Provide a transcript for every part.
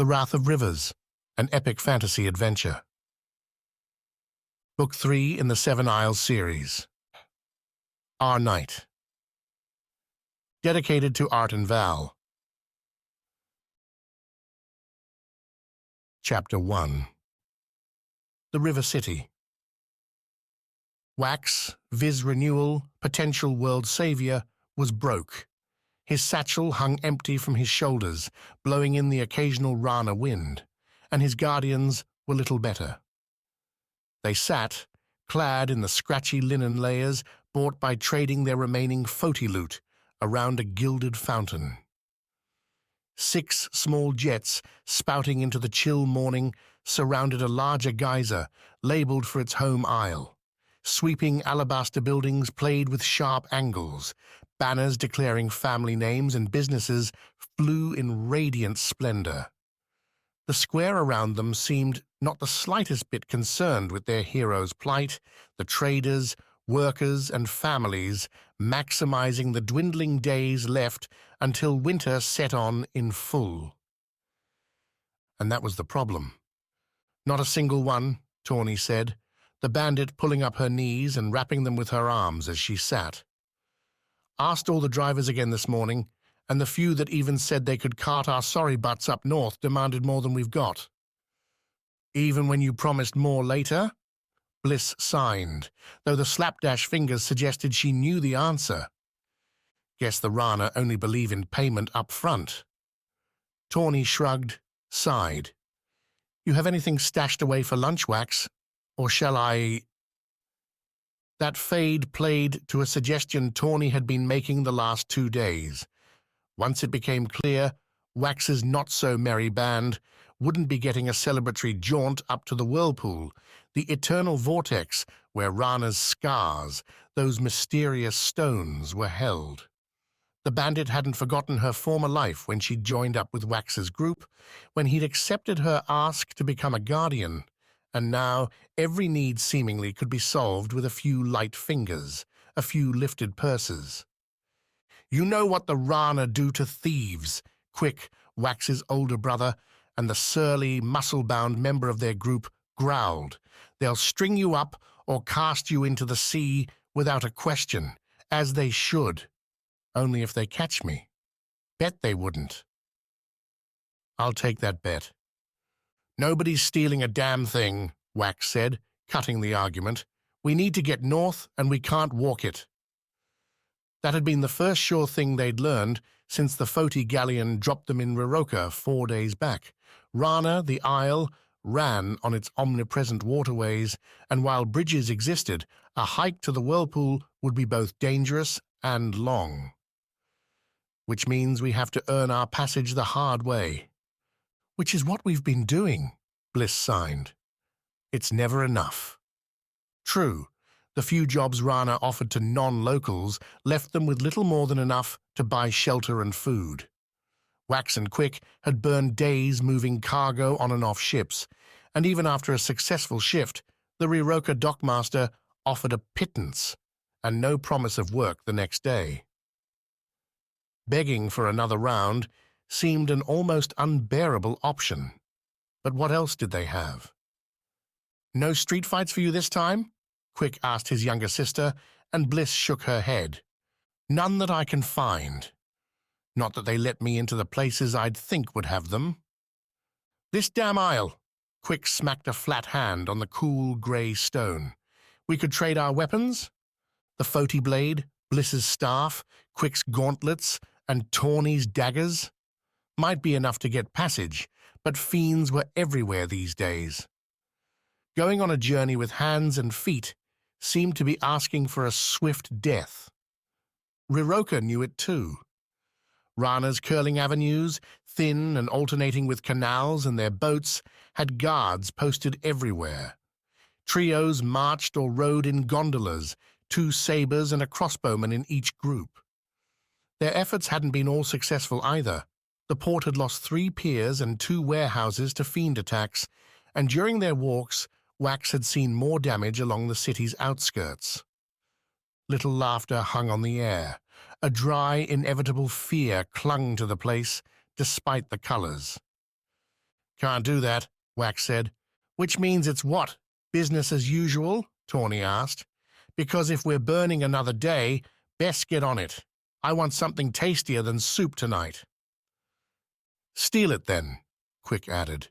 Wrath of Rivers, an epic fantasy adventure. Book 3 in the Seven Isles series. Our Night. Dedicated to Art and Val. Chapter 1. The River City. Wax, viz. Renewal, potential world savior, was broke. His satchel hung empty from his shoulders, blowing in the occasional Rana wind, and his guardians were little better. They sat, clad in the scratchy linen layers bought by trading their remaining Foti loot, around a gilded fountain. 6 small jets, spouting into the chill morning, surrounded a larger geyser, labelled for its home isle. Sweeping alabaster buildings played with sharp angles. Banners declaring family names and businesses flew in radiant splendor. The square around them seemed not the slightest bit concerned with their heroes' plight, the traders, workers, and families maximizing the dwindling days left until winter set on in full. And that was the problem. Not a single one, Tawny said, the bandit pulling up her knees and wrapping them with her arms as she sat. Asked all the drivers again this morning, and the few that even said they could cart our sorry butts up north demanded more than we've got. Even when you promised more later? Bliss signed, though the slapdash fingers suggested she knew the answer. Guess the Rana only believe in payment up front. Tawny shrugged, sighed. You have anything stashed away for lunch, Wax? Or shall I... That fade played to a suggestion Tawny had been making the last 2 days. Once it became clear, Wax's not-so-merry band wouldn't be getting a celebratory jaunt up to the Whirlpool, the eternal vortex where Rana's scars, those mysterious stones, were held. The bandit hadn't forgotten her former life when she'd joined up with Wax's group, when he'd accepted her ask to become a guardian. And now every need seemingly could be solved with a few light fingers, a few lifted purses. You know what the Rana do to thieves, Quick, Wax's older brother, and the surly, muscle-bound member of their group growled. They'll string you up or cast you into the sea without a question, as they should. Only if they catch me. Bet they wouldn't. I'll take that bet. Nobody's stealing a damn thing, Wax said, cutting the argument. We need to get north, and we can't walk it. That had been the first sure thing they'd learned since the Foti galleon dropped them in Riroka 4 days back. Rana, the Isle, ran on its omnipresent waterways, and while bridges existed, a hike to the Whirlpool would be both dangerous and long. Which means we have to earn our passage the hard way. Which is what we've been doing, Bliss signed. It's never enough. True, the few jobs Rana offered to non-locals left them with little more than enough to buy shelter and food. Wax and Quick had burned days moving cargo on and off ships, and even after a successful shift, the Riroka dockmaster offered a pittance and no promise of work the next day. Begging for another round seemed an almost unbearable option. But what else did they have? No street fights for you this time? Quick asked his younger sister, and Bliss shook her head. None that I can find. Not that they let me into the places I'd think would have them. This damn isle. Quick smacked a flat hand on the cool grey stone. We could trade our weapons? The Foti blade, Bliss's staff, Quick's gauntlets, and Tawny's daggers? Might be enough to get passage, but fiends were everywhere these days. Going on a journey with hands and feet seemed to be asking for a swift death. Riroka knew it too. Rana's curling avenues, thin and alternating with canals and their boats, had guards posted everywhere. Trios marched or rode in gondolas, 2 sabers and a crossbowman in each group. Their efforts hadn't been all successful either. The port had lost 3 piers and 2 warehouses to fiend attacks, and during their walks, Wax had seen more damage along the city's outskirts. Little laughter hung on the air. A dry, inevitable fear clung to the place, despite the colors. Can't do that, Wax said. Which means it's what? Business as usual? Tawny asked. Because if we're burning another day, best get on it. I want something tastier than soup tonight. Steal it then, Quick added.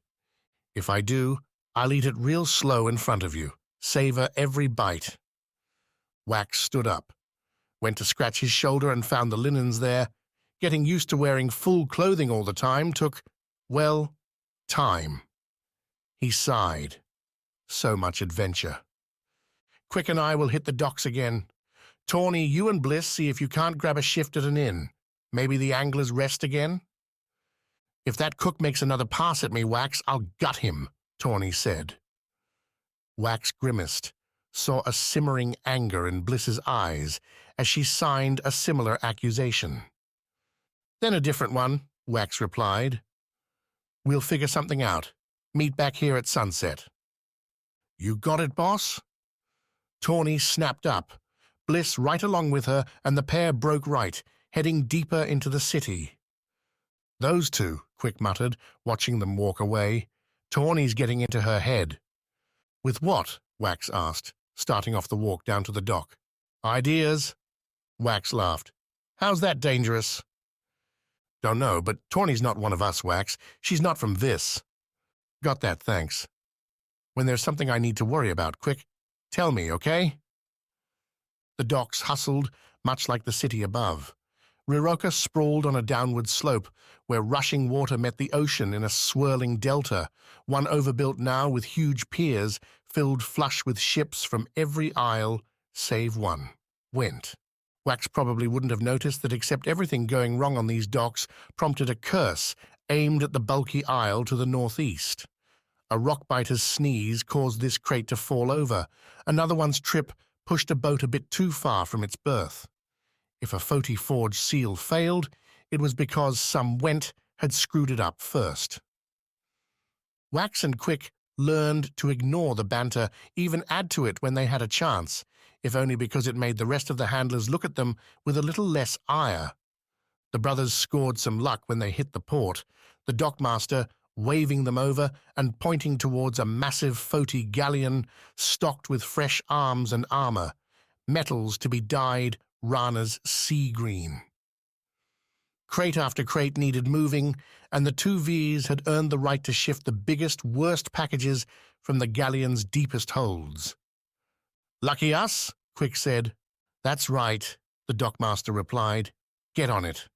If I do, I'll eat it real slow in front of you. Savor every bite. Wax stood up, went to scratch his shoulder and found the linens there. Getting used to wearing full clothing all the time took, well, time. He sighed. So much adventure. Quick and I will hit the docks again. Tawny, you and Bliss see if you can't grab a shift at an inn. Maybe the Anglers Rest again? If that cook makes another pass at me, Wax, I'll gut him, Tawny said. Wax grimaced, saw a simmering anger in Bliss's eyes as she signed a similar accusation. Then a different one, Wax replied. We'll figure something out. Meet back here at sunset. You got it, boss? Tawny snapped up, Bliss right along with her, and the pair broke right, heading deeper into the city. Those two, Quick muttered, watching them walk away. Tawny's getting into her head. With what? Wax asked, starting off the walk down to the dock. Ideas? Wax laughed. How's that dangerous? Don't know, but Tawny's not one of us, Wax. She's not from this. Got that, thanks. When there's something I need to worry about, Quick, tell me, okay? The docks hustled, much like the city above. Riroka sprawled on a downward slope, where rushing water met the ocean in a swirling delta, one overbuilt now with huge piers filled flush with ships from every isle, save one. Went. Wax probably wouldn't have noticed that except everything going wrong on these docks prompted a curse aimed at the bulky isle to the northeast. A rockbiter's sneeze caused this crate to fall over. Another one's trip pushed a boat a bit too far from its berth. If a Foti forged seal failed, it was because some went had screwed it up first. Wax and Quick learned to ignore the banter, even add to it when they had a chance, if only because it made the rest of the handlers look at them with a little less ire. The brothers scored some luck when they hit the port, the dockmaster waving them over and pointing towards a massive Foti galleon stocked with fresh arms and armor, metals to be dyed Rana's sea green. Crate after crate needed moving, and the two Vs had earned the right to shift the biggest, worst packages from the galleon's deepest holds. Lucky us, Quick said. That's right, the dockmaster replied. Get on it.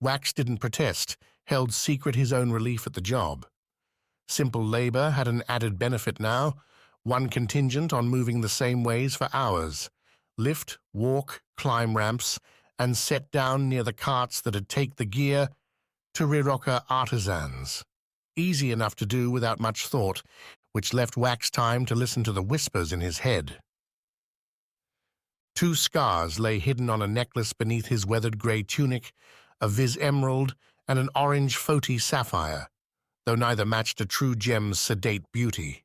Wax didn't protest, held secret his own relief at the job. Simple labor had an added benefit now, one contingent on moving the same ways for hours. Lift, walk, climb ramps, and set down near the carts that'd take the gear to Riroka artisans. Easy enough to do without much thought, which left Wax time to listen to the whispers in his head. 2 scars lay hidden on a necklace beneath his weathered grey tunic, a Viz emerald and an orange Foti sapphire, though neither matched a true gem's sedate beauty.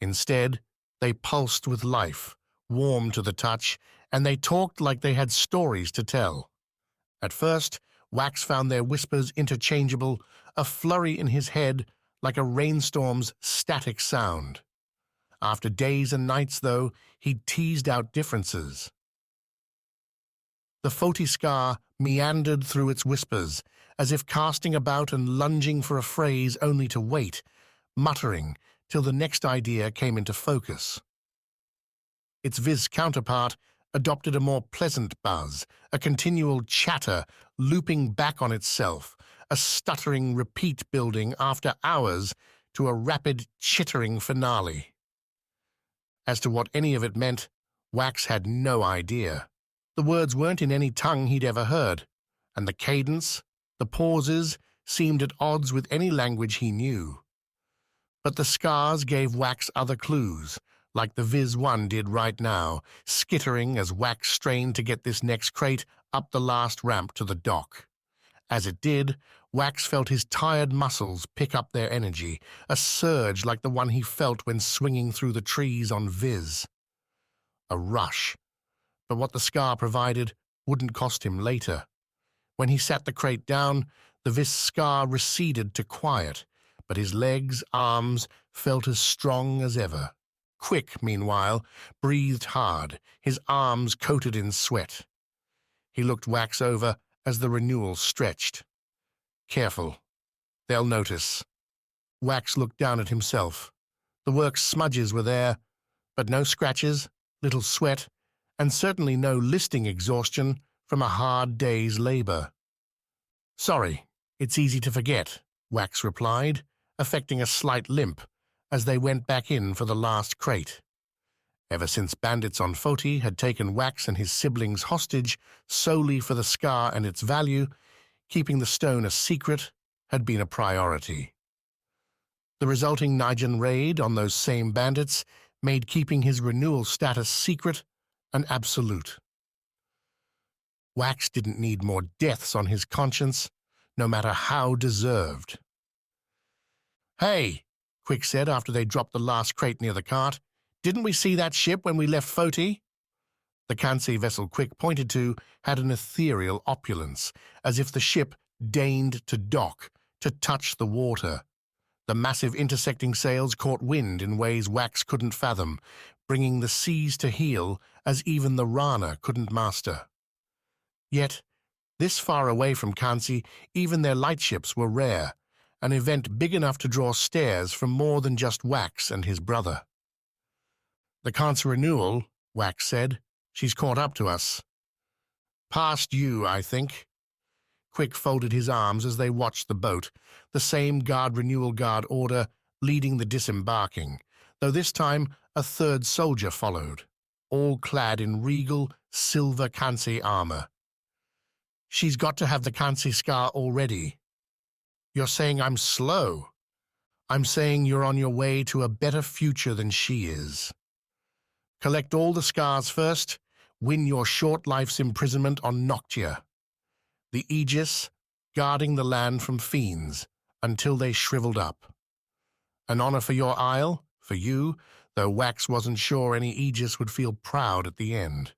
Instead, they pulsed with life, warm to the touch, and they talked like they had stories to tell. At first, Wax found their whispers interchangeable, a flurry in his head like a rainstorm's static sound. After days and nights, though, he'd teased out differences. The Foti Skar meandered through its whispers, as if casting about and lunging for a phrase only to wait, muttering till the next idea came into focus. Its Viz counterpart adopted a more pleasant buzz, a continual chatter looping back on itself, a stuttering repeat building after hours to a rapid chittering finale. As to what any of it meant, Wax had no idea. The words weren't in any tongue he'd ever heard, and the cadence, the pauses, seemed at odds with any language he knew. But the scars gave Wax other clues, like the Viz one did right now, skittering as Wax strained to get this next crate up the last ramp to the dock. As it did, Wax felt his tired muscles pick up their energy, a surge like the one he felt when swinging through the trees on Viz. A rush. But what the Skar provided wouldn't cost him later. When he sat the crate down, the Viz Skar receded to quiet, but his legs, arms felt as strong as ever. Quick, meanwhile, breathed hard, his arms coated in sweat. He looked Wax over as the Renewal stretched. Careful. They'll notice. Wax looked down at himself. The work's smudges were there, but no scratches, little sweat, and certainly no listing exhaustion from a hard day's labor. Sorry, it's easy to forget, Wax replied, affecting a slight limp as they went back in for the last crate. Ever since bandits on Foti had taken Wax and his siblings hostage solely for the Skar and its value, keeping the stone a secret had been a priority. The resulting Nigen raid on those same bandits made keeping his Renewal status secret and absolute. Wax didn't need more deaths on his conscience, no matter how deserved. "Hey," Quick said after they dropped the last crate near the cart, "didn't we see that ship when we left Foti?" The Kansi vessel Quick pointed to had an ethereal opulence, as if the ship deigned to dock, to touch the water. The massive intersecting sails caught wind in ways Wax couldn't fathom, bringing the seas to heel as even the Rana couldn't master. Yet, this far away from Kansi, even their lightships were rare, an event big enough to draw stares from more than just Wax and his brother. "The Kansa Renewal," Wax said. "She's caught up to us." "Past you, I think." Quick folded his arms as they watched the boat, the same Renewal Guard order leading the disembarking, though this time a third soldier followed, all clad in regal, silver Kansi armor. "She's got to have the Kansi Skar already." "You're saying I'm slow." "I'm saying you're on your way to a better future than she is. Collect all the Skars first, win your short life's imprisonment on Noctia. The Aegis, guarding the land from Fiends, until they shriveled up. An honor for your isle, for you, though Wax wasn't sure any Aegis would feel proud at the end."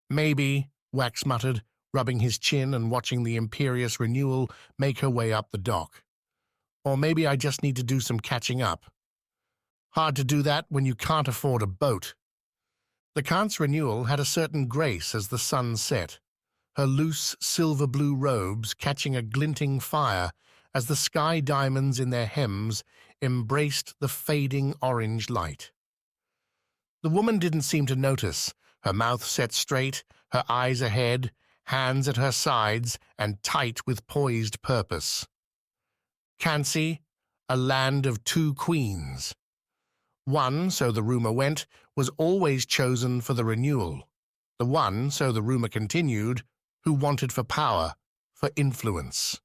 "Maybe," Wax muttered, rubbing his chin and watching the imperious Renewal make her way up the dock. "Or maybe I just need to do some catching up. Hard to do that when you can't afford a boat." The Kant's Renewal had a certain grace as the sun set, her loose silver-blue robes catching a glinting fire as the sky diamonds in their hems embraced the fading orange light. The woman didn't seem to notice, her mouth set straight, her eyes ahead, hands at her sides and tight with poised purpose. Kansi, a land of two queens. One, so the rumor went, was always chosen for the Renewal. The one, so the rumor continued, who wanted for power, for influence.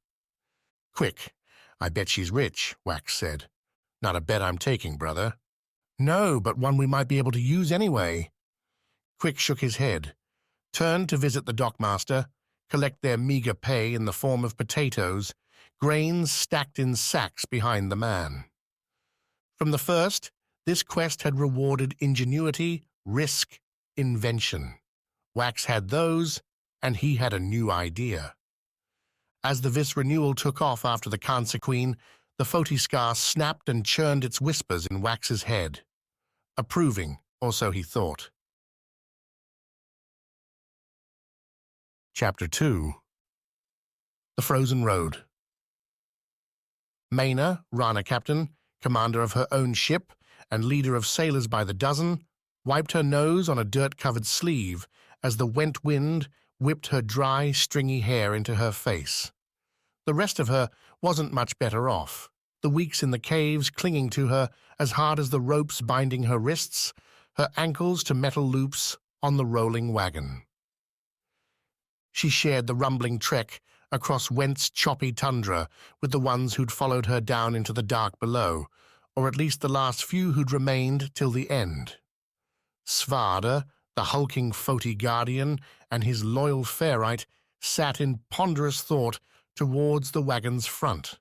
"Quick, I bet she's rich," Wax said. "Not a bet I'm taking, brother." "No, but one we might be able to use anyway." Quick shook his head, turned to visit the dockmaster, collect their meager pay in the form of potatoes, grains stacked in sacks behind the man. From the first, this quest had rewarded ingenuity, risk, invention. Wax had those, and he had a new idea. As the Vis Renewal took off after the Kansa Queen, the Foti Skar snapped and churned its whispers in Wax's head. Approving, or so he thought. Chapter 2. The Frozen Road. Maena, Rana captain, commander of her own ship, and leader of sailors by the dozen, wiped her nose on a dirt-covered sleeve as the wet wind whipped her dry, stringy hair into her face. The rest of her wasn't much better off, the weeks in the caves clinging to her as hard as the ropes binding her wrists, her ankles to metal loops on the rolling wagon. She shared the rumbling trek across Went's choppy tundra with the ones who'd followed her down into the dark below, or at least the last few who'd remained till the end. Svarde, the hulking Foti guardian, and his loyal Fairite sat in ponderous thought towards the wagon's front.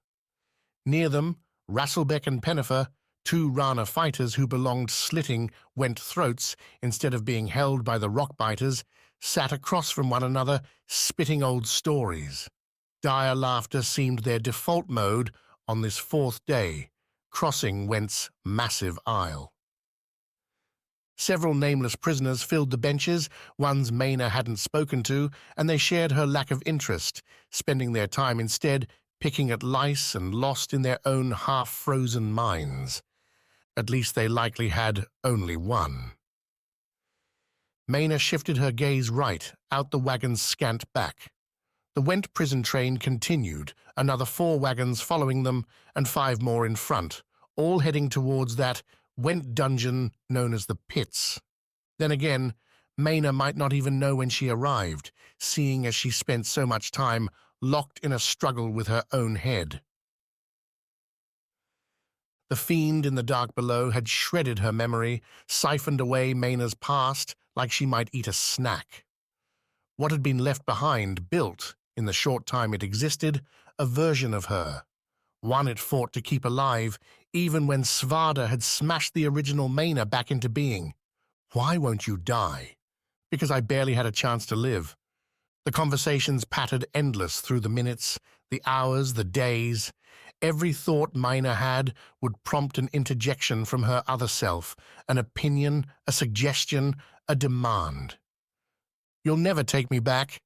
Near them, Rasselbeck and Pennifer, two Rana fighters who belonged slitting Went throats instead of being held by the rockbiters, sat across from one another, spitting old stories. Dire laughter seemed their default mode on this fourth day, crossing Went's massive aisle. Several nameless prisoners filled the benches, ones Maena hadn't spoken to, and they shared her lack of interest, spending their time instead picking at lice and lost in their own half-frozen minds. At least they likely had only one. Maena shifted her gaze right, out the wagon's scant back. The Went prison train continued, another 4 wagons following them, and 5 more in front, all heading towards that Went dungeon known as the Pits. Then again, Maena might not even know when she arrived, seeing as she spent so much time locked in a struggle with her own head. The fiend in the dark below had shredded her memory, siphoned away Maena's past like she might eat a snack. What had been left behind built, in the short time it existed, a version of her, one it fought to keep alive, even when Svarde had smashed the original Maena back into being. "Why won't you die?" "Because I barely had a chance to live." The conversations pattered endless through the minutes, the hours, the days. Every thought Maena had would prompt an interjection from her other self, an opinion, a suggestion, a demand. "You'll never take me back."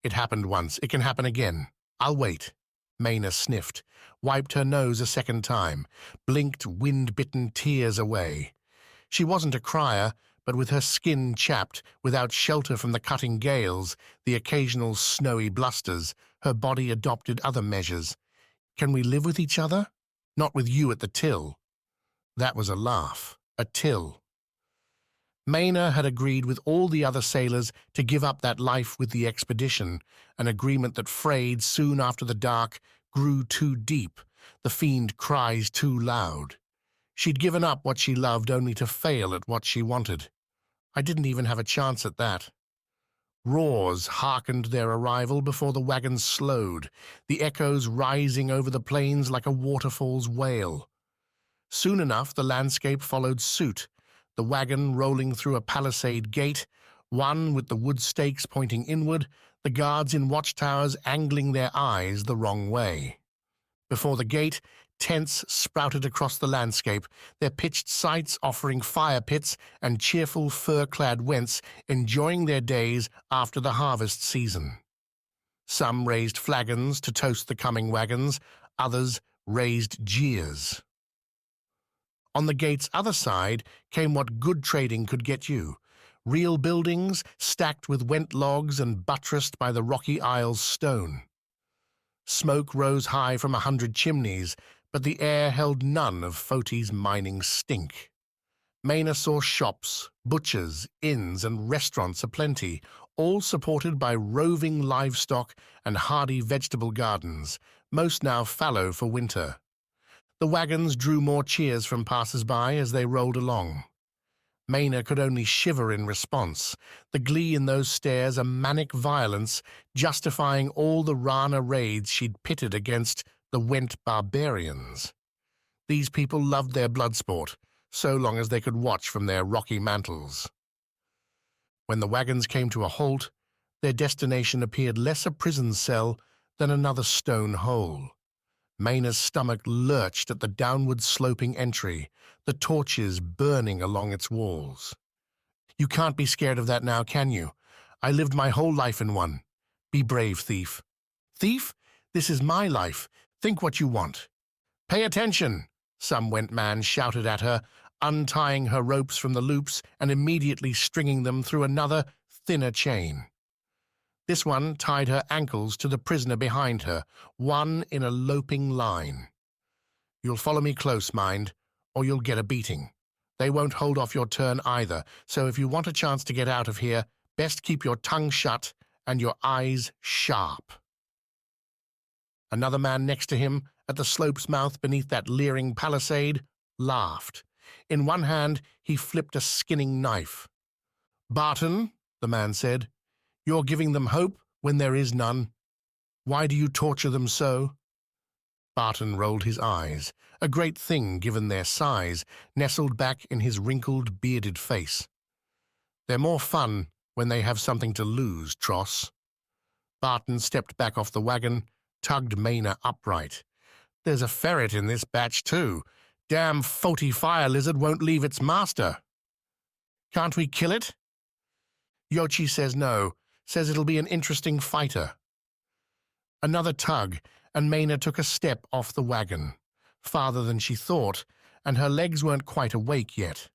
"It happened once. It can happen again. I'll wait." Maena sniffed, wiped her nose a second time, blinked wind-bitten tears away. She wasn't a crier, but with her skin chapped, without shelter from the cutting gales, the occasional snowy blusters, her body adopted other measures. "Can we live with each other?" "Not with you at the till." That was a laugh. A till. Maena had agreed with all the other sailors to give up that life with the expedition, an agreement that frayed soon after the dark grew too deep, the fiend cries too loud. She'd given up what she loved only to fail at what she wanted. I didn't even have a chance at that. Roars hearkened their arrival before the wagons slowed, the echoes rising over the plains like a waterfall's wail. Soon enough the landscape followed suit, the wagon rolling through a palisade gate, one with the wood stakes pointing inward, the guards in watchtowers angling their eyes the wrong way. Before the gate, tents sprouted across the landscape, their pitched sites offering fire pits and cheerful fur-clad Wents enjoying their days after the harvest season. Some raised flagons to toast the coming wagons, others raised jeers. On the gate's other side came what good trading could get you. Real buildings stacked with Went logs and buttressed by the rocky aisle's stone. Smoke rose high from 100 chimneys, but the air held none of Foti's mining stink. Maena saw shops, butchers, inns, and restaurants aplenty, all supported by roving livestock and hardy vegetable gardens, most now fallow for winter. The wagons drew more cheers from passers-by as they rolled along. Maena could only shiver in response, the glee in those stares a manic violence, justifying all the Rana raids she'd pitted against the Went barbarians. These people loved their blood sport, so long as they could watch from their rocky mantles. When the wagons came to a halt, their destination appeared less a prison cell than another stone hole. Maena's stomach lurched at the downward-sloping entry, the torches burning along its walls. "You can't be scared of that now, can you? I lived my whole life in one. Be brave, thief." "Thief? This is my life. Think what you want." "Pay attention!" some Went man shouted at her, untying her ropes from the loops and immediately stringing them through another, thinner chain. This one tied her ankles to the prisoner behind her, one in a loping line. "You'll follow me close, mind, or you'll get a beating. They won't hold off your turn either, so if you want a chance to get out of here, best keep your tongue shut and your eyes sharp." Another man next to him, at the slope's mouth beneath that leering palisade, laughed. In one hand, he flipped a skinning knife. "Barton," the man said, "you're giving them hope when there is none. Why do you torture them so?" Barton rolled his eyes, a great thing given their size, nestled back in his wrinkled, bearded face. "They're more fun when they have something to lose, Tross." Barton stepped back off the wagon, tugged Maena upright. There's a ferret in this batch too. Damn Foti fire lizard won't leave its master. Can't we kill it? Yochi says no, says it'll be an interesting fighter. Another tug, and Maena took a step off the wagon, farther than she thought, and her legs weren't quite awake yet.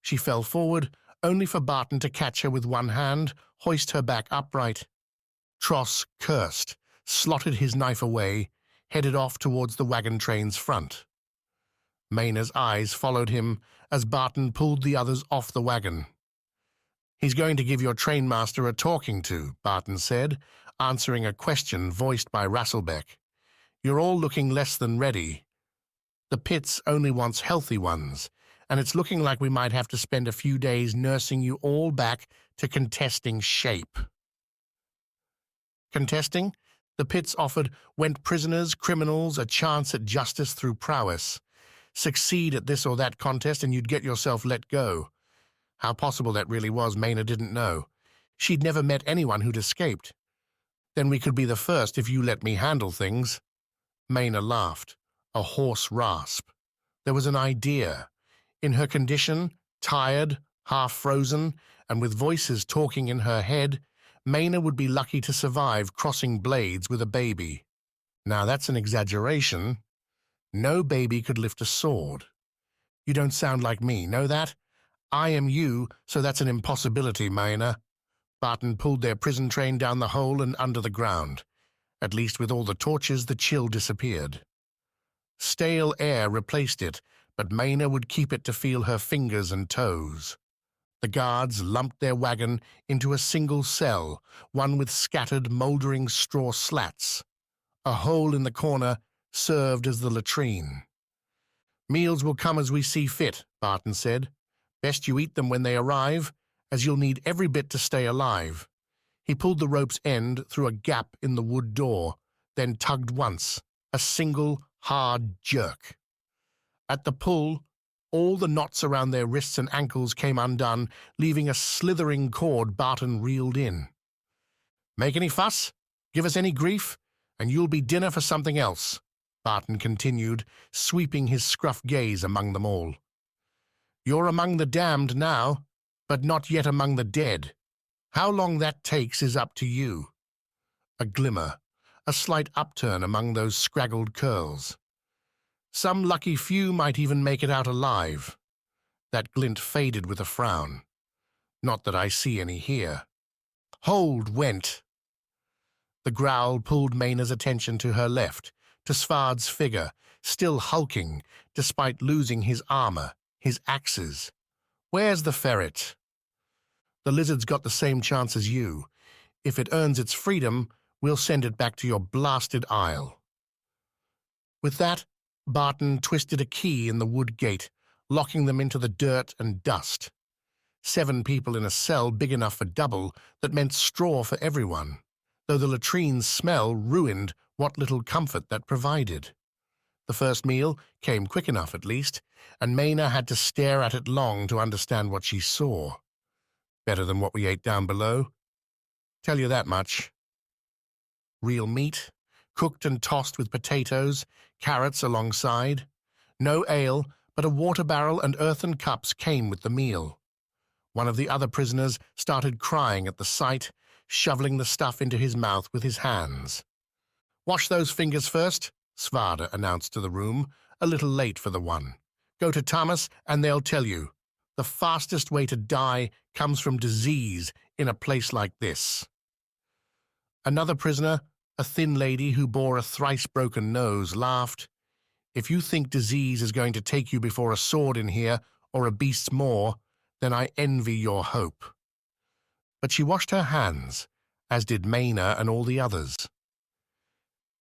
She fell forward, only for Barton to catch her with one hand, hoist her back upright. Tross cursed, slotted his knife away, headed off towards the wagon train's front. Maena's eyes followed him as Barton pulled the others off the wagon. He's going to give your trainmaster a talking to, Barton said, answering a question voiced by Rasselbeck. You're all looking less than ready. The pits only wants healthy ones, and it's looking like we might have to spend a few days nursing you all back to contesting shape. Contesting? The pits offered went prisoners, criminals, a chance at justice through prowess. Succeed at this or that contest and you'd get yourself let go. How possible that really was, Maena didn't know. She'd never met anyone who'd escaped. Then we could be the first if you let me handle things. Maena laughed, a hoarse rasp. There was an idea. In her condition, tired, half-frozen, and with voices talking in her head, Maena would be lucky to survive crossing blades with a baby. Now that's an exaggeration. No baby could lift a sword. You don't sound like me, know that? I am you, so that's an impossibility, Maena. Barton pulled their prison train down the hole and under the ground. At least with all the torches, the chill disappeared. Stale air replaced it, but Maena would keep it to feel her fingers and toes. The guards lumped their wagon into a single cell, one with scattered, mouldering straw slats. A hole in the corner served as the latrine. Meals will come as we see fit, Barton said. Best you eat them when they arrive, as you'll need every bit to stay alive. He pulled the rope's end through a gap in the wood door, then tugged once, a single, hard jerk. At the pull, all the knots around their wrists and ankles came undone, leaving a slithering cord Barton reeled in. Make any fuss? Give us any grief? And you'll be dinner for something else, Barton continued, sweeping his scruff gaze among them all. You're among the damned now, but not yet among the dead. How long that takes is up to you. A glimmer, a slight upturn among those scraggled curls. Some lucky few might even make it out alive. That glint faded with a frown. Not that I see any here. Hold went. The growl pulled Maena's attention to her left, to Svarde's figure, still hulking, despite losing his armor, his axes. Where's the ferret? The lizard's got the same chance as you. If it earns its freedom, we'll send it back to your blasted isle. With that, Barton twisted a key in the wood gate, locking them into the dirt and dust. 7 people in a cell big enough for double, that meant straw for everyone, though the latrine's smell ruined what little comfort that provided. The first meal came quick enough, at least, and Maena had to stare at it long to understand what she saw. Better than what we ate down below. Tell you that much. Real meat, cooked and tossed with potatoes, carrots alongside. No ale, but a water barrel and earthen cups came with the meal. One of the other prisoners started crying at the sight, shoveling the stuff into his mouth with his hands. Wash those fingers first, Svarde announced to the room, a little late for the one. Go to Tamas and they'll tell you. The fastest way to die comes from disease in a place like this. Another prisoner, a thin lady who bore a thrice-broken nose, laughed. If you think disease is going to take you before a sword in here, or a beast's maw, then I envy your hope. But she washed her hands, as did Maena and all the others.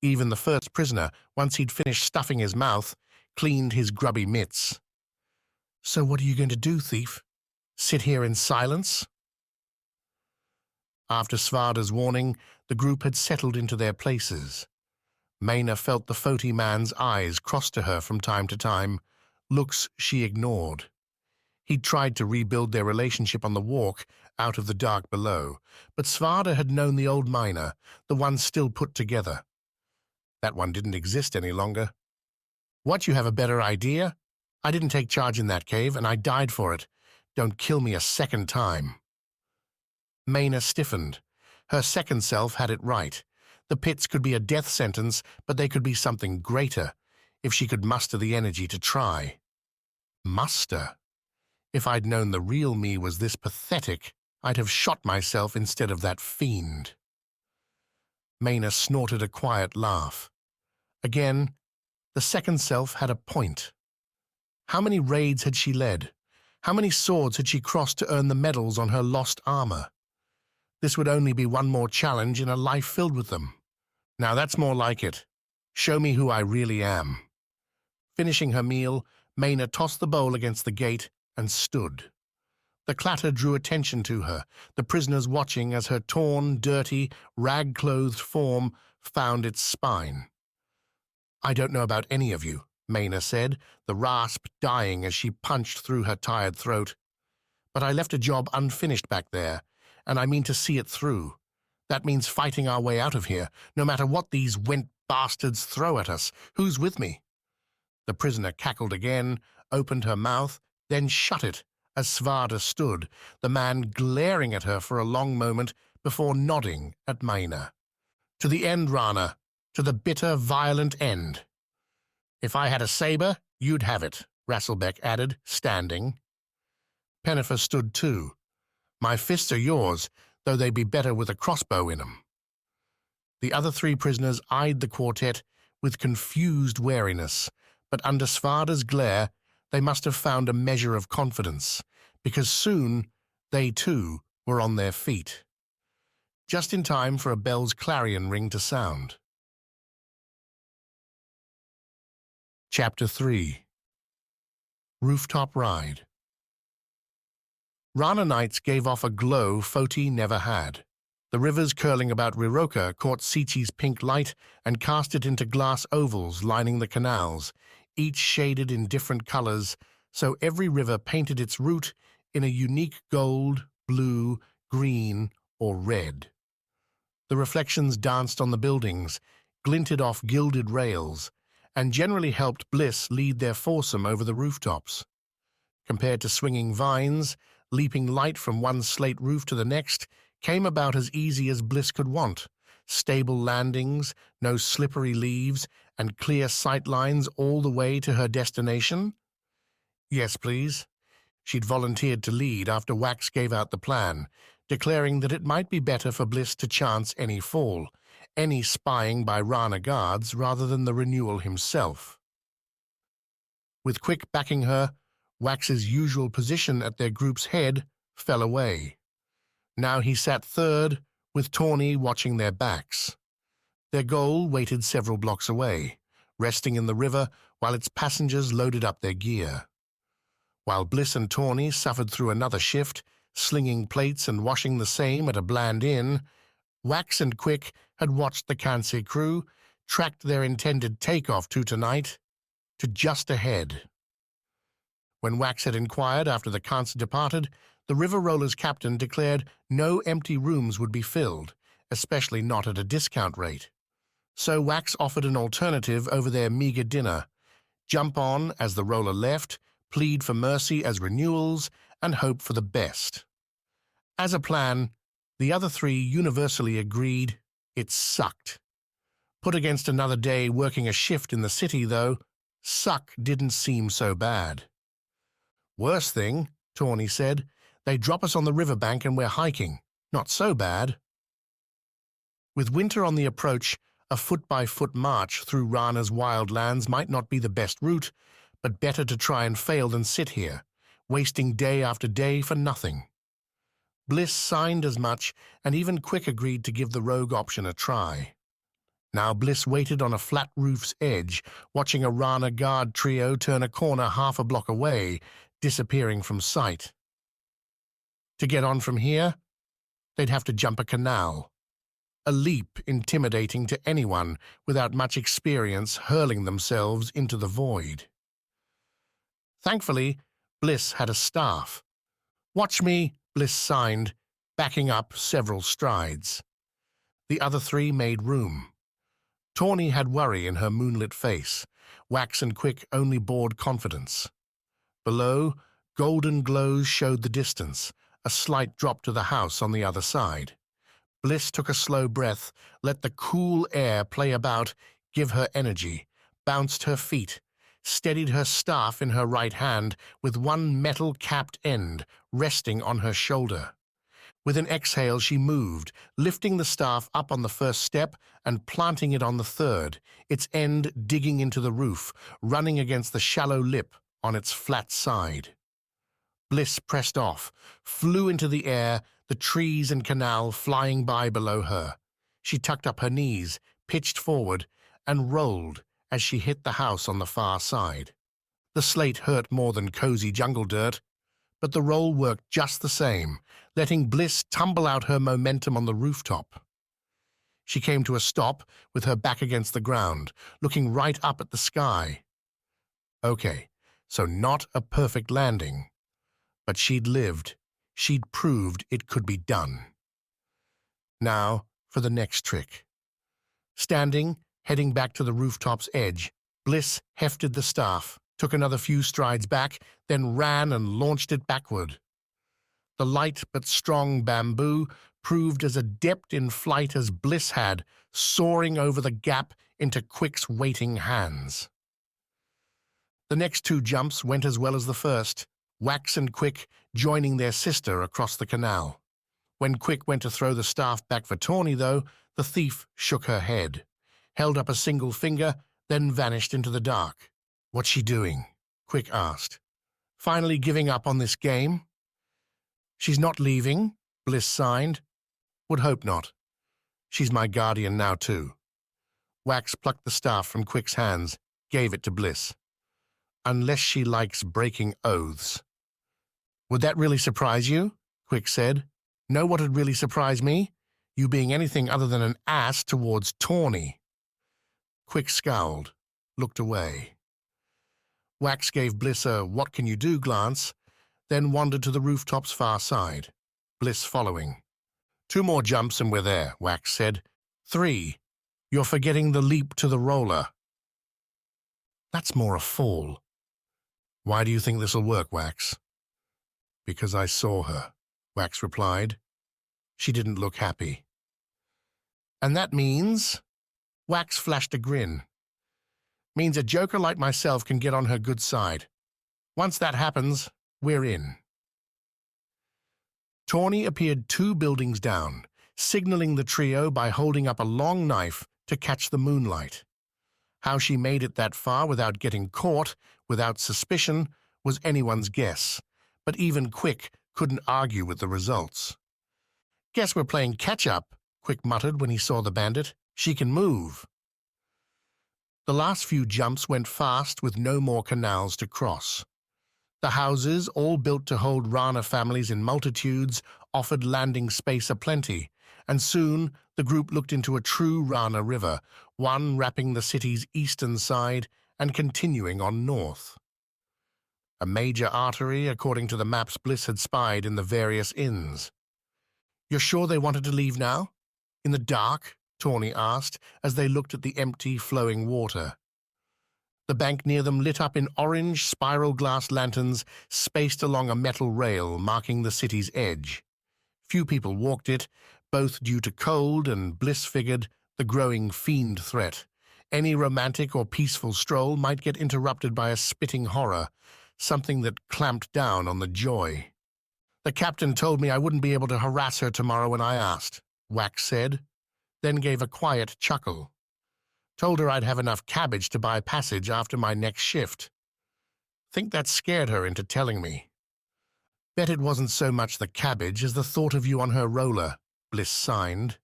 Even the first prisoner, once he'd finished stuffing his mouth, cleaned his grubby mitts. So what are you going to do, thief? Sit here in silence? After Svarde's warning, the group had settled into their places. Maena felt the Foti man's eyes cross to her from time to time, looks she ignored. He'd tried to rebuild their relationship on the walk out of the dark below, but Svarde had known the old miner, the one still put together. That one didn't exist any longer. What, you have a better idea? I didn't take charge in that cave, and I died for it. Don't kill me a second time. Maena stiffened. Her second self had it right. The pits could be a death sentence, but they could be something greater, if she could muster the energy to try. Muster? If I'd known the real me was this pathetic, I'd have shot myself instead of that fiend. Maena snorted a quiet laugh. Again, the second self had a point. How many raids had she led? How many swords had she crossed to earn the medals on her lost armor? This would only be one more challenge in a life filled with them. Now that's more like it. Show me who I really am. Finishing her meal, Maena tossed the bowl against the gate and stood. The clatter drew attention to her, the prisoners watching as her torn, dirty, rag-clothed form found its spine. I don't know about any of you, Maena said, the rasp dying as she punched through her tired throat. But I left a job unfinished back there, and I mean to see it through. That means fighting our way out of here, no matter what these went bastards throw at us. Who's with me? The prisoner cackled again, opened her mouth, then shut it as Svarde stood, the man glaring at her for a long moment before nodding at Maena. To the end, Rana, to the bitter, violent end. If I had a saber, you'd have it, Rasselbeck added, standing. Pennifer stood too. My fists are yours, though they'd be better with a crossbow in 'em. The other three prisoners eyed the quartet with confused wariness, but under Svarde's glare, they must have found a measure of confidence, because soon they too were on their feet. Just in time for a bell's clarion ring to sound. Chapter 3. Rooftop Ride. Rana nights gave off a glow Foti never had. The rivers curling about Riroka caught Sichi's pink light and cast it into glass ovals lining the canals, each shaded in different colors, so every river painted its route in a unique gold, blue, green, or red. The reflections danced on the buildings, glinted off gilded rails, and generally helped Bliss lead their foursome over the rooftops. Compared to swinging vines, leaping light from one slate roof to the next came about as easy as Bliss could want. Stable landings, no slippery leaves, and clear sight lines all the way to her destination? Yes, please. She'd volunteered to lead after Wax gave out the plan, declaring that it might be better for Bliss to chance any fall, any spying by Rana guards rather than the Renewal himself. With Quick backing her, Wax's usual position at their group's head fell away. Now he sat third, with Tawny watching their backs. Their goal waited several blocks away, resting in the river while its passengers loaded up their gear. While Bliss and Tawny suffered through another shift, slinging plates and washing the same at a bland inn, Wax and Quick had watched the Kansai crew, tracked their intended takeoff to tonight, to just ahead. When Wax had inquired after the Kansai departed, the River Rollers' captain declared no empty rooms would be filled, especially not at a discount rate. So Wax offered an alternative over their meager dinner: jump on as the roller left, plead for mercy as Renewals, and hope for the best. As a plan, the other three universally agreed it sucked. Put against another day working a shift in the city, though, suck didn't seem so bad. Worst thing, Tawny said, they drop us on the riverbank and we're hiking. Not so bad. With winter on the approach, a foot-by-foot march through Rana's wild lands might not be the best route, but better to try and fail than sit here, wasting day after day for nothing. Bliss signed as much, and even Quick agreed to give the rogue option a try. Now Bliss waited on a flat roof's edge, watching a Rana guard trio turn a corner half a block away, disappearing from sight. To get on from here, they'd have to jump a canal. A leap intimidating to anyone without much experience hurling themselves into the void. Thankfully, Bliss had a staff. Watch me, Bliss signed, backing up several strides. The other three made room. Tawny had worry in her moonlit face. Wax and Quick only bored confidence. Below, golden glows showed the distance, a slight drop to the house on the other side. Bliss took a slow breath, let the cool air play about, give her energy, bounced her feet, steadied her staff in her right hand with one metal-capped end resting on her shoulder. With an exhale she moved, lifting the staff up on the first step and planting it on the third, its end digging into the roof, running against the shallow lip on its flat side. Bliss pressed off, flew into the air, the trees and canal flying by below her. She tucked up her knees, pitched forward, and rolled as she hit the house on the far side. The slate hurt more than cozy jungle dirt, but the roll worked just the same, letting Bliss tumble out her momentum on the rooftop. She came to a stop with her back against the ground, looking right up at the sky. Okay, so not a perfect landing. But she'd lived. She'd proved it could be done. Now for the next trick. Standing, heading back to the rooftop's edge, Bliss hefted the staff, took another few strides back, then ran and launched it backward. The light but strong bamboo proved as adept in flight as Bliss had, soaring over the gap into Quick's waiting hands. The next two jumps went as well as the first, Wax and Quick joining their sister across the canal. When Quick went to throw the staff back for Tawny, though, the thief shook her head, held up a single finger, then vanished into the dark. "What's she doing?" Quick asked. "Finally giving up on this game?" "She's not leaving," Bliss signed. "Would hope not. She's my guardian now, too." Wax plucked the staff from Quick's hands, gave it to Bliss. "Unless she likes breaking oaths." "Would that really surprise you?" Quick said. "Know what would really surprise me? You being anything other than an ass towards Tawny." Quick scowled, looked away. Wax gave Bliss a what-can-you-do glance, then wandered to the rooftop's far side, Bliss following. "2 more jumps and we're there," Wax said. 3. You're forgetting the leap to the roller." "That's more a fall." "Why do you think this'll work, Wax?" "Because I saw her," Wax replied. She didn't look happy. "And that means?" Wax flashed a grin. "Means a joker like myself can get on her good side. Once that happens, we're in." Tawny appeared 2 buildings down, signaling the trio by holding up a long knife to catch the moonlight. How she made it that far without getting caught, without suspicion, was anyone's guess, but even Quick couldn't argue with the results. "Guess we're playing catch-up," Quick muttered when he saw the bandit. "She can move." The last few jumps went fast with no more canals to cross. The houses, all built to hold Rana families in multitudes, offered landing space aplenty, and soon the group looked into a true Rana river, one wrapping the city's eastern side and continuing on north. A major artery, according to the maps Bliss had spied in the various inns. "You're sure they wanted to leave now? In the dark?" Tawny asked as they looked at the empty, flowing water. The bank near them lit up in orange, spiral glass lanterns spaced along a metal rail marking the city's edge. Few people walked it, both due to cold and, Bliss figured, the growing fiend threat. Any romantic or peaceful stroll might get interrupted by a spitting horror, something that clamped down on the joy. "The captain told me I wouldn't be able to harass her tomorrow when I asked," Wax said, then gave a quiet chuckle. "Told her I'd have enough cabbage to buy passage after my next shift. Think that scared her into telling me." "Bet it wasn't so much the cabbage as the thought of you on her roller," Bliss signed.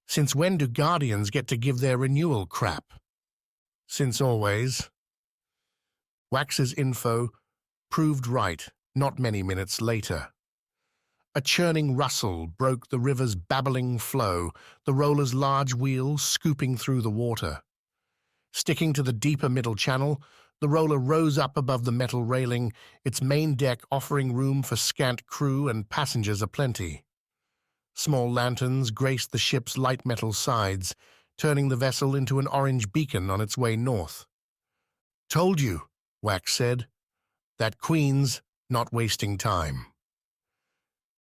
"Since when do guardians get to give their renewal crap?" "Since always." Wax's info proved right not many minutes later. A churning rustle broke the river's babbling flow, the roller's large wheels scooping through the water. Sticking to the deeper middle channel, the roller rose up above the metal railing, its main deck offering room for scant crew and passengers aplenty. Small lanterns graced the ship's light metal sides, turning the vessel into an orange beacon on its way north. "Told you," Wax said. "That Queen's not wasting time."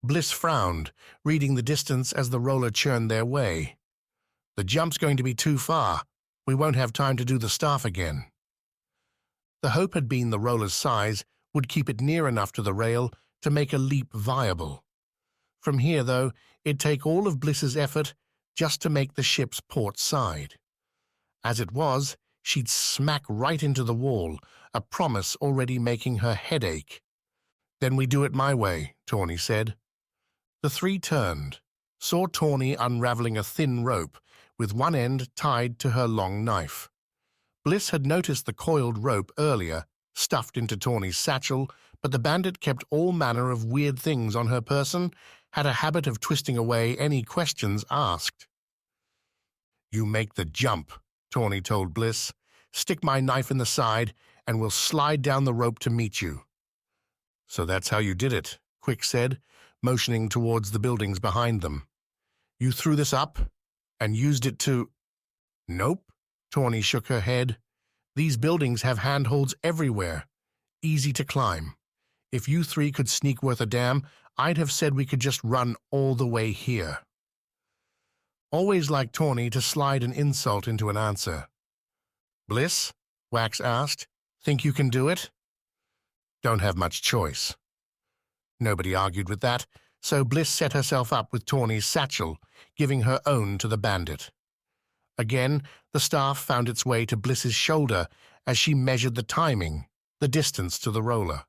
Bliss frowned, reading the distance as the roller churned their way. "The jump's going to be too far. We won't have time to do the staff again." The hope had been the roller's size would keep it near enough to the rail to make a leap viable. From here, though, it'd take all of Bliss's effort just to make the ship's port side. As it was, she'd smack right into the wall, a promise already making her head ache. "Then we do it my way," Tawny said. The three turned, saw Tawny unraveling a thin rope, with one end tied to her long knife. Bliss had noticed the coiled rope earlier, stuffed into Tawny's satchel, but the bandit kept all manner of weird things on her person, had a habit of twisting away any questions asked. "You make the jump," Tawny told Bliss. "Stick my knife in the side, and we'll slide down the rope to meet you." "So that's how you did it," Quick said, motioning towards the buildings behind them. "You threw this up and used it to—" "Nope," Tawny shook her head. "These buildings have handholds everywhere, easy to climb. If you three could sneak worth a damn, I'd have said we could just run all the way here." Always liked Tawny to slide an insult into an answer. "Bliss?" Wax asked. "Think you can do it?" "Don't have much choice." Nobody argued with that, so Bliss set herself up with Tawny's satchel, giving her own to the bandit. Again, the staff found its way to Bliss's shoulder as she measured the timing, the distance to the roller.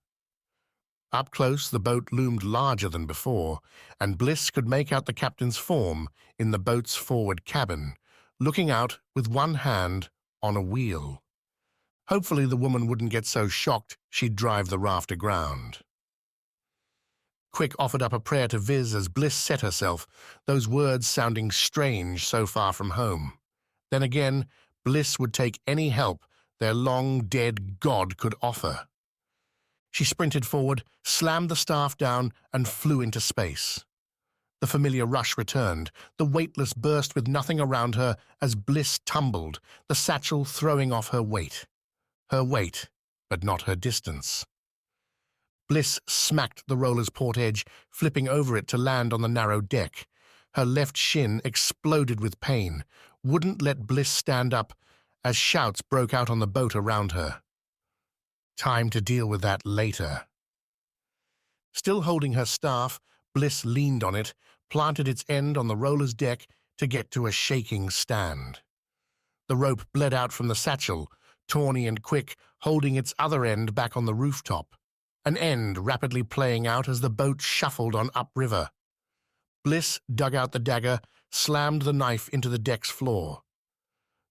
Up close, the boat loomed larger than before, and Bliss could make out the captain's form in the boat's forward cabin, looking out with one hand on a wheel. Hopefully the woman wouldn't get so shocked she'd drive the raft aground. Quick offered up a prayer to Viz as Bliss set herself, those words sounding strange so far from home. Then again, Bliss would take any help their long-dead god could offer. She sprinted forward, slammed the staff down, and flew into space. The familiar rush returned, the weightless burst with nothing around her as Bliss tumbled, the satchel throwing off her weight. Her weight, but not her distance. Bliss smacked the roller's port edge, flipping over it to land on the narrow deck. Her left shin exploded with pain, wouldn't let Bliss stand up as shouts broke out on the boat around her. Time to deal with that later. Still holding her staff, Bliss leaned on it, planted its end on the roller's deck to get to a shaking stand. The rope bled out from the satchel, Tawny and Quick holding its other end back on the rooftop, an end rapidly playing out as the boat shuffled on upriver. Bliss dug out the dagger, slammed the knife into the deck's floor.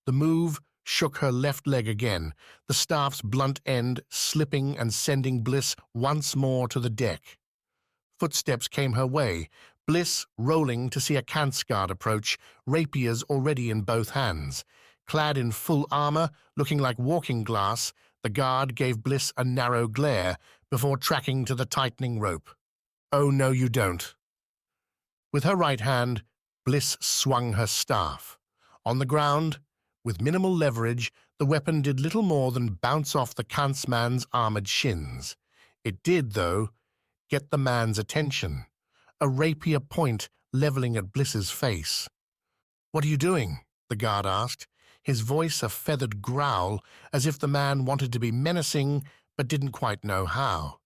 The move shook her left leg again, the staff's blunt end slipping and sending Bliss once more to the deck. Footsteps came her way, Bliss rolling to see a Skar approach, rapiers already in both hands. Clad in full armor, looking like walking glass, the guard gave Bliss a narrow glare before tracking to the tightening rope. "Oh, no, you don't." With her right hand, Bliss swung her staff. On the ground, with minimal leverage, the weapon did little more than bounce off the man's armored shins. It did, though, get the man's attention, a rapier point leveling at Bliss's face. "What are you doing?" the guard asked, his voice a feathered growl, as if the man wanted to be menacing but didn't quite know how.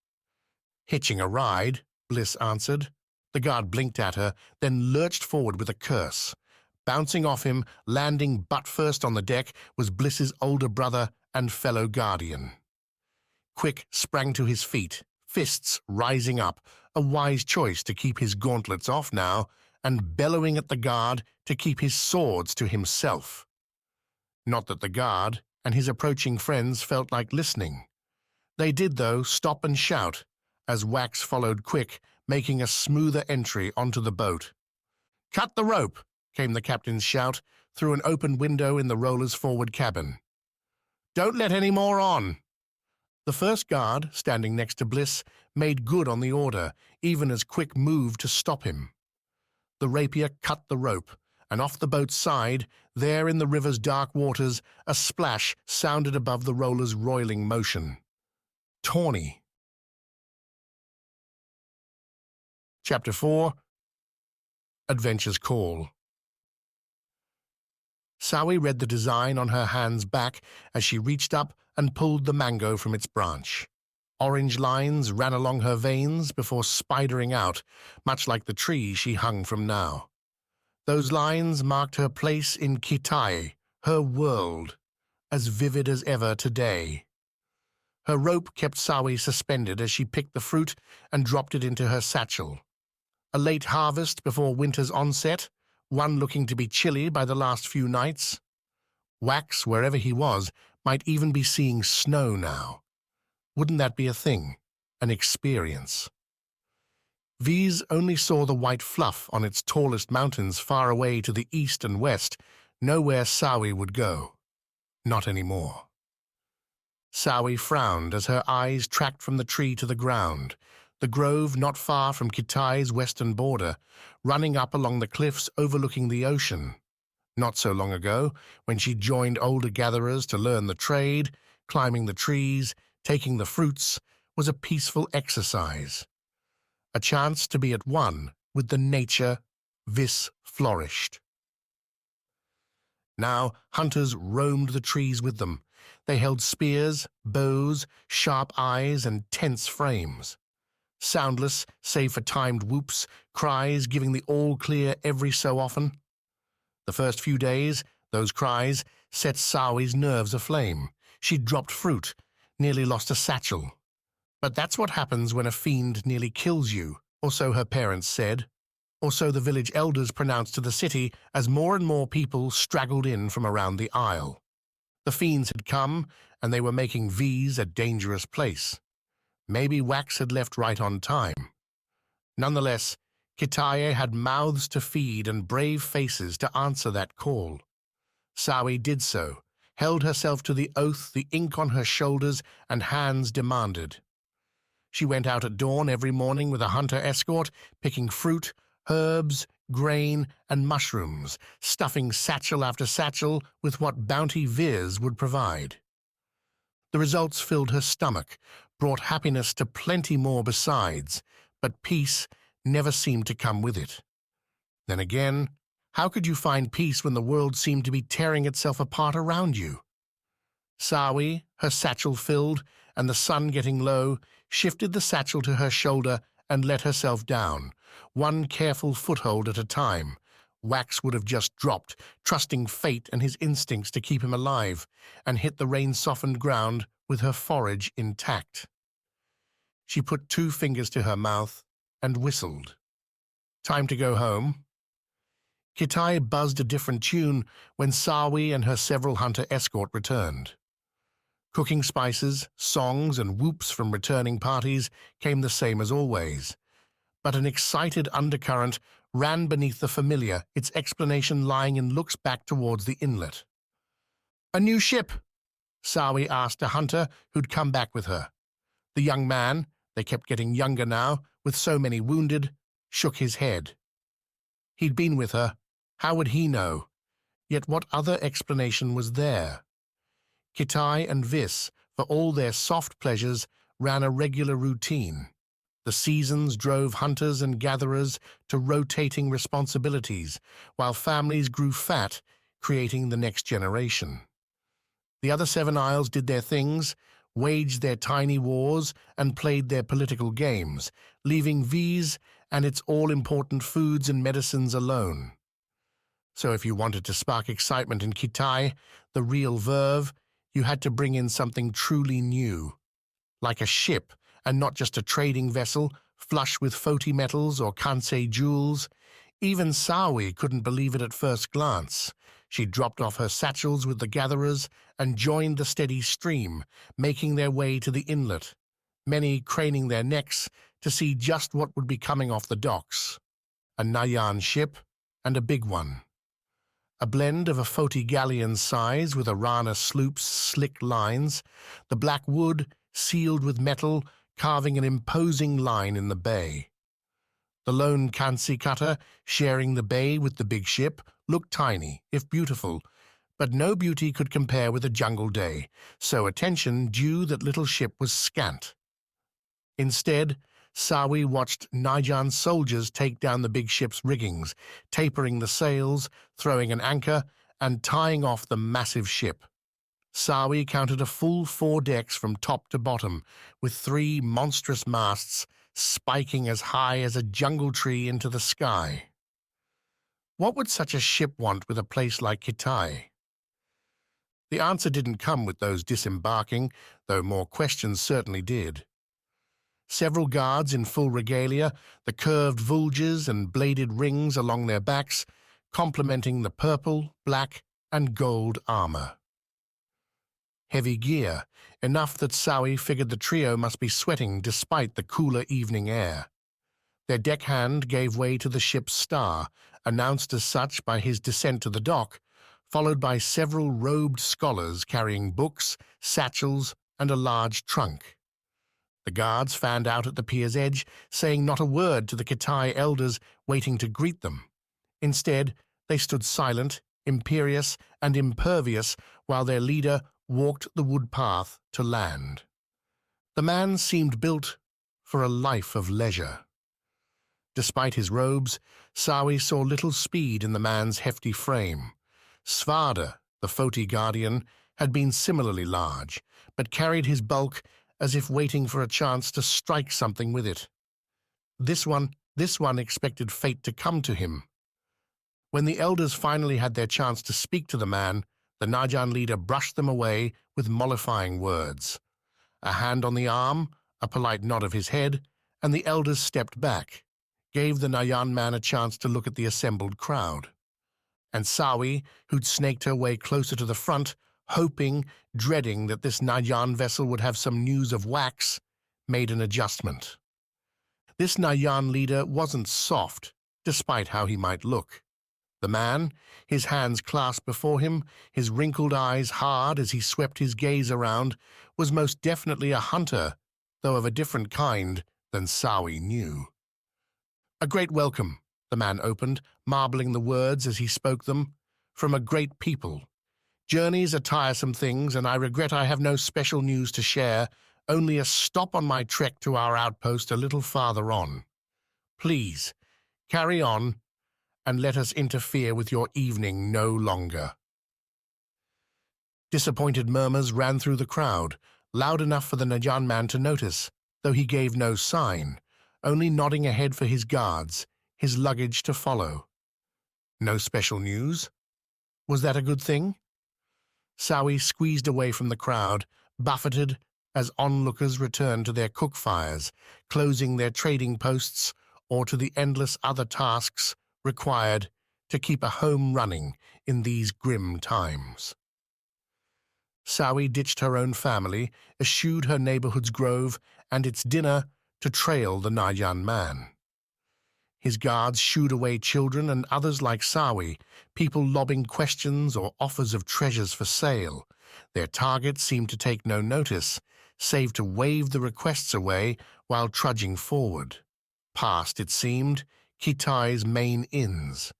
"Hitching a ride," Bliss answered. The guard blinked at her, then lurched forward with a curse. Bouncing off him, landing butt-first on the deck, was Bliss's older brother and fellow guardian. Quick sprang to his feet, fists rising up, a wise choice to keep his gauntlets off now, and bellowing at the guard to keep his swords to himself. Not that the guard and his approaching friends felt like listening. They did, though, stop and shout, as Wax followed Quick, making a smoother entry onto the boat. "Cut the rope!" came the captain's shout through an open window in the roller's forward cabin. "Don't let any more on!" The first guard, standing next to Bliss, made good on the order, even as Quick moved to stop him. The rapier cut the rope, and off the boat's side, there in the river's dark waters, a splash sounded above the roller's roiling motion. Tawny. Chapter 4. Adventure's Call. Sawi read the design on her hand's back as she reached up and pulled the mango from its branch. Orange lines ran along her veins before spidering out, much like the tree she hung from now. Those lines marked her place in Kitai, her world, as vivid as ever today. Her rope kept Sawi suspended as she picked the fruit and dropped it into her satchel. A late harvest before winter's onset, one looking to be chilly by the last few nights. Wax, wherever he was, might even be seeing snow now. Wouldn't that be a thing, an experience? V's only saw the white fluff on its tallest mountains far away to the east and west, nowhere Sawi would go. Not anymore. Sawi frowned as her eyes tracked from the tree to the ground, the grove not far from Kitai's western border, running up along the cliffs overlooking the ocean. Not so long ago, when she joined older gatherers to learn the trade, climbing the trees, taking the fruits, was a peaceful exercise. A chance to be at one with the nature Vis flourished. Now hunters roamed the trees with them. They held spears, bows, sharp eyes, and tense frames. Soundless, save for timed whoops, cries giving the all-clear every so often. The first few days, those cries set Sawi's nerves aflame. She'd dropped fruit, nearly lost a satchel. But that's what happens when a fiend nearly kills you, or so her parents said, or so the village elders pronounced to the city as more and more people straggled in from around the isle. The fiends had come, and they were making V's a dangerous place. Maybe Wax had left right on time. Nonetheless, Kitai had mouths to feed and brave faces to answer that call. Sawi did so, held herself to the oath the ink on her shoulders and hands demanded. She went out at dawn every morning with a hunter escort, picking fruit, herbs, grain, and mushrooms, stuffing satchel after satchel with what bounty Viz would provide. The results filled her stomach, brought happiness to plenty more besides, but peace never seemed to come with it. Then again, how could you find peace when the world seemed to be tearing itself apart around you? Sawi, her satchel filled, and the sun getting low, shifted the satchel to her shoulder and let herself down, one careful foothold at a time. Wax would have just dropped, trusting fate and his instincts to keep him alive, and hit the rain-softened ground with her forage intact. She put 2 fingers to her mouth and whistled. Time to go home. Kitai buzzed a different tune when Sawi and her several hunter escort returned. Cooking spices, songs, and whoops from returning parties came the same as always, but an excited undercurrent ran beneath the familiar, its explanation lying in looks back towards the inlet. "A new ship?" Sawi asked a hunter who'd come back with her. The young man, they kept getting younger now, with so many wounded, shook his head. He'd been with her. How would he know? Yet what other explanation was there? Kitai and Vis, for all their soft pleasures, ran a regular routine. The seasons drove hunters and gatherers to rotating responsibilities, while families grew fat, creating the next generation. The other 7 isles did their things, waged their tiny wars, and played their political games, leaving V's and its all-important foods and medicines alone. So if you wanted to spark excitement in Kitai, the real verve, you had to bring in something truly new, like a ship, and not just a trading vessel, flush with Foti metals or Kansei jewels. Even Sawi couldn't believe it at first glance. She dropped off her satchels with the gatherers and joined the steady stream, making their way to the inlet, many craning their necks to see just what would be coming off the docks. A Nayan ship, and a big one. A blend of a Foti galleon's size with a Rana sloop's slick lines, the black wood, sealed with metal, carving an imposing line in the bay. The lone Kansi cutter, sharing the bay with the big ship, looked tiny, if beautiful, but no beauty could compare with a jungle day, so attention due that little ship was scant. Instead, Sawi watched Naijan's soldiers take down the big ship's riggings, tapering the sails, throwing an anchor, and tying off the massive ship. Sawi counted a full 4 decks from top to bottom, with 3 monstrous masts spiking as high as a jungle tree into the sky. What would such a ship want with a place like Kitai? The answer didn't come with those disembarking, though more questions certainly did. Several guards in full regalia, the curved vulges and bladed rings along their backs, complementing the purple, black, and gold armor. Heavy gear, enough that Sawi figured the trio must be sweating despite the cooler evening air. Their deckhand gave way to the ship's star, announced as such by his descent to the dock, followed by several robed scholars carrying books, satchels, and a large trunk. The guards fanned out at the pier's edge, saying not a word to the Kitai elders waiting to greet them. Instead, they stood silent, imperious, and impervious while their leader walked the wood path to land. The man seemed built for a life of leisure. Despite his robes, Sawi saw little speed in the man's hefty frame. Svarde, the Foti guardian, had been similarly large, but carried his bulk as if waiting for a chance to strike something with it. This one expected fate to come to him. When the elders finally had their chance to speak to the man, the Najan leader brushed them away with mollifying words. A hand on the arm, a polite nod of his head, and the elders stepped back, gave the Nayan man a chance to look at the assembled crowd. And Sawi, who'd snaked her way closer to the front, hoping, dreading that this Nayan vessel would have some news of wax, made an adjustment. This Nayan leader wasn't soft, despite how he might look. The man, his hands clasped before him, his wrinkled eyes hard as he swept his gaze around, was most definitely a hunter, though of a different kind than Sawi knew. "A great welcome," the man opened, marbling the words as he spoke them, "from a great people. Journeys are tiresome things, and I regret I have no special news to share, only a stop on my trek to our outpost a little farther on. Please, carry on, and let us interfere with your evening no longer." Disappointed murmurs ran through the crowd, loud enough for the Najan man to notice, though he gave no sign, only nodding ahead for his guards, his luggage to follow. No special news? Was that a good thing? Sawi squeezed away from the crowd, buffeted as onlookers returned to their cook fires, closing their trading posts, or to the endless other tasks required to keep a home running in these grim times. Sawi ditched her own family, eschewed her neighborhood's grove and its dinner to trail the Nayan man. His guards shooed away children and others like Sawi, people lobbing questions or offers of treasures for sale. Their target seemed to take no notice, save to wave the requests away while trudging forward. Past, it seemed, Kitai's main inns.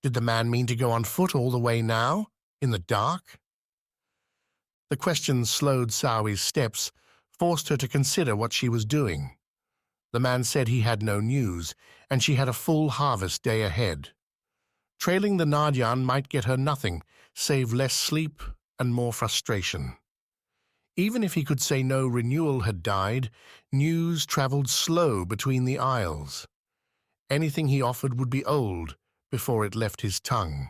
Did the man mean to go on foot all the way now, in the dark? The questions slowed Sawi's steps, forced her to consider what she was doing. The man said he had no news, and she had a full harvest day ahead. Trailing the Nadyan might get her nothing, save less sleep and more frustration. Even if he could say no Renewal had died, news traveled slow between the isles. Anything he offered would be old before it left his tongue.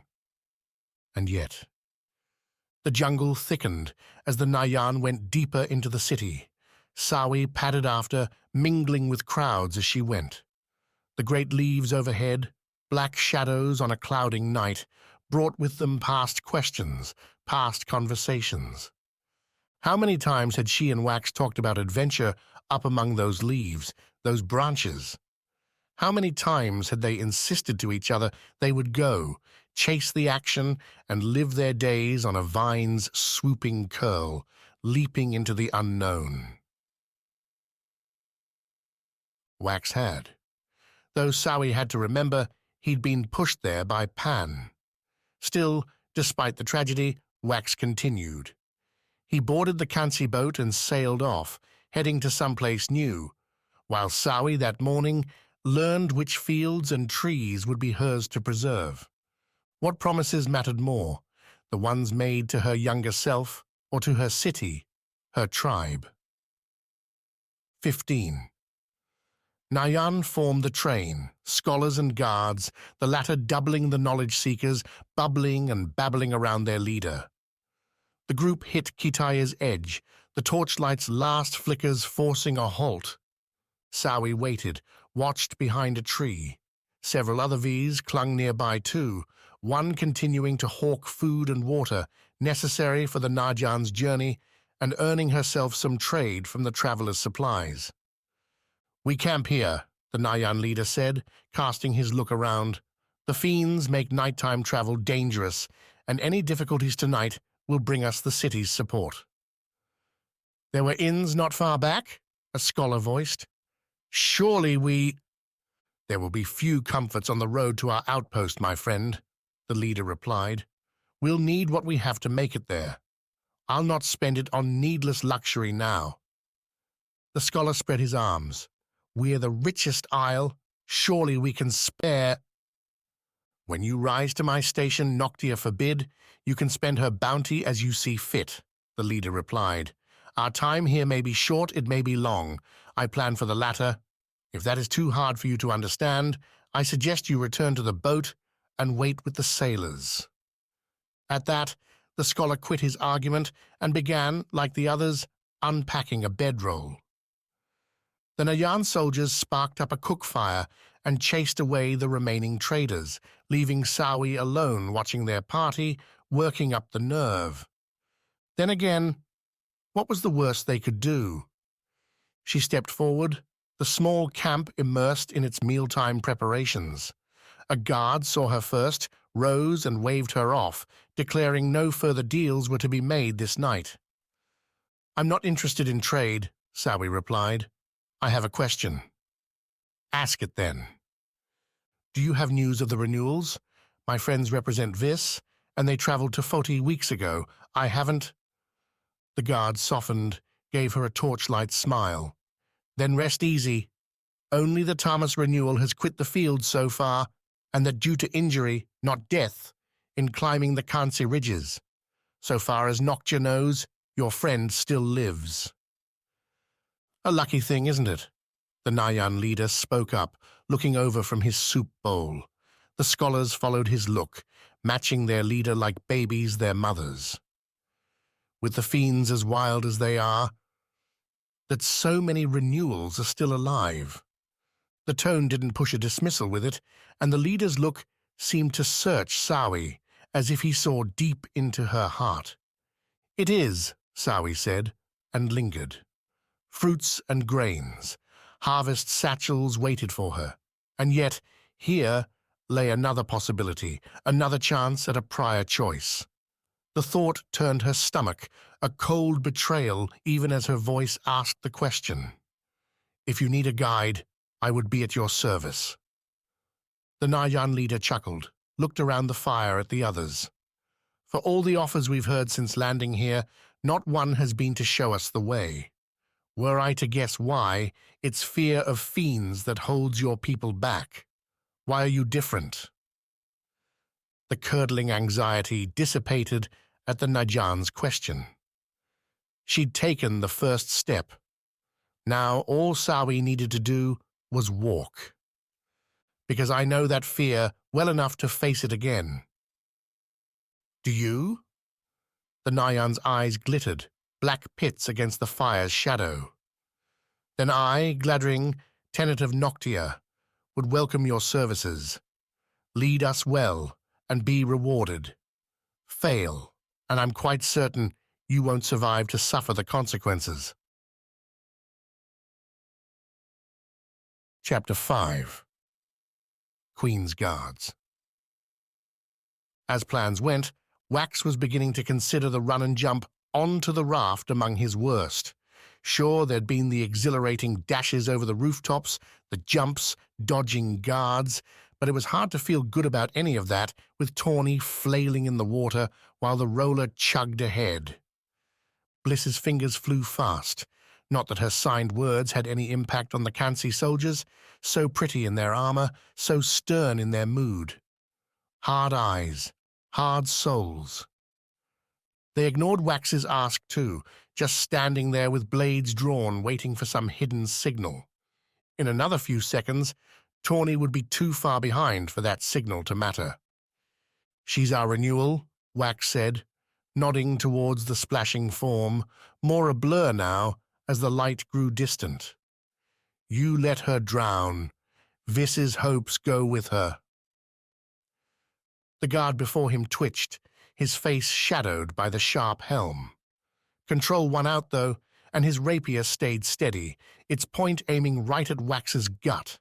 And yet, the jungle thickened as the Nayan went deeper into the city. Sawi padded after, mingling with crowds as she went. The great leaves overhead, black shadows on a clouding night, brought with them past questions, past conversations. How many times had she and Wax talked about adventure up among those leaves, those branches? How many times had they insisted to each other they would go, chase the action, and live their days on a vine's swooping curl, leaping into the unknown? Wax had. though Sawi had to remember he'd been pushed there by Pan. Still, despite the tragedy, Wax continued. He boarded the Kansi boat and sailed off, heading to someplace new, while Sawi that morning learned which fields and trees would be hers to preserve. What promises mattered more, the ones made to her younger self or to her city, her tribe? 15. Nayan formed the train, scholars and guards, the latter doubling the knowledge seekers, bubbling and babbling around their leader. The group hit Kitaya's edge, the torchlight's last flickers forcing a halt. Sawi waited, watched behind a tree. Several other Vs clung nearby too, one continuing to hawk food and water, necessary for the Najan's journey, and earning herself some trade from the traveler's supplies. "We camp here," the Nayan leader said, casting his look around. "The Fiends make nighttime travel dangerous, and any difficulties tonight will bring us the city's support." "There were inns not far back?" a scholar voiced. "Surely we—" "There will be few comforts on the road to our outpost, my friend," the leader replied. "We'll need what we have to make it there. I'll not spend it on needless luxury now." The scholar spread his arms. "We're the richest isle. Surely we can spare—" "When you rise to my station, Noctia forbid, you can spend her bounty as you see fit," the leader replied. "Our time here may be short, it may be long. I plan for the latter. If that is too hard for you to understand, I suggest you return to the boat and wait with the sailors." At that, the scholar quit his argument and began, like the others, unpacking a bedroll. The Nayan soldiers sparked up a cook fire and chased away the remaining traders, leaving Sawi alone watching their party, working up the nerve. Then again, what was the worst they could do? She stepped forward, the small camp immersed in its mealtime preparations. A guard saw her first, rose and waved her off, declaring no further deals were to be made this night. "I'm not interested in trade," Sawi replied. "I have a question." "Ask it then." "Do you have news of the Renewals? My friends represent Vis, and they traveled to Foti weeks ago. I haven't—" The guard softened, gave her a torchlight smile. "Then rest easy. Only the Tamas Renewal has quit the field so far, and that due to injury, not death, in climbing the Kansi ridges. So far as Noctia knows, your friend still lives." "A lucky thing, isn't it?" The Nayan leader spoke up, looking over from his soup bowl. The scholars followed his look, matching their leader like babies their mothers. "With the Fiends as wild as they are, that so many Renewals are still alive." The tone didn't push a dismissal with it, and the leader's look seemed to search Sawi, as if he saw deep into her heart. "It is," Sawi said, and lingered. Fruits and grains, harvest satchels waited for her, and yet here lay another possibility, another chance at a prior choice. The thought turned her stomach, a cold betrayal even as her voice asked the question. "If you need a guide, I would be at your service." The Nayan leader chuckled, looked around the fire at the others. "For all the offers we've heard since landing here, not one has been to show us the way. Were I to guess why, it's fear of fiends that holds your people back. Why are you different?" The curdling anxiety dissipated at the Najan's question. She'd taken the first step. Now all Sawi needed to do was walk. "Because I know that fear well enough to face it again." "Do you?" The Nayan's eyes glittered, black pits against the fire's shadow. "Then I, Gladring, tenant of Noctia, would welcome your services. Lead us well, and be rewarded. Fail, and I'm quite certain you won't survive to suffer the consequences." Chapter 5. Queen's Guards. As plans went, Wax was beginning to consider the run and jump onto the raft among his worst. Sure, there'd been the exhilarating dashes over the rooftops, the jumps, dodging guards, but it was hard to feel good about any of that with Tawny flailing in the water while the roller chugged ahead. Bliss's fingers flew fast. Not that her signed words had any impact on the Kansi soldiers, so pretty in their armor, so stern in their mood. Hard eyes, hard souls. They ignored Wax's ask too, just standing there with blades drawn, waiting for some hidden signal. In another few seconds, Tawny would be too far behind for that signal to matter. "She's our Renewal," Wax said, nodding towards the splashing form, more a blur now as the light grew distant. "You let her drown. Vis's hopes go with her." The guard before him twitched, his face shadowed by the sharp helm. Control won out, though, and his rapier stayed steady, its point aiming right at Wax's gut.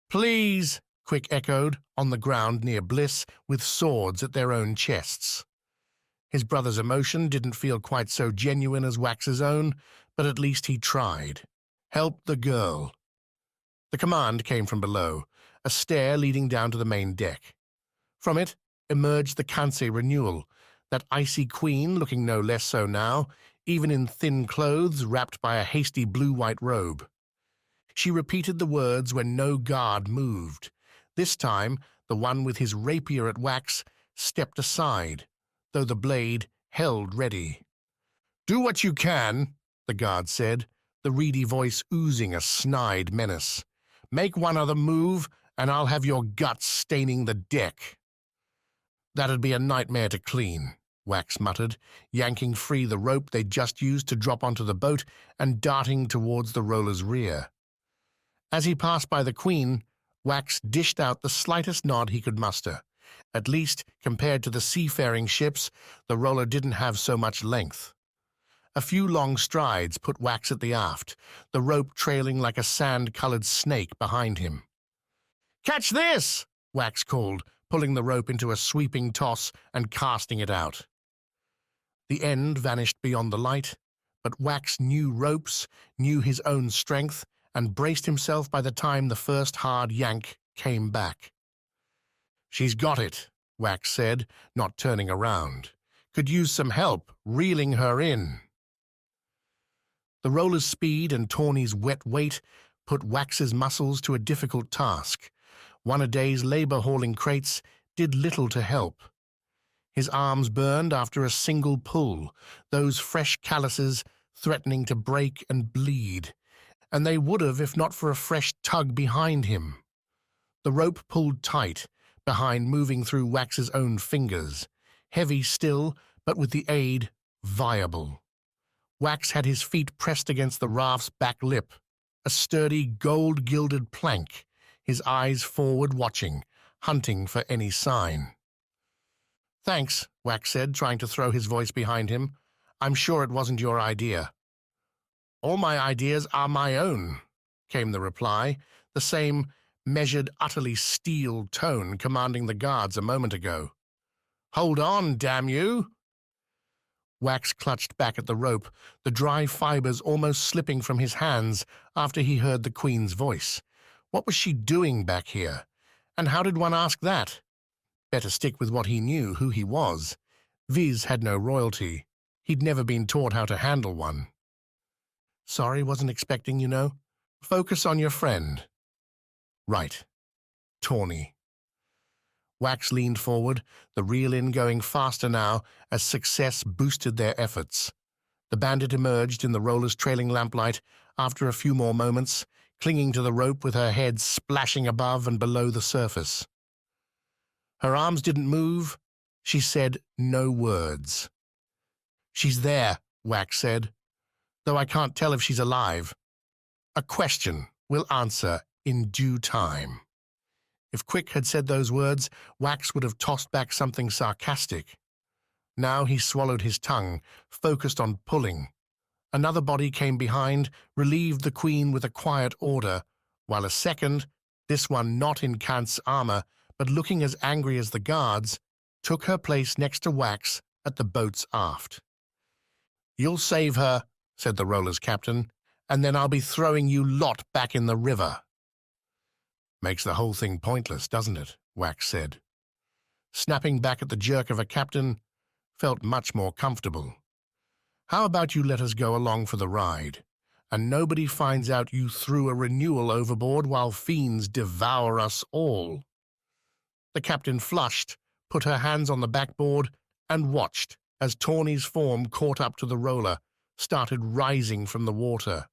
"Please," Quick echoed, on the ground near Bliss, with swords at their own chests. His brother's emotion didn't feel quite so genuine as Wax's own, but at least he tried. "Help the girl." The command came from below, a stair leading down to the main deck. From it emerged the Kansi Renewal, that icy queen looking no less so now, even in thin clothes wrapped by a hasty blue-white robe. She repeated the words when no guard moved. This time, the one with his rapier at Wax stepped aside, though the blade held ready. "Do what you can," the guard said, the reedy voice oozing a snide menace. "Make one other move, and I'll have your guts staining the deck." "That'd be a nightmare to clean," Wax muttered, yanking free the rope they'd just used to drop onto the boat and darting towards the roller's rear. As he passed by the Queen, Wax dished out the slightest nod he could muster. At least, compared to the seafaring ships, the roller didn't have so much length. A few long strides put Wax at the aft, the rope trailing like a sand-colored snake behind him. "Catch this!" Wax called, pulling the rope into a sweeping toss and casting it out. The end vanished beyond the light, but Wax knew ropes, knew his own strength, and braced himself by the time the first hard yank came back. "She's got it," Wax said, not turning around. "Could use some help reeling her in." The roller's speed and Tawny's wet weight put Wax's muscles to a difficult task. One a day's labor hauling crates did little to help. His arms burned after a single pull, those fresh calluses threatening to break and bleed, and they would have if not for a fresh tug behind him. The rope pulled tight, behind moving through Wax's own fingers, heavy still, but with the aid viable. Wax had his feet pressed against the raft's back lip, a sturdy gold-gilded plank, his eyes forward watching, hunting for any sign. "Thanks," Wax said, trying to throw his voice behind him. "I'm sure it wasn't your idea." "All my ideas are my own," came the reply, the same measured, utterly steel tone commanding the guards a moment ago. "Hold on, damn you!" Wax clutched back at the rope, the dry fibers almost slipping from his hands after he heard the Queen's voice. What was she doing back here? And how did one ask that? Better stick with what he knew, who he was. Vis had no royalty. He'd never been taught how to handle one. "Sorry, wasn't expecting, you know. Focus on your friend." "Right. Tawny." Wax leaned forward, the reel-in going faster now as success boosted their efforts. The bandit emerged in the roller's trailing lamplight after a few more moments, clinging to the rope with her head splashing above and below the surface. Her arms didn't move. She said no words. "She's there," Wax said, "though I can't tell if she's alive. A question we'll answer in due time." If Quick had said those words, Wax would have tossed back something sarcastic. Now he swallowed his tongue, focused on pulling. Another body came behind, relieved the Queen with a quiet order, while a second, this one not in Kant's armor, but looking as angry as the guards, took her place next to Wax at the boat's aft. "You'll save her," said the roller's captain, "and then I'll be throwing you lot back in the river." "Makes the whole thing pointless, doesn't it?" Wax said. Snapping back at the jerk of a captain felt much more comfortable. "How about you let us go along for the ride, and nobody finds out you threw a Renewal overboard while Fiends devour us all?" The captain flushed, put her hands on the backboard, and watched as Tawny's form caught up to the roller, started rising from the water.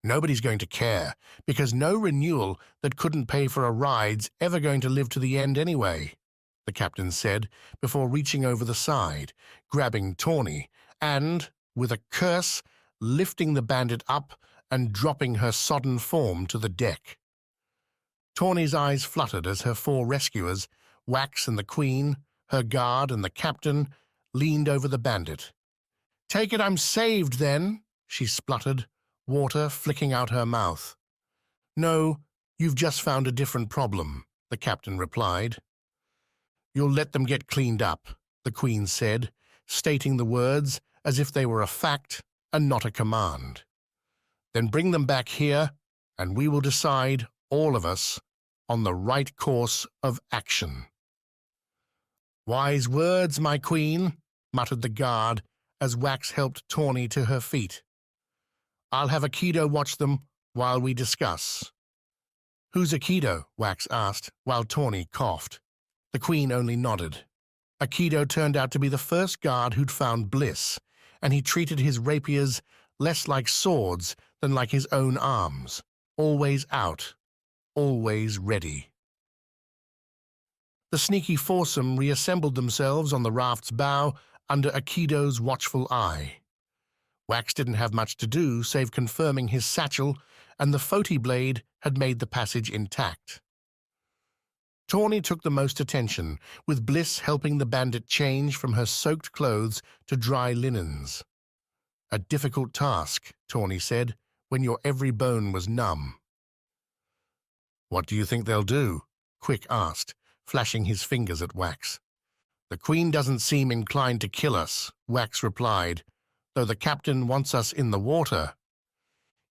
"Nobody's going to care, because no Renewal that couldn't pay for a ride's ever going to live to the end anyway," the captain said before reaching over the side, grabbing Tawny, and, with a curse, lifting the bandit up and dropping her sodden form to the deck. Tawny's eyes fluttered as her four rescuers, Wax and the Queen, her guard and the captain, leaned over the bandit. "Take it I'm saved, then," she spluttered, water flicking out her mouth. "No, you've just found a different problem," the captain replied. "You'll let them get cleaned up," the Queen said, stating the words as if they were a fact and not a command. "Then bring them back here, and we will decide, all of us, on the right course of action." "Wise words, my queen," muttered the guard as Wax helped Tawny to her feet. "I'll have Aikido watch them while we discuss." "Who's Aikido?" Wax asked, while Tawny coughed. The Queen only nodded. Aikido turned out to be the first guard who'd found bliss, and he treated his rapiers less like swords than like his own arms, always out, always ready. The sneaky foursome reassembled themselves on the raft's bow under Aikido's watchful eye. Wax didn't have much to do save confirming his satchel, and the Foti blade had made the passage intact. Tawny took the most attention, with Bliss helping the bandit change from her soaked clothes to dry linens. "A difficult task," Tawny said, "when your every bone was numb." "What do you think they'll do?" Quick asked, flashing his fingers at Wax. "The Queen doesn't seem inclined to kill us," Wax replied, "though the captain wants us in the water."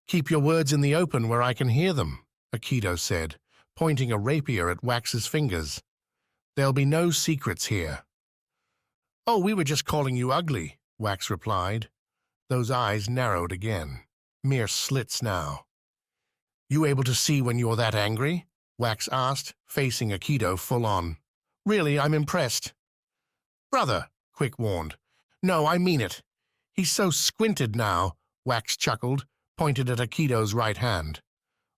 "Keep your words in the open where I can hear them," Aikido said, pointing a rapier at Wax's fingers. "There'll be no secrets here." "Oh, we were just calling you ugly," Wax replied. Those eyes narrowed again, mere slits now. "You able to see when you're that angry?" Wax asked, facing Aikido full on. "Really, I'm impressed." "Brother," Quick warned. "No, I mean it. He's so squinted now," Wax chuckled, pointed at Aikido's right hand.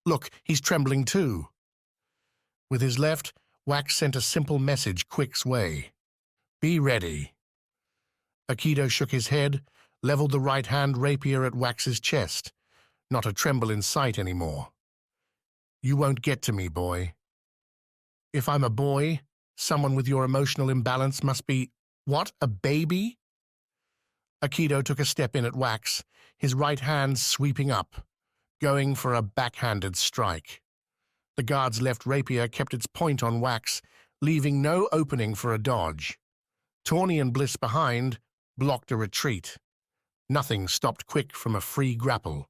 "Look, he's trembling too." With his left, Wax sent a simple message Quick's way. "Be ready." Aikido shook his head, leveled the right-hand rapier at Wax's chest. Not a tremble in sight anymore. "You won't get to me, boy." "If I'm a boy, someone with your emotional imbalance must be, what, a baby?" Aikido took a step in at Wax, his right hand sweeping up, going for a backhanded strike. The guard's left rapier kept its point on Wax, leaving no opening for a dodge. Tawny and Bliss behind blocked a retreat. Nothing stopped Quick from a free grapple.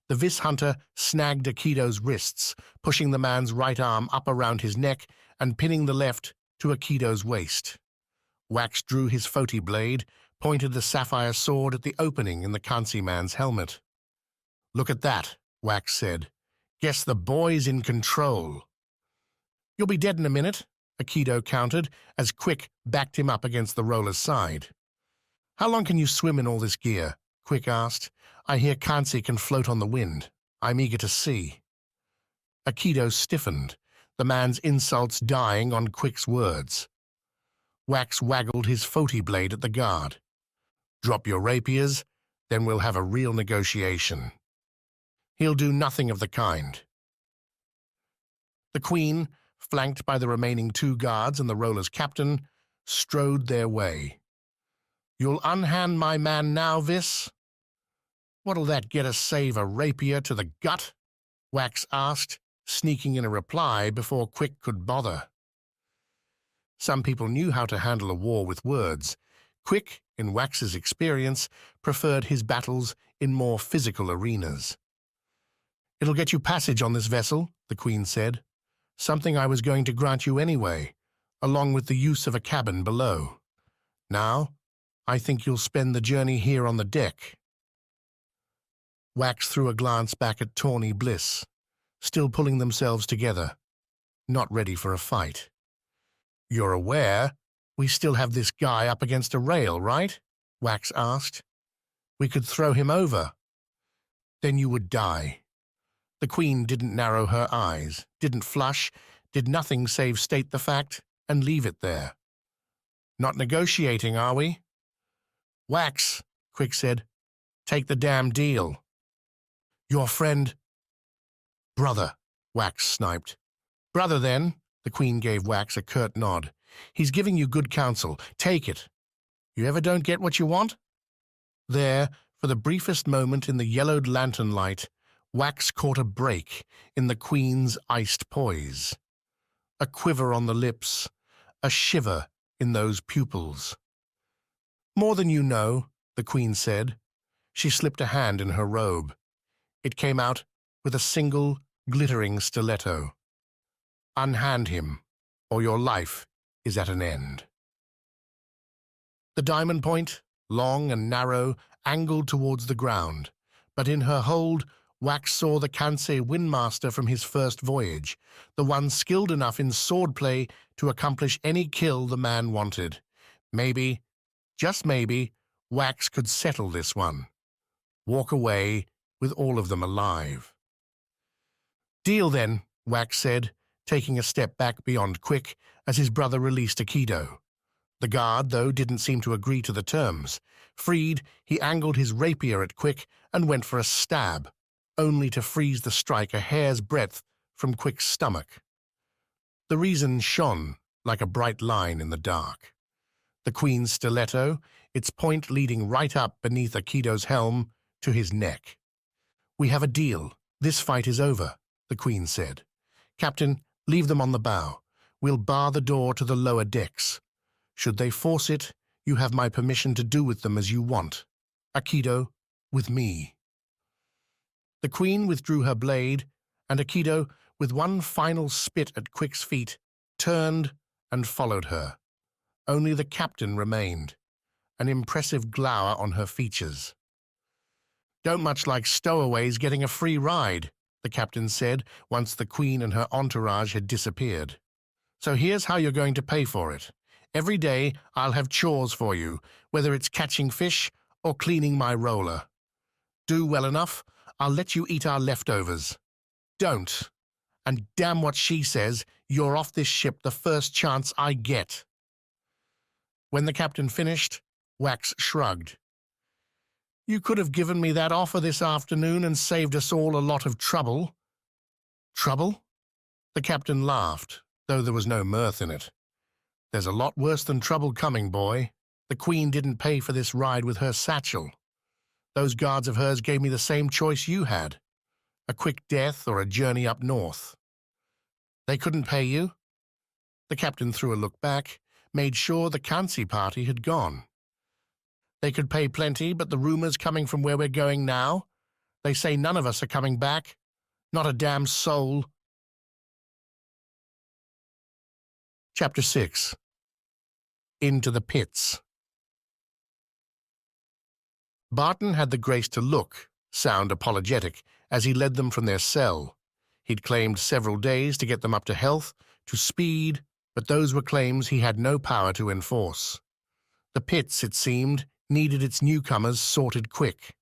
The Vis Hunter snagged Aikido's wrists, pushing the man's right arm up around his neck and pinning the left to Aikido's waist. Wax drew his Foti blade, pointed the sapphire sword at the opening in the Kansi man's helmet. "Look at that," Wax said. "Guess the boy's in control." "You'll be dead in a minute," Aikido countered as Quick backed him up against the roller's side. "How long can you swim in all this gear?" Quick asked. "I hear Kansi can float on the wind. I'm eager to see." Aikido stiffened, the man's insults dying on Quick's words. Wax waggled his Foti blade at the guard. "Drop your rapiers, then we'll have a real negotiation." "He'll do nothing of the kind." The Queen, flanked by the remaining two guards and the roller's captain, strode their way. "You'll unhand my man now, Vis?" "What'll that get us save a rapier to the gut?" Wax asked, sneaking in a reply before Quick could bother. Some people knew how to handle a war with words. Quick, in Wax's experience, preferred his battles in more physical arenas. "It'll get you passage on this vessel," the Queen said. "Something I was going to grant you anyway, along with the use of a cabin below. Now, I think you'll spend the journey here on the deck." Wax threw a glance back at Tawny Bliss, still pulling themselves together, not ready for a fight. "You're aware we still have this guy up against a rail, right?" Wax asked. "We could throw him over. Then you would die." The Queen didn't narrow her eyes, didn't flush, did nothing save state the fact and leave it there. "Not negotiating, are we?" "Wax," Quick said, "take the damn deal." "Your friend—" "Brother," Wax sniped. "Brother, then," the Queen gave Wax a curt nod. "He's giving you good counsel. Take it. You ever don't get what you want?" There, for the briefest moment in the yellowed lantern light, Wax caught a break in the Queen's iced poise. A quiver on the lips, a shiver in those pupils. "More than you know," the Queen said. She slipped a hand in her robe. It came out with a single, glittering stiletto. "Unhand him, or your life is at an end." The diamond point, long and narrow, angled towards the ground, but in her hold Wax saw the Kansei windmaster from his first voyage, the one skilled enough in swordplay to accomplish any kill the man wanted. Maybe, just maybe, Wax could settle this one. Walk away with all of them alive. "Deal then," Wax said, taking a step back beyond Quick as his brother released Aikido. The guard, though, didn't seem to agree to the terms. Freed, he angled his rapier at Quick and went for a stab, only to freeze the strike a hair's breadth from Quick's stomach. The reason shone like a bright line in the dark. The Queen's stiletto, its point leading right up beneath Aikido's helm to his neck. "We have a deal. This fight is over," the Queen said. "Captain, leave them on the bow. We'll bar the door to the lower decks. Should they force it, you have my permission to do with them as you want. Aikido, with me." The Queen withdrew her blade, and Aikido, with one final spit at Quick's feet, turned and followed her. Only the captain remained, an impressive glower on her features. "Don't much like stowaways getting a free ride," the captain said once the Queen and her entourage had disappeared. "So here's how you're going to pay for it. Every day I'll have chores for you, whether it's catching fish or cleaning my roller. Do well enough, I'll let you eat our leftovers. Don't, and damn what she says, you're off this ship the first chance I get." When the captain finished, Wax shrugged. "You could have given me that offer this afternoon and saved us all a lot of trouble." "Trouble?" The captain laughed, though there was no mirth in it. "There's a lot worse than trouble coming, boy. The Queen didn't pay for this ride with her satchel. Those guards of hers gave me the same choice you had, a quick death or a journey up north." "They couldn't pay you?" The captain threw a look back, made sure the Kansi party had gone. "They could pay plenty, but the rumors coming from where we're going now, they say none of us are coming back. Not a damn soul." Chapter 6. Into the Pits. Barton had the grace to sound apologetic, as he led them from their cell. He'd claimed several days to get them up to health, to speed, but those were claims he had no power to enforce. The pits, it seemed, needed its newcomers sorted quick.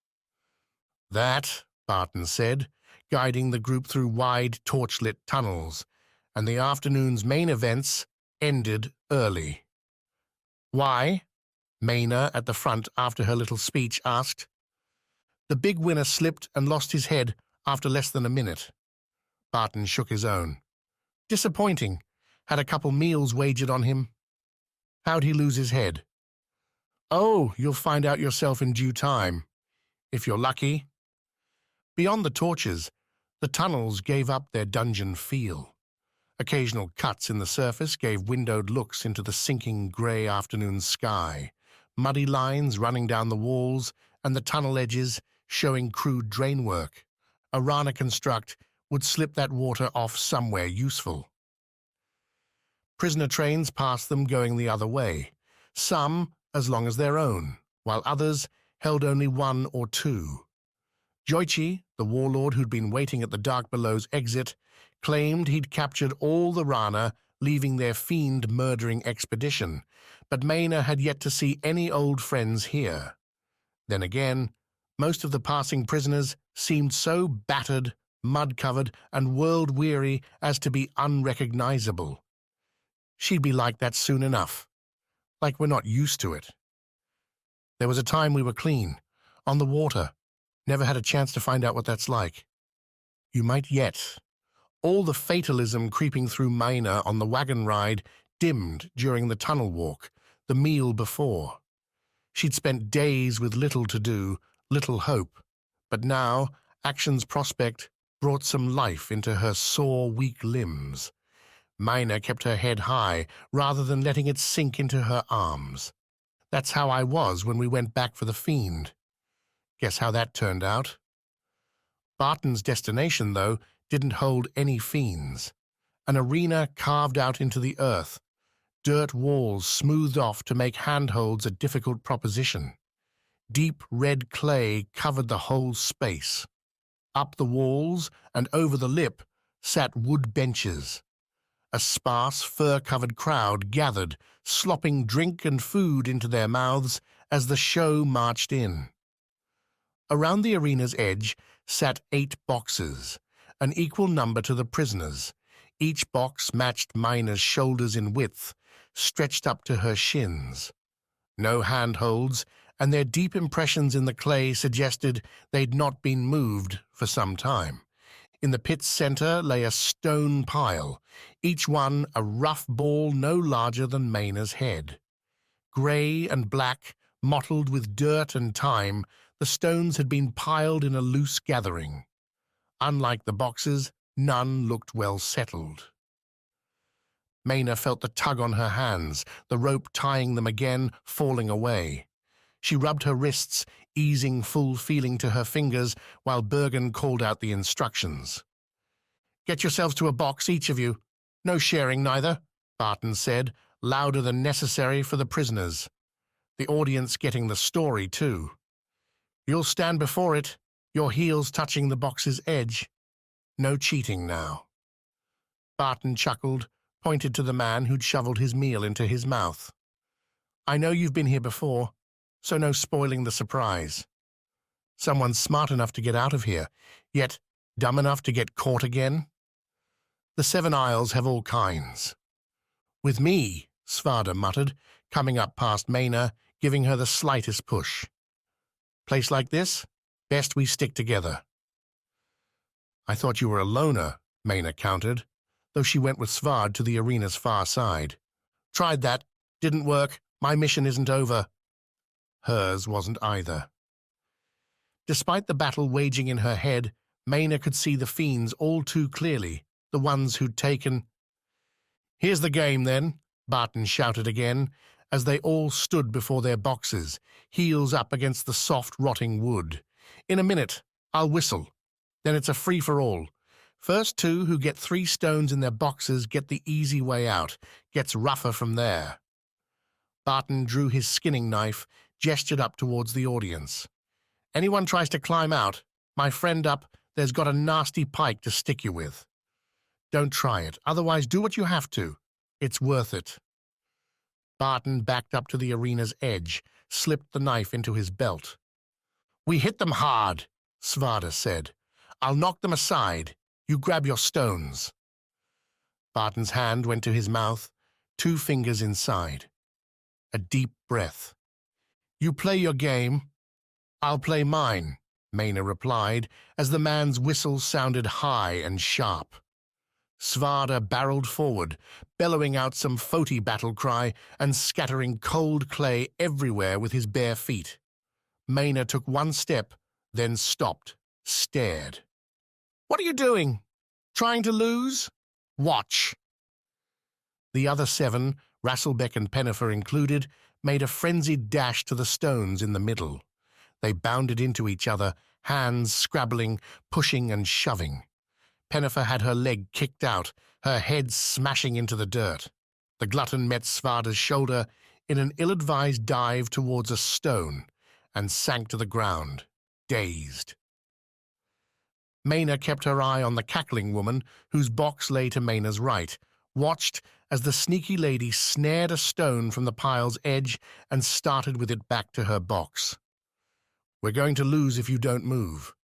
"That," Barton said, guiding the group through wide, torchlit tunnels, and the afternoon's main events ended early. "Why?" Maena, at the front after her little speech, asked. "The big winner slipped and lost his head after less than a minute." Barton shook his own. "Disappointing. Had a couple meals wagered on him." "How'd he lose his head?" "Oh, you'll find out yourself in due time, if you're lucky." Beyond the torches, the tunnels gave up their dungeon feel. Occasional cuts in the surface gave windowed looks into the sinking grey afternoon sky, muddy lines running down the walls, and the tunnel edges showing crude drain work. A Rana construct would slip that water off somewhere useful. Prisoner trains passed them going the other way, some as long as their own, while others held only one or two. Joichi, the warlord who'd been waiting at the Dark Below's exit, claimed he'd captured all the Rana, leaving their fiend-murdering expedition, but Maena had yet to see any old friends here. Then again, most of the passing prisoners seemed so battered, mud-covered, and world-weary as to be unrecognizable. She'd be like that soon enough, like we're not used to it. There was a time we were clean, on the water. Never had a chance to find out what that's like. You might yet. All the fatalism creeping through Maena on the wagon ride dimmed during the tunnel walk, the meal before. She'd spent days with little to do, little hope, but now action's prospect brought some life into her sore, weak limbs. Maena kept her head high rather than letting it sink into her arms. That's how I was when we went back for the Fiend. Guess how that turned out? Barton's destination, though, didn't hold any fiends. An arena carved out into the earth, dirt walls smoothed off to make handholds a difficult proposition. Deep red clay covered the whole space. Up the walls and over the lip sat wood benches. A sparse, fur-covered crowd gathered, slopping drink and food into their mouths as the show marched in. Around the arena's edge sat 8 boxes, an equal number to the prisoners. Each box matched Maena's shoulders in width, stretched up to her shins. No handholds, and their deep impressions in the clay suggested they'd not been moved for some time. In the pit's center lay a stone pile, each one a rough ball no larger than Maena's head. Grey and black, mottled with dirt and time, the stones had been piled in a loose gathering. Unlike the boxes, none looked well settled. Maena felt the tug on her hands, the rope tying them again falling away. She rubbed her wrists, easing full feeling to her fingers, while Bergen called out the instructions. "Get yourselves to a box, each of you. No sharing, neither," Barton said, louder than necessary for the prisoners. The audience getting the story, too. "You'll stand before it, your heels touching the box's edge. No cheating now." Barton chuckled, pointed to the man who'd shoveled his meal into his mouth. "I know you've been here before, so no spoiling the surprise. Someone smart enough to get out of here, yet dumb enough to get caught again? The 7 Isles have all kinds." "With me," Svarde muttered, coming up past Maena, giving her the slightest push. "Place like this, best we stick together." "I thought you were a loner," Maena countered, though she went with Svarde to the arena's far side. "Tried that. Didn't work. My mission isn't over." Hers wasn't either. Despite the battle waging in her head, Maena could see the fiends all too clearly, the ones who'd taken. "Here's the game, then," Barton shouted again, as they all stood before their boxes, heels up against the soft, rotting wood. "In a minute, I'll whistle. Then it's a free-for-all. First 2 who get 3 stones in their boxes get the easy way out, gets rougher from there." Barton drew his skinning knife, gestured up towards the audience. "Anyone tries to climb out, my friend up there's got a nasty pike to stick you with. Don't try it, otherwise do what you have to. It's worth it." Barton backed up to the arena's edge, slipped the knife into his belt. "We hit them hard," Svarde said. "I'll knock them aside. You grab your stones." Barton's hand went to his mouth, 2 fingers inside. A deep breath. "You play your game. I'll play mine," Maena replied, as the man's whistle sounded high and sharp. Svarde barreled forward, bellowing out some Foti battle cry and scattering cold clay everywhere with his bare feet. Maena took 1 step, then stopped, stared. "What are you doing? Trying to lose? Watch." The other 7, Rasselbeck and Pennifer included, made a frenzied dash to the stones in the middle. They bounded into each other, hands scrabbling, pushing and shoving. Pennifer had her leg kicked out, her head smashing into the dirt. The glutton met Svarde's shoulder in an ill-advised dive towards a stone and sank to the ground, dazed. Maena kept her eye on the cackling woman, whose box lay to Maena's right, watched as the sneaky lady snared a stone from the pile's edge and started with it back to her box. "We're going to lose if you don't move."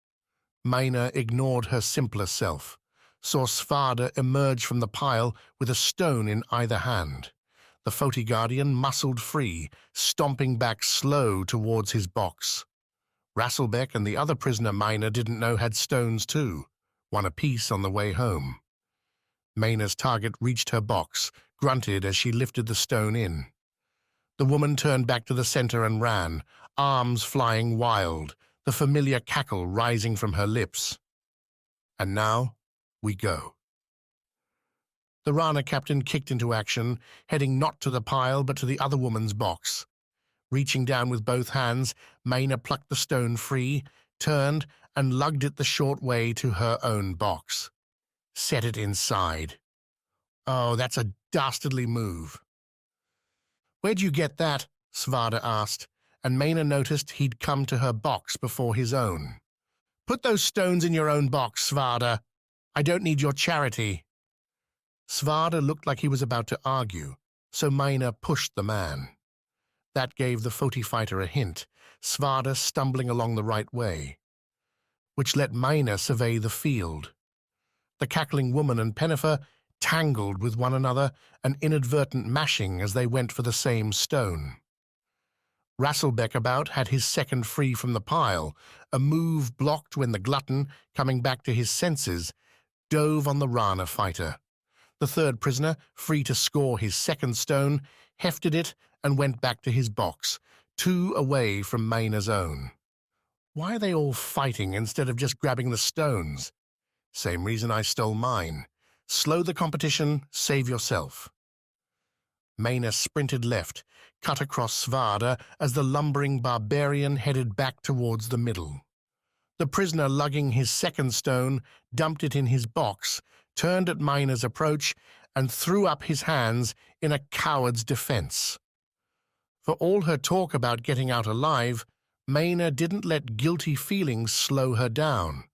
Maena ignored her simpler self, saw Svarde emerge from the pile with a stone in either hand. The Foti guardian muscled free, stomping back slow towards his box. Rasselbeck and the other prisoner Maena didn't know had stones too, one apiece on the way home. Maena's target reached her box, grunted as she lifted the stone in. The woman turned back to the center and ran, arms flying wild, the familiar cackle rising from her lips. And now, we go. The Rana captain kicked into action, heading not to the pile but to the other woman's box. Reaching down with both hands, Maena plucked the stone free, turned, and lugged it the short way to her own box. Set it inside. "Oh, that's a dastardly move." "Where'd you get that?" Svarde asked, and Maena noticed he'd come to her box before his own. "Put those stones in your own box, Svarde. I don't need your charity." Svarde looked like he was about to argue, so Maena pushed the man. That gave the Foti fighter a hint, Svarde stumbling along the right way, which let Maena survey the field. The cackling woman and Pennifer tangled with one another, an inadvertent mashing as they went for the same stone. Rasselbeck about had his second free from the pile, a move blocked when the glutton, coming back to his senses, dove on the Rana fighter. The third prisoner, free to score his second stone, hefted it and went back to his box, 2 away from Maena's own. Why are they all fighting instead of just grabbing the stones? Same reason I stole mine. Slow the competition, save yourself. Maena sprinted left, cut across Svarde as the lumbering barbarian headed back towards the middle. The prisoner, lugging his second stone, dumped it in his box, turned at Maena's approach, and threw up his hands in a coward's defense. For all her talk about getting out alive, Maena didn't let guilty feelings slow her down.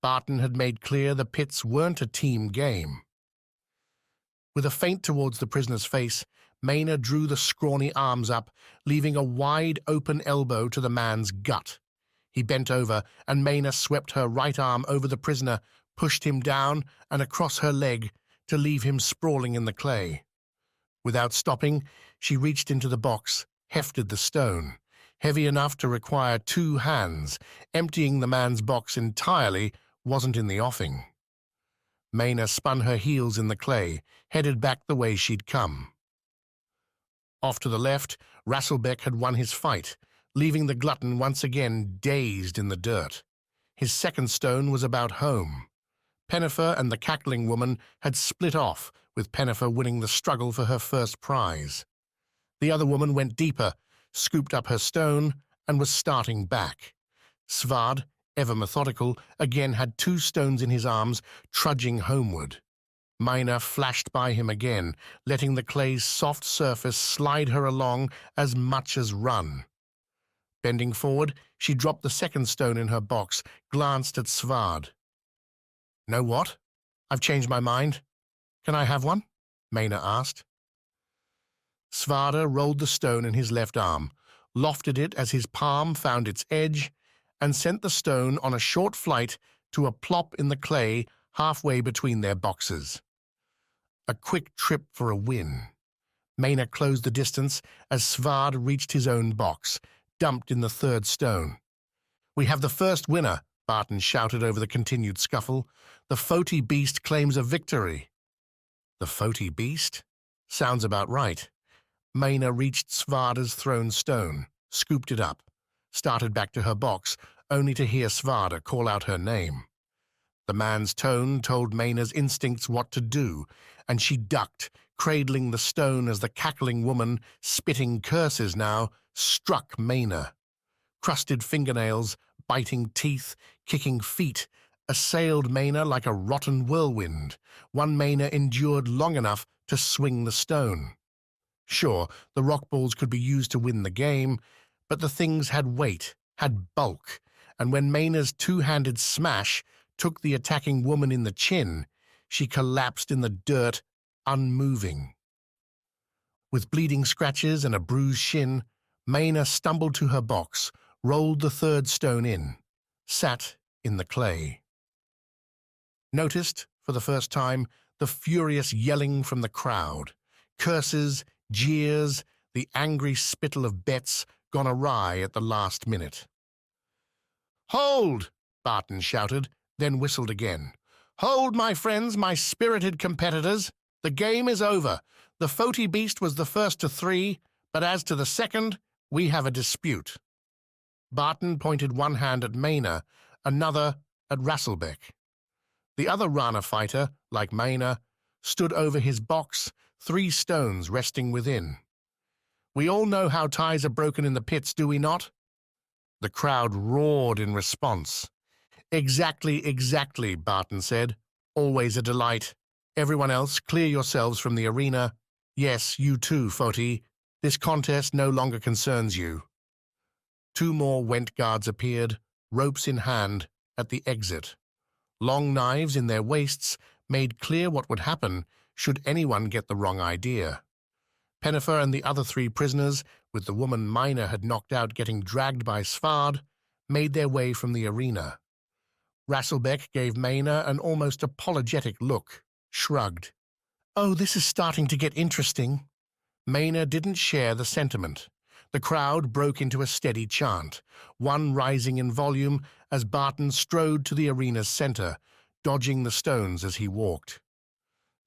Barton had made clear the pits weren't a team game. With a feint towards the prisoner's face, Maena drew the scrawny arms up, leaving a wide-open elbow to the man's gut. He bent over, and Maena swept her right arm over the prisoner, pushed him down and across her leg to leave him sprawling in the clay. Without stopping, she reached into the box, hefted the stone, heavy enough to require 2 hands. Emptying the man's box entirely wasn't in the offing. Maena spun her heels in the clay, headed back the way she'd come. Off to the left, Rasselbeck had won his fight, leaving the glutton once again dazed in the dirt. His second stone was about home. Pennifer and the cackling woman had split off, with Pennifer winning the struggle for her first prize. The other woman went deeper, scooped up her stone, and was starting back. Svarde, ever methodical, again had 2 stones in his arms, trudging homeward. Maena flashed by him again, letting the clay's soft surface slide her along as much as run. Bending forward, she dropped the second stone in her box, glanced at Svarde. "Know what? I've changed my mind. Can I have one?" Maena asked. Svarde rolled the stone in his left arm, lofted it as his palm found its edge, and sent the stone on a short flight to a plop in the clay halfway between their boxes. A quick trip for a win. Maena closed the distance as Svarde reached his own box, dumped in the third stone. "We have the first winner," Barton shouted over the continued scuffle. "The Foti beast claims a victory." The Foti beast? Sounds about right. Maena reached Svarde's thrown stone, scooped it up, started back to her box, only to hear Svarde call out her name. The man's tone told Maena's instincts what to do, and she ducked, cradling the stone as the cackling woman, spitting curses now, struck Maena. Crusted fingernails, biting teeth, kicking feet, assailed Maena like a rotten whirlwind. One Maena endured long enough to swing the stone. Sure, the rock balls could be used to win the game, but the things had weight, had bulk, and when Maena's two-handed smash took the attacking woman in the chin, she collapsed in the dirt, unmoving. With bleeding scratches and a bruised shin, Maena stumbled to her box, rolled the third stone in, sat in the clay. Noticed, for the first time, the furious yelling from the crowd, curses, jeers, the angry spittle of bets gone awry at the last minute. "Hold!" Barton shouted, then whistled again. "Hold, my friends, my spirited competitors. The game is over. The Foti beast was the first to 3, but as to the second, we have a dispute." Barton pointed one hand at Maena, another at Rasselbeck. The other Rana fighter, like Maena, stood over his box, 3 stones resting within. "We all know how ties are broken in the pits, do we not?" The crowd roared in response. Exactly, Barton said. "Always a delight. Everyone else, clear yourselves from the arena. Yes, you too, Foti. This contest no longer concerns you." 2 more Went guards appeared, ropes in hand, at the exit. Long knives in their waists made clear what would happen should anyone get the wrong idea. Pennifer and the other 3 prisoners, with the woman Maena had knocked out getting dragged by Svarde, made their way from the arena. Rasselbeck gave Maena an almost apologetic look, shrugged. "Oh, this is starting to get interesting." Maena didn't share the sentiment. The crowd broke into a steady chant, one rising in volume as Barton strode to the arena's center, dodging the stones as he walked.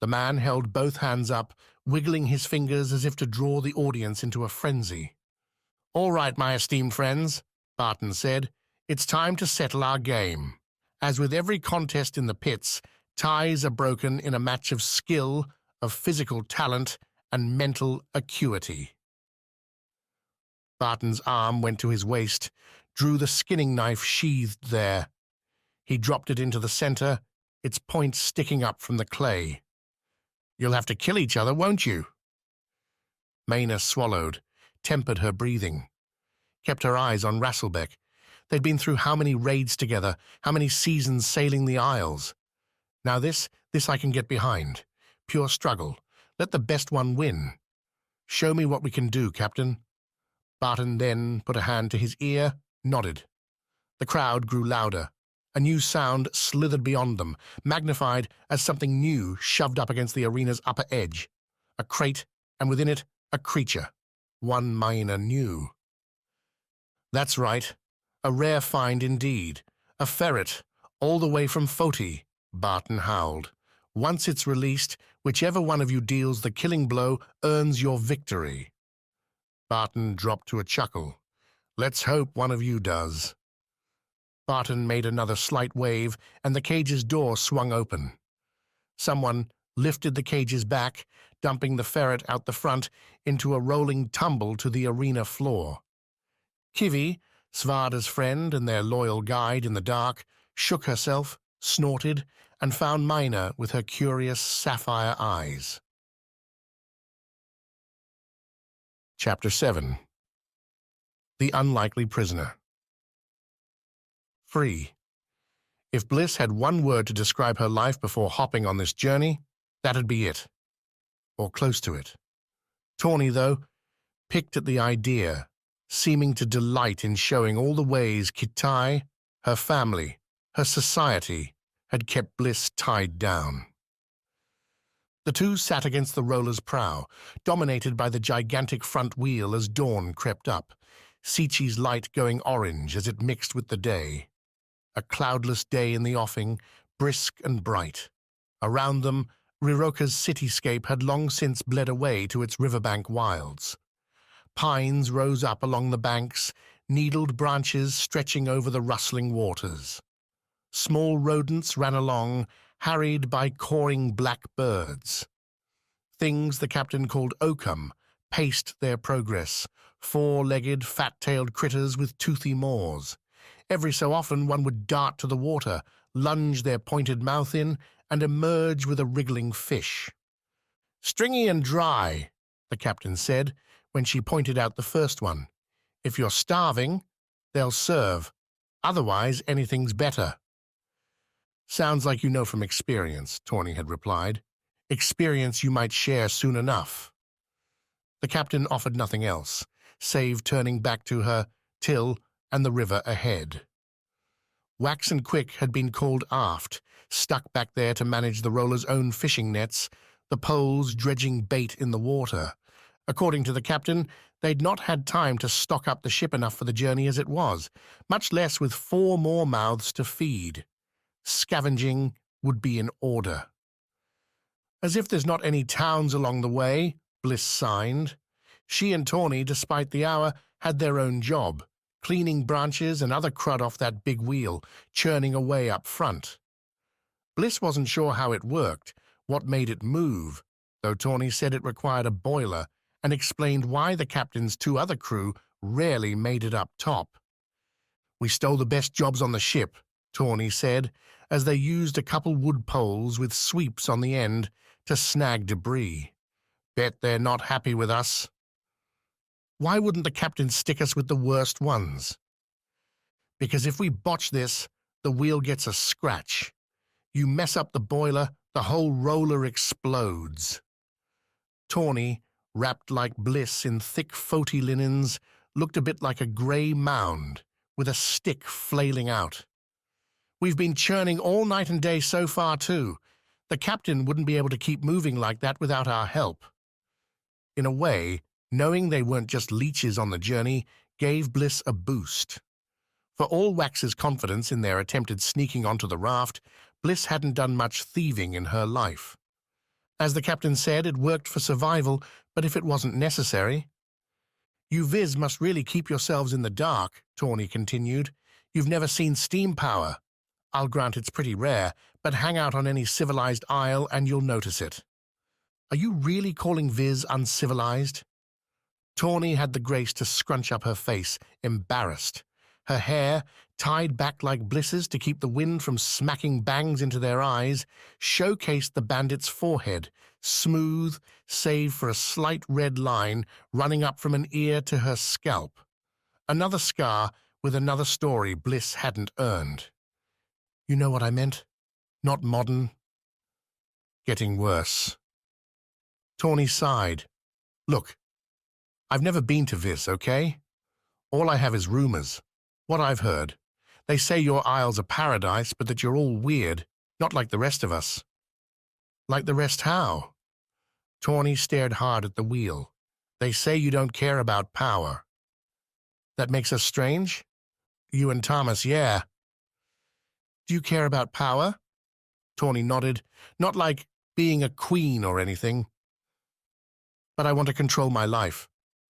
The man held both hands up, wiggling his fingers as if to draw the audience into a frenzy. "All right, my esteemed friends," Barton said, "it's time to settle our game. As with every contest in the pits, ties are broken in a match of skill, of physical talent, and mental acuity." Barton's arm went to his waist, drew the skinning knife sheathed there. He dropped it into the center, its point sticking up from the clay. "You'll have to kill each other, won't you?" Maena swallowed, tempered her breathing, kept her eyes on Rasselbeck. They'd been through how many raids together, how many seasons sailing the Isles. Now this I can get behind. Pure struggle. Let the best one win. "Show me what we can do, Captain." Barton then put a hand to his ear, nodded. The crowd grew louder. A new sound slithered beyond them, magnified as something new shoved up against the arena's upper edge. A crate, and within it, a creature. One Maena knew. That's right. A rare find indeed. A ferret, all the way from Foti, Barton howled. "Once it's released, whichever one of you deals the killing blow earns your victory." Barton dropped to a chuckle. "Let's hope one of you does." Barton made another slight wave, and the cage's door swung open. Someone lifted the cages back, dumping the ferret out the front into a rolling tumble to the arena floor. Kivi, Svarde's friend and their loyal guide in the dark, shook herself, snorted, and found Maena with her curious sapphire eyes. Chapter 7. The Unlikely Prisoner. Free. If Bliss had one word to describe her life before hopping on this journey, that'd be it. Or close to it. Tawny, though, picked at the idea, seeming to delight in showing all the ways Kitai, her family, her society, had kept Bliss tied down. The 2 sat against the roller's prow, dominated by the gigantic front wheel as dawn crept up, Sichi's light going orange as it mixed with the day. A cloudless day in the offing, brisk and bright. Around them, Riroka's cityscape had long since bled away to its riverbank wilds. Pines rose up along the banks, needled branches stretching over the rustling waters. Small rodents ran along, harried by cawing black birds. Things the captain called oakum paced their progress, 4-legged, fat-tailed critters with toothy maws. Every so often one would dart to the water, lunge their pointed mouth in, and emerge with a wriggling fish. "Stringy and dry," the captain said when she pointed out the first one. "If you're starving, they'll serve. Otherwise, anything's better." "Sounds like you know from experience," Tawny had replied. "Experience you might share soon enough." The captain offered nothing else, save turning back to her till and the river ahead. Wax and Quick had been called aft, stuck back there to manage the rollers' own fishing nets, the poles dredging bait in the water. According to the captain, they'd not had time to stock up the ship enough for the journey as it was, much less with 4 more mouths to feed. Scavenging would be in order. "As if there's not any towns along the way," Bliss signed. She and Tawny, despite the hour, had their own job, cleaning branches and other crud off that big wheel, churning away up front. Bliss wasn't sure how it worked, what made it move, though Tawny said it required a boiler and explained why the captain's 2 other crew rarely made it up top. "We stole the best jobs on the ship," Tawny said, as they used a couple wood poles with sweeps on the end to snag debris. "Bet they're not happy with us." "Why wouldn't the captain stick us with the worst ones?" "Because if we botch this, the wheel gets a scratch. You mess up the boiler, the whole roller explodes." Tawny, wrapped like Bliss in thick Foti linens, looked a bit like a grey mound, with a stick flailing out. "We've been churning all night and day so far, too. The captain wouldn't be able to keep moving like that without our help." In a way, knowing they weren't just leeches on the journey gave Bliss a boost. For all Wax's confidence in their attempted sneaking onto the raft, Bliss hadn't done much thieving in her life. As the captain said, it worked for survival, but if it wasn't necessary... "You Viz must really keep yourselves in the dark," Tawny continued. "You've never seen steam power. I'll grant it's pretty rare, but hang out on any civilized isle and you'll notice it." "Are you really calling Viz uncivilized?" Tawny had the grace to scrunch up her face, embarrassed. Her hair, tied back like Bliss's to keep the wind from smacking bangs into their eyes, showcased the bandit's forehead, smooth, save for a slight red line running up from an ear to her scalp. Another scar with another story Bliss hadn't earned. "You know what I meant? Not modern." "Getting worse." Tawny sighed. "Look, I've never been to Viz, okay? All I have is rumors. What I've heard. They say your isle's a paradise, but that you're all weird, not like the rest of us." "Like the rest how?" Tawny stared hard at the wheel. "They say you don't care about power." "That makes us strange?" "You and Tamas, yeah." "Do you care about power?" Tawny nodded. "Not like being a queen or anything. But I want to control my life,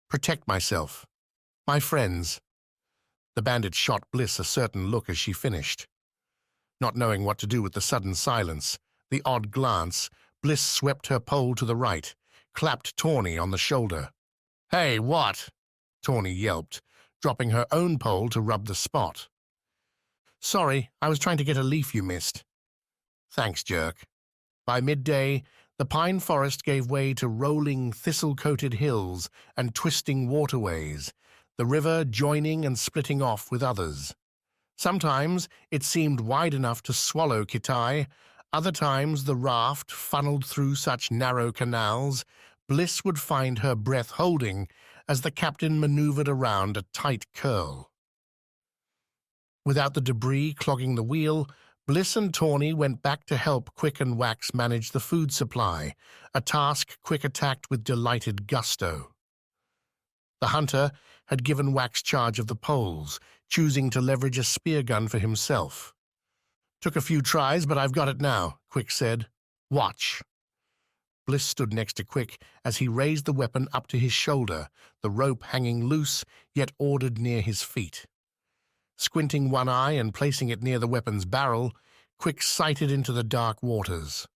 protect myself, my friends." The bandit shot Bliss a certain look as she finished. Not knowing what to do with the sudden silence, the odd glance, Bliss swept her pole to the right, clapped Tawny on the shoulder. "Hey, what?" Tawny yelped, dropping her own pole to rub the spot. "Sorry, I was trying to get a leaf you missed." "Thanks, jerk." By midday, the pine forest gave way to rolling, thistle-coated hills and twisting waterways, the river joining and splitting off with others. Sometimes it seemed wide enough to swallow Kitai, other times the raft funneled through such narrow canals, Bliss would find her breath holding as the captain maneuvered around a tight curl. Without the debris clogging the wheel, Bliss and Tawny went back to help Quick and Wax manage the food supply, a task Quick attacked with delighted gusto. The hunter had given Wax charge of the poles, choosing to leverage a spear gun for himself. "Took a few tries, but I've got it now," Quick said. "Watch." Bliss stood next to Quick as he raised the weapon up to his shoulder, the rope hanging loose, yet ordered near his feet. Squinting one eye and placing it near the weapon's barrel, Quick sighted into the dark waters.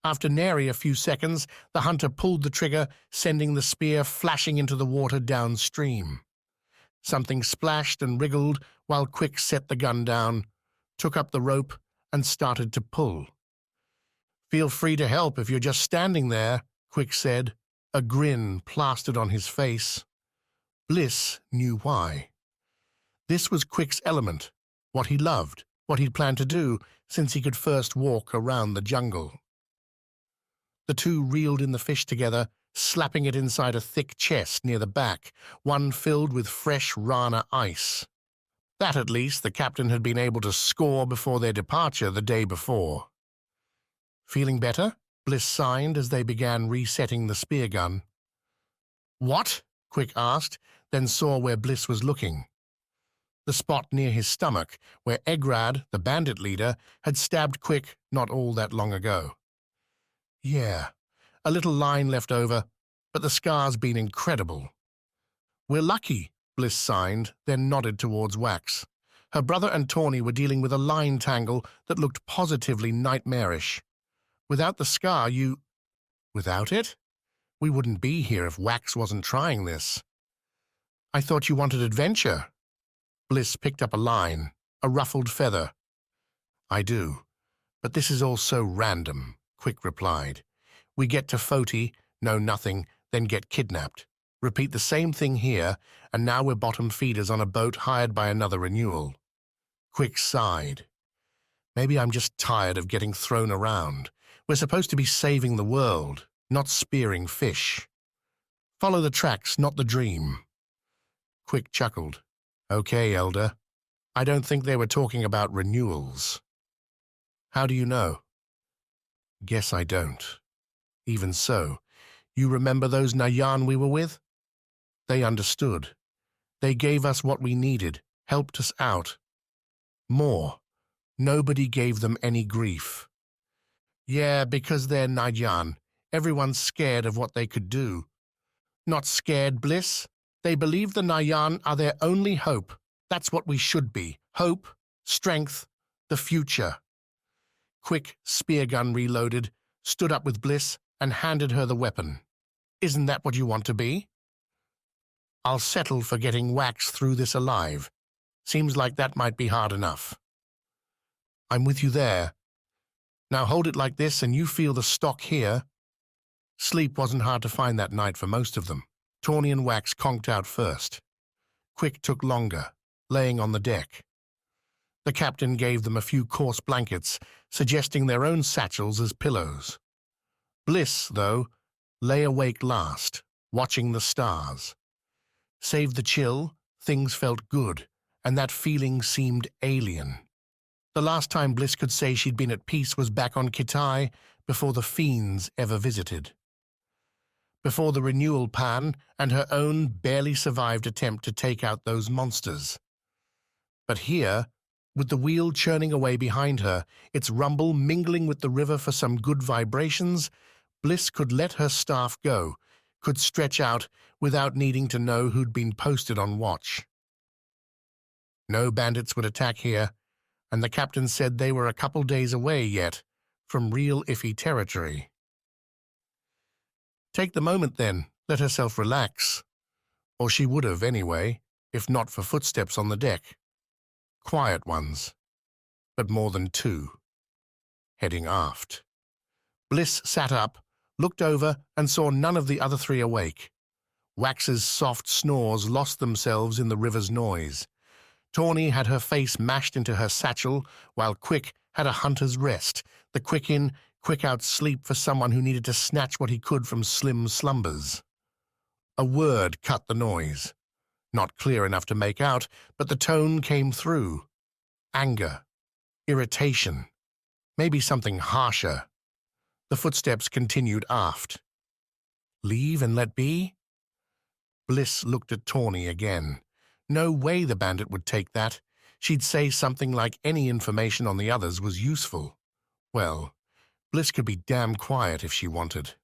After nary a few seconds, the hunter pulled the trigger, sending the spear flashing into the water downstream. Something splashed and wriggled while Quick set the gun down, took up the rope, and started to pull. "Feel free to help if you're just standing there," Quick said, a grin plastered on his face. Bliss knew why. This was Quick's element, what he loved, what he'd planned to do since he could first walk around the jungle. The two reeled in the fish together, slapping it inside a thick chest near the back, one filled with fresh Rana ice. That, at least, the captain had been able to score before their departure the day before. "Feeling better?" Bliss signed as they began resetting the spear gun. "What?" Quick asked, then saw where Bliss was looking. The spot near his stomach, where Egrad, the bandit leader, had stabbed Quick not all that long ago. "Yeah, a little line left over, but the scar's been incredible." "We're lucky," Bliss signed, then nodded towards Wax. Her brother and Tawny were dealing with a line tangle that looked positively nightmarish. "Without the scar, you—" "Without it? We wouldn't be here if Wax wasn't trying this." "I thought you wanted adventure." Bliss picked up a line, a ruffled feather. "I do, but this is all so random," Quick replied. "We get to Foti, know nothing, then get kidnapped. Repeat the same thing here, and now we're bottom feeders on a boat hired by another Renewal." Quick sighed. "Maybe I'm just tired of getting thrown around. We're supposed to be saving the world, not spearing fish. Follow the tracks, not the dream." Quick chuckled. "Okay, Elder. I don't think they were talking about renewals." "How do you know?" "Guess I don't. Even so, you remember those Nayan we were with? They understood. They gave us what we needed, helped us out. More. Nobody gave them any grief." "Yeah, because they're Nayan. Everyone's scared of what they could do." "Not scared, Bliss. They believe the Nayan are their only hope. That's what we should be. Hope, strength, the future." Quick, spear gun reloaded, stood up with Bliss, and handed her the weapon. "Isn't that what you want to be?" "I'll settle for getting Wax through this alive. Seems like that might be hard enough." "I'm with you there. Now hold it like this and you feel the stock here." Sleep wasn't hard to find that night for most of them. Tawny and Wax conked out first. Quick took longer, laying on the deck. The captain gave them a few coarse blankets, suggesting their own satchels as pillows. Bliss, though, lay awake last, watching the stars. Save the chill, things felt good, and that feeling seemed alien. The last time Bliss could say she'd been at peace was back on Kitai, before the Fiends ever visited. Before the Renewal pan and her own barely survived attempt to take out those monsters. But here, with the wheel churning away behind her, its rumble mingling with the river for some good vibrations, Bliss could let her staff go, could stretch out without needing to know who'd been posted on watch. No bandits would attack here, and the captain said they were a couple days away yet from real iffy territory. Take the moment then, let herself relax. Or she would have anyway, if not for footsteps on the deck. Quiet ones, but more than two. Heading aft. Bliss sat up, looked over, and saw none of the other three awake. Wax's soft snores lost themselves in the river's noise. Tawny had her face mashed into her satchel, while Quick had a hunter's rest, the quick-in, quick-out sleep for someone who needed to snatch what he could from slim slumbers. A word cut the noise. Not clear enough to make out, but the tone came through. Anger. Irritation. Maybe something harsher. The footsteps continued aft. Leave and let be? Bliss looked at Tawny again. No way the bandit would take that. She'd say something like any information on the others was useful. Well, Bliss could be damn quiet if she wanted.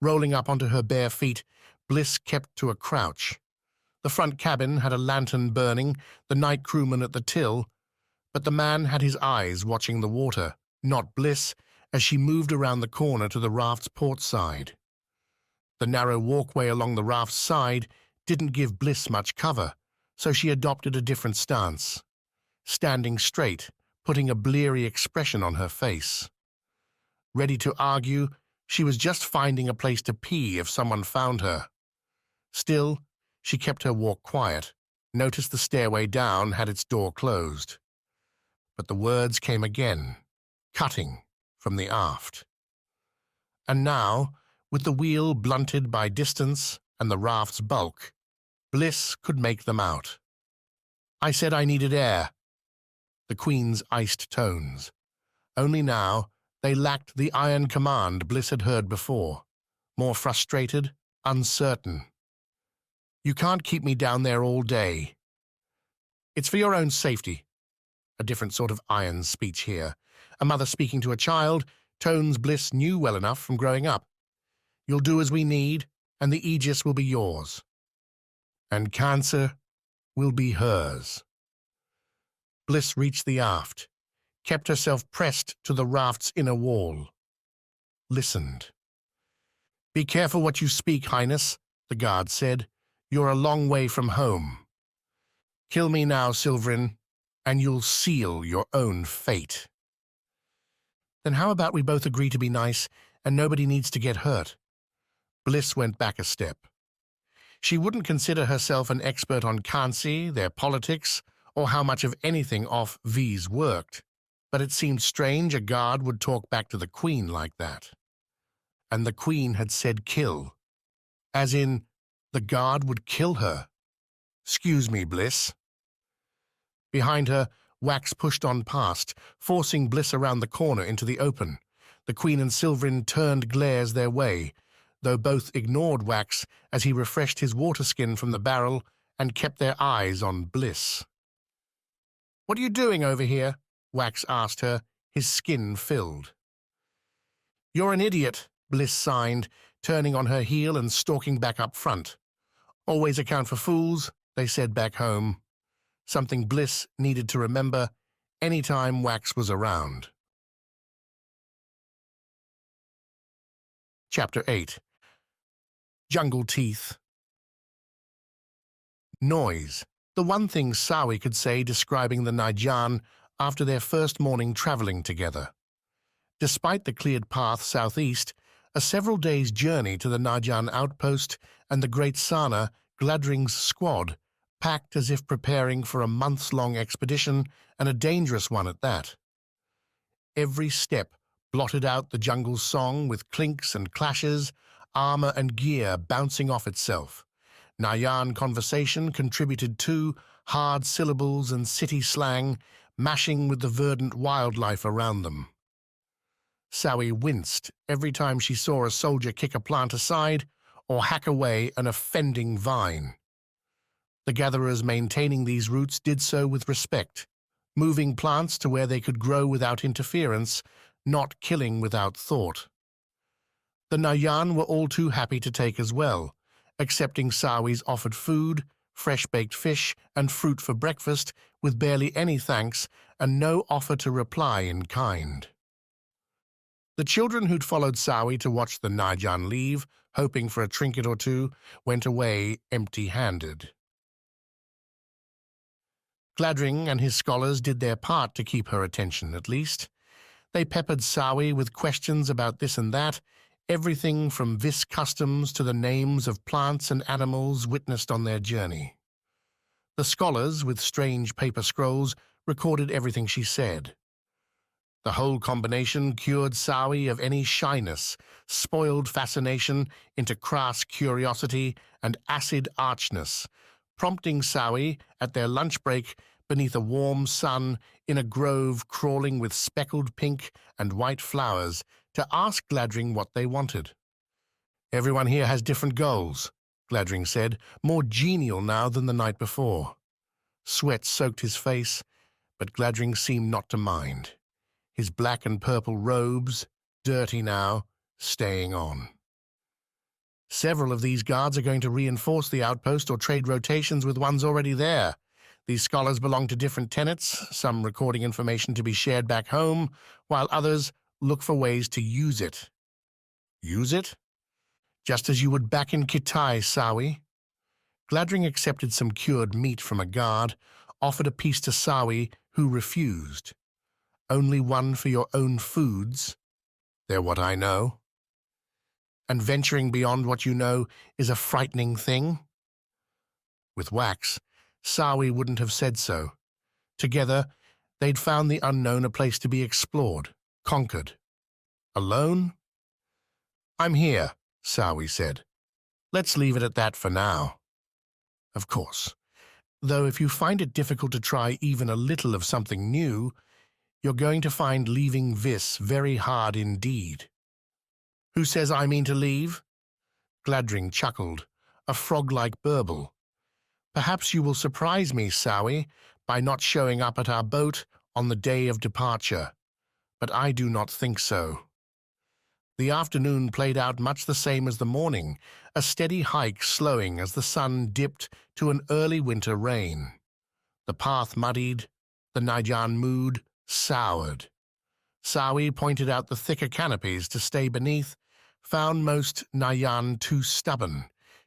Rolling up onto her bare feet, Bliss kept to a crouch. The front cabin had a lantern burning, the night crewman at the till, but the man had his eyes watching the water, not Bliss, as she moved around the corner to the raft's port side. The narrow walkway along the raft's side didn't give Bliss much cover, so she adopted a different stance, standing straight, putting a bleary expression on her face. Ready to argue, she was just finding a place to pee if someone found her. Still, she kept her walk quiet, noticed the stairway down had its door closed. But the words came again, cutting from the aft. And now, with the wheel blunted by distance and the raft's bulk, Bliss could make them out. "I said I needed air." The Queen's iced tones. Only now, they lacked the iron command Bliss had heard before, more frustrated, uncertain. "You can't keep me down there all day." "It's for your own safety." A different sort of iron speech here. A mother speaking to a child, tones Bliss knew well enough from growing up. "You'll do as we need, and the Aegis will be yours. And cancer will be hers." Bliss reached the aft, kept herself pressed to the raft's inner wall. Listened. "Be careful what you speak, Highness," the guard said. "You're a long way from home. Kill me now, Silverin, and you'll seal your own fate." "Then how about we both agree to be nice, and nobody needs to get hurt?" Bliss went back a step. She wouldn't consider herself an expert on Kansi, their politics, or how much of anything off V's worked, but it seemed strange a guard would talk back to the Queen like that. And the Queen had said kill. As in, the guard would kill her. "Excuse me, Bliss." Behind her, Wax pushed on past, forcing Bliss around the corner into the open. The Queen and Silverin turned glares their way, though both ignored Wax as he refreshed his water skin from the barrel and kept their eyes on Bliss. "What are you doing over here?" Wax asked her, his skin filled. "You're an idiot," Bliss signed, turning on her heel and stalking back up front. "Always account for fools," they said back home. Something Bliss needed to remember any time Wax was around. Chapter 8. Jungle Teeth. Noise. The one thing Sawi could say describing the Naijan after their first morning traveling together. Despite the cleared path southeast, a several days' journey to the Naijan outpost and the great Sana, Gladring's squad, packed as if preparing for a months-long expedition, and a dangerous one at that. Every step blotted out the jungle's song with clinks and clashes, armor and gear bouncing off itself. Naiyan conversation contributed to hard syllables and city slang, mashing with the verdant wildlife around them. Sawi winced every time she saw a soldier kick a plant aside or hack away an offending vine. The gatherers maintaining these routes did so with respect, moving plants to where they could grow without interference, not killing without thought. The Naiyan were all too happy to take as well, accepting Sawi's offered food, fresh-baked fish, and fruit for breakfast with barely any thanks and no offer to reply in kind. The children who'd followed Sawi to watch the Naijan leave, hoping for a trinket or two, went away empty-handed. Gladring and his scholars did their part to keep her attention, at least. They peppered Sawi with questions about this and that, everything from Vis customs to the names of plants and animals witnessed on their journey. The scholars, with strange paper scrolls, recorded everything she said. The whole combination cured Sawi of any shyness, spoiled fascination into crass curiosity and acid archness, prompting Sawi, at their lunch break, beneath a warm sun, in a grove crawling with speckled pink and white flowers, to ask Gladring what they wanted. "Everyone here has different goals," Gladring said, more genial now than the night before. Sweat soaked his face, but Gladring seemed not to mind. His black and purple robes, dirty now, staying on. "Several of these guards are going to reinforce the outpost or trade rotations with ones already there. These scholars belong to different tenets, some recording information to be shared back home, while others look for ways to use it." "Use it?" "Just as you would back in Kitai, Sawi." Gladring accepted some cured meat from a guard, offered a piece to Sawi, who refused. Only one for your own foods? They're what I know. And venturing beyond what you know is a frightening thing? With Wax, Sawi wouldn't have said so. Together, they'd found the unknown a place to be explored, conquered. Alone? I'm here, Sawi said. Let's leave it at that for now. Of course. Though if you find it difficult to try even a little of something new, you're going to find leaving Vis very hard indeed. Who says I mean to leave? Gladring chuckled, a frog-like burble. Perhaps you will surprise me, Sawi, by not showing up at our boat on the day of departure, but I do not think so. The afternoon played out much the same as the morning, a steady hike slowing as the sun dipped to an early winter rain. The path muddied, the Nayan mood soured. Sawi pointed out the thicker canopies to stay beneath, found most Nayan too stubborn,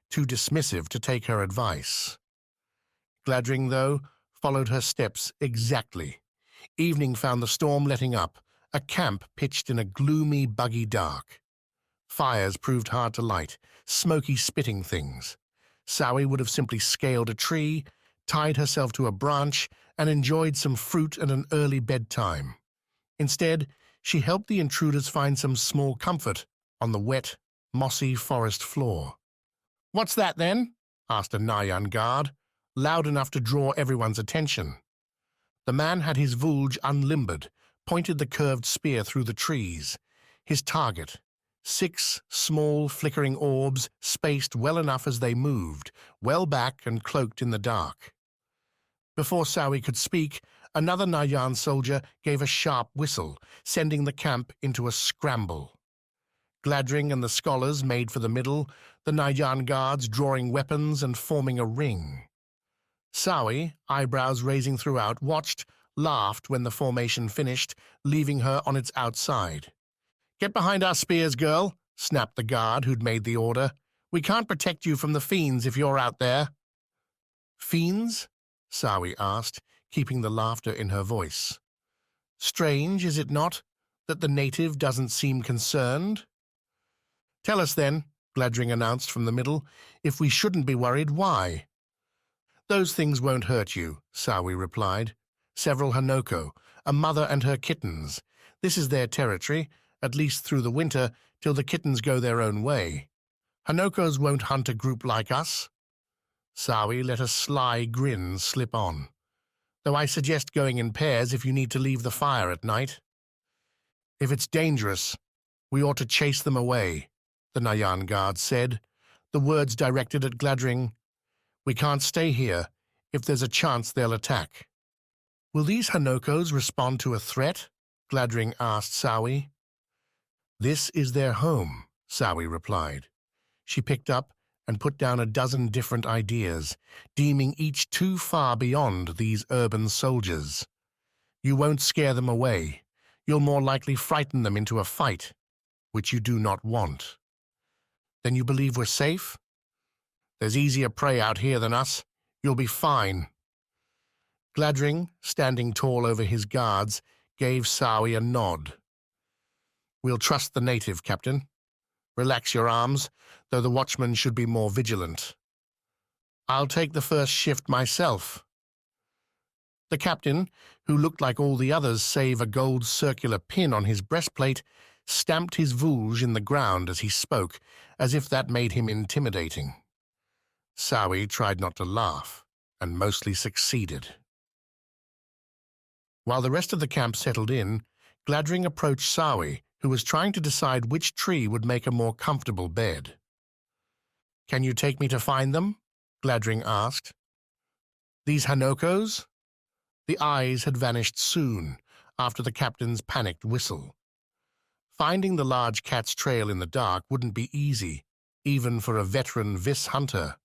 too dismissive to take her advice. Gladring, though, followed her steps exactly. Evening found the storm letting up, a camp pitched in a gloomy, buggy dark. Fires proved hard to light, smoky spitting things. Sawi would have simply scaled a tree, tied herself to a branch, and enjoyed some fruit and an early bedtime. Instead, she helped the intruders find some small comfort on the wet, mossy forest floor. "What's that, then?" asked a Nayan guard, loud enough to draw everyone's attention. The man had his vulge unlimbered, pointed the curved spear through the trees. His target, 6 small, flickering orbs spaced well enough as they moved, well back and cloaked in the dark. Before Sawi could speak, another Nayan soldier gave a sharp whistle, sending the camp into a scramble. Gladring and the scholars made for the middle, the Nayan guards drawing weapons and forming a ring. Sawi, eyebrows raising throughout, watched, laughed when the formation finished, leaving her on its outside. "Get behind our spears, girl," snapped the guard who'd made the order. "We can't protect you from the fiends if you're out there." "Fiends?" Sawi asked, keeping the laughter in her voice. "Strange, is it not, that the native doesn't seem concerned?" "Tell us then," Gladring announced from the middle. "If we shouldn't be worried, why?" "Those things won't hurt you," Sawi replied. "Several Hanoko, a mother and her kittens. This is their territory, at least through the winter, till the kittens go their own way. Hanokos won't hunt a group like us." Sawi let a sly grin slip on. "Though I suggest going in pairs if you need to leave the fire at night." "If it's dangerous, we ought to chase them away," the Nayan guard said, the words directed at Gladring. "We can't stay here if there's a chance they'll attack." "Will these Hanokos respond to a threat?" Gladring asked Sawi. "This is their home," Sawi replied. She picked up and put down a dozen different ideas, deeming each too far beyond these urban soldiers. "You won't scare them away. You'll more likely frighten them into a fight, which you do not want." "Then you believe we're safe?" "There's easier prey out here than us. You'll be fine." Gladring, standing tall over his guards, gave Sawi a nod. "We'll trust the native, Captain. Relax your arms, though the watchman should be more vigilant." "I'll take the first shift myself." The captain, who looked like all the others save a gold circular pin on his breastplate, stamped his vulge in the ground as he spoke, as if that made him intimidating. Sawi tried not to laugh, and mostly succeeded. While the rest of the camp settled in, Gladring approached Sawi, who was trying to decide which tree would make a more comfortable bed. "Can you take me to find them?" Gladring asked. "These Hanokos?" The eyes had vanished soon, after the captain's panicked whistle. Finding the large cat's trail in the dark wouldn't be easy, even for a veteran Vis hunter.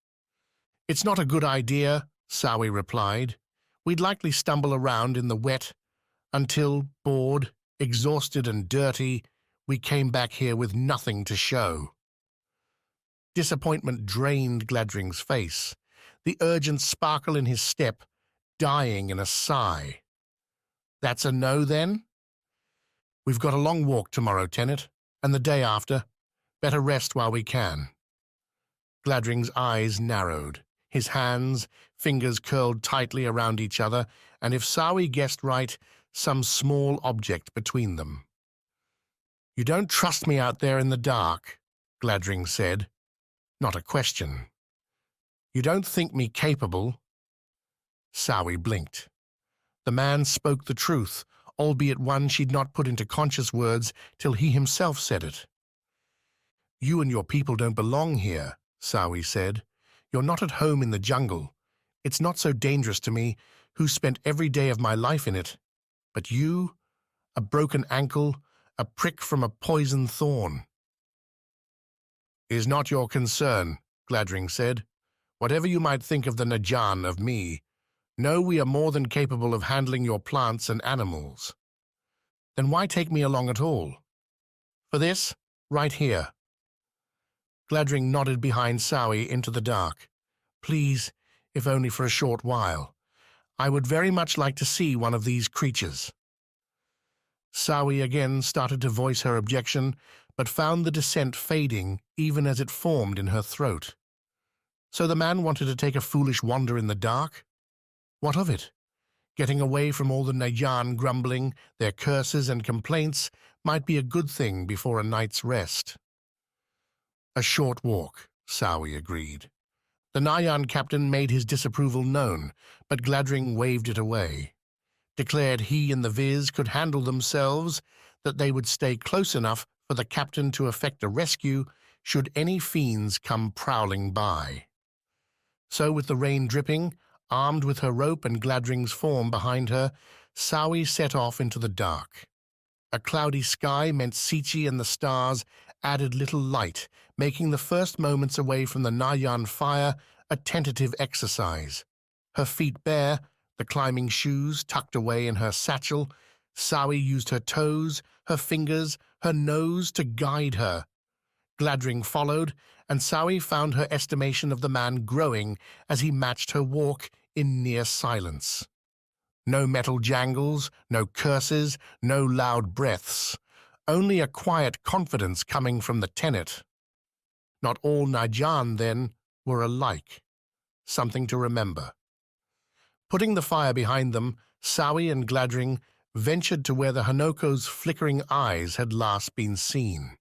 "It's not a good idea," Sawi replied. "We'd likely stumble around in the wet until, bored, exhausted and dirty, we came back here with nothing to show." Disappointment drained Gladring's face. the urgent sparkle in his step dying in a sigh. "That's a no, then?" "We've got a long walk tomorrow, Tenet, and the day after. Better rest while we can." Gladring's eyes narrowed, his hands, fingers curled tightly around each other, and if Sawi guessed right, some small object between them. "You don't trust me out there in the dark," Gladring said. Not a question. "You don't think me capable?" Sawi blinked. The man spoke the truth, albeit one she'd not put into conscious words till he himself said it. "You and your people don't belong here," Sawi said. "You're not at home in the jungle. It's not so dangerous to me, who spent every day of my life in it. But you, a broken ankle, a prick from a poisoned thorn." "Is not your concern," Gladring said. "Whatever you might think of the Najan of me, know we are more than capable of handling your plants and animals." "Then why take me along at all?" "For this, right here." Gladring nodded behind Sawi into the dark. "Please, if only for a short while. I would very much like to see one of these creatures." Sawi again started to voice her objection, but found the dissent fading even as it formed in her throat. So the man wanted to take a foolish wander in the dark? What of it? Getting away from all the Najan grumbling, their curses and complaints, might be a good thing before a night's rest. "A short walk," Sawi agreed. The Nayan captain made his disapproval known, but Gladring waved it away. Declared he and the Viz could handle themselves, that they would stay close enough for the captain to effect a rescue should any fiends come prowling by. So with the rain dripping, armed with her rope and Gladring's form behind her, Sawi set off into the dark. A cloudy sky meant Sichi and the stars added little light, making the first moments away from the Nayan fire a tentative exercise. Her feet bare, the climbing shoes tucked away in her satchel, Sawi used her toes, her fingers, her nose to guide her. Gladring followed, and Sawi found her estimation of the man growing as he matched her walk in near silence. No metal jangles, no curses, no loud breaths, only a quiet confidence coming from the Tenet. Not all Najan, then, were alike. Something to remember. Putting the fire behind them, Sawi and Gladring ventured to where the Hanoko's flickering eyes had last been seen.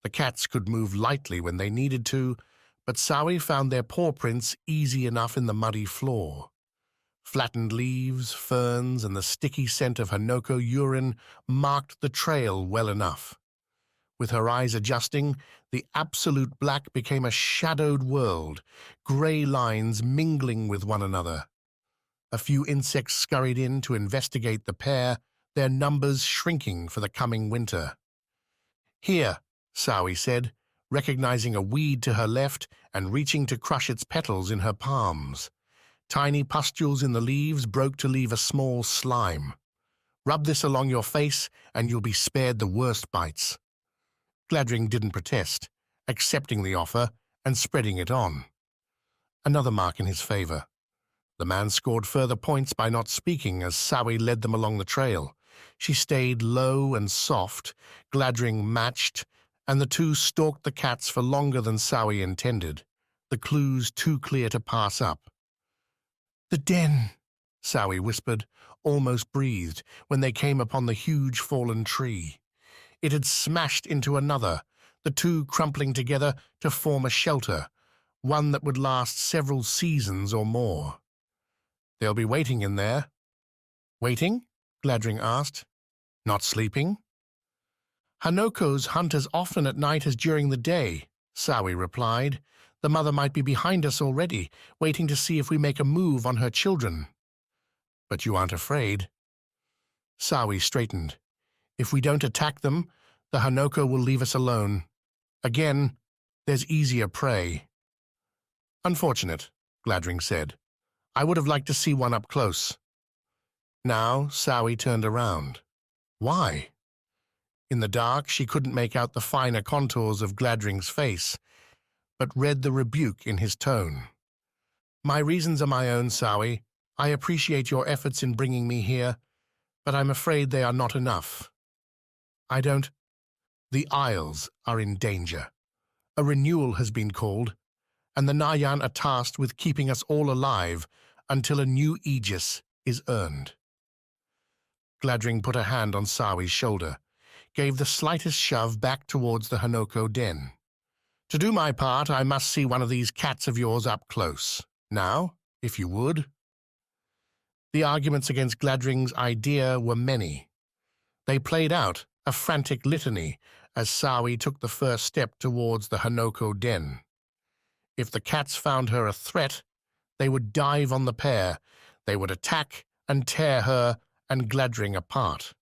The cats could move lightly when they needed to, but Sawi found their paw prints easy enough in the muddy floor. Flattened leaves, ferns, and the sticky scent of Hanoko urine marked the trail well enough. With her eyes adjusting, the absolute black became a shadowed world, grey lines mingling with one another. A few insects scurried in to investigate the pair, their numbers shrinking for the coming winter. "Here," Sawi said, recognizing a weed to her left and reaching to crush its petals in her palms. Tiny pustules in the leaves broke to leave a small slime. "Rub this along your face and you'll be spared the worst bites." Gladring didn't protest, accepting the offer and spreading it on. Another mark in his favor. The man scored further points by not speaking as Sawi led them along the trail. She stayed low and soft, Gladring matched, and the two stalked the cats for longer than Sawi intended, the clues too clear to pass up. "The den," Sawi whispered, almost breathed, when they came upon the huge fallen tree. It had smashed into another, the two crumpling together to form a shelter, one that would last several seasons or more. "They'll be waiting in there." "Waiting?" Gladring asked. "Not sleeping?" "Hanoko's hunt as often at night as during the day," Sawi replied. "The mother might be behind us already, waiting to see if we make a move on her children." "But you aren't afraid?" Sawi straightened. "If we don't attack them, the Hanoko will leave us alone. Again, there's easier prey." "Unfortunate," Gladring said. "I would have liked to see one up close." Now Sawi turned around. Why? In the dark she couldn't make out the finer contours of Gladring's face, but read the rebuke in his tone. My reasons are my own, Sawi. I appreciate your efforts in bringing me here, but I'm afraid they are not enough. I don't... The Isles are in danger. A renewal has been called, and the Nayan are tasked with keeping us all alive until a new aegis is earned. Gladring put a hand on Sawi's shoulder, gave the slightest shove back towards the Hanoko den. To do my part, I must see one of these cats of yours up close. Now, if you would. The arguments against Gladring's idea were many. They played out, a frantic litany, as Sawi took the first step towards the Hanoko den. If the cats found her a threat, they would dive on the pair. They would attack and tear her and Gladring apart.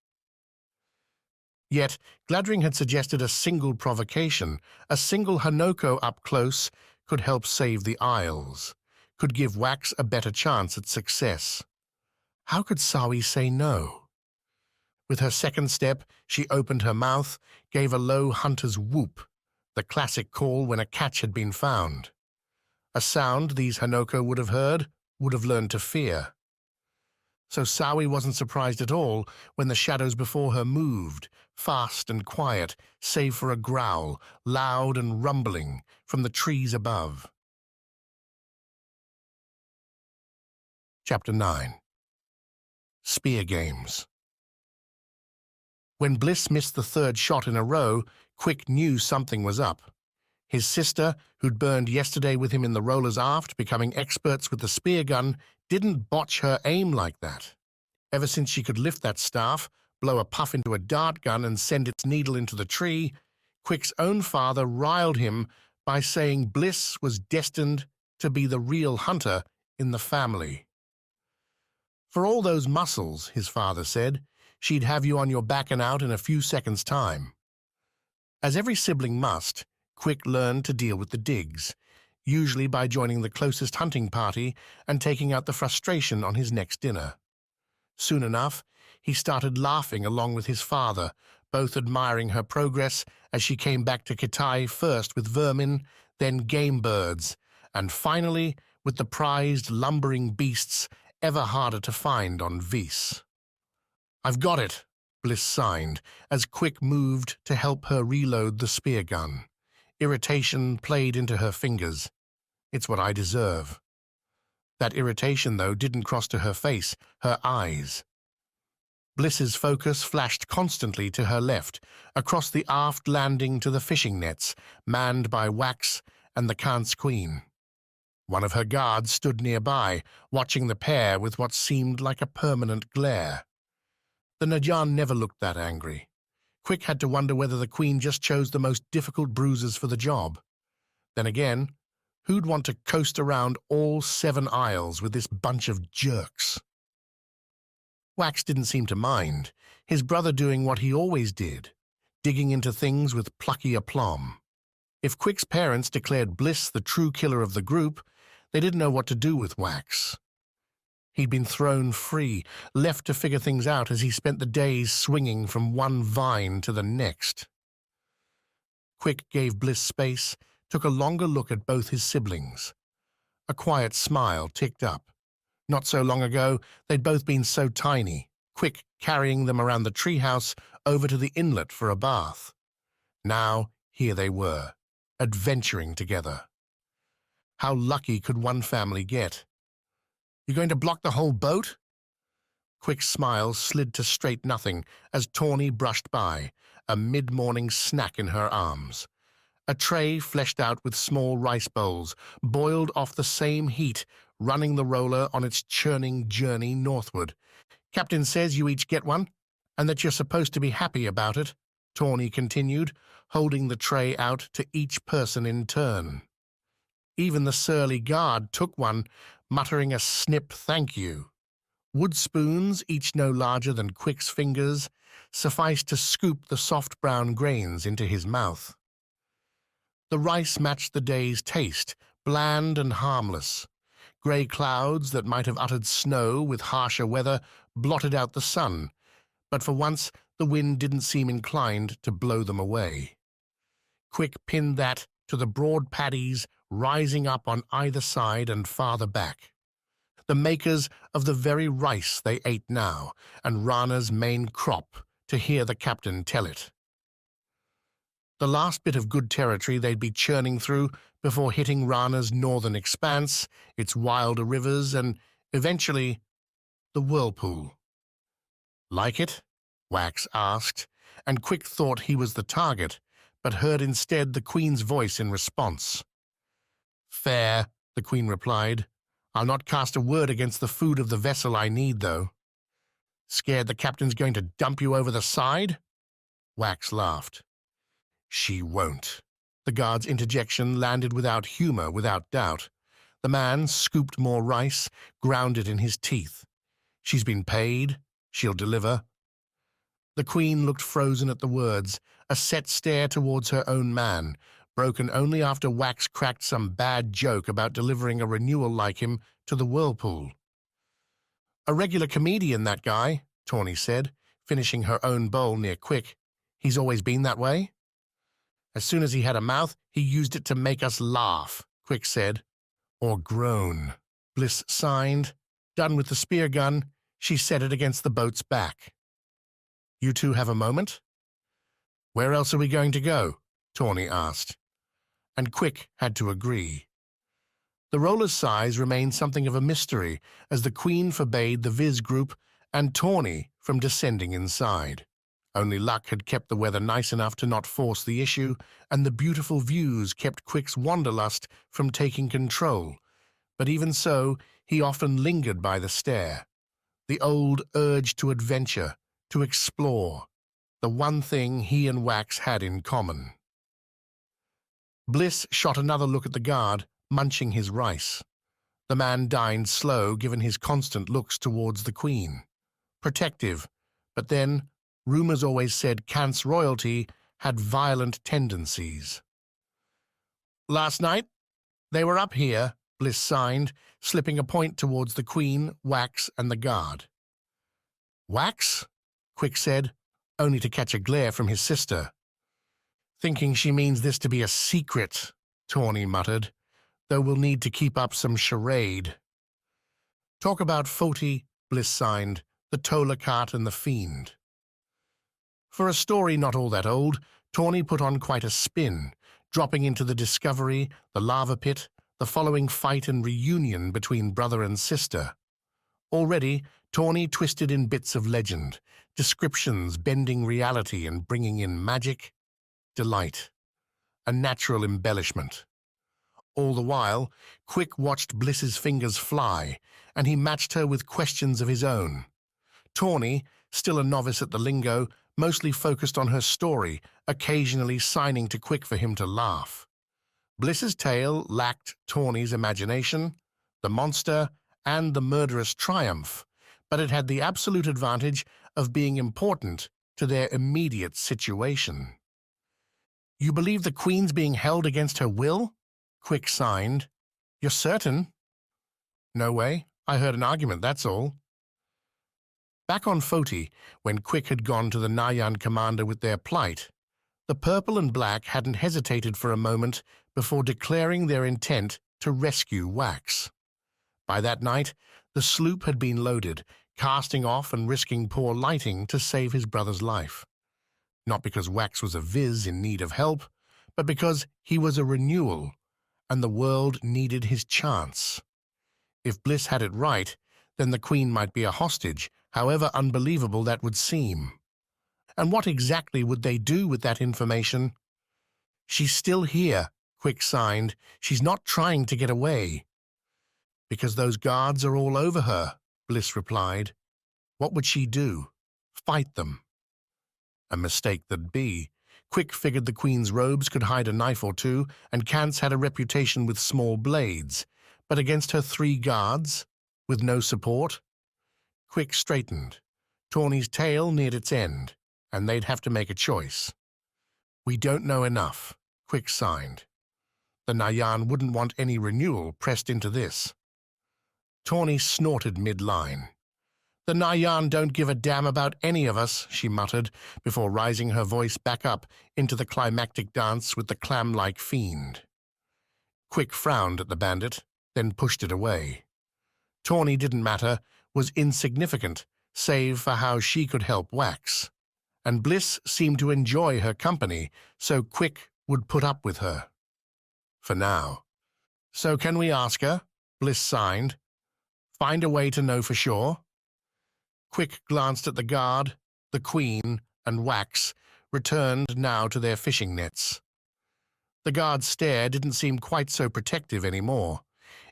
Yet Gladring had suggested a single provocation. A single Hanoko up close could help save the Isles, could give Wax a better chance at success. How could Sawi say no? With her second step, she opened her mouth, gave a low hunter's whoop, the classic call when a catch had been found. A sound these Hanoko would have heard, would have learned to fear. So Sawi wasn't surprised at all when the shadows before her moved, fast and quiet, save for a growl, loud and rumbling, from the trees above. Chapter 9. Spear Games. When Bliss missed the third shot in a row, Quick knew something was up. His sister, who'd burned yesterday with him in the rollers aft, becoming experts with the spear gun, didn't botch her aim like that. Ever since she could lift that staff, blow a puff into a dart gun and send its needle into the tree, Quick's own father riled him by saying Bliss was destined to be the real hunter in the family. For all those muscles, his father said, she'd have you on your back and out in a few seconds' time. As every sibling must, Quick learned to deal with the digs, usually by joining the closest hunting party and taking out the frustration on his next dinner. Soon enough, he started laughing along with his father, both admiring her progress as she came back to Kitai first with vermin, then game birds, and finally with the prized lumbering beasts ever harder to find on Vis. "I've got it," Bliss signed, as Quick moved to help her reload the spear gun. Irritation played into her fingers. It's what I deserve. That irritation, though, didn't cross to her face, her eyes. Bliss's focus flashed constantly to her left, across the aft landing to the fishing nets, manned by Wax and the Khan's queen. One of her guards stood nearby, watching the pair with what seemed like a permanent glare. The Nayan never looked that angry. Quick had to wonder whether the queen just chose the most difficult bruisers for the job. Then again, who'd want to coast around all 7 Isles with this bunch of jerks? Wax didn't seem to mind, his brother doing what he always did, digging into things with plucky aplomb. If Quick's parents declared Bliss the true killer of the group, they didn't know what to do with Wax. He'd been thrown free, left to figure things out as he spent the days swinging from one vine to the next. Quick gave Bliss space, took a longer look at both his siblings. A quiet smile ticked up. Not so long ago, they'd both been so tiny, Quick carrying them around the treehouse over to the inlet for a bath. Now, here they were, adventuring together. How lucky could one family get? "You going to block the whole boat?" Quick's smile slid to straight nothing as Tawny brushed by, a mid-morning snack in her arms. A tray fleshed out with small rice bowls, boiled off the same heat, running the roller on its churning journey northward. "Captain says you each get one, and that you're supposed to be happy about it," Tawny continued, holding the tray out to each person in turn. Even the surly guard took one, muttering a snip thank you. Wood spoons, each no larger than Quick's fingers, sufficed to scoop the soft brown grains into his mouth. The rice matched the day's taste, bland and harmless. Grey clouds that might have uttered snow with harsher weather blotted out the sun, but for once the wind didn't seem inclined to blow them away. Quick pinned that to the broad paddies rising up on either side and farther back. The makers of the very rice they ate now, and Rana's main crop, to hear the captain tell it. The last bit of good territory they'd be churning through before hitting Rana's northern expanse, its wilder rivers, and, eventually, the Whirlpool. "Like it?" Wax asked, and Quick thought he was the target, but heard instead the Queen's voice in response. "Fair," the Queen replied. "I'll not cast a word against the food of the vessel I need, though." "Scared the captain's going to dump you over the side?" Wax laughed. "She won't." The guard's interjection landed without humor, without doubt. The man scooped more rice, ground it in his teeth. "She's been paid. She'll deliver." The Queen looked frozen at the words, a set stare towards her own man, broken only after Wax cracked some bad joke about delivering a renewal like him to the Whirlpool. "A regular comedian, that guy," Tawny said, finishing her own bowl near Quick. "He's always been that way?" "As soon as he had a mouth, he used it to make us laugh," Quick said. "Or groan," Bliss signed. Done with the spear gun, she set it against the boat's back. "You two have a moment?" "Where else are we going to go?" Tawny asked. And Quick had to agree. The roller's size remained something of a mystery, as the Queen forbade the Viz group and Tawny from descending inside. Only luck had kept the weather nice enough to not force the issue, and the beautiful views kept Quick's wanderlust from taking control. But even so, he often lingered by the stair. The old urge to adventure, to explore, the one thing he and Wax had in common. Bliss shot another look at the guard, munching his rice. The man dined slow, given his constant looks towards the Queen. Protective, but then, rumors always said Kant's royalty had violent tendencies. "Last night, they were up here," Bliss signed, slipping a point towards the Queen, Wax, and the guard. "Wax?" Quick said, only to catch a glare from his sister. "Thinking she means this to be a secret," Tawny muttered, "though we'll need to keep up some charade." "Talk about Foti," Bliss signed, "the Tola cart and the Fiend." For a story not all that old, Tawny put on quite a spin, dropping into the discovery, the lava pit, the following fight and reunion between brother and sister. Already, Tawny twisted in bits of legend, descriptions bending reality and bringing in magic, delight, a natural embellishment. All the while, Quick watched Bliss's fingers fly, and he matched her with questions of his own. Tawny, still a novice at the lingo, mostly focused on her story, occasionally signing to Quick for him to laugh. Bliss's tale lacked Tawny's imagination, the monster, and the murderous triumph, but it had the absolute advantage of being important to their immediate situation. "You believe the Queen's being held against her will?" Quick signed. "You're certain?" "No way. I heard an argument, that's all." Back on Foti, when Quick had gone to the Nayan commander with their plight, the purple and black hadn't hesitated for a moment before declaring their intent to rescue Wax. By that night, the sloop had been loaded, casting off and risking poor lighting to save his brother's life. Not because Wax was a Viz in need of help, but because he was a renewal, and the world needed his chance. If Bliss had it right, then the Queen might be a hostage, however unbelievable that would seem. And what exactly would they do with that information? "She's still here," Quick signed. "She's not trying to get away." "Because those guards are all over her," Bliss replied. "What would she do? Fight them?" A mistake that'd be. Quick figured the Queen's robes could hide a knife or two, and Kant's had a reputation with small blades. But against her 3 guards, with no support? Quick straightened. Tawny's tale neared its end, and they'd have to make a choice. "We don't know enough," Quick signed. "The Nayan wouldn't want any renewal pressed into this." Tawny snorted mid-line. "The Nayan don't give a damn about any of us," she muttered, before rising her voice back up into the climactic dance with the clam-like fiend. Quick frowned at the bandit, then pushed it away. Tawny didn't matter, was insignificant, save for how she could help Wax. And Bliss seemed to enjoy her company, so Quick would put up with her. For now. So can we ask her? Bliss signed. Find a way to know for sure? Quick glanced at the guard, the queen, and Wax, returned now to their fishing nets. The guard's stare didn't seem quite so protective anymore.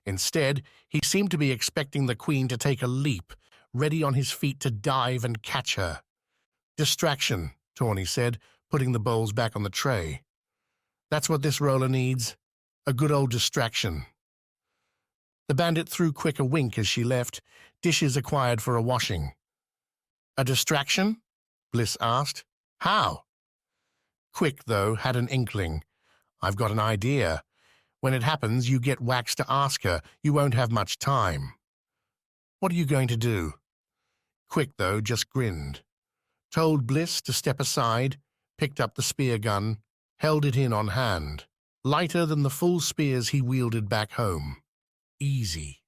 Instead, he seemed to be expecting the queen to take a leap, ready on his feet to dive and catch her. Distraction, Tawny said, putting the bowls back on the tray. That's what this roller needs. A good old distraction. The bandit threw Quick a wink as she left, dishes acquired for a washing. A distraction? Bliss asked. How? Quick, though, had an inkling. I've got an idea. When it happens, you get Wax to ask her. You won't have much time. What are you going to do? Quick, though, just grinned. Told Bliss to step aside, picked up the spear gun, held it in on hand, lighter than the full spears he wielded back home. Easy.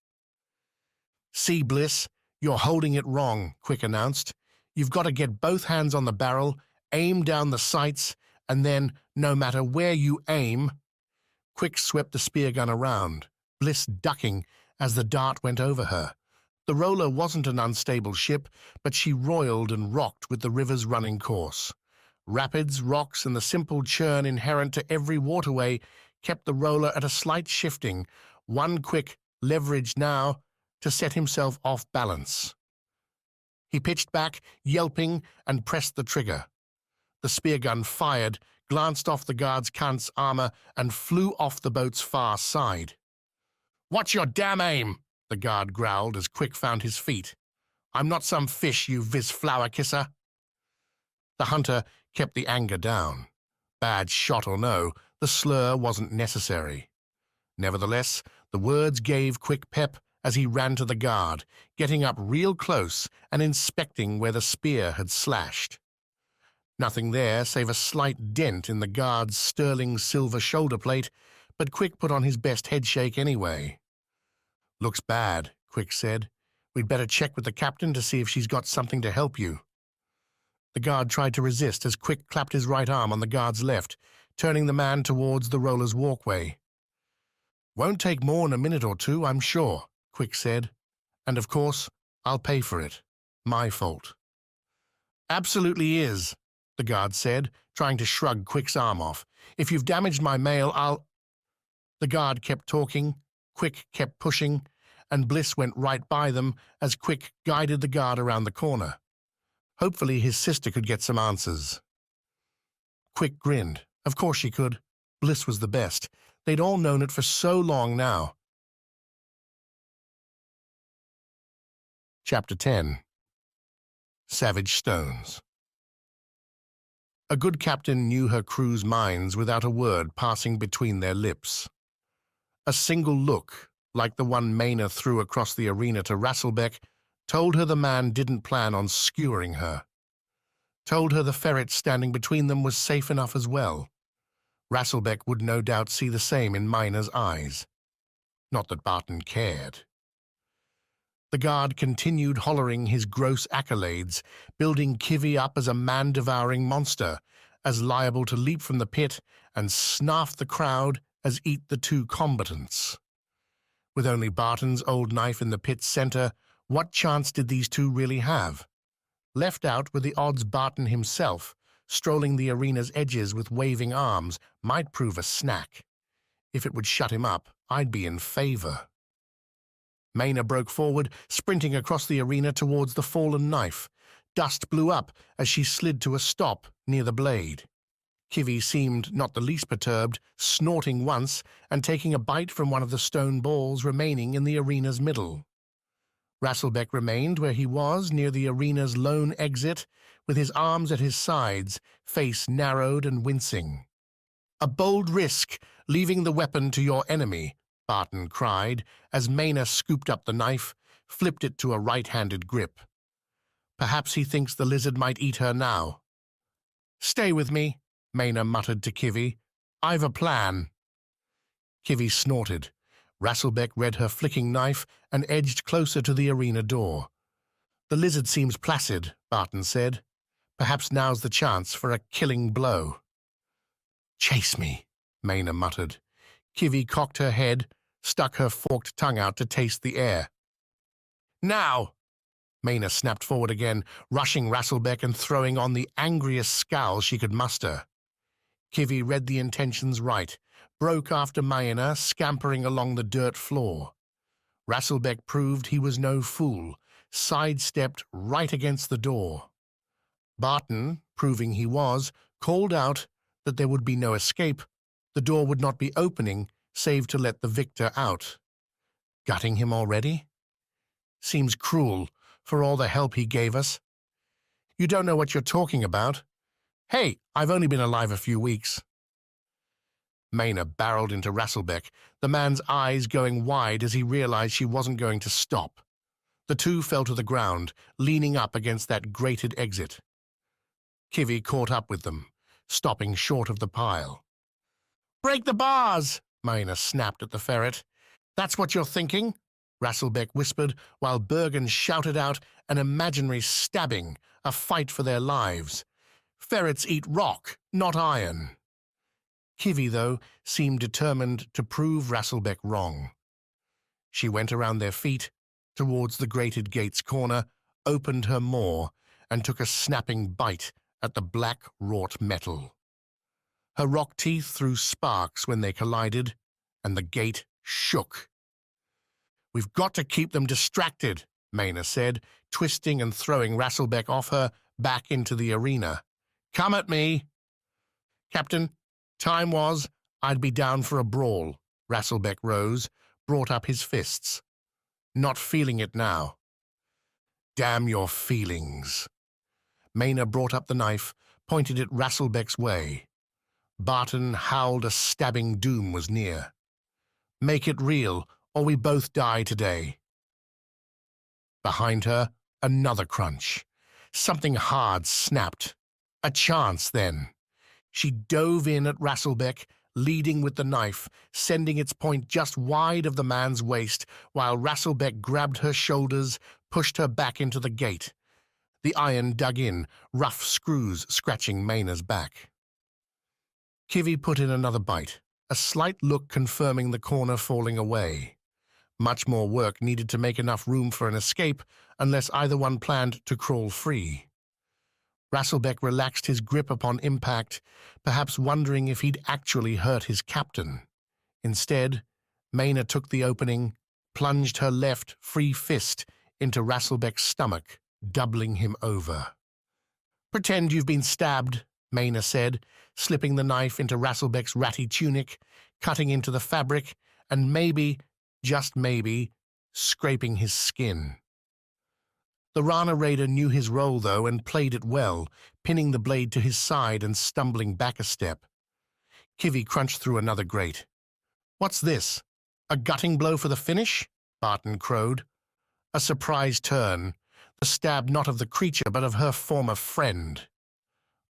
See, Bliss, you're holding it wrong, Quick announced. You've got to get both hands on the barrel, aim down the sights, and then, no matter where you aim... Quick swept the spear gun around, Bliss ducking as the dart went over her. The roller wasn't an unstable ship, but she roiled and rocked with the river's running course. Rapids, rocks, and the simple churn inherent to every waterway kept the roller at a slight shifting, one Quick leveraged now to set himself off balance. He pitched back, yelping, and pressed the trigger. The spear gun fired, glanced off the guard's Kant's armor, and flew off the boat's far side. "Watch your damn aim!" the guard growled as Quick found his feet. "I'm not some fish, you Viz-flower kisser." The hunter kept the anger down. Bad shot or no, the slur wasn't necessary. Nevertheless, the words gave Quick pep as he ran to the guard, getting up real close and inspecting where the spear had slashed. Nothing there save a slight dent in the guard's sterling silver shoulder plate, but Quick put on his best headshake anyway. "Looks bad," Quick said. "We'd better check with the captain to see if she's got something to help you." The guard tried to resist as Quick clapped his right arm on the guard's left, turning the man towards the roller's walkway. "Won't take more than a minute or two, I'm sure," Quick said. "And of course, I'll pay for it. My fault." "Absolutely is," the guard said, trying to shrug Quick's arm off. "If you've damaged my mail, I'll—" The guard kept talking, Quick kept pushing, and Bliss went right by them as Quick guided the guard around the corner. Hopefully his sister could get some answers. Quick grinned. Of course she could. Bliss was the best. They'd all known it for so long now. Chapter 10. Savage Stones. A good captain knew her crew's minds without a word passing between their lips. A single look, like the one Maena threw across the arena to Rasselbeck, told her the man didn't plan on skewering her. Told her the ferret standing between them was safe enough as well. Rasselbeck would no doubt see the same in Maena's eyes. Not that Barton cared. The guard continued hollering his gross accolades, building Kivy up as a man-devouring monster, as liable to leap from the pit and snarf the crowd as eat the two combatants. With only Barton's old knife in the pit's center, what chance did these two really have? Left out were the odds Barton himself, strolling the arena's edges with waving arms, might prove a snack. If it would shut him up, I'd be in favor. Maena broke forward, sprinting across the arena towards the fallen knife. Dust blew up as she slid to a stop near the blade. Kivy seemed not the least perturbed, snorting once and taking a bite from one of the stone balls remaining in the arena's middle. Rasselbeck remained where he was, near the arena's lone exit, with his arms at his sides, face narrowed and wincing. "A bold risk, leaving the weapon to your enemy," Barton cried, as Maena scooped up the knife, flipped it to a right-handed grip. "Perhaps he thinks the lizard might eat her now." "Stay with me," Maena muttered to Kivy. "I've a plan." Kivy snorted. Rasselbeck read her flicking knife and edged closer to the arena door. "The lizard seems placid," Barton said. "Perhaps now's the chance for a killing blow." "Chase me," Maena muttered. Kivy cocked her head, stuck her forked tongue out to taste the air. "Now!" Maena snapped forward again, rushing Rasselbeck and throwing on the angriest scowl she could muster. Kivy read the intentions right, broke after Maena, scampering along the dirt floor. Rasselbeck proved he was no fool, sidestepped right against the door. Barton, proving he was, called out that there would be no escape. The door would not be opening, save to let the victor out. Gutting him already? Seems cruel, for all the help he gave us. "You don't know what you're talking about." "Hey, I've only been alive a few weeks." Maena barreled into Rasselbeck, the man's eyes going wide as he realized she wasn't going to stop. The two fell to the ground, leaning up against that grated exit. Kivy caught up with them, stopping short of the pile. "Break the bars!" Maena snapped at the ferret. "That's what you're thinking," Rasselbeck whispered, while Bergen shouted out an imaginary stabbing, a fight for their lives. "Ferrets eat rock, not iron." Kivy, though, seemed determined to prove Rasselbeck wrong. She went around their feet, towards the grated gate's corner, opened her maw, and took a snapping bite at the black wrought metal. Her rock teeth threw sparks when they collided, and the gate shook. "We've got to keep them distracted," Maena said, twisting and throwing Rasselbeck off her back into the arena. "Come at me." "Captain, time was I'd be down for a brawl." Rasselbeck rose, brought up his fists. "Not feeling it now." "Damn your feelings." Maena brought up the knife, pointed it Rasselbeck's way. Barton howled a stabbing doom was near. "Make it real, or we both die today." Behind her, another crunch. Something hard snapped. A chance, then. She dove in at Rasselbeck, leading with the knife, sending its point just wide of the man's waist, while Rasselbeck grabbed her shoulders, pushed her back into the gate. The iron dug in, rough screws scratching Maena's back. Kivy put in another bite, a slight look confirming the corner falling away. Much more work needed to make enough room for an escape, unless either one planned to crawl free. Rasselbeck relaxed his grip upon impact, perhaps wondering if he'd actually hurt his captain. Instead, Maena took the opening, plunged her left free fist into Rasselbeck's stomach, doubling him over. "Pretend you've been stabbed," Maena said, slipping the knife into Rasselbeck's ratty tunic, cutting into the fabric, and maybe, just maybe, scraping his skin. The Rana raider knew his role, though, and played it well, pinning the blade to his side and stumbling back a step. Kivy crunched through another grate. "What's this? A gutting blow for the finish?" Barton crowed. A surprise turn, the stab not of the creature but of her former friend.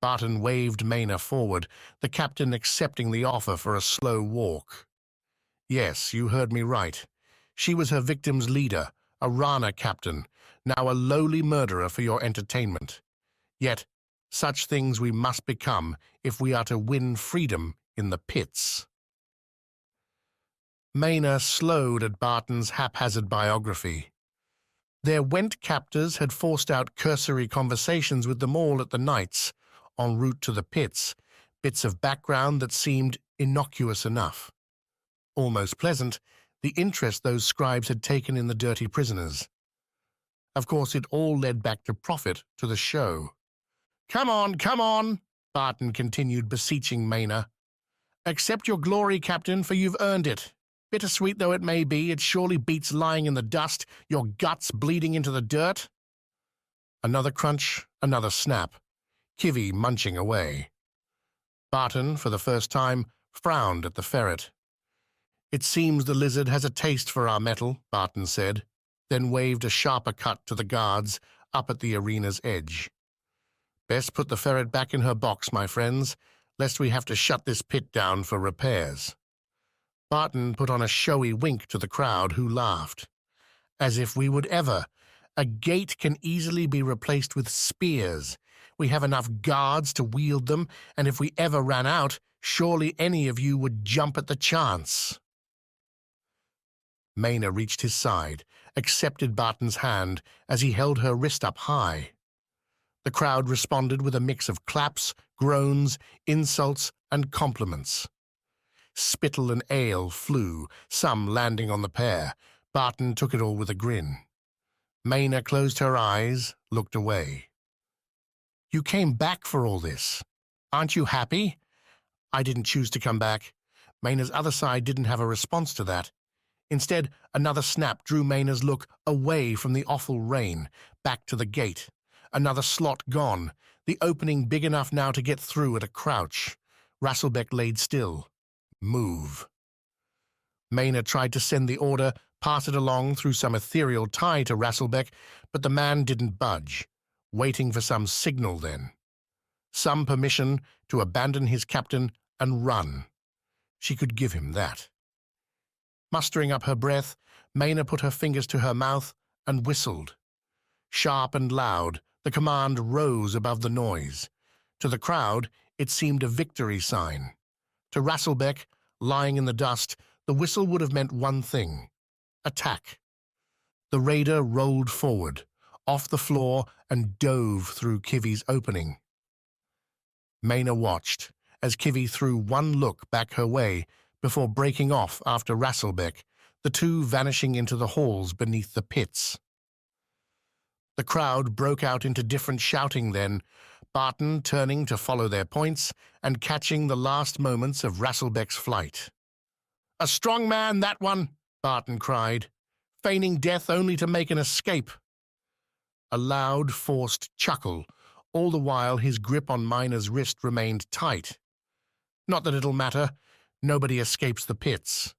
Barton waved Maena forward, the captain accepting the offer for a slow walk. "Yes, you heard me right. She was her victim's leader, a Rana captain, now a lowly murderer for your entertainment. Yet, such things we must become if we are to win freedom in the pits." Maena slowed at Barton's haphazard biography. Their Went captors had forced out cursory conversations with them all at the Knights, en route to the pits, bits of background that seemed innocuous enough. Almost pleasant, the interest those scribes had taken in the dirty prisoners. Of course, it all led back to profit to the show. Come on," Barton continued, beseeching Maena. "Accept your glory, Captain, for you've earned it. Bittersweet though it may be, it surely beats lying in the dust, your guts bleeding into the dirt." Another crunch, another snap. Kivy munching away. Barton, for the first time, frowned at the ferret. "It seems the lizard has a taste for our metal," Barton said, then waved a sharper cut to the guards up at the arena's edge. "Best put the ferret back in her box, my friends, lest we have to shut this pit down for repairs." Barton put on a showy wink to the crowd, who laughed. As if we would ever. A gate can easily be replaced with spears. We have enough guards to wield them, and if we ever ran out, surely any of you would jump at the chance. Maena reached his side, accepted Barton's hand as he held her wrist up high. The crowd responded with a mix of claps, groans, insults, and compliments. Spittle and ale flew, some landing on the pair. Barton took it all with a grin. Maena closed her eyes, looked away. "You came back for all this. Aren't you happy?" "I didn't choose to come back." Maena's other side didn't have a response to that. Instead, another snap drew Maena's look away from the awful rain, back to the gate. Another slot gone, the opening big enough now to get through at a crouch. Rasselbeck laid still. Move. Maena tried to send the order, pass it along through some ethereal tie to Rasselbeck, but the man didn't budge, waiting for some signal then. Some permission to abandon his captain and run. She could give him that. Mustering up her breath, Maena put her fingers to her mouth and whistled. Sharp and loud, the command rose above the noise. To the crowd, it seemed a victory sign. To Rasselbeck, lying in the dust, the whistle would have meant one thing: attack. The raider rolled forward, off the floor, and dove through Kivi's opening. Maena watched as Kivi threw one look back her way before breaking off after Rasselbeck, the two vanishing into the halls beneath the pits. The crowd broke out into different shouting then, Barton turning to follow their points and catching the last moments of Rasselbeck's flight. "A strong man, that one," Barton cried, feigning death only to make an escape. A loud, forced chuckle, all the while his grip on Maena's wrist remained tight. Not that it'll matter. Nobody escapes the pits.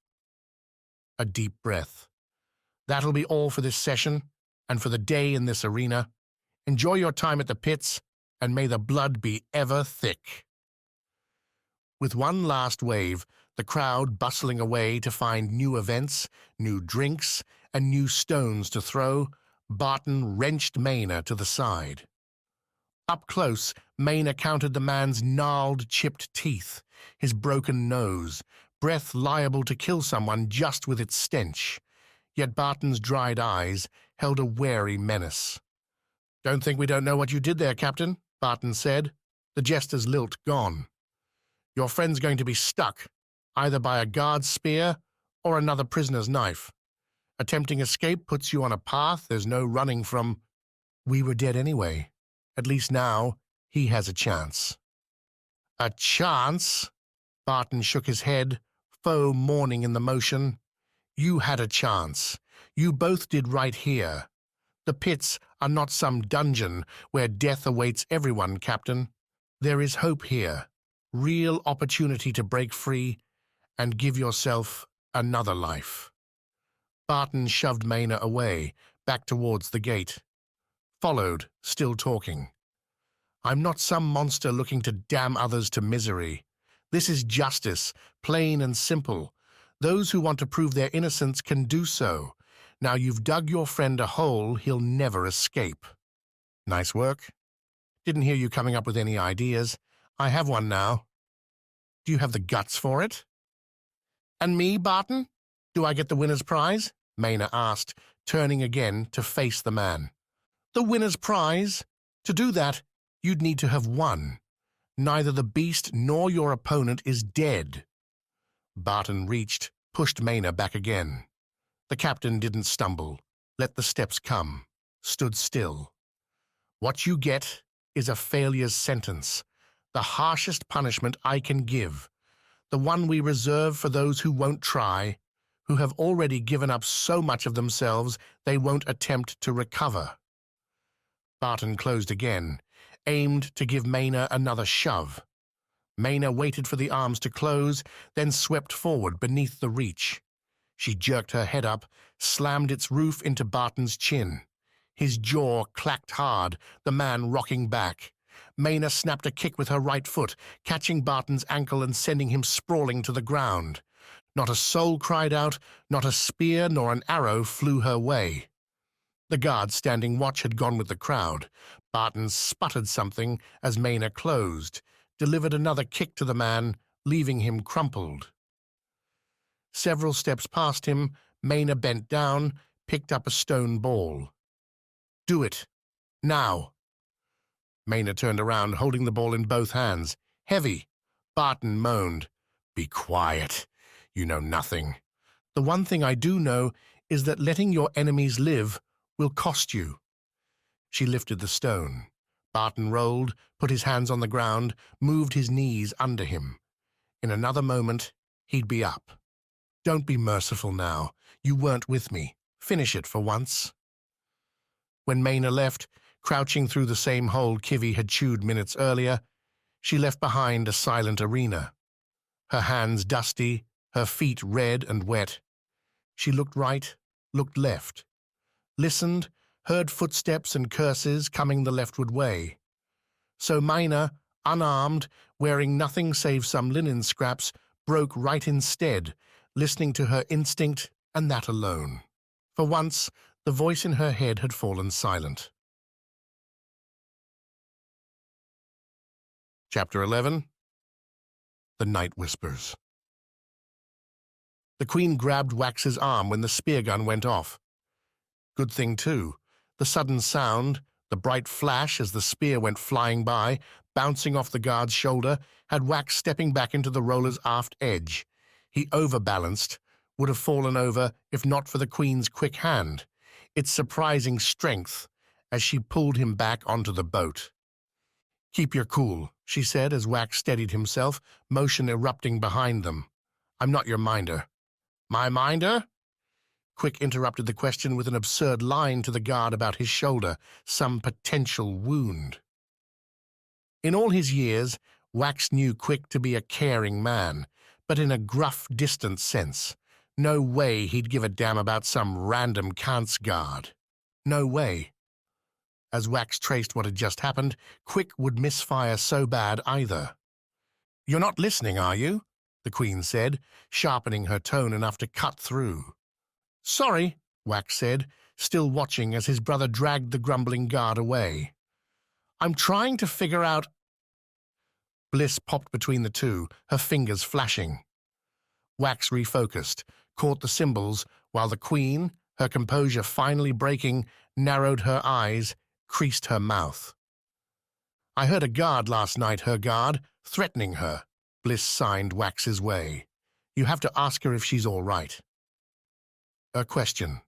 A deep breath. That'll be all for this session, and for the day in this arena. Enjoy your time at the pits, and may the blood be ever thick. With one last wave, the crowd bustling away to find new events, new drinks, and new stones to throw, Barton wrenched Maena to the side. Up close, Maena counted the man's gnarled, chipped teeth, his broken nose, breath liable to kill someone just with its stench. Yet Barton's dried eyes held a wary menace. "Don't think we don't know what you did there, Captain," Barton said, the jester's lilt gone. "Your friend's going to be stuck, either by a guard's spear or another prisoner's knife. Attempting escape puts you on a path there's no running from. We were dead anyway. At least now, he has a chance." "A chance?" Barton shook his head, faux mourning in the motion. "You had a chance. You both did right here. The pits are not some dungeon where death awaits everyone, Captain. There is hope here, real opportunity to break free and give yourself another life." Barton shoved Maena away, back towards the gate. Followed, still talking. "I'm not some monster looking to damn others to misery. This is justice, plain and simple. Those who want to prove their innocence can do so. Now you've dug your friend a hole he'll never escape." "Nice work. Didn't hear you coming up with any ideas. I have one now." "Do you have the guts for it?" "And me, Barton? Do I get the winner's prize?" Maena asked, turning again to face the man. "The winner's prize? To do that, you'd need to have won. Neither the beast nor your opponent is dead." Barton reached, pushed Maena back again. The captain didn't stumble, let the steps come, stood still. "What you get is a failure's sentence, the harshest punishment I can give, the one we reserve for those who won't try, who have already given up so much of themselves they won't attempt to recover." Barton closed again, aimed to give Maena another shove. Maena waited for the arms to close, then swept forward beneath the reach. She jerked her head up, slammed its roof into Barton's chin. His jaw clacked hard, the man rocking back. Maena snapped a kick with her right foot, catching Barton's ankle and sending him sprawling to the ground. Not a soul cried out, not a spear nor an arrow flew her way. The guard standing watch had gone with the crowd. Barton sputtered something as Maena closed, delivered another kick to the man, leaving him crumpled. Several steps past him, Maena bent down, picked up a stone ball. "Do it. Now." Maena turned around, holding the ball in both hands. "Heavy." Barton moaned. "Be quiet. You know nothing. The one thing I do know is that letting your enemies live will cost you." She lifted the stone. Barton rolled, put his hands on the ground, moved his knees under him. In another moment, he'd be up. "Don't be merciful now. You weren't with me. Finish it for once." When Maena left, crouching through the same hole Kivy had chewed minutes earlier, she left behind a silent arena. Her hands dusty, her feet red and wet. She looked right, looked left, listened, heard footsteps and curses coming the leftward way. So Maena, unarmed, wearing nothing save some linen scraps, broke right instead, listening to her instinct and that alone. For once, the voice in her head had fallen silent. Chapter 11. The Night Whispers. The Queen grabbed Wax's arm when the spear gun went off. Good thing, too. The sudden sound, the bright flash as the spear went flying by, bouncing off the guard's shoulder, had Wax stepping back into the roller's aft edge. He overbalanced, would have fallen over if not for the Queen's quick hand, its surprising strength, as she pulled him back onto the boat. "Keep your cool," she said as Wax steadied himself, motion erupting behind them. "I'm not your minder." "My minder?" Quick interrupted the question with an absurd line to the guard about his shoulder, some potential wound. In all his years, Wax knew Quick to be a caring man, but in a gruff, distant sense. No way he'd give a damn about some random Kant's guard. No way. As Wax traced what had just happened, Quick would misfire so bad either. "You're not listening, are you?" the Queen said, sharpening her tone enough to cut through. "Sorry," Wax said, still watching as his brother dragged the grumbling guard away. "I'm trying to figure out—" Bliss popped between the two, her fingers flashing. Wax refocused, caught the symbols, while the Queen, her composure finally breaking, narrowed her eyes, creased her mouth. "I heard a guard last night, her guard, threatening her," Bliss signed Wax's way. "You have to ask her if she's all right." A question.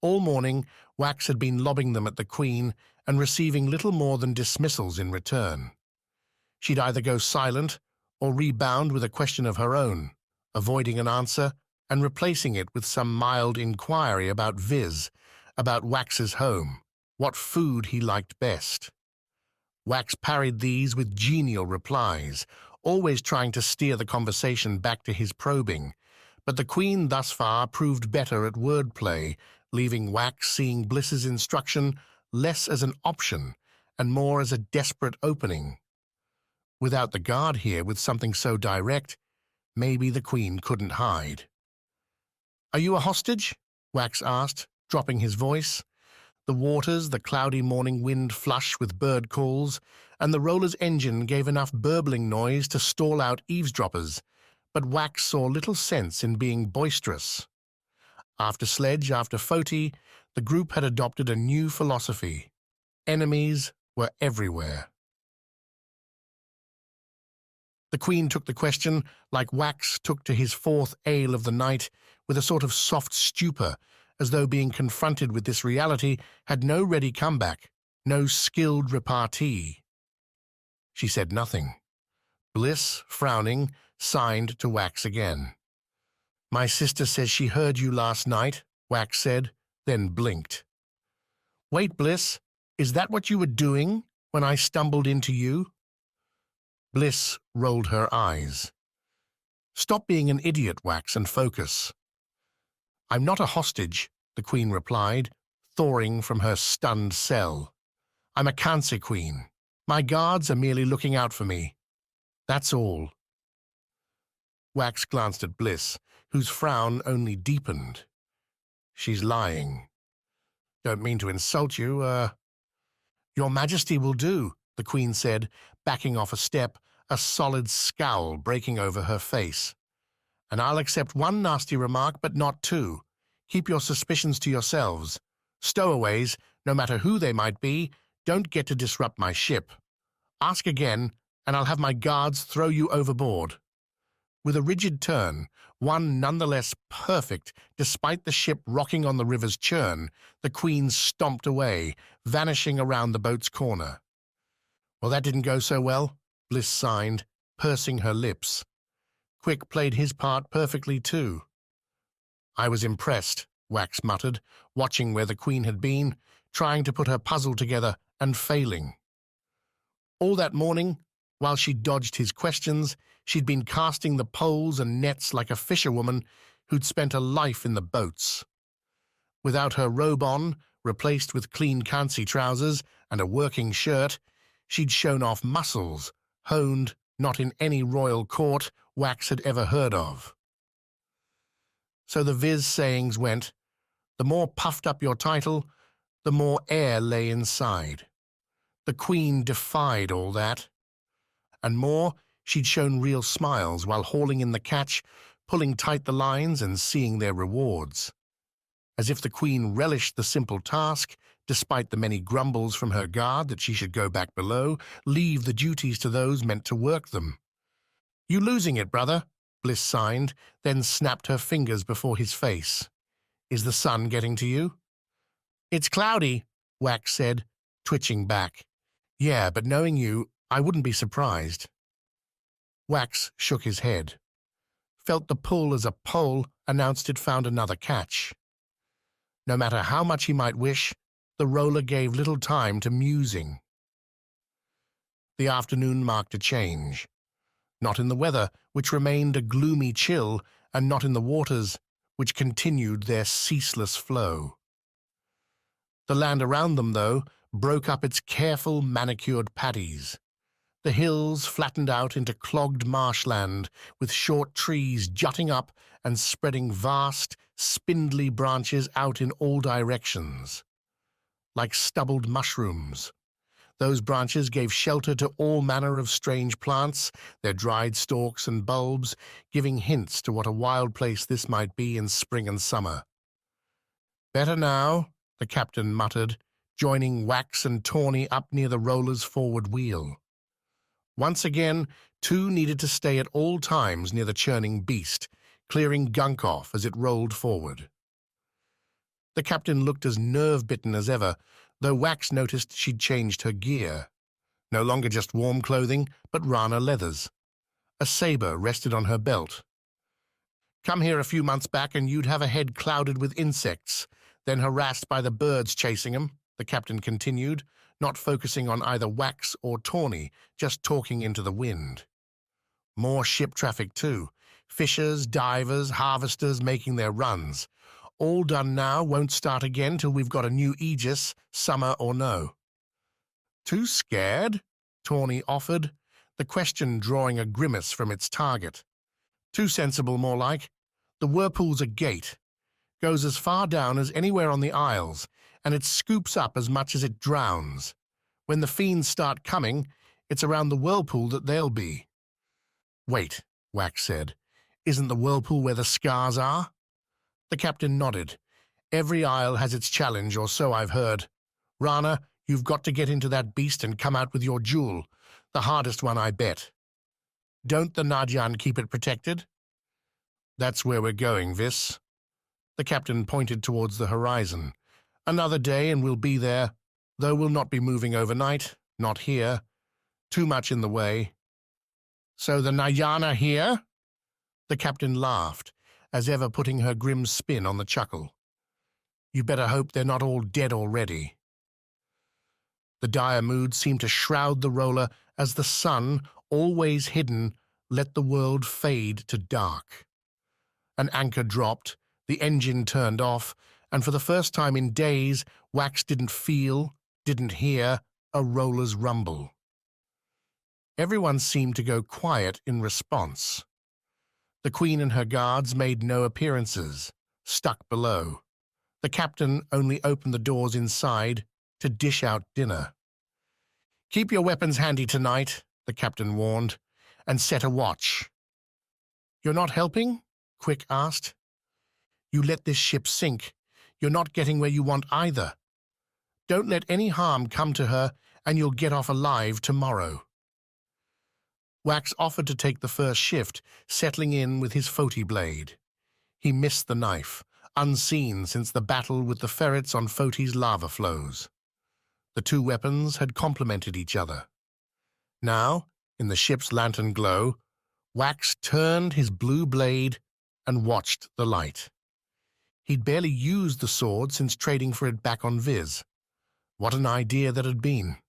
All morning, Wax had been lobbing them at the Queen and receiving little more than dismissals in return. She'd either go silent or rebound with a question of her own, avoiding an answer and replacing it with some mild inquiry about Viz, about Wax's home, what food he liked best. Wax parried these with genial replies, always trying to steer the conversation back to his probing, but the Queen thus far proved better at wordplay, leaving Wax seeing Bliss's instruction less as an option and more as a desperate opening. Without the guard here with something so direct, maybe the Queen couldn't hide. "Are you a hostage?" Wax asked, dropping his voice. The waters, the cloudy morning wind flush with bird calls, and the roller's engine gave enough burbling noise to stall out eavesdroppers, but Wax saw little sense in being boisterous. After Sledge, after Foti, the group had adopted a new philosophy. Enemies were everywhere. The Queen took the question like Wax took to his fourth ale of the night, with a sort of soft stupor, as though being confronted with this reality had no ready comeback, no skilled repartee. She said nothing. Bliss, frowning, signed to Wax again. "My sister says she heard you last night," Wax said, then blinked. "Wait, Bliss, is that what you were doing when I stumbled into you?" Bliss rolled her eyes. "Stop being an idiot, Wax, and focus." "I'm not a hostage," the Queen replied, thawing from her stunned cell. "I'm a Cancer Queen. My guards are merely looking out for me. That's all." Wax glanced at Bliss, whose frown only deepened. "She's lying. Don't mean to insult you, Your Majesty will do," the Queen said, backing off a step, a solid scowl breaking over her face. "And I'll accept one nasty remark, but not two. Keep your suspicions to yourselves. Stowaways, no matter who they might be, don't get to disrupt my ship. Ask again, and I'll have my guards throw you overboard." With a rigid turn, one nonetheless perfect despite the ship rocking on the river's churn, the Queen stomped away, vanishing around the boat's corner. "Well, that didn't go so well," Bliss signed, pursing her lips. Quick played his part perfectly too. "I was impressed," Wax muttered, watching where the Queen had been, trying to put her puzzle together and failing. All that morning, while she dodged his questions, she'd been casting the poles and nets like a fisherwoman who'd spent a life in the boats. Without her robe on, replaced with clean kansi trousers and a working shirt, she'd shown off muscles, honed not in any royal court Wax had ever heard of. So the Viz sayings went, the more puffed up your title, the more air lay inside. The Queen defied all that. And more, she'd shown real smiles while hauling in the catch, pulling tight the lines and seeing their rewards. As if the Queen relished the simple task, despite the many grumbles from her guard that she should go back below, leave the duties to those meant to work them. "You losing it, brother?" Bliss signed, then snapped her fingers before his face. "Is the sun getting to you?" "It's cloudy," Wax said, twitching back. "Yeah, but knowing you, I wouldn't be surprised." Wax shook his head. Felt the pull as a pole announced it found another catch. No matter how much he might wish, the roller gave little time to musing. The afternoon marked a change. Not in the weather, which remained a gloomy chill, and not in the waters, which continued their ceaseless flow. The land around them, though, broke up its careful, manicured paddies. The hills flattened out into clogged marshland, with short trees jutting up and spreading vast, spindly branches out in all directions. Like stubbled mushrooms, those branches gave shelter to all manner of strange plants, their dried stalks and bulbs giving hints to what a wild place this might be in spring and summer. "Better now," the captain muttered, joining Wax and Tawny up near the roller's forward wheel. Once again, two needed to stay at all times near the churning beast, clearing gunk off as it rolled forward. The captain looked as nerve-bitten as ever, though Wax noticed she'd changed her gear. No longer just warm clothing, but Rana leathers. A saber rested on her belt. "Come here a few months back and you'd have a head clouded with insects, then harassed by the birds chasing 'em," the captain continued, not focusing on either Wax or Tawny, just talking into the wind. More ship traffic, too. Fishers, divers, harvesters making their runs. All done now, won't start again till we've got a new Aegis, summer or no. "Too scared?" Tawny offered, the question drawing a grimace from its target. "Too sensible, more like. The Whirlpool's a gate. Goes as far down as anywhere on the Isles, and it scoops up as much as it drowns. When the Fiends start coming, it's around the Whirlpool that they'll be." "Wait," Wax said. "Isn't the Whirlpool where the Skars are?" The captain nodded. "Every isle has its challenge, or so I've heard. Rana, you've got to get into that beast and come out with your jewel. The hardest one, I bet. Don't the Nadjan keep it protected?" "That's where we're going, Vis." The captain pointed towards the horizon. "Another day and we'll be there, though we'll not be moving overnight, not here. Too much in the way." "So the Nadjan are here?" The captain laughed, as ever putting her grim spin on the chuckle. "You better hope they're not all dead already." The dire mood seemed to shroud the roller as the sun, always hidden, let the world fade to dark. An anchor dropped, the engine turned off, and for the first time in days, Wax didn't feel, didn't hear, a roller's rumble. Everyone seemed to go quiet in response. The queen and her guards made no appearances, stuck below. The captain only opened the doors inside to dish out dinner. "Keep your weapons handy tonight," the captain warned, "and set a watch." "You're not helping?" Quick asked. "You let this ship sink. You're not getting where you want either. Don't let any harm come to her, and you'll get off alive tomorrow." Wax offered to take the first shift, settling in with his Foti blade. He missed the knife, unseen since the battle with the ferrets on Foti's lava flows. The two weapons had complemented each other. Now, in the ship's lantern glow, Wax turned his blue blade and watched the light. He'd barely used the sword since trading for it back on Viz. What an idea that had been.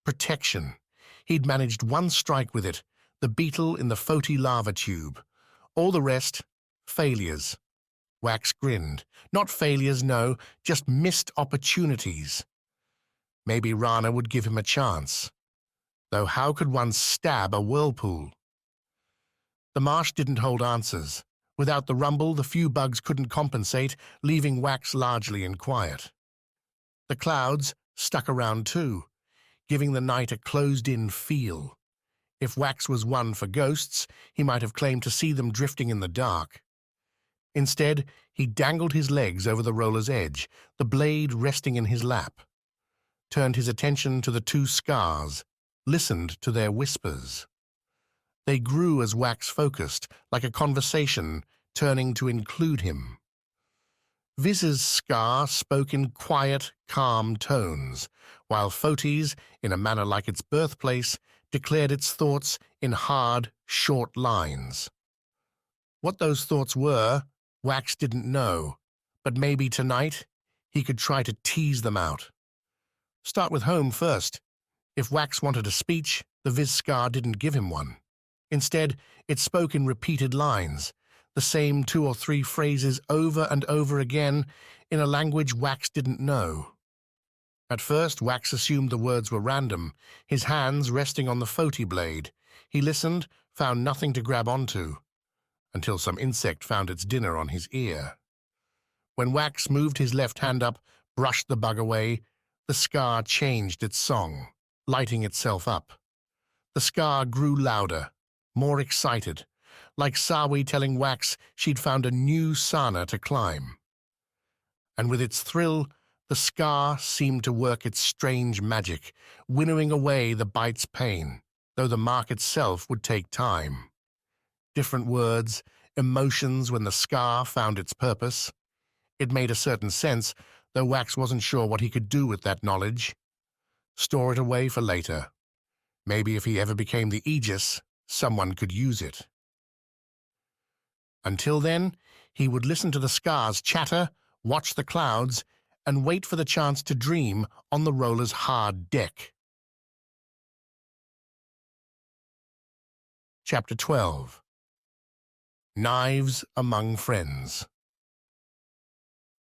Protection. He'd managed one strike with it, the beetle in the Foti lava tube. All the rest, failures. Wax grinned. Not failures, no, just missed opportunities. Maybe Rana would give him a chance. Though how could one stab a whirlpool? The marsh didn't hold answers. Without the rumble, the few bugs couldn't compensate, leaving Wax largely in quiet. The clouds stuck around too, giving the night a closed-in feel. If Wax was one for ghosts, he might have claimed to see them drifting in the dark. Instead, he dangled his legs over the roller's edge, the blade resting in his lap, turned his attention to the two Skars, listened to their whispers. They grew as Wax focused, like a conversation turning to include him. Viz's Skar spoke in quiet, calm tones, while Foti's, in a manner like its birthplace, declared its thoughts in hard, short lines. What those thoughts were, Wax didn't know, but maybe tonight he could try to tease them out. Start with home first. If Wax wanted a speech, the Viz Skar didn't give him one. Instead, it spoke in repeated lines, the same 2 or 3 phrases over and over again in a language Wax didn't know. At first, Wax assumed the words were random, his hands resting on the Foti blade. He listened, found nothing to grab onto, until some insect found its dinner on his ear. When Wax moved his left hand up, brushed the bug away, the Skar changed its song, lighting itself up. The Skar grew louder, more excited, like Sawi telling Wax she'd found a new sana to climb. And with its thrill, the Skar seemed to work its strange magic, winnowing away the bite's pain, though the mark itself would take time. Different words, emotions when the Skar found its purpose. It made a certain sense, though Wax wasn't sure what he could do with that knowledge. Store it away for later. Maybe if he ever became the Aegis, someone could use it. Until then, he would listen to the Skars chatter, watch the clouds, and wait for the chance to dream on the roller's hard deck. Chapter 12. Knives Among Friends.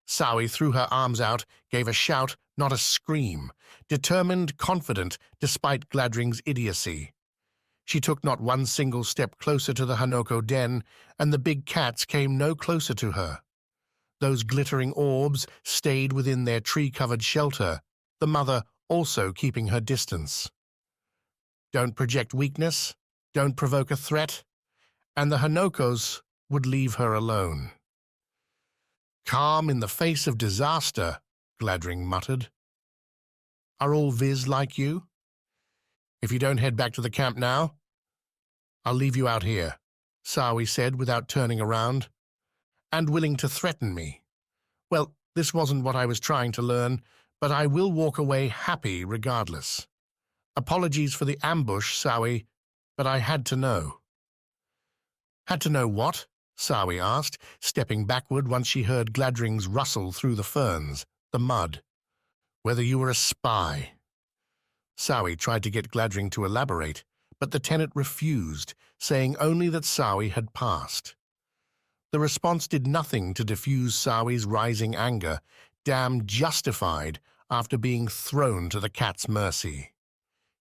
Sawi threw her arms out, gave a shout, not a scream, determined, confident, despite Gladring's idiocy. She took not one single step closer to the Hanoko den, and the big cats came no closer to her. Those glittering orbs stayed within their tree-covered shelter, the mother also keeping her distance. Don't project weakness, don't provoke a threat, and the Hanokos would leave her alone. Calm in the face of disaster, Gladring muttered. Are all Viz like you? If you don't head back to the camp now, I'll leave you out here, Sawi said without turning around. And willing to threaten me. Well, this wasn't what I was trying to learn, but I will walk away happy regardless. Apologies for the ambush, Sawi, but I had to know. Had to know what? Sawi asked, stepping backward once she heard Gladring's rustle through the ferns, the mud. Whether you were a spy. Sawi tried to get Gladring to elaborate, but the tenant refused, saying only that Sawi had passed. The response did nothing to diffuse Sawi's rising anger, damned justified after being thrown to the cat's mercy.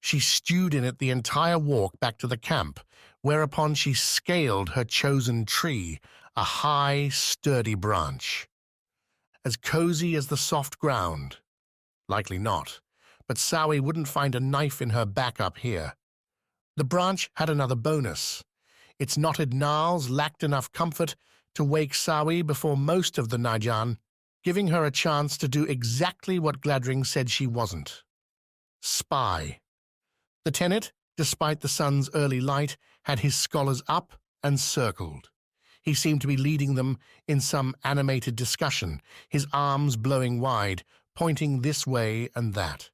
She stewed in it the entire walk back to the camp, whereupon she scaled her chosen tree, a high, sturdy branch. As cozy as the soft ground. Likely not, but Sawi wouldn't find a knife in her back up here. The branch had another bonus. Its knotted gnarls lacked enough comfort to wake Sawi before most of the Najan, giving her a chance to do exactly what Gladring said she wasn't. Spy. The tenet, despite the sun's early light, had his scholars up and circled. He seemed to be leading them in some animated discussion, his arms blowing wide, pointing this way and that.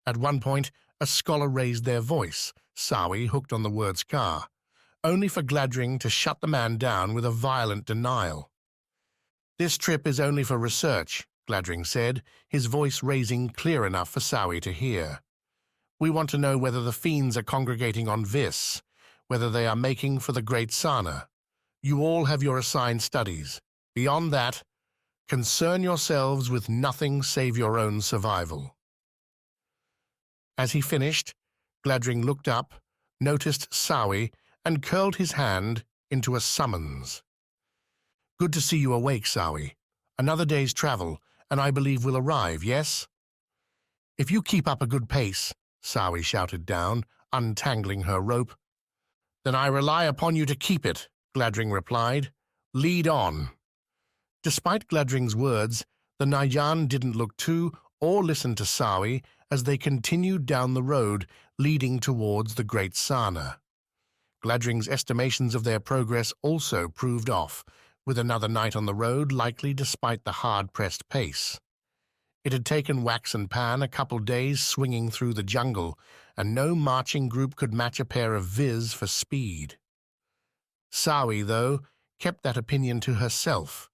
At one point, a scholar raised their voice, Sawi hooked on the word Skar, only for Gladring to shut the man down with a violent denial. "This trip is only for research," Gladring said, his voice raising clear enough for Sawi to hear. "We want to know whether the fiends are congregating on Vis, whether they are making for the Great Sana. You all have your assigned studies. Beyond that, concern yourselves with nothing save your own survival." As he finished, Gladring looked up, noticed Sawi, and curled his hand into a summons. "Good to see you awake, Sawi. Another day's travel, and I believe we'll arrive, yes?" "If you keep up a good pace," Sawi shouted down, untangling her rope. "Then I rely upon you to keep it," Gladring replied. "Lead on." Despite Gladring's words, the Nayan didn't look to or listen to Sawi as they continued down the road leading towards the Great Sana. Gladring's estimations of their progress also proved off, with another night on the road likely despite the hard-pressed pace. It had taken Wax and Pan a couple days swinging through the jungle, and no marching group could match a pair of Viz for speed. Sawi, though, kept that opinion to herself,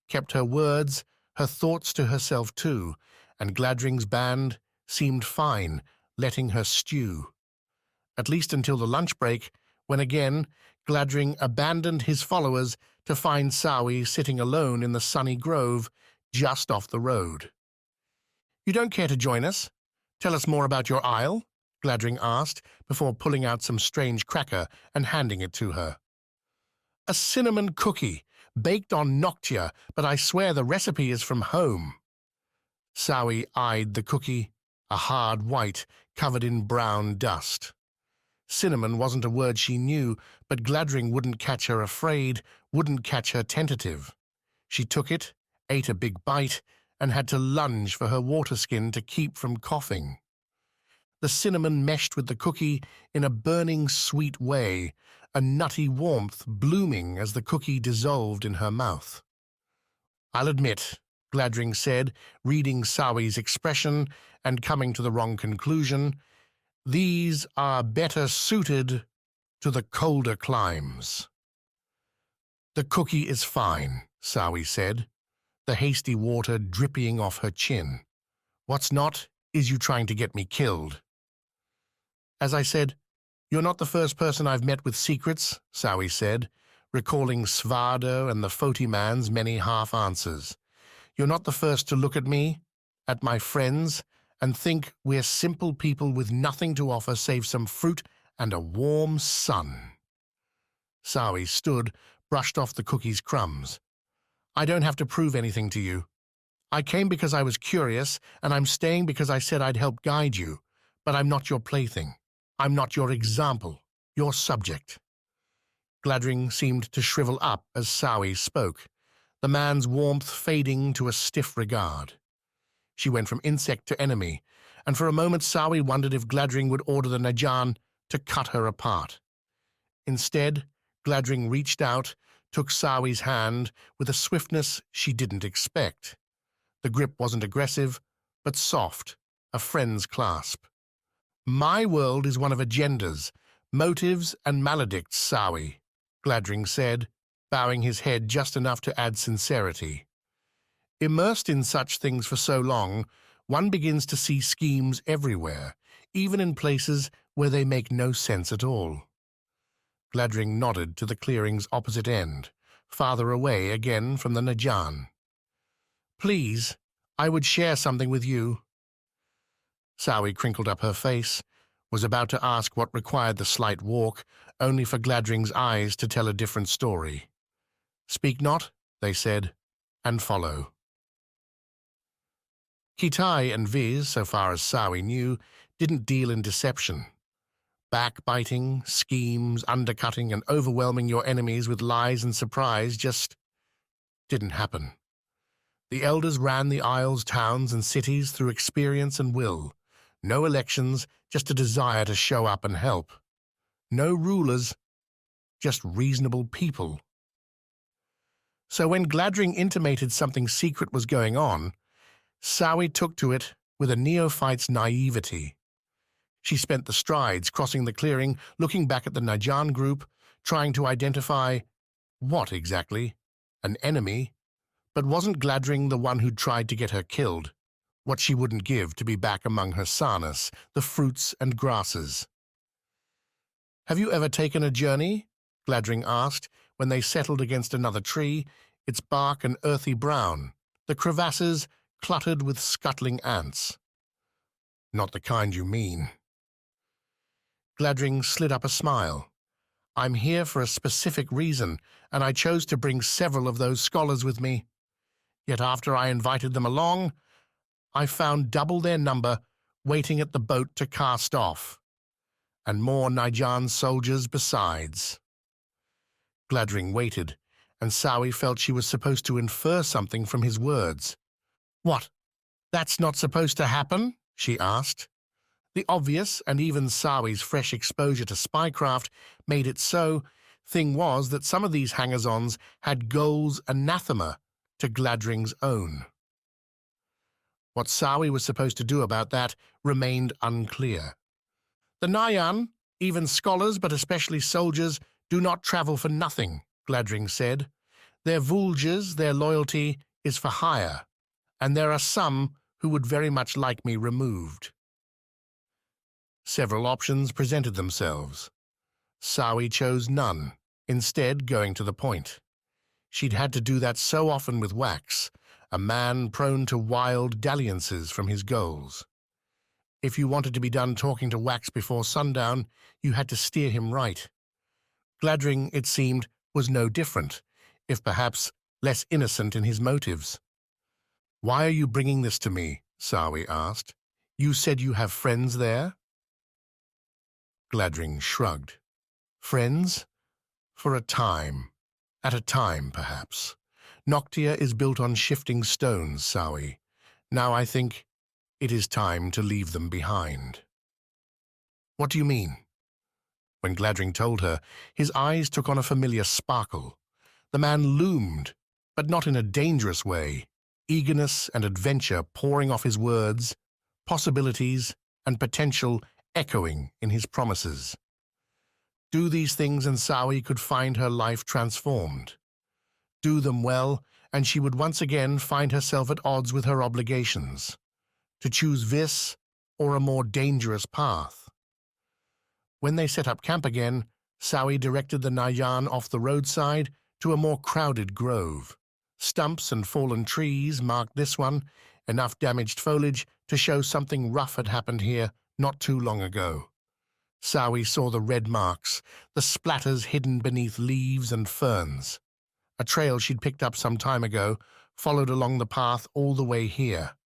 kept her words, her thoughts to herself too, and Gladring's band seemed fine, letting her stew. At least until the lunch break, when again Gladring abandoned his followers to find Sawi sitting alone in the sunny grove just off the road. "You don't care to join us? Tell us more about your isle?" Gladring asked, before pulling out some strange cracker and handing it to her. "A cinnamon cookie, baked on noctia, but I swear the recipe is from home." Sawi eyed the cookie, a hard white covered in brown dust. Cinnamon wasn't a word she knew, but Gladring wouldn't catch her afraid, wouldn't catch her tentative. She took it, ate a big bite, and had to lunge for her water skin to keep from coughing. The cinnamon meshed with the cookie in a burning sweet way, a nutty warmth blooming as the cookie dissolved in her mouth. "I'll admit," Gladring said, reading Sawi's expression and coming to the wrong conclusion, "these are better suited to the colder climes." "The cookie is fine," Sawi said, the hasty water dripping off her chin. "What's not is you trying to get me killed." "As I said, you're not the first person I've met with secrets," Sawi said, recalling Svarde and the Foti man's many half-answers. "You're not the first to look at me, at my friends, and think we're simple people with nothing to offer save some fruit and a warm sun." Sawi stood, brushed off the cookie's crumbs. "I don't have to prove anything to you. I came because I was curious, and I'm staying because I said I'd help guide you, but I'm not your plaything. I'm not your example, your subject." Gladring seemed to shrivel up as Sawi spoke, the man's warmth fading to a stiff regard. She went from insect to enemy, and for a moment Sawi wondered if Gladring would order the Najan to cut her apart. Instead, Gladring reached out, took Sawi's hand with a swiftness she didn't expect. The grip wasn't aggressive, but soft, a friend's clasp. "My world is one of agendas, motives and maledicts, Sawi," Gladring said, bowing his head just enough to add sincerity. "Immersed in such things for so long, one begins to see schemes everywhere, even in places where they make no sense at all." Gladring nodded to the clearing's opposite end, farther away again from the Najan. "Please, I would share something with you." Sawi crinkled up her face. was about to ask what required the slight walk, only for Gladring's eyes to tell a different story. "Speak not," they said, "and follow." Kitai and Viz, so far as Sawi knew, didn't deal in deception. Backbiting, schemes, undercutting, and overwhelming your enemies with lies and surprise just didn't happen. The elders ran the Isles, towns, and cities through experience and will. No elections, just a desire to show up and help. No rulers, just reasonable people. So when Gladring intimated something secret was going on, Sawi took to it with a neophyte's naivety. She spent the strides crossing the clearing, looking back at the Najan group, trying to identify what exactly? An enemy? But wasn't Gladring the one who'd tried to get her killed? What she wouldn't give to be back among her sarnas, the fruits and grasses. "Have you ever taken a journey?" Gladring asked when they settled against another tree, its bark an earthy brown, the crevasses cluttered with scuttling ants. "Not the kind you mean." Gladring slid up a smile. "I'm here for a specific reason, and I chose to bring several of those scholars with me. Yet after I invited them along, I found double their number waiting at the boat to cast off, and more Najan soldiers besides." Gladring waited, and Sawi felt she was supposed to infer something from his words. "What? That's not supposed to happen?" she asked. The obvious, and even Sawi's fresh exposure to spycraft made it so. Thing was that some of these hangers-ons had goals anathema to Gladring's own. What Sawi was supposed to do about that remained unclear. "The Nayan, even scholars but especially soldiers, do not travel for nothing," Gladring said. "Their vulges, their loyalty is for hire, and there are some who would very much like me removed." Several options presented themselves. Sawi chose none, instead going to the point. She'd had to do that so often with Wax, a man prone to wild dalliances from his goals. If you wanted to be done talking to Wax before sundown, you had to steer him right. Gladring, it seemed, was no different, if perhaps less innocent in his motives. "Why are you bringing this to me?" Sawi asked. "You said you have friends there?" Gladring shrugged. "Friends? For a time. At a time, perhaps. Noctia is built on shifting stones, Sawi. Now I think it is time to leave them behind." "What do you mean?" When Gladring told her, his eyes took on a familiar sparkle. The man loomed, but not in a dangerous way. Eagerness and adventure pouring off his words, possibilities and potential echoing in his promises. Do these things and Sawi could find her life transformed. Do them well, and she would once again find herself at odds with her obligations. To choose this or a more dangerous path. When they set up camp again, Sawi directed the Nayan off the roadside to a more crowded grove. Stumps and fallen trees marked this one, enough damaged foliage to show something rough had happened here not too long ago. Sawi saw the red marks, the splatters hidden beneath leaves and ferns. A trail she'd picked up some time ago followed along the path all the way here.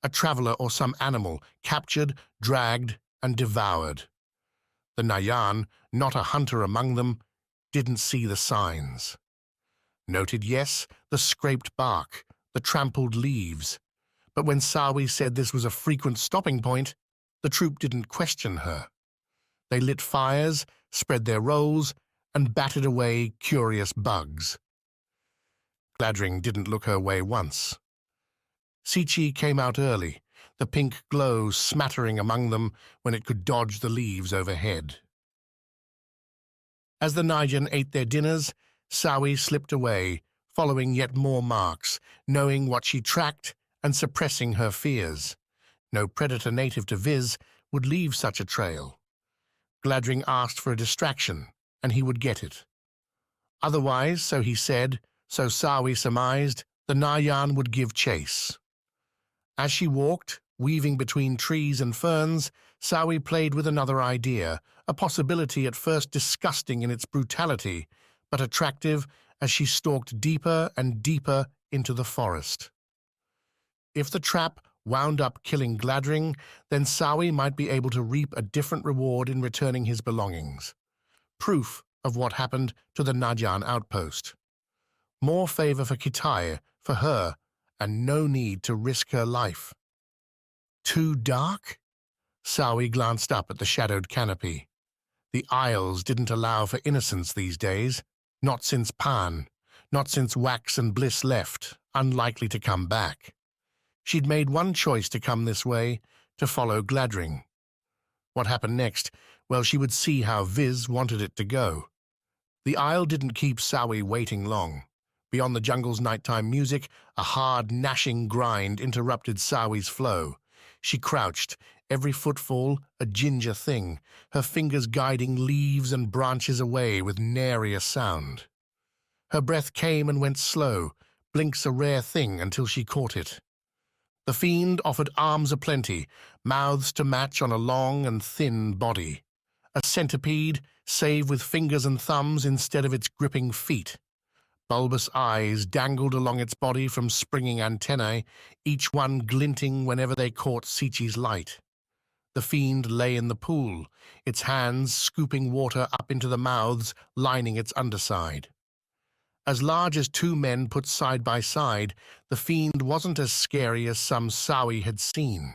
A traveler or some animal, captured, dragged, and devoured. The Nayan, not a hunter among them, didn't see the signs. Noted, yes, the scraped bark, the trampled leaves. But when Sawi said this was a frequent stopping point, the troop didn't question her. They lit fires, spread their rolls, and batted away curious bugs. Gladring didn't look her way once. Sichi came out early, the pink glow smattering among them when it could dodge the leaves overhead. As the Najan ate their dinners, Sawi slipped away, following yet more marks, knowing what she tracked and suppressing her fears. No predator native to Viz would leave such a trail. Gladring asked for a distraction, and he would get it. Otherwise, so he said, so Sawi surmised, the Nayan would give chase. As she walked, Weaving between trees and ferns, Sawi played with another idea, a possibility at first disgusting in its brutality, but attractive as she stalked deeper and deeper into the forest. If the trap wound up killing Gladring, then Sawi might be able to reap a different reward in returning his belongings. Proof of what happened to the Nadjan outpost. More favor for Kitai, for her, and no need to risk her life. Too dark? Sawi glanced up at the shadowed canopy. The Isles didn't allow for innocence these days, not since Pan, not since Wax and Bliss left, unlikely to come back. She'd made one choice to come this way, to follow Gladring. What happened next? Well, she would see how Viz wanted it to go. The Isle didn't keep Sawi waiting long. Beyond the jungle's nighttime music, a hard, gnashing grind interrupted Sawi's flow. She crouched, every footfall a ginger thing, her fingers guiding leaves and branches away with nary a sound. Her breath came and went slow, blinks a rare thing until she caught it. The fiend offered arms aplenty, mouths to match on a long and thin body. A centipede, save with fingers and thumbs instead of its gripping feet. Bulbous eyes dangled along its body from springing antennae, each one glinting whenever they caught Sichi's light. The fiend lay in the pool, its hands scooping water up into the mouths lining its underside. As large as two men put side by side, the fiend wasn't as scary as some Sawi had seen.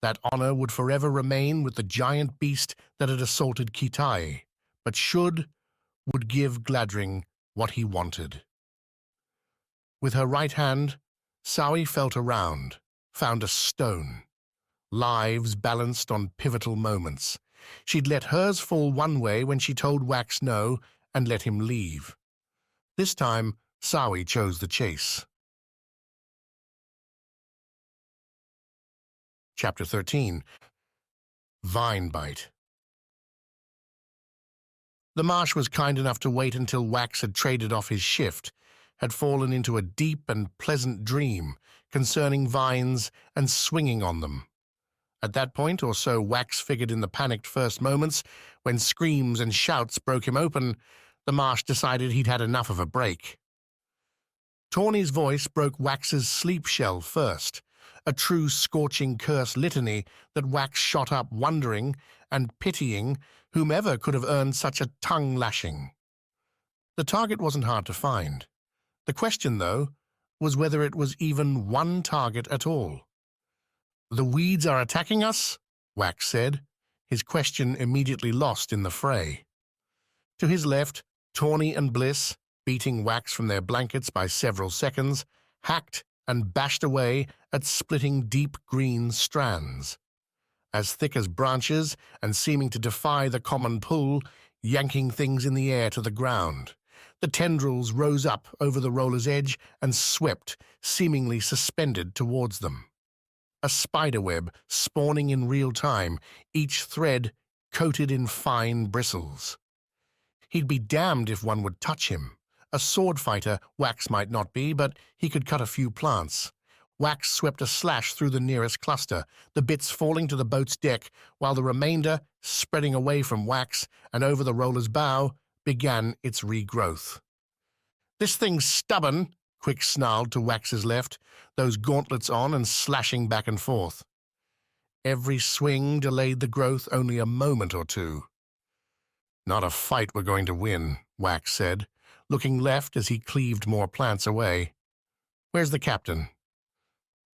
That honor would forever remain with the giant beast that had assaulted Kitai, but would give Gladring what he wanted. With her right hand, Sawi felt around, found a stone. Lives balanced on pivotal moments. She'd let hers fall one way when she told Wax no and let him leave. This time, Sawi chose the chase. Chapter 13. Vine Bite. The marsh was kind enough to wait until Wax had traded off his shift, had fallen into a deep and pleasant dream concerning vines and swinging on them. At that point or so, Wax figured in the panicked first moments, when screams and shouts broke him open, the marsh decided he'd had enough of a break. Tawny's voice broke Wax's sleep shell first, a true scorching curse litany that Wax shot up wondering and pitying whomever could have earned such a tongue-lashing. The target wasn't hard to find. The question, though, was whether it was even one target at all. "The weeds are attacking us?" Wax said, his question immediately lost in the fray. To his left, Tawny and Bliss, beating Wax from their blankets by several seconds, hacked and bashed away at splitting deep green strands. As thick as branches and seeming to defy the common pull, yanking things in the air to the ground. The tendrils rose up over the roller's edge and swept, seemingly suspended towards them. A spiderweb spawning in real time, each thread coated in fine bristles. He'd be damned if one would touch him. A sword fighter, Wax might not be, but he could cut a few plants. Wax swept a slash through the nearest cluster, the bits falling to the boat's deck, while the remainder, spreading away from Wax and over the roller's bow, began its regrowth. "This thing's stubborn," Quick snarled to Wax's left, those gauntlets on and slashing back and forth. Every swing delayed the growth only a moment or two. "Not a fight we're going to win," Wax said, looking left as he cleaved more plants away. "Where's the captain?"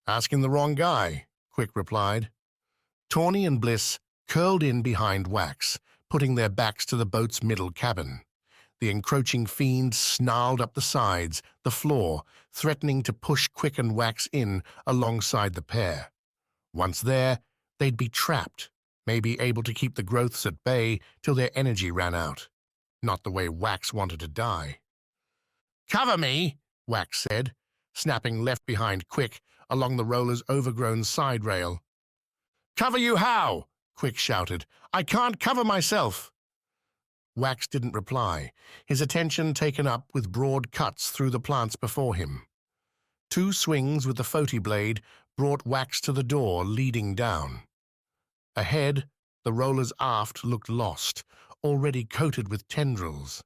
"Asking the wrong guy," Quick replied. Tawny and Bliss curled in behind Wax, putting their backs to the boat's middle cabin. The encroaching fiend snarled up the sides, the floor, threatening to push Quick and Wax in alongside the pair. Once there, they'd be trapped, maybe able to keep the growths at bay till their energy ran out. Not the way Wax wanted to die. "Cover me," Wax said, snapping left behind Quick along the roller's overgrown side rail. "Cover you how?" Quick shouted. "I can't cover myself." Wax didn't reply, his attention taken up with broad cuts through the plants before him. 2 swings with the Foti blade brought Wax to the door leading down. Ahead, the rollers aft looked lost, already coated with tendrils.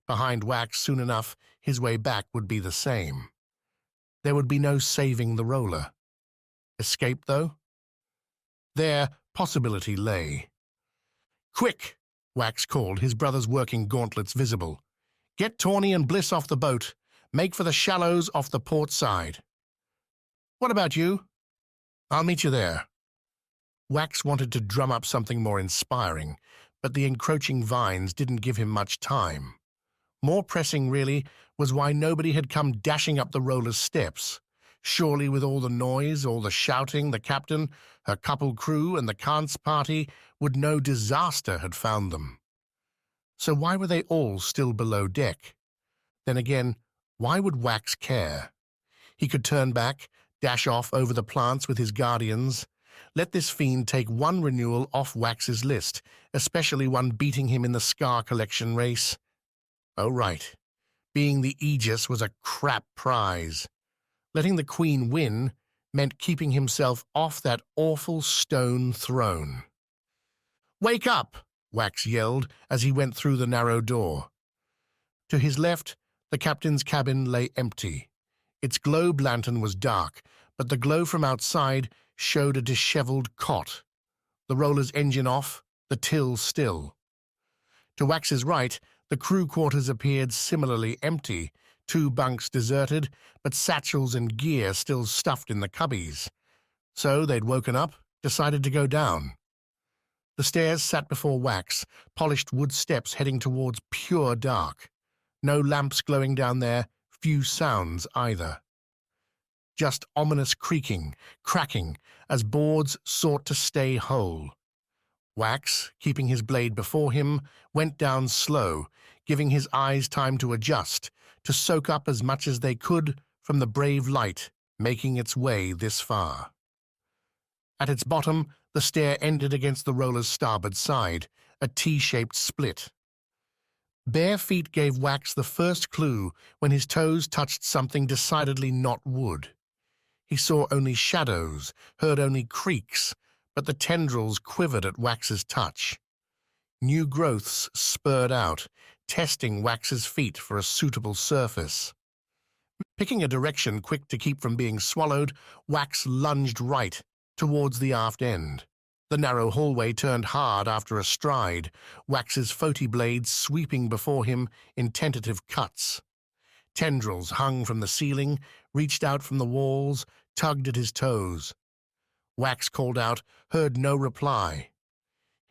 Behind Wax, soon enough, his way back would be the same. There would be no saving the roller. Escape, though? There, possibility lay. "Quick!" Wax called, his brother's working gauntlets visible. "Get Tawny and Bliss off the boat. Make for the shallows off the port side." "What about you?" "I'll meet you there." Wax wanted to drum up something more inspiring, but the encroaching vines didn't give him much time. More pressing, really, was why nobody had come dashing up the roller's steps. Surely with all the noise, all the shouting, the captain, her coupled crew, and the Kant's party would know disaster had found them. So why were they all still below deck? Then again, why would Wax care? He could turn back, dash off over the plants with his guardians. Let this fiend take one renewal off Wax's list, especially one beating him in the Skar collection race. Oh, right. Being the Aegis was a crap prize. Letting the Queen win meant keeping himself off that awful stone throne. "Wake up!" Wax yelled as he went through the narrow door. To his left, the captain's cabin lay empty. Its globe lantern was dark, but the glow from outside showed a disheveled cot. The roller's engine off, the till still. To Wax's right, the crew quarters appeared similarly empty, 2 bunks deserted, but satchels and gear still stuffed in the cubbies. So they'd woken up, decided to go down. The stairs sat before Wax, polished wood steps heading towards pure dark. No lamps glowing down there, few sounds either. Just ominous creaking, cracking, as boards sought to stay whole. Wax, keeping his blade before him, went down slow, giving his eyes time to adjust, to soak up as much as they could from the brave light making its way this far. At its bottom, the stair ended against the roller's starboard side, a T-shaped split. Bare feet gave Wax the first clue when his toes touched something decidedly not wood. He saw only shadows, heard only creaks, but the tendrils quivered at Wax's touch. New growths spurred out, testing Wax's feet for a suitable surface. Picking a direction quick to keep from being swallowed, Wax lunged right, towards the aft end. The narrow hallway turned hard after a stride, Wax's Foti blade sweeping before him in tentative cuts. Tendrils hung from the ceiling, reached out from the walls, tugged at his toes. Wax called out, heard no reply.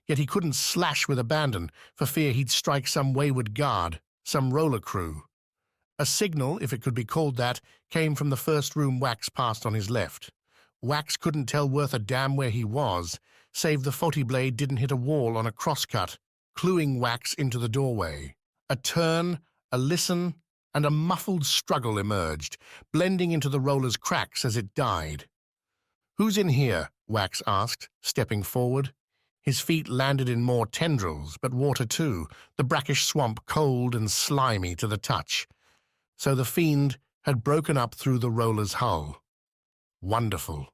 Yet he couldn't slash with abandon, for fear he'd strike some wayward guard, some roller crew. A signal, if it could be called that, came from the first room Wax passed on his left. Wax couldn't tell worth a damn where he was, save the Foti blade didn't hit a wall on a crosscut, cluing Wax into the doorway. A turn, a listen, and a muffled struggle emerged, blending into the roller's cracks as it died. "Who's in here?" Wax asked, stepping forward. His feet landed in more tendrils, but water too, the brackish swamp cold and slimy to the touch. So the fiend had broken up through the roller's hull. Wonderful.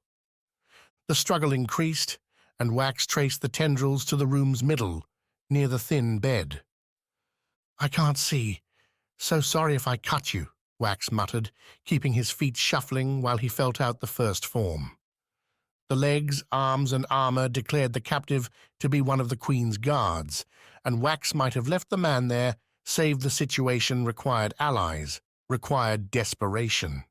The struggle increased, and Wax traced the tendrils to the room's middle, near the thin bed. "I can't see. So sorry if I cut you," Wax muttered, keeping his feet shuffling while he felt out the first form. The legs, arms, and armor declared the captive to be one of the Queen's guards, and Wax might have left the man there, save the situation required allies, required desperation.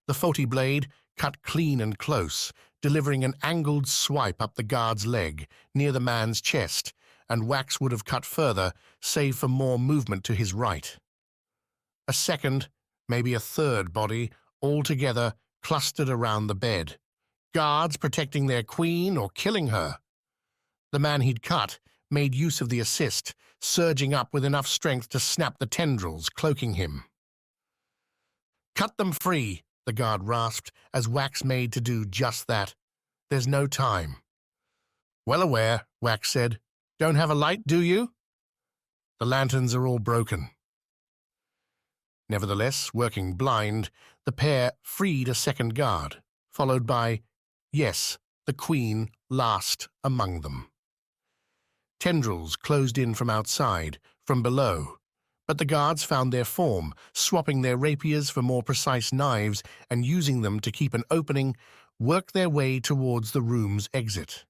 The Foti blade cut clean and close, delivering an angled swipe up the guard's leg, near the man's chest, and Wax would have cut further, save for more movement to his right. A second, maybe a third body, all together, clustered around the bed. Guards protecting their queen or killing her. The man he'd cut made use of the assist, surging up with enough strength to snap the tendrils, cloaking him. "Cut them free," the guard rasped, as Wax made to do just that. "There's no time." "Well aware," Wax said. "Don't have a light, do you?" "The lanterns are all broken." Nevertheless, working blind, the pair freed a second guard, followed by, yes, the Queen last among them. Tendrils closed in from outside, from below, but the guards found their form, swapping their rapiers for more precise knives and using them to keep an opening, worked their way towards the room's exit.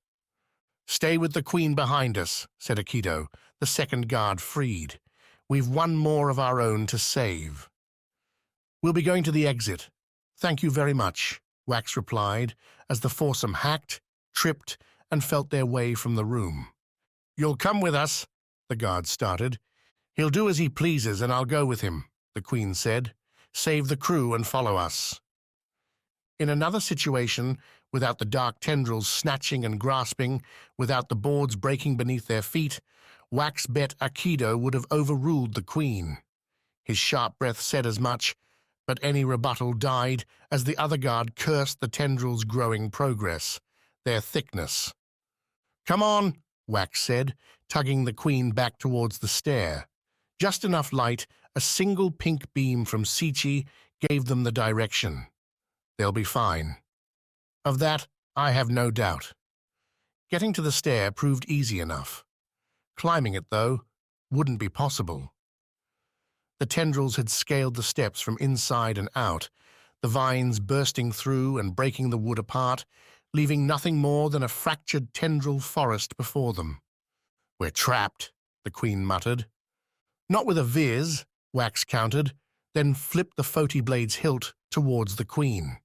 "Stay with the Queen behind us," said Aikido, the second guard freed. "We've one more of our own to save." "We'll be going to the exit. Thank you very much," Wax replied, as the foursome hacked, tripped, and felt their way from the room. "You'll come with us," the guard started. "He'll do as he pleases, and I'll go with him," the Queen said. "Save the crew and follow us." In another situation, without the dark tendrils snatching and grasping, without the boards breaking beneath their feet, Wax bet Aikido would have overruled the Queen. His sharp breath said as much, but any rebuttal died as the other guard cursed the tendrils' growing progress, their thickness. "Come on," Wax said, tugging the Queen back towards the stair. Just enough light, a single pink beam from Sichi, gave them the direction. "They'll be fine." Of that, I have no doubt. Getting to the stair proved easy enough. Climbing it, though, wouldn't be possible. The tendrils had scaled the steps from inside and out, the vines bursting through and breaking the wood apart, leaving nothing more than a fractured tendril forest before them. "We're trapped," the Queen muttered. "Not with a viz," Wax countered, then flipped the Foti blade's hilt towards the Queen.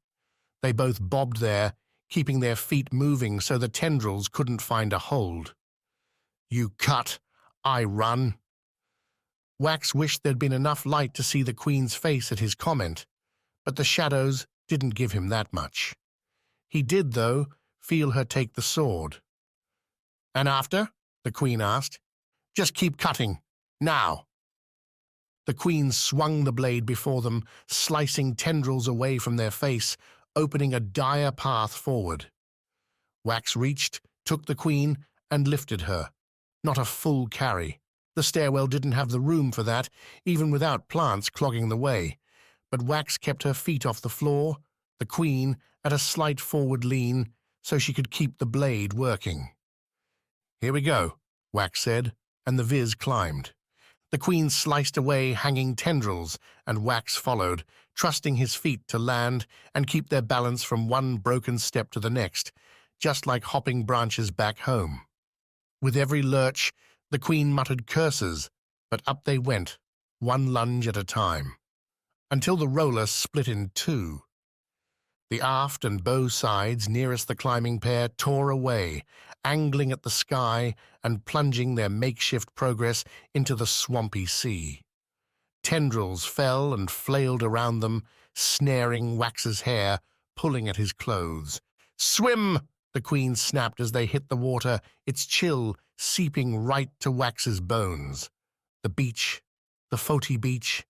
They both bobbed there, keeping their feet moving so the tendrils couldn't find a hold. "You cut, I run." Wax wished there'd been enough light to see the Queen's face at his comment, but the shadows didn't give him that much. He did, though, feel her take the sword. "And after?" the Queen asked. "Just keep cutting. Now." The Queen swung the blade before them, slicing tendrils away from their face, opening a dire path forward. Wax reached, took the Queen, and lifted her. Not a full carry. The stairwell didn't have the room for that, even without plants clogging the way. But Wax kept her feet off the floor, the Queen at a slight forward lean, so she could keep the blade working. "Here we go," Wax said, and the viz climbed. The Queen sliced away hanging tendrils, and Wax followed, trusting his feet to land and keep their balance from one broken step to the next, just like hopping branches back home. With every lurch, the Queen muttered curses, but up they went, one lunge at a time, until the roller split in two. The aft and bow sides nearest the climbing pair tore away, angling at the sky and plunging their makeshift progress into the swampy sea. Tendrils fell and flailed around them, snaring Wax's hair, pulling at his clothes. "Swim!" the Queen snapped as they hit the water, its chill seeping right to Wax's bones. The beach, the Foti beach,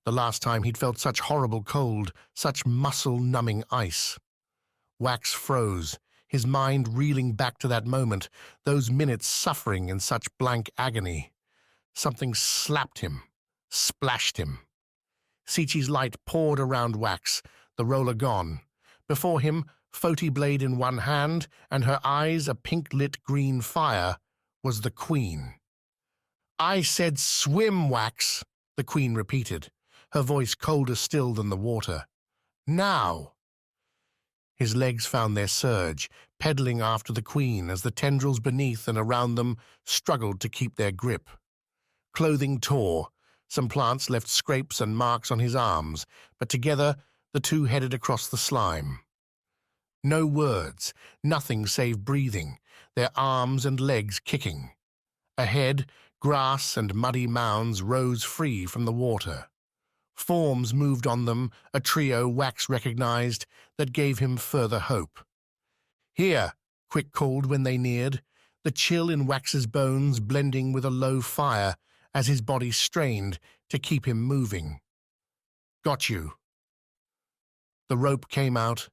the last time he'd felt such horrible cold, such muscle-numbing ice. Wax froze, his mind reeling back to that moment, those minutes suffering in such blank agony. Something slapped him, splashed him. Sichi's light poured around Wax, the roller gone. Before him, Foti blade in one hand, and her eyes a pink-lit green fire, was the Queen. "I said swim, Wax," the Queen repeated, her voice colder still than the water. "Now!" His legs found their surge, pedaling after the Queen as the tendrils beneath and around them struggled to keep their grip. Clothing tore, some plants left scrapes and marks on his arms, but together the two headed across the slime. No words, nothing save breathing, their arms and legs kicking. Ahead, grass and muddy mounds rose free from the water. Forms moved on them, a trio Wax recognized, that gave him further hope. "Here," Quick called when they neared, the chill in Wax's bones blending with a low fire as his body strained to keep him moving. "Got you." The rope came out,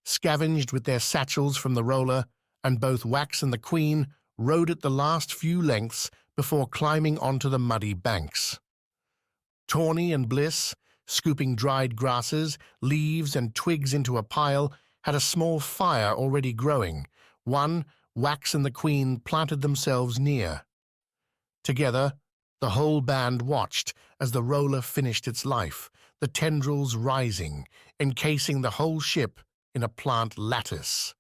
scavenged with their satchels from the roller, and both Wax and the Queen rode it the last few lengths before climbing onto the muddy banks. Tawny and Bliss, scooping dried grasses, leaves, and twigs into a pile, had a small fire already growing. One, Wax and the Queen planted themselves near. Together, the whole band watched as the roller finished its life, the tendrils rising, encasing the whole ship in a plant lattice.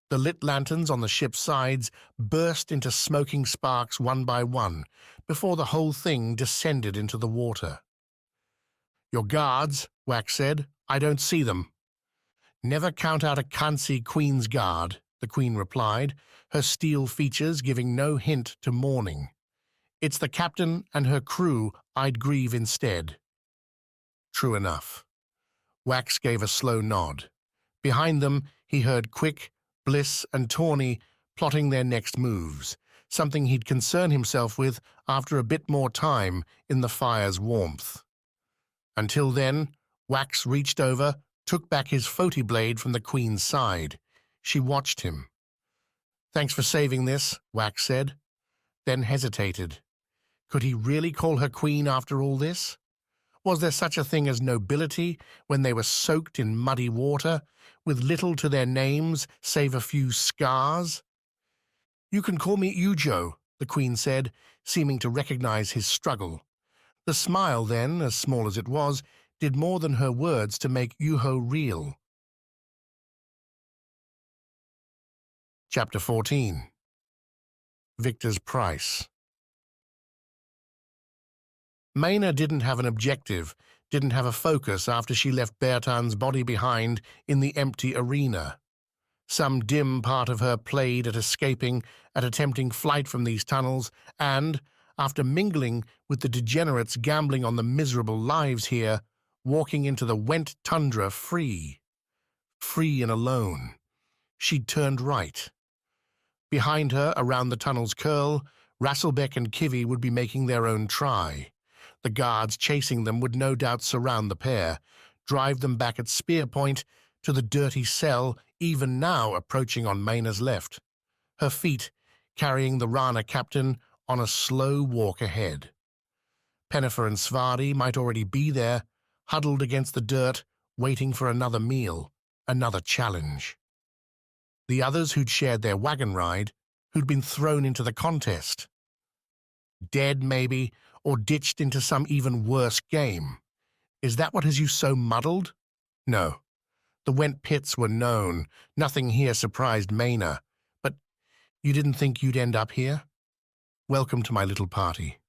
The lit lanterns on the ship's sides burst into smoking sparks one by one, before the whole thing descended into the water. "Your guards," Wax said. "I don't see them." "Never count out a Kansi Queen's guard," the Queen replied, her steel features giving no hint to mourning. "It's the captain and her crew I'd grieve instead." True enough. Wax gave a slow nod. Behind them, he heard Quick, Bliss, and Tawny plotting their next moves, something he'd concern himself with after a bit more time in the fire's warmth. Until then, Wax reached over, took back his Foti blade from the Queen's side. She watched him. "Thanks for saving this," Wax said, then hesitated. Could he really call her queen after all this? Was there such a thing as nobility when they were soaked in muddy water, with little to their names save a few scars? "You can call me Ujo," the Queen said, seeming to recognize his struggle. The smile then, as small as it was, did more than her words to make Yuho real. Chapter 14. Victor's Price. Maena didn't have an objective, didn't have a focus after she left Bertan's body behind in the empty arena. Some dim part of her played at escaping, at attempting flight from these tunnels, and, after mingling with the degenerates gambling on the miserable lives here, walking into the wet tundra free. Free and alone. She'd turned right. Behind her, around the tunnel's curl, Rasselbeck and Kivi would be making their own try. The guards chasing them would no doubt surround the pair, drive them back at spear point to the dirty cell, even now approaching on Maena's left, her feet carrying the Rana captain on a slow walk ahead. Pennifer and Svarde might already be there, huddled against the dirt, waiting for another meal, another challenge. The others who'd shared their wagon ride, who'd been thrown into the contest. Dead, maybe, or ditched into some even worse game. Is that what has you so muddled? No. The Went pits were known. Nothing here surprised Maena. But you didn't think you'd end up here? Welcome to my little party.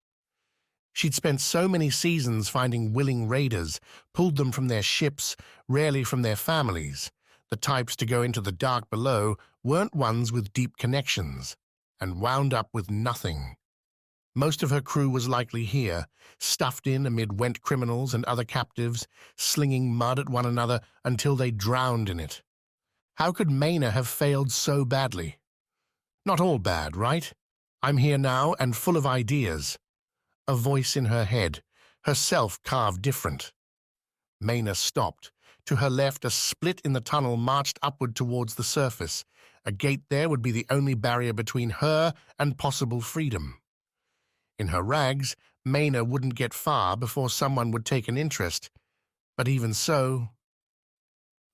She'd spent so many seasons finding willing raiders, pulled them from their ships, rarely from their families. The types to go into the dark below weren't ones with deep connections, and wound up with nothing. Most of her crew was likely here, stuffed in amid Went criminals and other captives, slinging mud at one another until they drowned in it. How could Maena have failed so badly? Not all bad, right? I'm here now and full of ideas. A voice in her head, herself carved different. Maena stopped. To her left, a split in the tunnel marched upward towards the surface. A gate there would be the only barrier between her and possible freedom. In her rags, Maena wouldn't get far before someone would take an interest. But even so...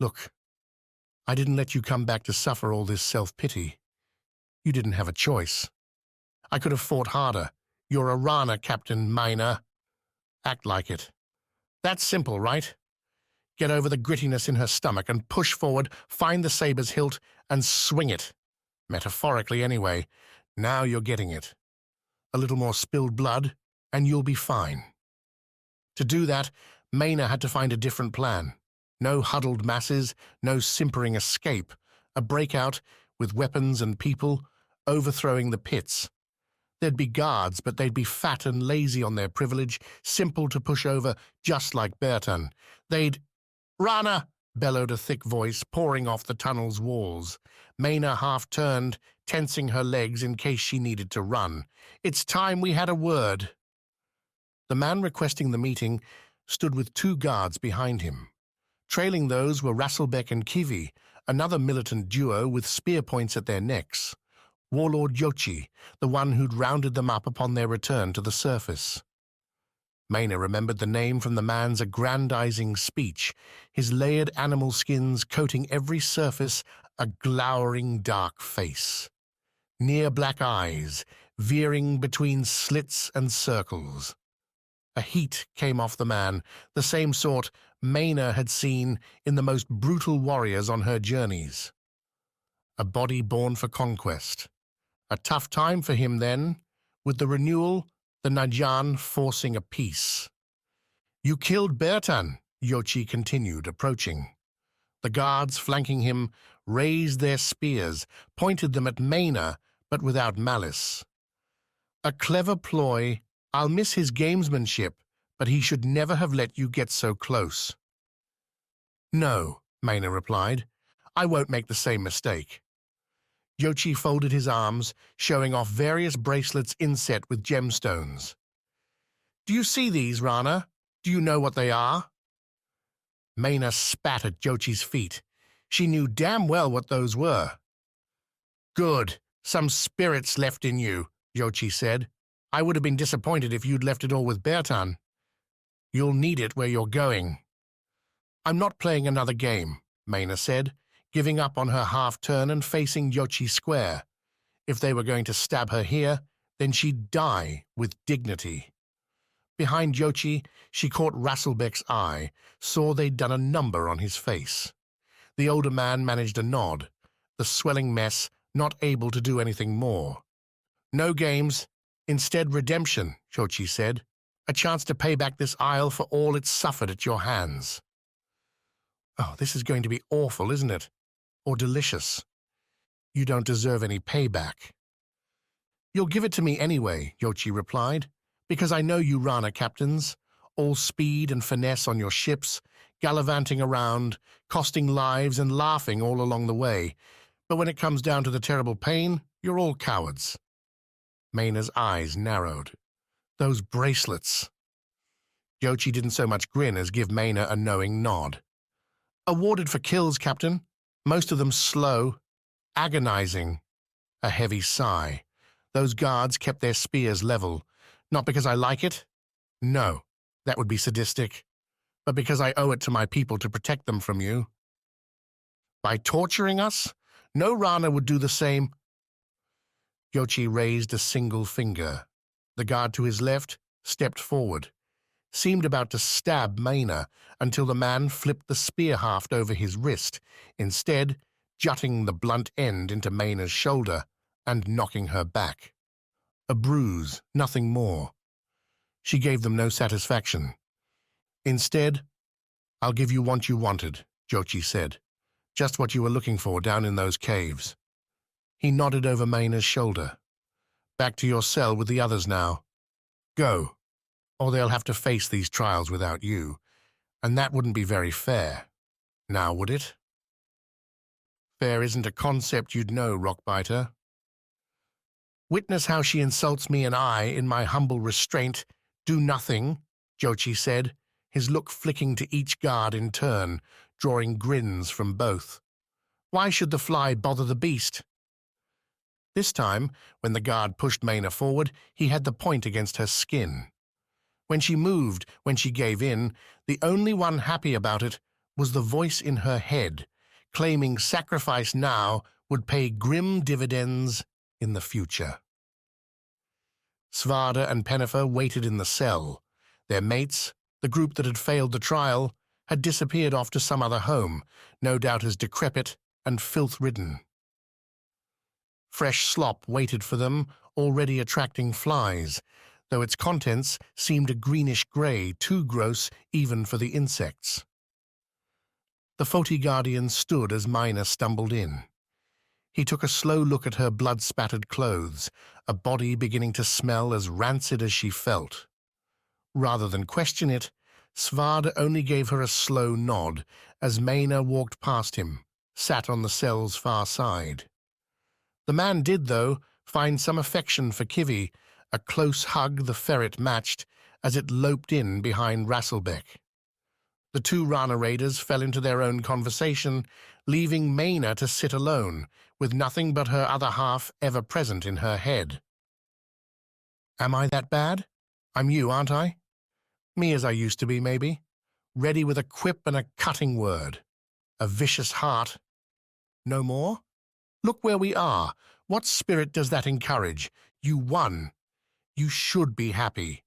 Look, I didn't let you come back to suffer all this self-pity. You didn't have a choice. I could have fought harder. You're a Rana, Captain Maena. Act like it. That's simple, right? Get over the grittiness in her stomach and push forward, find the saber's hilt, and swing it. Metaphorically, anyway. Now you're getting it. A little more spilled blood, and you'll be fine. To do that, Maena had to find a different plan. No huddled masses, no simpering escape. A breakout, with weapons and people, overthrowing the pits. There'd be guards, but they'd be fat and lazy on their privilege, simple to push over, just like Bertan. They'd... "Rana!" bellowed a thick voice, pouring off the tunnel's walls. Maena half-turned, tensing her legs in case she needed to run. "It's time we had a word." The man requesting the meeting stood with 2 guards behind him. Trailing those were Rasselbeck and Kivi, another militant duo with spear points at their necks. Warlord Yochi, the one who'd rounded them up upon their return to the surface. Maena remembered the name from the man's aggrandizing speech, his layered animal skins coating every surface, a glowering dark face. Near black eyes, veering between slits and circles. A heat came off the man, the same sort Maena had seen in the most brutal warriors on her journeys. A body born for conquest. A tough time for him then, with the Renewal, the Najan forcing a peace. "You killed Bertan," Yochi continued, approaching. The guards flanking him raised their spears, pointed them at Maena, but without malice. "A clever ploy. I'll miss his gamesmanship, but he should never have let you get so close." "No," Maena replied. "I won't make the same mistake." Yochi folded his arms, showing off various bracelets inset with gemstones. "Do you see these, Rana? Do you know what they are?" Maena spat at Yochi's feet. She knew damn well what those were. "Good. Some spirits left in you," Yochi said. "I would have been disappointed if you'd left it all with Bertan. You'll need it where you're going." "I'm not playing another game," Maena said, giving up on her half-turn and facing Yochi square. If they were going to stab her here, then she'd die with dignity. Behind Yochi, she caught Rasselbeck's eye, saw they'd done a number on his face. The older man managed a nod, the swelling mess not able to do anything more. "No games, instead redemption," Yochi said. "A chance to pay back this isle for all it's suffered at your hands." "Oh, this is going to be awful, isn't it? Or delicious. You don't deserve any payback." "You'll give it to me anyway," Yochi replied, "because I know you Rana captains, all speed and finesse on your ships, gallivanting around, costing lives and laughing all along the way. But when it comes down to the terrible pain, you're all cowards." Maena's eyes narrowed. "Those bracelets." Yochi didn't so much grin as give Maena a knowing nod. "Awarded for kills, Captain. Most of them slow, agonizing." A heavy sigh. "Those guards kept their spears level. Not because I like it. No, that would be sadistic. But because I owe it to my people to protect them from you." "By torturing us? No Rana would do the same." Yochi raised a single finger. The guard to his left stepped forward, seemed about to stab Maena until the man flipped the spear haft over his wrist, instead jutting the blunt end into Maena's shoulder and knocking her back. A bruise, nothing more. She gave them no satisfaction. "Instead, I'll give you what you wanted," Yochi said. "Just what you were looking for down in those caves." He nodded over Maena's shoulder. "Back to your cell with the others now. Go, or they'll have to face these trials without you, and that wouldn't be very fair. Now, would it?" "Fair isn't a concept you'd know, Rockbiter." "Witness how she insults me and I, in my humble restraint, do nothing," Yochi said, his look flicking to each guard in turn, drawing grins from both. "Why should the fly bother the beast?" This time, when the guard pushed Maena forward, he had the point against her skin. When she moved, when she gave in, the only one happy about it was the voice in her head, claiming sacrifice now would pay grim dividends in the future. Svarde and Pennifer waited in the cell. Their mates, the group that had failed the trial, had disappeared off to some other home, no doubt as decrepit and filth-ridden. Fresh slop waited for them, already attracting flies, though its contents seemed a greenish-grey, too gross even for the insects. The Foti guardian stood as Maena stumbled in. He took a slow look at her blood-spattered clothes, a body beginning to smell as rancid as she felt. Rather than question it, Svarde only gave her a slow nod as Maena walked past him, sat on the cell's far side. The man did, though, find some affection for Kivi, a close hug the ferret matched as it loped in behind Rasselbeck. The two Rana raiders fell into their own conversation, leaving Maena to sit alone, with nothing but her other half ever present in her head. "Am I that bad? I'm you, aren't I?" Me as I used to be, maybe. Ready with a quip and a cutting word. A vicious heart. No more? Look where we are. What spirit does that encourage? You won. You should be happy.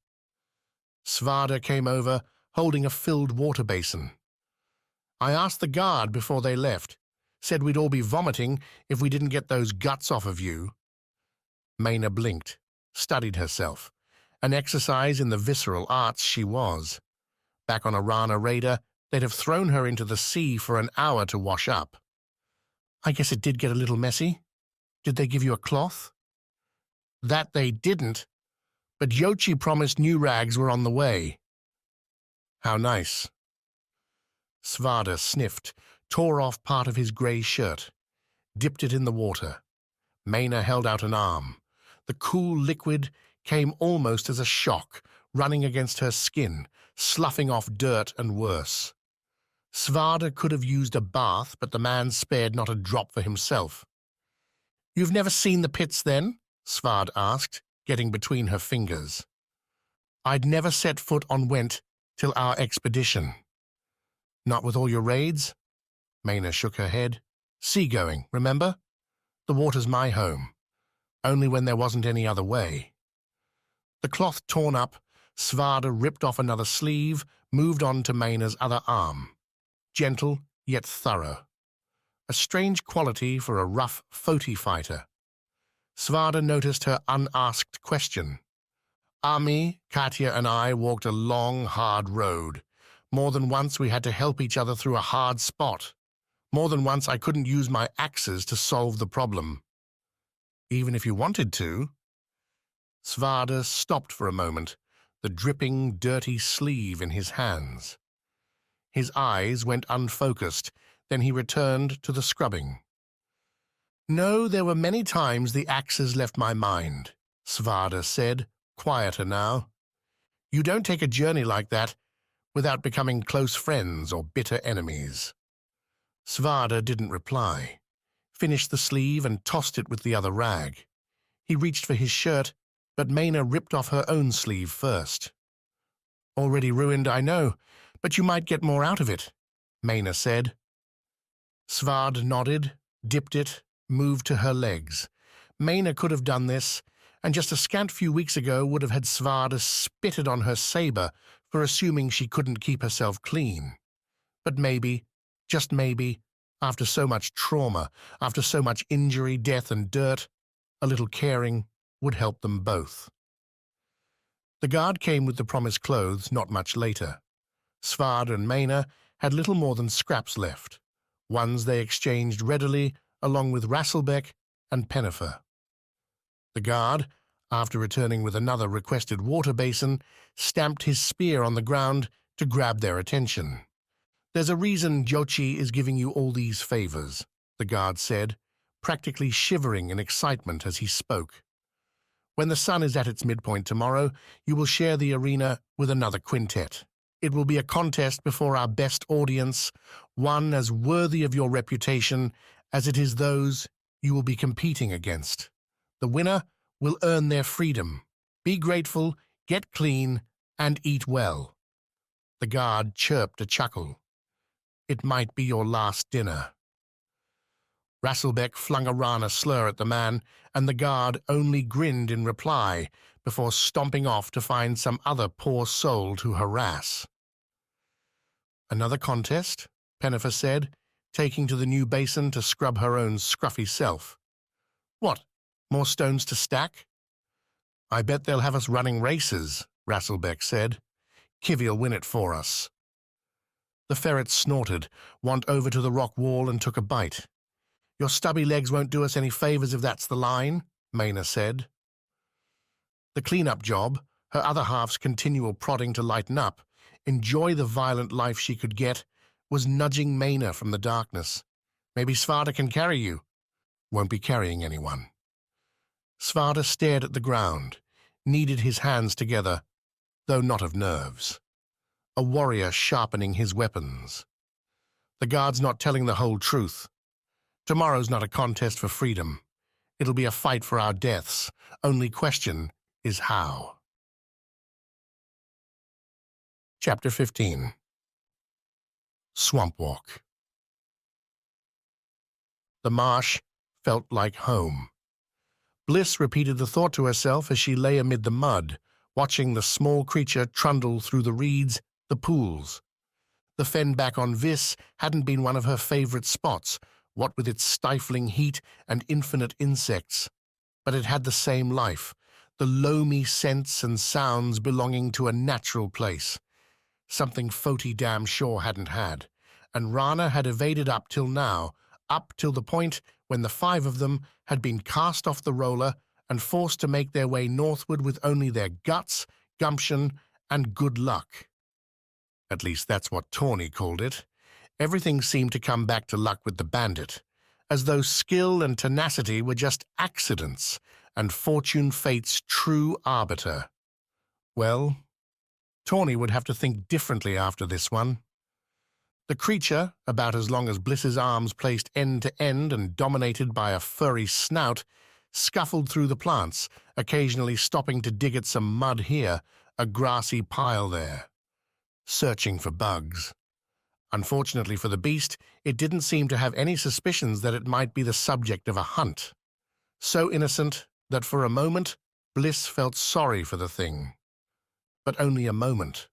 Svarde came over, holding a filled water basin. I asked the guard before they left. Said we'd all be vomiting if we didn't get those guts off of you. Maena blinked, studied herself. An exercise in the visceral arts she was. Back on a Rana raider, they'd have thrown her into the sea for an hour to wash up. I guess it did get a little messy. Did they give you a cloth? That they didn't, but Yochi promised new rags were on the way. How nice. Svarde sniffed, tore off part of his grey shirt, dipped it in the water. Maena held out an arm. The cool liquid came almost as a shock, running against her skin, sloughing off dirt and worse. Svarde could have used a bath, but the man spared not a drop for himself. You've never seen the pits, then? Svarde asked, getting between her fingers. I'd never set foot on Went till our expedition. Not with all your raids? Maena shook her head. Seagoing, remember? The water's my home. Only when there wasn't any other way. The cloth torn up, Svarde ripped off another sleeve, moved on to Maena's other arm. Gentle, yet thorough. A strange quality for a rough Foti fighter. Svarde noticed her unasked question. Ami, Katya and I walked a long, hard road. More than once we had to help each other through a hard spot. More than once I couldn't use my axes to solve the problem. Even if you wanted to? Svarde stopped for a moment, the dripping, dirty sleeve in his hands. His eyes went unfocused, then he returned to the scrubbing. No, there were many times the axes left my mind, Svarde said, quieter now. You don't take a journey like that without becoming close friends or bitter enemies. Svarde didn't reply, finished the sleeve and tossed it with the other rag. He reached for his shirt, but Maena ripped off her own sleeve first. Already ruined, I know, but you might get more out of it, Maena said. Svarde nodded, dipped it, moved to her legs. Maena could have done this, and just a scant few weeks ago would have had Svarde spitted on her saber for assuming she couldn't keep herself clean. But maybe, just maybe, after so much trauma, after so much injury, death and dirt, a little caring would help them both. The guard came with the promised clothes not much later. Svarde and Maena had little more than scraps left, ones they exchanged readily along with Rasselbeck and Pennifer. The guard, after returning with another requested water basin, stamped his spear on the ground to grab their attention. There's a reason Jochi is giving you all these favors, the guard said, practically shivering in excitement as he spoke. When the sun is at its midpoint tomorrow, you will share the arena with another quintet. It will be a contest before our best audience, one as worthy of your reputation as it is those you will be competing against. The winner will earn their freedom. Be grateful, get clean, and eat well. The guard chirped a chuckle. It might be your last dinner. Rasselbeck flung a Rana slur at the man, and the guard only grinned in reply before stomping off to find some other poor soul to harass. Another contest, Pennifer said, taking to the new basin to scrub her own scruffy self. What, more stones to stack? I bet they'll have us running races, Rasselbeck said. Kivi'll win it for us. The ferret snorted, went over to the rock wall and took a bite. Your stubby legs won't do us any favors if that's the line, Maena said. The clean-up job, her other half's continual prodding to lighten up, enjoy the violent life she could get, was nudging Maena from the darkness. Maybe Svarde can carry you. Won't be carrying anyone. Svarde stared at the ground, kneaded his hands together, though not of nerves. A warrior sharpening his weapons. The guard's not telling the whole truth. Tomorrow's not a contest for freedom. It'll be a fight for our deaths. Only question is how. Chapter 15. Swamp Walk. The marsh felt like home. Bliss repeated the thought to herself as she lay amid the mud, watching the small creature trundle through the reeds, the pools. The fen back on Vis hadn't been one of her favorite spots, what with its stifling heat and infinite insects. But it had the same life, the loamy scents and sounds belonging to a natural place. Something Foti damn sure hadn't had, and Rana had evaded up till now, up till the point when the 5 of them had been cast off the roller and forced to make their way northward with only their guts, gumption, and good luck. At least that's what Tawny called it. Everything seemed to come back to luck with the bandit, as though skill and tenacity were just accidents and fortune fate's true arbiter. Well, Tawny would have to think differently after this one. The creature, about as long as Bliss's arms placed end to end and dominated by a furry snout, scuffled through the plants, occasionally stopping to dig at some mud here, a grassy pile there, searching for bugs. Unfortunately for the beast, it didn't seem to have any suspicions that it might be the subject of a hunt. So innocent that for a moment, Bliss felt sorry for the thing. But only a moment.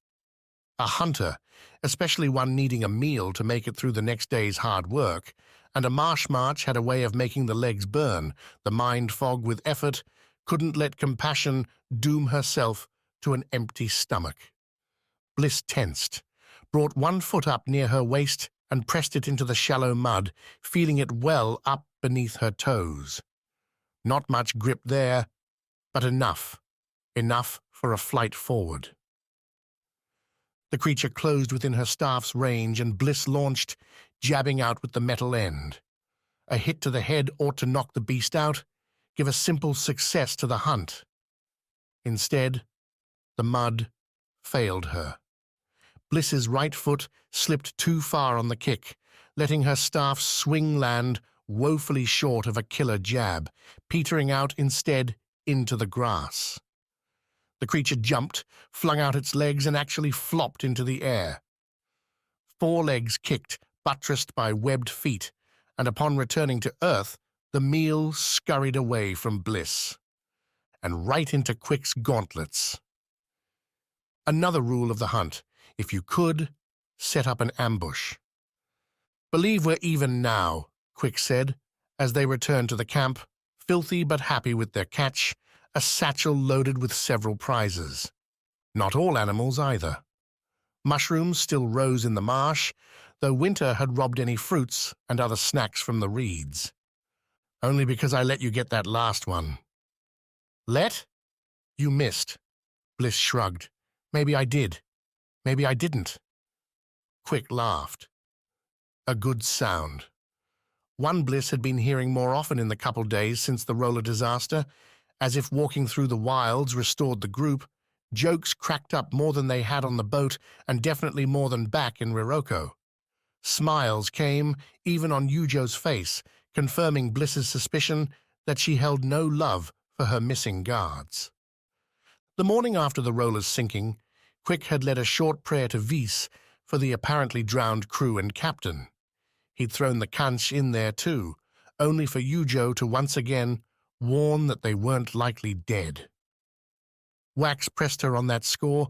A hunter, especially one needing a meal to make it through the next day's hard work, and a marsh march had a way of making the legs burn, the mind fog with effort, couldn't let compassion doom herself to an empty stomach. Bliss tensed, brought one foot up near her waist and pressed it into the shallow mud, feeling it well up beneath her toes. Not much grip there, but enough for a flight forward. The creature closed within her staff's range, and Bliss launched, jabbing out with the metal end. A hit to the head ought to knock the beast out, give a simple success to the hunt. Instead, the mud failed her. Bliss's right foot slipped too far on the kick, letting her staff swing land woefully short of a killer jab, petering out instead into the grass. The creature jumped, flung out its legs, and actually flopped into the air. 4 legs kicked, buttressed by webbed feet, and upon returning to earth, the meal scurried away from Bliss, and right into Quick's gauntlets. Another rule of the hunt: if you could, set up an ambush. "Believe we're even now," Quick said, as they returned to the camp, filthy but happy with their catch, a satchel loaded with several prizes. Not all animals either. Mushrooms still rose in the marsh, though winter had robbed any fruits and other snacks from the reeds. "Only because I let you get that last one." "Let? You missed." Bliss shrugged. "Maybe I did. Maybe I didn't." Quick laughed. A good sound. One Bliss had been hearing more often in the couple days since the roller disaster, as if walking through the wilds restored the group. Jokes cracked up more than they had on the boat, and definitely more than back in Riroko. Smiles came, even on Yujo's face, confirming Bliss's suspicion that she held no love for her missing guards. The morning after the roller's sinking, Quick had led a short prayer to Vis for the apparently drowned crew and captain. He'd thrown the kanch in there too, only for Yujo to once again warn that they weren't likely dead. Wax pressed her on that score,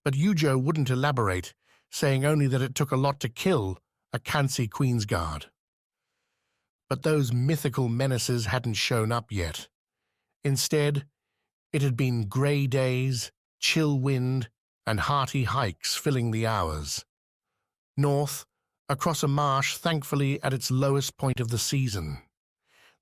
but Yujo wouldn't elaborate, saying only that it took a lot to kill a Kansi Queensguard. But those mythical menaces hadn't shown up yet. Instead, it had been grey days, chill wind, and hearty hikes filling the hours. North, across a marsh thankfully at its lowest point of the season.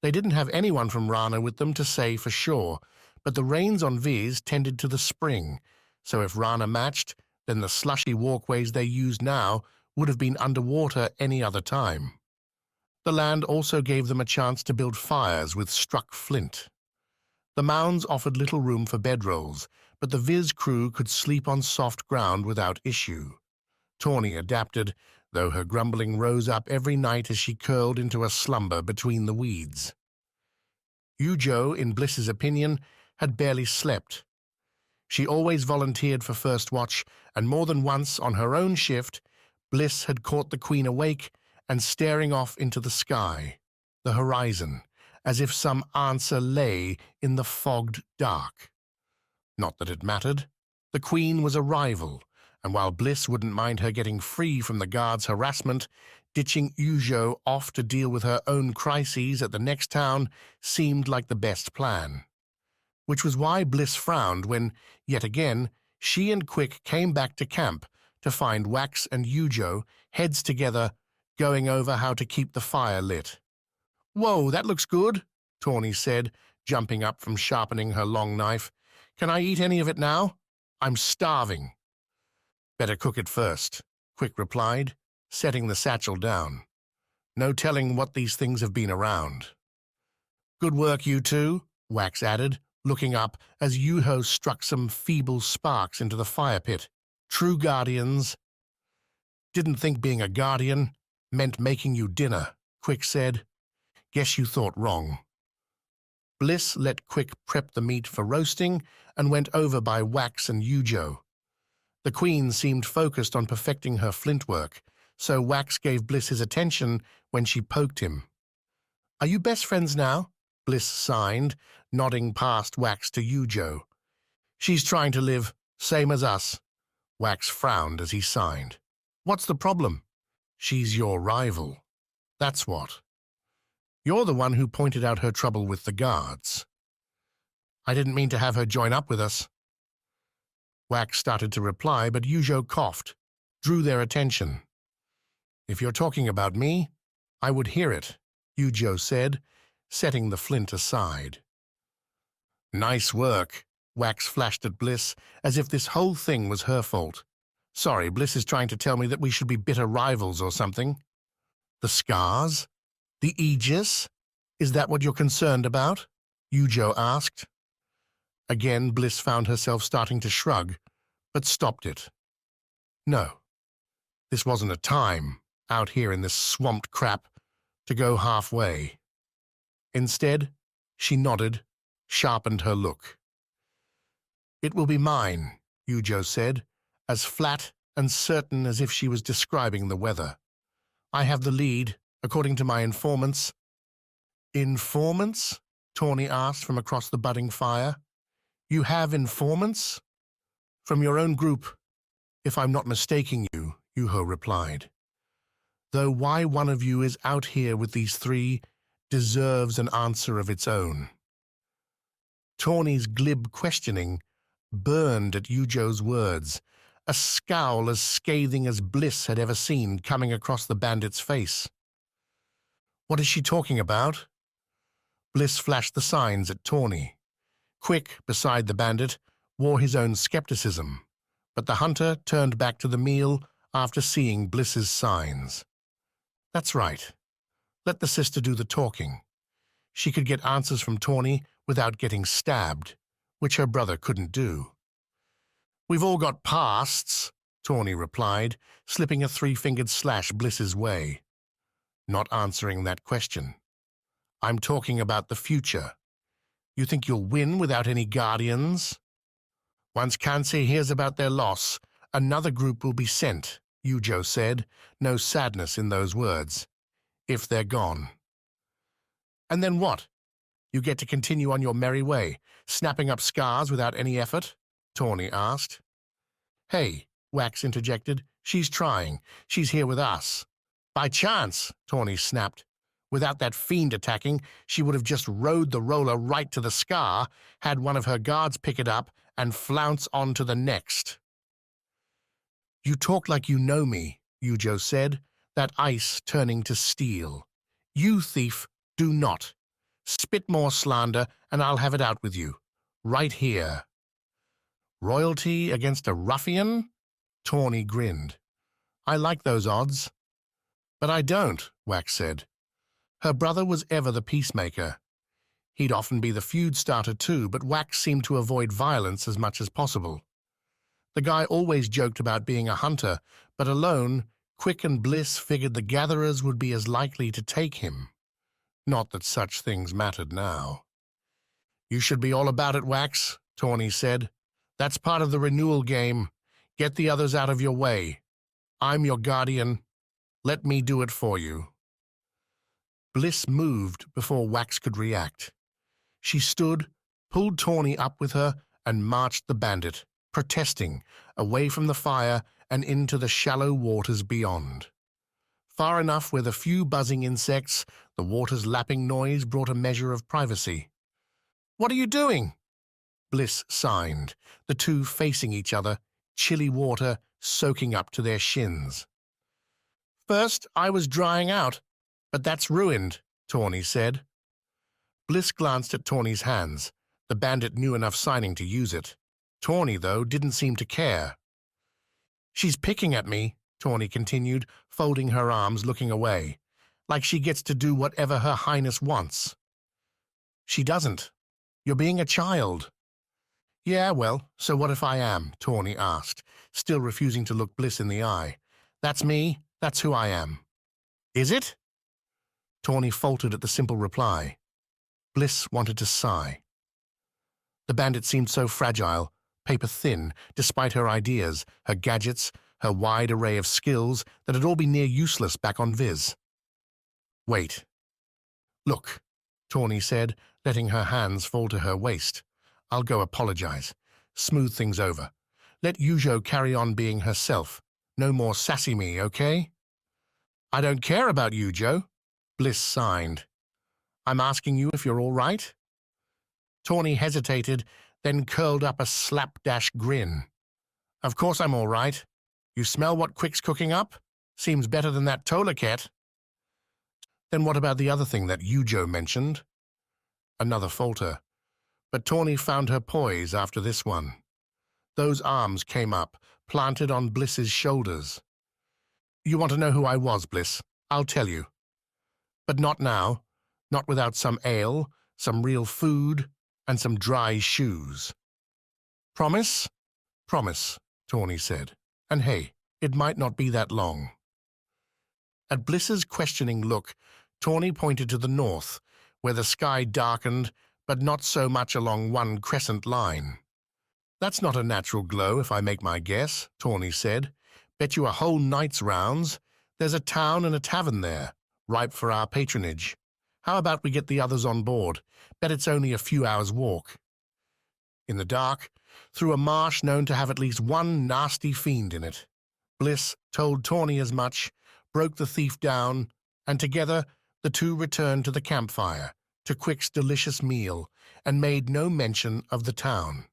They didn't have anyone from Rana with them to say for sure, but the rains on Viz tended to the spring, so if Rana matched, then the slushy walkways they used now would have been underwater any other time. The land also gave them a chance to build fires with struck flint. The mounds offered little room for bedrolls, but the Viz crew could sleep on soft ground without issue. Tawny adapted, though her grumbling rose up every night as she curled into a slumber between the weeds. Yujo, in Bliss's opinion, had barely slept. She always volunteered for first watch, and more than once on her own shift, Bliss had caught the Queen awake and staring off into the sky, the horizon, as if some answer lay in the fogged dark. Not that it mattered. The Queen was a rival, and while Bliss wouldn't mind her getting free from the guards' harassment, ditching Ujo off to deal with her own crises at the next town seemed like the best plan. Which was why Bliss frowned when, yet again, she and Quick came back to camp to find Wax and Ujo, heads together, going over how to keep the fire lit. "Whoa, that looks good," Tawny said, jumping up from sharpening her long knife. "Can I eat any of it now? I'm starving." "Better cook it first," Quick replied, setting the satchel down. "No telling what these things have been around." "Good work, you two," Wax added, looking up as Yuho struck some feeble sparks into the fire pit. "True guardians." "Didn't think being a guardian meant making you dinner," Quick said. "Guess you thought wrong." Bliss let Quick prep the meat for roasting and went over by Wax and Ujo. The Queen seemed focused on perfecting her flint work, so Wax gave Bliss his attention when she poked him. "Are you best friends now?" Bliss signed, nodding past Wax to Ujo. "She's trying to live, same as us." Wax frowned as he signed. "What's the problem?" "She's your rival. That's what. You're the one who pointed out her trouble with the guards." "I didn't mean to have her join up with us." Wax started to reply, but Ujo coughed, drew their attention. "If you're talking about me, I would hear it," Ujo said, setting the flint aside. "Nice work," Wax flashed at Bliss, as if this whole thing was her fault. "Sorry, Bliss is trying to tell me that we should be bitter rivals or something." "The scars? The Aegis? Is that what you're concerned about?" Ujo asked. Again, Bliss found herself starting to shrug, but stopped it. "No, this wasn't a time, out here in this swamped crap, to go halfway." Instead, she nodded, sharpened her look. "It will be mine," Ujo said, as flat and certain as if she was describing the weather. "I have the lead, according to my informants." "Informants?" Tawny asked from across the budding fire. "You have informants?" "From your own group, if I'm not mistaking you," Yuho replied. "Though why one of you is out here with these three deserves an answer of its own." Tawny's glib questioning burned at Ujo's words, a scowl as scathing as Bliss had ever seen coming across the bandit's face. "What is she talking about?" Bliss flashed the signs at Tawny. Quick, beside the bandit, wore his own skepticism, but the hunter turned back to the meal after seeing Bliss's signs. "That's right. Let the sister do the talking. She could get answers from Tawny without getting stabbed, which her brother couldn't do." "We've all got pasts," Tawny replied, slipping a three-fingered slash Bliss's way. "Not answering that question. I'm talking about the future. You think you'll win without any guardians?" "Once Kansei hears about their loss, another group will be sent," Ujo said, no sadness in those words. "If they're gone." "And then what? You get to continue on your merry way, snapping up scars without any effort?" Tawny asked. "Hey," Wax interjected, "she's trying. She's here with us." "By chance," Tawny snapped. "Without that fiend attacking, she would have just rode the roller right to the Skar, had one of her guards pick it up, and flounce on to the next." "You talk like you know me," Ujo said, that ice turning to steel. "You thief, do not. Spit more slander, and I'll have it out with you. Right here." "Royalty against a ruffian?" Tawny grinned. "I like those odds." "But I don't," Wax said. Her brother was ever the peacemaker. He'd often be the feud starter too, but Wax seemed to avoid violence as much as possible. The guy always joked about being a hunter, but alone, Quick and Bliss figured the gatherers would be as likely to take him. Not that such things mattered now. "You should be all about it, Wax," Tawny said. That's part of the renewal game. Get the others out of your way. I'm your guardian. Let me do it for you. Bliss moved before Wax could react. She stood, pulled Tawny up with her, and marched the bandit, protesting, away from the fire and into the shallow waters beyond. Far enough where the few buzzing insects, the water's lapping noise brought a measure of privacy. "What are you doing?" Bliss signed, the two facing each other, chilly water soaking up to their shins. "First, I was drying out, but that's ruined," Tawny said. Bliss glanced at Tawny's hands. The bandit knew enough signing to use it. Tawny, though, didn't seem to care. "She's picking at me," Tawny continued, folding her arms, looking away, "like she gets to do whatever Her Highness wants." "She doesn't. You're being a child." "Yeah, well, so what if I am?" Tawny asked, still refusing to look Bliss in the eye. "That's me. That's who I am." "Is it?" Tawny faltered at the simple reply. Bliss wanted to sigh. The bandit seemed so fragile, paper-thin, despite her ideas, her gadgets, her wide array of skills, that it'd all be near useless back on Viz. "Wait. Look," Tawny said, letting her hands fall to her waist. "I'll go apologize. Smooth things over. Let Yujo carry on being herself. No more sassy me, okay?" "I don't care about Yujo," Bliss signed. "I'm asking you if you're all right." Tawny hesitated, then curled up a slapdash grin. "Of course I'm all right. You smell what Quick's cooking up? Seems better than that Tolaket." "Then what about the other thing that Yujo mentioned?" Another falter. But Tawny found her poise after this one. Those arms came up, planted on Bliss's shoulders. "You want to know who I was, Bliss? I'll tell you. But not now. Not without some ale, some real food, and some dry shoes." "Promise?" "Promise," Tawny said. "And hey, it might not be that long." At Bliss's questioning look, Tawny pointed to the north, where the sky darkened, but not so much along one crescent line. "That's not a natural glow, if I make my guess," Tawny said. "Bet you a whole night's rounds. There's a town and a tavern there, ripe for our patronage. How about we get the others on board? Bet it's only a few hours' walk." In the dark, through a marsh known to have at least one nasty fiend in it, Bliss told Tawny as much, broke the thief down, and together the two returned to the campfire, to Quick's delicious meal, and made no mention of the town.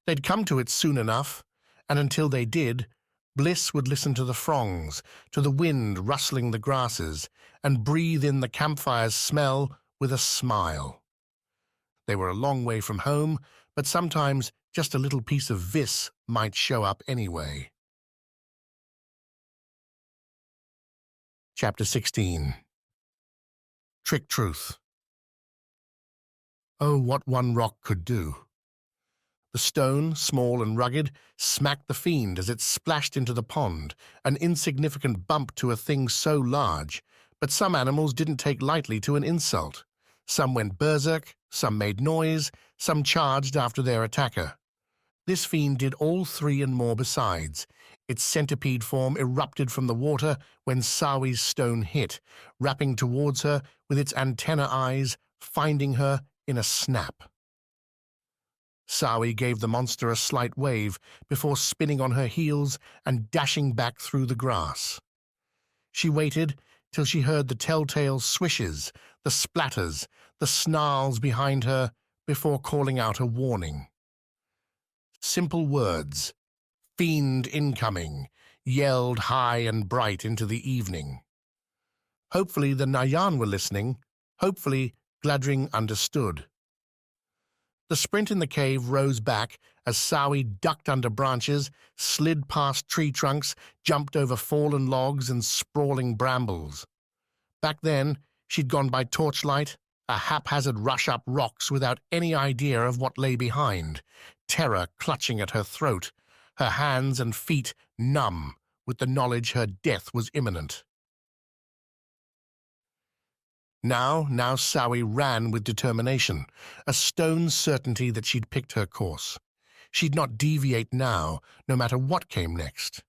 They'd come to it soon enough, and until they did, Bliss would listen to the frongs, to the wind rustling the grasses, and breathe in the campfire's smell with a smile. They were a long way from home, but sometimes just a little piece of Vis might show up anyway. Chapter 16. Trick Truth. Oh, what one rock could do. The stone, small and rugged, smacked the fiend as it splashed into the pond, an insignificant bump to a thing so large, but some animals didn't take lightly to an insult. Some went berserk, some made noise, some charged after their attacker. This fiend did all three and more besides. Its centipede form erupted from the water when Sawi's stone hit, wrapping towards her with its antenna eyes, finding her in a snap. Sawi gave the monster a slight wave before spinning on her heels and dashing back through the grass. She waited till she heard the telltale swishes, the splatters, the snarls behind her before calling out a warning. Simple words, "Fiend incoming," yelled high and bright into the evening. Hopefully the Nayan were listening. Hopefully Gladring understood. The sprint in the cave rose back as Sawi ducked under branches, slid past tree trunks, jumped over fallen logs and sprawling brambles. Back then, she'd gone by torchlight, a haphazard rush up rocks without any idea of what lay behind, terror clutching at her throat, her hands and feet numb with the knowledge her death was imminent. Now Sawi ran with determination, a stone certainty that she'd picked her course. She'd not deviate now, no matter what came next,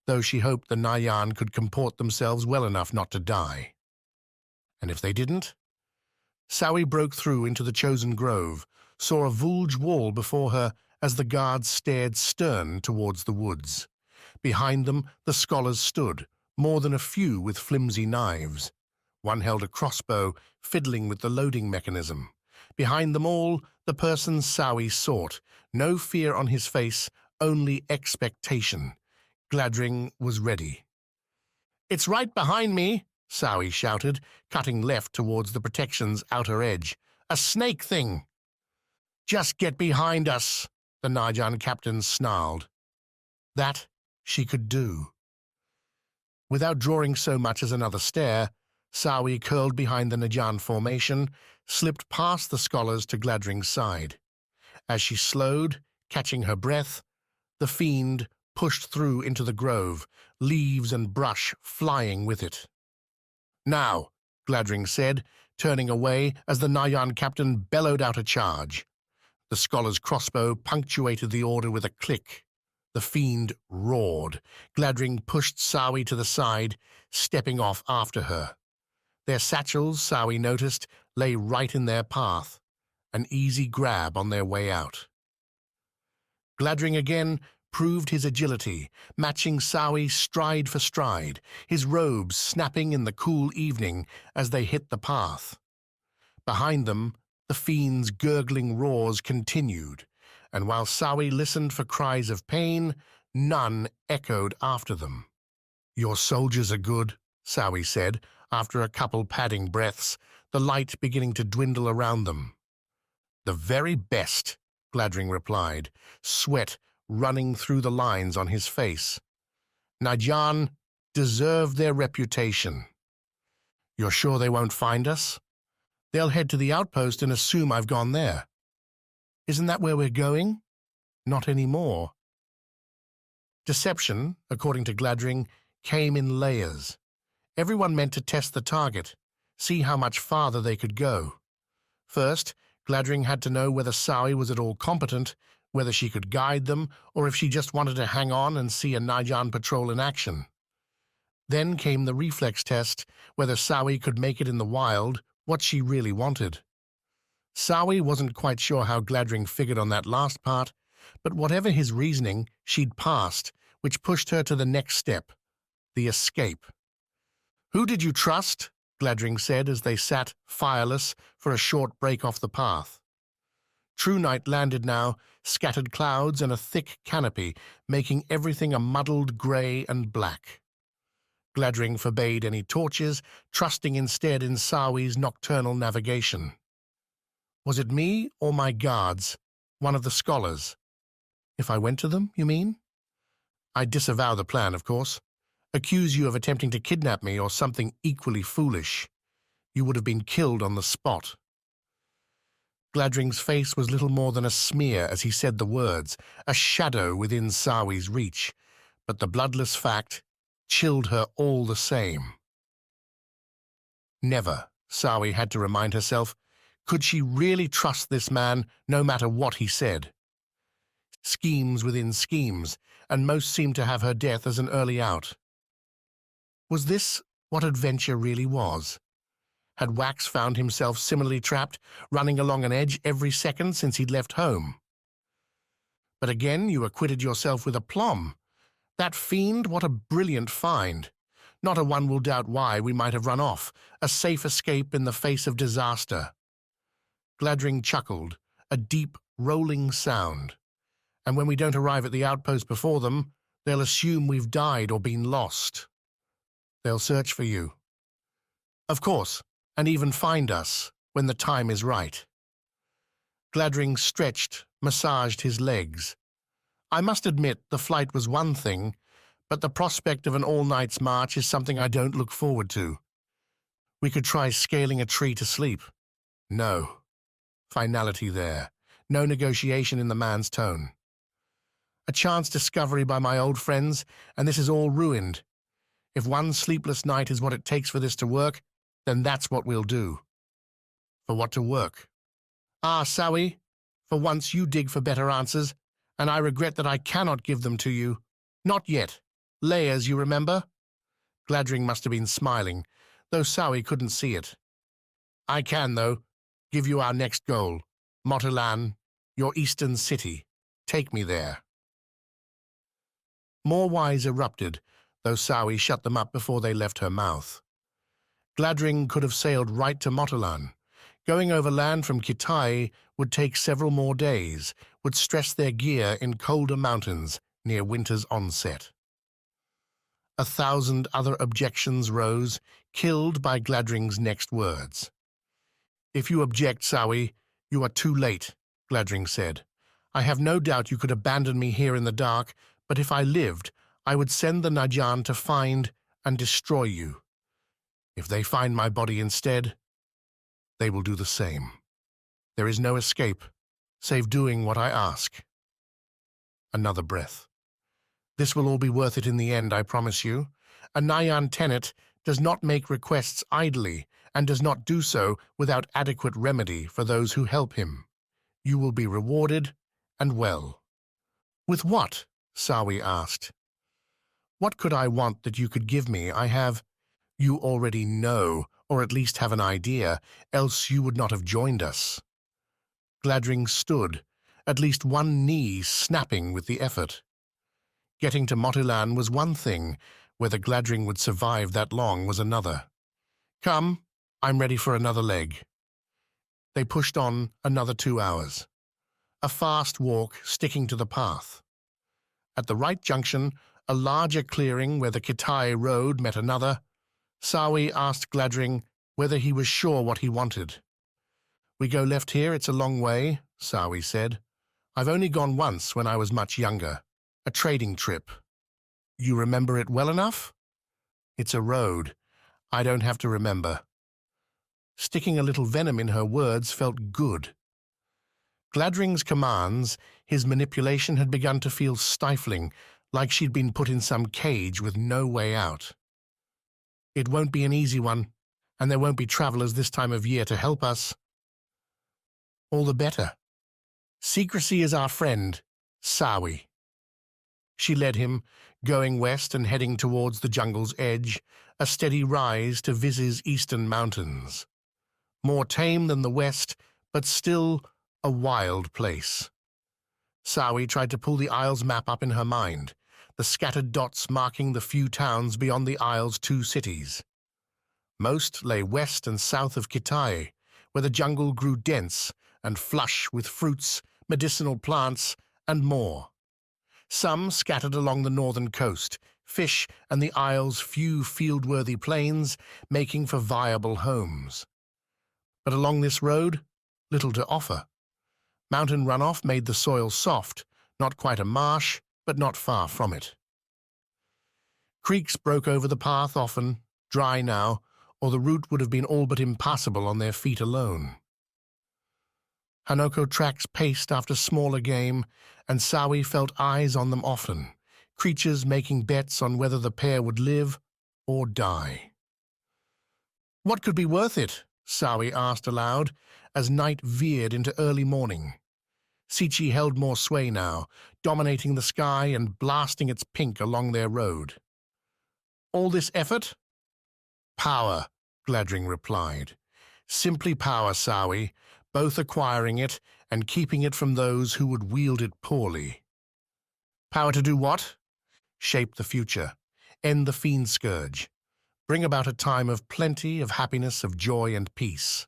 though she hoped the Nayan could comport themselves well enough not to die. And if they didn't? Sawi broke through into the chosen grove, saw a vulge wall before her as the guards stared stern towards the woods. Behind them, the scholars stood, more than a few with flimsy knives. One held a crossbow, fiddling with the loading mechanism. Behind them all, the person Sawi sought, no fear on his face, only expectation. Gladring was ready. "It's right behind me," Sawi shouted, cutting left towards the protection's outer edge. "A snake thing." "Just get behind us," the Najan captain snarled. That she could do. Without drawing so much as another stare, Sawi curled behind the Najan formation, slipped past the scholars to Gladring's side. As she slowed, catching her breath, the fiend pushed through into the grove, leaves and brush flying with it. "Now," Gladring said, turning away as the Nayan captain bellowed out a charge. The scholar's crossbow punctuated the order with a click. The fiend roared. Gladring pushed Sawi to the side, stepping off after her. Their satchels, Sawi noticed, lay right in their path, an easy grab on their way out. Gladring again proved his agility, matching Sawi stride for stride, his robes snapping in the cool evening as they hit the path. Behind them, the fiend's gurgling roars continued, and while Sawi listened for cries of pain, none echoed after them. "Your soldiers are good," Sawi said, after a couple padding breaths, the light beginning to dwindle around them. "The very best," Gladring replied, sweat running through the lines on his face. "Najan deserve their reputation." "You're sure they won't find us?" "They'll head to the outpost and assume I've gone there." "Isn't that where we're going?" "Not anymore." Deception, according to Gladring, came in layers. Everyone meant to test the target, see how much farther they could go. First, Gladring had to know whether Sawi was at all competent, whether she could guide them, or if she just wanted to hang on and see a Najan patrol in action. Then came the reflex test, whether Sawi could make it in the wild, what she really wanted. Sawi wasn't quite sure how Gladring figured on that last part, but whatever his reasoning, she'd passed, which pushed her to the next step, the escape. "Who did you trust?" Gladring said as they sat, fireless, for a short break off the path. True night landed now, scattered clouds and a thick canopy, making everything a muddled grey and black. Gladring forbade any torches, trusting instead in Sawi's nocturnal navigation. "Was it me or my guards, one of the scholars?" "If I went to them, you mean?" "I'd disavow the plan, of course. Accuse you of attempting to kidnap me or something equally foolish. You would have been killed on the spot." Gladring's face was little more than a smear as he said the words, a shadow within Sawi's reach, but the bloodless fact chilled her all the same. Never, Sawi had to remind herself, could she really trust this man no matter what he said. Schemes within schemes, and most seemed to have her death as an early out. Was this what adventure really was? Had Wax found himself similarly trapped, running along an edge every second since he'd left home? But again you acquitted yourself with aplomb. That fiend, what a brilliant find. Not a one will doubt why we might have run off, a safe escape in the face of disaster. Gladring chuckled, a deep, rolling sound. And when we don't arrive at the outpost before them, they'll assume we've died or been lost. They'll search for you. Of course, and even find us when the time is right. Gladring stretched, massaged his legs. I must admit the flight was one thing, but the prospect of an all-night's march is something I don't look forward to. We could try scaling a tree to sleep. No. Finality there. No negotiation in the man's tone. A chance discovery by my old friends, and this is all ruined. If one sleepless night is what it takes for this to work, then that's what we'll do. For what to work? Ah, Sawi, for once you dig for better answers. and I regret that I cannot give them to you. Not yet. Layers, you remember? Gladring must have been smiling, though Sawi couldn't see it. I can, though, give you our next goal. Motilan, your eastern city. Take me there. More whys erupted, though Sawi shut them up before they left her mouth. Gladring could have sailed right to Motilan. Going overland from Kitai would take several more days, would stress their gear in colder mountains near winter's onset. 1,000 other objections rose, killed by Gladring's next words. If you object, Sawi, you are too late, Gladring said. I have no doubt you could abandon me here in the dark, but if I lived, I would send the Najan to find and destroy you. If they find my body instead, they will do the same. There is no escape, save doing what I ask. Another breath. This will all be worth it in the end, I promise you. A Nayan tenet does not make requests idly, and does not do so without adequate remedy for those who help him. You will be rewarded, and well. With what? Sawi asked. What could I want that you could give me? I have... You already know, or at least have an idea, else you would not have joined us. Gladring stood, at least one knee snapping with the effort. Getting to Motilan was one thing, whether Gladring would survive that long was another. Come, I'm ready for another leg. They pushed on another 2 hours. A fast walk sticking to the path. At the right junction, a larger clearing where the Kitai road met another, Sawi asked Gladring whether he was sure what he wanted. We go left here, it's a long way, Sawi said. I've only gone once when I was much younger. A trading trip. You remember it well enough? It's a road. I don't have to remember. Sticking a little venom in her words felt good. Gladring's commands, his manipulation had begun to feel stifling, like she'd been put in some cage with no way out. It won't be an easy one, and there won't be travelers this time of year to help us. All the better. Secrecy is our friend, Sawi. She led him, going west and heading towards the jungle's edge, a steady rise to Viz's eastern mountains. More tame than the west, but still a wild place. Sawi tried to pull the Isle's map up in her mind, the scattered dots marking the few towns beyond the Isle's 2 cities. Most lay west and south of Kitai, where the jungle grew dense and flush with fruits, medicinal plants, and more. Some scattered along the northern coast, fish and the Isle's few field-worthy plains making for viable homes. But along this road, little to offer. Mountain runoff made the soil soft, not quite a marsh, but not far from it. Creeks broke over the path often, dry now, or the route would have been all but impassable on their feet alone. Hanoko tracks paced after smaller game, and Sawi felt eyes on them often, creatures making bets on whether the pair would live or die. What could be worth it? Sawi asked aloud, as night veered into early morning. Sichi held more sway now, dominating the sky and blasting its pink along their road. All this effort? Power, Gladring replied. Simply power, Sawi, both acquiring it and keeping it from those who would wield it poorly. Power to do what? Shape the future, end the fiend scourge, bring about a time of plenty, of happiness, of joy and peace.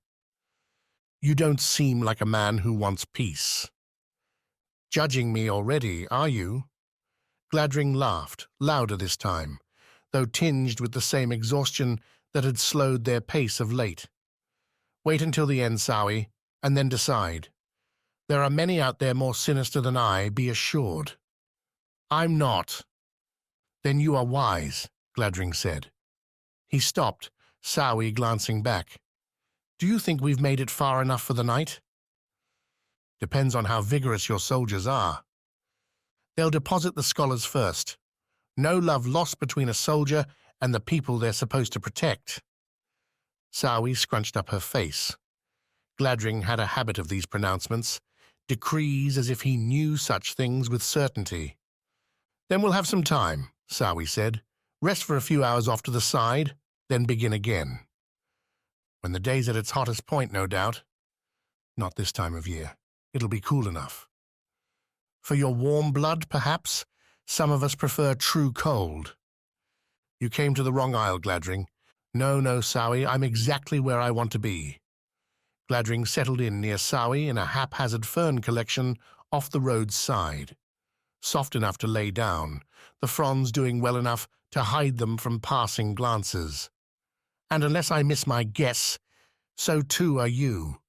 You don't seem like a man who wants peace. Judging me already, are you? Gladring laughed, louder this time, though tinged with the same exhaustion that had slowed their pace of late. Wait until the end, Sawi, and then decide. There are many out there more sinister than I, be assured. I'm not. Then you are wise, Gladring said. He stopped, Sawi glancing back. Do you think we've made it far enough for the night? Depends on how vigorous your soldiers are. They'll deposit the scholars first. No love lost between a soldier and the people they're supposed to protect. Sawi scrunched up her face. Gladring had a habit of these pronouncements, decrees as if he knew such things with certainty. "Then we'll have some time," Sawi said. "Rest for a few hours off to the side, then begin again." "When the day's at its hottest point, no doubt." "Not this time of year. It'll be cool enough." "For your warm blood, perhaps? Some of us prefer true cold." "You came to the wrong isle, Gladring. No, Sawi, I'm exactly where I want to be." Gladring settled in near Sawi in a haphazard fern collection off the road's side. Soft enough to lay down, the fronds doing well enough to hide them from passing glances. "And unless I miss my guess, so too are you."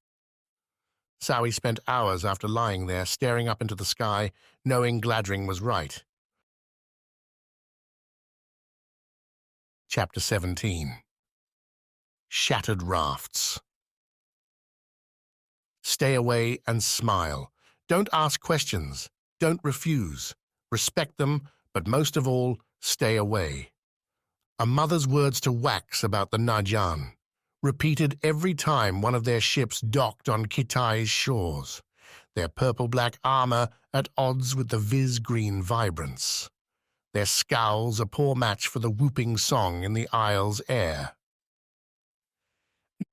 Sawi spent hours after lying there, staring up into the sky, knowing Gladring was right. Chapter 17. Shattered Rafts. Stay away and smile. Don't ask questions. Don't refuse. Respect them, but most of all, stay away. A mother's words to Wax about the Najan, repeated every time one of their ships docked on Kitai's shores, their purple-black armor at odds with the viz-green vibrance, their scowls a poor match for the whooping song in the isle's air.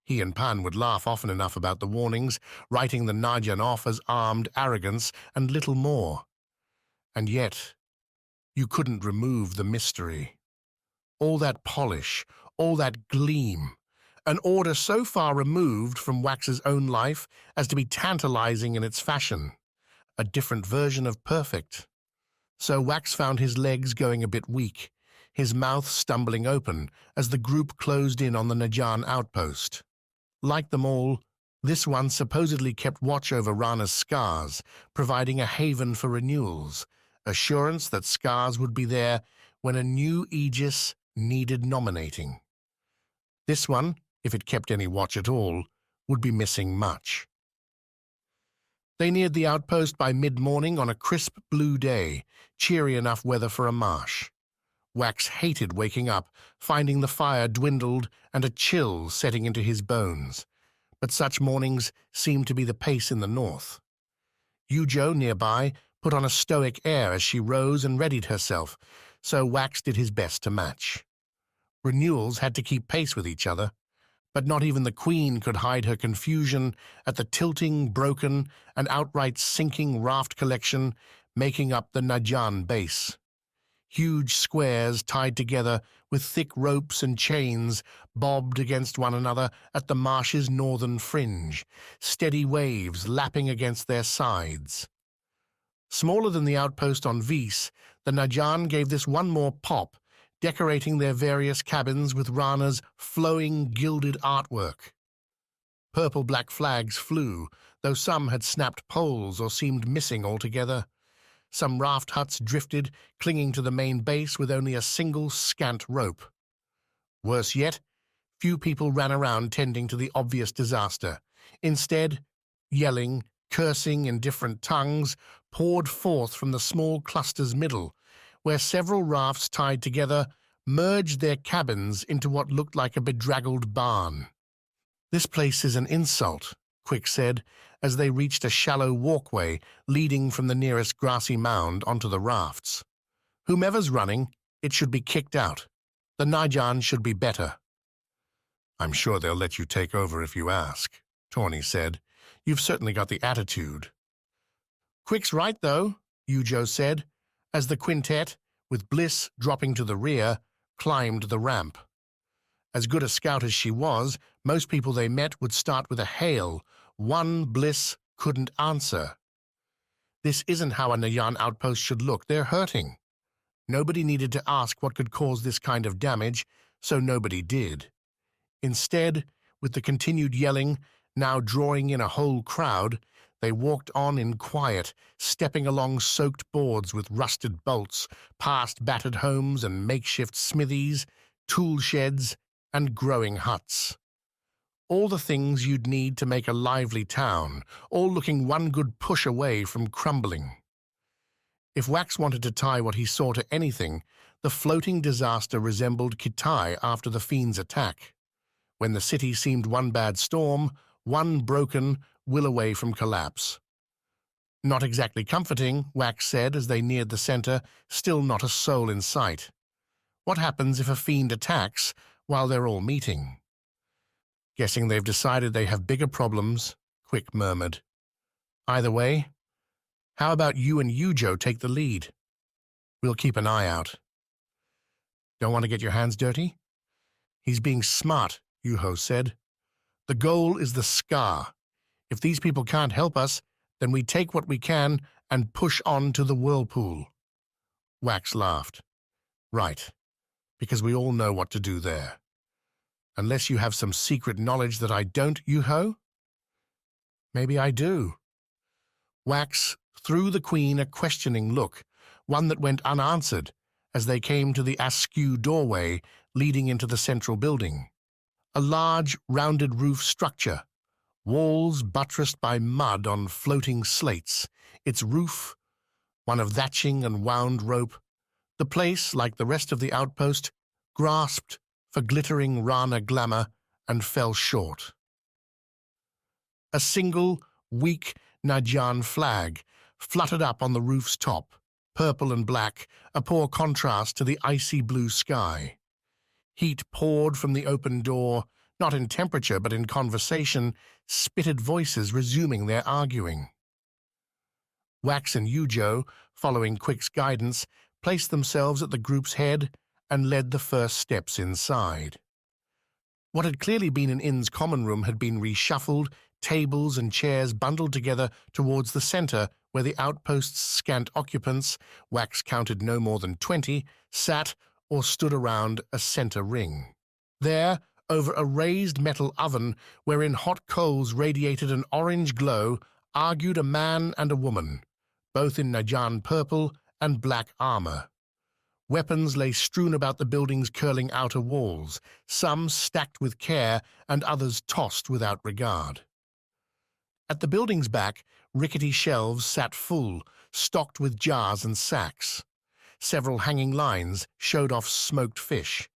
He and Pan would laugh often enough about the warnings, writing the Najan off as armed arrogance and little more. And yet, you couldn't remove the mystery. All that polish, all that gleam, an order so far removed from Wax's own life as to be tantalizing in its fashion, a different version of perfect. So Wax found his legs going a bit weak, his mouth stumbling open as the group closed in on the Najan outpost. Like them all, this one supposedly kept watch over Rana's scars, providing a haven for renewals, assurance that scars would be there when a new Aegis needed nominating. This one, if it kept any watch at all, would be missing much. They neared the outpost by mid-morning on a crisp blue day, cheery enough weather for a marsh. Wax hated waking up, finding the fire dwindled and a chill setting into his bones, but such mornings seemed to be the pace in the north. Yujo, nearby, put on a stoic air as she rose and readied herself, so Wax did his best to match. Renewals had to keep pace with each other, but not even the Queen could hide her confusion at the tilting, broken, and outright sinking raft collection making up the Najan base. Huge squares tied together with thick ropes and chains bobbed against one another at the marsh's northern fringe, steady waves lapping against their sides. Smaller than the outpost on Vis, the Najan gave this one more pop, decorating their various cabins with Rana's flowing gilded artwork. Purple-black flags flew, though some had snapped poles or seemed missing altogether. Some raft huts drifted, clinging to the main base with only a single scant rope. Worse yet, few people ran around tending to the obvious disaster. Instead, yelling, cursing in different tongues, poured forth from the small cluster's middle, where several rafts tied together merged their cabins into what looked like a bedraggled barn. "This place is an insult," Quick said, as they reached a shallow walkway leading from the nearest grassy mound onto the rafts. "Whomever's running, it should be kicked out. The Najan should be better." "I'm sure they'll let you take over if you ask," Tawny said. "You've certainly got the attitude." "Quick's right, though," Yujo said, as the quintet, with Bliss dropping to the rear, climbed the ramp. As good a scout as she was, most people they met would start with a hail. One Bliss couldn't answer. This isn't how a Nayan outpost should look. They're hurting. Nobody needed to ask what could cause this kind of damage, so nobody did. Instead, with the continued yelling, now drawing in a whole crowd, they walked on in quiet, stepping along soaked boards with rusted bolts, past battered homes and makeshift smithies, tool sheds, and growing huts. All the things you'd need to make a lively town, all looking one good push away from crumbling. If Wax wanted to tie what he saw to anything, the floating disaster resembled Kitai after the Fiends' attack, when the city seemed one bad storm, one broken, will away from collapse. Not exactly comforting, Wax said as they neared the center, still not a soul in sight. What happens if a fiend attacks while they're all meeting? Guessing they've decided they have bigger problems, Quick murmured. Either way, how about you and Yujo take the lead? We'll keep an eye out. Don't want to get your hands dirty? He's being smart, Yuho said. The goal is the Skar. If these people can't help us, then we take what we can and push on to the Whirlpool. Wax laughed. Right, because we all know what to do there. Unless you have some secret knowledge that I don't, Yuho? Maybe I do. Wax threw the Queen a questioning look, one that went unanswered, as they came to the askew doorway leading into the central building. A large, rounded roof structure, walls buttressed by mud on floating slates, its roof, one of thatching and wound rope. The place, like the rest of the outpost, grasped for glittering Rana glamour and fell short. A single, weak Najan flag fluttered up on the roof's top, purple and black, a poor contrast to the icy blue sky. Heat poured from the open door, not in temperature but in conversation, spitted voices resuming their arguing. Wax and Yujo, following Quick's guidance, placed themselves at the group's head and led the first steps inside. What had clearly been an inn's common room had been reshuffled, tables and chairs bundled together towards the center where the outpost's scant occupants, Wax counted no more than 20, sat or stood around a center ring. There, over a raised metal oven wherein hot coals radiated an orange glow, argued a man and a woman, both in Najan purple and black armor. Weapons lay strewn about the building's curling outer walls, some stacked with care and others tossed without regard. At the building's back, rickety shelves sat full, stocked with jars and sacks. Several hanging lines showed off smoked fish.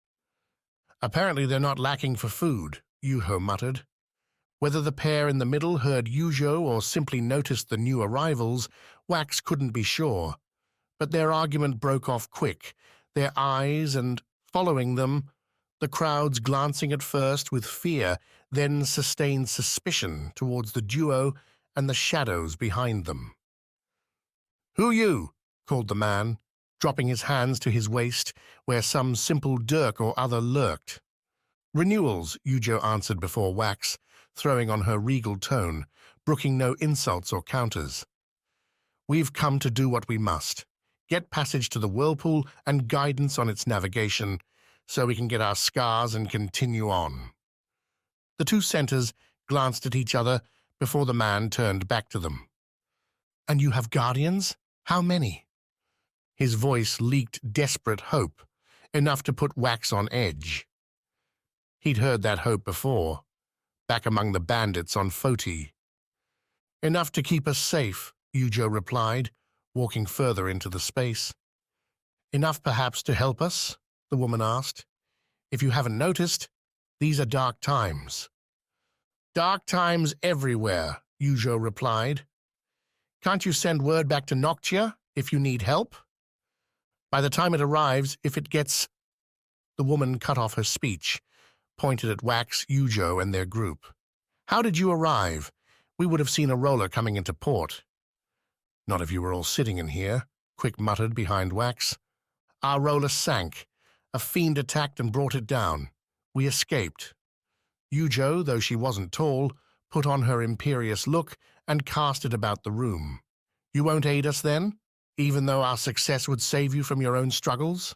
Apparently they're not lacking for food, Yuho muttered. Whether the pair in the middle heard Yujo or simply noticed the new arrivals, Wax couldn't be sure. But their argument broke off quick, their eyes and, following them, the crowds glancing at first with fear, then sustained suspicion towards the duo and the shadows behind them. "Who you?" called the man, dropping his hands to his waist, where some simple dirk or other lurked. "Renewals," Yujo answered before Wax, throwing on her regal tone, brooking no insults or counters. "We've come to do what we must. Get passage to the Whirlpool and guidance on its navigation, so we can get our scars and continue on." The two centers glanced at each other before the man turned back to them. "And you have guardians? How many?" His voice leaked desperate hope, enough to put Wax on edge. He'd heard that hope before, back among the bandits on Foti. "Enough to keep us safe," Yujo replied, walking further into the space. "Enough perhaps to help us?" the woman asked. "If you haven't noticed, these are dark times." "Dark times everywhere," Yujo replied. "Can't you send word back to Noctia if you need help? By the time it arrives, if it gets—" The woman cut off her speech, pointed at Wax, Yujo, and their group. "How did you arrive? We would have seen a roller coming into port." "Not if you were all sitting in here," Quick muttered behind Wax. "Our roller sank. A fiend attacked and brought it down. We escaped." Yujo, though she wasn't tall, put on her imperious look and cast it about the room. "You won't aid us then, even though our success would save you from your own struggles?"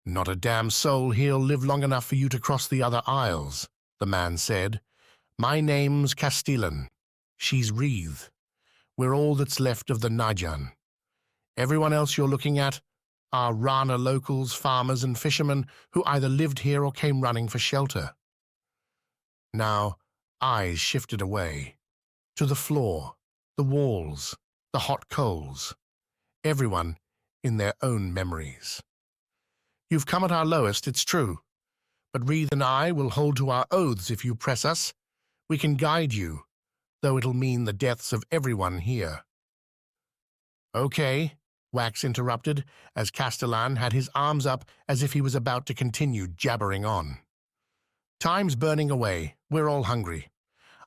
"Not a damn soul here'll live long enough for you to cross the other isles," the man said. "My name's Castellan. She's Wreath. We're all that's left of the Najan. Everyone else you're looking at are Rana locals, farmers and fishermen who either lived here or came running for shelter." Now, eyes shifted away, to the floor, the walls, the hot coals, everyone in their own memories. "You've come at our lowest, it's true, but Wreath and I will hold to our oaths if you press us. We can guide you, though it'll mean the deaths of everyone here." Okay, Wax interrupted, as Castellan had his arms up as if he was about to continue jabbering on. Time's burning away. We're all hungry.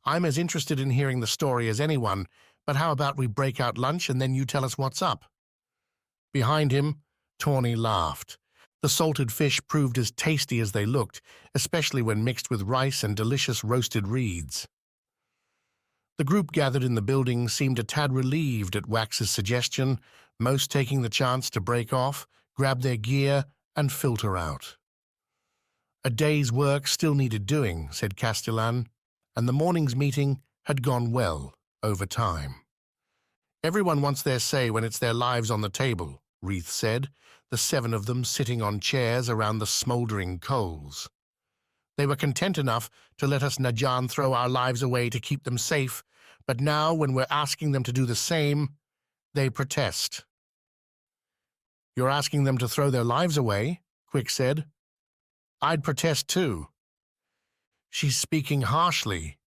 I'm as interested in hearing the story as anyone, but how about we break out lunch and then you tell us what's up? Behind him, Tawny laughed. The salted fish proved as tasty as they looked, especially when mixed with rice and delicious roasted reeds. The group gathered in the building seemed a tad relieved at Wax's suggestion, most taking the chance to break off, grab their gear, and filter out. A day's work still needed doing, said Castellan, and the morning's meeting had gone well over time. Everyone wants their say when it's their lives on the table, Reith said, the 7 of them sitting on chairs around the smouldering coals. They were content enough to let us Najan throw our lives away to keep them safe, but now, when we're asking them to do the same, they protest. You're asking them to throw their lives away? Quick said. I'd protest too. She's speaking harshly.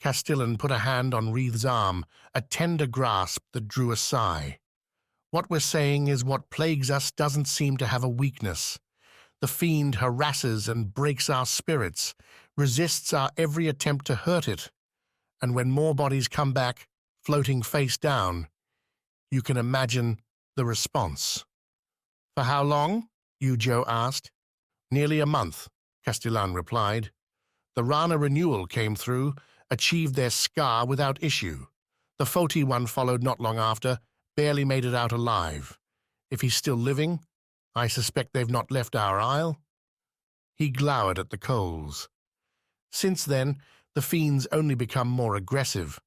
Castellan put a hand on Reith's arm, a tender grasp that drew a sigh. What we're saying is what plagues us doesn't seem to have a weakness. The fiend harasses and breaks our spirits, resists our every attempt to hurt it, and when more bodies come back, floating face down, you can imagine the response. For how long? Yujo asked. Nearly a month, Castellan replied. The Rana Renewal came through, achieved their Skar without issue. The Foti one followed not long after, barely made it out alive. If he's still living, I suspect they've not left our isle. He glowered at the coals. Since then, the fiends only become more aggressive.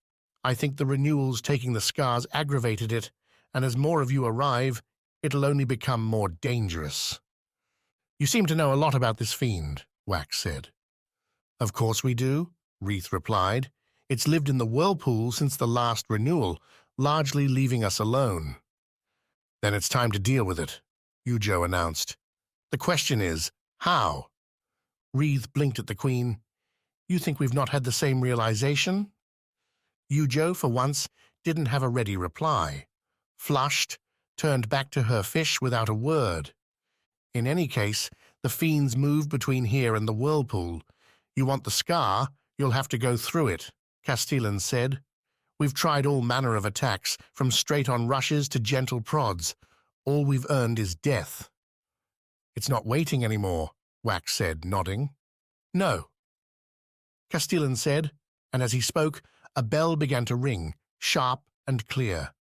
I think the Renewals taking the Skars aggravated it, and as more of you arrive, it'll only become more dangerous. You seem to know a lot about this fiend, Wax said. Of course we do, Reith replied. It's lived in the Whirlpool since the last Renewal, largely leaving us alone. Then it's time to deal with it, Yujo announced. The question is, how? Reith blinked at the Queen. You think we've not had the same realization? Yujo, for once, didn't have a ready reply. Flushed, turned back to her fish without a word. In any case, the fiends move between here and the Whirlpool. You want the Skar, you'll have to go through it, Castellan said. We've tried all manner of attacks, from straight-on rushes to gentle prods. All we've earned is death. It's not waiting anymore, Wax said, nodding. No. Castellan said, and as he spoke, a bell began to ring, sharp and clear.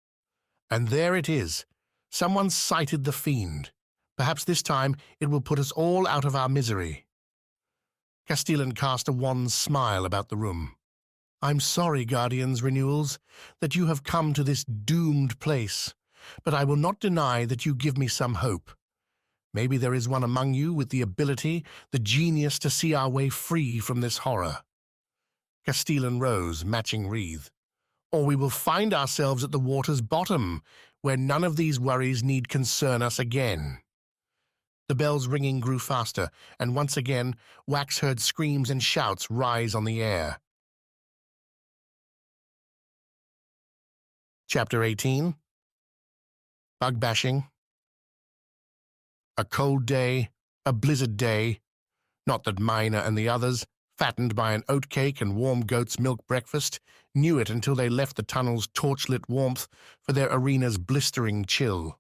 And there it is. Someone's sighted the fiend. Perhaps this time it will put us all out of our misery. Castellan cast a wan smile about the room. I'm sorry, Guardians, Renewals, that you have come to this doomed place, but I will not deny that you give me some hope. Maybe there is one among you with the ability, the genius to see our way free from this horror. Castellan rose, matching Reith. Or we will find ourselves at the water's bottom, where none of these worries need concern us again. The bell's ringing grew faster, and once again Wax heard screams and shouts rise on the air. Chapter 18. Bug bashing. A cold day, a blizzard day. Not that Maena and the others, fattened by an oatcake and warm goat's milk breakfast, knew it until they left the tunnel's torchlit warmth for their arena's blistering chill.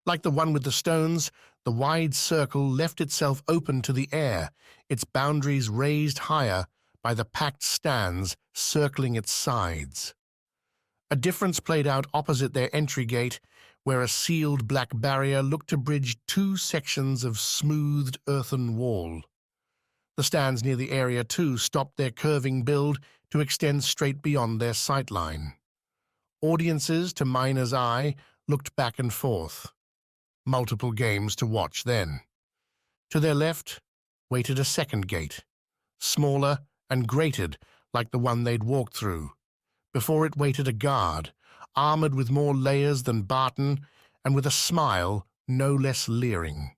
Like the one with the stones, the wide circle left itself open to the air, its boundaries raised higher by the packed stands circling its sides. A difference played out opposite their entry gate, where a sealed black barrier looked to bridge 2 sections of smoothed earthen wall. The stands near the area, too, stopped their curving build to extend straight beyond their sightline. Audiences, to Maena's eye, looked back and forth. Multiple games to watch then. To their left waited a second gate, smaller and grated like the one they'd walked through. Before it waited a guard, armored with more layers than Barton, and with a smile no less leering.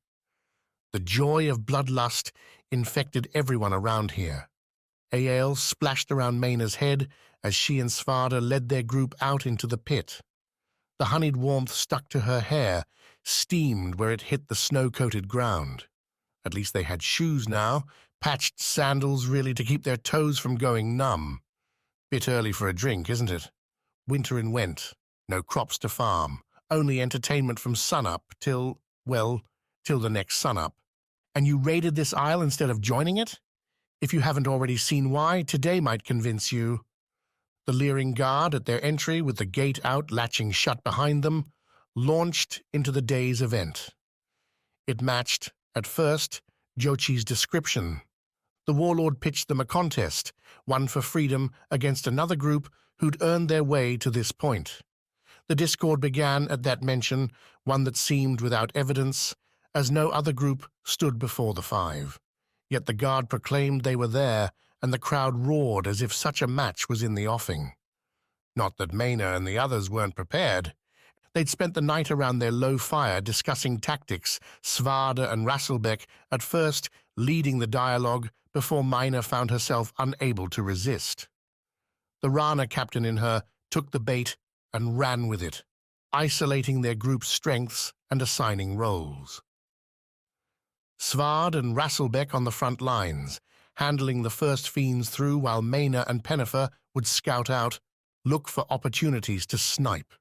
The joy of bloodlust infected everyone around here. Ale splashed around Maena's head as she and Svarde led their group out into the pit. The honeyed warmth stuck to her hair, steamed where it hit the snow-coated ground. At least they had shoes now, patched sandals really to keep their toes from going numb. Bit early for a drink, isn't it? Winter in went, no crops to farm, only entertainment from sunup till the next sunup. And you raided this isle instead of joining it? If you haven't already seen why, today might convince you. The leering guard at their entry, with the gate out latching shut behind them, launched into the day's event. It matched, at first, Jochi's description. The Warlord pitched them a contest, one for freedom against another group who'd earned their way to this point. The discord began at that mention, one that seemed without evidence, as no other group stood before the five. Yet the guard proclaimed they were there, and the crowd roared as if such a match was in the offing. Not that Maena and the others weren't prepared. They'd spent the night around their low fire discussing tactics, Svarde and Rasselbeck at first leading the dialogue before Maena found herself unable to resist. The Rana captain in her took the bait and ran with it, isolating their group's strengths and assigning roles. Svarde and Rasselbeck on the front lines, handling the first fiends through while Maena and Pennifer would scout out, look for opportunities to snipe.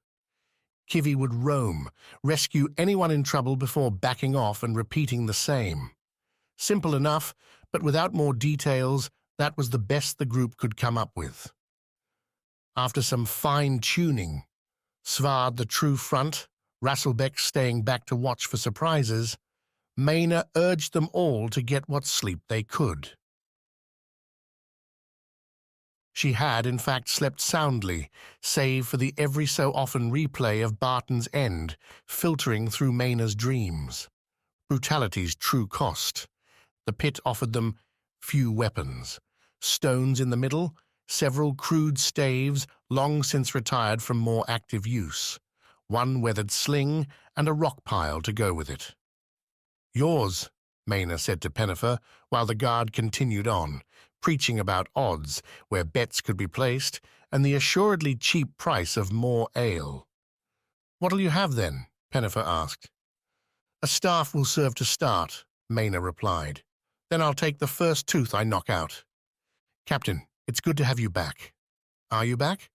Kivi would roam, rescue anyone in trouble before backing off and repeating the same. Simple enough, but without more details, that was the best the group could come up with. After some fine-tuning, Svarde the true front, Rasselbeck staying back to watch for surprises, Maena urged them all to get what sleep they could. She had, in fact, slept soundly, save for the every-so-often replay of Barton's end, filtering through Maena's dreams. Brutality's true cost. The pit offered them few weapons. Stones in the middle, several crude staves long since retired from more active use, one weathered sling, and a rock pile to go with it. "Yours," Maena said to Pennifer, while the guard continued on, preaching about odds, where bets could be placed, and the assuredly cheap price of more ale. "What'll you have, then?" Pennifer asked. "A staff will serve to start," Maena replied. "Then I'll take the first tooth I knock out." "Captain, it's good to have you back." "Are you back?"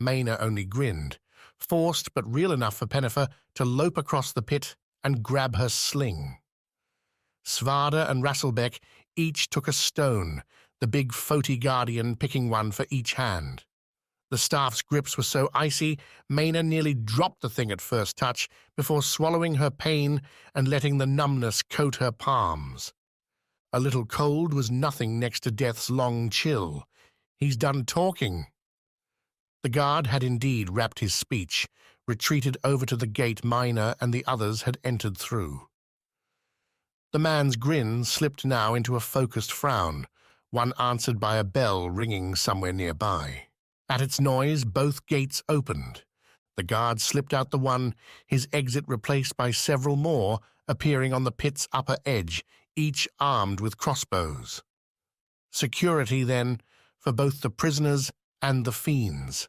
Maena only grinned, forced but real enough for Pennifer to lope across the pit and grab her sling. Svarde and Rasselbeck each took a stone, the big Foti guardian picking one for each hand. The staff's grips were so icy, Maena nearly dropped the thing at first touch before swallowing her pain and letting the numbness coat her palms. A little cold was nothing next to death's long chill. "He's done talking." The guard had indeed wrapped his speech, retreated over to the gate Maena and the others had entered through. The man's grin slipped now into a focused frown, one answered by a bell ringing somewhere nearby. At its noise, both gates opened. The guard slipped out the one, his exit replaced by several more appearing on the pit's upper edge, each armed with crossbows. Security, then, for both the prisoners and the fiends.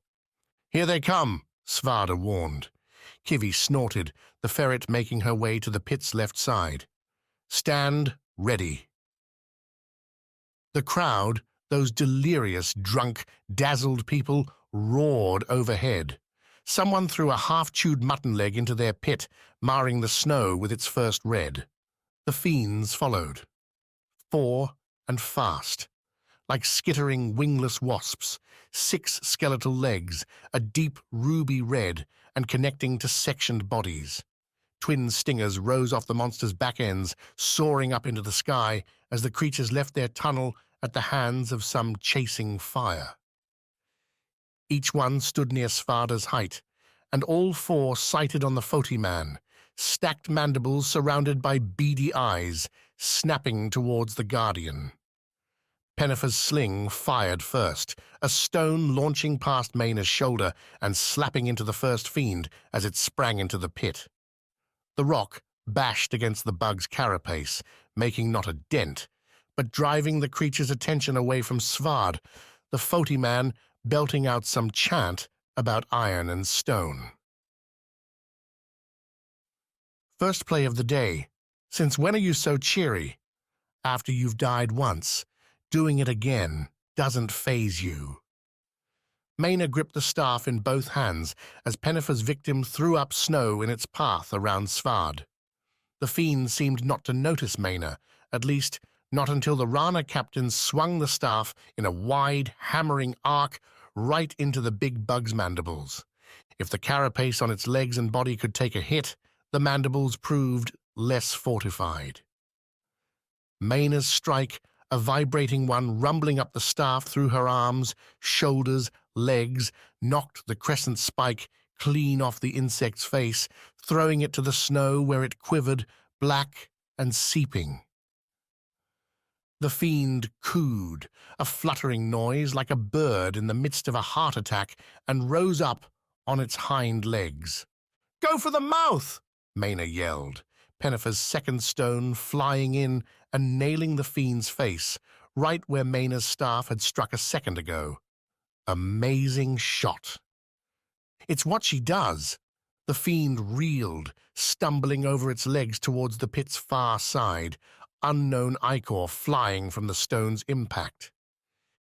"Here they come," Svarde warned. Kivi snorted, the ferret making her way to the pit's left side. "Stand ready." The crowd, those delirious, drunk, dazzled people, roared overhead. Someone threw a half-chewed mutton leg into their pit, marring the snow with its first red. The fiends followed. 4 and fast. Like skittering wingless wasps, 6 skeletal legs, a deep ruby red, and connecting to sectioned bodies. Twin stingers rose off the monster's back ends, soaring up into the sky as the creatures left their tunnel at the hands of some chasing fire. Each one stood near Svarde's height, and all 4 sighted on the Foti man, stacked mandibles surrounded by beady eyes, snapping towards the guardian. Pennifer's sling fired first, a stone launching past Maena's shoulder and slapping into the first fiend as it sprang into the pit. The rock bashed against the bug's carapace, making not a dent, but driving the creature's attention away from Svarde, the Foti man belting out some chant about iron and stone. First play of the day. Since when are you so cheery? After you've died once, doing it again doesn't faze you. Maena gripped the staff in both hands as Pennifer's victim threw up snow in its path around Svarde. The Fiends seemed not to notice Maena, at least not until the Rana captain swung the staff in a wide, hammering arc right into the big bug's mandibles. If the carapace on its legs and body could take a hit, the mandibles proved less fortified. Maena's strike, a vibrating one rumbling up the staff through her arms, shoulders, legs, knocked the crescent spike clean off the insect's face, throwing it to the snow where it quivered, black and seeping. The fiend cooed, a fluttering noise like a bird in the midst of a heart attack, and rose up on its hind legs. "Go for the mouth!" Maena yelled, Pennifer's second stone flying in and nailing the fiend's face, right where Maena's staff had struck a second ago. Amazing shot. It's what she does. The fiend reeled, stumbling over its legs towards the pit's far side, unknown ichor flying from the stone's impact.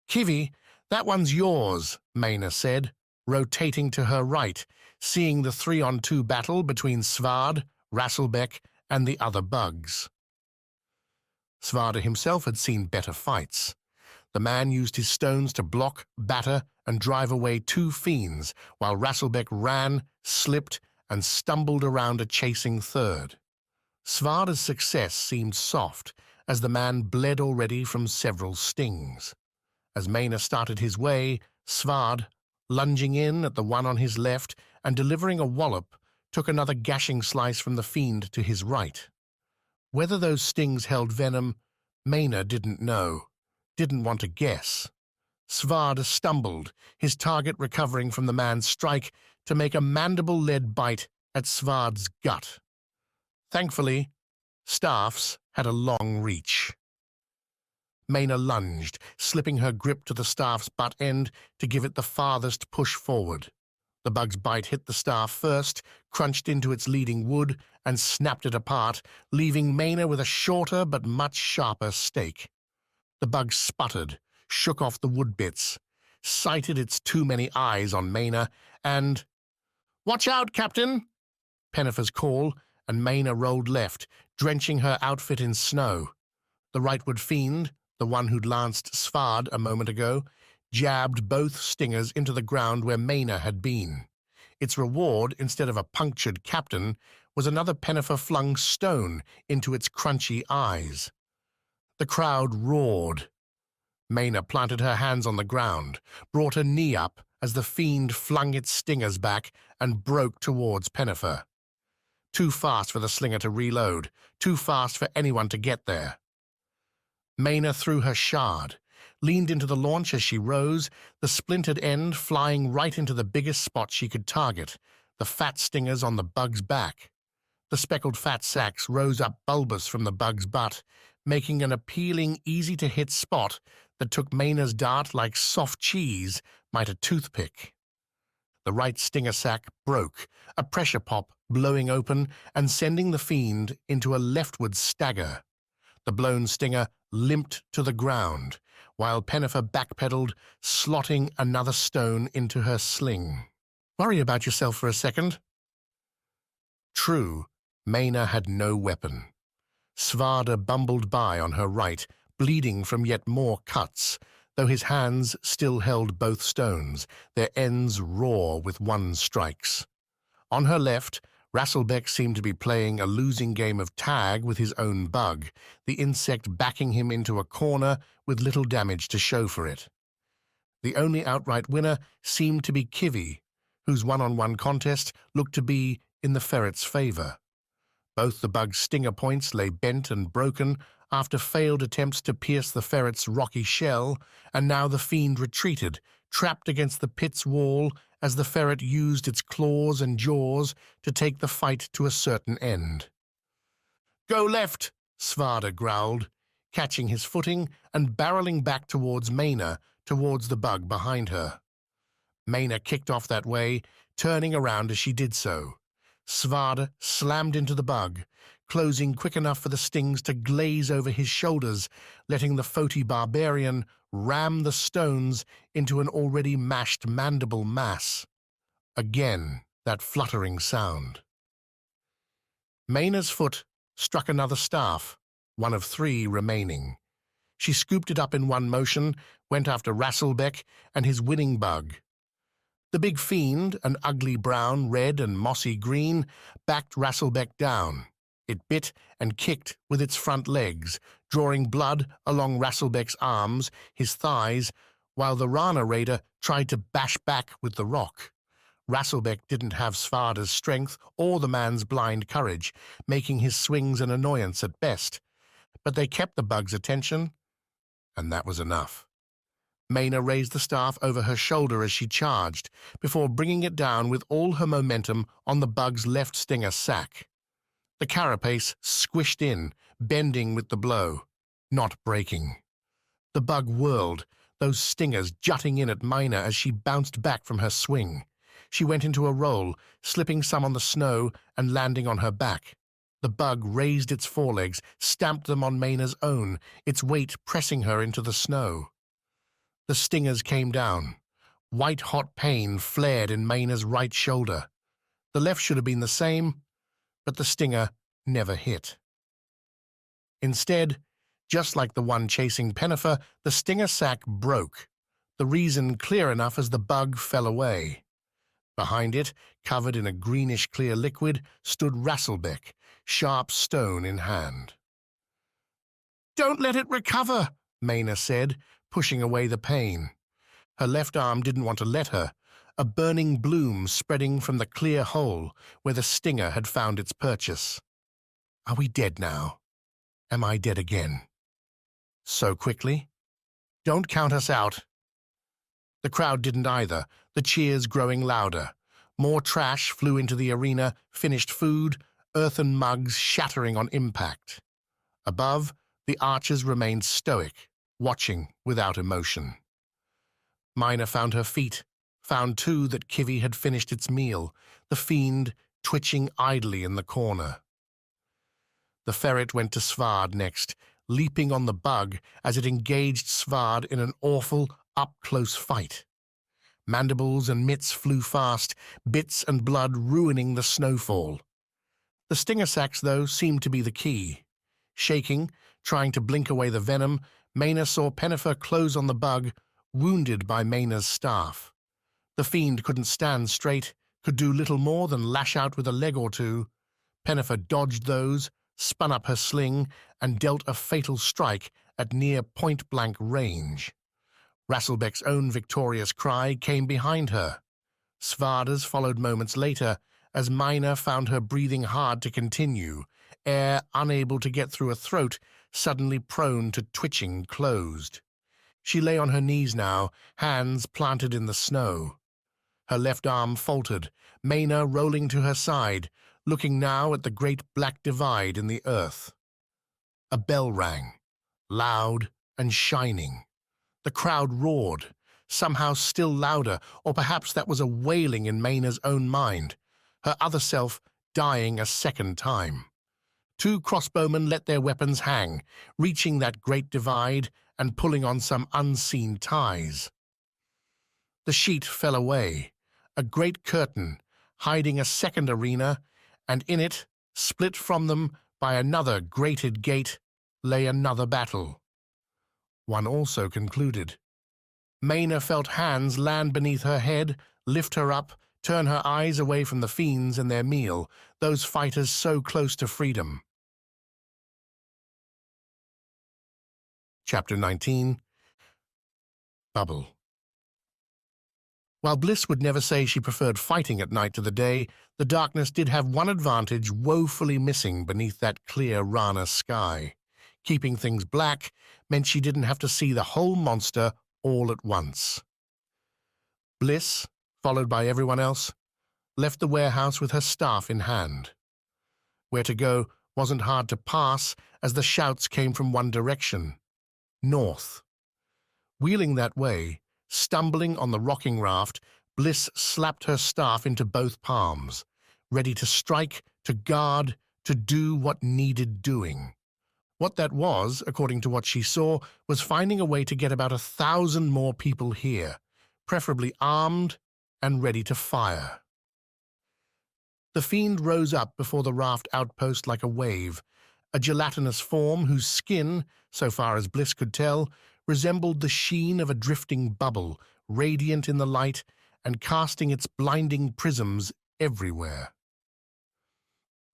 "Kivi, that one's yours," Maena said, rotating to her right, seeing the 3-on-2 battle between Svarde, Rasselbeck, and the other bugs. Svarde himself had seen better fights. The man used his stones to block, batter, and drive away 2 fiends, while Rasselbeck ran, slipped, and stumbled around a chasing third. Svarde's success seemed soft, as the man bled already from several stings. As Maena started his way, Svarde, lunging in at the one on his left and delivering a wallop, took another gashing slice from the fiend to his right. Whether those stings held venom, Maena didn't know, didn't want to guess. Svarde stumbled, his target recovering from the man's strike to make a mandible-led bite at Svarde's gut. Thankfully, staffs had a long reach. Maena lunged, slipping her grip to the staff's butt end to give it the farthest push forward. The bug's bite hit the staff first, crunched into its leading wood, and snapped it apart, leaving Maena with a shorter but much sharper stake. The bug sputtered, shook off the wood bits, sighted its too many eyes on Maena, and "Watch out, Captain!" Pennifer's call, and Maena rolled left, drenching her outfit in snow. The rightward fiend, the one who'd lanced Svarde a moment ago, jabbed both stingers into the ground where Maena had been. Its reward, instead of a punctured captain, was another Pennifer-flung stone into its crunchy eyes. The crowd roared. Maena planted her hands on the ground, brought a knee up as the fiend flung its stingers back and broke towards Pennifer. Too fast for the slinger to reload, too fast for anyone to get there. Maena threw her shard, leaned into the launch as she rose, the splintered end flying right into the biggest spot she could target, the fat stingers on the bug's back. The speckled fat sacs rose up bulbous from the bug's butt, making an appealing, easy-to-hit spot that took Maena's dart like soft cheese might a toothpick. The right stinger sac broke, a pressure pop blowing open and sending the fiend into a leftward stagger. The blown stinger limped to the ground, while Pennifer backpedaled, slotting another stone into her sling. "Worry about yourself for a second." True, Maena had no weapon. Svarde bumbled by on her right, bleeding from yet more cuts, though his hands still held both stones, their ends raw with one strikes. On her left, Rasselbeck seemed to be playing a losing game of tag with his own bug, the insect backing him into a corner with little damage to show for it. The only outright winner seemed to be Kivi, whose one-on-one contest looked to be in the ferret's favor. Both the bug's stinger points lay bent and broken after failed attempts to pierce the ferret's rocky shell, and now the fiend retreated, trapped against the pit's wall as the ferret used its claws and jaws to take the fight to a certain end. "Go left," Svarde growled, catching his footing and barreling back towards Maena, towards the bug behind her. Maena kicked off that way, turning around as she did so. Svarde slammed into the bug, closing quick enough for the stings to glaze over his shoulders, letting the Foti barbarian ram the stones into an already mashed mandible mass. Again, that fluttering sound. Maena's foot struck another staff, one of 3 remaining. She scooped it up in one motion, went after Rasselbeck and his winning bug. The big fiend, an ugly brown, red, and mossy green, backed Rasselbeck down. It bit and kicked with its front legs, drawing blood along Rasselbeck's arms, his thighs, while the Rana raider tried to bash back with the rock. Rasselbeck didn't have Svarde's strength or the man's blind courage, making his swings an annoyance at best. But they kept the bug's attention, and that was enough. Maena raised the staff over her shoulder as she charged, before bringing it down with all her momentum on the bug's left stinger sac. The carapace squished in, bending with the blow, not breaking. The bug whirled, those stingers jutting in at Maena as she bounced back from her swing. She went into a roll, slipping some on the snow and landing on her back. The bug raised its forelegs, stamped them on Maena's own, its weight pressing her into the snow. The stingers came down. White-hot pain flared in Maena's right shoulder. The left should have been the same, but the stinger never hit. Instead, just like the one chasing Pennifer, the stinger sac broke, the reason clear enough as the bug fell away. Behind it, covered in a greenish-clear liquid, stood Rasselbeck, sharp stone in hand. "Don't let it recover," Maena said, pushing away the pain. Her left arm didn't want to let her, a burning bloom spreading from the clear hole where the stinger had found its purchase. "Are we dead now? Am I dead again? So quickly? Don't count us out." The crowd didn't either, the cheers growing louder. More trash flew into the arena, finished food, earthen mugs shattering on impact. Above, the archers remained stoic, watching without emotion. Maena found her feet, found too that Kivi had finished its meal, the fiend twitching idly in the corner. The ferret went to Svarde next, leaping on the bug as it engaged Svarde in an awful, up-close fight. Mandibles and mitts flew fast, bits and blood ruining the snowfall. The stinger sacs, though, seemed to be the key. Shaking, trying to blink away the venom, Maena saw Pennifer close on the bug, wounded by Maena's staff. The fiend couldn't stand straight, could do little more than lash out with a leg or two. Pennifer dodged those, spun up her sling, and dealt a fatal strike at near point-blank range. Rasselbeck's own victorious cry came behind her. Svarde's followed moments later, as Maena found her breathing hard to continue, air unable to get through a throat, suddenly prone to twitching closed. She lay on her knees now, hands planted in the snow. Her left arm faltered, Maena rolling to her side, looking now at the great black divide in the earth. A bell rang, loud and shining. The crowd roared, somehow still louder, or perhaps that was a wailing in Maena's own mind, her other self dying a second time. 2 crossbowmen let their weapons hang, reaching that great divide and pulling on some unseen ties. The sheet fell away, a great curtain, hiding a second arena, and in it, split from them by another grated gate, lay another battle. One also concluded. Maena felt hands land beneath her head, lift her up, turn her eyes away from the fiends and their meal, those fighters so close to freedom. Chapter 19. Bubble. While Bliss would never say she preferred fighting at night to the day, the darkness did have one advantage woefully missing beneath that clear Rana sky. Keeping things black meant she didn't have to see the whole monster all at once. Bliss, followed by everyone else, left the warehouse with her staff in hand. Where to go wasn't hard to pass as the shouts came from one direction, north. Wheeling that way, stumbling on the rocking raft, Bliss slapped her staff into both palms. ready to strike, to guard, to do what needed doing. What that was, according to what she saw, was finding a way to get about 1,000 more people here, preferably armed and ready to fire. The fiend rose up before the raft outpost like a wave, a gelatinous form whose skin, so far as Bliss could tell, resembled the sheen of a drifting bubble, radiant in the light and casting its blinding prisms everywhere.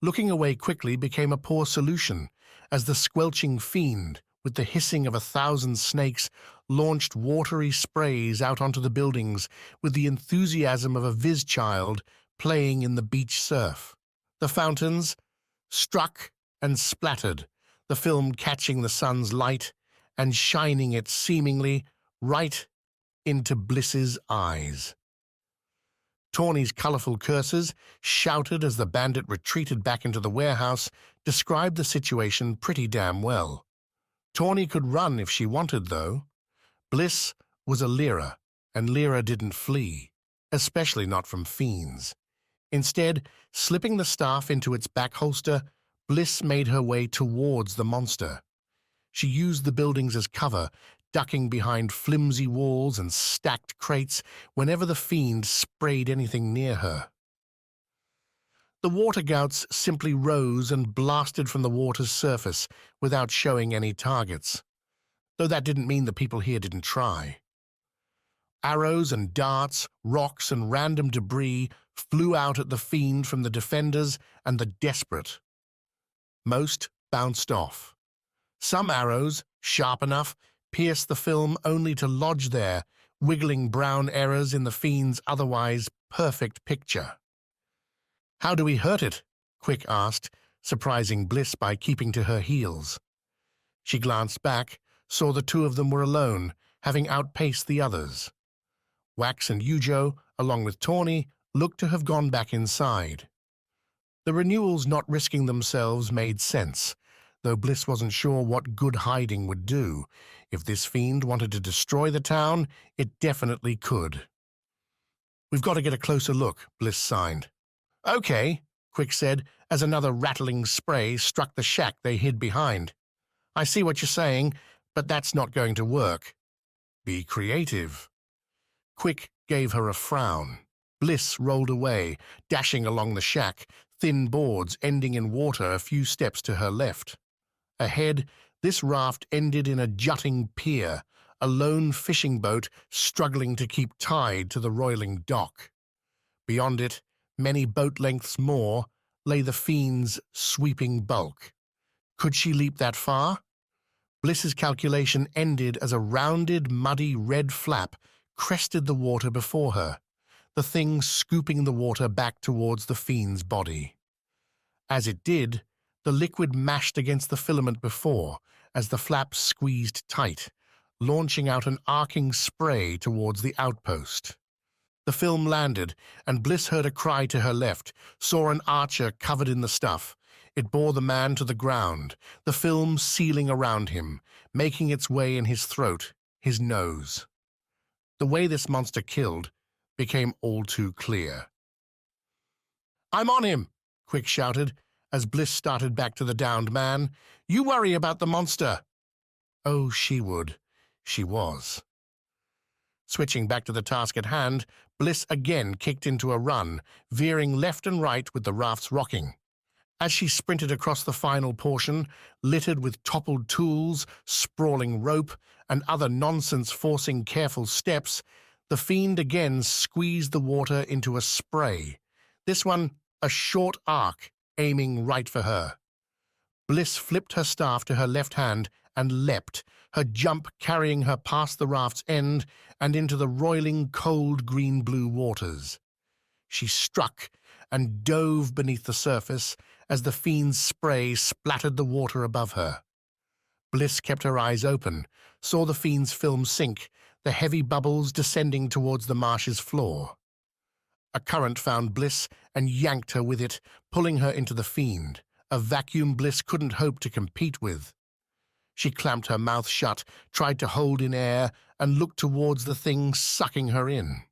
Looking away quickly became a poor solution, as the squelching fiend, with the hissing of 1,000 snakes, launched watery sprays out onto the buildings with the enthusiasm of a viz child playing in the beach surf. The fountains struck and splattered, the film catching the sun's light and shining it seemingly right into Bliss's eyes. Tawny's colourful curses, shouted as the bandit retreated back into the warehouse, described the situation pretty damn well. Tawny could run if she wanted, though. Bliss was a Lyra, and Lyra didn't flee, especially not from fiends. Instead, slipping the staff into its back holster, Bliss made her way towards the monster. She used the buildings as cover, ducking behind flimsy walls and stacked crates whenever the fiend sprayed anything near her. The water gouts simply rose and blasted from the water's surface without showing any targets, though that didn't mean the people here didn't try. Arrows and darts, rocks and random debris flew out at the fiend from the defenders and the desperate. Most bounced off. Some arrows, sharp enough, pierced the film only to lodge there, wiggling brown errors in the fiend's otherwise perfect picture. "How do we hurt it?" Quick asked, surprising Bliss by keeping to her heels. She glanced back, saw the two of them were alone, having outpaced the others. Wax and Yujo, along with Tawny, looked to have gone back inside. The Renewals not risking themselves made sense, though Bliss wasn't sure what good hiding would do. If this fiend wanted to destroy the town, it definitely could. "We've got to get a closer look," Bliss signed. "Okay," Quick said, as another rattling spray struck the shack they hid behind. "I see what you're saying, but that's not going to work. Be creative." Quick gave her a frown. Bliss rolled away, dashing along the shack, thin boards ending in water a few steps to her left. Ahead, this raft ended in a jutting pier, a lone fishing boat struggling to keep tied to the roiling dock. Beyond it, many boat lengths more, lay the fiend's sweeping bulk. Could she leap that far? Bliss's calculation ended as a rounded, muddy red flap crested the water before her, the thing scooping the water back towards the fiend's body. As it did, the liquid mashed against the filament before, as the flap squeezed tight, launching out an arcing spray towards the outpost. The film landed, and Bliss heard a cry to her left, saw an archer covered in the stuff. It bore the man to the ground, the film sealing around him, making its way in his throat, his nose. The way this monster killed became all too clear. "I'm on him!" Quick shouted, as Bliss started back to the downed man. "You worry about the monster." Oh, she would. She was. Switching back to the task at hand, Bliss again kicked into a run, veering left and right with the rafts rocking. As she sprinted across the final portion, littered with toppled tools, sprawling rope, and other nonsense forcing careful steps, the fiend again squeezed the water into a spray, this one a short arc, aiming right for her. Bliss flipped her staff to her left hand and leapt, her jump carrying her past the raft's end and into the roiling, cold green-blue waters. She struck and dove beneath the surface as the fiend's spray splattered the water above her. Bliss kept her eyes open, saw the fiend's film sink, the heavy bubbles descending towards the marsh's floor. A current found Bliss and yanked her with it, pulling her into the fiend, a vacuum Bliss couldn't hope to compete with. She clamped her mouth shut, tried to hold in air, and looked towards the thing sucking her in.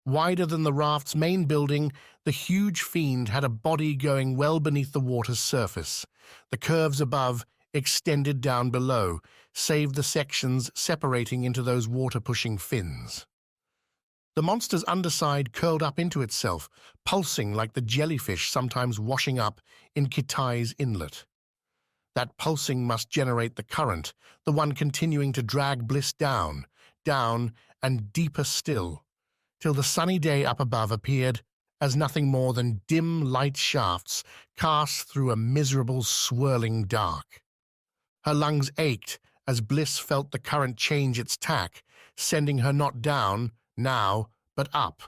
Wider than the raft's main building, the huge fiend had a body going well beneath the water's surface. The curves above extended down below, save the sections separating into those water-pushing fins. The monster's underside curled up into itself, pulsing like the jellyfish sometimes washing up in Kitai's inlet. That pulsing must generate the current, the one continuing to drag Bliss down, down, and deeper still, till the sunny day up above appeared as nothing more than dim light shafts cast through a miserable swirling dark. Her lungs ached as Bliss felt the current change its tack, sending her not down, now, but up.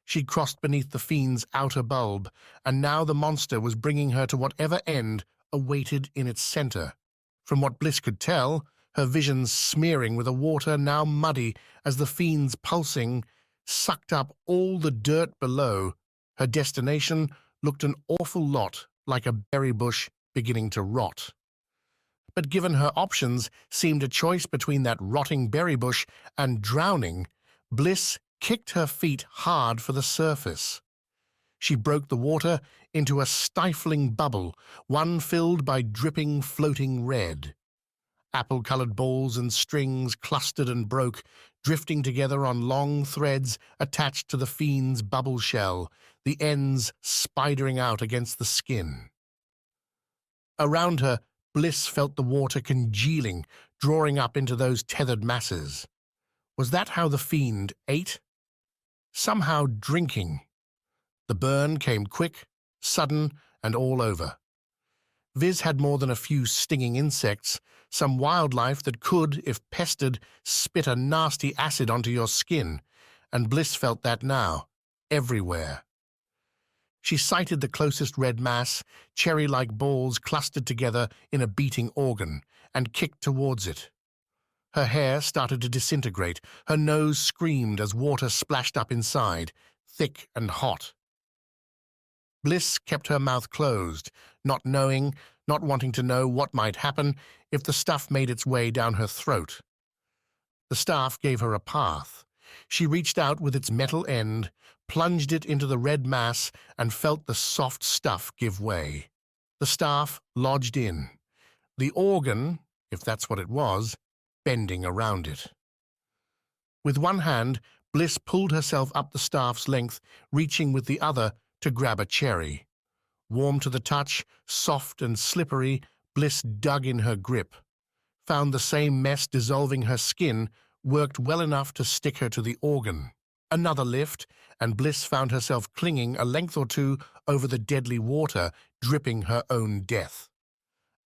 She'd crossed beneath the fiend's outer bulb, and now the monster was bringing her to whatever end awaited in its center. From what Bliss could tell, her vision smearing with a water now muddy as the fiend's pulsing sucked up all the dirt below, her destination looked an awful lot like a berry bush beginning to rot. But given her options seemed a choice between that rotting berry bush and drowning, Bliss kicked her feet hard for the surface. She broke the water into a stifling bubble, one filled by dripping, floating red. Apple-colored balls and strings clustered and broke, drifting together on long threads attached to the fiend's bubble shell, the ends spidering out against the skin. Around her, Bliss felt the water congealing, drawing up into those tethered masses. Was that how the fiend ate? Somehow drinking. The burn came quick, sudden, and all over. Viz had more than a few stinging insects, some wildlife that could, if pestered, spit a nasty acid onto your skin, and Bliss felt that now, everywhere. She sighted the closest red mass, cherry-like balls clustered together in a beating organ, and kicked towards it. Her hair started to disintegrate, her nose screamed as water splashed up inside, thick and hot. Bliss kept her mouth closed, not knowing, not wanting to know what might happen if the stuff made its way down her throat. The staff gave her a path. She reached out with its metal end, plunged it into the red mass, and felt the soft stuff give way. The staff lodged in. The organ, if that's what it was, bending around it. With one hand, Bliss pulled herself up the staff's length, reaching with the other to grab a cherry. Warm to the touch, soft and slippery, Bliss dug in her grip. Found the same mess dissolving her skin worked well enough to stick her to the organ. Another lift, and Bliss found herself clinging a length or two over the deadly water, dripping her own death.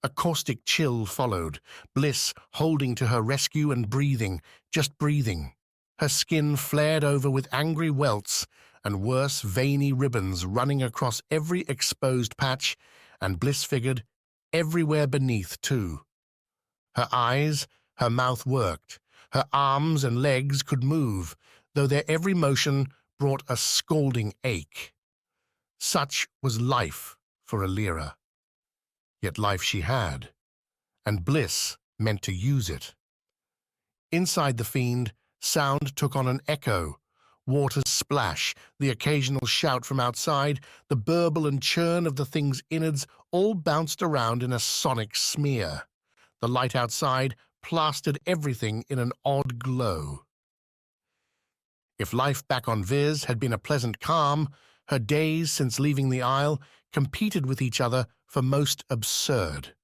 A caustic chill followed, Bliss holding to her rescue and breathing, just breathing. Her skin flared over with angry welts, and worse veiny ribbons running across every exposed patch, and Bliss figured everywhere beneath, too. Her eyes, her mouth worked. Her arms and legs could move, though their every motion brought a scalding ache. Such was life for Alira. Yet life she had, and Bliss meant to use it. Inside the fiend, sound took on an echo. Water's splash, the occasional shout from outside, the burble and churn of the thing's innards all bounced around in a sonic smear. The light outside plastered everything in an odd glow. If life back on Viz had been a pleasant calm, her days since leaving the Isle competed with each other for most absurd.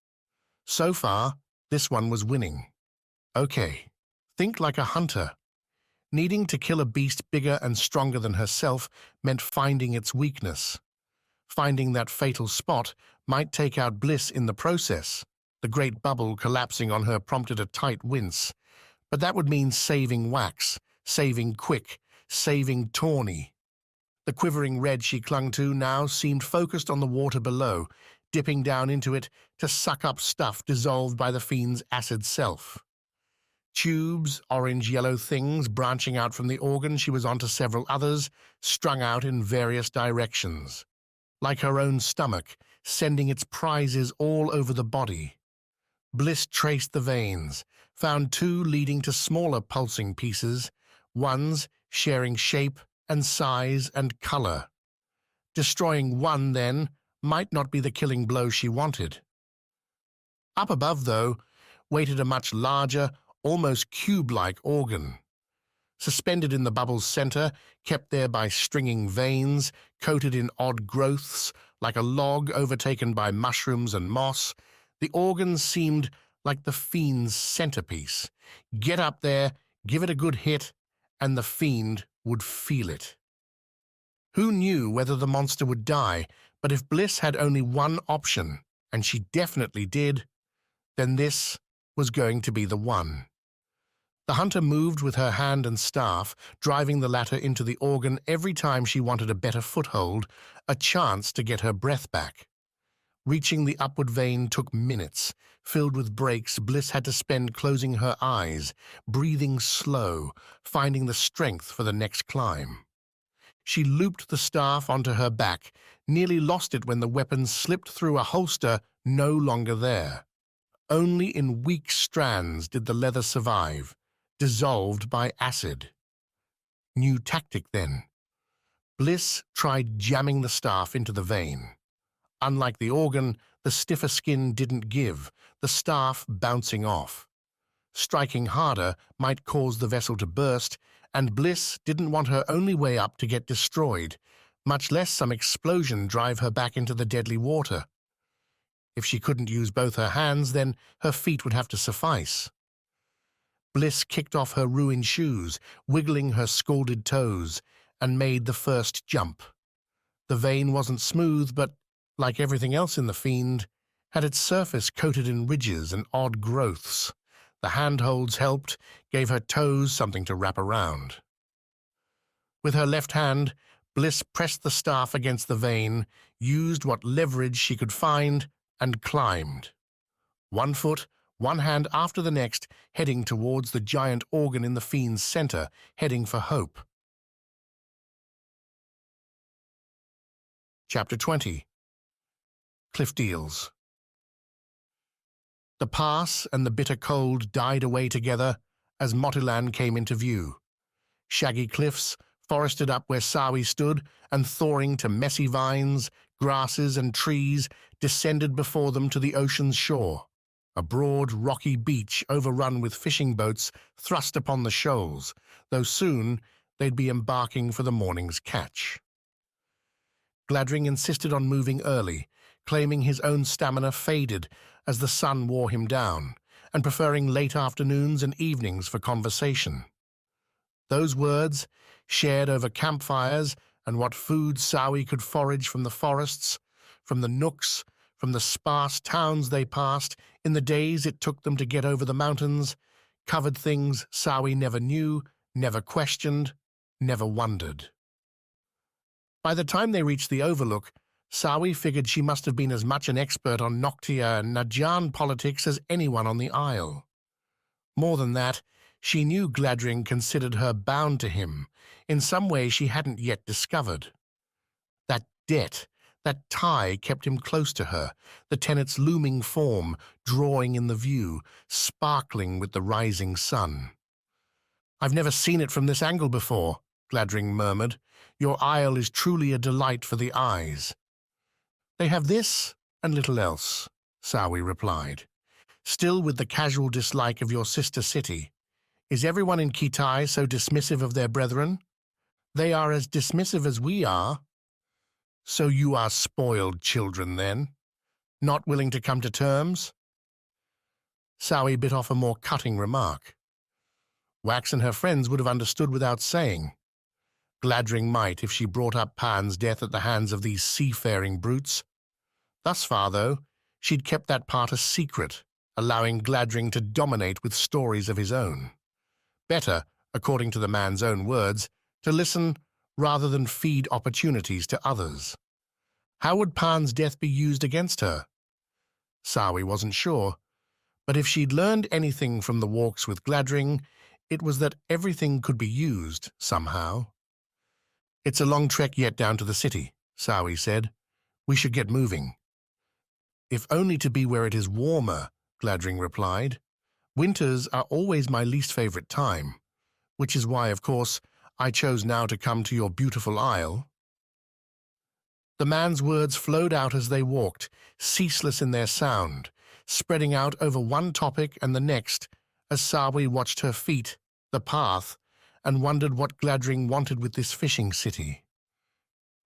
So far, this one was winning. Okay, think like a hunter. Needing to kill a beast bigger and stronger than herself meant finding its weakness. Finding that fatal spot might take out Bliss in the process. The great bubble collapsing on her prompted a tight wince. But that would mean saving Wax, saving Quick, saving Tawny. The quivering red she clung to now seemed focused on the water below, dipping down into it to suck up stuff dissolved by the fiend's acid self. Tubes, orange-yellow things branching out from the organ, she was onto several others, strung out in various directions. Like her own stomach, sending its prizes all over the body. Bliss traced the veins, found two leading to smaller pulsing pieces, ones sharing shape and size and color. Destroying one, then, might not be the killing blow she wanted. Up above, though, waited a much larger, almost cube-like organ. Suspended in the bubble's center, kept there by stringing veins, coated in odd growths, like a log overtaken by mushrooms and moss, the organ seemed like the Fiend's centerpiece. Get up there, give it a good hit, and the Fiend would feel it. Who knew whether the monster would die, but if Bliss had only one option, and she definitely did, then this was going to be the one. The hunter moved with her hand and staff, driving the latter into the organ every time she wanted a better foothold, a chance to get her breath back. Reaching the upward vein took minutes. Filled with breaks, Bliss had to spend closing her eyes, breathing slow, finding the strength for the next climb. She looped the staff onto her back, nearly lost it when the weapon slipped through a holster no longer there. Only in weak strands did the leather survive, dissolved by acid. New tactic, then. Bliss tried jamming the staff into the vein. Unlike the organ, the stiffer skin didn't give, the staff bouncing off. Striking harder might cause the vessel to burst, and Bliss didn't want her only way up to get destroyed, much less some explosion drive her back into the deadly water. If she couldn't use both her hands, then her feet would have to suffice. Bliss kicked off her ruined shoes, wiggling her scalded toes, and made the first jump. The vein wasn't smooth, but, like everything else in the Fiend, had its surface coated in ridges and odd growths. The handholds helped, gave her toes something to wrap around. With her left hand, Bliss pressed the staff against the vein, used what leverage she could find, and climbed. One foot, one hand after the next, heading towards the giant organ in the Fiend's center, heading for hope. Chapter 20. Cliff Deals. The pass and the bitter cold died away together as Motiland came into view. Shaggy cliffs, forested up where Sawi stood, and thawing to messy vines, grasses and trees, descended before them to the ocean's shore. A broad, rocky beach overrun with fishing boats thrust upon the shoals, though soon they'd be embarking for the morning's catch. Gladring insisted on moving early, claiming his own stamina faded as the sun wore him down, and preferring late afternoons and evenings for conversation. Those words, shared over campfires and what food Sawi could forage from the forests, from the nooks, from the sparse towns they passed, in the days it took them to get over the mountains, covered things Sawi never knew, never questioned, never wondered. By the time they reached the Overlook, Sawi figured she must have been as much an expert on Noctia and Najan politics as anyone on the Isle. More than that, she knew Gladring considered her bound to him, in some way she hadn't yet discovered. That debt, that tie kept him close to her, the tenant's looming form drawing in the view, sparkling with the rising sun. "I've never seen it from this angle before," Gladring murmured. "Your isle is truly a delight for the eyes." "They have this and little else," Sawi replied, still with the casual dislike of your sister city. "Is everyone in Kitai so dismissive of their brethren?" "They are as dismissive as we are." "So you are spoiled children, then? Not willing to come to terms?" Sawi bit off a more cutting remark. Wax and her friends would have understood without saying. Gladring might if she brought up Pan's death at the hands of these seafaring brutes. Thus far, though, she'd kept that part a secret, allowing Gladring to dominate with stories of his own. Better, according to the man's own words, to listen rather than feed opportunities to others. How would Pan's death be used against her? Sawi wasn't sure, but if she'd learned anything from the walks with Gladring, it was that everything could be used somehow. "It's a long trek yet down to the city," Sawi said. "We should get moving." "If only to be where it is warmer," Gladring replied. "Winters are always my least favorite time, which is why, of course, I chose now to come to your beautiful isle." The man's words flowed out as they walked, ceaseless in their sound, spreading out over one topic and the next, as Sawi watched her feet, the path, and wondered what Gladring wanted with this fishing city.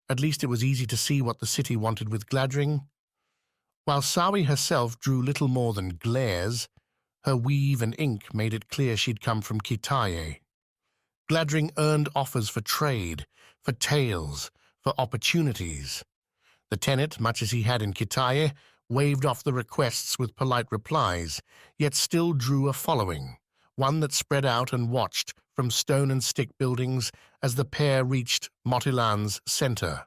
At least it was easy to see what the city wanted with Gladring. While Sawi herself drew little more than glares, her weave and ink made it clear she'd come from Kitaye. Gladring earned offers for trade, for tales, for opportunities. The tenant, much as he had in Kitaye, waved off the requests with polite replies, yet still drew a following, one that spread out and watched from stone and stick buildings as the pair reached Motilan's center.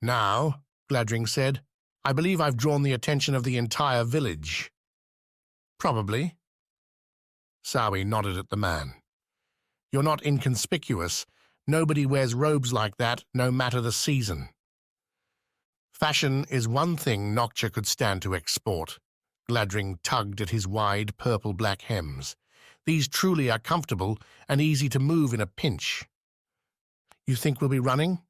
"Now," Gladring said, "I believe I've drawn the attention of the entire village." "Probably." Sawi nodded at the man. "You're not inconspicuous. Nobody wears robes like that, no matter the season." Fashion is one thing Noctua could stand to export. Gladring tugged at his wide purple-black hems. "These truly are comfortable and easy to move in a pinch." "You think we'll be running?"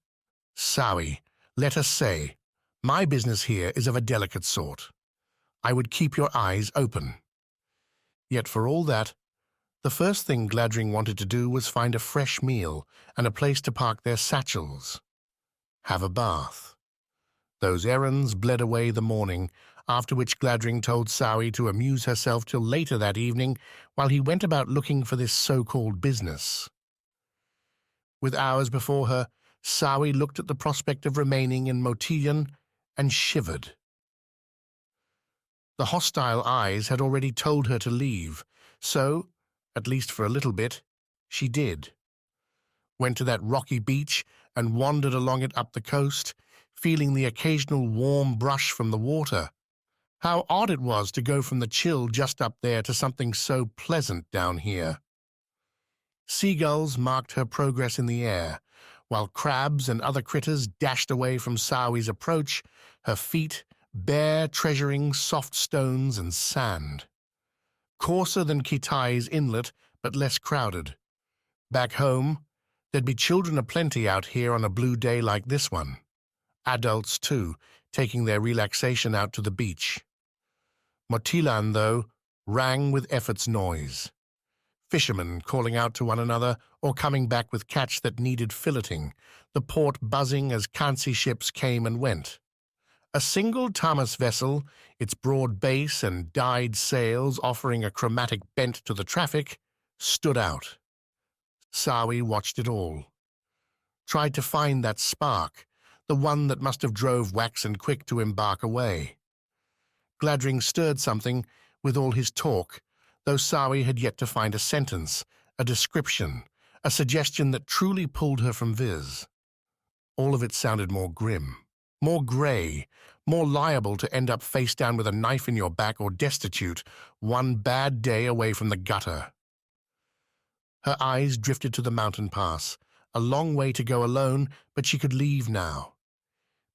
"Sawi, let us say, my business here is of a delicate sort. I would keep your eyes open." Yet for all that, the first thing Gladring wanted to do was find a fresh meal and a place to park their satchels. Have a bath. Those errands bled away the morning, after which Gladring told Sawi to amuse herself till later that evening while he went about looking for this so-called business. With hours before her, Sawi looked at the prospect of remaining in Motillion and shivered. The hostile eyes had already told her to leave, so, at least for a little bit, she did. Went to that rocky beach and wandered along it up the coast, feeling the occasional warm brush from the water. How odd it was to go from the chill just up there to something so pleasant down here. Seagulls marked her progress in the air, while crabs and other critters dashed away from Sawi's approach, her feet bare treasuring soft stones and sand. Coarser than Kitaye's inlet, but less crowded. Back home, there'd be children aplenty out here on a blue day like this one. Adults, too, taking their relaxation out to the beach. Motillan, though, rang with effort's noise. Fishermen calling out to one another or coming back with catch that needed filleting, the port buzzing as Kansi ships came and went. A single Tamas vessel, its broad base and dyed sails offering a chromatic bent to the traffic, stood out. Sawi watched it all. Tried to find that spark, the one that must have drove Waxen quick to embark away. Gladring stirred something with all his talk, though Sawi had yet to find a sentence, a description, a suggestion that truly pulled her from Viz. All of it sounded more grim, more grey, more liable to end up face down with a knife in your back or destitute, one bad day away from the gutter. Her eyes drifted to the mountain pass, a long way to go alone, but she could leave now.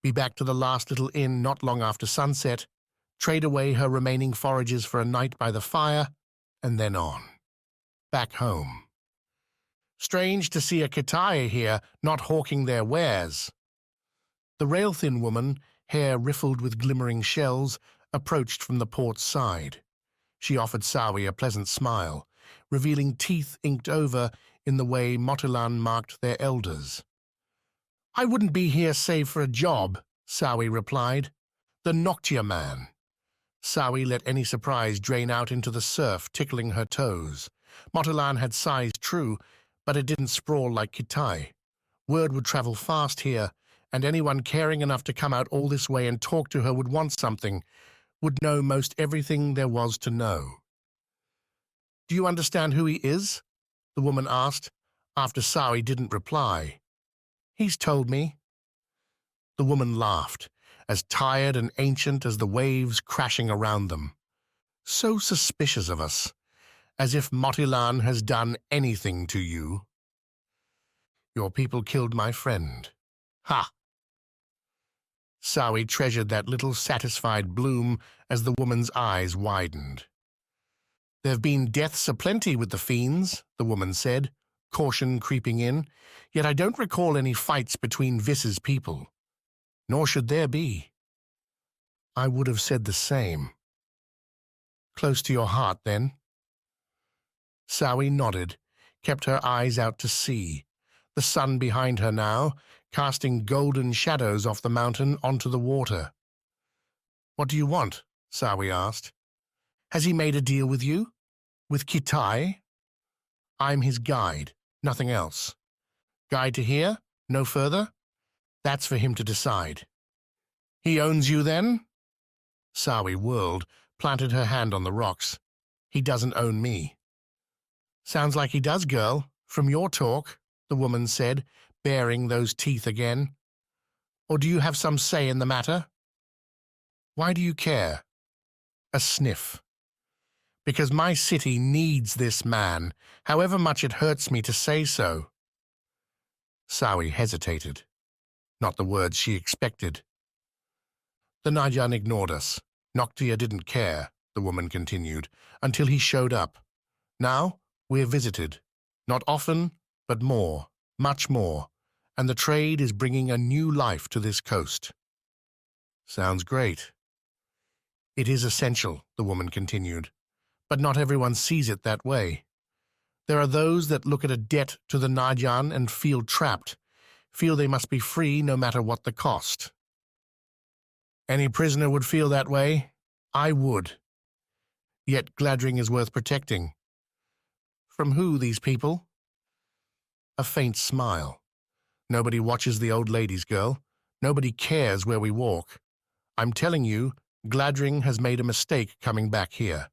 Be back to the last little inn not long after sunset, trade away her remaining forages for a night by the fire, and then on. Back home. Strange to see a Kitaye here not hawking their wares. The rail-thin woman, hair riffled with glimmering shells, approached from the port's side. She offered Sawi a pleasant smile, revealing teeth inked over in the way Motillan marked their elders. "I wouldn't be here save for a job," Sawi replied. "The Noctua man." Sawi let any surprise drain out into the surf, tickling her toes. Motillan had size true, but it didn't sprawl like Kitaye. Word would travel fast here, and anyone caring enough to come out all this way and talk to her would want something, would know most everything there was to know. "Do you understand who he is?" the woman asked, after Sawi didn't reply. "He's told me." The woman laughed, as tired and ancient as the waves crashing around them. "So suspicious of us, as if Motillan has done anything to you." "Your people killed my friend." "Ha!" Sawi treasured that little satisfied bloom as the woman's eyes widened. "There've been deaths aplenty with the Fiends," the woman said, caution creeping in, yet I don't recall any fights between Vis's people. Nor should there be. I would have said the same. Close to your heart, then? Sawi nodded, kept her eyes out to sea, the sun behind her now, casting golden shadows off the mountain onto the water. What do you want? Sawi asked. Has he made a deal with you? With Kitai? I'm his guide, nothing else. Guide to here? No further? That's for him to decide. He owns you, then? Sawi whirled, planted her hand on the rocks. He doesn't own me. Sounds like he does, girl, from your talk, the woman said, baring those teeth again. Or do you have some say in the matter? Why do you care? A sniff. Because my city needs this man, however much it hurts me to say so. Sawi hesitated. Not the words she expected. The Najan ignored us. Noctia didn't care, the woman continued, until he showed up. Now, we're visited. Not often, but more, much more, and the trade is bringing a new life to this coast. Sounds great. It is essential, the woman continued, but not everyone sees it that way. There are those that look at a debt to the Najan and feel trapped, feel they must be free no matter what the cost. Any prisoner would feel that way. I would. Yet Gladring is worth protecting. From who, these people? A faint smile. Nobody watches the old ladies, girl. Nobody cares where we walk. I'm telling you, Gladring has made a mistake coming back here.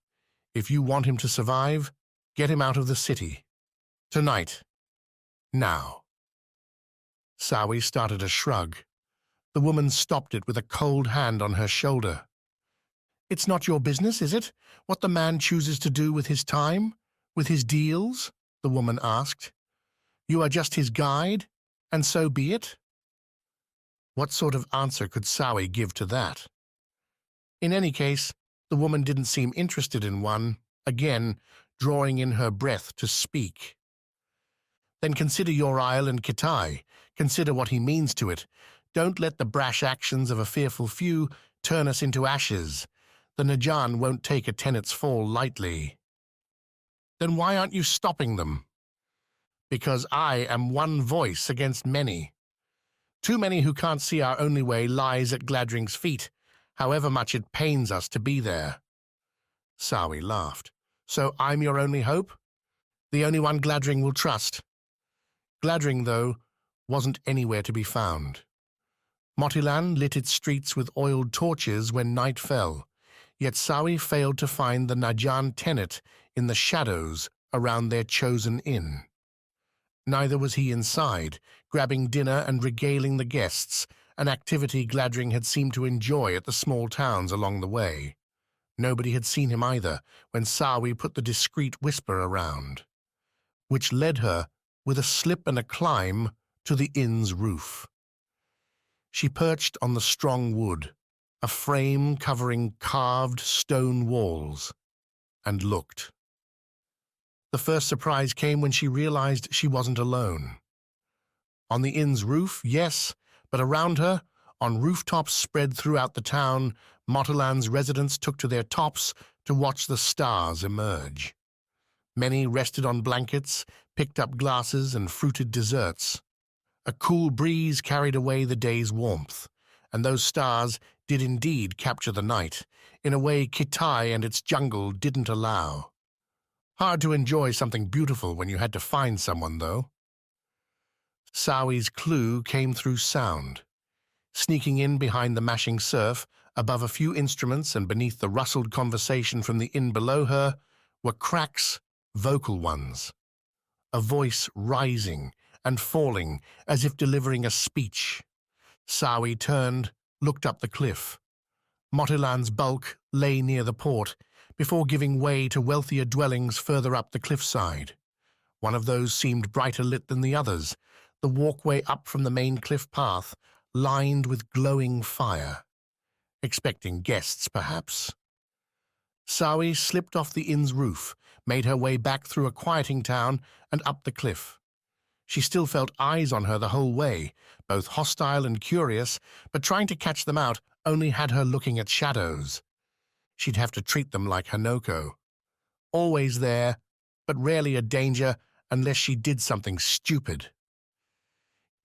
If you want him to survive, get him out of the city. Tonight. Now. Sawi started a shrug. The woman stopped it with a cold hand on her shoulder. It's not your business, is it, what the man chooses to do with his time, with his deals? The woman asked. You are just his guide, and so be it? What sort of answer could Sawi give to that? In any case, the woman didn't seem interested in one, again, drawing in her breath to speak. Then consider your isle and Kitai. Consider what he means to it. Don't let the brash actions of a fearful few turn us into ashes. The Najan won't take a tenet's fall lightly. Then why aren't you stopping them? Because I am one voice against many. Too many who can't see our only way lies at Gladring's feet, however much it pains us to be there. Sawi laughed. So I'm your only hope? The only one Gladring will trust? Gladring, though, wasn't anywhere to be found. Motilan lit its streets with oiled torches when night fell, yet Sawi failed to find the Najan tenet in the shadows around their chosen inn. Neither was he inside, grabbing dinner and regaling the guests, an activity Gladring had seemed to enjoy at the small towns along the way. Nobody had seen him either when Sawi put the discreet whisper around, which led her, with a slip and a climb, to the inn's roof. She perched on the strong wood, a frame covering carved stone walls, and looked. The first surprise came when she realized she wasn't alone. On the inn's roof, yes, but around her, on rooftops spread throughout the town, Motilan's residents took to their tops to watch the stars emerge. Many rested on blankets, picked up glasses and fruited desserts. A cool breeze carried away the day's warmth, and those stars did indeed capture the night, in a way Kitai and its jungle didn't allow. Hard to enjoy something beautiful when you had to find someone, though. Sawi's clue came through sound. Sneaking in behind the mashing surf, above a few instruments and beneath the rustled conversation from the inn below her, were cracks, vocal ones. A voice rising and falling as if delivering a speech. Sawi turned, looked up the cliff. Motilan's bulk lay near the port, before giving way to wealthier dwellings further up the cliffside. One of those seemed brighter lit than the others, the walkway up from the main cliff path, lined with glowing fire. Expecting guests, perhaps. Sawi slipped off the inn's roof, made her way back through a quieting town and up the cliff. She still felt eyes on her the whole way, both hostile and curious, but trying to catch them out only had her looking at shadows. She'd have to treat them like Hanoko. Always there, but rarely a danger unless she did something stupid.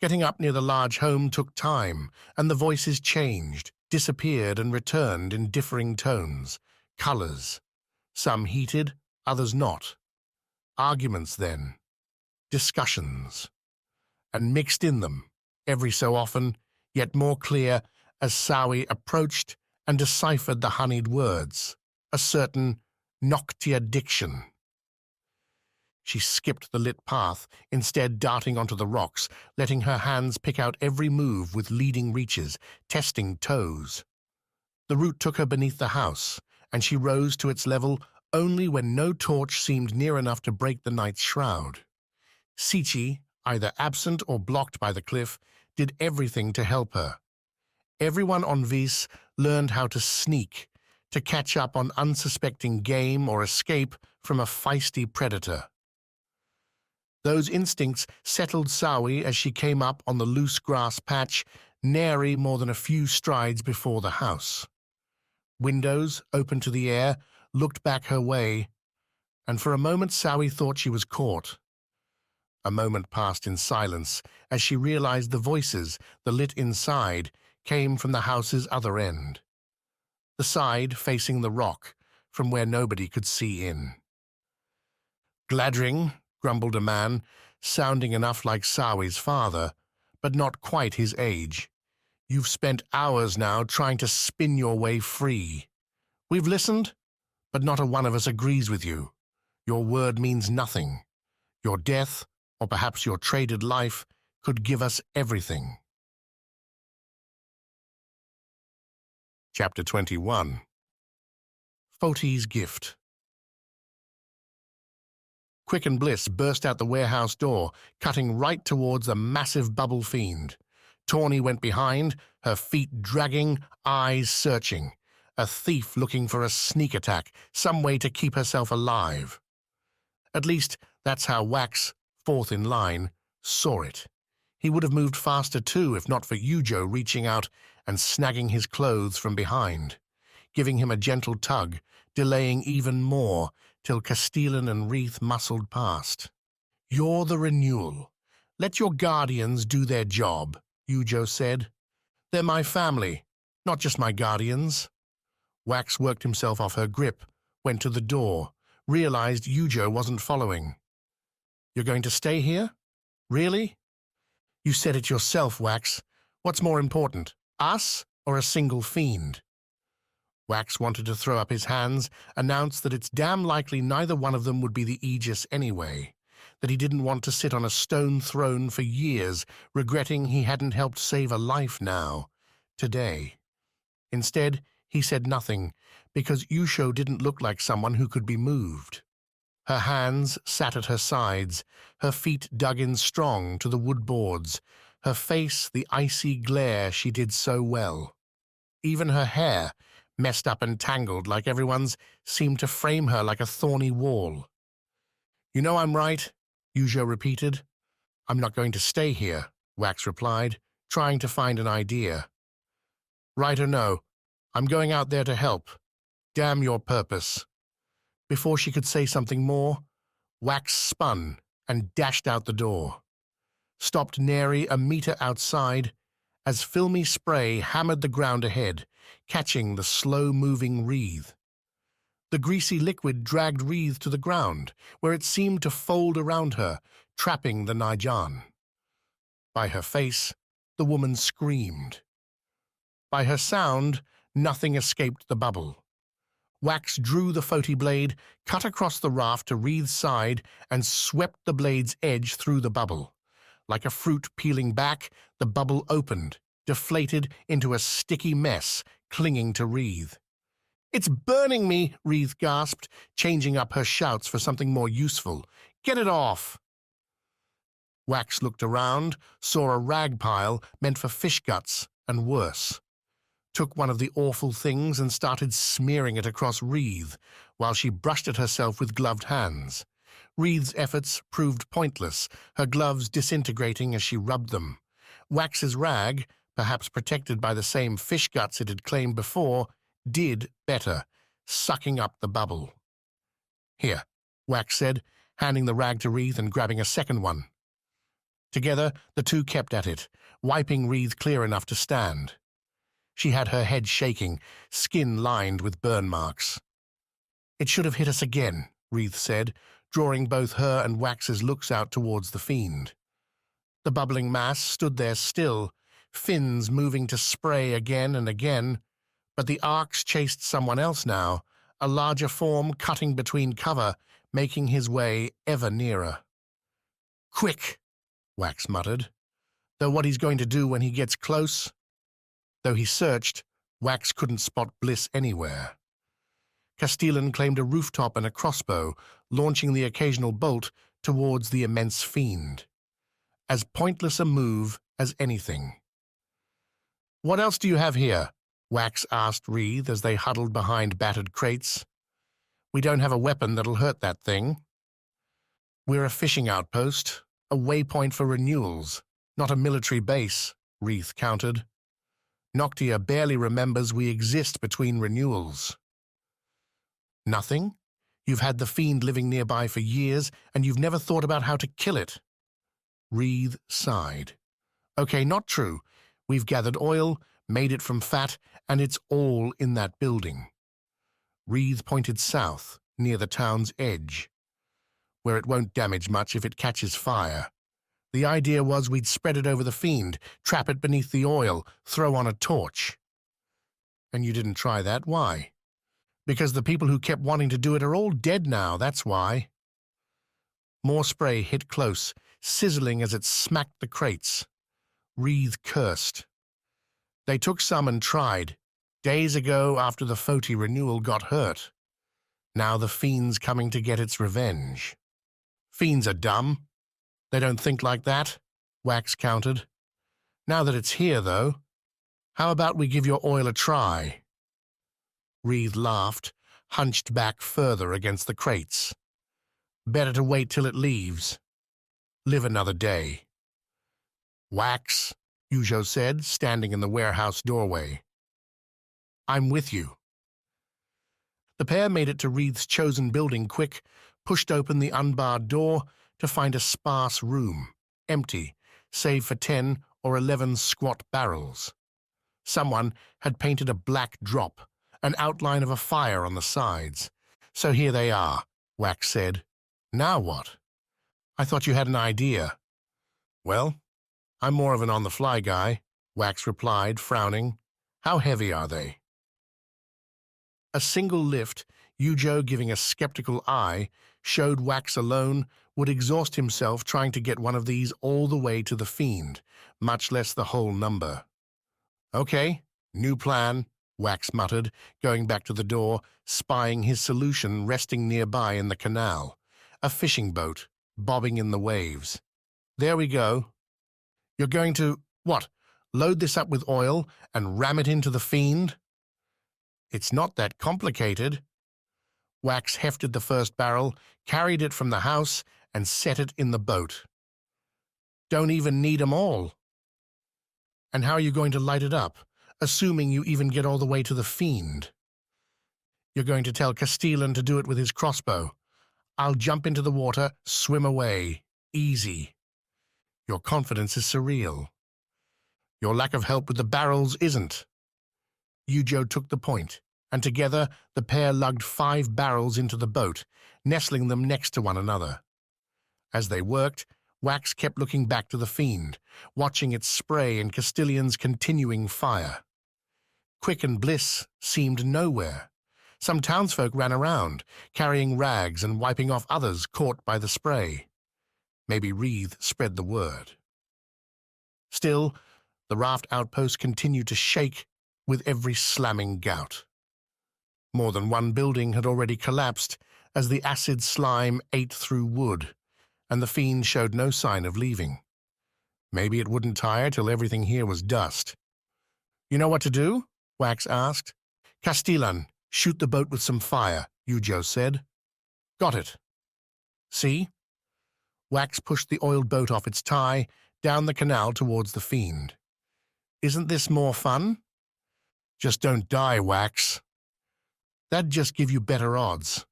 Getting up near the large home took time, and the voices changed, disappeared and returned in differing tones, colors. Some heated, others not. Arguments then. Discussions. And mixed in them, every so often, yet more clear, as Sawi approached and deciphered the honeyed words, a certain Noctia diction. She skipped the lit path, instead darting onto the rocks, letting her hands pick out every move with leading reaches, testing toes. The route took her beneath the house, and she rose to its level only when no torch seemed near enough to break the night's shroud. Sichi, either absent or blocked by the cliff, did everything to help her. Everyone on Vis learned how to sneak, to catch up on unsuspecting game or escape from a feisty predator. Those instincts settled Sawi as she came up on the loose grass patch, nary more than a few strides before the house. Windows, open to the air, looked back her way, and for a moment Sawi thought she was caught. A moment passed in silence as she realized the voices, the lit inside, came from the house's other end. The side facing the rock, from where nobody could see in. "Gladring," grumbled a man, sounding enough like Sawi's father, but not quite his age. "You've spent hours now trying to spin your way free. We've listened, but not a one of us agrees with you. Your word means nothing. Your death, or perhaps your traded life, could give us everything." Chapter 21. Foti's Gift. Quicken Bliss burst out the warehouse door, cutting right towards the massive bubble fiend. Tawny went behind, her feet dragging, eyes searching. A thief looking for a sneak attack, some way to keep herself alive. At least, that's how Wax, fourth in line, saw it. He would have moved faster too if not for Yujo reaching out and snagging his clothes from behind, giving him a gentle tug, delaying even more, till Castellan and Wreath muscled past. "You're the Renewal. Let your guardians do their job," Yujo said. "They're my family, not just my guardians." Wax worked himself off her grip, went to the door, realized Yujo wasn't following. "You're going to stay here? Really?" "You said it yourself, Wax. What's more important, us or a single fiend?" Wax wanted to throw up his hands, announce that it's damn likely neither one of them would be the Aegis anyway, that he didn't want to sit on a stone throne for years, regretting he hadn't helped save a life now, today. Instead, he said nothing, because Yusho didn't look like someone who could be moved. Her hands sat at her sides, her feet dug in strong to the wood boards, her face the icy glare she did so well. Even her hair, messed up and tangled like everyone's, seemed to frame her like a thorny wall. "You know I'm right," Yujo repeated. "I'm not going to stay here," Wax replied, trying to find an idea. "Right or no, I'm going out there to help. Damn your purpose." Before she could say something more, Wax spun and dashed out the door. Stopped nary a meter outside, as filmy spray hammered the ground ahead, catching the slow-moving Wreath. The greasy liquid dragged Wreath to the ground, where it seemed to fold around her, trapping the Naijan. By her face, the woman screamed. By her sound, nothing escaped the bubble. Wax drew the Foti blade, cut across the raft to Wreath's side, and swept the blade's edge through the bubble. Like a fruit peeling back, the bubble opened, deflated into a sticky mess, clinging to Wreath. "It's burning me," Wreath gasped, changing up her shouts for something more useful. "Get it off!" Wax looked around, saw a rag pile meant for fish guts, and worse. Took one of the awful things and started smearing it across Wreath, while she brushed at herself with gloved hands. Wreath's efforts proved pointless, her gloves disintegrating as she rubbed them. Wax's rag, perhaps protected by the same fish guts it had claimed before, did better, sucking up the bubble. "Here," Wax said, handing the rag to Wreath and grabbing a second one. Together, the two kept at it, wiping Wreath clear enough to stand. She had her head shaking, skin lined with burn marks. "It should have hit us again," Wreath said, drawing both her and Wax's looks out towards the fiend. The bubbling mass stood there still, fins moving to spray again and again, but the arcs chased someone else now, a larger form cutting between cover, making his way ever nearer. "Quick," Wax muttered, though what he's going to do when he gets close? Though he searched, Wax couldn't spot Bliss anywhere. Castellan claimed a rooftop and a crossbow, launching the occasional bolt towards the immense fiend. As pointless a move as anything. "What else do you have here?" Wax asked Wreath as they huddled behind battered crates. "We don't have a weapon that'll hurt that thing." "We're a fishing outpost, a waypoint for renewals, not a military base," Wreath countered. "Noctia barely remembers we exist between renewals." "Nothing? You've had the fiend living nearby for years, and you've never thought about how to kill it." Wreath sighed. "Okay, not true. We've gathered oil, made it from fat, and it's all in that building." Wreath pointed south, near the town's edge, where it won't damage much if it catches fire. The idea was we'd spread it over the fiend, trap it beneath the oil, throw on a torch. "And you didn't try that? Why?" "Because the people who kept wanting to do it are all dead now, that's why." More spray hit close, sizzling as it smacked the crates. Wreath cursed. "They took some and tried, days ago after the Foti Renewal got hurt. Now the fiend's coming to get its revenge." "Fiends are dumb. They don't think like that," Wax countered. "Now that it's here, though, how about we give your oil a try?" Wreath laughed, hunched back further against the crates. "Better to wait till it leaves. Live another day." "Wax," Ujo said, standing in the warehouse doorway. "I'm with you." The pair made it to Wreath's chosen building quick, pushed open the unbarred door to find a sparse room, empty, save for 10 or 11 squat barrels. Someone had painted a black drop, an outline of a fire on the sides. "So here they are," Wax said. "Now what?" "I thought you had an idea." "Well, I'm more of an on-the-fly guy," Wax replied, frowning. "How heavy are they?" A single lift, Ujo giving a skeptical eye, showed Wax alone would exhaust himself trying to get one of these all the way to the fiend, much less the whole number. "Okay, new plan," Wax muttered, going back to the door, spying his solution resting nearby in the canal. A fishing boat, bobbing in the waves. "There we go." "You're going to, what, load this up with oil and ram it into the fiend?" "It's not that complicated." Wax hefted the first barrel, carried it from the house, and set it in the boat. "Don't even need 'em all." "And how are you going to light it up, assuming you even get all the way to the fiend?" "You're going to tell Castellan to do it with his crossbow. I'll jump into the water, swim away. Easy." "Your confidence is surreal." "Your lack of help with the barrels isn't." Ujo took the point, and together the pair lugged 5 barrels into the boat, nestling them next to one another. As they worked, Wax kept looking back to the fiend, watching its spray and Castellan's continuing fire. Quick and Bliss seemed nowhere. Some townsfolk ran around, carrying rags and wiping off others caught by the spray. Maybe Wreath spread the word. Still, the raft outpost continued to shake with every slamming gout. More than one building had already collapsed as the acid slime ate through wood, and the fiend showed no sign of leaving. Maybe it wouldn't tire till everything here was dust. "You know what to do?" Wax asked. "Castellan, shoot the boat with some fire," Ujo said. "Got it." See? Wax pushed the oiled boat off its tie, down the canal towards the fiend. Isn't this more fun? Just don't die, Wax. That'd just give you better odds.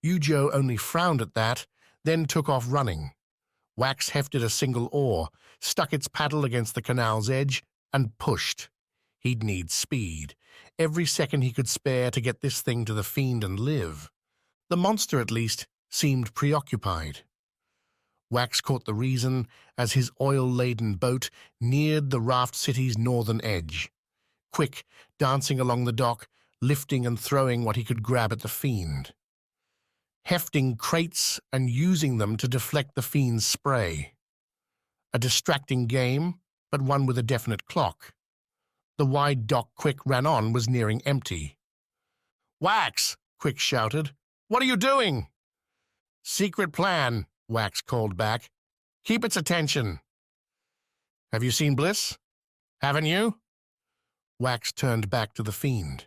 Ujo only frowned at that, then took off running. Wax hefted a single oar, stuck its paddle against the canal's edge, and pushed. He'd need speed, every second he could spare to get this thing to the fiend and live. The monster, at least, seemed preoccupied. Wax caught the reason as his oil-laden boat neared the Raft City's northern edge. Quick, dancing along the dock, lifting and throwing what he could grab at the fiend. Hefting crates and using them to deflect the fiend's spray. A distracting game, but one with a definite clock. The wide dock Quick ran on was nearing empty. "Wax!" Quick shouted. "What are you doing?" "Secret plan," Wax called back. "Keep its attention." "Have you seen Bliss?" "Haven't you?" Wax turned back to the fiend,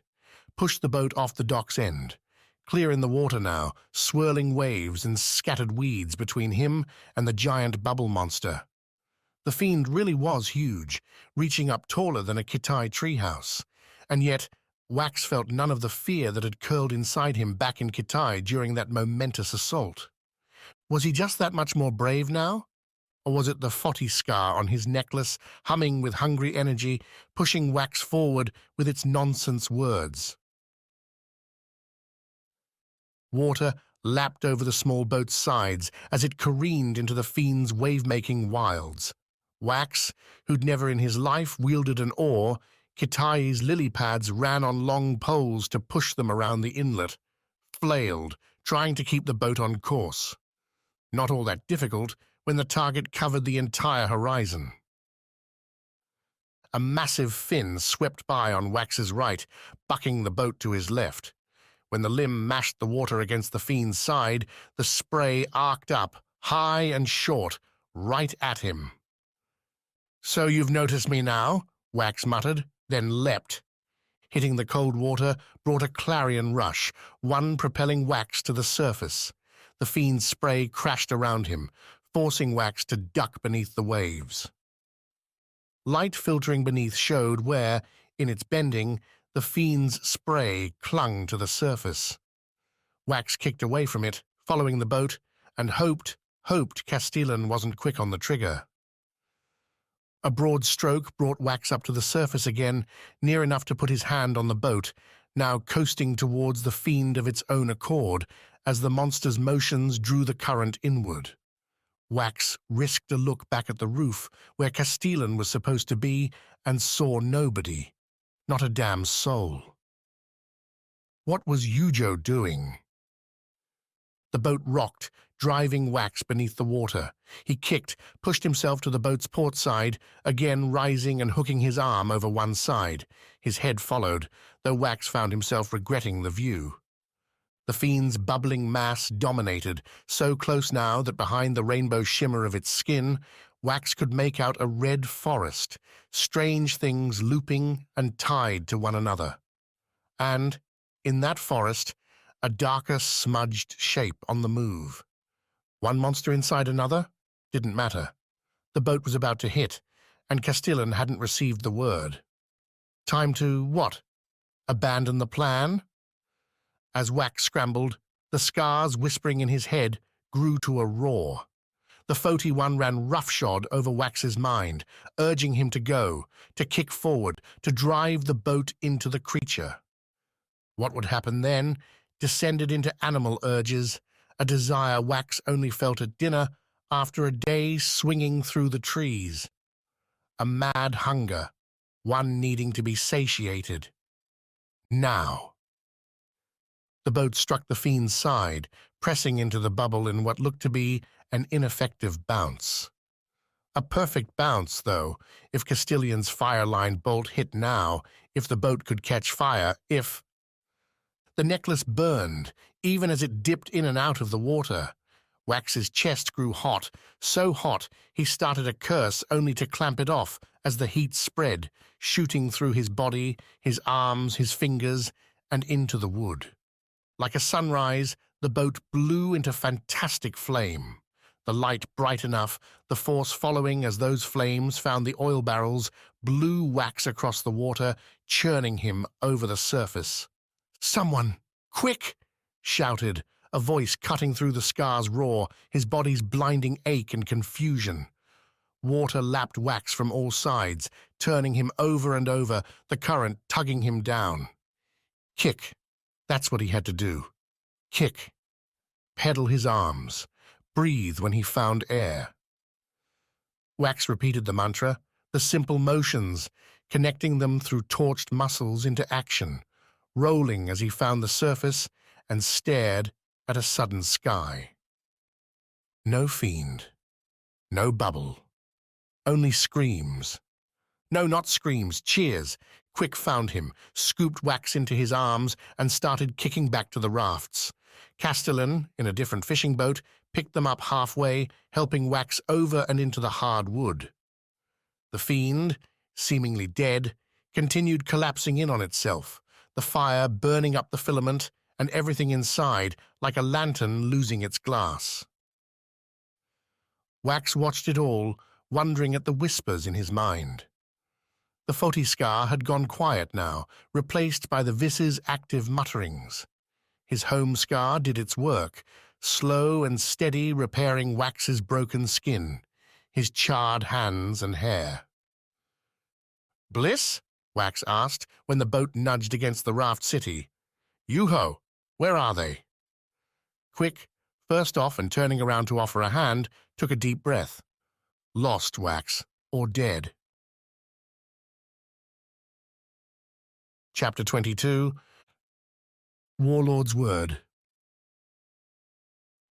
pushed the boat off the dock's end. Clear in the water now, swirling waves and scattered weeds between him and the giant bubble monster. The fiend really was huge, reaching up taller than a Kitai treehouse, and yet Wax felt none of the fear that had curled inside him back in Kitai during that momentous assault. Was he just that much more brave now? Or was it the Foti scar on his necklace, humming with hungry energy, pushing Wax forward with its nonsense words? Water lapped over the small boat's sides as it careened into the fiend's wave-making wilds. Wax, who'd never in his life wielded an oar, Kitai's lily pads ran on long poles to push them around the inlet, flailed, trying to keep the boat on course. Not all that difficult when the target covered the entire horizon. A massive fin swept by on Wax's right, bucking the boat to his left. When the limb mashed the water against the fiend's side, the spray arced up, high and short, right at him. "So you've noticed me now," Wax muttered, then leapt. Hitting the cold water brought a clarion rush, one propelling Wax to the surface. The fiend's spray crashed around him, forcing Wax to duck beneath the waves. Light filtering beneath showed where, in its bending, the fiend's spray clung to the surface. Wax kicked away from it, following the boat, and hoped Castellan wasn't quick on the trigger. A broad stroke brought Wax up to the surface again, near enough to put his hand on the boat, now coasting towards the fiend of its own accord, as the monster's motions drew the current inward. Wax risked a look back at the roof, where Castellan was supposed to be, and saw nobody. Not a damn soul. What was Ujo doing? The boat rocked, driving Wax beneath the water. He kicked, pushed himself to the boat's port side, again rising and hooking his arm over one side. His head followed, though Wax found himself regretting the view. The fiend's bubbling mass dominated, so close now that behind the rainbow shimmer of its skin, Wax could make out a red forest, strange things looping and tied to one another. And, in that forest, a darker smudged shape on the move. One monster inside another? Didn't matter. The boat was about to hit, and Castellan hadn't received the word. Time to, what? Abandon the plan? As Wax scrambled, the scars whispering in his head grew to a roar. The Foti one ran roughshod over Wax's mind, urging him to go, to kick forward, to drive the boat into the creature. What would happen then descended into animal urges, a desire Wax only felt at dinner after a day swinging through the trees. A mad hunger, one needing to be satiated. Now. The boat struck the fiend's side, pressing into the bubble in what looked to be an ineffective bounce. A perfect bounce, though, if Castellan's fire-line bolt hit now, if the boat could catch fire, if... The necklace burned, even as it dipped in and out of the water. Wax's chest grew hot, so hot he started a curse only to clamp it off as the heat spread, shooting through his body, his arms, his fingers, and into the wood. Like a sunrise, The boat blew into fantastic flame. The light bright enough, the force following as those flames found the oil barrels, blew Wax across the water, churning him over the surface. "Someone! Quick!" shouted, a voice cutting through the Skar's roar, his body's blinding ache and confusion. Water lapped Wax from all sides, turning him over and over, the current tugging him down. Kick. That's what he had to do. Kick. Pedal his arms. Breathe when he found air. Wax repeated the mantra, the simple motions, connecting them through torched muscles into action, rolling as he found the surface and stared at a sudden sky. No fiend. No bubble. Only screams. No, not screams, cheers. Quick found him, scooped Wax into his arms, and started kicking back to the rafts. Castellan, in a different fishing boat, picked them up halfway, helping Wax over and into the hard wood. The fiend, seemingly dead, continued collapsing in on itself, the fire burning up the filament and everything inside like a lantern losing its glass. Wax watched it all, wondering at the whispers in his mind. The Foti Skar had gone quiet now, replaced by the Vis's active mutterings. His home Skar did its work, slow and steady, repairing Wax's broken skin, his charred hands and hair. "Bliss?" Wax asked, when the boat nudged against the raft city. "Yuho, where are they?" Quick, first off and turning around to offer a hand, took a deep breath. Lost, Wax, or dead. Chapter 22. Warlord's Word.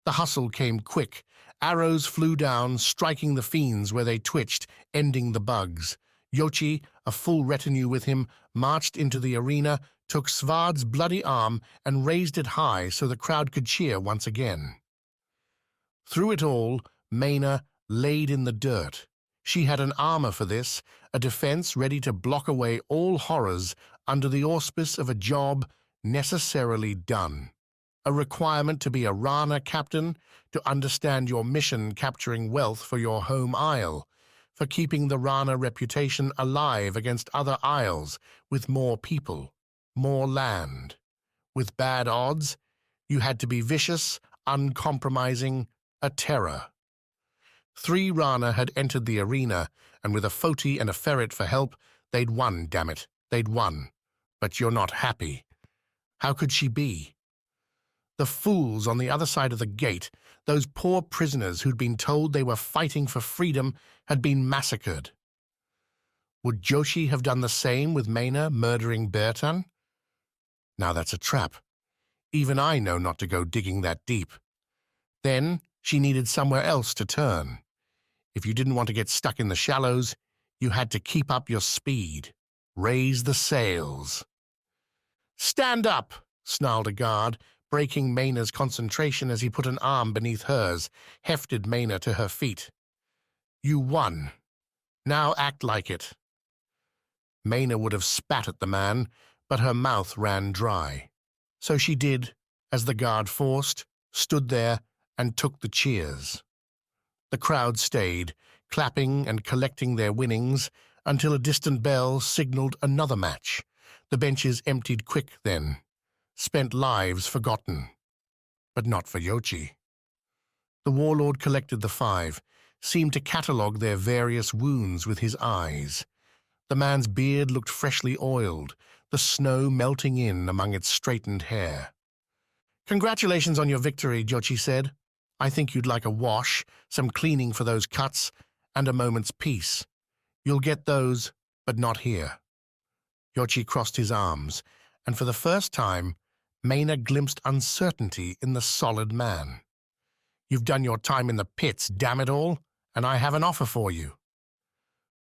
The hustle came quick. Arrows flew down, striking the fiends where they twitched, ending the bugs. Yochi, a full retinue with him, marched into the arena, took Svarde's bloody arm and raised it high so the crowd could cheer once again. Through it all, Maena laid in the dirt. She had an armor for this, a defense ready to block away all horrors under the auspice of a job necessarily done. A requirement to be a Rana captain, to understand your mission capturing wealth for your home isle, for keeping the Rana reputation alive against other isles with more people, more land. With bad odds, you had to be vicious, uncompromising, a terror. 3 Rana had entered the arena, and with a Foti and a ferret for help, they'd won, damn it, they'd won. But you're not happy. How could she be? The fools on the other side of the gate, those poor prisoners who'd been told they were fighting for freedom, had been massacred. Would Joshi have done the same with Maena murdering Bertan? Now that's a trap. Even I know not to go digging that deep. Then she needed somewhere else to turn. If you didn't want to get stuck in the shallows, you had to keep up your speed. Raise the sails. "Stand up!" snarled a guard, breaking Maena's concentration as he put an arm beneath hers, hefted Maena to her feet. "You won. Now act like it." Maena would have spat at the man, but her mouth ran dry. So she did, as the guard forced, stood there, and took the cheers. The crowd stayed, clapping and collecting their winnings, until a distant bell signaled another match. The benches emptied quick then. Spent lives forgotten. But not for Yochi. The Warlord collected the 5, seemed to catalogue their various wounds with his eyes. The man's beard looked freshly oiled, the snow melting in among its straightened hair. "Congratulations on your victory," Jochi said. "I think you'd like a wash, some cleaning for those cuts, and a moment's peace. You'll get those, but not here." Yochi crossed his arms, and for the first time, Maena glimpsed uncertainty in the solid man. "You've done your time in the pits, damn it all, and I have an offer for you."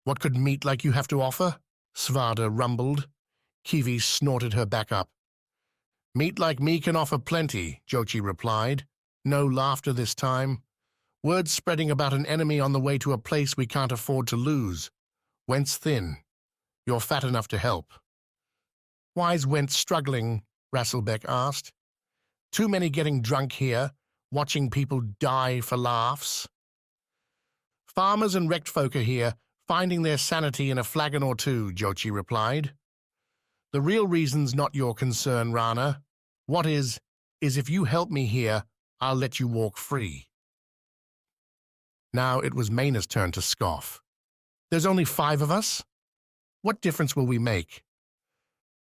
"What could meat like you have to offer?" Svarde rumbled. Kiwi snorted her back up. "Meat like me can offer plenty," Jochi replied. No laughter this time. "Word spreading about an enemy on the way to a place we can't afford to lose. Went's thin. You're fat enough to help." "Why's Went struggling?" Rasselbeck asked. Too many getting drunk here, watching people die for laughs. Farmers and wrecked folk are here, finding their sanity in a flagon or two, Jochi replied. The real reason's not your concern, Rana. What is if you help me here, I'll let you walk free. Now it was Maena's turn to scoff. There's only 5 of us? What difference will we make?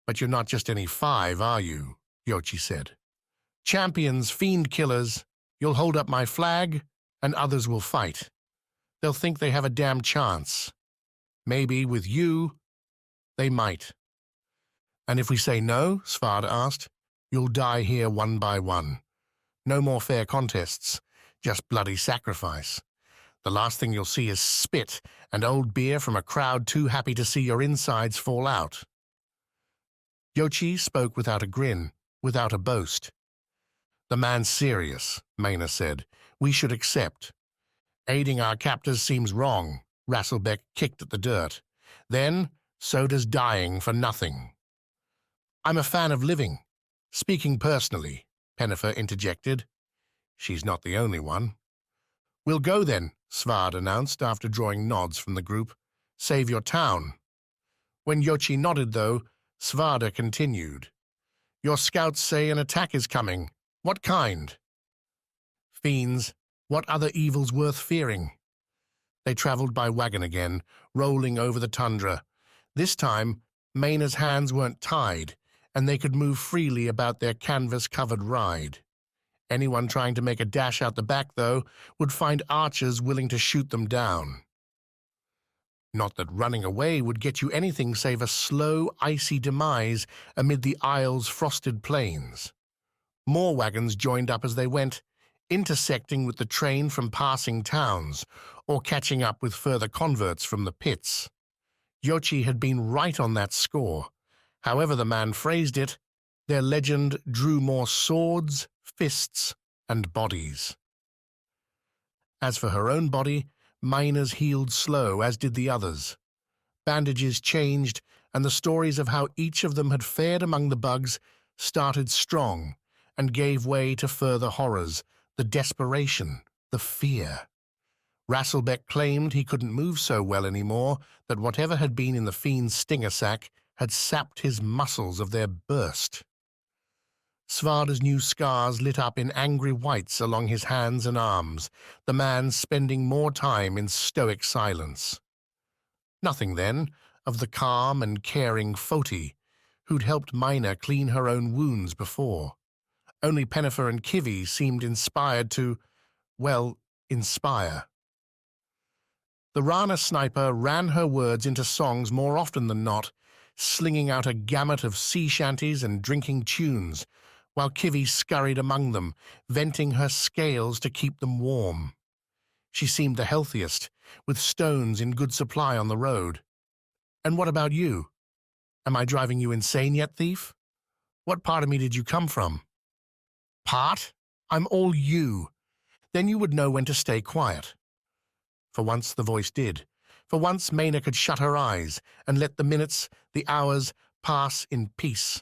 But you're not just any 5, are you? Yochi said. Champions, fiend killers, you'll hold up my flag, and others will fight. They'll think they have a damn chance. Maybe with you, they might. And if we say no, Svarde asked, you'll die here one by one. No more fair contests, just bloody sacrifice. The last thing you'll see is spit and old beer from a crowd too happy to see your insides fall out. Yochi spoke without a grin, without a boast. The man's serious, Maena said. We should accept. Aiding our captors seems wrong. Rasselbeck kicked at the dirt. Then, so does dying for nothing. I'm a fan of living. Speaking personally, Pennifer interjected. She's not the only one. We'll go then, Svarde announced after drawing nods from the group. Save your town. When Yochi nodded, though, Svarde continued. Your scouts say an attack is coming. What kind? Fiends. What other evils worth fearing? They travelled by wagon again, rolling over the tundra. This time, Maena's hands weren't tied, and they could move freely about their canvas-covered ride. Anyone trying to make a dash out the back, though, would find archers willing to shoot them down. Not that running away would get you anything save a slow, icy demise amid the Isle's frosted plains. More wagons joined up as they went, intersecting with the train from passing towns, or catching up with further converts from the pits. Yochi had been right on that score. However the man phrased it, their legend drew more swords, fists, and bodies. As for her own body, Maena's healed slow, as did the others. Bandages changed, and the stories of how each of them had fared among the bugs started strong and gave way to further horrors, the desperation, the fear. Rasselbeck claimed he couldn't move so well anymore, that whatever had been in the fiend's stinger sack had sapped his muscles of their burst. Svarde's new scars lit up in angry whites along his hands and arms, the man spending more time in stoic silence. Nothing, then, of the calm and caring Foti, who'd helped Maena clean her own wounds before. Only Pennifer and Kivi seemed inspired to, well, inspire. The Rana sniper ran her words into songs more often than not, slinging out a gamut of sea shanties and drinking tunes, while Kivi scurried among them, venting her scales to keep them warm. She seemed the healthiest, with stones in good supply on the road. And what about you? Am I driving you insane yet, thief? What part of me did you come from? Part? I'm all you. Then you would know when to stay quiet. For once the voice did. For once Maena could shut her eyes and let the minutes, the hours, pass in peace.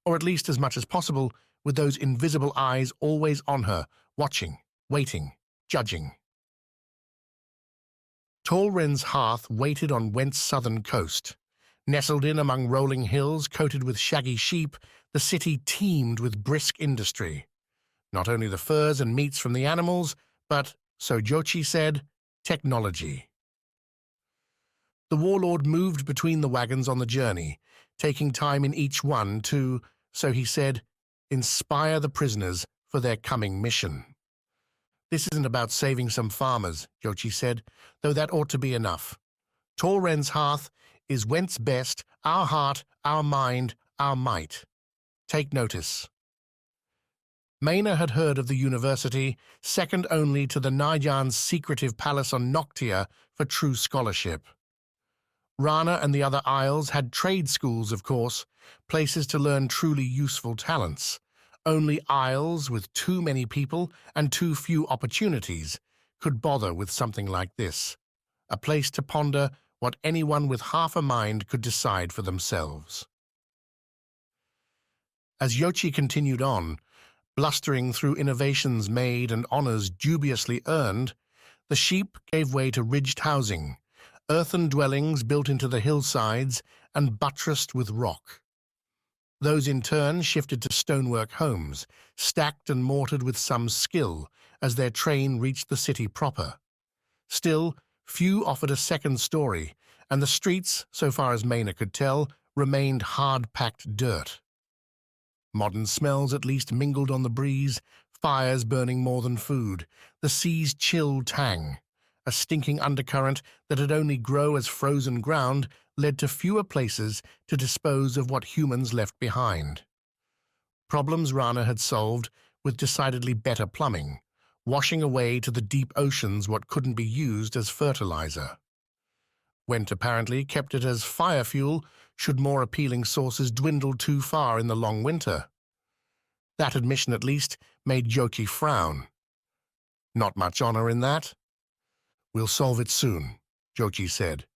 Or at least as much as possible, with those invisible eyes always on her, watching, waiting, judging. Tallwren's hearth waited on Went's southern coast. Nestled in among rolling hills coated with shaggy sheep, the city teemed with brisk industry. Not only the furs and meats from the animals, but, so Jochi said, technology. The Warlord moved between the wagons on the journey, taking time in each one to, so he said, inspire the prisoners for their coming mission. This isn't about saving some farmers, Jochi said, though that ought to be enough. Tallwren's hearth is Went's best, our heart, our mind, our might. Take notice. Maena had heard of the university, second only to the Nayan's secretive palace on Noctia for true scholarship. Rana and the other isles had trade schools, of course, places to learn truly useful talents. Only isles with too many people and too few opportunities could bother with something like this, a place to ponder what anyone with half a mind could decide for themselves. As Yochi continued on, Blustering through innovations made and honours dubiously earned, the sheep gave way to ridged housing, earthen dwellings built into the hillsides and buttressed with rock. Those in turn shifted to stonework homes, stacked and mortared with some skill as their train reached the city proper. Still, few offered a second story, and the streets, so far as Maena could tell, remained hard-packed dirt. Modern smells at least mingled on the breeze, fires burning more than food, the sea's chill tang. A stinking undercurrent that had only grow as frozen ground led to fewer places to dispose of what humans left behind. Problems Rana had solved with decidedly better plumbing, washing away to the deep oceans what couldn't be used as fertilizer. Went apparently kept it as fire fuel should more appealing sources dwindle too far in the long winter. That admission at least made Jochi frown. Not much honor in that. We'll solve it soon, Jochi said.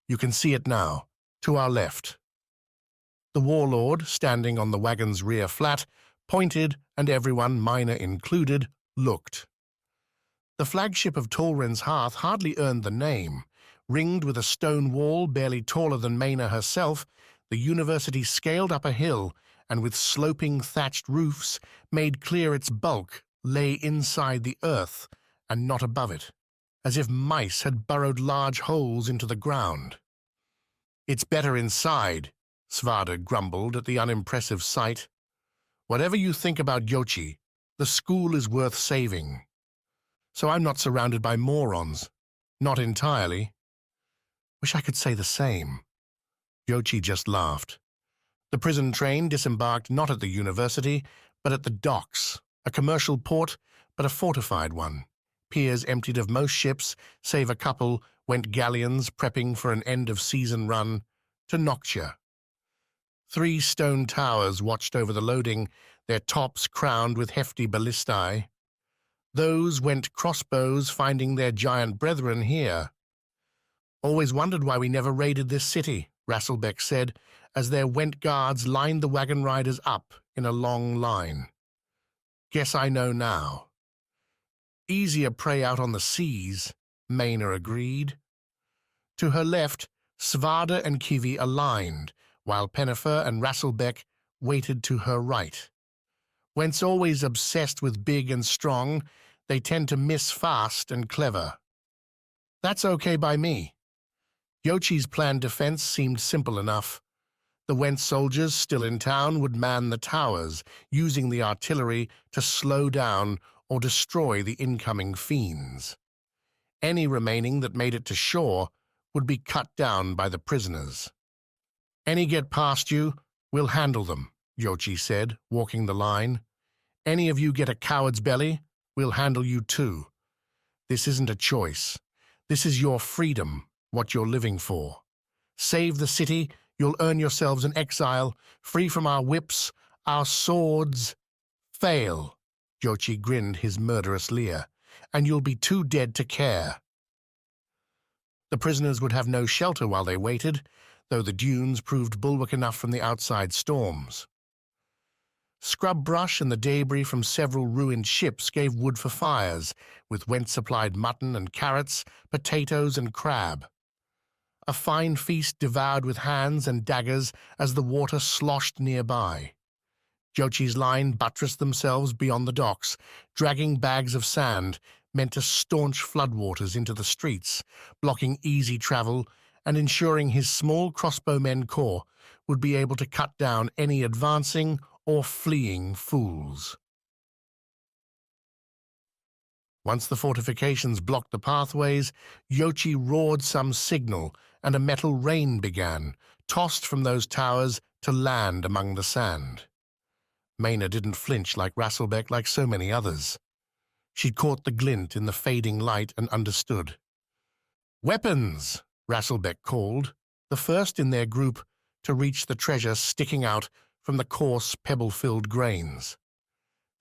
You can see it now, to our left. The Warlord, standing on the wagon's rear flat, pointed, and everyone, Maena included, looked. The flagship of Tolren's Hearth hardly earned the name. Ringed with a stone wall barely taller than Maena herself, the university scaled up a hill, and with sloping thatched roofs made clear its bulk lay inside the earth and not above it, as if mice had burrowed large holes into the ground. It's better inside, Svarde grumbled at the unimpressive sight. Whatever you think about Jochi, the school is worth saving. So I'm not surrounded by morons. Not entirely. Wish I could say the same. Jochi just laughed. The prison train disembarked not at the university, but at the docks, a commercial port, but a fortified one. Piers emptied of most ships, save a couple, went galleons prepping for an end-of-season run to Noctua. 3 stone towers watched over the loading, their tops crowned with hefty ballistae. Those went crossbows finding their giant brethren here. Always wondered why we never raided this city, Rasselbeck said, as their went guards lined the wagon riders up in a long line. Guess I know now. Easier prey out on the seas, Maena agreed. To her left, Svarde and Kivi aligned, while Pennifer and Rasselbeck waited to her right. Whence always obsessed with big and strong, they tend to miss fast and clever. That's okay by me. Yochi's planned defense seemed simple enough. The Went soldiers still in town would man the towers, using the artillery to slow down or destroy the incoming Fiends. Any remaining that made it to shore would be cut down by the prisoners. Any get past you, we'll handle them, Yochi said, walking the line. Any of you get a coward's belly, we'll handle you too. This isn't a choice. This is your freedom, what you're living for. Save the city, you'll earn yourselves an exile, free from our whips, our swords. Fail, Jochi grinned his murderous leer, and you'll be too dead to care. The prisoners would have no shelter while they waited, though the dunes proved bulwark enough from the outside storms. Scrub brush and the debris from several ruined ships gave wood for fires, with Went-supplied mutton and carrots, potatoes and crab. A fine feast devoured with hands and daggers as the water sloshed nearby. Jochi's line buttressed themselves beyond the docks, dragging bags of sand meant to staunch floodwaters into the streets, blocking easy travel and ensuring his small crossbowmen corps would be able to cut down any advancing or fleeing fools. Once the fortifications blocked the pathways, Jochi roared some signal, and a metal rain began, tossed from those towers to land among the sand. Maena didn't flinch like Rasselbeck like so many others. She'd caught the glint in the fading light and understood. "Weapons!" Rasselbeck called, the first in their group to reach the treasure sticking out from the coarse, pebble-filled grains.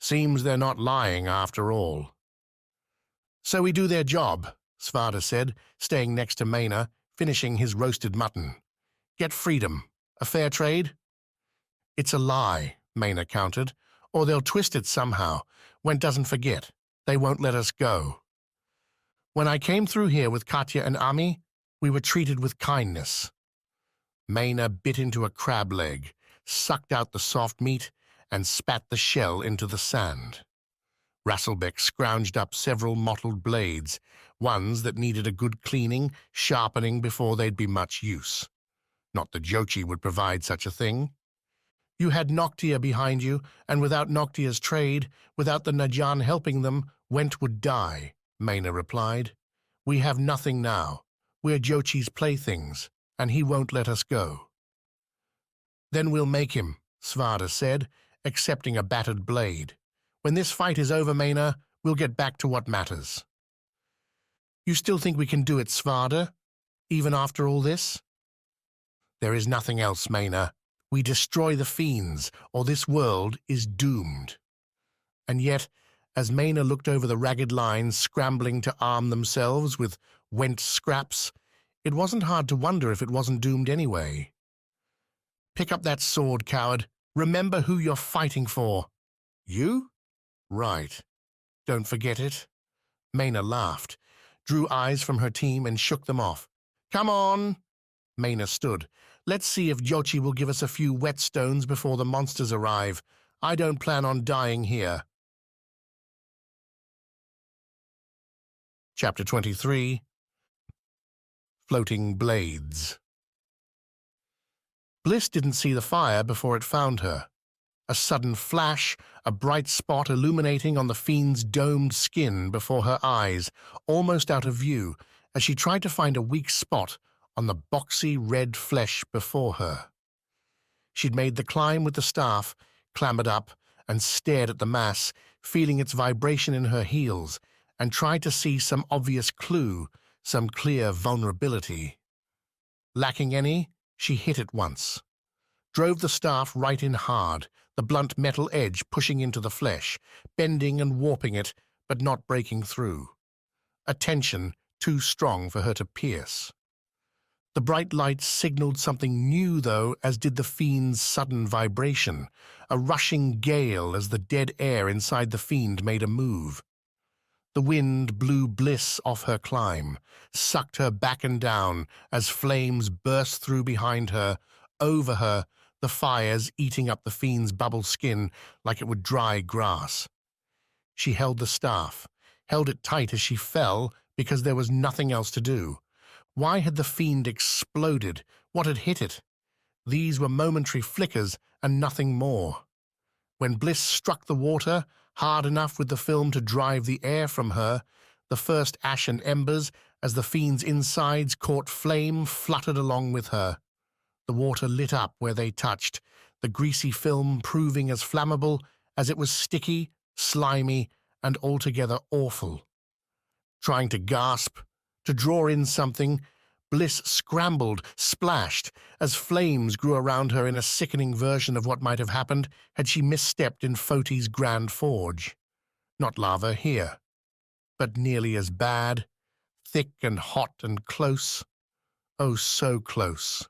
Seems they're not lying after all. "So we do their job," Svarde said, staying next to Maena, finishing his roasted mutton. "Get freedom. A fair trade?" "It's a lie," Maena countered. Or they'll twist it somehow. Went doesn't forget. They won't let us go. When I came through here with Katya and Ami, we were treated with kindness. Maena bit into a crab leg, sucked out the soft meat, and spat the shell into the sand. Rasselbeck scrounged up several mottled blades, ones that needed a good cleaning, sharpening before they'd be much use. Not that Jochi would provide such a thing. You had Noctia behind you, and without Noctia's trade, without the Najan helping them, Went would die, Maena replied. We have nothing now. We're Jochi's playthings, and he won't let us go. Then we'll make him, Svarde said, accepting a battered blade. When this fight is over, Maena, we'll get back to what matters. You still think we can do it, Svarde, even after all this? There is nothing else, Maena. We destroy the Fiends, or this world is doomed. And yet, as Maena looked over the ragged lines scrambling to arm themselves with Went scraps, it wasn't hard to wonder if it wasn't doomed anyway. Pick up that sword, coward. Remember who you're fighting for. You? Right. Don't forget it. Maena laughed, drew eyes from her team and shook them off. Come on. Maena stood. Let's see if Jochi will give us a few whetstones before the monsters arrive. I don't plan on dying here. Chapter 23. Floating Blades. Bliss didn't see the fire before it found her. A sudden flash, a bright spot illuminating on the fiend's domed skin before her eyes, almost out of view, as she tried to find a weak spot on the boxy red flesh before her. She'd made the climb with the staff, clambered up, and stared at the mass, feeling its vibration in her heels, and tried to see some obvious clue, some clear vulnerability. Lacking any, she hit it once. Drove the staff right in hard, the blunt metal edge pushing into the flesh, bending and warping it, but not breaking through. A tension too strong for her to pierce. The bright light signaled something new, though, as did the fiend's sudden vibration, a rushing gale as the dead air inside the fiend made a move. The wind blew Bliss off her climb, sucked her back and down as flames burst through behind her, over her, the fires eating up the fiend's bubble skin like it would dry grass. She held the staff, held it tight as she fell because there was nothing else to do. Why had the fiend exploded? What had hit it? These were momentary flickers and nothing more. When Bliss struck the water, hard enough with the film to drive the air from her, the first ashen embers, as the fiend's insides caught flame, fluttered along with her. The water lit up where they touched, the greasy film proving as flammable as it was sticky, slimy, and altogether awful. Trying to gasp, to draw in something, Bliss scrambled, splashed, as flames grew around her in a sickening version of what might have happened had she misstepped in Foti's grand forge. Not lava here, but nearly as bad, thick and hot and close. Oh, so close.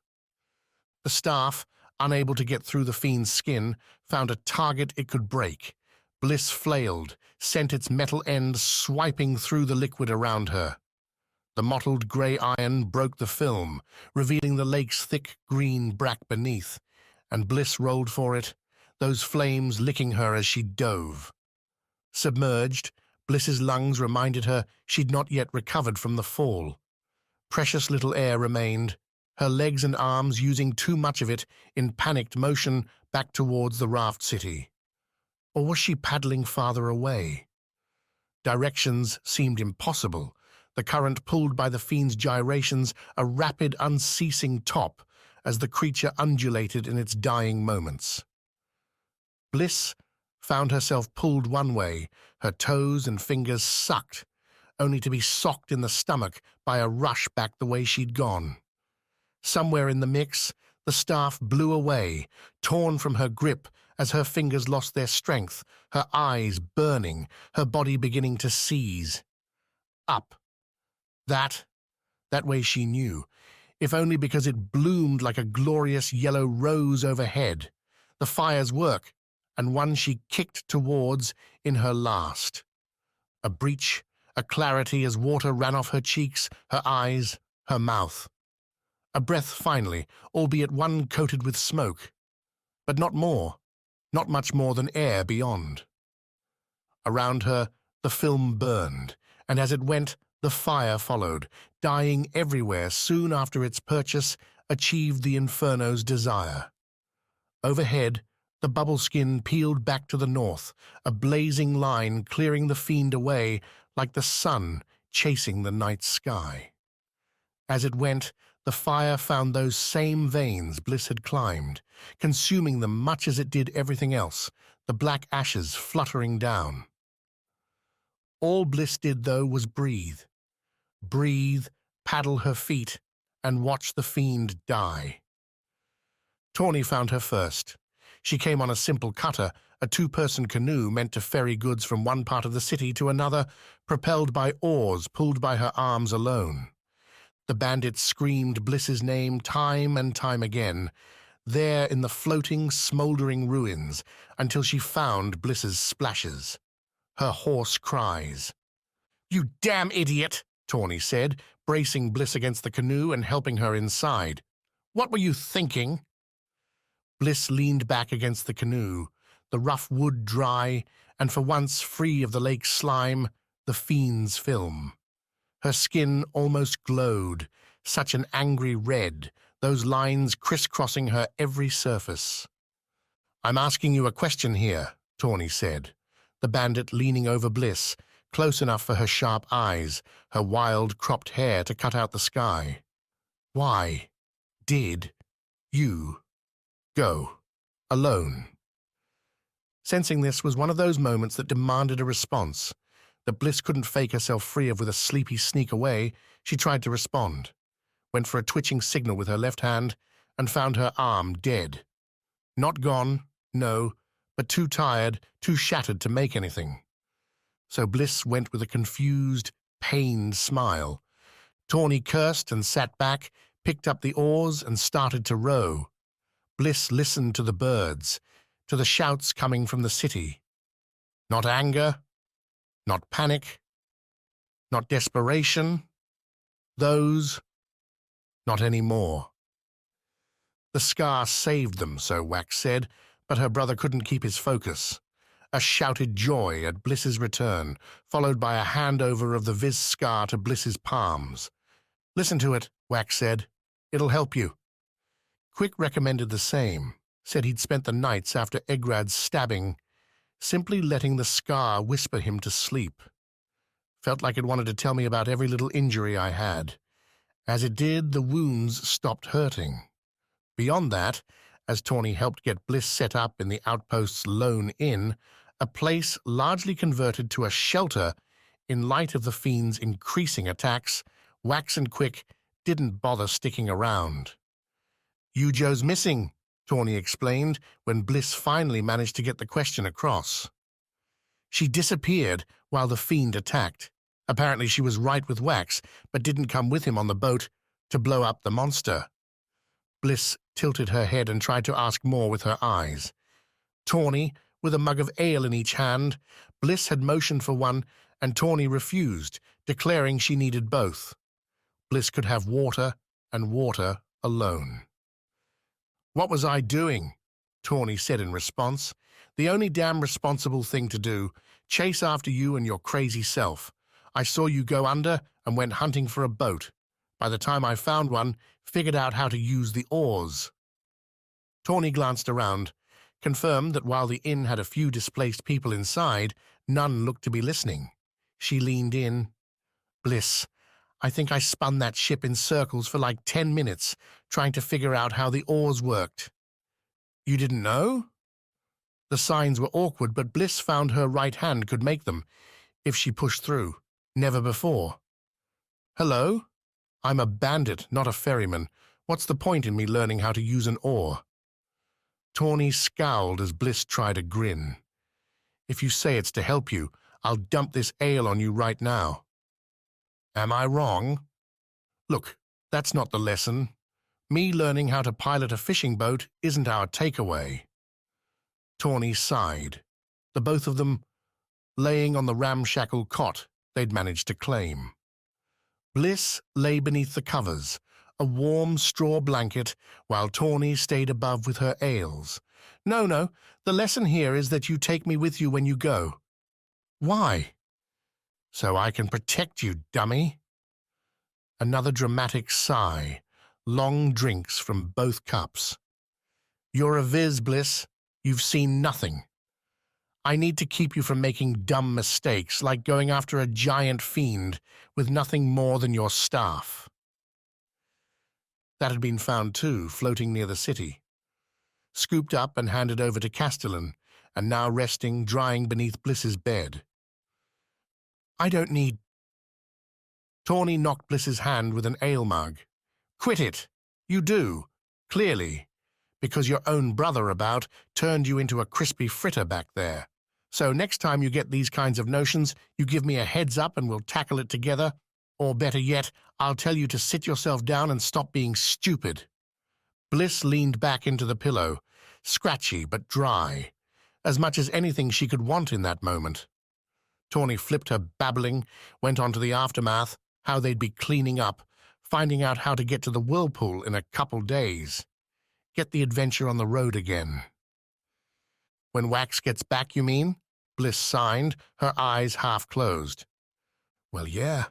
The staff, unable to get through the fiend's skin, found a target it could break. Bliss flailed, sent its metal end swiping through the liquid around her. The mottled grey iron broke the film, revealing the lake's thick green brack beneath, and Bliss rolled for it, those flames licking her as she dove. Submerged, Bliss's lungs reminded her she'd not yet recovered from the fall. Precious little air remained, her legs and arms using too much of it in panicked motion back towards the raft city. Or was she paddling farther away? Directions seemed impossible, the current pulled by the fiend's gyrations a rapid, unceasing top as the creature undulated in its dying moments. Bliss found herself pulled one way, her toes and fingers sucked, only to be socked in the stomach by a rush back the way she'd gone. Somewhere in the mix, the staff blew away, torn from her grip as her fingers lost their strength, her eyes burning, her body beginning to seize. Up. That way she knew, if only because it bloomed like a glorious yellow rose overhead. The fire's work, and one she kicked towards in her last. A breach, a clarity as water ran off her cheeks, her eyes, her mouth. A breath finally, albeit one coated with smoke. But not more, not much more than air beyond. Around her, the film burned, and as it went, the fire followed, dying everywhere soon after its purchase achieved the Inferno's desire. Overhead, the bubble skin peeled back to the north, a blazing line clearing the fiend away like the sun chasing the night sky. As it went, the fire found those same veins Bliss had climbed, consuming them much as it did everything else, the black ashes fluttering down. All Bliss did, though, was breathe. Breathe, paddle her feet, and watch the fiend die. Tawny found her first. She came on a simple cutter, a two-person canoe meant to ferry goods from one part of the city to another, propelled by oars pulled by her arms alone. The bandit screamed Bliss's name time and time again, there in the floating, smouldering ruins, until she found Bliss's splashes, her hoarse cries. "You damn idiot!" Tawny said, bracing Bliss against the canoe and helping her inside. "What were you thinking?" Bliss leaned back against the canoe, the rough wood dry, and for once free of the lake's slime, the fiend's film. Her skin almost glowed, such an angry red, those lines crisscrossing her every surface. "I'm asking you a question here," Tawny said, the bandit leaning over Bliss, close enough for her sharp eyes, her wild cropped hair to cut out the sky. "Why did you go alone?" Sensing this was one of those moments that demanded a response, that Bliss couldn't fake herself free of with a sleepy sneak away. She tried to respond, went for a twitching signal with her left hand, and found her arm dead. Not gone, no, but too tired, too shattered to make anything. So Bliss went with a confused, pained smile. Tawny cursed and sat back, picked up the oars and started to row. Bliss listened to the birds, to the shouts coming from the city. Not anger, not panic, not desperation. Those, not any more. The Skar saved them, so Wax said, but her brother couldn't keep his focus. A shouted joy at Bliss's return, followed by a handover of the Viz Skar to Bliss's palms. "Listen to it," Wax said. "It'll help you." Quick recommended the same, said he'd spent the nights after Egrad's stabbing simply letting the Skar whisper him to sleep. Felt like it wanted to tell me about every little injury I had. As it did, the wounds stopped hurting. Beyond that, as Tawny helped get Bliss set up in the outpost's lone inn, a place largely converted to a shelter in light of the fiend's increasing attacks, Wax and Quick didn't bother sticking around. "Yujo's missing," Tawny explained when Bliss finally managed to get the question across. "She disappeared while the fiend attacked. Apparently she was right with Wax, but didn't come with him on the boat to blow up the monster." Bliss tilted her head and tried to ask more with her eyes. Tawny, with a mug of ale in each hand, Bliss had motioned for one, and Tawny refused, declaring she needed both. Bliss could have water, and water alone. "What was I doing?" Tawny said in response. "The only damn responsible thing to do. Chase after you and your crazy self. I saw you go under and went hunting for a boat. By the time I found one, figured out how to use the oars." Tawny glanced around, confirmed that while the inn had a few displaced people inside, none looked to be listening. She leaned in. "Bliss, I think I spun that ship in circles for like 10 minutes, trying to figure out how the oars worked." "You didn't know?" The signs were awkward, but Bliss found her right hand could make them, if she pushed through. Never before. "Hello? I'm a bandit, not a ferryman. What's the point in me learning how to use an oar?" Tawny scowled as Bliss tried a grin. "If you say it's to help you, I'll dump this ale on you right now." "Am I wrong?" "Look, that's not the lesson. Me learning how to pilot a fishing boat isn't our takeaway." Tawny sighed. The both of them laying on the ramshackle cot they'd managed to claim. Bliss lay beneath the covers, a warm straw blanket, while Tawny stayed above with her ales. No, the lesson here is that you take me with you when you go. Why? So I can protect you, dummy. Another dramatic sigh, long drinks from both cups. You're a viz, Bliss. You've seen nothing. I need to keep you from making dumb mistakes, like going after a giant fiend with nothing more than your staff. That had been found too, floating near the city. Scooped up and handed over to Castellan, and now resting, drying beneath Bliss's bed. I don't need... Tawny knocked Bliss's hand with an ale mug. Quit it. You do, clearly, because your own brother about turned you into a crispy fritter back there. So next time you get these kinds of notions, you give me a heads up and we'll tackle it together, or better yet, I'll tell you to sit yourself down and stop being stupid. Bliss leaned back into the pillow, scratchy but dry, as much as anything she could want in that moment. Tawny flipped her babbling, went on to the aftermath, how they'd be cleaning up, finding out how to get to the Whirlpool in a couple days. Get the adventure on the road again. When Wax gets back, you mean? Bliss signed, her eyes half closed. Well, yeah.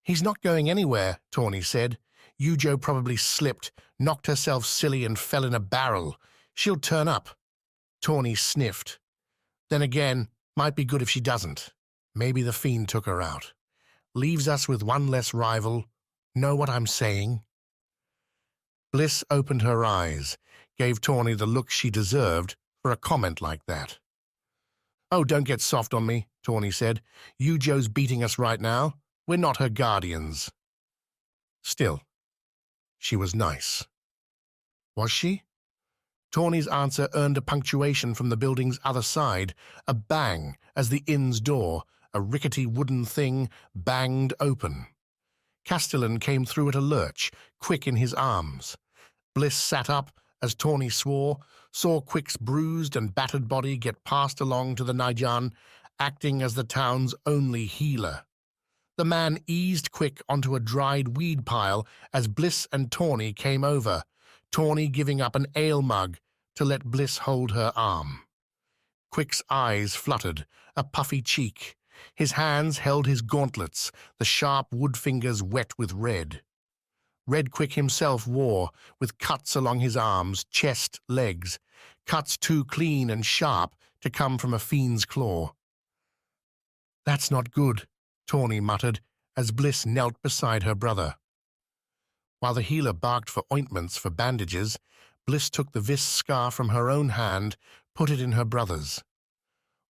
He's not going anywhere, Tawny said. Yujo probably slipped, knocked herself silly and fell in a barrel. She'll turn up. Tawny sniffed. Then again, might be good if she doesn't. Maybe the fiend took her out. Leaves us with one less rival. Know what I'm saying? Bliss opened her eyes, gave Tawny the look she deserved for a comment like that. Oh, don't get soft on me, Tawny said. Yujo's beating us right now. We're not her guardians. Still, she was nice. Was she? Tawny's answer earned a punctuation from the building's other side, a bang as the inn's door, a rickety wooden thing, banged open. Castellan came through at a lurch, Quick in his arms. Bliss sat up as Tawny swore, saw Quick's bruised and battered body get passed along to the Naijan, acting as the town's only healer. The man eased Quick onto a dried weed pile as Bliss and Tawny came over, Tawny giving up an ale mug to let Bliss hold her arm. Quick's eyes fluttered, a puffy cheek. His hands held his gauntlets, the sharp wood fingers wet with red. Red Quick himself wore, with cuts along his arms, chest, legs, cuts too clean and sharp to come from a fiend's claw. That's not good, Tawny muttered, as Bliss knelt beside her brother. While the healer barked for ointments for bandages, Bliss took the vis scar from her own hand, put it in her brother's.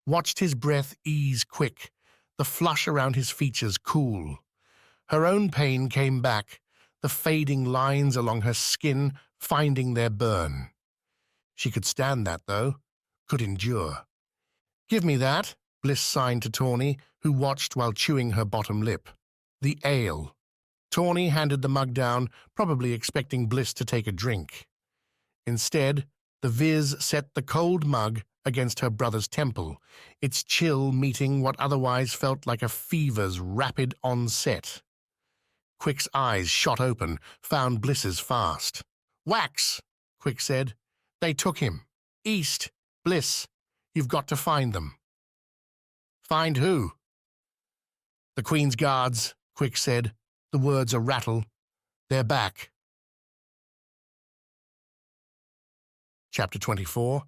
Watched his breath ease quick, the flush around his features cool. Her own pain came back, the fading lines along her skin finding their burn. She could stand that, though, could endure. Give me that, Bliss signed to Tawny, who watched while chewing her bottom lip. The ale. Tawny handed the mug down, probably expecting Bliss to take a drink. Instead, the viz set the cold mug against her brother's temple, its chill meeting what otherwise felt like a fever's rapid onset. Quick's eyes shot open, found Bliss's fast. Wax, Quick said. They took him. East, Bliss. You've got to find them. Find who? The Queen's guards, Quick said, the words a rattle. They're back. Chapter 24.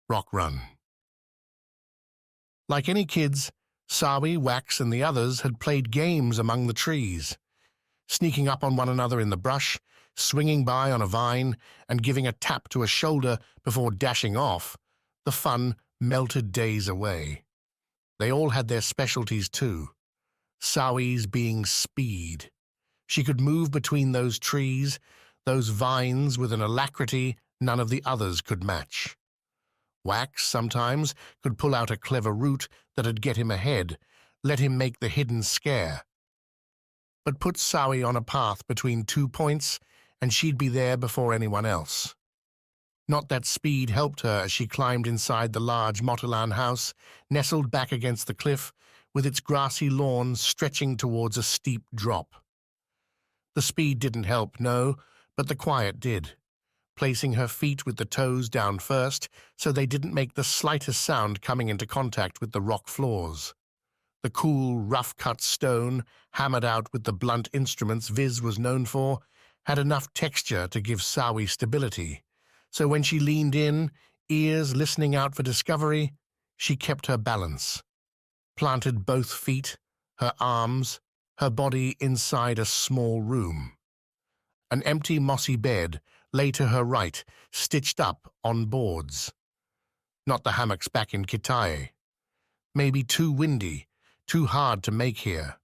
Rock Run. Like any kids, Sawi, Wax, and the others had played games among the trees, sneaking up on one another in the brush, swinging by on a vine, and giving a tap to a shoulder before dashing off. The fun melted days away. They all had their specialties too, Sawi's being speed. She could move between those trees, those vines, with an alacrity none of the others could match. Wax, sometimes, could pull out a clever route that'd get him ahead, let him make the hidden scare. But put Sawi on a path between 2 points, and she'd be there before anyone else. Not that speed helped her as she climbed inside the large Motilan house, nestled back against the cliff, with its grassy lawn stretching towards a steep drop. The speed didn't help, no, but the quiet did, placing her feet with the toes down first so they didn't make the slightest sound coming into contact with the rock floors. The cool, rough-cut stone, hammered out with the blunt instruments Viz was known for, had enough texture to give Sawi stability, so when she leaned in, ears listening out for discovery, she kept her balance, planted both feet, her arms, her body inside a small room. An empty mossy bed lay to her right, stitched up on boards. Not the hammocks back in Kitae. Maybe too windy, too hard to make here.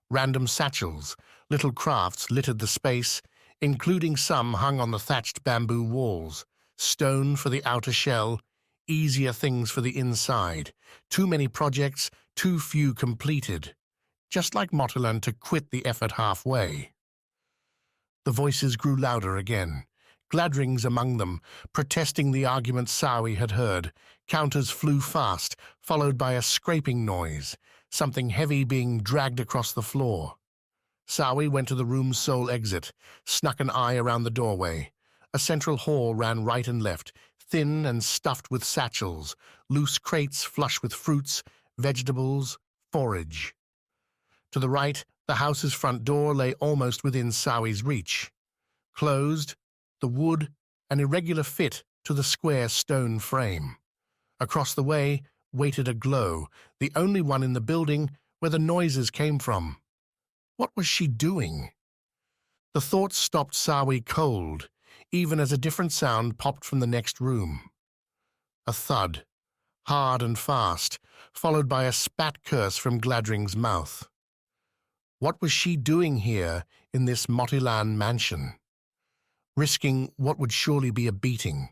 Random satchels, little crafts littered the space, including some hung on the thatched bamboo walls, stone for the outer shell, easier things for the inside. Too many projects, too few completed. Just like Motilan to quit the effort halfway. The voices grew louder again, gladrings among them, protesting the argument Sawi had heard. Counters flew fast, followed by a scraping noise, something heavy being dragged across the floor. Sawi went to the room's sole exit, snuck an eye around the doorway. A central hall ran right and left, thin and stuffed with satchels, loose crates flush with fruits, vegetables, forage. To the right, the house's front door lay almost within Sawi's reach. Closed, the wood an irregular fit to the square stone frame. Across the way waited a glow, the only one in the building where the noises came from. What was she doing? The thought stopped Sawi cold, even as a different sound popped from the next room. A thud, hard and fast, followed by a spat curse from Gladring's mouth. What was she doing here in this Motilan mansion? Risking what would surely be a beating,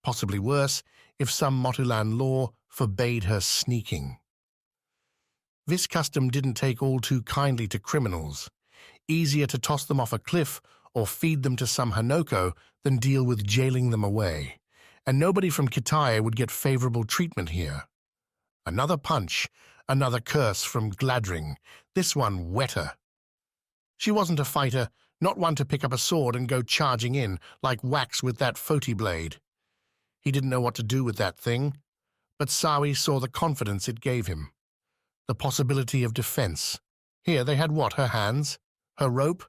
possibly worse if some Motilan law forbade her sneaking. This custom didn't take all too kindly to criminals. Easier to toss them off a cliff or feed them to some Hanoko than deal with jailing them away. And nobody from Kitae would get favorable treatment here. Another punch, another curse from Gladring, this one wetter. She wasn't a fighter, not one to pick up a sword and go charging in like Wax with that Foti blade. He didn't know what to do with that thing, but Sawi saw the confidence it gave him. The possibility of defense. Here they had what, her hands? Her rope?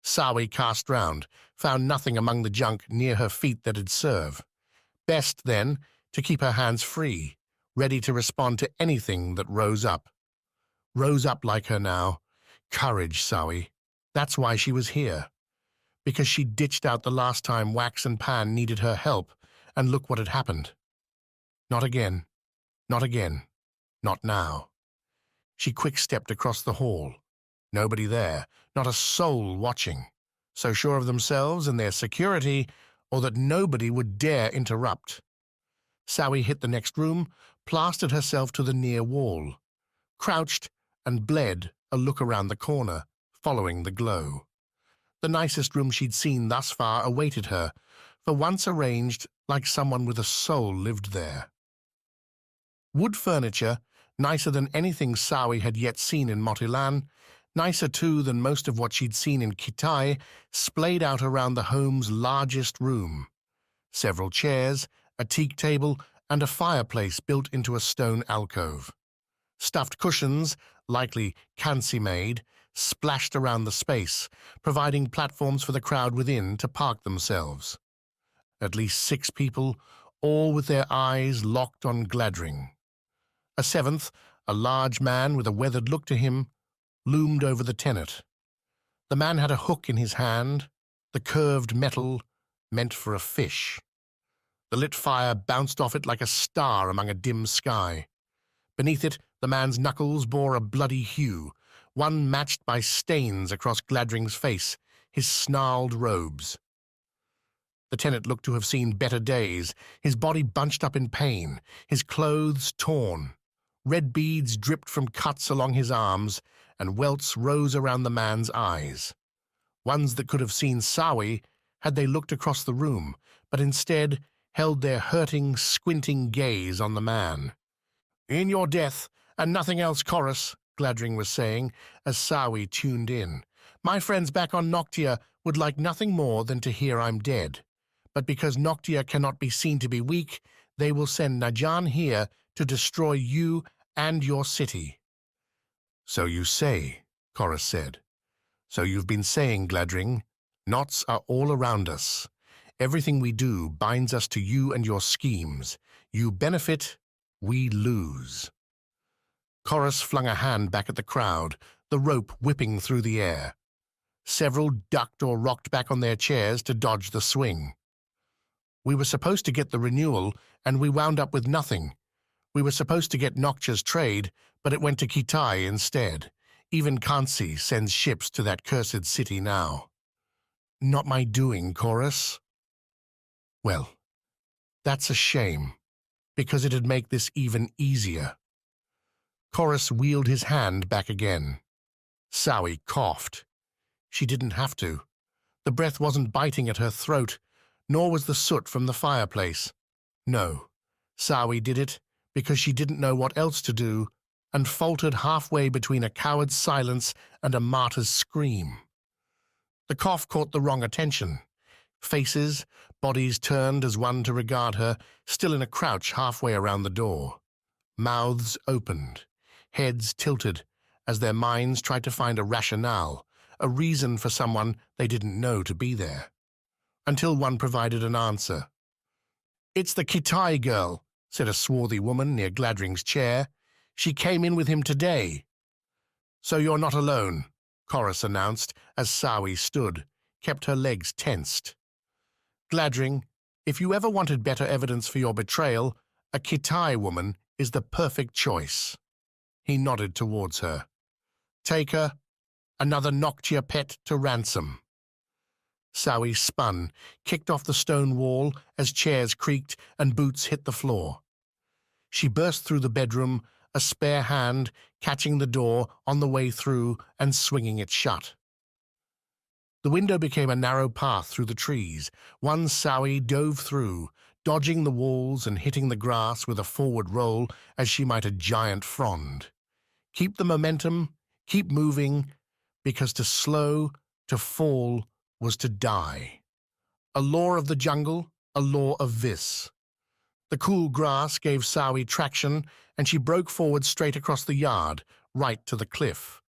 Sawi cast round, found nothing among the junk near her feet that'd serve. Best, then, to keep her hands free, ready to respond to anything that rose up. Rose up like her now. Courage, Sawi. That's why she was here. Because she ditched out the last time Wax and Pan needed her help, and look what had happened. Not again. Not again. Not now. She quick-stepped across the hall. Nobody there, not a soul watching. So sure of themselves and their security, or that nobody would dare interrupt. Sawi hit the next room, plastered herself to the near wall, crouched and bled a look around the corner, following the glow. The nicest room she'd seen thus far awaited her, for once arranged like someone with a soul lived there. Wood furniture, nicer than anything Sawi had yet seen in Motilan, nicer too than most of what she'd seen in Kitae, splayed out around the home's largest room. Several chairs, a teak table, and a fireplace built into a stone alcove. Stuffed cushions, likely Kansi-made, splashed around the space, providing platforms for the crowd within to park themselves. At least 6 people, all with their eyes locked on Gladring. A seventh, a large man with a weathered look to him, loomed over the tenant. The man had a hook in his hand, the curved metal meant for a fish. The lit fire bounced off it like a star among a dim sky. Beneath it, the man's knuckles bore a bloody hue, one matched by stains across Gladring's face, his snarled robes. The tenant looked to have seen better days, his body bunched up in pain, his clothes torn. Red beads dripped from cuts along his arms, and welts rose around the man's eyes. Ones that could have seen Sawi had they looked across the room, but instead held their hurting, squinting gaze on the man. "In your death, and nothing else, Chorus," Gladring was saying, as Sawi tuned in. "My friends back on Noctia would like nothing more than to hear I'm dead. But because Noctia cannot be seen to be weak, they will send Najan here to destroy you and your city." "So you say," Chorus said. "So you've been saying, Gladring. Knots are all around us. Everything we do binds us to you and your schemes. You benefit, we lose." Chorus flung a hand back at the crowd, the rope whipping through the air. Several ducked or rocked back on their chairs to dodge the swing. "We were supposed to get the renewal, and we wound up with nothing. We were supposed to get Noctia's trade, but it went to Kitai instead. Even Kansi sends ships to that cursed city now." "Not my doing, Chorus." "Well, that's a shame, because it'd make this even easier." Chorus wheeled his hand back again. Sawi coughed. She didn't have to. The breath wasn't biting at her throat, nor was the soot from the fireplace. No, Sawi did it because she didn't know what else to do, and faltered halfway between a coward's silence and a martyr's scream. The cough caught the wrong attention. Faces, bodies turned as one to regard her, still in a crouch halfway around the door. Mouths opened, heads tilted, as their minds tried to find a rationale, a reason for someone they didn't know to be there. Until one provided an answer. "It's the Kitai girl," said a swarthy woman near Gladring's chair. "She came in with him today." "So you're not alone," Chorus announced as Sawi stood, kept her legs tensed. "Gladring, if you ever wanted better evidence for your betrayal, a Kitai woman is the perfect choice." He nodded towards her. "Take her, another Noctia pet to ransom." Sawi spun, kicked off the stone wall as chairs creaked and boots hit the floor. She burst through the bedroom, a spare hand catching the door on the way through and swinging it shut. The window became a narrow path through the trees. One Sawi dove through, dodging the walls and hitting the grass with a forward roll as she might a giant frond. Keep the momentum, keep moving, because to slow, to fall, was to die. A law of the jungle, a law of this. The cool grass gave Sawi traction, and she broke forward straight across the yard, right to the cliff.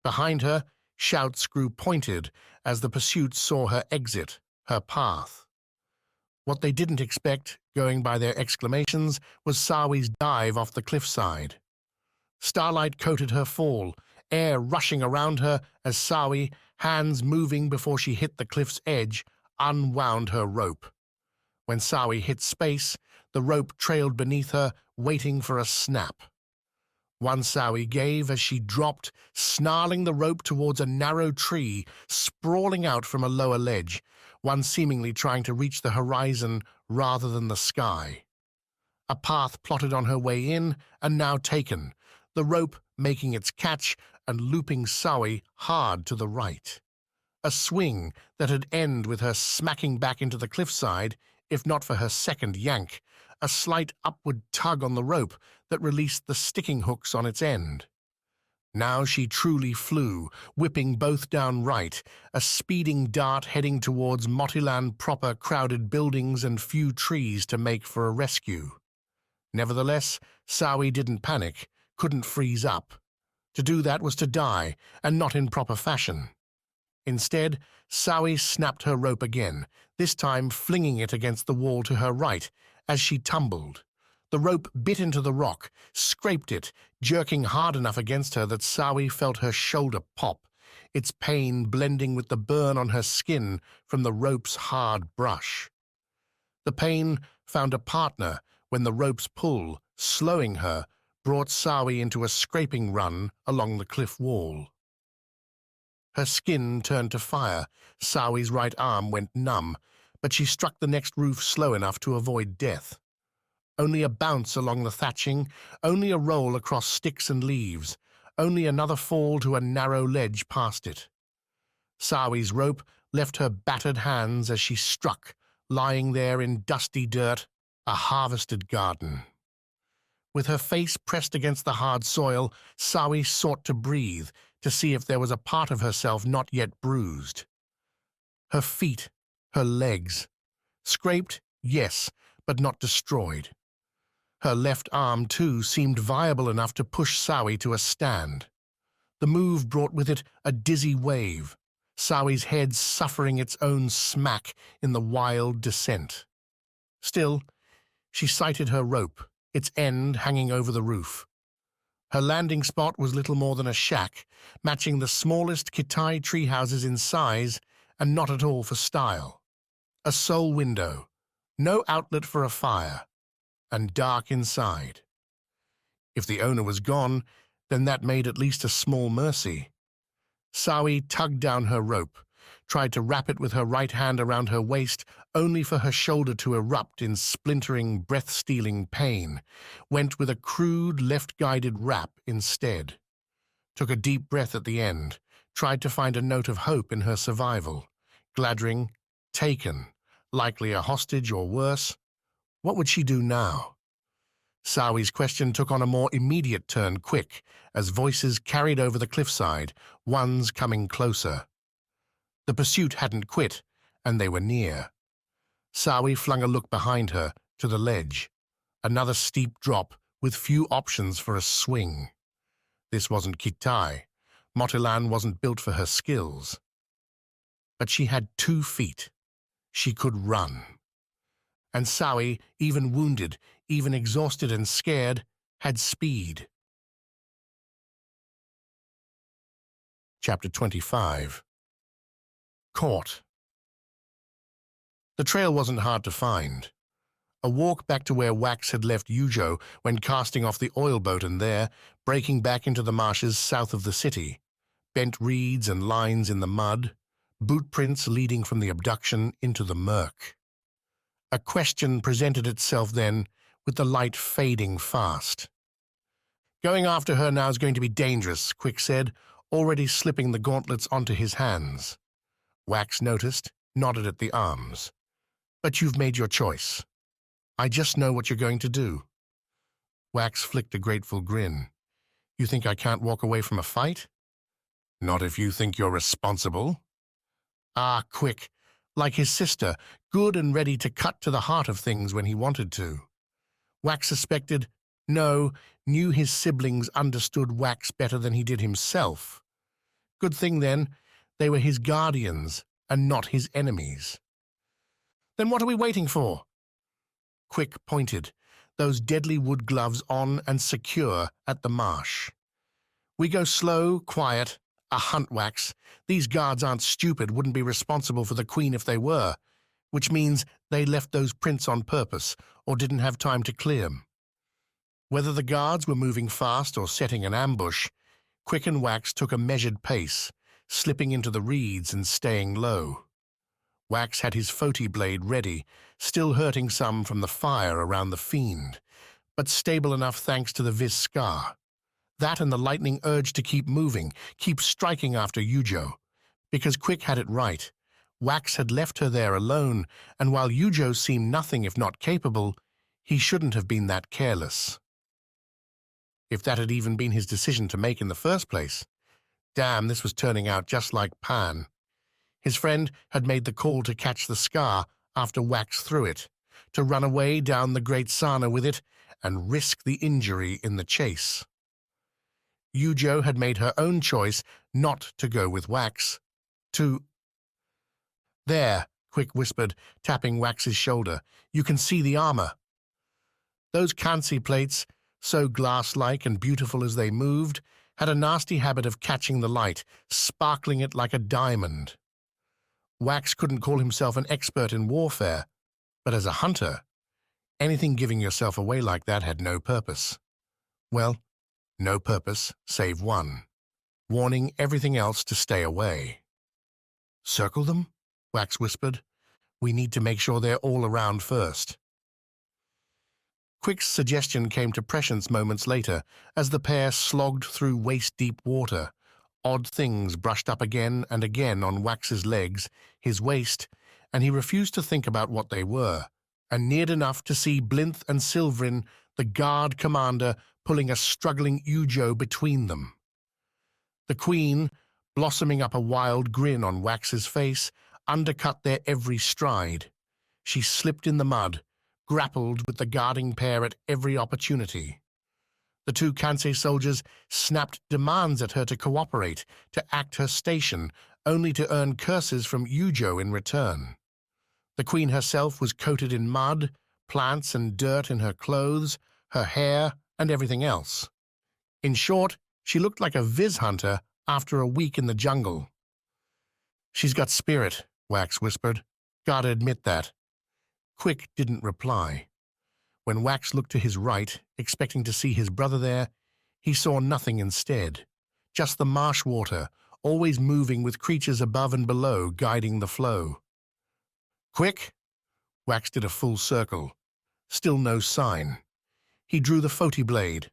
Behind her, shouts grew pointed as the pursuit saw her exit, her path. What they didn't expect, going by their exclamations, was Sawi's dive off the cliffside. Starlight coated her fall, air rushing around her as Sawi, hands moving before she hit the cliff's edge, unwound her rope. When Sawi hit space, the rope trailed beneath her, waiting for a snap. One Sawi gave as she dropped, snarling the rope towards a narrow tree, sprawling out from a lower ledge, one seemingly trying to reach the horizon rather than the sky. A path plotted on her way in, and now taken, the rope making its catch and looping Sawi hard to the right. A swing that'd end with her smacking back into the cliffside, if not for her second yank, a slight upward tug on the rope that released the sticking hooks on its end. Now she truly flew, whipping both down right, a speeding dart heading towards Motiland proper, crowded buildings and few trees to make for a rescue. Nevertheless, Sawi didn't panic, couldn't freeze up. To do that was to die, and not in proper fashion. Instead, Sawi snapped her rope again, this time flinging it against the wall to her right as she tumbled. The rope bit into the rock, scraped it, jerking hard enough against her that Sawi felt her shoulder pop, its pain blending with the burn on her skin from the rope's hard brush. The pain found a partner when the rope's pull, slowing her, brought Sawi into a scraping run along the cliff wall. Her skin turned to fire, Sawi's right arm went numb, but she struck the next roof slow enough to avoid death. Only a bounce along the thatching, only a roll across sticks and leaves, only another fall to a narrow ledge past it. Sawi's rope left her battered hands as she struck, lying there in dusty dirt, a harvested garden. With her face pressed against the hard soil, Sawi sought to breathe, to see if there was a part of herself not yet bruised. Her feet, her legs. Scraped, yes, but not destroyed. Her left arm, too, seemed viable enough to push Sawi to a stand. The move brought with it a dizzy wave, Sawi's head suffering its own smack in the wild descent. Still, she sighted her rope, its end hanging over the roof. Her landing spot was little more than a shack, matching the smallest Kitai tree houses in size and not at all for style. A sole window, no outlet for a fire, and dark inside. If the owner was gone, then that made at least a small mercy. Sawi tugged down her rope, tried to wrap it with her right hand around her waist, only for her shoulder to erupt in splintering, breath-stealing pain, went with a crude, left-guided wrap instead. Took a deep breath at the end, tried to find a note of hope in her survival. Gladring, taken, likely a hostage or worse. What would she do now? Sawi's question took on a more immediate turn quick, as voices carried over the cliffside, ones coming closer. The pursuit hadn't quit, and they were near. Sawi flung a look behind her, to the ledge. Another steep drop, with few options for a swing. This wasn't Kitai. Motilan wasn't built for her skills. But she had 2 feet. She could run. And Sawi, even wounded, even exhausted and scared, had speed. Chapter 25. Caught. The trail wasn't hard to find. A walk back to where Wax had left Yujo when casting off the oil boat, and there, breaking back into the marshes south of the city. Bent reeds and lines in the mud, boot prints leading from the abduction into the murk. A question presented itself then, with the light fading fast. Going after her now is going to be dangerous, Quick said, already slipping the gauntlets onto his hands. Wax noticed, nodded at the arms. But you've made your choice. I just know what you're going to do. Wax flicked a grateful grin. You think I can't walk away from a fight? Not if you think you're responsible. Ah, Quick, like his sister, good and ready to cut to the heart of things when he wanted to. Wax suspected, no, knew his siblings understood Wax better than he did himself. Good thing, then, they were his guardians and not his enemies. Then what are we waiting for? Quick pointed, those deadly wood gloves on and secure at the marsh. We go slow, quiet, a hunt, Wax. These guards aren't stupid, wouldn't be responsible for the Queen if they were, which means they left those prints on purpose or didn't have time to clear them. Whether the guards were moving fast or setting an ambush, Quick and Wax took a measured pace, slipping into the reeds and staying low. Wax had his Foti blade ready, still hurting some from the fire around the Fiend, but stable enough thanks to the Viz Skar. That and the lightning urge to keep moving, keep striking after Yujo. Because Quick had it right. Wax had left her there alone, and while Yujo seemed nothing if not capable, he shouldn't have been that careless. If that had even been his decision to make in the first place. Damn, this was turning out just like Pan. His friend had made the call to catch the Skar after Wax threw it, to run away down the Great Sana with it and risk the injury in the chase. Yujo had made her own choice not to go with Wax, to... There, Quick whispered, tapping Wax's shoulder. You can see the armor. Those Kansi plates, so glass-like and beautiful as they moved, had a nasty habit of catching the light, sparkling it like a diamond. Wax couldn't call himself an expert in warfare, but as a hunter, anything giving yourself away like that had no purpose. Well, no purpose save one, warning everything else to stay away. Circle them? Wax whispered. We need to make sure they're all around first. Quick's suggestion came to prescience moments later, as the pair slogged through waist-deep water. Odd things brushed up again and again on Wax's legs, his waist, and he refused to think about what they were, and neared enough to see Blinth and Silverin, the guard commander, pulling a struggling Ujo between them. The queen, blossoming up a wild grin on Wax's face, undercut their every stride. She slipped in the mud, grappled with the guarding pair at every opportunity. The two Kansei soldiers snapped demands at her to cooperate, to act her station, only to earn curses from Ujo in return. The queen herself was coated in mud, plants and dirt in her clothes, her hair, and everything else. In short, she looked like a viz hunter after a week in the jungle. "She's got spirit," Wax whispered. "Gotta admit that." Quick didn't reply. When Wax looked to his right, expecting to see his brother there, he saw nothing instead. Just the marsh water, always moving with creatures above and below guiding the flow. "Quick!" Wax did a full circle. Still no sign. He drew the Foti blade,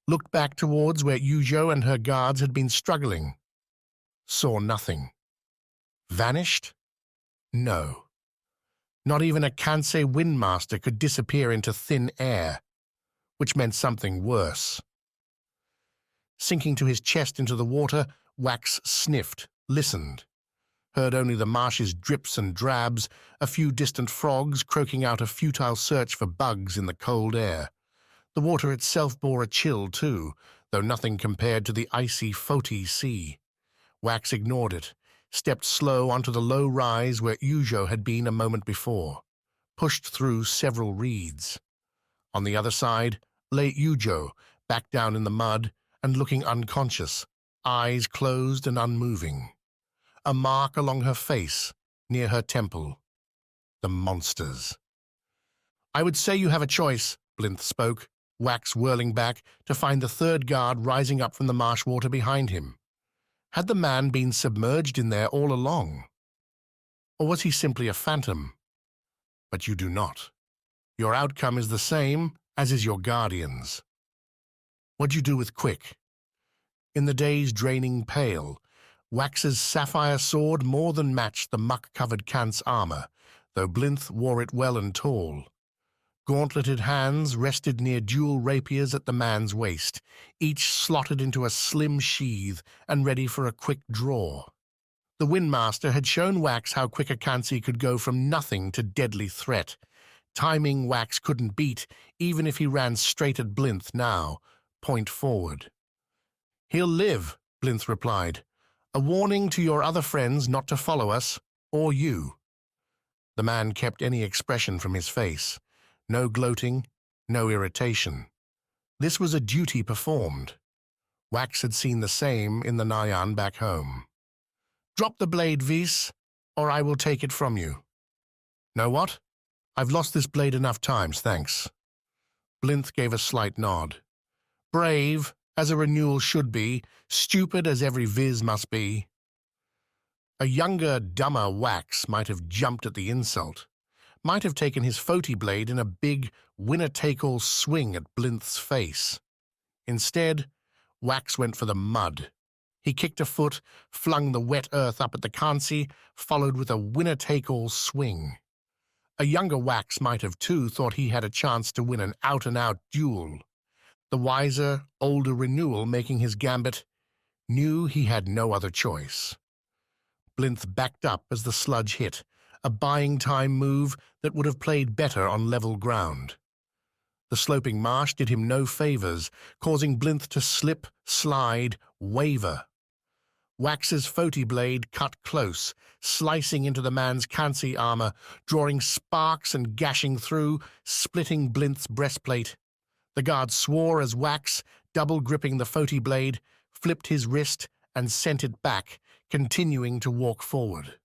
looked back towards where Ujo and her guards had been struggling. Saw nothing. Vanished? No. Not even a Kansei windmaster could disappear into thin air, which meant something worse. Sinking to his chest into the water, Wax sniffed, listened. Heard only the marsh's drips and drabs, a few distant frogs croaking out a futile search for bugs in the cold air. The water itself bore a chill, too, though nothing compared to the icy Foti sea. Wax ignored it, stepped slow onto the low rise where Ujo had been a moment before, pushed through several reeds. On the other side lay Ujo, back down in the mud and looking unconscious, eyes closed and unmoving. A mark along her face, near her temple. The monsters. "I would say you have a choice," Blinth spoke, Wax whirling back to find the third guard rising up from the marsh water behind him. Had the man been submerged in there all along? Or was he simply a phantom? But you do not. Your outcome is the same as is your guardian's. What'd you do with Quick? In the day's draining pale, Wax's sapphire sword more than matched the muck-covered Kant's armor, though Blinth wore it well and tall. Gauntleted hands rested near dual rapiers at the man's waist, each slotted into a slim sheath and ready for a quick draw. The Windmaster had shown Wax how quick a Kansi could go from nothing to deadly threat. Timing Wax couldn't beat, even if he ran straight at Blinth now, point forward. "He'll live," Blinth replied. "A warning to your other friends not to follow us, or you." The man kept any expression from his face. No gloating, no irritation. This was a duty performed. Wax had seen the same in the Nyan back home. "Drop the blade, Vis, or I will take it from you." "Know what? I've lost this blade enough times, thanks." Blinth gave a slight nod. Brave, as a renewal should be, stupid as every Viz must be. A younger, dumber Wax might have jumped at the insult, might have taken his Foti blade in a big, winner-take-all swing at Blinth's face. Instead, Wax went for the mud. He kicked a foot, flung the wet earth up at the Kansi, followed with a winner-take-all swing. A younger Wax might have, too, thought he had a chance to win an out-and-out duel. The wiser, older Renewal, making his gambit, knew he had no other choice. Blinth backed up as the sludge hit, a buying-time move that would have played better on level ground. The sloping marsh did him no favors, causing Blinth to slip, slide, waver. Wax's Foti blade cut close, slicing into the man's Kansi armor, drawing sparks and gashing through, splitting Blinth's breastplate. The guard swore as Wax, double-gripping the Foti blade, flipped his wrist and sent it back, continuing to walk forward.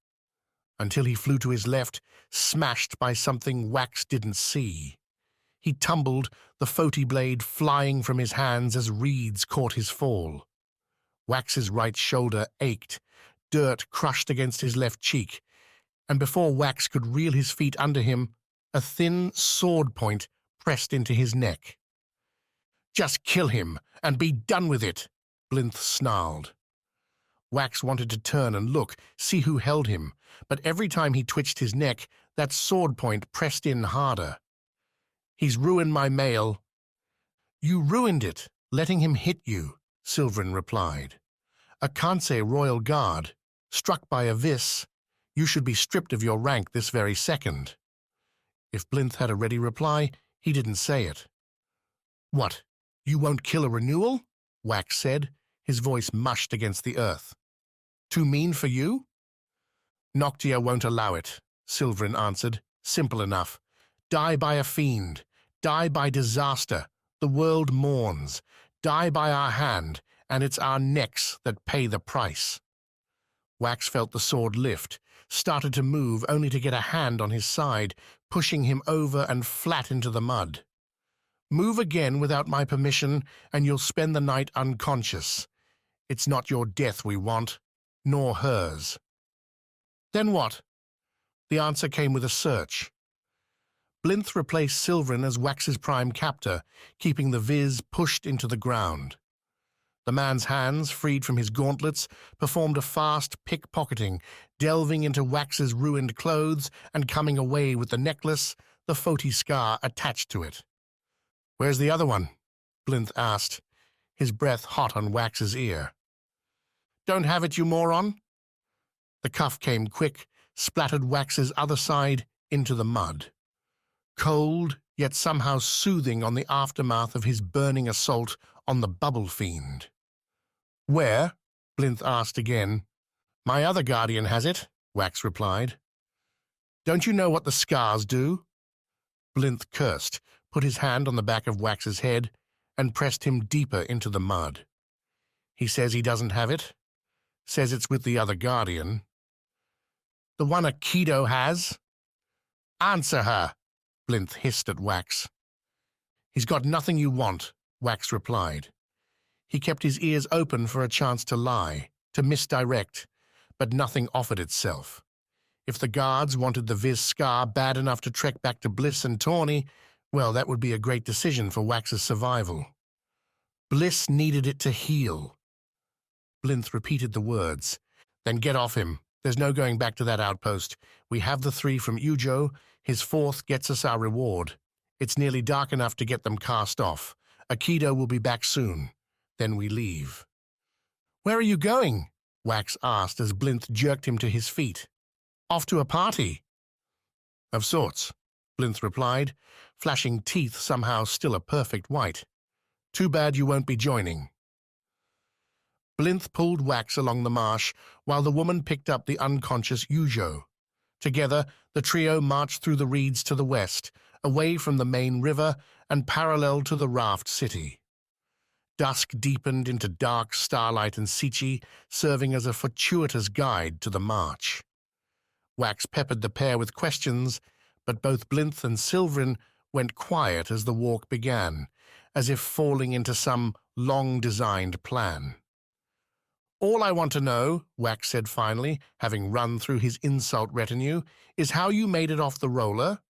Until he flew to his left, smashed by something Wax didn't see. He tumbled, the Foti blade flying from his hands as reeds caught his fall. Wax's right shoulder ached, dirt crushed against his left cheek, and before Wax could reel his feet under him, a thin sword point pressed into his neck. "Just kill him, and be done with it," Blinth snarled. Wax wanted to turn and look, see who held him, but every time he twitched his neck, that sword point pressed in harder. "He's ruined my mail." "You ruined it, letting him hit you," Silverin replied. "A Kanse royal guard, struck by a vis. You should be stripped of your rank this very second." If Blinth had a ready reply, he didn't say it. "What, you won't kill a Renewal?" Wax said, his voice mushed against the earth. "Too mean for you?" "Noctia won't allow it," Silverin answered. "Simple enough. Die by a fiend. Die by disaster. The world mourns. Die by our hand, and it's our necks that pay the price." Wax felt the sword lift, started to move only to get a hand on his side, pushing him over and flat into the mud. "Move again without my permission, and you'll spend the night unconscious. It's not your death we want, nor hers." "Then what?" The answer came with a search. Blinth replaced Silverin as Wax's prime captor, keeping the Viz pushed into the ground. The man's hands, freed from his gauntlets, performed a fast pickpocketing, delving into Wax's ruined clothes and coming away with the necklace, the Foti Skar, attached to it. "Where's the other one?" Blinth asked, his breath hot on Wax's ear. "Don't have it, you moron." The cuff came quick, splattered Wax's other side into the mud. Cold, yet somehow soothing on the aftermath of his burning assault on the bubble fiend. "Where?" Blinth asked again. "My other guardian has it," Wax replied. "Don't you know what the scars do?" Blinth cursed, put his hand on the back of Wax's head, and pressed him deeper into the mud. "He says he doesn't have it. Says it's with the other guardian." "The one Aikido has?" "Answer her," Blinth hissed at Wax. "He's got nothing you want," Wax replied. He kept his ears open for a chance to lie, to misdirect, but nothing offered itself. If the guards wanted the Viz Skar bad enough to trek back to Bliss and Tawny, well, that would be a great decision for Wax's survival. Bliss needed it to heal. Blinth repeated the words. "Then get off him. There's no going back to that outpost. We have the 3 from Ujo. His 4th gets us our reward. It's nearly dark enough to get them cast off. Aikido will be back soon. Then we leave." "Where are you going?" Wax asked as Blinth jerked him to his feet. "Off to a party." "Of sorts," Blinth replied, flashing teeth somehow still a perfect white. "Too bad you won't be joining." Blinth pulled Wax along the marsh while the woman picked up the unconscious Ujo. Together, the trio marched through the reeds to the west, away from the main river and parallel to the raft city. Dusk deepened into dark starlight and Sichi, serving as a fortuitous guide to the march. Wax peppered the pair with questions, but both Blinth and Silverin went quiet as the walk began, as if falling into some long-designed plan. "All I want to know," Wax said finally, having run through his insult retinue, "is how you made it off the roller,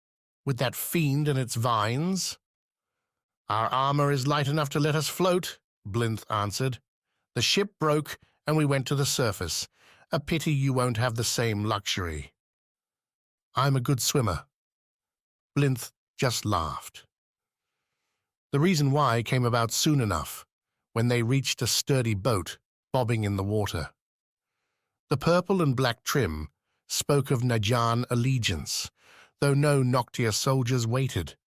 with that fiend and its vines." "Our armor is light enough to let us float," Blinth answered. "The ship broke, and we went to the surface. A pity you won't have the same luxury." "I'm a good swimmer." Blinth just laughed. The reason why came about soon enough, when they reached a sturdy boat bobbing in the water. The purple and black trim spoke of Najan allegiance, though no Noctia soldiers waited.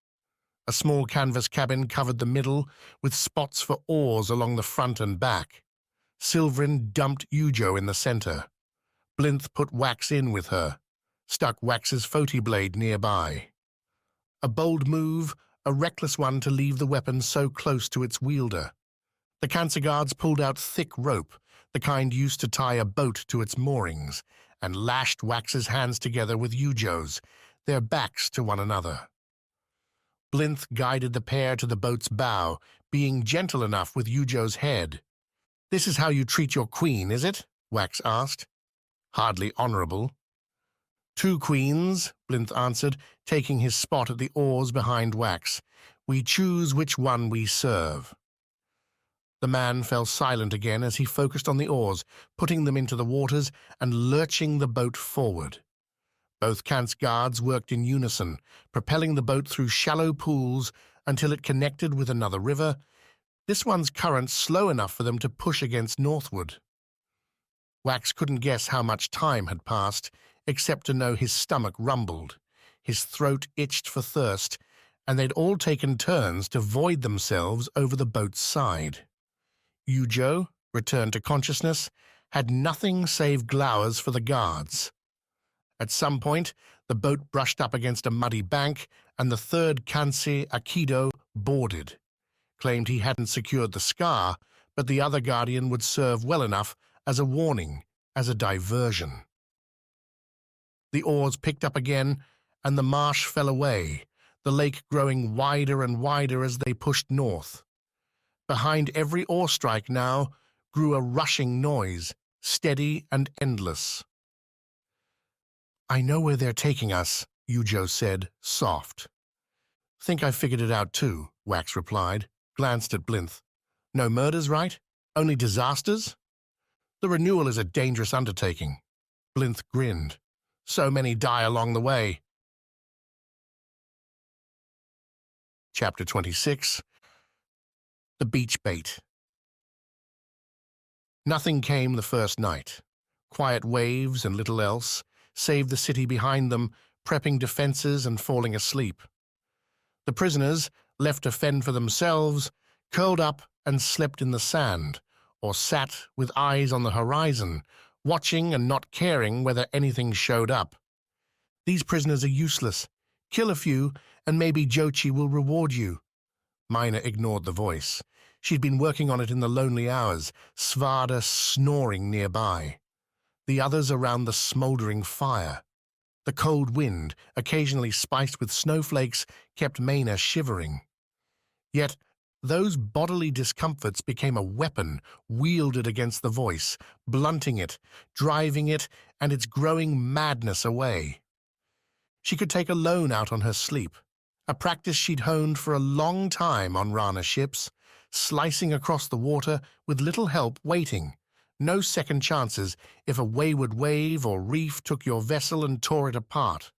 A small canvas cabin covered the middle, with spots for oars along the front and back. Silverin dumped Ujo in the center. Blinth put Wax in with her, stuck Wax's Foti blade nearby. A bold move, a reckless one to leave the weapon so close to its wielder. The cancer guards pulled out thick rope, the kind used to tie a boat to its moorings, and lashed Wax's hands together with Ujo's, their backs to one another. Blinth guided the pair to the boat's bow, being gentle enough with Ujo's head. "This is how you treat your queen, is it?" Wax asked. "Hardly honorable." "2 queens," Blinth answered, taking his spot at the oars behind Wax. "We choose which one we serve." The man fell silent again as he focused on the oars, putting them into the waters and lurching the boat forward. Both Kant's guards worked in unison, propelling the boat through shallow pools until it connected with another river, this one's current slow enough for them to push against northward. Wax couldn't guess how much time had passed, except to know his stomach rumbled, his throat itched for thirst, and they'd all taken turns to void themselves over the boat's side. Yujo, returned to consciousness, had nothing save glowers for the guards. At some point, the boat brushed up against a muddy bank, and the third Kansei Aikido boarded. Claimed he hadn't secured the Skar, but the other guardian would serve well enough as a warning, as a diversion. The oars picked up again, and the marsh fell away, the lake growing wider and wider as they pushed north. Behind every oar strike now grew a rushing noise, steady and endless. "I know where they're taking us," Yujo said, soft. "Think I've figured it out too," Wax replied, glanced at Blinth. "No murders, right? Only disasters?" "The Renewal is a dangerous undertaking." Blinth grinned. "So many die along the way." Chapter 26. The Beach Bait. Nothing came the first night. Quiet waves and little else, save the city behind them, prepping defenses and falling asleep. The prisoners, left to fend for themselves, curled up and slept in the sand, or sat with eyes on the horizon, watching and not caring whether anything showed up. "These prisoners are useless. Kill a few, and maybe Jochi will reward you." Maena ignored the voice. She'd been working on it in the lonely hours, Svarde snoring nearby. The others around the smouldering fire. The cold wind, occasionally spiced with snowflakes, kept Maena shivering. Yet those bodily discomforts became a weapon wielded against the voice, blunting it, driving it, and its growing madness away. She could take a loan out on her sleep, a practice she'd honed for a long time on Rana ships, slicing across the water with little help waiting. No second chances if a wayward wave or reef took your vessel and tore it apart.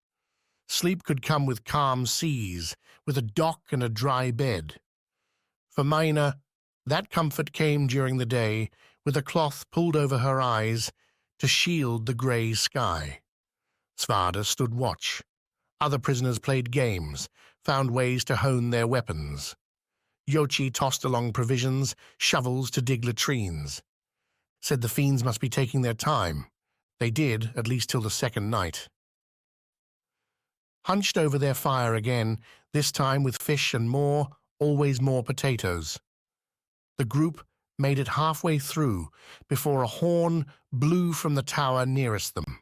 Sleep could come with calm seas, with a dock and a dry bed. For Maena, that comfort came during the day, with a cloth pulled over her eyes to shield the grey sky. Svarde stood watch. Other prisoners played games, found ways to hone their weapons. Yochi tossed along provisions, shovels to dig latrines. Said the fiends must be taking their time. They did, at least till the second night. Hunched over their fire again, this time with fish and more, always more potatoes. The group made it halfway through before a horn blew from the tower nearest them.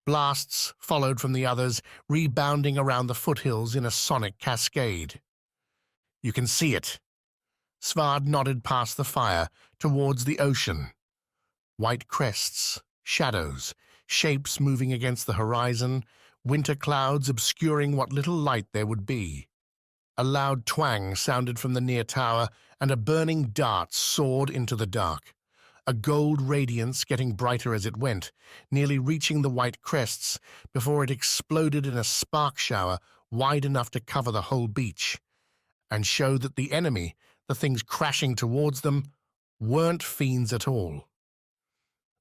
Blasts followed from the others, rebounding around the foothills in a sonic cascade. "You can see it." Svarde nodded past the fire, towards the ocean. White crests, shadows, shapes moving against the horizon, winter clouds obscuring what little light there would be. A loud twang sounded from the near tower, and a burning dart soared into the dark, a gold radiance getting brighter as it went, nearly reaching the white crests before it exploded in a spark shower wide enough to cover the whole beach, and show that the enemy, the things crashing towards them, weren't fiends at all.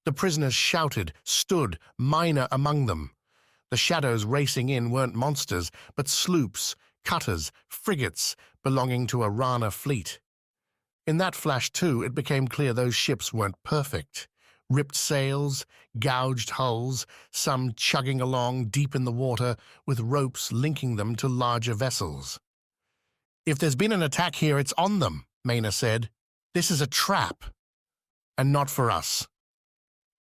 The prisoners shouted, stood, Maena among them. The shadows racing in weren't monsters, but sloops, cutters, frigates belonging to a Rana fleet. In that flash, too, it became clear those ships weren't perfect. Ripped sails, gouged hulls, some chugging along deep in the water with ropes linking them to larger vessels. "If there's been an attack here, it's on them," Maena said. "This is a trap. And not for us."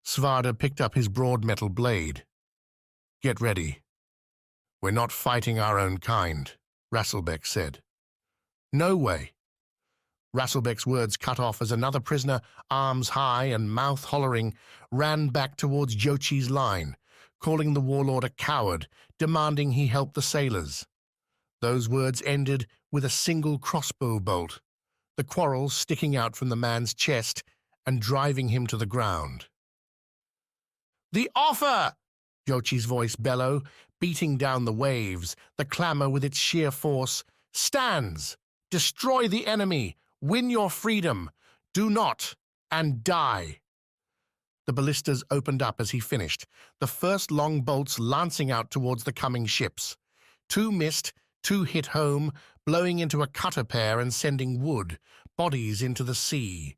Svarde picked up his broad metal blade. "Get ready. We're not fighting our own kind," Rasselbeck said. "No way." Rasselbeck's words cut off as another prisoner, arms high and mouth hollering, ran back towards Jochi's line, calling the Warlord a coward, demanding he help the sailors. Those words ended with a single crossbow bolt. the quarrel sticking out from the man's chest and driving him to the ground. "The offer!" Jochi's voice bellow, beating down the waves, the clamor with its sheer force, "stands! Destroy the enemy! Win your freedom! Do not, and die!" The ballistas opened up as he finished, the first long bolts lancing out towards the coming ships. 2 missed, 2 hit home, blowing into a cutter pair and sending wood, bodies into the sea.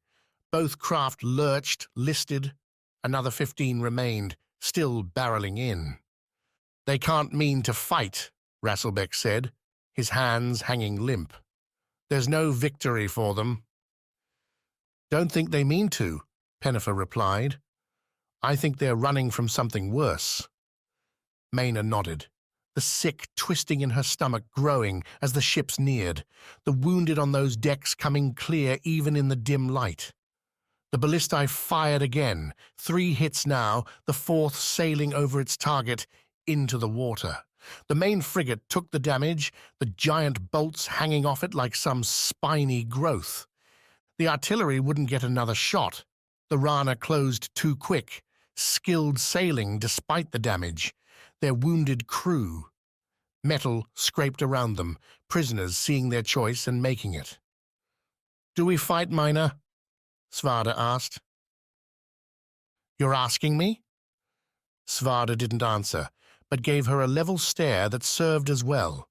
Both craft lurched, listed. Another 15 remained, still barreling in. "They can't mean to fight," Rasselbeck said, his hands hanging limp. "There's no victory for them." "Don't think they mean to," Pennifer replied. "I think they're running from something worse." Maena nodded, the sick twisting in her stomach growing as the ships neared, the wounded on those decks coming clear even in the dim light. The ballistae fired again, 3 hits now, the 4th sailing over its target into the water. The main frigate took the damage, the giant bolts hanging off it like some spiny growth. The artillery wouldn't get another shot. The Rana closed too quick, skilled sailing despite the damage, their wounded crew. Metal scraped around them, prisoners seeing their choice and making it. "Do we fight, Maena?" Svarde asked. "You're asking me?" Svarde didn't answer, but gave her a level stare that served as well.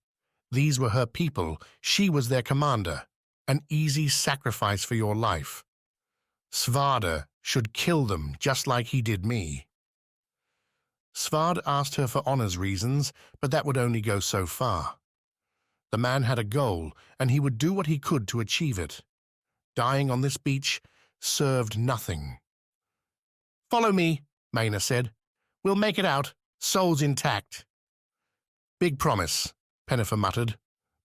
These were her people, she was their commander, an easy sacrifice for your life. Svarde should kill them just like he did me. Svarde asked her for honor's reasons, but that would only go so far. The man had a goal, and he would do what he could to achieve it. Dying on this beach served nothing. "Follow me," Maena said. "We'll make it out, souls intact." "Big promise," Pennifer muttered,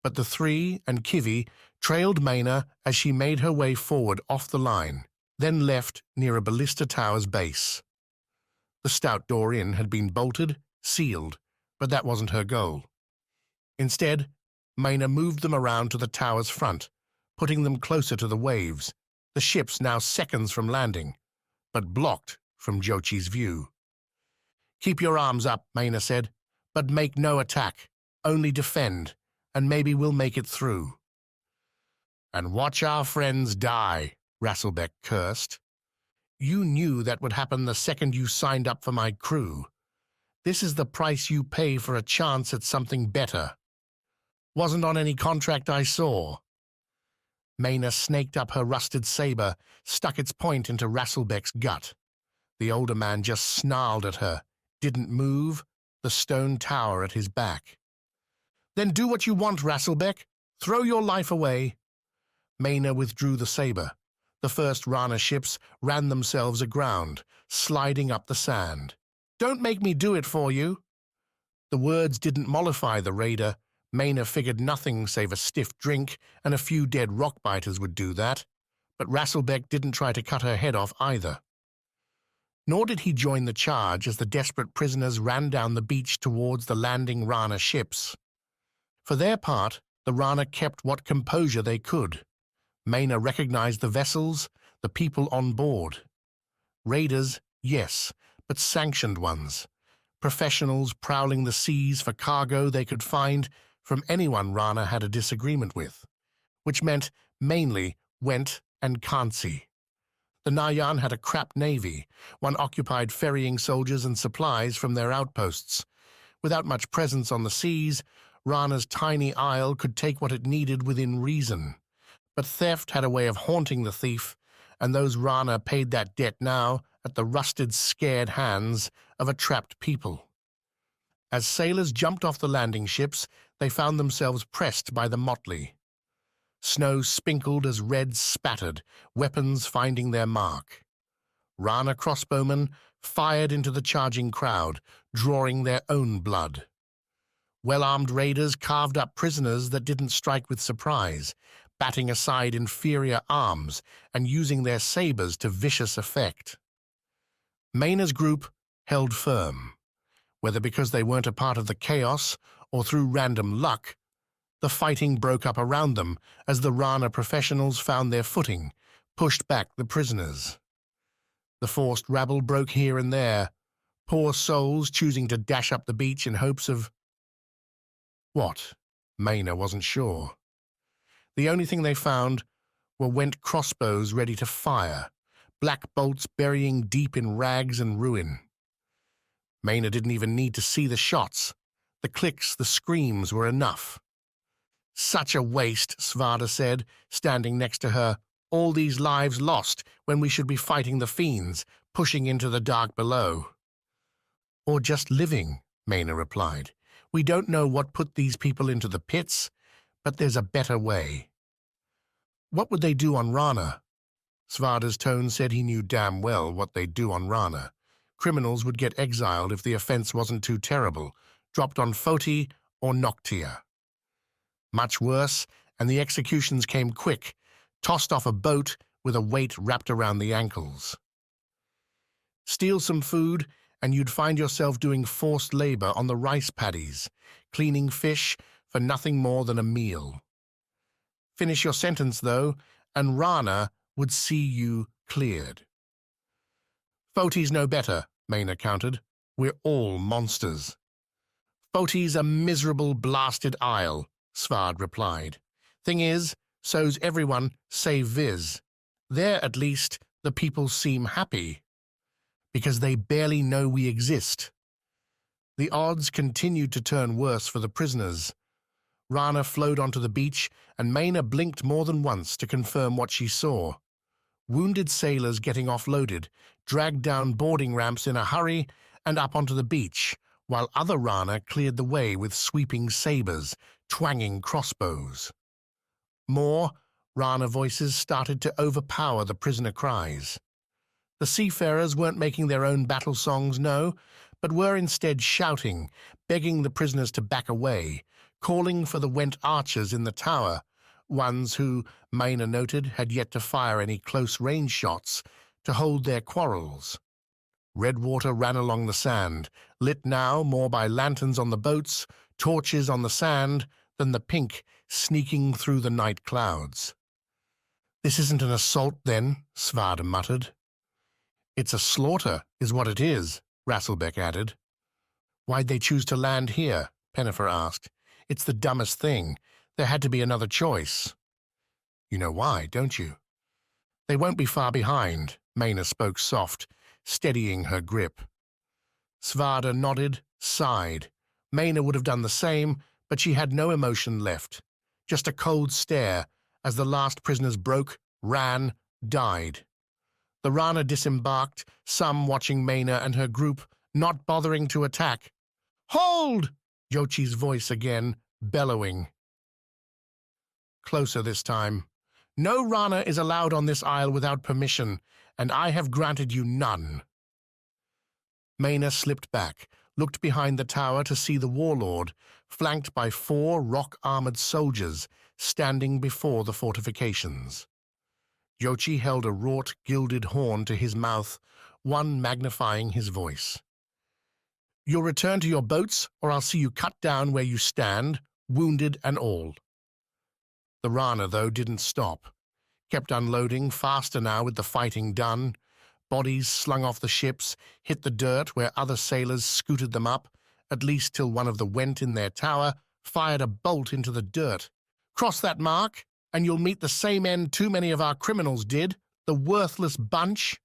but the 3 and Kivi trailed Maena as she made her way forward off the line, then left near a ballista tower's base. The stout door in had been bolted, sealed, but that wasn't her goal. Instead, Maena moved them around to the tower's front, putting them closer to the waves, the ships now seconds from landing, but blocked from Jochi's view. "Keep your arms up," Maena said, "but make no attack, only defend, and maybe we'll make it through." "And watch our friends die," Rasselbeck cursed. "You knew that would happen the second you signed up for my crew. This is the price you pay for a chance at something better. Wasn't on any contract I saw." Maena snaked up her rusted saber, stuck its point into Rasselbeck's gut. The older man just snarled at her, didn't move, the stone tower at his back. "Then do what you want, Rasselbeck. Throw your life away." Maena withdrew the saber. The first Rana ships ran themselves aground, sliding up the sand. "Don't make me do it for you." The words didn't mollify the raider. Maena figured nothing save a stiff drink and a few dead rockbiters would do that, but Rasselbeck didn't try to cut her head off either. Nor did he join the charge as the desperate prisoners ran down the beach towards the landing Rana ships. For their part, the Rana kept what composure they could. Maena recognized the vessels, the people on board. Raiders, yes, but sanctioned ones. Professionals prowling the seas for cargo they could find from anyone Rana had a disagreement with, which meant mainly Went and Kansi. The Nayan had a crap navy, one occupied ferrying soldiers and supplies from their outposts. Without much presence on the seas, Rana's tiny isle could take what it needed within reason. But theft had a way of haunting the thief, and those Rana paid that debt now at the rusted, scared hands of a trapped people. As sailors jumped off the landing ships, they found themselves pressed by the motley. Snow spinkled as red spattered, weapons finding their mark. Rana crossbowmen fired into the charging crowd, drawing their own blood. Well-armed raiders carved up prisoners that didn't strike with surprise, batting aside inferior arms and using their sabers to vicious effect. Maena's group held firm. Whether because they weren't a part of the chaos or through random luck, The fighting broke up around them as the Rana professionals found their footing, pushed back the prisoners. The forced rabble broke here and there, poor souls choosing to dash up the beach in hopes of... what? Maena wasn't sure. The only thing they found were went crossbows ready to fire, black bolts burying deep in rags and ruin. Maena didn't even need to see the shots. The clicks, the screams were enough. Such a waste, Svarde said, standing next to her. All these lives lost when we should be fighting the Fiends, pushing into the dark below. Or just living, Maena replied. We don't know what put these people into the pits, but there's a better way. What would they do on Rana? Svarde's tone said he knew damn well what they'd do on Rana. Criminals would get exiled if the offense wasn't too terrible, dropped on Foti or Noctia. Much worse, and the executions came quick, tossed off a boat with a weight wrapped around the ankles. Steal some food, and you'd find yourself doing forced labor on the rice paddies, cleaning fish for nothing more than a meal. Finish your sentence, though, and Rana would see you cleared. Foti's no better, Maena countered. We're all monsters. Foti's a miserable, blasted isle, Svarde replied. Thing is, so's everyone save Viz. There, at least, the people seem happy, because they barely know we exist. The odds continued to turn worse for the prisoners. Rana flowed onto the beach, and Maena blinked more than once to confirm what she saw. Wounded sailors getting offloaded, dragged down boarding ramps in a hurry and up onto the beach, while other Rana cleared the way with sweeping sabers, twanging crossbows. More Rana voices started to overpower the prisoner cries. The seafarers weren't making their own battle songs, no, but were instead shouting, begging the prisoners to back away, calling for the went archers in the tower, ones who, Maena noted, had yet to fire any close-range shots, to hold their quarrels. Red water ran along the sand, lit now more by lanterns on the boats, torches on the sand, than the pink sneaking through the night clouds. This isn't an assault, then, Svarde muttered. It's a slaughter, is what it is, Rasselbeck added. Why'd they choose to land here? Pennifer asked. It's the dumbest thing. There had to be another choice. You know why, don't you? They won't be far behind, Maena spoke soft, steadying her grip. Svarde nodded, sighed. Maena would have done the same, but she had no emotion left. Just a cold stare as the last prisoners broke, ran, died. The Rana disembarked, some watching Maena and her group, not bothering to attack. Hold! Yochi's voice again, bellowing. Closer this time. No Rana is allowed on this isle without permission, and I have granted you none. Maena slipped back, looked behind the tower to see the Warlord, flanked by 4 rock-armored soldiers, standing before the fortifications. Yochi held a wrought, gilded horn to his mouth, one magnifying his voice. You'll return to your boats, or I'll see you cut down where you stand, wounded and all. The Rana, though, didn't stop. Kept unloading, faster now with the fighting done. Bodies slung off the ships, hit the dirt where other sailors scooted them up, at least till one of the went in their tower fired a bolt into the dirt. Cross that mark, and you'll meet the same end too many of our criminals did, the worthless bunch.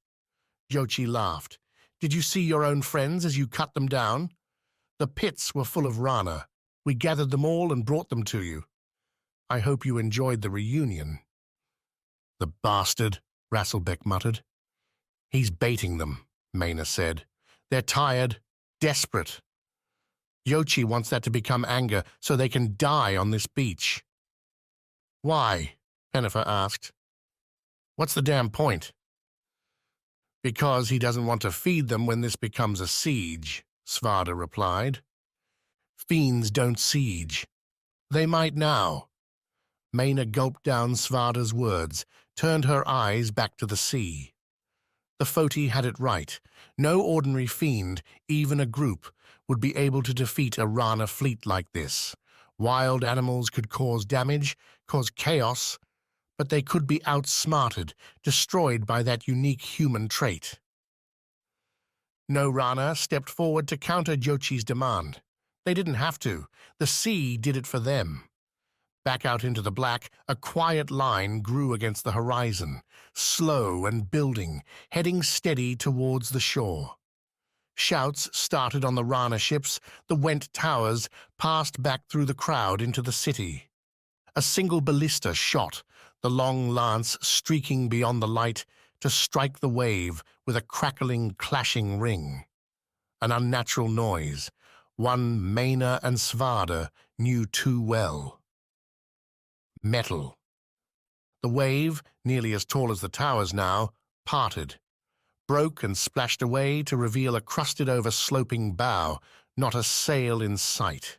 Yochi laughed. Did you see your own friends as you cut them down? The pits were full of Rana. We gathered them all and brought them to you. I hope you enjoyed the reunion. The bastard, Rasselbeck muttered. He's baiting them, Maena said. They're tired, desperate. Yochi wants that to become anger so they can die on this beach. Why? Pennifer asked. What's the damn point? Because he doesn't want to feed them when this becomes a siege, Svarde replied. Fiends don't siege. They might now. Maena gulped down Svarde's words, turned her eyes back to the sea. The Foti had it right. No ordinary fiend, even a group, would be able to defeat a Rana fleet like this. Wild animals could cause damage, cause chaos, but they could be outsmarted, destroyed by that unique human trait. No Rana stepped forward to counter Jochi's demand. They didn't have to. The sea did it for them. Back out into the black, a quiet line grew against the horizon, slow and building, heading steady towards the shore. Shouts started on the Rana ships, the Went towers passed back through the crowd into the city. A single ballista shot, the long lance streaking beyond the light to strike the wave with a crackling, clashing ring. An unnatural noise, one Maena and Svarde knew too well. Metal. The wave, nearly as tall as the towers now, parted, broke and splashed away to reveal a crusted-over sloping bow, not a sail in sight.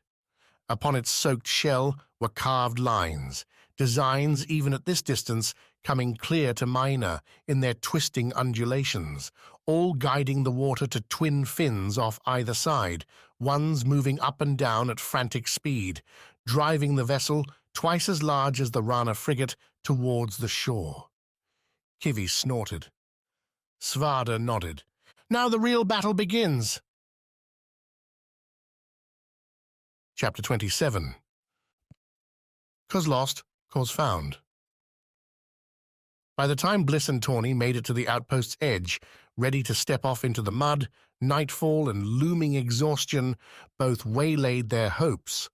Upon its soaked shell were carved lines, designs even at this distance coming clear to Maena in their twisting undulations, all guiding the water to twin fins off either side, ones moving up and down at frantic speed, driving the vessel, twice as large as the Rana frigate, towards the shore. Kivi snorted. Svarde nodded. Now the real battle begins. Chapter 27. Cause lost, cause found. By the time Bliss and Tawny made it to the outpost's edge, ready to step off into the mud, nightfall and looming exhaustion both waylaid their hopes.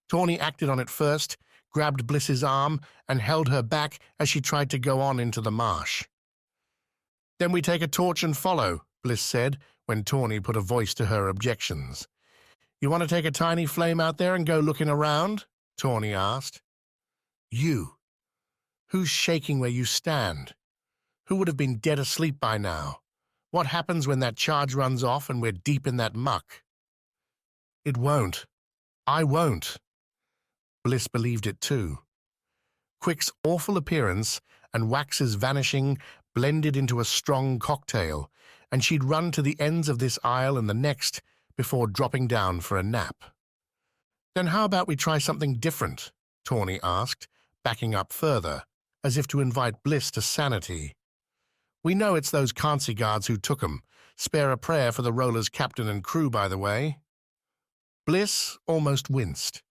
Tawny acted on it first, grabbed Bliss's arm, and held her back as she tried to go on into the marsh. "Then we take a torch and follow," Bliss said, when Tawny put a voice to her objections. "You want to take a tiny flame out there and go looking around?" Tawny asked. "You. Who's shaking where you stand? Who would have been dead asleep by now? What happens when that charge runs off and we're deep in that muck?" "It won't. I won't." Bliss believed it too. Quick's awful appearance and Wax's vanishing blended into a strong cocktail, and she'd run to the ends of this aisle and the next before dropping down for a nap. "Then how about we try something different?" Tawny asked, backing up further, as if to invite Bliss to sanity. "We know it's those Kansi guards who took 'em. Spare a prayer for the roller's captain and crew, by the way." Bliss almost winced.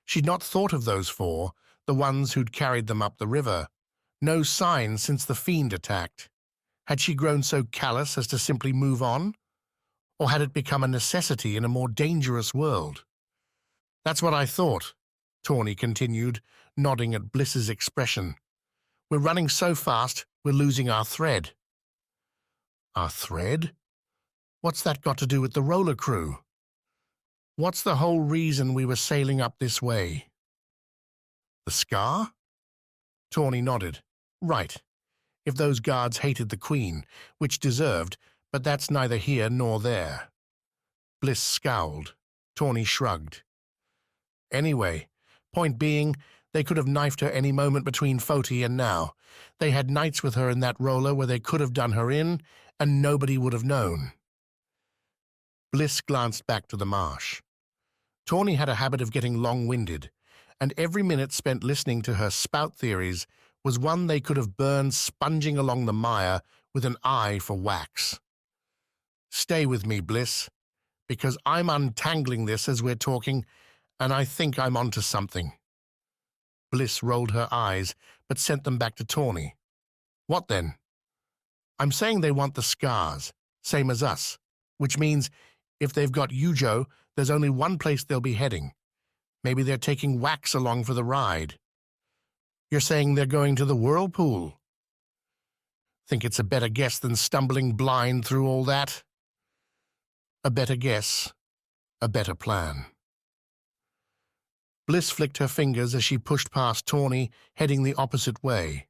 She'd not thought of those four, the ones who'd carried them up the river. No sign since the fiend attacked. Had she grown so callous as to simply move on? Or had it become a necessity in a more dangerous world? "That's what I thought," Tawny continued, nodding at Bliss's expression. "We're running so fast, we're losing our thread." "Our thread? What's that got to do with the roller crew? What's the whole reason we were sailing up this way?" "The Skar?" Tawny nodded. "Right. If those guards hated the Queen, which deserved, but that's neither here nor there." Bliss scowled. Tawny shrugged. "Anyway, point being, they could have knifed her any moment between Foti and now. They had nights with her in that roller where they could have done her in, and nobody would have known." Bliss glanced back to the marsh. Tawny had a habit of getting long-winded, and every minute spent listening to her spout theories was one they could have burned sponging along the mire with an eye for Wax. "Stay with me, Bliss, because I'm untangling this as we're talking, and I think I'm onto something." Bliss rolled her eyes, but sent them back to Tawny. "What then?" "I'm saying they want the Skars, same as us, which means if they've got Yujo, there's only one place they'll be heading. Maybe they're taking Wax along for the ride." "You're saying they're going to the Whirlpool?" "Think it's a better guess than stumbling blind through all that?" "A better guess, a better plan." Bliss flicked her fingers as she pushed past Tawny, heading the opposite way.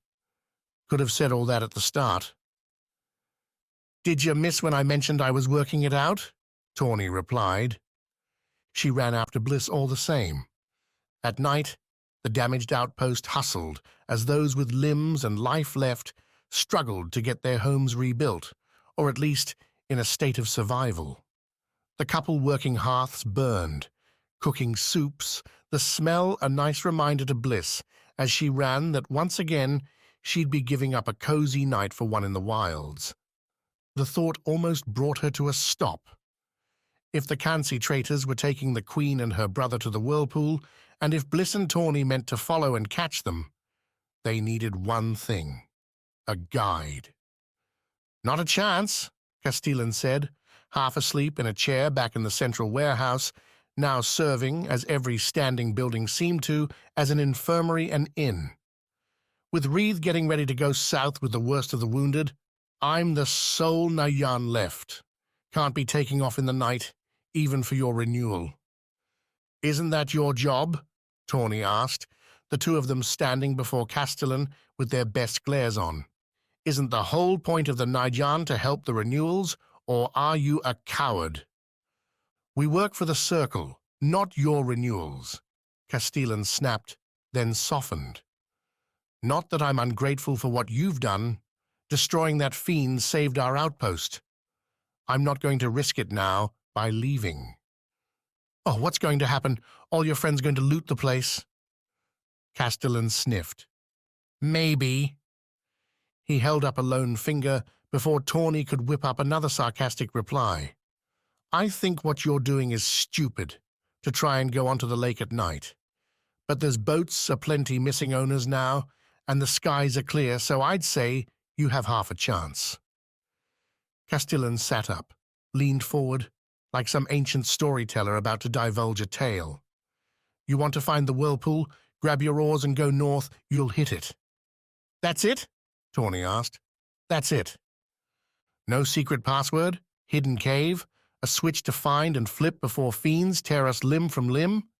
"Could have said all that at the start." "Did you miss when I mentioned I was working it out?" Tawny replied. She ran after Bliss all the same. At night, the damaged outpost hustled as those with limbs and life left struggled to get their homes rebuilt, or at least in a state of survival. The couple working hearths burned, cooking soups, the smell a nice reminder to Bliss as she ran that once again she'd be giving up a cozy night for one in the wilds. The thought almost brought her to a stop. If the Cansey traitors were taking the Queen and her brother to the Whirlpool, and if Bliss and Tawny meant to follow and catch them, they needed one thing: a guide. "Not a chance," Castellan said, half asleep in a chair back in the central warehouse, now serving, as every standing building seemed to, as an infirmary and inn. "With Reith getting ready to go south with the worst of the wounded, I'm the sole Nayan left. Can't be taking off in the night, even for your renewal." "Isn't that your job?" Tawny asked, the two of them standing before Castellan with their best glares on. "Isn't the whole point of the Nayan to help the renewals, or are you a coward?" "We work for the Circle, not your renewals," Castellan snapped, then softened. "Not that I'm ungrateful for what you've done. Destroying that fiend saved our outpost. I'm not going to risk it now by leaving." "Oh, what's going to happen? All your friends going to loot the place?" Castellan sniffed. "Maybe." He held up a lone finger before Tawny could whip up another sarcastic reply. "I think what you're doing is stupid, to try and go onto the lake at night. But there's boats aplenty missing owners now, and the skies are clear, so I'd say you have half a chance." Castellan sat up, leaned forward, like some ancient storyteller about to divulge a tale. "You want to find the Whirlpool, grab your oars and go north, you'll hit it." "That's it?" Tawny asked. "That's it." "No secret password? Hidden cave? A switch to find and flip before fiends tear us limb from limb?"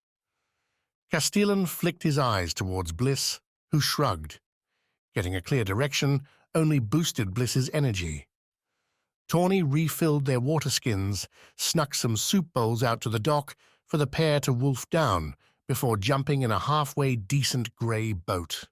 Castellan flicked his eyes towards Bliss, who shrugged. Getting a clear direction only boosted Bliss's energy. Tawny refilled their water skins, snuck some soup bowls out to the dock for the pair to wolf down before jumping in a halfway decent grey boat.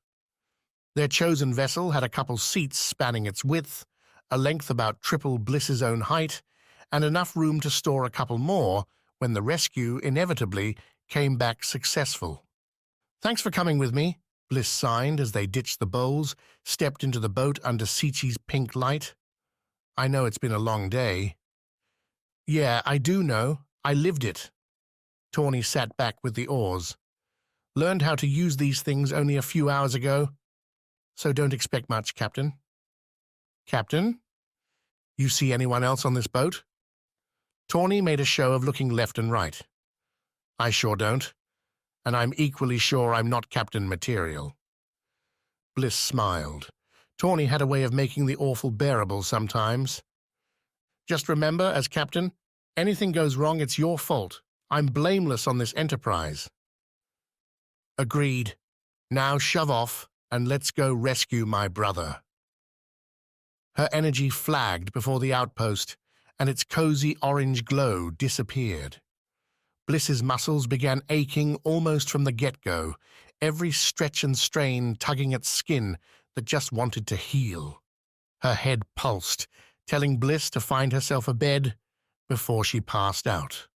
Their chosen vessel had a couple seats spanning its width, a length about triple Bliss's own height, and enough room to store a couple more when the rescue inevitably came back successful. "Thanks for coming with me," Bliss signed as they ditched the bowls, stepped into the boat under Sichi's pink light. "I know it's been a long day." "Yeah, I do know. I lived it." Tawny sat back with the oars. "Learned how to use these things only a few hours ago, so don't expect much, Captain." "Captain? You see anyone else on this boat?" Tawny made a show of looking left and right. "I sure don't, and I'm equally sure I'm not Captain Material." Bliss smiled. Tawny had a way of making the awful bearable sometimes. "Just remember, as Captain, anything goes wrong, it's your fault. I'm blameless on this enterprise." "Agreed. Now shove off, and let's go rescue my brother." Her energy flagged before the outpost, and its cozy orange glow disappeared. Bliss's muscles began aching almost from the get-go, every stretch and strain tugging at skin that just wanted to heal. Her head pulsed, telling Bliss to find herself a bed before she passed out.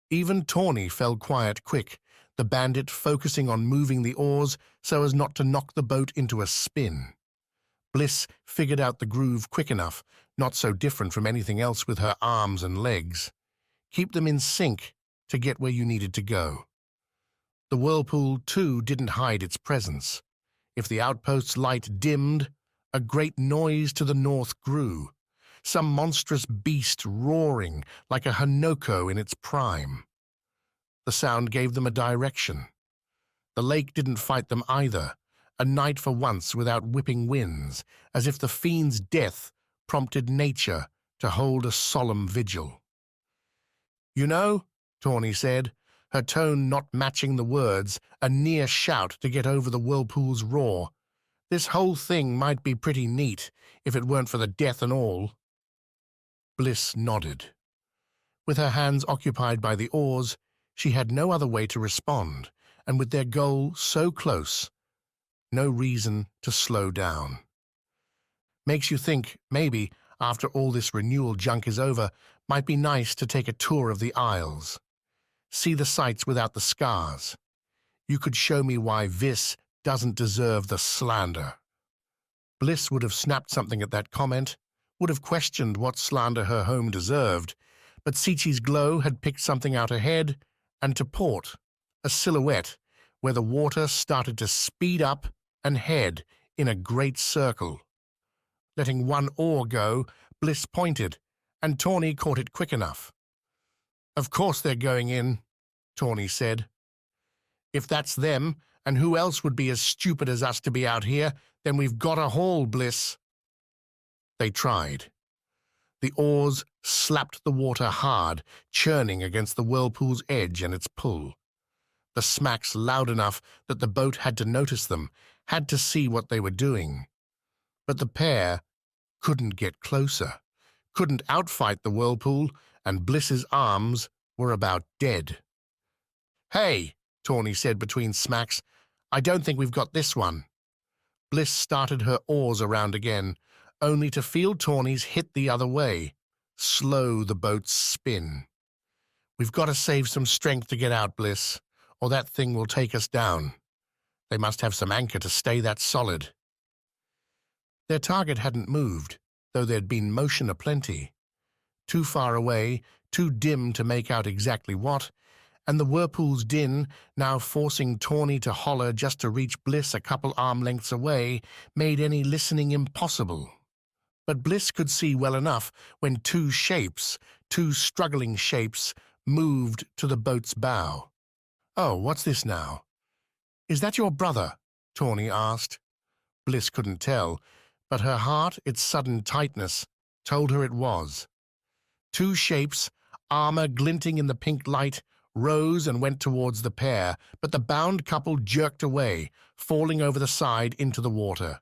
Even Tawny fell quiet quick, the bandit focusing on moving the oars so as not to knock the boat into a spin. Bliss figured out the groove quick enough, not so different from anything else with her arms and legs. Keep them in sync to get where you needed to go. The Whirlpool, too, didn't hide its presence. If the outpost's light dimmed, a great noise to the north grew, some monstrous beast roaring like a Hanoko in its prime. The sound gave them a direction. The lake didn't fight them either, a night for once without whipping winds, as if the fiend's death prompted nature to hold a solemn vigil. "You know," Tawny said, her tone not matching the words, a near shout to get over the Whirlpool's roar, "this whole thing might be pretty neat if it weren't for the death and all." Bliss nodded. With her hands occupied by the oars, she had no other way to respond, and with their goal so close, no reason to slow down. Makes you think, maybe, after all this renewal junk is over, might be nice to take a tour of the Isles. see the sights without the scars. You could show me why this doesn't deserve the slander." Bliss would have snapped something at that comment, would have questioned what slander her home deserved, but Sichi's glow had picked something out ahead and to port, a silhouette where the water started to speed up and head in a great circle. Letting one oar go, Bliss pointed, and Tawny caught it quick enough. "Of course they're going in," Tawny said. "If that's them, and who else would be as stupid as us to be out here, then we've got a haul, Bliss." They tried. The oars slapped the water hard, churning against the whirlpool's edge and its pull. The smacks loud enough that the boat had to notice them, had to see what they were doing. But the pair couldn't get closer, couldn't outfight the whirlpool, and Bliss's arms were about dead. "Hey," Tawny said between smacks, "I don't think we've got this one." Bliss started her oars around again, only to feel Tawny's hit the other way, slow the boat's spin. "We've got to save some strength to get out, Bliss, or that thing will take us down. They must have some anchor to stay that solid." Their target hadn't moved, though there'd been motion aplenty. Too far away, too dim to make out exactly what, and the whirlpool's din, now forcing Tawny to holler just to reach Bliss a couple arm lengths away, made any listening impossible. But Bliss could see well enough when two struggling shapes, moved to the boat's bow. "Oh, what's this now?" "Is that your brother?" Tawny asked. Bliss couldn't tell, but her heart, its sudden tightness, told her it was. Two shapes, armor glinting in the pink light, rose and went towards the pair, but the bound couple jerked away, falling over the side into the water.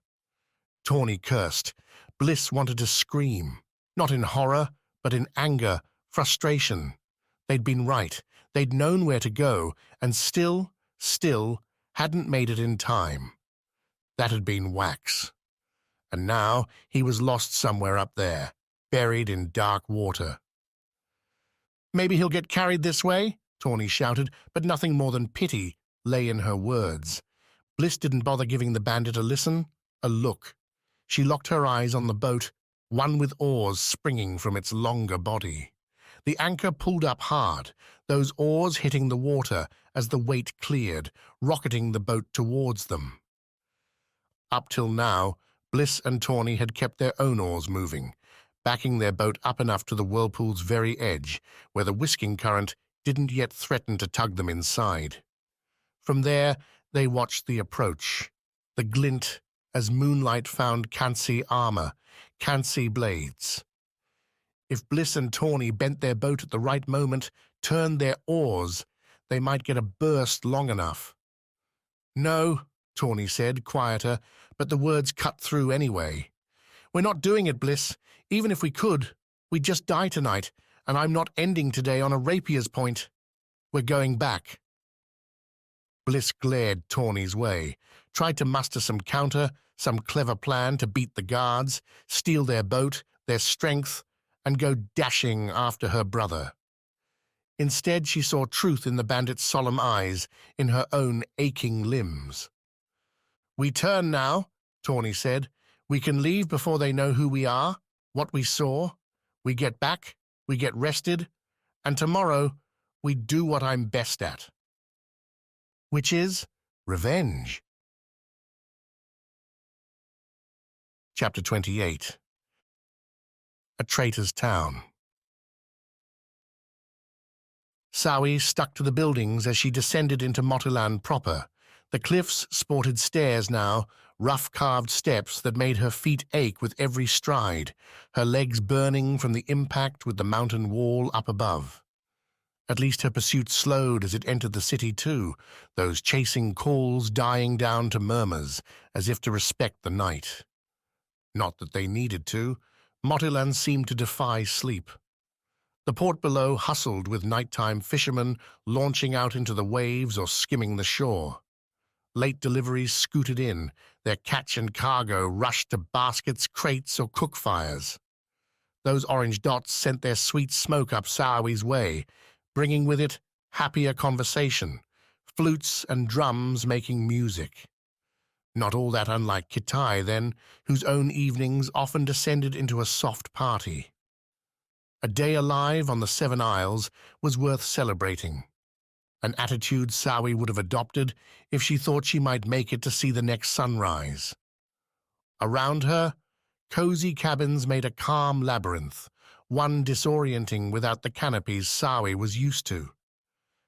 Tawny cursed. Bliss wanted to scream, not in horror, but in anger, frustration. They'd been right. They'd known where to go, and still, hadn't made it in time. That had been Wax. And now he was lost somewhere up there, buried in dark water. "Maybe he'll get carried this way," Tawny shouted, but nothing more than pity lay in her words. Bliss didn't bother giving the bandit a listen, a look. She locked her eyes on the boat, one with oars springing from its longer body. The anchor pulled up hard, those oars hitting the water as the weight cleared, rocketing the boat towards them. Up till now, Bliss and Tawny had kept their own oars moving, backing their boat up enough to the whirlpool's very edge, where the whisking current didn't yet threaten to tug them inside. From there, they watched the approach, the glint as moonlight found Kansi armor, Kansi blades. If Bliss and Tawny bent their boat at the right moment, turned their oars, they might get a burst long enough. "No," Tawny said, quieter, but the words cut through anyway. "We're not doing it, Bliss. Even if we could, we'd just die tonight, and I'm not ending today on a rapier's point. We're going back." Bliss glared Tawny's way, tried to muster some counter, some clever plan to beat the guards, steal their boat, their strength, and go dashing after her brother. Instead, she saw truth in the bandit's solemn eyes, in her own aching limbs. "We turn now," Tawny said. "We can leave before they know who we are, what we saw. We get back, we get rested, and tomorrow we do what I'm best at." Which is revenge. Chapter 28. A Traitor's Town. Sawi stuck to the buildings as she descended into Motilan proper. The cliffs sported stairs now, rough carved steps that made her feet ache with every stride, her legs burning from the impact with the mountain wall up above. At least her pursuit slowed as it entered the city too, those chasing calls dying down to murmurs, as if to respect the night. Not that they needed to. Motilan seemed to defy sleep. The port below hustled with nighttime fishermen launching out into the waves or skimming the shore. Late deliveries scooted in, their catch and cargo rushed to baskets, crates, or cook fires. Those orange dots sent their sweet smoke up Sawi's way, bringing with it happier conversation, flutes and drums making music. Not all that unlike Kitai, then, whose own evenings often descended into a soft party. A day alive on the Seven Isles was worth celebrating, an attitude Sawi would have adopted if she thought she might make it to see the next sunrise. Around her, cozy cabins made a calm labyrinth, one disorienting without the canopies Sawi was used to.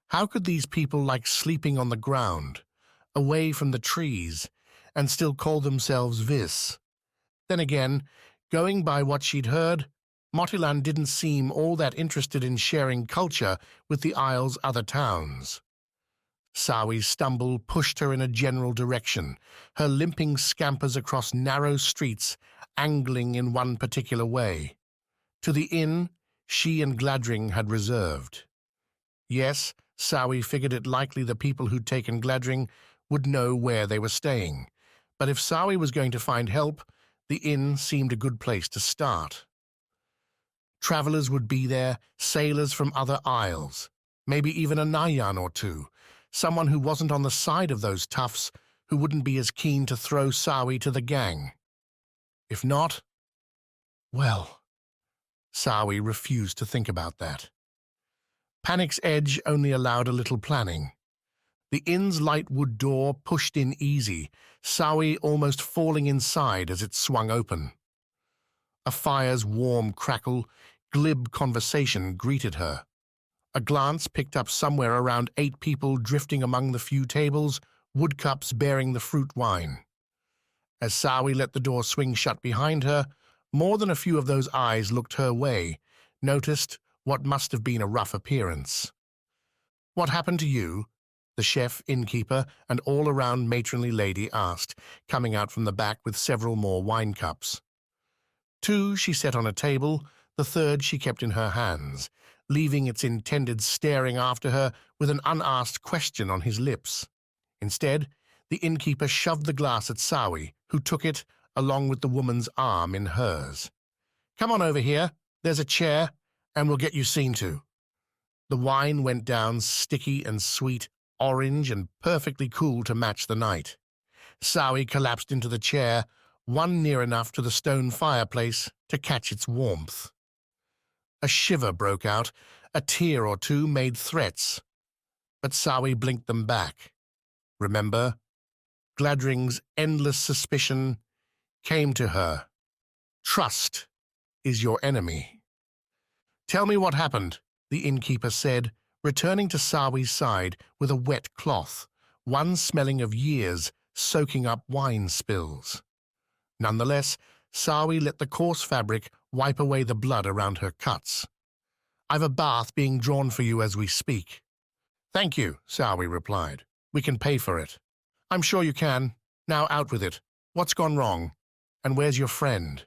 How could these people like sleeping on the ground, away from the trees, and still call themselves Vis? Then again, going by what she'd heard, Motilan didn't seem all that interested in sharing culture with the Isle's other towns. Sawi's stumble pushed her in a general direction, her limping scampers across narrow streets, angling in one particular way, to the inn she and Gladring had reserved. Yes, Sawi figured it likely the people who'd taken Gladring would know where they were staying, but if Sawi was going to find help, the inn seemed a good place to start. Travelers would be there, sailors from other isles, maybe even a Nayan or two, someone who wasn't on the side of those toughs, who wouldn't be as keen to throw Sawi to the gang. If not, well, Sawi refused to think about that. Panic's edge only allowed a little planning. The inn's light wood door pushed in easy, Sawi almost falling inside as it swung open. A fire's warm crackle, glib conversation greeted her. A glance picked up somewhere around 8 people drifting among the few tables, wood cups bearing the fruit wine. As Sawi let the door swing shut behind her, more than a few of those eyes looked her way, noticed what must have been a rough appearance. "What happened to you?" the chef, innkeeper, and all-around matronly lady asked, coming out from the back with several more wine cups. 2 she set on a table, the third she kept in her hands, leaving its intended staring after her with an unasked question on his lips. Instead, the innkeeper shoved the glass at Sawi, who took it, along with the woman's arm in hers. "Come on over here, there's a chair, and we'll get you seen to." The wine went down sticky and sweet, orange and perfectly cool to match the night. Sawi collapsed into the chair, one near enough to the stone fireplace to catch its warmth. A shiver broke out, a tear or two made threats, but Sawi blinked them back. Remember, Gladring's endless suspicion came to her. Trust is your enemy. "Tell me what happened," the innkeeper said, returning to Sawi's side with a wet cloth, one smelling of years, soaking up wine spills. Nonetheless, Sawi let the coarse fabric wipe away the blood around her cuts. "I've a bath being drawn for you as we speak." "Thank you," Sawi replied. "We can pay for it." "I'm sure you can. Now out with it. What's gone wrong? And where's your friend?"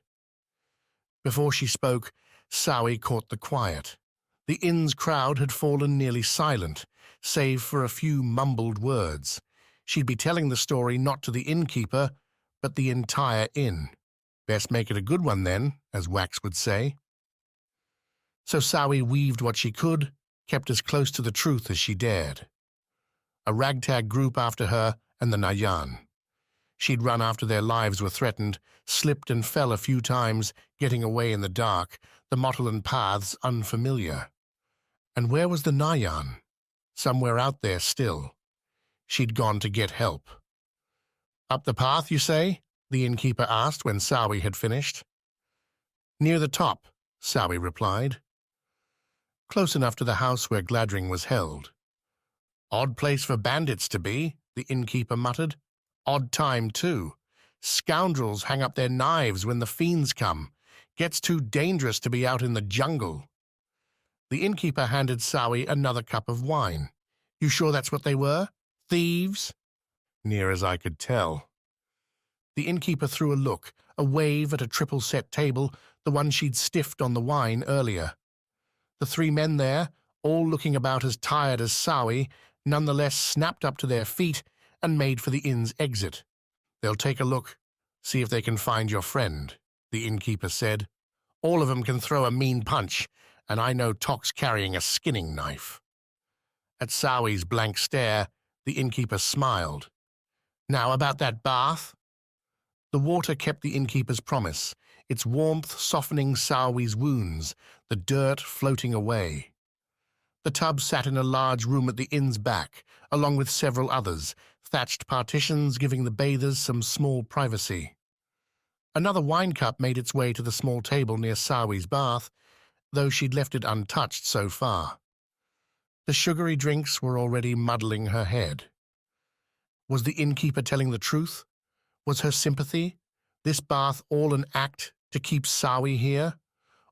Before she spoke, Sawi caught the quiet. The inn's crowd had fallen nearly silent, save for a few mumbled words. She'd be telling the story not to the innkeeper, but the entire inn. Best make it a good one then, as Wax would say. So Sawi weaved what she could, kept as close to the truth as she dared. A ragtag group after her and the Nayan. She'd run after their lives were threatened, slipped and fell a few times, getting away in the dark, the Motilan paths unfamiliar. And where was the Nayan? Somewhere out there still. She'd gone to get help. "Up the path, you say?" the innkeeper asked when Sawi had finished. "Near the top," Sawi replied. "Close enough to the house where Gladring was held." "Odd place for bandits to be," the innkeeper muttered. "Odd time, too. Scoundrels hang up their knives when the fiends come. Gets too dangerous to be out in the jungle." The innkeeper handed Sawi another cup of wine. "You sure that's what they were? Thieves?" "Near as I could tell." The innkeeper threw a look, a wave at a triple-set table, the one she'd stiffed on the wine earlier. The 3 men there, all looking about as tired as Sawi, nonetheless snapped up to their feet and made for the inn's exit. "They'll take a look, see if they can find your friend," the innkeeper said. "All of them can throw a mean punch, and I know Tok's carrying a skinning knife." At Sawi's blank stare, the innkeeper smiled. "Now about that bath?" The water kept the innkeeper's promise, its warmth softening Sawi's wounds, the dirt floating away. The tub sat in a large room at the inn's back, along with several others, thatched partitions giving the bathers some small privacy. Another wine cup made its way to the small table near Sawi's bath, though she'd left it untouched so far. The sugary drinks were already muddling her head. Was the innkeeper telling the truth? Was her sympathy, this bath, all an act to keep Sawi here?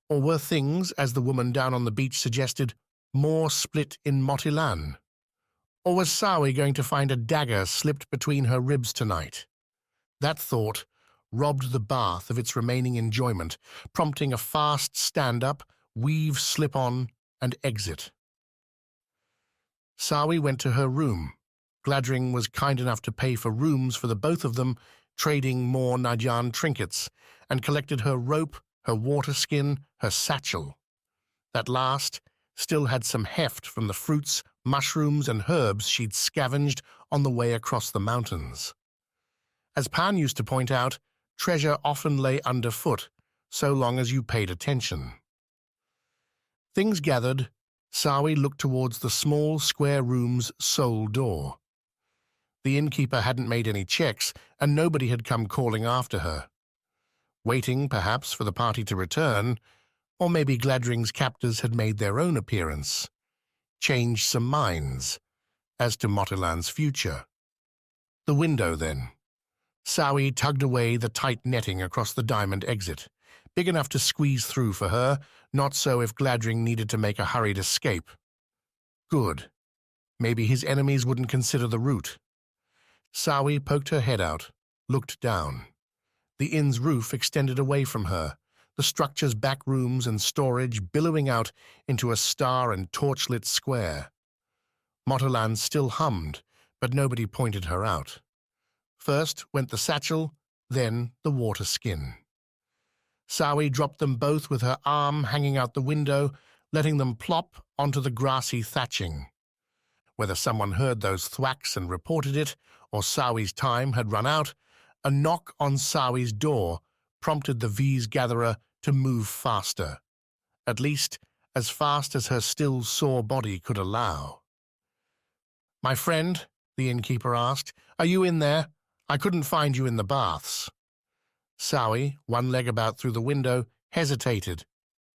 Or were things, as the woman down on the beach suggested, more split in Motilan? Or was Sawi going to find a dagger slipped between her ribs tonight? That thought robbed the bath of its remaining enjoyment, prompting a fast stand-up, weave slip-on, and exit. Sawi went to her room. Gladring was kind enough to pay for rooms for the both of them, trading more Najan trinkets, and collected her rope, her water skin, her satchel. That last still had some heft from the fruits, mushrooms, and herbs she'd scavenged on the way across the mountains. As Pan used to point out, treasure often lay underfoot, so long as you paid attention. Things gathered, Sawi looked towards the small, square room's sole door. The innkeeper hadn't made any checks, and nobody had come calling after her. Waiting, perhaps, for the party to return, or maybe Gladring's captors had made their own appearance, changed some minds as to Motilan's future. The window, then. Sawi tugged away the tight netting across the diamond exit, big enough to squeeze through for her, not so if Gladring needed to make a hurried escape. Good. Maybe his enemies wouldn't consider the route. Sawi poked her head out, looked down. The inn's roof extended away from her, the structure's back rooms and storage billowing out into a star and torchlit square. Motilan still hummed, but nobody pointed her out. First went the satchel, then the water skin. Sawi dropped them both with her arm hanging out the window, letting them plop onto the grassy thatching. Whether someone heard those thwacks and reported it, or Sawi's time had run out, a knock on Sawi's door prompted the V's gatherer to move faster, at least as fast as her still sore body could allow. "My friend," the innkeeper asked, "are you in there? I couldn't find you in the baths." Sawi, one leg about through the window, hesitated.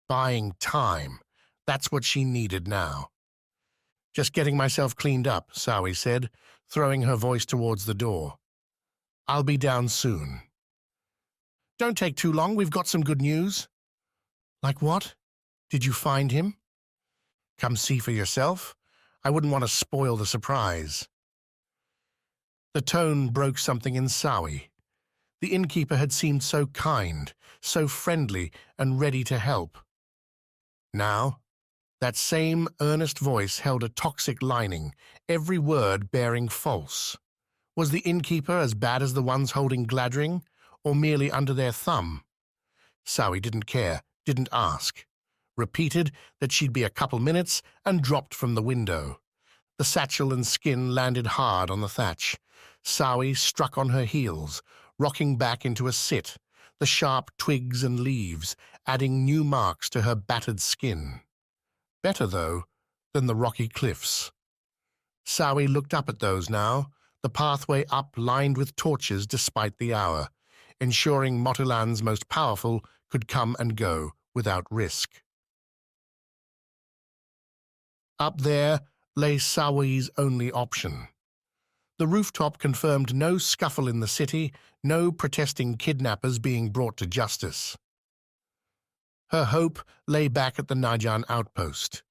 Buying time. That's what she needed now. "Just getting myself cleaned up," Sawi said, throwing her voice towards the door. "I'll be down soon." "Don't take too long, we've got some good news." "Like what? Did you find him?" "Come see for yourself. I wouldn't want to spoil the surprise." The tone broke something in Sawi. The innkeeper had seemed so kind, so friendly, and ready to help. Now, that same earnest voice held a toxic lining, every word bearing false. Was the innkeeper as bad as the ones holding Gladring, or merely under their thumb? Sawi didn't care, didn't ask. Repeated that she'd be a couple minutes and dropped from the window. The satchel and skin landed hard on the thatch. Sawi struck on her heels, rocking back into a sit, the sharp twigs and leaves adding new marks to her battered skin. Better, though, than the rocky cliffs. Sawi looked up at those now, the pathway up lined with torches despite the hour, ensuring Motilan's most powerful could come and go without risk. Up there lay Sawi's only option. The rooftop confirmed no scuffle in the city, no protesting kidnappers being brought to justice. Her hope lay back at the Najan outpost.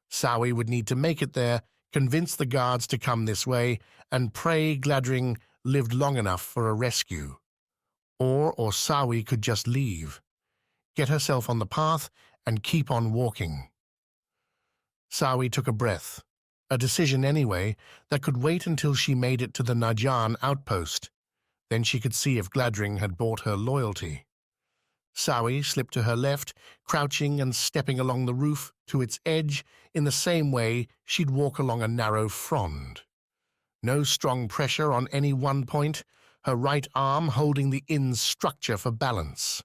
Sawi would need to make it there, convince the guards to come this way, and pray Gladring lived long enough for a rescue. Or Sawi could just leave, get herself on the path, and keep on walking. Sawi took a breath. A decision, anyway, that could wait until she made it to the Najan outpost. Then she could see if Gladring had bought her loyalty. Sawi slipped to her left, crouching and stepping along the roof to its edge in the same way she'd walk along a narrow frond. No strong pressure on any one point, her right arm holding the inn's structure for balance.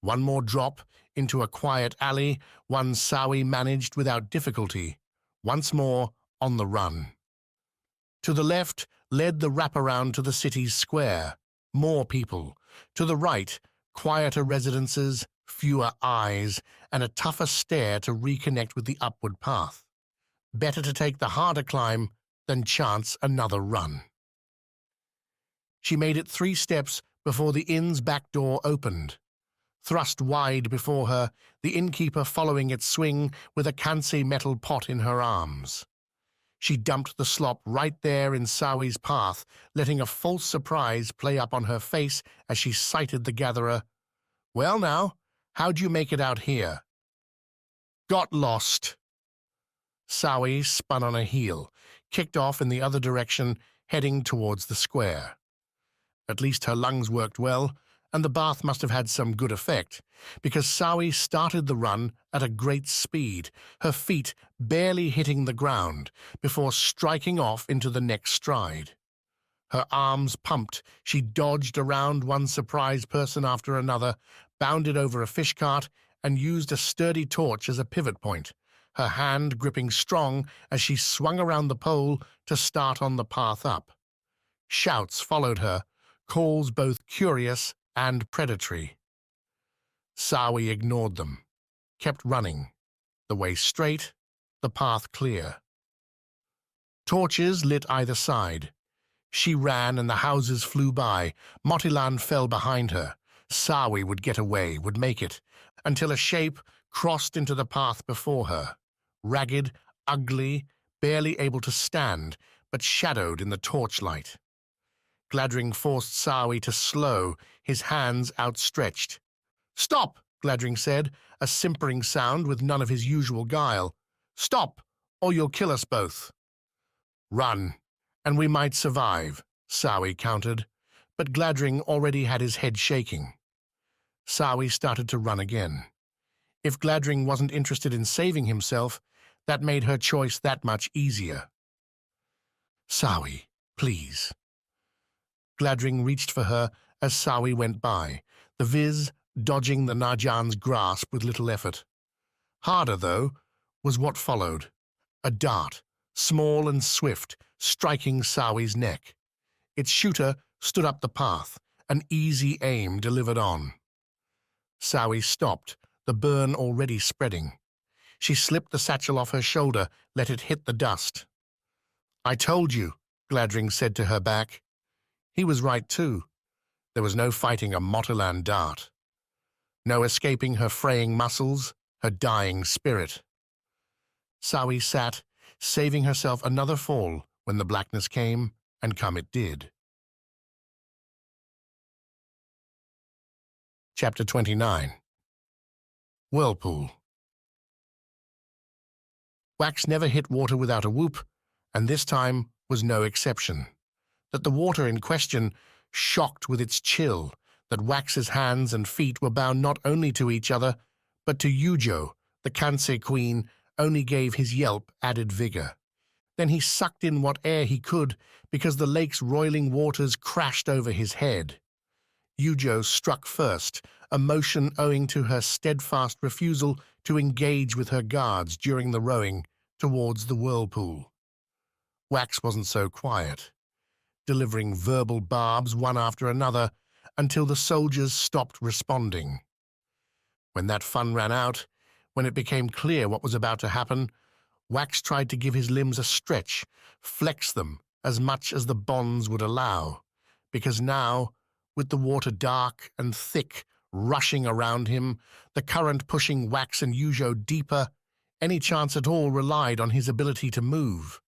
One more drop into a quiet alley, one Sawi managed without difficulty, once more on the run. To the left led the wraparound to the city's square. More people. To the right, quieter residences, fewer eyes, and a tougher stare to reconnect with the upward path. Better to take the harder climb than chance another run. She made it 3 steps before the inn's back door opened. Thrust wide before her, the innkeeper following its swing with a Kanse metal pot in her arms. She dumped the slop right there in Sawi's path, letting a false surprise play up on her face as she sighted the gatherer. "Well now, how'd you make it out here?" "Got lost." Sawi spun on a heel, kicked off in the other direction, heading towards the square. At least her lungs worked well, and the bath must have had some good effect, because Sawi started the run at a great speed, her feet barely hitting the ground, before striking off into the next stride. Her arms pumped, she dodged around one surprised person after another, bounded over a fish cart, and used a sturdy torch as a pivot point, her hand gripping strong as she swung around the pole to start on the path up. Shouts followed her, calls both curious and predatory. Sawi ignored them, kept running, the way straight, the path clear. Torches lit either side. She ran and the houses flew by. Motilan fell behind her. Sawi would get away, would make it, until a shape crossed into the path before her. Ragged, ugly, barely able to stand, but shadowed in the torchlight. Gladring forced Sawi to slow, his hands outstretched. "Stop," Gladring said, a simpering sound with none of his usual guile. "Stop, or you'll kill us both." "Run, and we might survive," Sawi countered, but Gladring already had his head shaking. Sawi started to run again. If Gladring wasn't interested in saving himself, that made her choice that much easier. "Sawi, please." Gladring reached for her as Sawi went by, the Viz dodging the Najan's grasp with little effort. Harder, though, was what followed. A dart, small and swift, striking Sawi's neck. Its shooter stood up the path, an easy aim delivered on. Sawi stopped, the burn already spreading. She slipped the satchel off her shoulder, let it hit the dust. "I told you," Gladring said to her back. He was right, too. There was no fighting a Motilan dart. No escaping her fraying muscles, her dying spirit. Sawi sat, saving herself another fall when the blackness came, and come it did. Chapter 29. Whirlpool. Wax never hit water without a whoop, and this time was no exception. That the water in question shocked with its chill, that Wax's hands and feet were bound not only to each other, but to Yujo, the Kanse queen, only gave his yelp added vigor. Then he sucked in what air he could, because the lake's roiling waters crashed over his head. Yujo struck first, a motion owing to her steadfast refusal to engage with her guards during the rowing towards the whirlpool. Wax wasn't so quiet, delivering verbal barbs one after another until the soldiers stopped responding. When that fun ran out, when it became clear what was about to happen, Wax tried to give his limbs a stretch, flex them as much as the bonds would allow, because now, with the water dark and thick rushing around him, the current pushing Wax and Yujo deeper, any chance at all relied on his ability to move.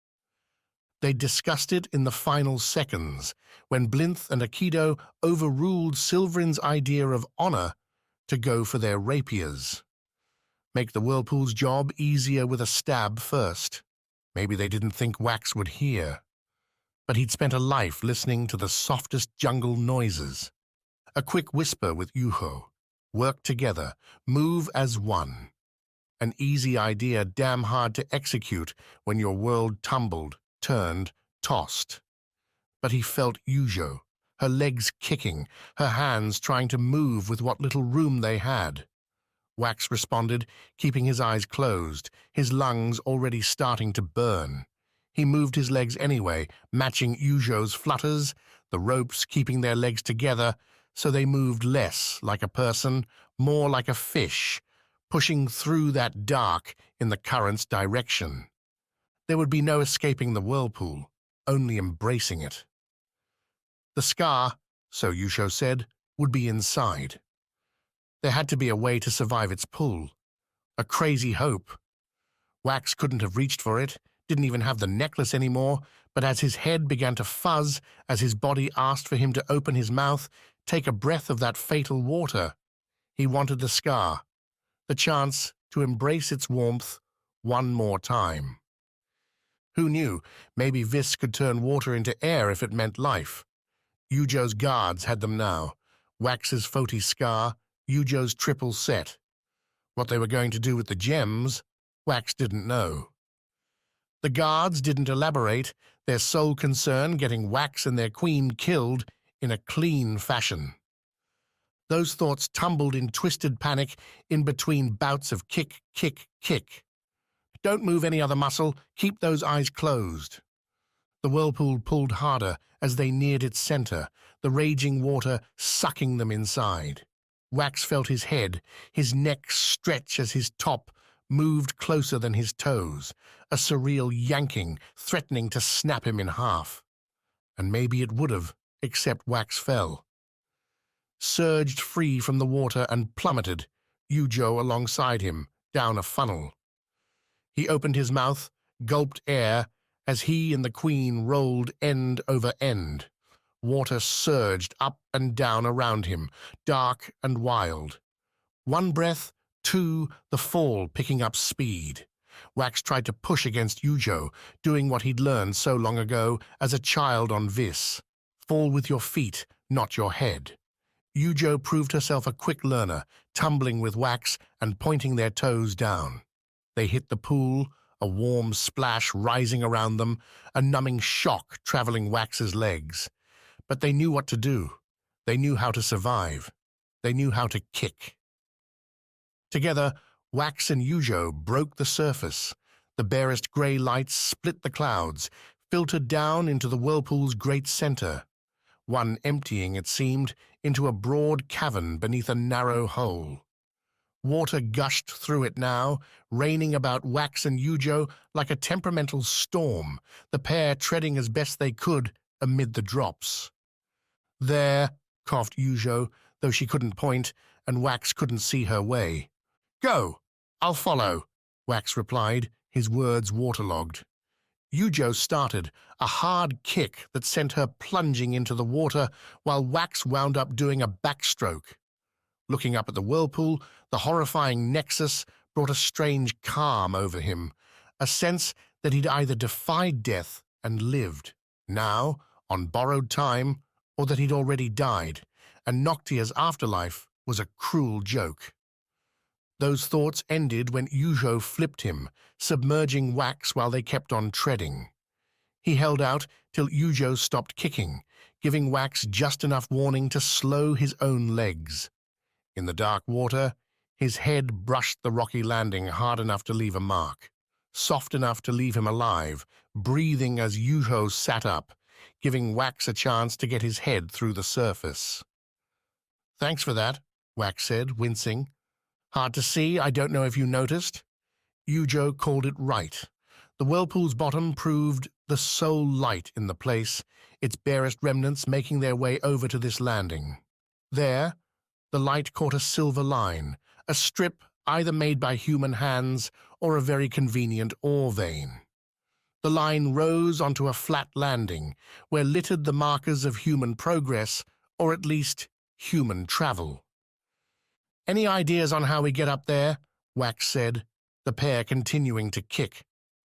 They discussed it in the final seconds, when Blinth and Aikido overruled Silverin's idea of honor to go for their rapiers. Make the Whirlpool's job easier with a stab first. Maybe they didn't think Wax would hear. But he'd spent a life listening to the softest jungle noises. A quick whisper with Yuho. Work together, move as one. An easy idea, damn hard to execute when your world tumbled, turned, tossed. But he felt Yujo, her legs kicking, her hands trying to move with what little room they had. Wax responded, keeping his eyes closed, his lungs already starting to burn. He moved his legs anyway, matching Yujo's flutters, the ropes keeping their legs together, so they moved less like a person, more like a fish, pushing through that dark in the current's direction. There would be no escaping the whirlpool, only embracing it. The Skar, so Yujo said, would be inside. There had to be a way to survive its pull. A crazy hope. Wax couldn't have reached for it, didn't even have the necklace anymore, but as his head began to fuzz, as his body asked for him to open his mouth, take a breath of that fatal water, he wanted the Skar, the chance to embrace its warmth one more time. Who knew, maybe Vis could turn water into air if it meant life. Yujo's guards had them now. Wax's Foti Skar, Yujo's triple set. What they were going to do with the gems, Wax didn't know. The guards didn't elaborate, their sole concern getting Wax and their queen killed in a clean fashion. Those thoughts tumbled in twisted panic in between bouts of kick, kick, kick. Don't move any other muscle, keep those eyes closed. The whirlpool pulled harder as they neared its center, the raging water sucking them inside. Wax felt his head, his neck stretch as his top moved closer than his toes, a surreal yanking threatening to snap him in half. And maybe it would have, except Wax fell. Surged free from the water and plummeted, Yujo alongside him, down a funnel. He opened his mouth, gulped air, as he and the queen rolled end over end. Water surged up and down around him, dark and wild. One breath, two, the fall picking up speed. Wax tried to push against Yujo, doing what he'd learned so long ago as a child on Vis. Fall with your feet, not your head. Yujo proved herself a quick learner, tumbling with Wax and pointing their toes down. They hit the pool, a warm splash rising around them, a numbing shock traveling Wax's legs. But they knew what to do. They knew how to survive. They knew how to kick. Together, Wax and Yujo broke the surface. The barest grey lights split the clouds, filtered down into the whirlpool's great center. One emptying, it seemed, into a broad cavern beneath a narrow hole. Water gushed through it now, raining about Wax and Yujo like a temperamental storm, the pair treading as best they could amid the drops. There, coughed Yujo, though she couldn't point, and Wax couldn't see her way. Go, I'll follow, Wax replied, his words waterlogged. Yujo started, a hard kick that sent her plunging into the water, while Wax wound up doing a backstroke. Looking up at the whirlpool, the horrifying nexus brought a strange calm over him, a sense that he'd either defied death and lived, now, on borrowed time, or that he'd already died, and Noctia's afterlife was a cruel joke. Those thoughts ended when Yujo flipped him, submerging Wax while they kept on treading. He held out till Yujo stopped kicking, giving Wax just enough warning to slow his own legs. In the dark water, his head brushed the rocky landing hard enough to leave a mark, soft enough to leave him alive, breathing as Yujo sat up, giving Wax a chance to get his head through the surface. Thanks for that, Wax said, wincing. Hard to see, I don't know if you noticed. Yujo called it right. The whirlpool's bottom proved the sole light in the place, its barest remnants making their way over to this landing. There, the light caught a silver line, a strip either made by human hands or a very convenient ore vein. The line rose onto a flat landing, where littered the markers of human progress, or at least human travel. Any ideas on how we get up there? Wax said, the pair continuing to kick.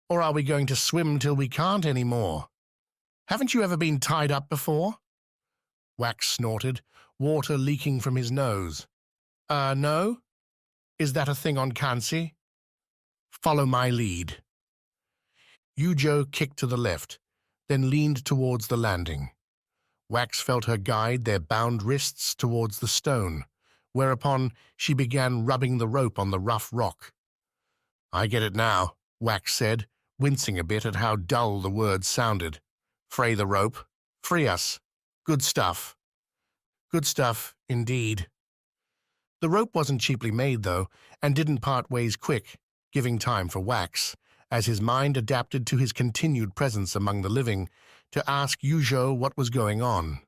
Or are we going to swim till we can't any more? Haven't you ever been tied up before? Wax snorted, water leaking from his nose. No? Is that a thing on Kansi? Follow my lead. Yujo kicked to the left, then leaned towards the landing. Wax felt her guide their bound wrists towards the stone, whereupon she began rubbing the rope on the rough rock. I get it now, Wax said, wincing a bit at how dull the words sounded. Fray the rope. Free us. Good stuff. Good stuff, indeed. The rope wasn't cheaply made, though, and didn't part ways quick, giving time for Wax, as his mind adapted to his continued presence among the living, to ask Yujo what was going on.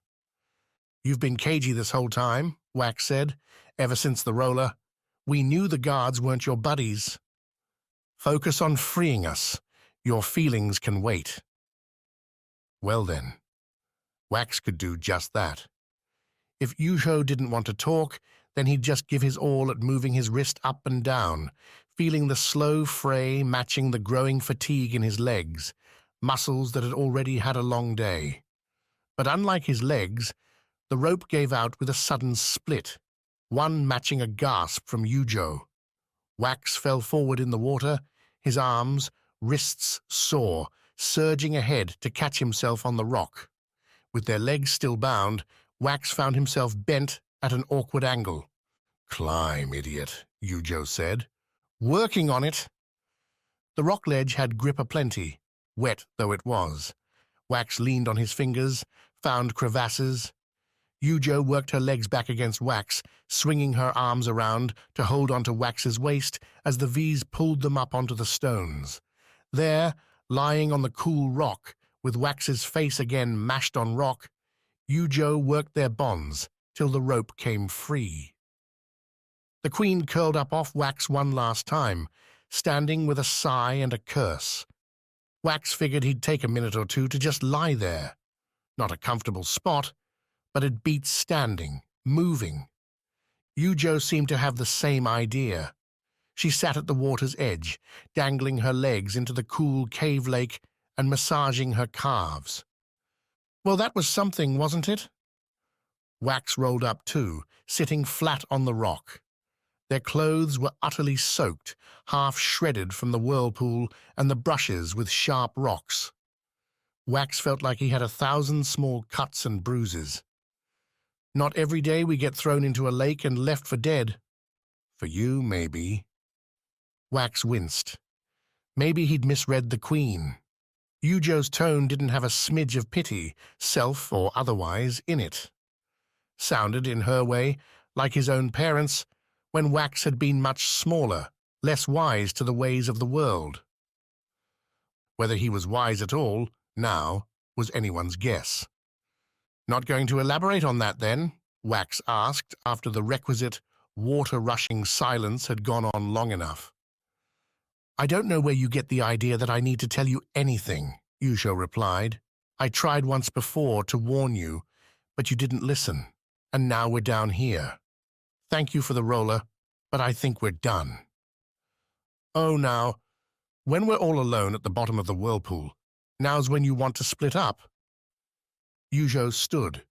You've been cagey this whole time, Wax said, ever since the roller. We knew the guards weren't your buddies. Focus on freeing us. Your feelings can wait. Well then, Wax could do just that. If Yujo didn't want to talk, then he'd just give his all at moving his wrist up and down, feeling the slow fray matching the growing fatigue in his legs, muscles that had already had a long day. But unlike his legs, the rope gave out with a sudden split, one matching a gasp from Yujo. Wax fell forward in the water, his arms, wrists sore, surging ahead to catch himself on the rock. With their legs still bound, Wax found himself bent at an awkward angle. Climb, idiot, Yujo said. Working on it. The rock ledge had grip aplenty, wet though it was. Wax leaned on his fingers, found crevasses. Yujo worked her legs back against Wax, swinging her arms around to hold onto Wax's waist as the V's pulled them up onto the stones. There, lying on the cool rock, with Wax's face again mashed on rock, Yujo worked their bonds till the rope came free. The Queen curled up off Wax one last time, standing with a sigh and a curse. Wax figured he'd take a minute or two to just lie there. Not a comfortable spot, but it beat standing, moving. Yujo seemed to have the same idea. She sat at the water's edge, dangling her legs into the cool cave lake and massaging her calves. Well, that was something, wasn't it? Wax rolled up too, sitting flat on the rock. Their clothes were utterly soaked, half shredded from the whirlpool and the brushes with sharp rocks. Wax felt like he had 1,000 small cuts and bruises. Not every day we get thrown into a lake and left for dead. For you, maybe. Wax winced. Maybe he'd misread the Queen. Yujo's tone didn't have a smidge of pity, self or otherwise, in it. Sounded, in her way, like his own parents, when Wax had been much smaller, less wise to the ways of the world. Whether he was wise at all, now, was anyone's guess. Not going to elaborate on that, then? Wax asked, after the requisite, water-rushing silence had gone on long enough. I don't know where you get the idea that I need to tell you anything, Yujo replied. I tried once before to warn you, but you didn't listen, and now we're down here. Thank you for the roller, but I think we're done. Oh, now, when we're all alone at the bottom of the whirlpool, now's when you want to split up. Yujo stood.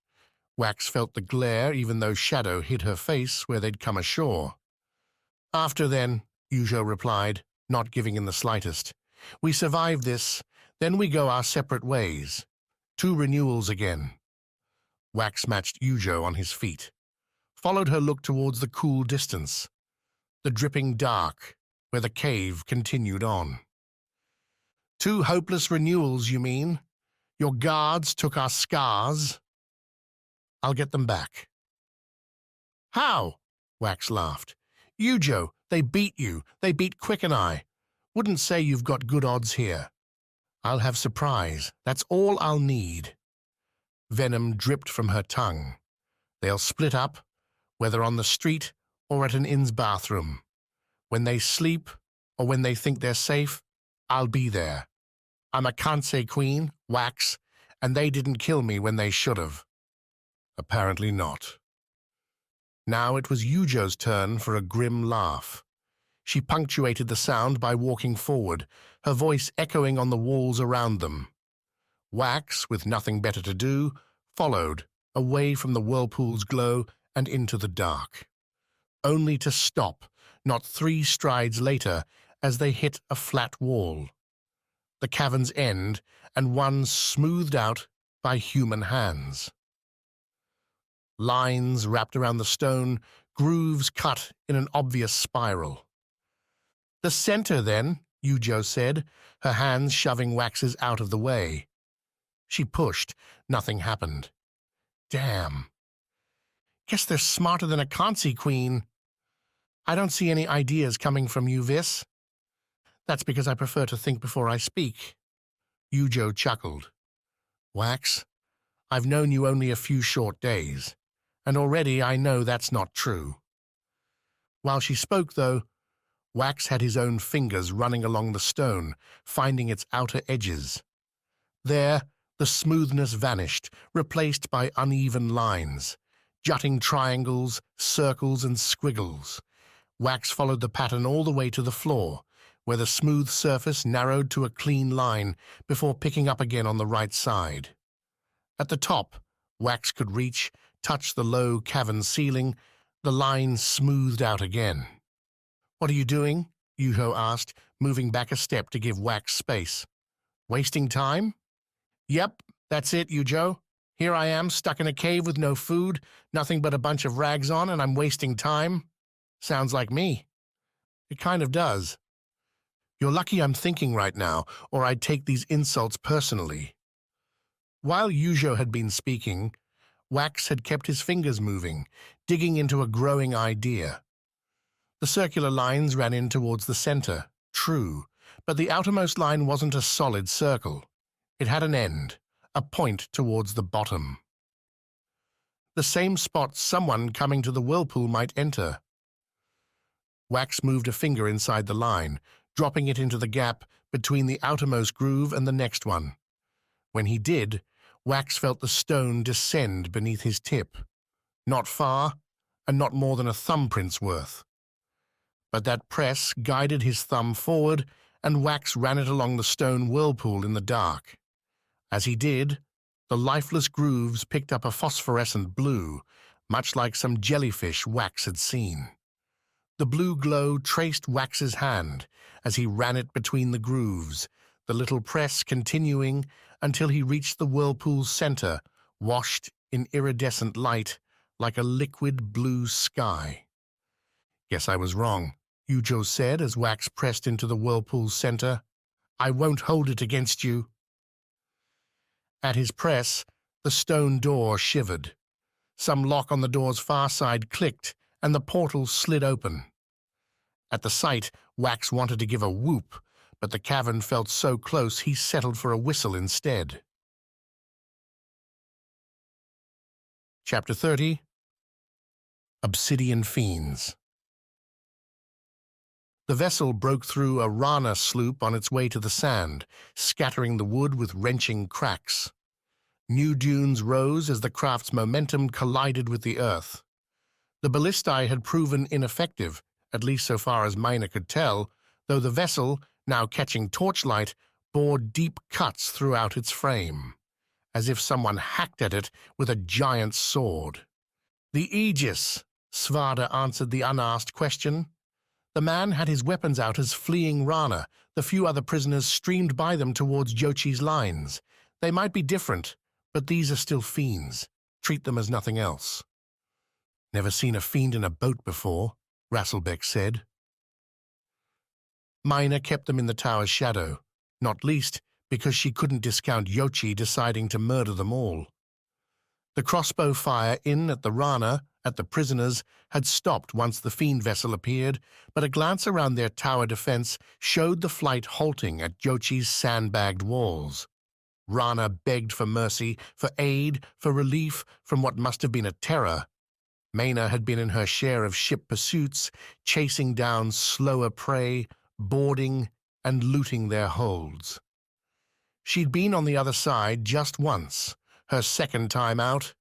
Wax felt the glare even though shadow hid her face where they'd come ashore. After then, Yujo replied, not giving in the slightest. We survive this, then we go our separate ways. 2 renewals again. Wax matched Yujo on his feet, followed her look towards the cool distance, the dripping dark, where the cave continued on. 2 hopeless renewals, you mean? Your guards took our scars? I'll get them back. How? Wax laughed. Yujo, they beat you. They beat Quick and I. Wouldn't say you've got good odds here. I'll have surprise. That's all I'll need. Venom dripped from her tongue. They'll split up, whether on the street or at an inn's bathroom. When they sleep or when they think they're safe, I'll be there. I'm a Kansei queen, Wax, and they didn't kill me when they should have. Apparently not. Now it was Yujo's turn for a grim laugh. She punctuated the sound by walking forward, her voice echoing on the walls around them. Wax, with nothing better to do, followed, away from the whirlpool's glow and into the dark. only to stop, not 3 strides later, as they hit a flat wall, the cavern's end, and one smoothed out by human hands. Lines wrapped around the stone, grooves cut in an obvious spiral. "The center, then," Yujo said, her hands shoving Wax's out of the way. She pushed. Nothing happened. Damn. Guess they're smarter than a Kansi queen. I don't see any ideas coming from you, Vis. That's because I prefer to think before I speak. Yujo chuckled. Wax, I've known you only a few short days, and already I know that's not true. While she spoke, though, Wax had his own fingers running along the stone, finding its outer edges. There, the smoothness vanished, replaced by uneven lines, jutting triangles, circles, and squiggles. Wax followed the pattern all the way to the floor, where the smooth surface narrowed to a clean line before picking up again on the right side. At the top, Wax could reach, touch the low cavern ceiling, the line smoothed out again. "What are you doing?" Yuho asked, moving back a step to give Wax space. "Wasting time?" "Yep, that's it, Yujo. Here I am, stuck in a cave with no food, nothing but a bunch of rags on, and I'm wasting time. Sounds like me." "It kind of does. You're lucky I'm thinking right now, or I'd take these insults personally." While Yujo had been speaking, Wax had kept his fingers moving, digging into a growing idea. The circular lines ran in towards the center, true, but the outermost line wasn't a solid circle. It had an end, a point towards the bottom. The same spot someone coming to the whirlpool might enter. Wax moved a finger inside the line, dropping it into the gap between the outermost groove and the next one. When he did, Wax felt the stone descend beneath his tip. Not far, and not more than a thumbprint's worth. But that press guided his thumb forward, and Wax ran it along the stone whirlpool in the dark. As he did, the lifeless grooves picked up a phosphorescent blue, much like some jellyfish Wax had seen. The blue glow traced Wax's hand as he ran it between the grooves, the little press continuing until he reached the whirlpool's center, washed in iridescent light like a liquid blue sky. "Guess I was wrong," Yujo said as Wax pressed into the whirlpool's center. "I won't hold it against you." At his press, the stone door shivered. Some lock on the door's far side clicked, and the portal slid open. At the sight, Wax wanted to give a whoop, but the cavern felt so close he settled for a whistle instead. Chapter 30. Obsidian Fiends. The vessel broke through a Rana sloop on its way to the sand, scattering the wood with wrenching cracks. New dunes rose as the craft's momentum collided with the earth. The ballistae had proven ineffective, at least so far as Maena could tell, though the vessel, now catching torchlight, bore deep cuts throughout its frame, as if someone hacked at it with a giant sword. "The Aegis," Svarde answered the unasked question. The man had his weapons out as fleeing Rana. The few other prisoners streamed by them towards Jochi's lines. They might be different, but these are still fiends. Treat them as nothing else. "Never seen a fiend in a boat before," Rasselbeck said. Maena kept them in the tower's shadow, not least because she couldn't discount Yochi deciding to murder them all. The crossbow fire in at the Rana, at the prisoners, had stopped once the fiend vessel appeared, but a glance around their tower defense showed the flight halting at Jochi's sandbagged walls. Rana begged for mercy, for aid, for relief from what must have been a terror. Maena had been in her share of ship pursuits, chasing down slower prey, boarding and looting their holds. She'd been on the other side just once, her second time out,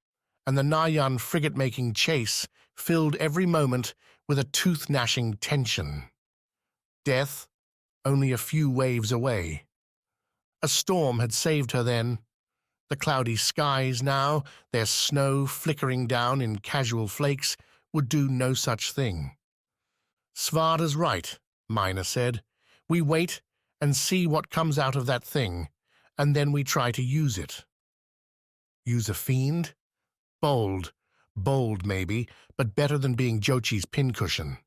and the Nayan frigate-making chase filled every moment with a tooth-gnashing tension. Death, only a few waves away. A storm had saved her then. The cloudy skies now, their snow flickering down in casual flakes, would do no such thing. Svarde's right, Maena said. We wait and see what comes out of that thing, and then we try to use it. Use a fiend? Bold. Bold, maybe, but better than being Jochi's pincushion.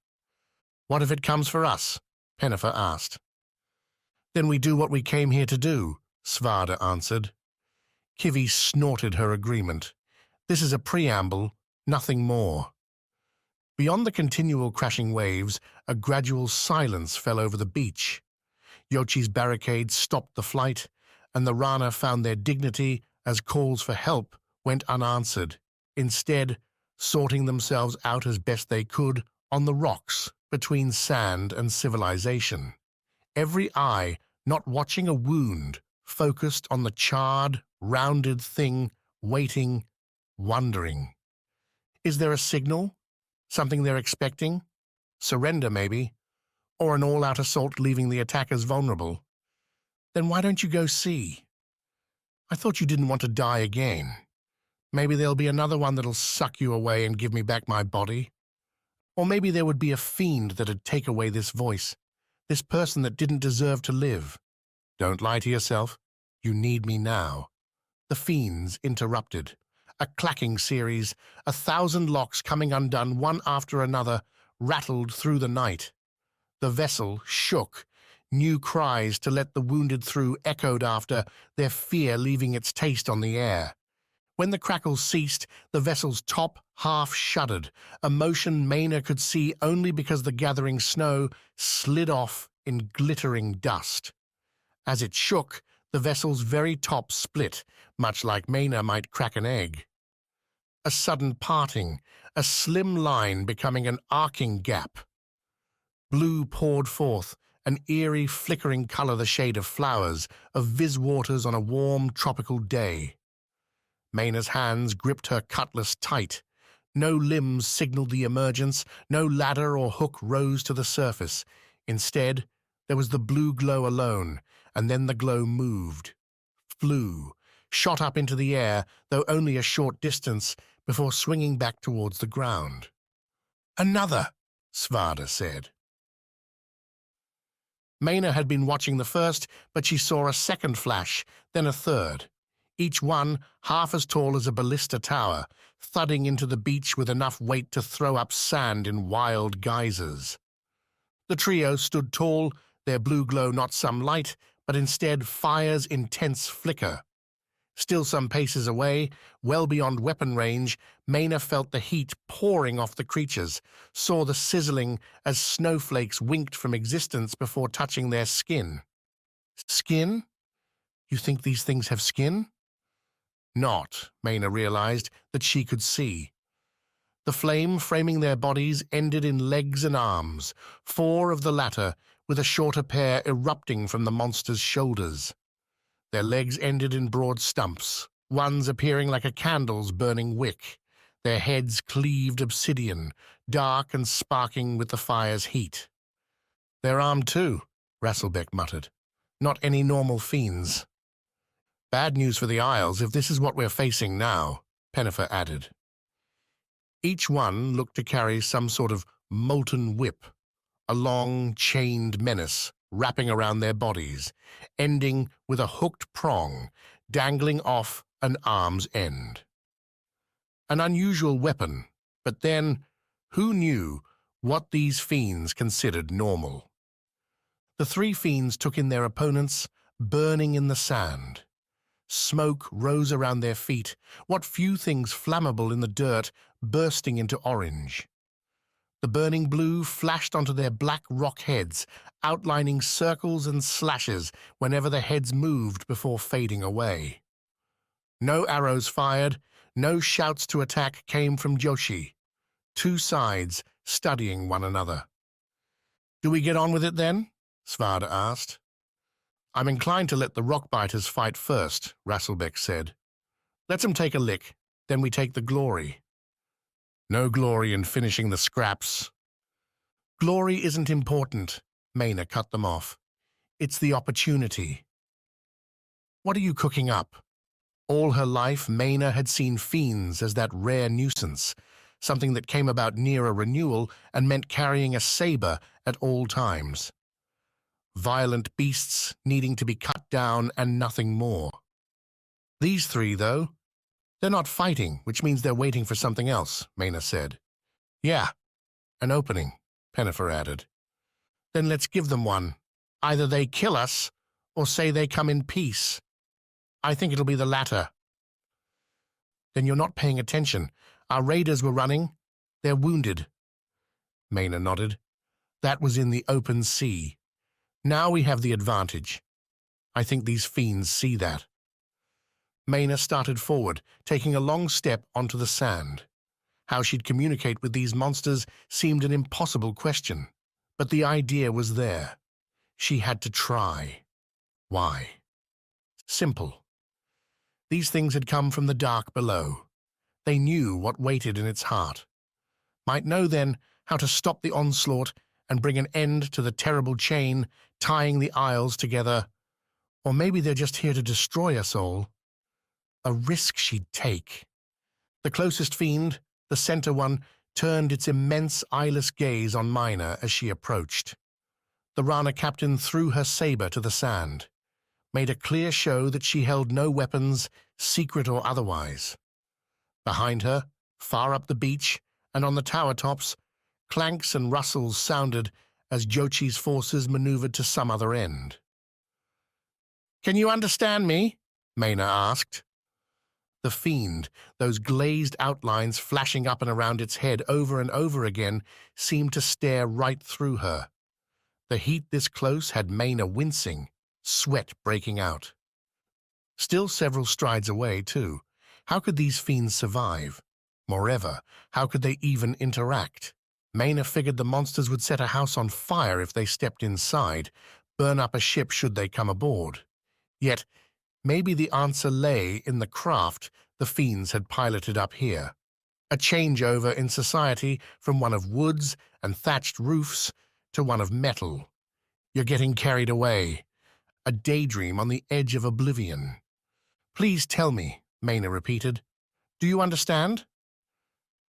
What if it comes for us? Pennifer asked. Then we do what we came here to do, Svarde answered. Kivi snorted her agreement. This is a preamble, nothing more. Beyond the continual crashing waves, a gradual silence fell over the beach. Jochi's barricade stopped the flight, and the Rana found their dignity as calls for help went unanswered, instead sorting themselves out as best they could on the rocks between sand and civilization. Every eye, not watching a wound, focused on the charred, rounded thing, waiting, wondering. Is there a signal? Something they're expecting? Surrender, maybe? Or an all-out assault leaving the attackers vulnerable? Then why don't you go see? I thought you didn't want to die again. Maybe there'll be another one that'll suck you away and give me back my body. Or maybe there would be a fiend that'd take away this voice, this person that didn't deserve to live. Don't lie to yourself. You need me now. The fiends interrupted. A clacking series, 1,000 locks coming undone one after another, rattled through the night. The vessel shook. New cries to let the wounded through echoed after, their fear leaving its taste on the air. When the crackles ceased, the vessel's top half shuddered, a motion Maena could see only because the gathering snow slid off in glittering dust. As it shook, the vessel's very top split, much like Maena might crack an egg. A sudden parting, a slim line becoming an arcing gap. Blue poured forth, an eerie, flickering color the shade of flowers, of Viswaters on a warm, tropical day. Maena's hands gripped her cutlass tight. No limbs signaled the emergence, no ladder or hook rose to the surface. Instead, there was the blue glow alone, and then the glow moved, flew, shot up into the air, though only a short distance, before swinging back towards the ground. Another, Svarde said. Maena had been watching the first, but she saw a second flash, then a third. Each one half as tall as a ballista tower, thudding into the beach with enough weight to throw up sand in wild geysers. The trio stood tall, their blue glow not some light, but instead fire's intense flicker. Still some paces away, well beyond weapon range, Maena felt the heat pouring off the creatures, saw the sizzling as snowflakes winked from existence before touching their skin. Skin? You think these things have skin? Not, Maena realized, that she could see. The flame framing their bodies ended in legs and arms, 4 of the latter, with a shorter pair erupting from the monster's shoulders. Their legs ended in broad stumps, ones appearing like a candle's burning wick. Their heads cleaved obsidian, dark and sparking with the fire's heat. They're armed too, Rasselbeck muttered. Not any normal fiends. Bad news for the Isles if this is what we're facing now, Pennifer added. Each one looked to carry some sort of molten whip, a long, chained menace wrapping around their bodies, ending with a hooked prong dangling off an arm's end. An unusual weapon, but then, who knew what these fiends considered normal? The 3 fiends took in their opponents, burning in the sand. Smoke rose around their feet, what few things flammable in the dirt bursting into orange. The burning blue flashed onto their black rock heads, outlining circles and slashes whenever the heads moved before fading away. No arrows fired, no shouts to attack came from Jochi. 2 sides studying one another. Do we get on with it then? Svarde asked. I'm inclined to let the rockbiters fight first, Rasselbeck said. Let them take a lick, then we take the glory. No glory in finishing the scraps. Glory isn't important, Maena cut them off. It's the opportunity. What are you cooking up? All her life, Maena had seen fiends as that rare nuisance, something that came about near a renewal and meant carrying a saber at all times. Violent beasts needing to be cut down and nothing more. These three, though, they're not fighting, which means they're waiting for something else, Maena said. Yeah, an opening, Pennifer added. Then let's give them one. Either they kill us, or say they come in peace. I think it'll be the latter. Then you're not paying attention. Our raiders were running. They're wounded. Maena nodded. That was in the open sea. Now we have the advantage. I think these fiends see that. Maena started forward, taking a long step onto the sand. How she'd communicate with these monsters seemed an impossible question, but the idea was there. She had to try. Why? Simple. These things had come from the dark below. They knew what waited in its heart. Might know then how to stop the onslaught and bring an end to the terrible chain tying the isles together. Or maybe they're just here to destroy us all. A risk she'd take. The closest fiend, the center one, turned its immense eyeless gaze on Maena as she approached. The Rana captain threw her saber to the sand, made a clear show that she held no weapons, secret or otherwise. Behind her, far up the beach and on the tower tops, clanks and rustles sounded as Jochi's forces maneuvered to some other end. "Can you understand me?" Maena asked. The fiend, those glazed outlines flashing up and around its head over and over again, seemed to stare right through her. The heat this close had Maena wincing, sweat breaking out. Still several strides away, too. How could these fiends survive? Moreover, how could they even interact? Maena figured the monsters would set a house on fire if they stepped inside, burn up a ship should they come aboard. Yet, maybe the answer lay in the craft the fiends had piloted up here. A changeover in society from one of woods and thatched roofs to one of metal. You're getting carried away. A daydream on the edge of oblivion. "Please tell me," Maena repeated. "Do you understand?"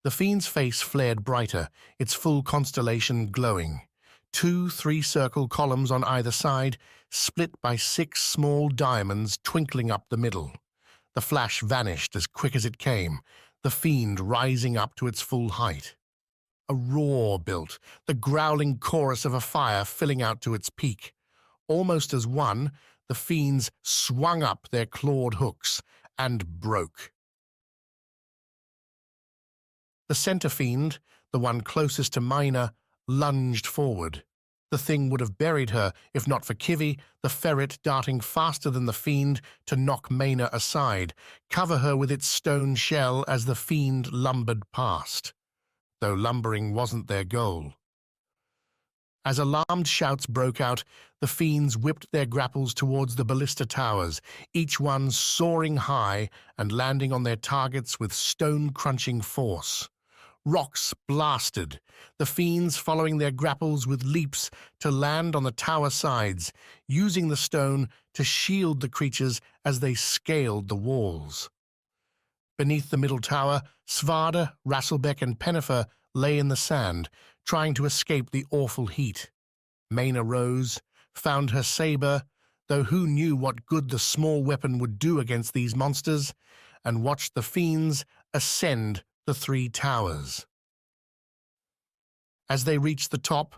The fiend's face flared brighter, its full constellation glowing. 2 3-circle columns on either side, split by 6 small diamonds twinkling up the middle. The flash vanished as quick as it came, the fiend rising up to its full height. A roar built, the growling chorus of a fire filling out to its peak. Almost as one, the fiends swung up their clawed hooks and broke. The center fiend, the one closest to Maena, lunged forward. The thing would have buried her if not for Kivi, the ferret darting faster than the fiend to knock Maena aside, cover her with its stone shell as the fiend lumbered past, though lumbering wasn't their goal. As alarmed shouts broke out, the fiends whipped their grapples towards the ballista towers, each one soaring high and landing on their targets with stone-crunching force. Rocks blasted, the fiends following their grapples with leaps to land on the tower sides, using the stone to shield the creatures as they scaled the walls. Beneath the middle tower, Svarde, Rasselbeck, and Pennifer lay in the sand, trying to escape the awful heat. Maena rose, found her saber, though who knew what good the small weapon would do against these monsters, and watched the fiends ascend the 3 towers. As they reached the top,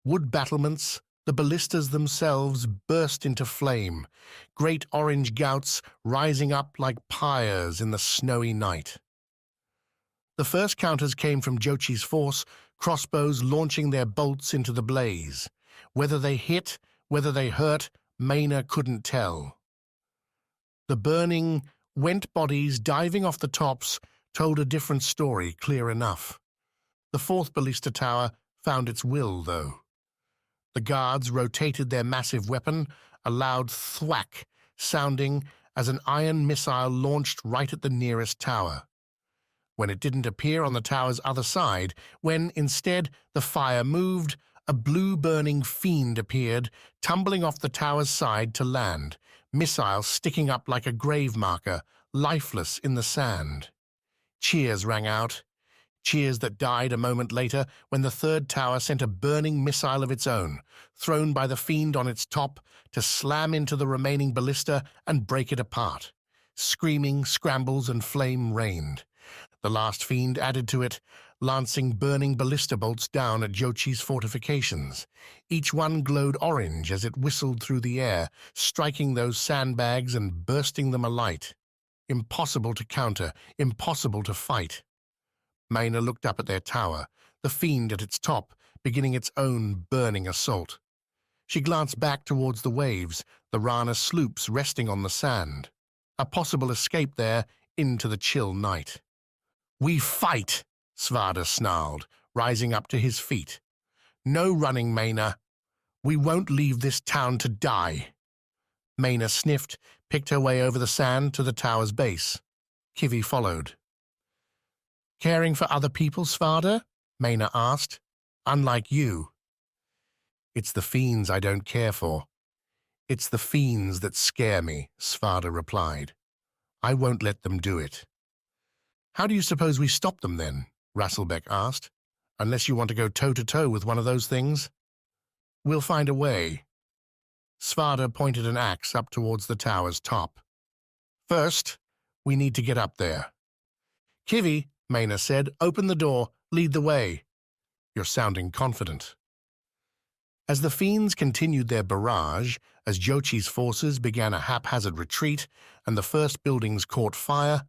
wood battlements, the ballistas themselves burst into flame, great orange gouts rising up like pyres in the snowy night. The first counters came from Jochi's force, crossbows launching their bolts into the blaze. Whether they hit, whether they hurt, Maena couldn't tell. The burning, went bodies diving off the tops told a different story clear enough. The 4th ballista tower found its will, though. The guards rotated their massive weapon, a loud thwack sounding as an iron missile launched right at the nearest tower. When it didn't appear on the tower's other side, when, instead, the fire moved, a blue-burning fiend appeared, tumbling off the tower's side to land, missile sticking up like a grave marker, lifeless in the sand. Cheers rang out. Cheers that died a moment later when the third tower sent a burning missile of its own, thrown by the Fiend on its top, to slam into the remaining ballista and break it apart. Screaming, scrambles, and flame rained. The last Fiend added to it, lancing burning ballista bolts down at Jochi's fortifications. Each one glowed orange as it whistled through the air, striking those sandbags and bursting them alight. Impossible to counter, impossible to fight. Maena looked up at their tower, the Fiend at its top, beginning its own burning assault. She glanced back towards the waves, the Rana sloops resting on the sand. A possible escape there into the chill night. "We fight!" Svarde snarled, rising up to his feet. "No running, Maena. We won't leave this town to die." Maena sniffed, picked her way over the sand to the tower's base. Kivi followed. "Caring for other people, Svarde?" Maena asked. "Unlike you." "It's the Fiends I don't care for. It's the Fiends that scare me," Svarde replied. "I won't let them do it." "How do you suppose we stop them, then?" Rasselbeck asked. "Unless you want to go toe-to-toe with one of those things?" "We'll find a way." Svarde pointed an axe up towards the tower's top. "First, we need to get up there." "Kivi," Maena said, "open the door, lead the way." "You're sounding confident." As the Fiends continued their barrage, as Jochi's forces began a haphazard retreat and the first buildings caught fire,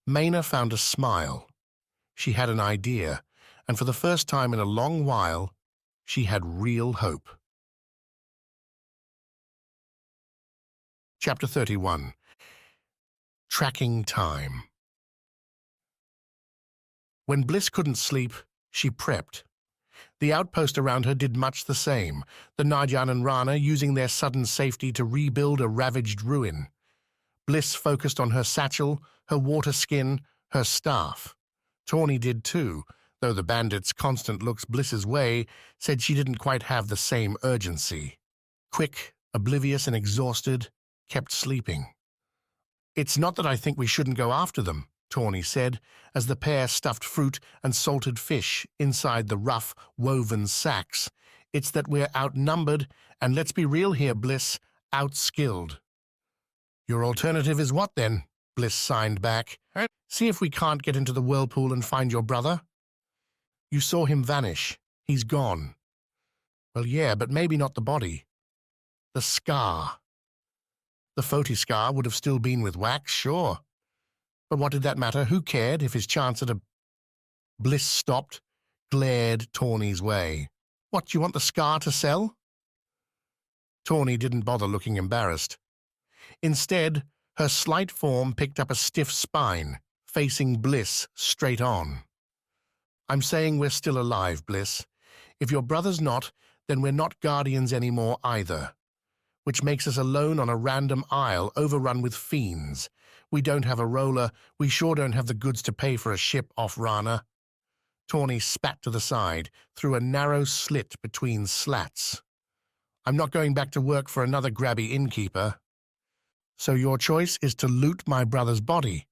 Maena found a smile. She had an idea, and for the first time in a long while, she had real hope. Chapter 31. Tracking Time. When Bliss couldn't sleep, she prepped. The outpost around her did much the same, the Nadjan and Rana using their sudden safety to rebuild a ravaged ruin. Bliss focused on her satchel, her water skin, her staff. Tawny did too, though the bandits' constant looks Bliss's way said she didn't quite have the same urgency. Quick, oblivious and exhausted, kept sleeping. "It's not that I think we shouldn't go after them," Tawny said, as the pair stuffed fruit and salted fish inside the rough, woven sacks. "It's that we're outnumbered, and let's be real here, Bliss, outskilled." "Your alternative is what, then?" Bliss signed back. "See if we can't get into the Whirlpool and find your brother." "You saw him vanish. He's gone." "Well, yeah, but maybe not the body. The Skar." The Foti Skar would have still been with Wax, sure. But what did that matter? Who cared if his chance at a... Bliss stopped, glared Tawny's way. "What, do you want the Skar to sell?" Tawny didn't bother looking embarrassed. Instead, her slight form picked up a stiff spine, facing Bliss straight on. "I'm saying we're still alive, Bliss. If your brother's not, then we're not guardians anymore either. Which makes us alone on a random isle overrun with fiends. We don't have a roller, we sure don't have the goods to pay for a ship off Rana." Tawny spat to the side, through a narrow slit between slats. "I'm not going back to work for another grabby innkeeper." "So your choice is to loot my brother's body?"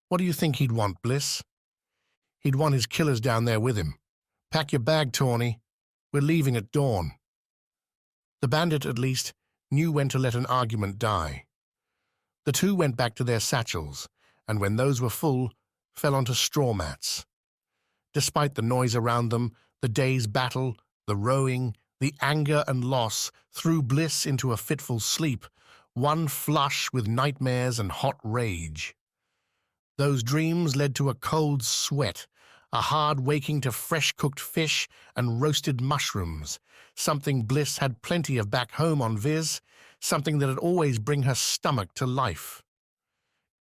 "What do you think he'd want, Bliss?" "He'd want his killers down there with him. Pack your bag, Tawny. We're leaving at dawn." The bandit, at least, knew when to let an argument die. The two went back to their satchels, and when those were full, fell onto straw mats. Despite the noise around them, the day's battle, the rowing, the anger and loss threw Bliss into a fitful sleep, one flush with nightmares and hot rage. Those dreams led to a cold sweat, a hard waking to fresh-cooked fish and roasted mushrooms, something Bliss had plenty of back home on Viz, something that'd always bring her stomach to life.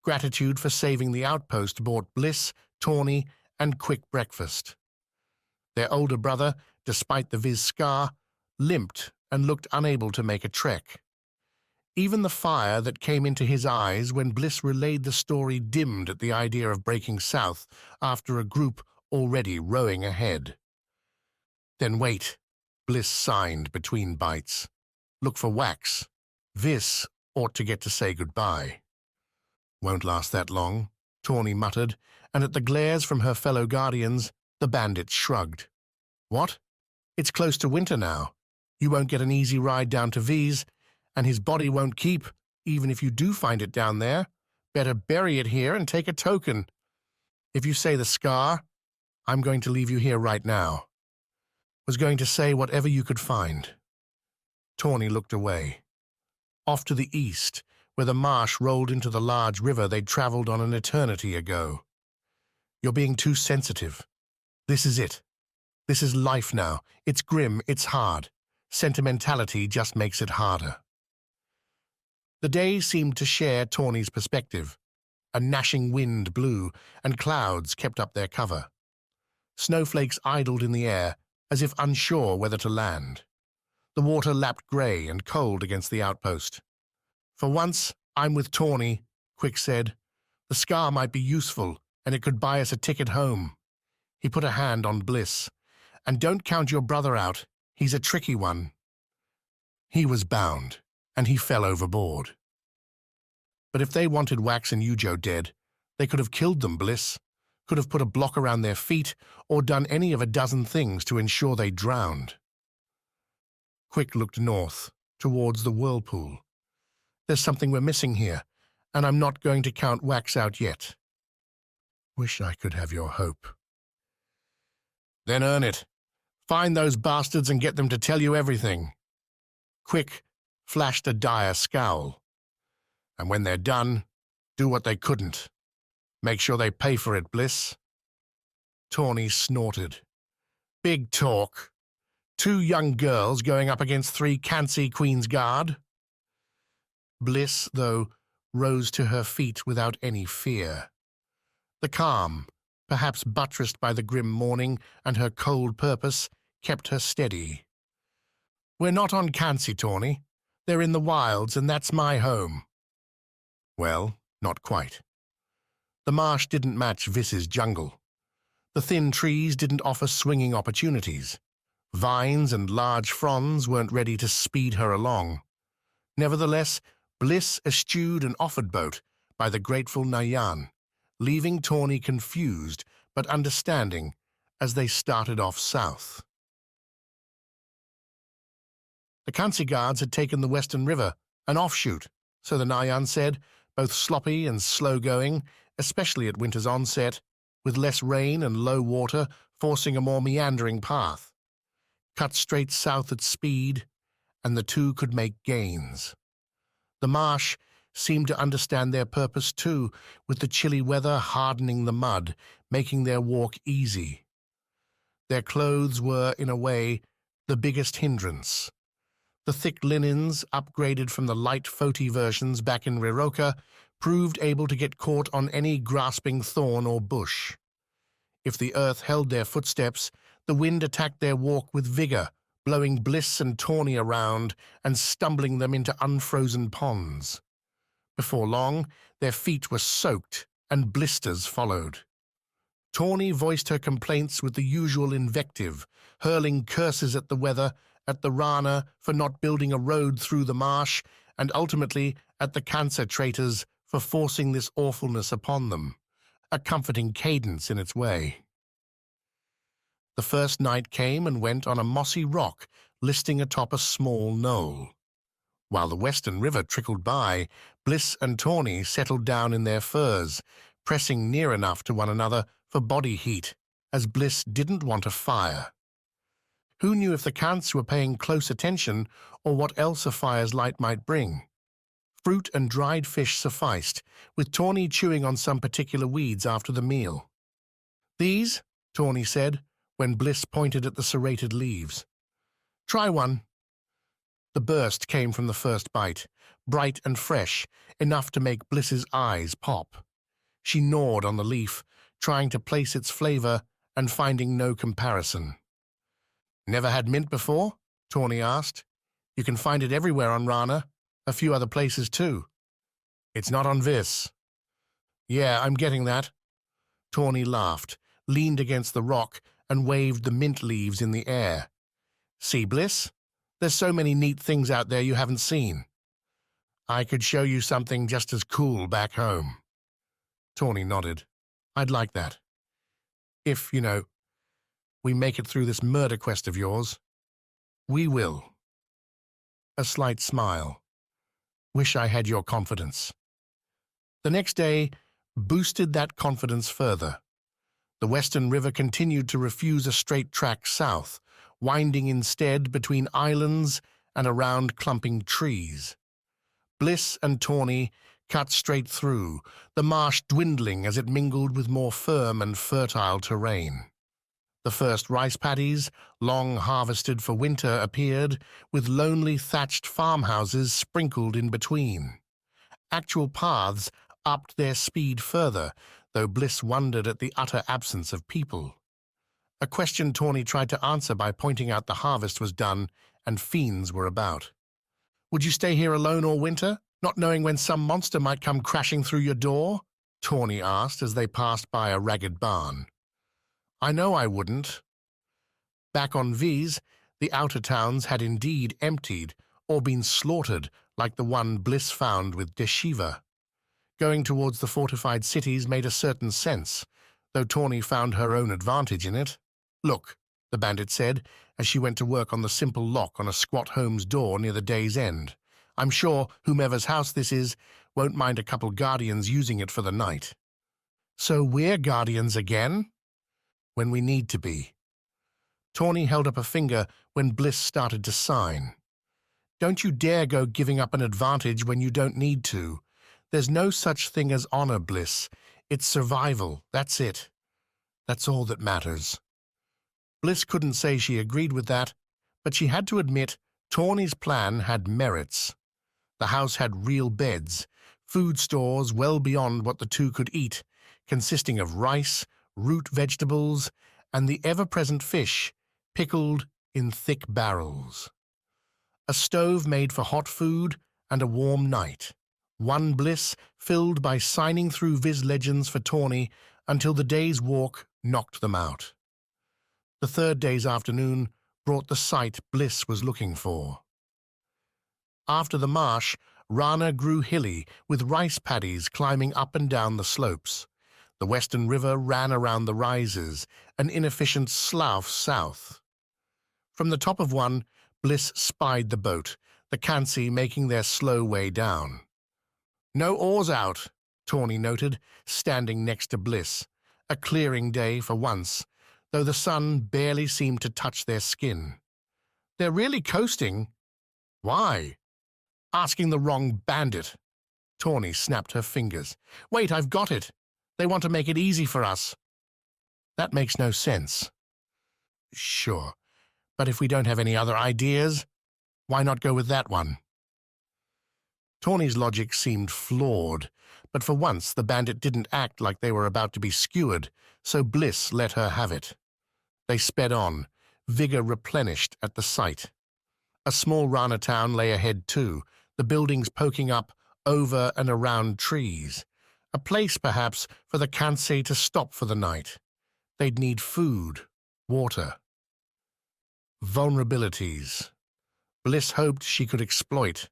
Gratitude for saving the outpost bought Bliss, Tawny, and quick breakfast. Their older brother, despite the Viz scar, limped and looked unable to make a trek. Even the fire that came into his eyes when Bliss relayed the story dimmed at the idea of breaking south after a group already rowing ahead. "Then wait," Bliss signed between bites. "Look for Wax. Vis ought to get to say goodbye." "Won't last that long," Tawny muttered, and at the glares from her fellow guardians, the bandit shrugged. What? It's close to winter now. You won't get an easy ride down to V's, and his body won't keep, even if you do find it down there. Better bury it here and take a token. If you say the Skar, I'm going to leave you here right now. Was going to say whatever you could find. Tawny looked away. Off to the east, where the marsh rolled into the large river they'd traveled on an eternity ago. You're being too sensitive. This is it. This is life now. It's grim, it's hard. Sentimentality just makes it harder. The day seemed to share Tawny's perspective. A gnashing wind blew, and clouds kept up their cover. Snowflakes idled in the air, as if unsure whether to land. The water lapped grey and cold against the outpost. For once, I'm with Tawny, Quick said. The Skar might be useful, and it could buy us a ticket home. He put a hand on Bliss. And don't count your brother out. He's a tricky one. He was bound, and he fell overboard. But if they wanted Wax and Yujo dead, they could have killed them, Bliss. Could have put a block around their feet, or done any of a dozen things to ensure they drowned. Quick looked north, towards the Whirlpool. There's something we're missing here, and I'm not going to count Wax out yet. Wish I could have your hope. Then earn it. Find those bastards and get them to tell you everything. Quick flashed a dire scowl. And when they're done, do what they couldn't. Make sure they pay for it, Bliss. Tawny snorted. Big talk. 2 young girls going up against 3 Kansi Queen's Guard. Bliss, though, rose to her feet without any fear. The calm, perhaps buttressed by the grim morning and her cold purpose, kept her steady. We're not on Kansi, Tawny. They're in the wilds, and that's my home. Well, not quite. The marsh didn't match Viss's jungle. The thin trees didn't offer swinging opportunities. Vines and large fronds weren't ready to speed her along. Nevertheless, Bliss eschewed an offered boat by the grateful Nayan, leaving Tawny confused but understanding as they started off south. The Kansi guards had taken the Western River, an offshoot, so the Nayan said, both sloppy and slow-going, especially at winter's onset, with less rain and low water forcing a more meandering path. Cut straight south at speed, and the two could make gains. The marsh seemed to understand their purpose too, with the chilly weather hardening the mud, making their walk easy. Their clothes were, in a way, the biggest hindrance. The thick linens, upgraded from the light Foti versions back in Riroka, proved able to get caught on any grasping thorn or bush. If the earth held their footsteps, the wind attacked their walk with vigor, blowing Bliss and Tawny around and stumbling them into unfrozen ponds. Before long, their feet were soaked, and blisters followed. Tawny voiced her complaints with the usual invective, hurling curses at the weather, at the Rana for not building a road through the marsh, and ultimately at the cancer traitors for forcing this awfulness upon them, a comforting cadence in its way. The first night came and went on a mossy rock listing atop a small knoll. While the Western River trickled by, Bliss and Tawny settled down in their furs, pressing near enough to one another for body heat, as Bliss didn't want a fire. Who knew if the Kants were paying close attention or what else a fire's light might bring? Fruit and dried fish sufficed, with Tawny chewing on some particular weeds after the meal. These, Tawny said, when Bliss pointed at the serrated leaves. Try one. The burst came from the first bite, bright and fresh, enough to make Bliss's eyes pop. She gnawed on the leaf, trying to place its flavor and finding no comparison. Never had mint before? Tawny asked. You can find it everywhere on Rana, a few other places too. It's not on Viss. Yeah, I'm getting that. Tawny laughed, leaned against the rock, and waved the mint leaves in the air. See, Bliss? There's so many neat things out there you haven't seen. I could show you something just as cool back home. Tawny nodded. I'd like that. If, we make it through this murder quest of yours. We will. A slight smile. Wish I had your confidence. The next day boosted that confidence further. The Western River continued to refuse a straight track south, winding instead between islands and around clumping trees. Bliss and Tawny cut straight through, the marsh dwindling as it mingled with more firm and fertile terrain. The first rice paddies, long harvested for winter, appeared, with lonely thatched farmhouses sprinkled in between. Actual paths upped their speed further, though Bliss wondered at the utter absence of people. A question Tawny tried to answer by pointing out the harvest was done and fiends were about. Would you stay here alone all winter, not knowing when some monster might come crashing through your door? Tawny asked as they passed by a ragged barn. I know I wouldn't. Back on V's, the outer towns had indeed emptied or been slaughtered like the one Bliss found with Deshiva. Going towards the fortified cities made a certain sense, though Tawny found her own advantage in it. Look, the bandit said, as she went to work on the simple lock on a squat home's door near the day's end. I'm sure whomever's house this is won't mind a couple guardians using it for the night. So we're guardians again? When we need to be. Tawny held up a finger when Bliss started to sign. Don't you dare go giving up an advantage when you don't need to. There's no such thing as honor, Bliss. It's survival, that's it. That's all that matters. Bliss couldn't say she agreed with that, but she had to admit Tawny's plan had merits. The house had real beds, food stores well beyond what the two could eat, consisting of rice, root vegetables, and the ever-present fish, pickled in thick barrels. A stove made for hot food and a warm night. One bliss filled by signing through Viz legends for Tawny until the day's walk knocked them out. The third day's afternoon brought the sight Bliss was looking for. After the marsh, Rana grew hilly, with rice paddies climbing up and down the slopes. The Western River ran around the rises, an inefficient slough south. From the top of one, Bliss spied the boat, the Kansi making their slow way down. No oars out, Tawny noted, standing next to Bliss. A clearing day for once, though the sun barely seemed to touch their skin. They're really coasting. Why? Asking the wrong bandit. Tawny snapped her fingers. Wait, I've got it. They want to make it easy for us. That makes no sense. Sure, but if we don't have any other ideas, why not go with that one? Tawny's logic seemed flawed, but for once the bandit didn't act like they were about to be skewered, so Bliss let her have it. They sped on, vigor replenished at the sight. A small Rana town lay ahead too, the buildings poking up over and around trees. A place, perhaps, for the Kansei to stop for the night. They'd need food, water. Vulnerabilities. Bliss hoped she could exploit.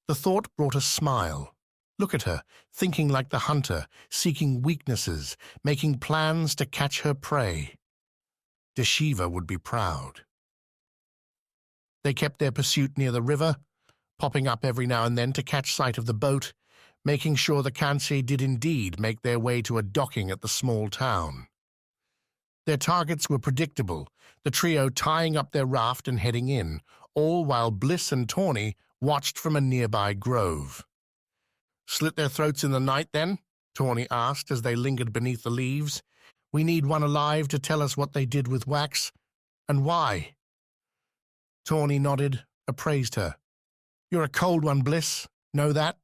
The thought brought a smile. Look at her, thinking like the hunter, seeking weaknesses, making plans to catch her prey. Deshiva would be proud. They kept their pursuit near the river, popping up every now and then to catch sight of the boat, making sure the Kansei did indeed make their way to a docking at the small town. Their targets were predictable, the trio tying up their raft and heading in, all while Bliss and Tawny watched from a nearby grove. Slit their throats in the night, then? Tawny asked as they lingered beneath the leaves. We need one alive to tell us what they did with Wax, and why. Tawny nodded, appraised her. You're a cold one, Bliss. Know that?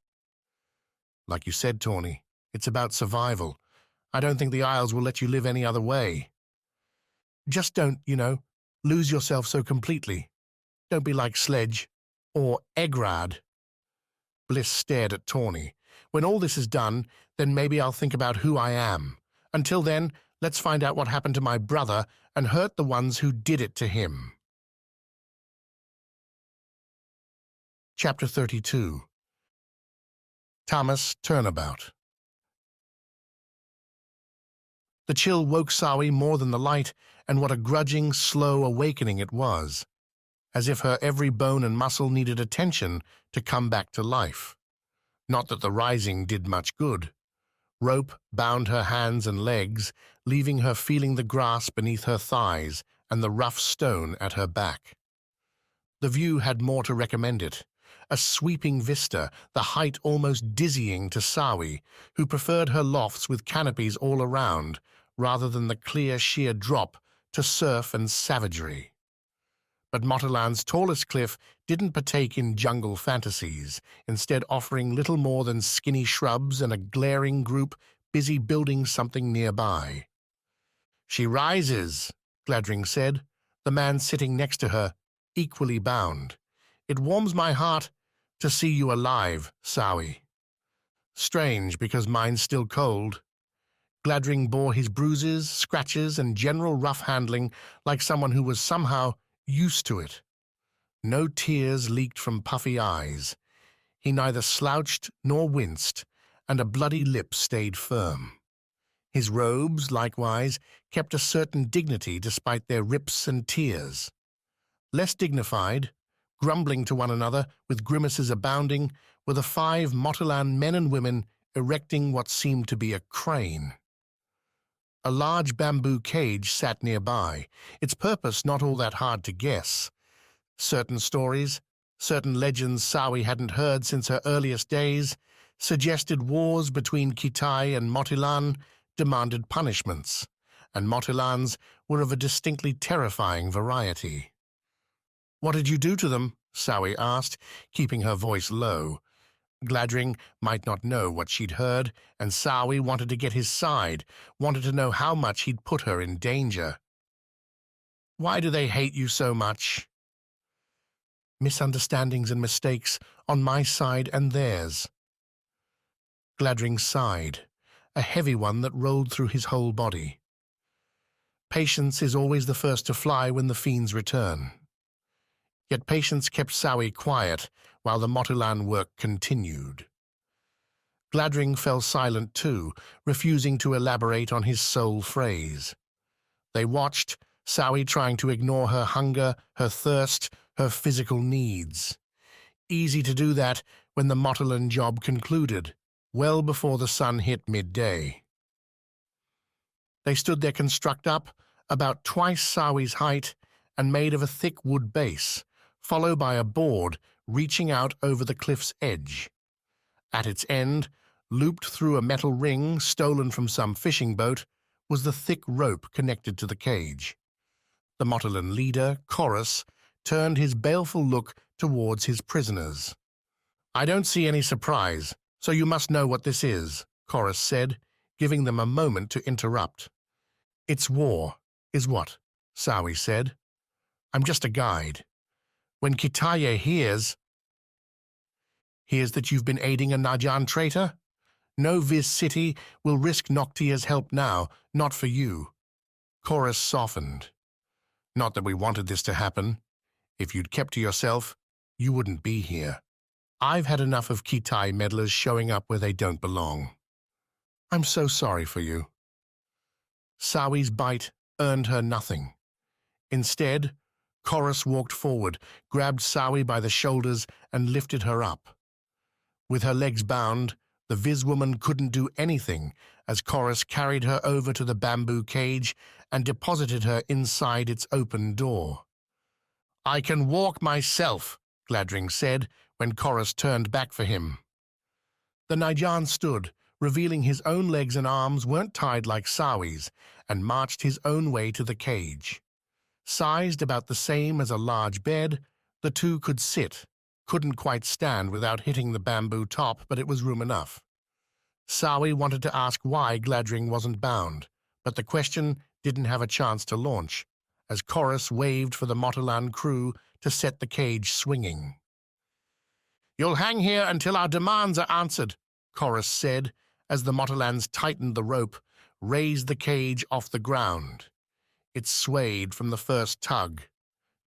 Like you said, Tawny, it's about survival. I don't think the Isles will let you live any other way. Just don't, lose yourself so completely. Don't be like Sledge, or Egrad. Bliss stared at Tawny. When all this is done, then maybe I'll think about who I am. Until then, let's find out what happened to my brother and hurt the ones who did it to him. Chapter 32. Tamas Turnabout. The chill woke Sawi more than the light, and what a grudging, slow awakening it was, as if her every bone and muscle needed attention to come back to life. Not that the rising did much good. Rope bound her hands and legs, leaving her feeling the grass beneath her thighs and the rough stone at her back. The view had more to recommend it. A sweeping vista, the height almost dizzying to Sawi, who preferred her lofts with canopies all around, rather than the clear, sheer drop to surf and savagery. But Motiland's tallest cliff didn't partake in jungle fantasies, instead offering little more than skinny shrubs and a glaring group busy building something nearby. "She rises," Gladring said, the man sitting next to her, equally bound. "It warms my heart to see you alive, Sawi." "Strange, because mine's still cold." Gladring bore his bruises, scratches, and general rough handling like someone who was somehow used to it. No tears leaked from puffy eyes. He neither slouched nor winced, and a bloody lip stayed firm. His robes, likewise, kept a certain dignity despite their rips and tears. Less dignified, grumbling to one another with grimaces abounding, were the 5 Motiland men and women erecting what seemed to be a crane. A large bamboo cage sat nearby, its purpose not all that hard to guess. Certain stories, certain legends Sawi hadn't heard since her earliest days, suggested wars between Kitai and Motilan demanded punishments, and Motilans were of a distinctly terrifying variety. "What did you do to them?" Sawi asked, keeping her voice low. Gladring might not know what she'd heard, and Sawi wanted to get his side, wanted to know how much he'd put her in danger. "Why do they hate you so much?" "Misunderstandings and mistakes on my side and theirs." Gladring sighed, a heavy one that rolled through his whole body. Patience is always the first to fly when the fiends return. Yet patience kept Sawi quiet while the Motilan work continued. Gladring fell silent too, refusing to elaborate on his sole phrase. They watched, Sawi trying to ignore her hunger, her thirst, her physical needs. Easy to do that when the Motilan job concluded, well before the sun hit midday. They stood their construct up, about twice Sawi's height, and made of a thick wood base, followed by a board reaching out over the cliff's edge. At its end, looped through a metal ring stolen from some fishing boat, was the thick rope connected to the cage. The Motilan leader, Chorus, turned his baleful look towards his prisoners. "I don't see any surprise, so you must know what this is," Chorus said, giving them a moment to interrupt. "It's war, is what?" Sawi said. "I'm just a guide. When Kitaya hears that you've been aiding a Najan traitor, no Viz city will risk Noctia's help now, not for you." Chorus softened. "Not that we wanted this to happen. If you'd kept to yourself, you wouldn't be here. I've had enough of Kitai meddlers showing up where they don't belong. I'm so sorry for you." Sawi's bite earned her nothing. Instead, Chorus walked forward, grabbed Sawi by the shoulders, and lifted her up. With her legs bound, the Viz woman couldn't do anything as Chorus carried her over to the bamboo cage and deposited her inside its open door. "I can walk myself," Gladring said when Chorus turned back for him. The Najan stood, revealing his own legs and arms weren't tied like Sawi's, and marched his own way to the cage. Sized about the same as a large bed, the two could sit, couldn't quite stand without hitting the bamboo top, but it was room enough. Sawi wanted to ask why Gladring wasn't bound, but the question didn't have a chance to launch, as Chorus waved for the Motilan crew to set the cage swinging. "You'll hang here until our demands are answered," Chorus said, as the Motilans tightened the rope, raised the cage off the ground. It swayed from the first tug.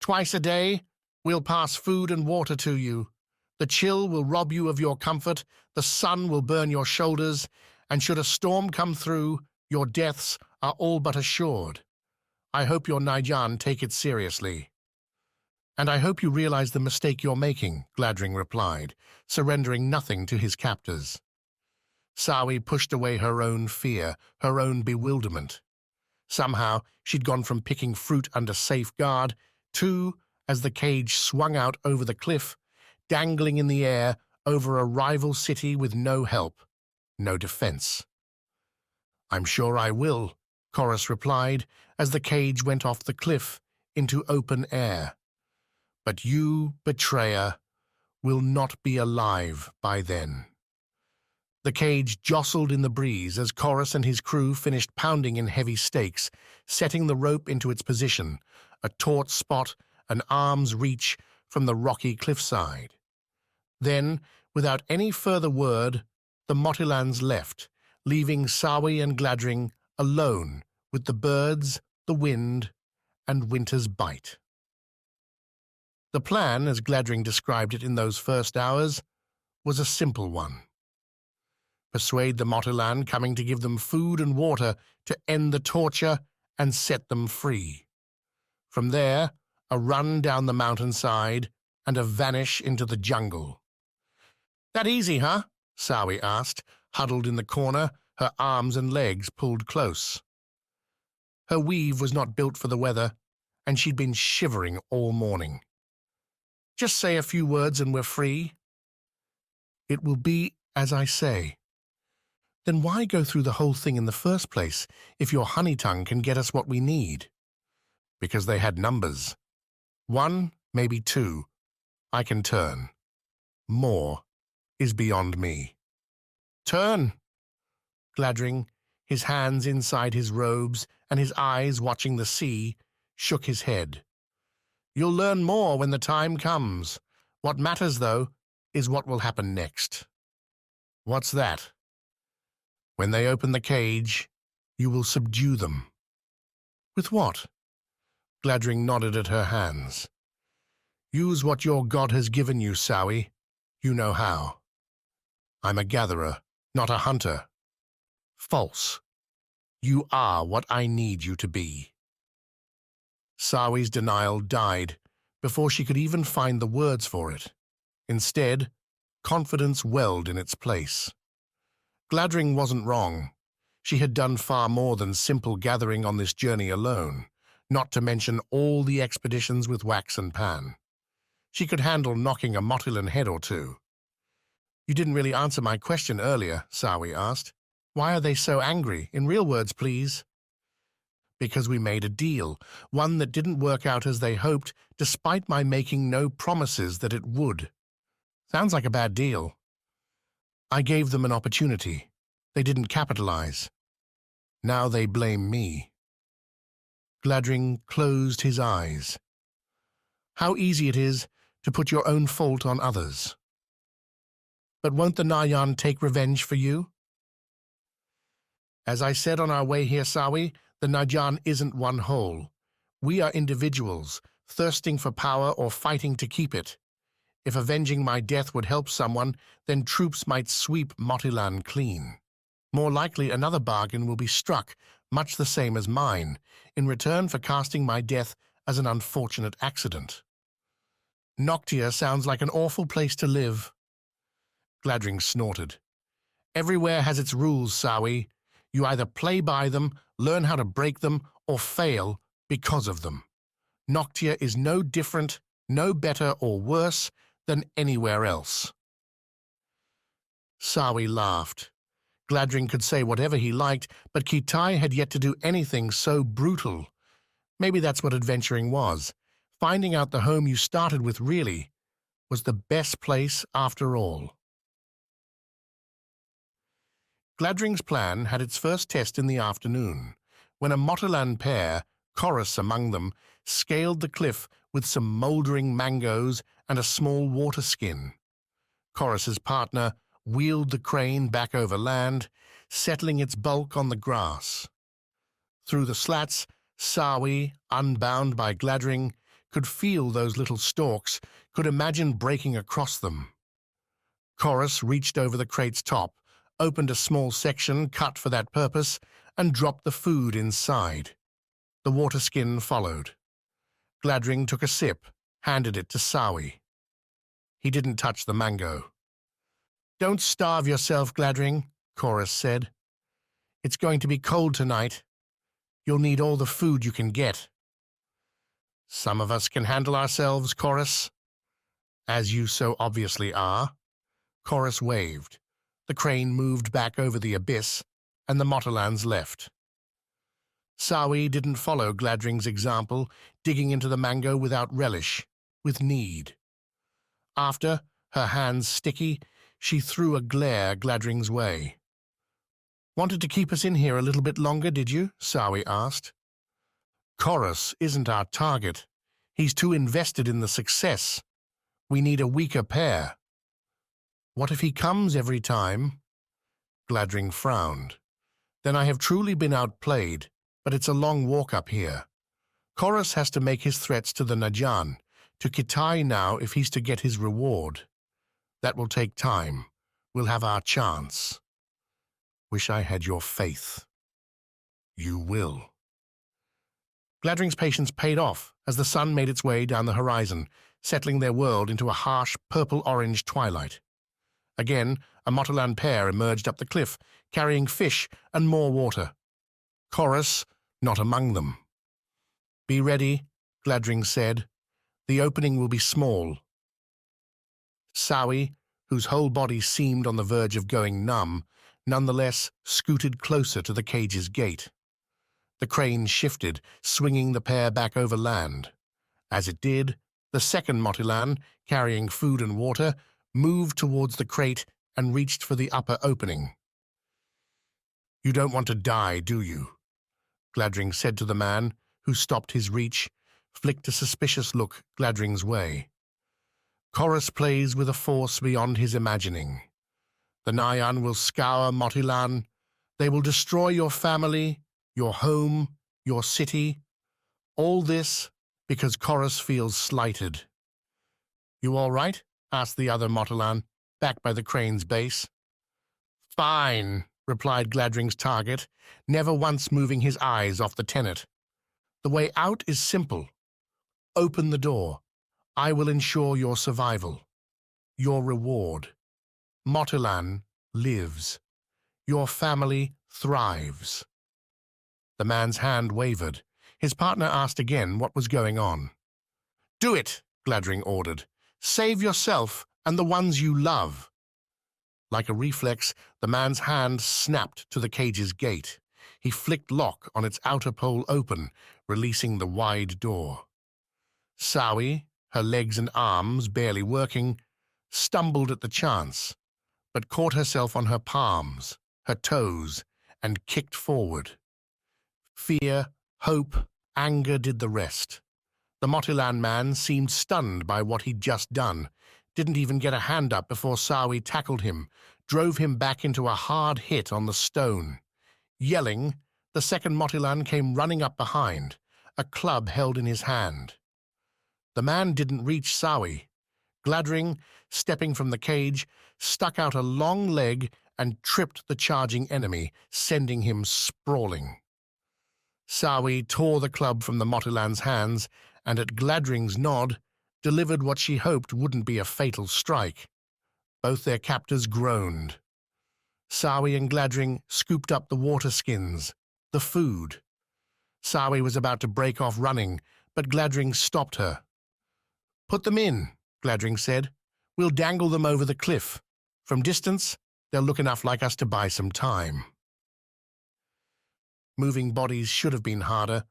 "Twice a day, we'll pass food and water to you. The chill will rob you of your comfort, the sun will burn your shoulders, and should a storm come through, Your deaths are all but assured. I hope your Naijan take it seriously." "And I hope you realize the mistake you're making," Gladring replied, surrendering nothing to his captors. Sawi pushed away her own fear, her own bewilderment. Somehow, she'd gone from picking fruit under safeguard to, as the cage swung out over the cliff, dangling in the air over a rival city with no help, no defense. "I'm sure I will," Chorus replied, as the cage went off the cliff into open air. "But you, betrayer, will not be alive by then." The cage jostled in the breeze as Chorus and his crew finished pounding in heavy stakes, setting the rope into its position, a taut spot an arm's reach from the rocky cliffside. Then, without any further word, the Motilans left, leaving Sawi and Gladring alone with the birds, the wind, and winter's bite. The plan, as Gladring described it in those first hours, was a simple one. Persuade the Motilan coming to give them food and water to end the torture and set them free. From there, a run down the mountainside and a vanish into the jungle. "That easy, huh?" Sawi asked, huddled in the corner, her arms and legs pulled close. Her weave was not built for the weather, and she'd been shivering all morning. "Just say a few words and we're free." "It will be as I say." "Then why go through the whole thing in the first place if your honey tongue can get us what we need?" "Because they had numbers. 1, maybe 2. I can turn. More is beyond me." "Turn!" Gladring, his hands inside his robes and his eyes watching the sea, shook his head. "You'll learn more when the time comes. What matters, though, is what will happen next." "What's that?" "When they open the cage, you will subdue them." "With what?" Gladring nodded at her hands. "Use what your god has given you, Sawi. You know how." "I'm a gatherer, not a hunter." "False. You are what I need you to be." Sawi's denial died before she could even find the words for it. Instead, confidence welled in its place. Gladring wasn't wrong. She had done far more than simple gathering on this journey alone, not to mention all the expeditions with Wax and Pan. She could handle knocking a Motilan head or two. "You didn't really answer my question earlier," Sawi asked. "Why are they so angry? In real words, please." "Because we made a deal, one that didn't work out as they hoped, despite my making no promises that it would." "Sounds like a bad deal." "I gave them an opportunity. They didn't capitalize. Now they blame me." Gladring closed his eyes. How easy it is to put your own fault on others. "But won't the Nayan take revenge for you?" "As I said on our way here, Sawi, the Najan isn't one whole. We are individuals, thirsting for power or fighting to keep it. If avenging my death would help someone, then troops might sweep Motilan clean. More likely another bargain will be struck, much the same as mine, in return for casting my death as an unfortunate accident." "Noctia sounds like an awful place to live." Gladring snorted. "Everywhere has its rules, Sawi. You either play by them, learn how to break them, or fail because of them. Noctia is no different, no better or worse than anywhere else." Sawi laughed. Gladring could say whatever he liked, but Kitai had yet to do anything so brutal. Maybe that's what adventuring was. Finding out the home you started with really was the best place after all. Gladring's plan had its first test in the afternoon, when a Motilan pair, Chorus among them, scaled the cliff with some mouldering mangoes and a small water skin. Chorus's partner wheeled the crane back over land, settling its bulk on the grass. Through the slats, Sawi, unbound by Gladring, could feel those little stalks, could imagine breaking across them. Chorus reached over the crate's top, opened a small section cut for that purpose, and dropped the food inside. The water skin followed. Gladring took a sip, handed it to Sawi. He didn't touch the mango. "Don't starve yourself, Gladring," Chorus said. "It's going to be cold tonight. You'll need all the food you can get." "Some of us can handle ourselves, Chorus." "As you so obviously are." Chorus waved. The crane moved back over the abyss, and the Motolans left. Sawi didn't follow Gladring's example, digging into the mango without relish, with need. After, her hands sticky, she threw a glare Gladring's way. "Wanted to keep us in here a little bit longer, did you?" Sawi asked. "Chorus isn't our target. He's too invested in the success. We need a weaker pair." "What if he comes every time?" Gladring frowned. "Then I have truly been outplayed, but it's a long walk up here. Chorus has to make his threats to the Najan, to Kitai now if he's to get his reward. That will take time. We'll have our chance." "Wish I had your faith." "You will." Gladring's patience paid off as the sun made its way down the horizon, settling their world into a harsh purple-orange twilight. Again, a Motolan pair emerged up the cliff, carrying fish and more water. Chorus not among them. "Be ready," Gladring said. "The opening will be small." Sawi, whose whole body seemed on the verge of going numb, nonetheless scooted closer to the cage's gate. The crane shifted, swinging the pair back over land. As it did, the second Motolan, carrying food and water, moved towards the crate and reached for the upper opening. "You don't want to die, do you?" Gladring said to the man, who stopped his reach, flicked a suspicious look Gladring's way. "Chorus plays with a force beyond his imagining. The Nyan will scour Motilan. They will destroy your family, your home, your city. All this because Chorus feels slighted." "You all right?" asked the other Motolan, back by the crane's base. "Fine," replied Gladring's target, never once moving his eyes off the tenet. "The way out is simple. Open the door. I will ensure your survival. Your reward. Motolan lives. Your family thrives." The man's hand wavered. His partner asked again what was going on. "Do it," Gladring ordered. "Save yourself and the ones you love." Like a reflex, the man's hand snapped to the cage's gate. He flicked lock on its outer pole open, releasing the wide door. Sawi, her legs and arms barely working, stumbled at the chance, but caught herself on her palms, her toes, and kicked forward. Fear, hope, anger did the rest. The Motilan man seemed stunned by what he'd just done, didn't even get a hand up before Sawi tackled him, drove him back into a hard hit on the stone. Yelling, the second Motilan came running up behind, a club held in his hand. The man didn't reach Sawi. Gladring, stepping from the cage, stuck out a long leg and tripped the charging enemy, sending him sprawling. Sawi tore the club from the Motilan's hands and, at Gladring's nod, delivered what she hoped wouldn't be a fatal strike. Both their captors groaned. Sawi and Gladring scooped up the water skins, the food. Sawi was about to break off running, but Gladring stopped her. "Put them in," Gladring said. "We'll dangle them over the cliff. From distance, they'll look enough like us to buy some time." Moving bodies should have been harder,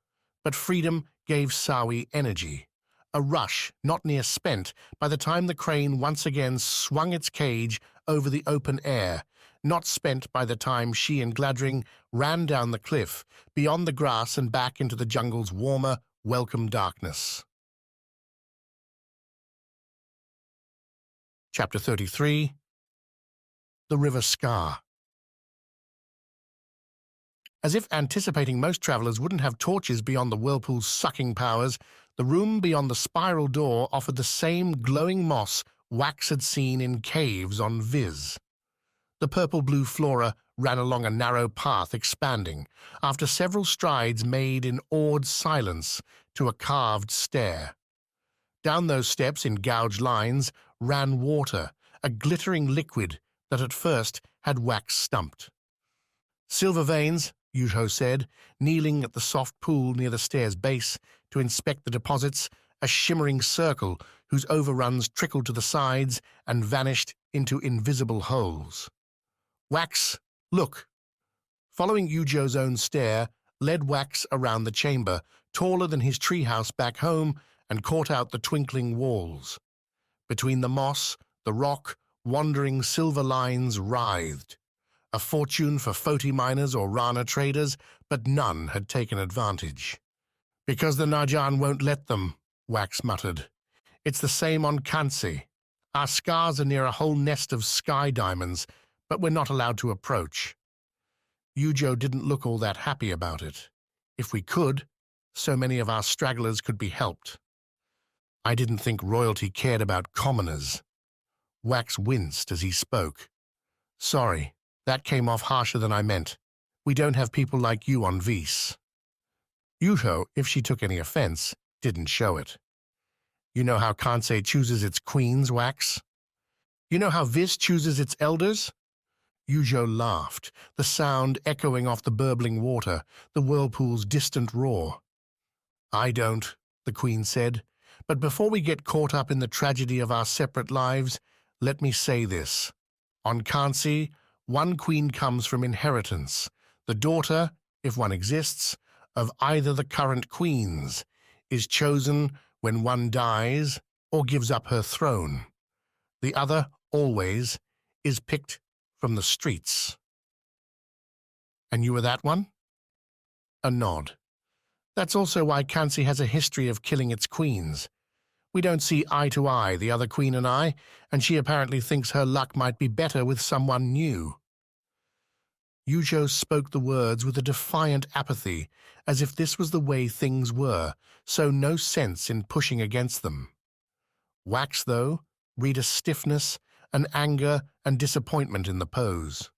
but freedom gave Sawi energy. A rush not near spent by the time the crane once again swung its cage over the open air, not spent by the time she and Gladring ran down the cliff, beyond the grass and back into the jungle's warmer, welcome darkness. Chapter 33. The River Skar. As if anticipating most travelers wouldn't have torches beyond the Whirlpool's sucking powers, the room beyond the spiral door offered the same glowing moss Wax had seen in caves on Viz. The purple-blue flora ran along a narrow path expanding, after several strides made in awed silence, to a carved stair. Down those steps in gouged lines ran water, a glittering liquid that at first had Wax stumped. "Silver veins," Yuho said, kneeling at the soft pool near the stair's base to inspect the deposits, a shimmering circle whose overruns trickled to the sides and vanished into invisible holes. "Wax, look." Following Yujo's own stare, led Wax around the chamber, taller than his treehouse back home, and caught out the twinkling walls. Between the moss, the rock, wandering silver lines writhed. A fortune for Foti miners or Rana traders, but none had taken advantage. "Because the Narjan won't let them," Wax muttered. "It's the same on Kansi. Our scars are near a whole nest of sky diamonds, but we're not allowed to approach." Yujo didn't look all that happy about it. "If we could, so many of our stragglers could be helped." "I didn't think royalty cared about commoners." Wax winced as he spoke. "Sorry, that came off harsher than I meant. We don't have people like you on Vis." Yuho, if she took any offense, didn't show it. "You know how Kansei chooses its queens, Wax? You know how Vis chooses its elders?" Yujo laughed, the sound echoing off the burbling water, the whirlpool's distant roar. "I don't," the queen said, "but before we get caught up in the tragedy of our separate lives, let me say this. On Kansi, one queen comes from inheritance, the daughter, if one exists, of either the current queens, is chosen when one dies or gives up her throne. The other, always, is picked from the streets." "And you were that one?" A nod. "That's also why Kansi has a history of killing its queens. We don't see eye to eye, the other queen and I, and she apparently thinks her luck might be better with someone new." Yujo spoke the words with a defiant apathy, as if this was the way things were, so no sense in pushing against them. Wax, though, read a stiffness, an anger and disappointment in the pose.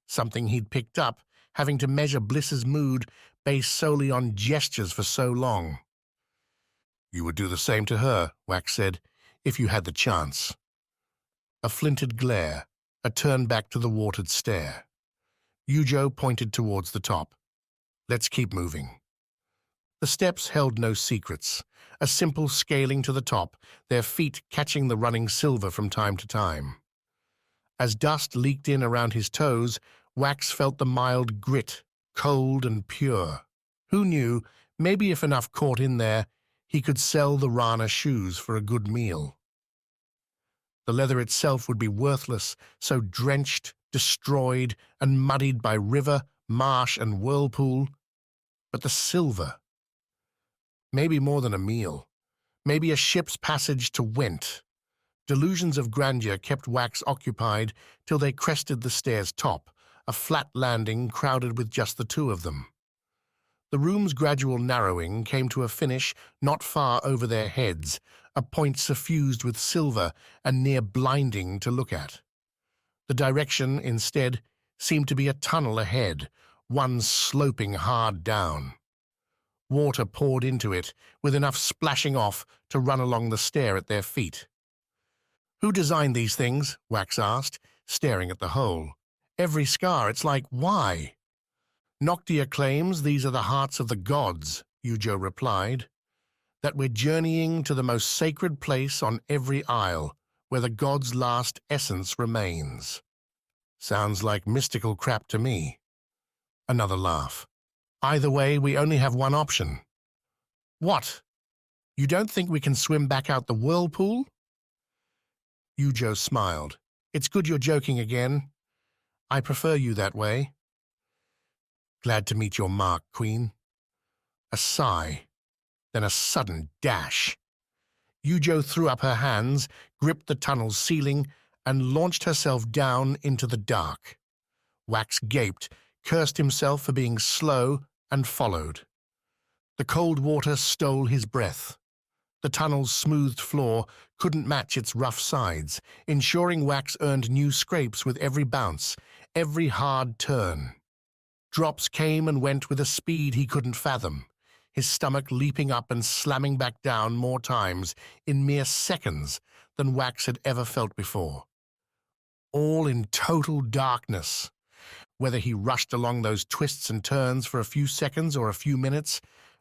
Something he'd picked up, having to measure Bliss's mood based solely on gestures for so long. "You would do the same to her," Wax said, "if you had the chance." A flinted glare, a turn back to the watered stair. Yujo pointed towards the top. "Let's keep moving." The steps held no secrets, a simple scaling to the top, their feet catching the running silver from time to time. As dust leaked in around his toes, Wax felt the mild grit, cold and pure. Who knew, maybe if enough caught in there, he could sell the Rana shoes for a good meal. The leather itself would be worthless, so drenched, destroyed, and muddied by river, marsh, and whirlpool. But the silver. Maybe more than a meal. Maybe a ship's passage to Went. Delusions of grandeur kept Wax occupied till they crested the stair's top, a flat landing crowded with just the two of them. The room's gradual narrowing came to a finish not far over their heads, a point suffused with silver and near blinding to look at. The direction, instead, seemed to be a tunnel ahead, one sloping hard down. Water poured into it, with enough splashing off to run along the stair at their feet. "Who designed these things?" Wax asked, staring at the hole. "Every scar, it's like, why?" "Noctia claims these are the hearts of the gods," Yujo replied. "That we're journeying to the most sacred place on every isle, where the god's last essence remains." "Sounds like mystical crap to me." Another laugh. "Either way, we only have one option." "What? You don't think we can swim back out the whirlpool?" Yujo smiled. "It's good you're joking again. I prefer you that way." "Glad to meet your mark, Queen." A sigh, then a sudden dash. Yujo threw up her hands, gripped the tunnel's ceiling, and launched herself down into the dark. Wax gaped, cursed himself for being slow, and followed. The cold water stole his breath. The tunnel's smoothed floor couldn't match its rough sides, ensuring Wax earned new scrapes with every bounce, every hard turn. Drops came and went with a speed he couldn't fathom, his stomach leaping up and slamming back down more times in mere seconds than Wax had ever felt before. All in total darkness. Whether he rushed along those twists and turns for a few seconds or a few minutes,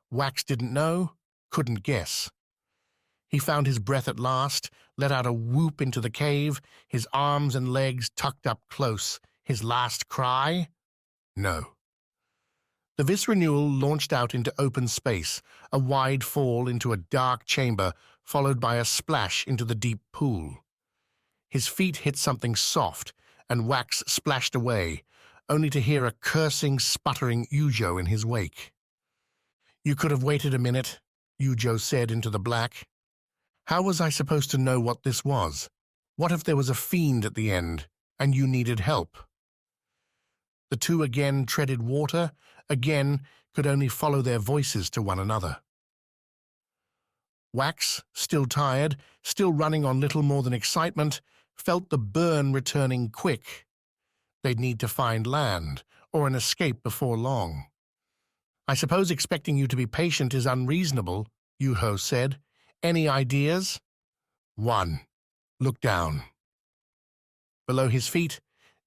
Wax didn't know, couldn't guess. He found his breath at last, let out a whoop into the cave, his arms and legs tucked up close. His last cry? No. The Renewal launched out into open space, a wide fall into a dark chamber, followed by a splash into the deep pool. His feet hit something soft, and Wax splashed away, only to hear a cursing, sputtering Ujo in his wake. "You could have waited a minute," Ujo said into the black. "How was I supposed to know what this was? What if there was a fiend at the end, and you needed help?" The two again treaded water, again could only follow their voices to one another. Wax, still tired, still running on little more than excitement, felt the burn returning quick. They'd need to find land, or an escape before long. "I suppose expecting you to be patient is unreasonable," Yuho said. "Any ideas?" "One. Look down." Below his feet,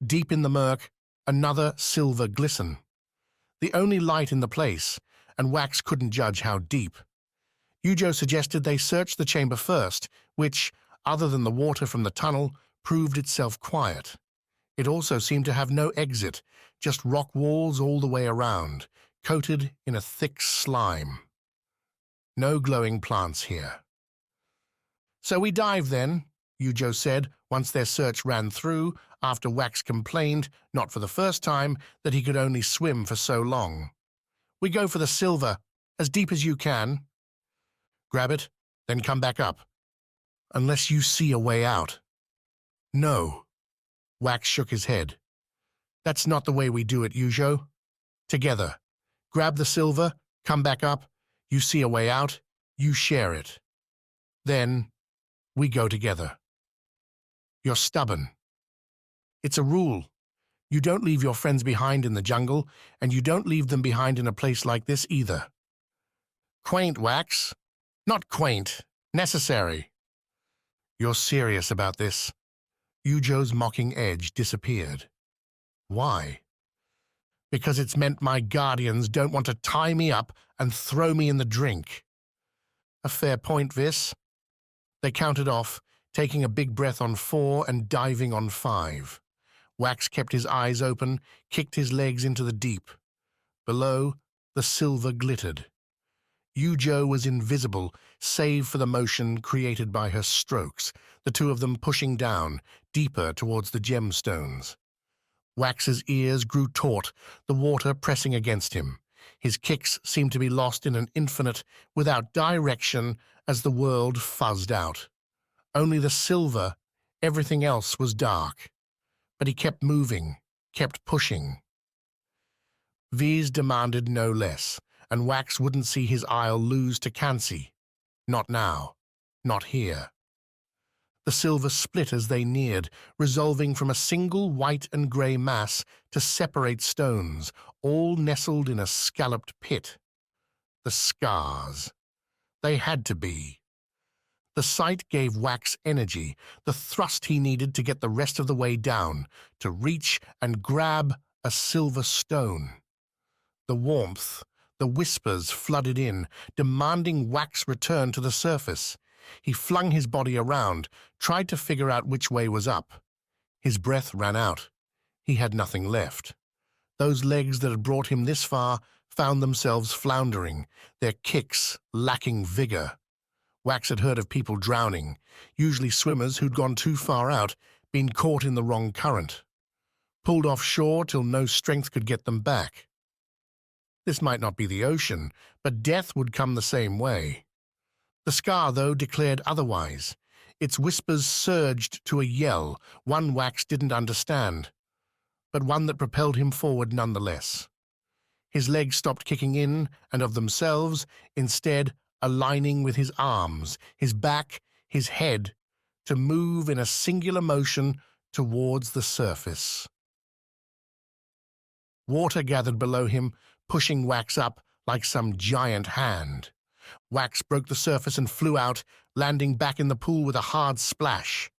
deep in the murk, another silver glisten. The only light in the place, and Wax couldn't judge how deep. Ujo suggested they search the chamber first, which, other than the water from the tunnel, proved itself quiet. It also seemed to have no exit, just rock walls all the way around, coated in a thick slime. No glowing plants here. "So we dive then," Ujo said, once their search ran through, after Wax complained, not for the first time, that he could only swim for so long. "We go for the silver, as deep as you can. Grab it, then come back up. Unless you see a way out." "No." Wax shook his head. "That's not the way we do it, Ujo. Together. Grab the silver, come back up, you see a way out, you share it. Then we go together." "You're stubborn." "It's a rule. You don't leave your friends behind in the jungle, and you don't leave them behind in a place like this either." "Quaint, Wax. Not quaint. Necessary." "You're serious about this?" Ujo's mocking edge disappeared. "Why?" "Because it's meant my guardians don't want to tie me up and throw me in the drink." "A fair point, Vis." They counted off, taking a big breath on 4 and diving on 5. Wax kept his eyes open, kicked his legs into the deep. Below, the silver glittered. Ujo was invisible, save for the motion created by her strokes, the two of them pushing down, deeper towards the gemstones. Wax's ears grew taut, the water pressing against him. His kicks seemed to be lost in an infinite, without direction, as the world fuzzed out. Only the silver, everything else was dark. But he kept moving, kept pushing. V's demanded no less, and Wax wouldn't see his isle lose to Kansi. Not now. Not here. The silver split as they neared, resolving from a single white and grey mass to separate stones, all nestled in a scalloped pit. The Skars. They had to be. The sight gave Wax energy, the thrust he needed to get the rest of the way down, to reach and grab a silver stone. The warmth, the whispers flooded in, demanding Wax return to the surface. He flung his body around, tried to figure out which way was up. His breath ran out. He had nothing left. Those legs that had brought him this far found themselves floundering, their kicks lacking vigor. Wax had heard of people drowning, usually swimmers who'd gone too far out, been caught in the wrong current. Pulled offshore till no strength could get them back. This might not be the ocean, but death would come the same way. The Skar, though, declared otherwise. Its whispers surged to a yell, one Wax didn't understand, but one that propelled him forward nonetheless. His legs stopped kicking in, and of themselves, instead aligning with his arms, his back, his head, to move in a singular motion towards the surface. Water gathered below him, pushing Wax up like some giant hand. Wax broke the surface and flew out, landing back in the pool with a hard splash.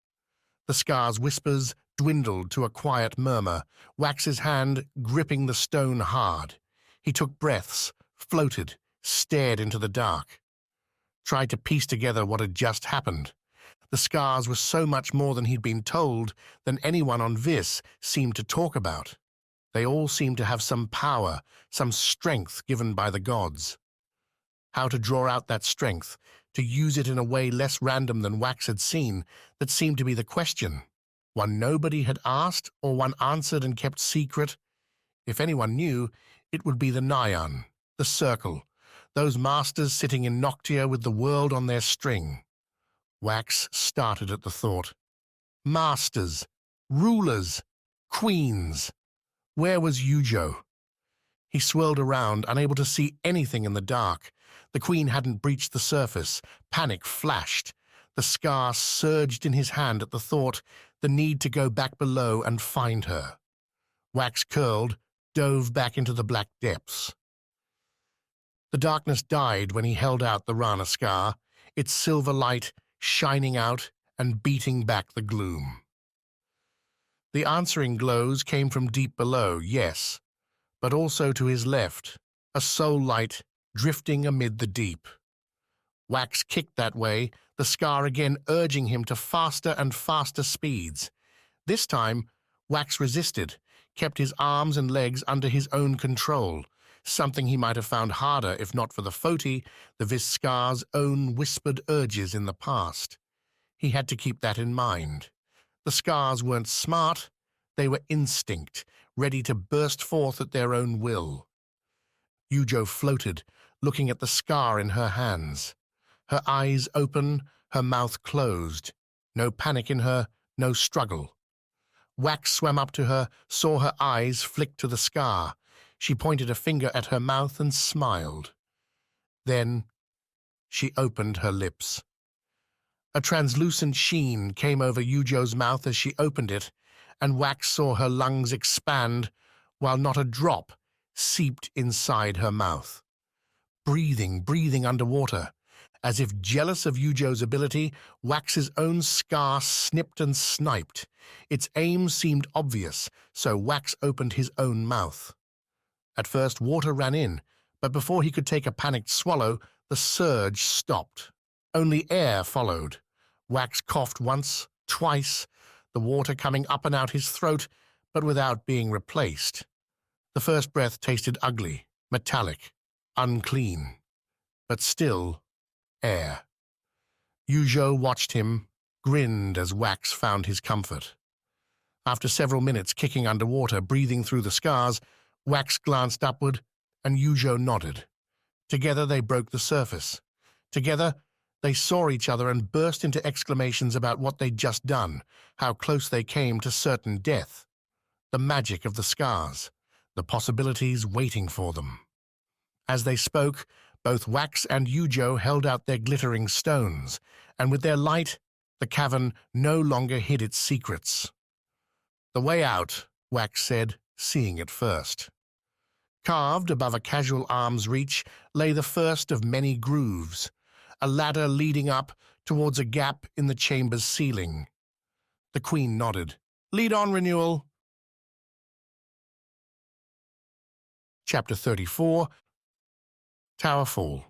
The Skar's whispers dwindled to a quiet murmur, Wax's hand gripping the stone hard. He took breaths, floated, stared into the dark. Tried to piece together what had just happened. The Skars were so much more than he'd been told, than anyone on Vis seemed to talk about. They all seemed to have some power, some strength given by the gods. How to draw out that strength, to use it in a way less random than Wax had seen, that seemed to be the question. One nobody had asked, or one answered and kept secret. If anyone knew, it would be the Nyan, the Circle, those masters sitting in Noctia with the world on their string. Wax started at the thought. Masters, rulers, queens. Where was Yujo? He swirled around, unable to see anything in the dark. The queen hadn't breached the surface. Panic flashed. The Skar surged in his hand at the thought, the need to go back below and find her. Wax curled, dove back into the black depths. The darkness died when he held out the Rana Skar, its silver light shining out and beating back the gloom. The answering glows came from deep below, yes, but also to his left, a soul light drifting amid the deep. Wax kicked that way, the Skar again urging him to faster and faster speeds. This time, Wax resisted, kept his arms and legs under his own control, something he might have found harder if not for the Foti, the Vis Skar's own whispered urges in the past. He had to keep that in mind. The Skars weren't smart, they were instinct, ready to burst forth at their own will. Yujo floated, looking at the Skar in her hands. Her eyes open, her mouth closed. No panic in her, no struggle. Wax swam up to her, saw her eyes flick to the Skar. She pointed a finger at her mouth and smiled. Then she opened her lips. A translucent sheen came over Yujo's mouth as she opened it, and Wax saw her lungs expand, while not a drop seeped inside her mouth. Breathing underwater. As if jealous of Yujo's ability, Wax's own Skar snipped and sniped. Its aim seemed obvious, so Wax opened his own mouth. At first water ran in, but before he could take a panicked swallow, the surge stopped. Only air followed. Wax coughed once, twice, the water coming up and out his throat, but without being replaced. The first breath tasted ugly, metallic, unclean, but still air. Yujo watched him, grinned as Wax found his comfort. After several minutes kicking underwater, breathing through the Skars, Wax glanced upward, and Yujo nodded. Together they broke the surface. Together they saw each other and burst into exclamations about what they'd just done, how close they came to certain death. The magic of the Skars, the possibilities waiting for them. As they spoke, both Wax and Yujo held out their glittering stones, and with their light, the cavern no longer hid its secrets. The way out, Wax said, seeing it first. Carved above a casual arm's reach lay the first of many grooves, a ladder leading up towards a gap in the chamber's ceiling. The Queen nodded. Lead on, Renewal. Chapter 34. Tower Fall.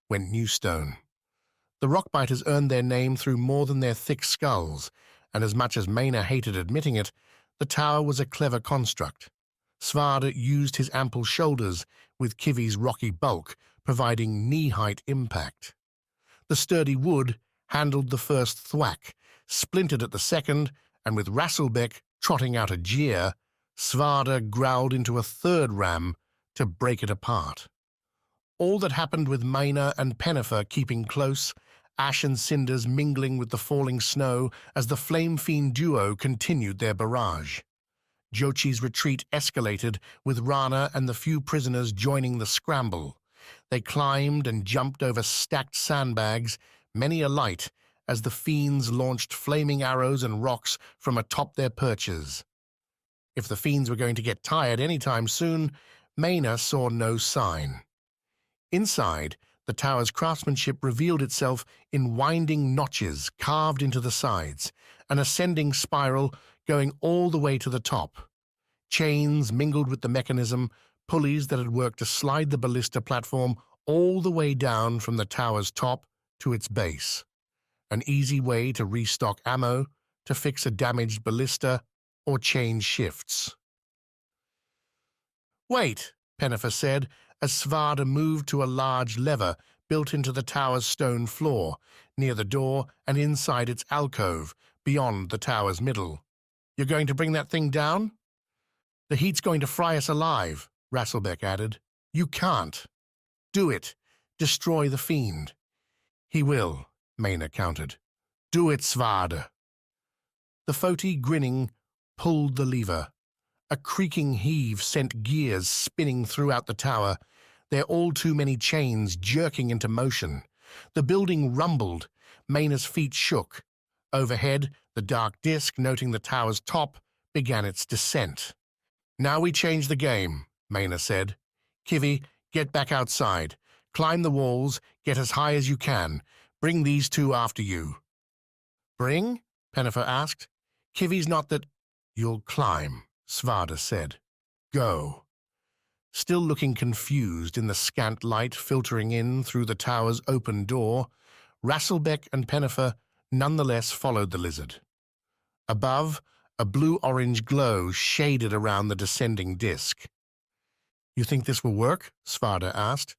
Went New Stone. The Rockbiters earned their name through more than their thick skulls, and as much as Maena hated admitting it, the tower was a clever construct. Svarde used his ample shoulders, with Kivi's rocky bulk, providing knee-height impact. The sturdy wood handled the first thwack, splintered at the second, and with Rasselbeck trotting out a jeer, Svarde growled into a third ram to break it apart. All that happened with Maena and Pennifer keeping close, ash and cinders mingling with the falling snow as the Flame Fiend duo continued their barrage. Jochi's retreat escalated, with Rana and the few prisoners joining the scramble. They climbed and jumped over stacked sandbags, many alight, as the fiends launched flaming arrows and rocks from atop their perches. If the fiends were going to get tired any time soon, Maena saw no sign. Inside, the tower's craftsmanship revealed itself in winding notches carved into the sides, an ascending spiral going all the way to the top. Chains mingled with the mechanism, pulleys that had worked to slide the ballista platform all the way down from the tower's top to its base. An easy way to restock ammo, to fix a damaged ballista, or change shifts. "Wait," Pennifer said, as Svarde moved to a large lever built into the tower's stone floor, near the door and inside its alcove, beyond the tower's middle. "You're going to bring that thing down?" "The heat's going to fry us alive," Rasselbeck added. "You can't." "Do it. Destroy the fiend." "He will," Maena countered. "Do it, Svarde." The Foti, grinning, pulled the lever. A creaking heave sent gears spinning throughout the tower, their all-too-many chains jerking into motion. The building rumbled. Maena's feet shook. Overhead, the dark disk, noting the tower's top, began its descent. "Now we change the game," Maena said. "Kivi, get back outside. Climb the walls, get as high as you can. Bring these two after you." "Bring?" Pennifer asked. "Kivi's not that—" "You'll climb," Svarde said. "Go." Still looking confused in the scant light filtering in through the tower's open door, Rasselbeck and Pennifer nonetheless followed the lizard. Above, a blue-orange glow shaded around the descending disk. "You think this will work?" Svarde asked.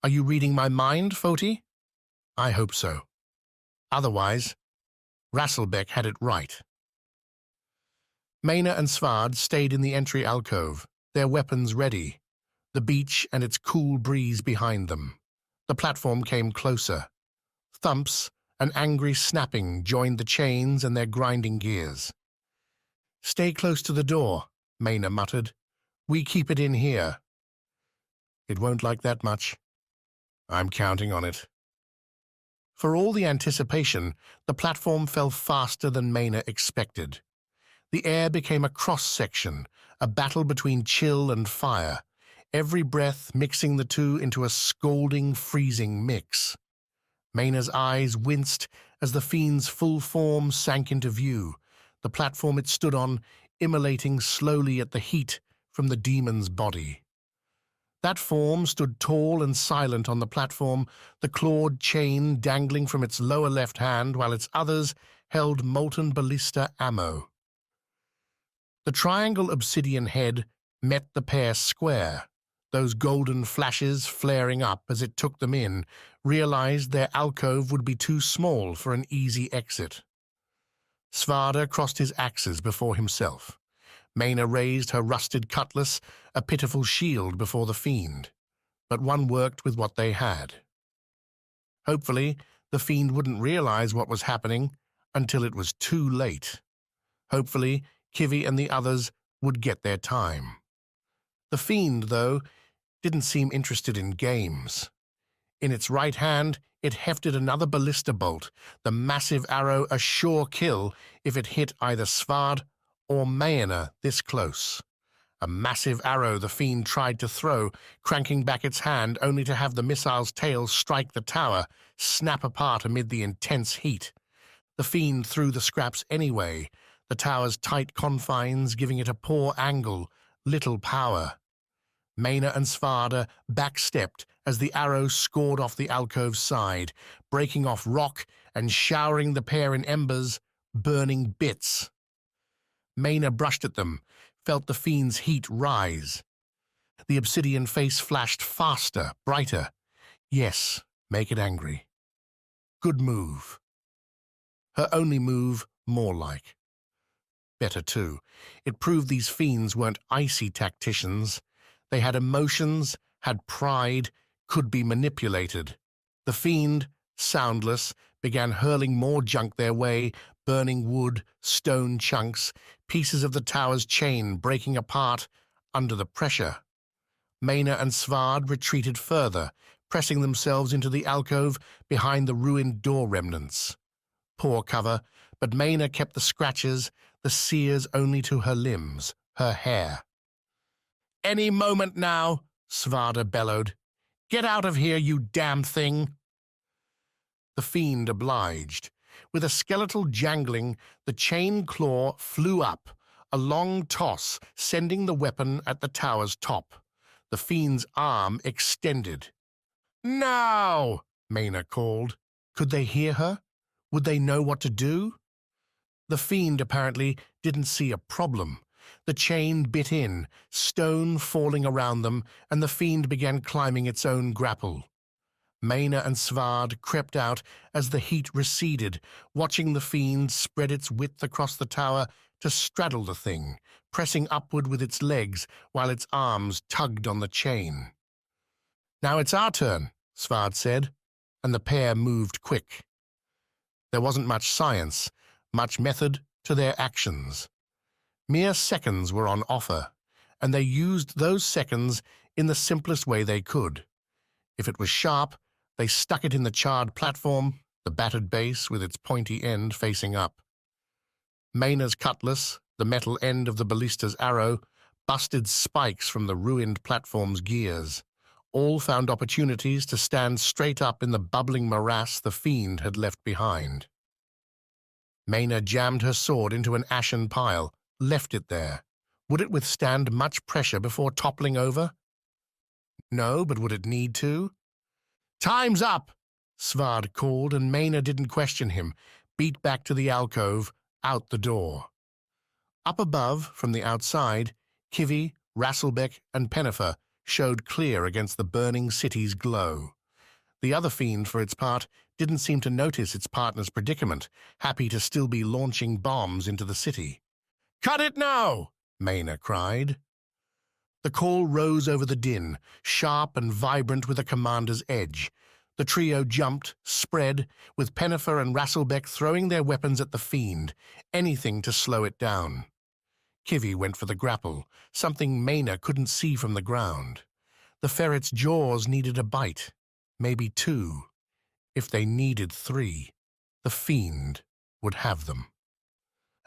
"Are you reading my mind, Foti?" "I hope so. Otherwise, Rasselbeck had it right." Maena and Svarde stayed in the entry alcove, their weapons ready, the beach and its cool breeze behind them. The platform came closer. Thumps and angry snapping joined the chains and their grinding gears. "Stay close to the door," Maena muttered. "We keep it in here." "It won't like that much." "I'm counting on it." For all the anticipation, the platform fell faster than Maena expected. The air became a cross-section, a battle between chill and fire, every breath mixing the two into a scalding, freezing mix. Maena's eyes winced as the fiend's full form sank into view, the platform it stood on immolating slowly at the heat from the demon's body. That form stood tall and silent on the platform, the clawed chain dangling from its lower left hand while its others held molten ballista ammo. The triangle obsidian head met the pair square, those golden flashes flaring up as it took them in, realized their alcove would be too small for an easy exit. Svarde crossed his axes before himself. Maena raised her rusted cutlass, a pitiful shield before the fiend, but one worked with what they had. Hopefully, the fiend wouldn't realize what was happening until it was too late. Hopefully, Kivi and the others would get their time. The fiend, though, didn't seem interested in games. In its right hand, it hefted another ballista bolt, the massive arrow a sure kill if it hit either Svarde or Maena this close. A massive arrow the fiend tried to throw, cranking back its hand only to have the missile's tail strike the tower, snap apart amid the intense heat. The fiend threw the scraps anyway, the tower's tight confines giving it a poor angle, little power. Maena and Svarde backstepped as the arrow scored off the alcove's side, breaking off rock and showering the pair in embers, burning bits. Maena brushed at them, felt the fiend's heat rise. The obsidian face flashed faster, brighter. Yes, make it angry. Good move. Her only move, more like. Better, too. It proved these fiends weren't icy tacticians. They had emotions, had pride, could be manipulated. The fiend, soundless, began hurling more junk their way, burning wood, stone chunks, pieces of the tower's chain breaking apart under the pressure. Maena and Svarde retreated further, pressing themselves into the alcove behind the ruined door remnants. Poor cover, but Maena kept the scratches, the sears only to her limbs, her hair. "Any moment now," Svarde bellowed. "Get out of here, you damn thing!" The fiend obliged. With a skeletal jangling, the chain claw flew up, a long toss sending the weapon at the tower's top. The fiend's arm extended. "Now!" Maena called. Could they hear her? Would they know what to do? The fiend apparently didn't see a problem. The chain bit in, stone falling around them, and the fiend began climbing its own grapple. Maena and Svarde crept out as the heat receded, watching the fiend spread its width across the tower to straddle the thing, pressing upward with its legs while its arms tugged on the chain. "Now it's our turn," Svarde said, and the pair moved quick. There wasn't much science, much method to their actions. Mere seconds were on offer, and they used those seconds in the simplest way they could. If it was sharp, they stuck it in the charred platform, the battered base with its pointy end facing up. Maena's cutlass, the metal end of the ballista's arrow, busted spikes from the ruined platform's gears. All found opportunities to stand straight up in the bubbling morass the fiend had left behind. Maena jammed her sword into an ashen pile, left it there. Would it withstand much pressure before toppling over? No, but would it need to? "Time's up!" Svarde called, and Maena didn't question him, beat back to the alcove, out the door. Up above, from the outside, Kivi, Rasselbeck, and Pennifer showed clear against the burning city's glow. The other fiend, for its part, didn't seem to notice its partner's predicament, happy to still be launching bombs into the city. "Cut it now!" Maena cried. The call rose over the din, sharp and vibrant with a commander's edge. The trio jumped, spread, with Pennifer and Rasselbeck throwing their weapons at the fiend, anything to slow it down. Kivi went for the grapple, something Maena couldn't see from the ground. The ferret's jaws needed a bite, maybe two. If they needed three, the fiend would have them.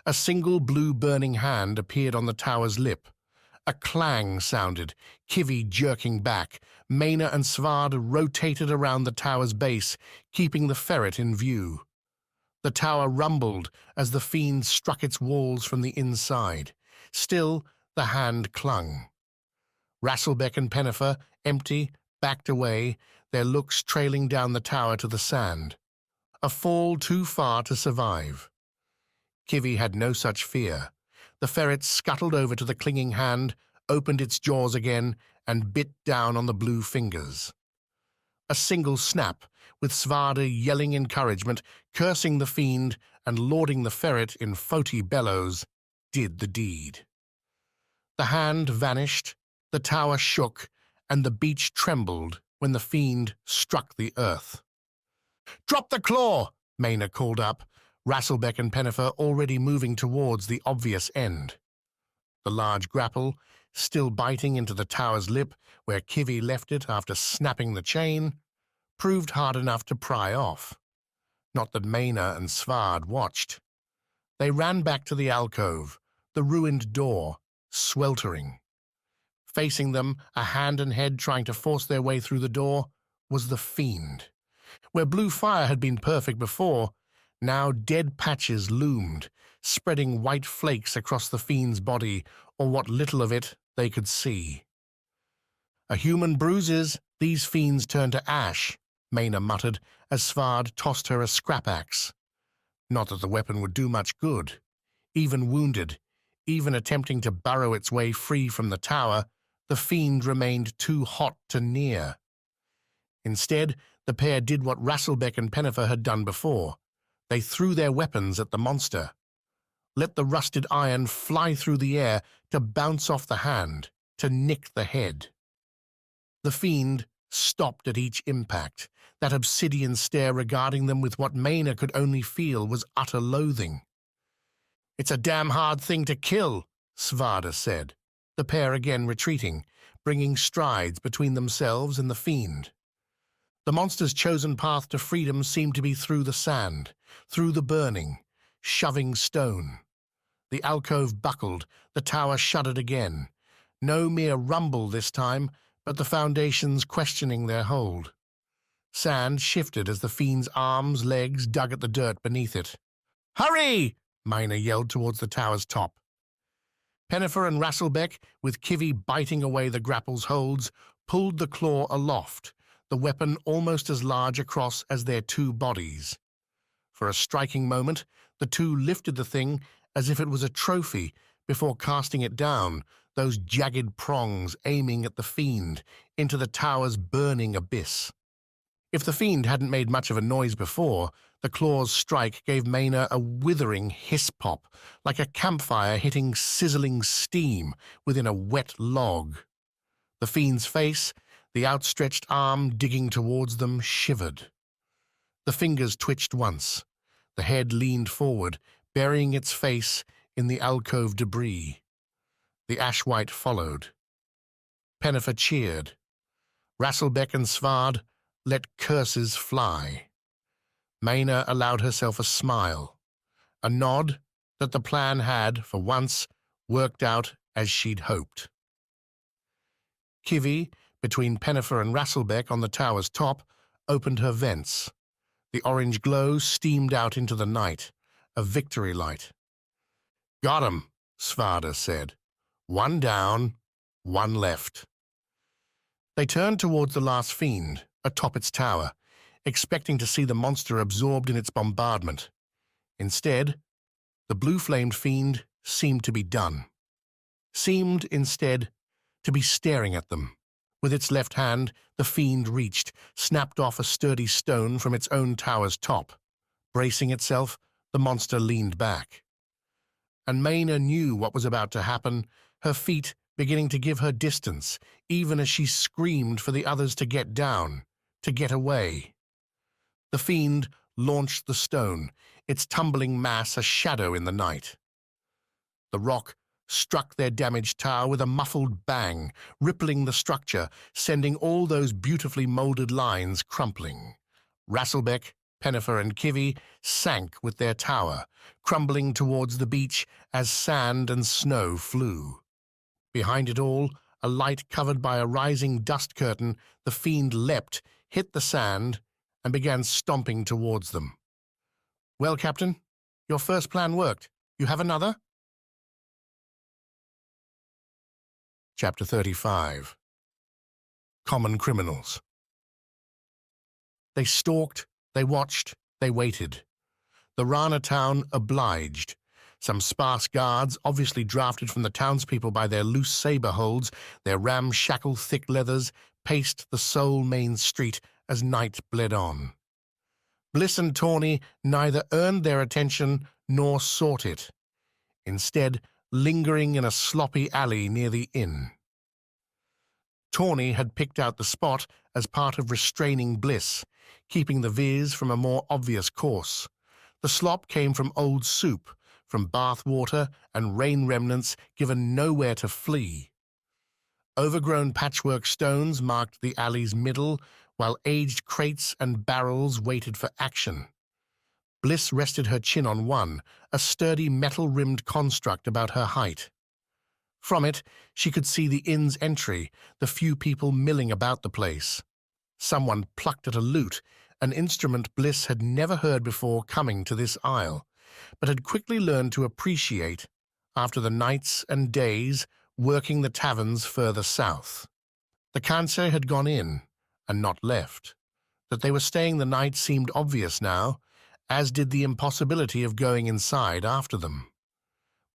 A single blue burning hand appeared on the tower's lip. A clang sounded, Kivi jerking back. Maena and Svarde rotated around the tower's base, keeping the ferret in view. The tower rumbled as the fiend struck its walls from the inside. Still, the hand clung. Rasselbeck and Pennifer, empty, backed away, their looks trailing down the tower to the sand. A fall too far to survive. Kivi had no such fear. The ferret scuttled over to the clinging hand, opened its jaws again, and bit down on the blue fingers. A single snap, with Svarde yelling encouragement, cursing the fiend, and lauding the ferret in Foti bellows, did the deed. The hand vanished, the tower shook, and the beach trembled when the fiend struck the earth. "Drop the claw!" Maena called up, Rasselbeck and Pennifer already moving towards the obvious end. The large grapple, still biting into the tower's lip where Kivi left it after snapping the chain, proved hard enough to pry off. Not that Maena and Svarde watched. They ran back to the alcove, the ruined door, sweltering. Facing them, a hand and head trying to force their way through the door, was the fiend. Where blue fire had been perfect before, now dead patches loomed, spreading white flakes across the fiend's body, or what little of it they could see. "A human bruises, these fiends turn to ash," Maena muttered as Svarde tossed her a scrap axe. Not that the weapon would do much good. Even wounded, even attempting to burrow its way free from the tower, the fiend remained too hot to near. Instead, the pair did what Rasselbeck and Pennifer had done before. They threw their weapons at the monster. Let the rusted iron fly through the air to bounce off the hand, to nick the head. The fiend stopped at each impact, that obsidian stare regarding them with what Maena could only feel was utter loathing. "It's a damn hard thing to kill," Svarde said, the pair again retreating, bringing strides between themselves and the fiend. The monster's chosen path to freedom seemed to be through the sand, through the burning, shoving stone. The alcove buckled, the tower shuddered again. No mere rumble this time, but the foundations questioning their hold. Sand shifted as the fiend's arms, legs dug at the dirt beneath it. "Hurry!" Maena yelled towards the tower's top. Pennifer and Rasselbeck, with Kivy biting away the grapple's holds, pulled the claw aloft, the weapon almost as large across as their two bodies. For a striking moment, the two lifted the thing as if it was a trophy before casting it down, those jagged prongs aiming at the fiend into the tower's burning abyss. If the fiend hadn't made much of a noise before, the claw's strike gave Maena a withering hiss-pop, like a campfire hitting sizzling steam within a wet log. The fiend's face, the outstretched arm digging towards them, shivered. The fingers twitched once. The head leaned forward, burying its face in the alcove debris. The ash-white followed. Pennifer cheered. Rasselbeck and Svarde let curses fly. Maena allowed herself a smile, a nod that the plan had, for once, worked out as she'd hoped. Kivy, between Pennifer and Rasselbeck on the tower's top, opened her vents. The orange glow steamed out into the night, a victory light. "Got 'em," Svarde said. "One down, one left." They turned towards the last fiend, atop its tower, expecting to see the monster absorbed in its bombardment. Instead, the blue-flamed fiend seemed to be done. Seemed, instead, to be staring at them. With its left hand, the fiend reached, snapped off a sturdy stone from its own tower's top. Bracing itself, the monster leaned back. And Maena knew what was about to happen, her feet beginning to give her distance, even as she screamed for the others to get down, to get away. The fiend launched the stone, its tumbling mass a shadow in the night. The rock struck their damaged tower with a muffled bang, rippling the structure, sending all those beautifully molded lines crumpling. Rasselbeck, Pennifer, and Kivy sank with their tower, crumbling towards the beach as sand and snow flew. Behind it all, a light covered by a rising dust curtain, the fiend leapt, hit the sand, and began stomping towards them. "Well, Captain, your first plan worked. You have another?" Chapter 35. Common Criminals. They stalked, they watched, they waited. The Rana town obliged. Some sparse guards, obviously drafted from the townspeople by their loose saber holds, their ramshackle thick leathers, paced the sole main street as night bled on. Bliss and Tawny neither earned their attention nor sought it, instead lingering in a sloppy alley near the inn. Tawny had picked out the spot as part of restraining Bliss, keeping the viz from a more obvious course. The slop came from old soup, from bath water and rain remnants given nowhere to flee. Overgrown patchwork stones marked the alley's middle, while aged crates and barrels waited for action. Bliss rested her chin on one, a sturdy metal-rimmed construct about her height. From it, she could see the inn's entry, the few people milling about the place. Someone plucked at a lute, an instrument Bliss had never heard before coming to this isle, but had quickly learned to appreciate after the nights and days working the taverns further south. The Kansai had gone in, and not left. That they were staying the night seemed obvious now, as did the impossibility of going inside after them.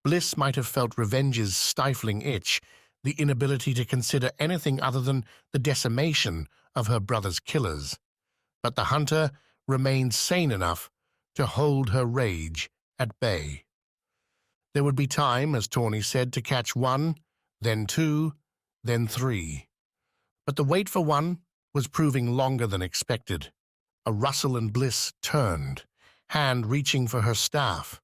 Bliss might have felt revenge's stifling itch, the inability to consider anything other than the decimation of her brother's killers, but the hunter remained sane enough to hold her rage at bay. There would be time, as Tawny said, to catch one, then two, then three. But the wait for one was proving longer than expected. A rustle and Bliss turned, hand reaching for her staff.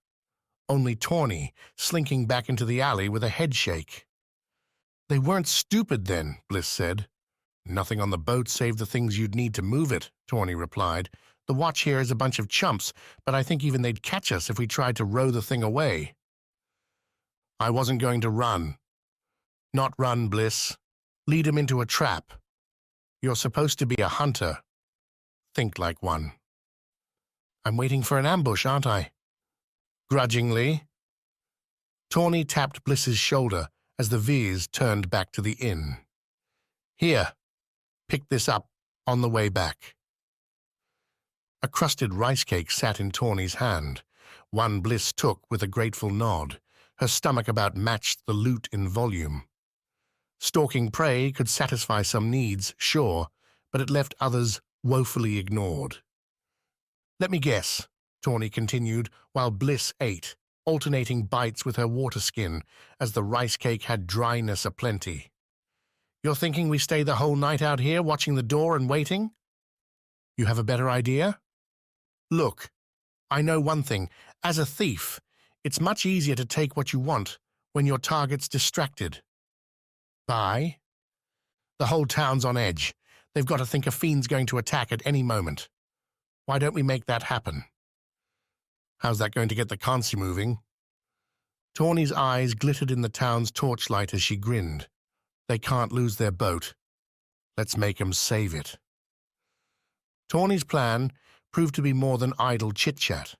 Only Tawny, slinking back into the alley with a headshake. "They weren't stupid then," Bliss said. "Nothing on the boat save the things you'd need to move it," Tawny replied. "The watch here is a bunch of chumps, but I think even they'd catch us if we tried to row the thing away." I wasn't going to run. Not run, Bliss. Lead him into a trap. You're supposed to be a hunter. Think like one. I'm waiting for an ambush, aren't I? Grudgingly. Tawny tapped Bliss's shoulder as the Veers turned back to the inn. Here, pick this up on the way back. A crusted rice cake sat in Tawny's hand. One Bliss took with a grateful nod. Her stomach about matched the loot in volume. Stalking prey could satisfy some needs, sure, but it left others woefully ignored. Let me guess, Tawny continued, while Bliss ate, alternating bites with her water skin, as the rice cake had dryness aplenty. You're thinking we stay the whole night out here, watching the door and waiting? You have a better idea? Look, I know one thing. As a thief, it's much easier to take what you want when your target's distracted. Buy? The whole town's on edge. They've got to think a fiend's going to attack at any moment. Why don't we make that happen? How's that going to get the consi moving? Tawny's eyes glittered in the town's torchlight as she grinned. They can't lose their boat. Let's make 'em save it. Tawny's plan proved to be more than idle chit-chat.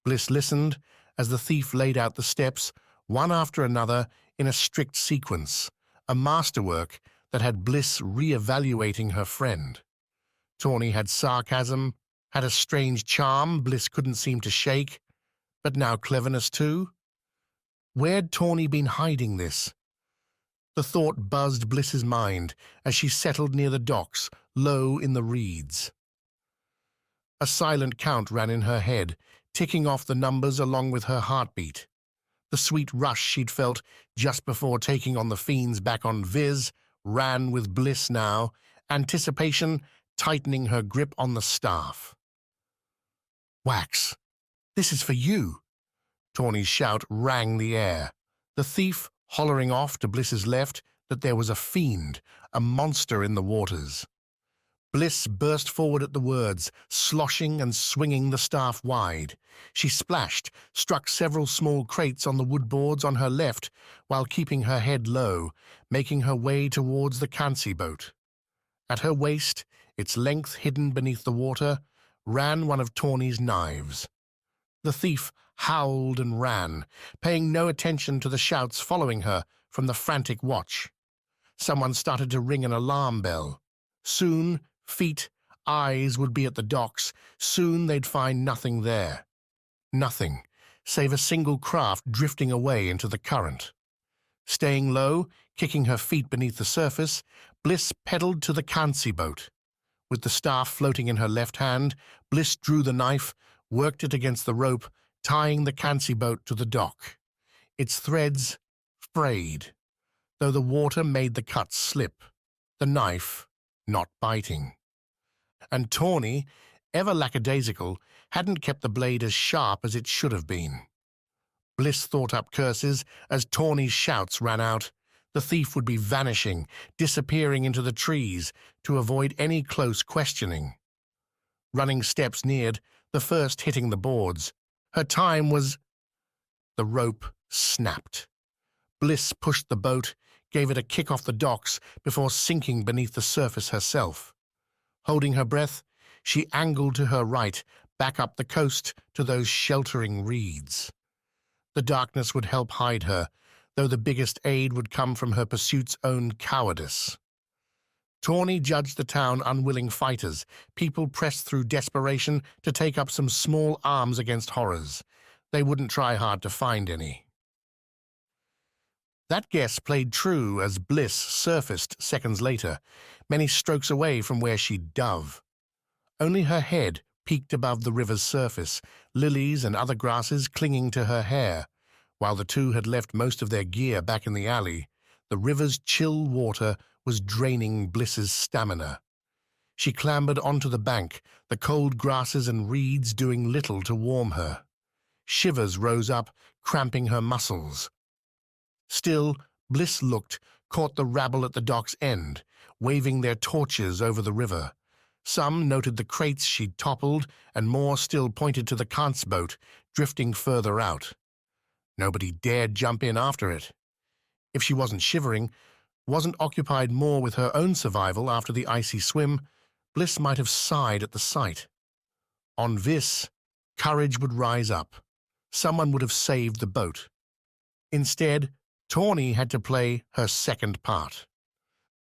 Bliss listened as the thief laid out the steps, one after another, in a strict sequence, a masterwork that had Bliss re-evaluating her friend. Tawny had sarcasm, had a strange charm Bliss couldn't seem to shake, but now cleverness too? Where'd Tawny been hiding this? The thought buzzed Bliss's mind as she settled near the docks, low in the reeds. A silent count ran in her head, ticking off the numbers along with her heartbeat. The sweet rush she'd felt just before taking on the fiends back on Viz ran with Bliss now, anticipation tightening her grip on the staff. Wax, this is for you. Tawny's shout rang the air. The thief hollering off to Bliss's left that there was a fiend, a monster in the waters. Bliss burst forward at the words, sloshing and swinging the staff wide. She splashed, struck several small crates on the wood boards on her left, while keeping her head low, making her way towards the Kansi boat. At her waist, its length hidden beneath the water, ran one of Tawny's knives. The thief howled and ran, paying no attention to the shouts following her from the frantic watch. Someone started to ring an alarm bell. Soon, feet, eyes would be at the docks. Soon they'd find nothing there. Nothing, save a single craft drifting away into the current. Staying low, kicking her feet beneath the surface, Bliss pedaled to the Kansi boat. With the staff floating in her left hand, Bliss drew the knife, worked it against the rope, tying the Kansi boat to the dock. Its threads frayed, though the water made the cuts slip, the knife not biting. And Tawny, ever lackadaisical, hadn't kept the blade as sharp as it should have been. Bliss thought up curses as Tawny's shouts ran out. The thief would be vanishing, disappearing into the trees to avoid any close questioning. Running steps neared, the first hitting the boards. Her time was... The rope snapped. Bliss pushed the boat, gave it a kick off the docks before sinking beneath the surface herself. Holding her breath, she angled to her right, back up the coast to those sheltering reeds. The darkness would help hide her, though the biggest aid would come from her pursuit's own cowardice. Tawny judged the town unwilling fighters, people pressed through desperation to take up some small arms against horrors. They wouldn't try hard to find any. That guess played true as Bliss surfaced seconds later, many strokes away from where she'd dove. Only her head peeked above the river's surface, lilies and other grasses clinging to her hair. While the two had left most of their gear back in the alley, the river's chill water was draining Bliss's stamina. She clambered onto the bank, the cold grasses and reeds doing little to warm her. Shivers rose up, cramping her muscles. Still, Bliss looked, caught the rabble at the dock's end, waving their torches over the river. Some noted the crates she'd toppled, and more still pointed to the Kant's boat, drifting further out. Nobody dared jump in after it. If she wasn't shivering, wasn't occupied more with her own survival after the icy swim, Bliss might have sighed at the sight. On this, courage would rise up. Someone would have saved the boat. Instead, Tawny had to play her second part.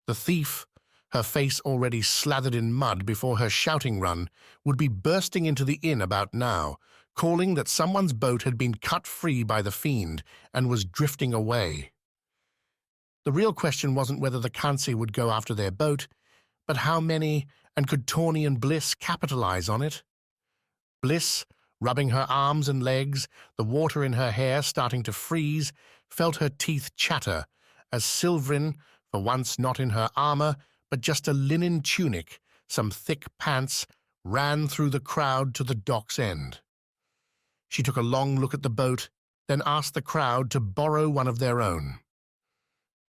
The thief, her face already slathered in mud before her shouting run, would be bursting into the inn about now, calling that someone's boat had been cut free by the fiend and was drifting away. The real question wasn't whether the Kansi would go after their boat, but how many, and could Tawny and Bliss capitalize on it? Bliss, rubbing her arms and legs, the water in her hair starting to freeze, felt her teeth chatter as Silverin, for once not in her armor, but just a linen tunic, some thick pants, ran through the crowd to the dock's end. She took a long look at the boat, then asked the crowd to borrow one of their own.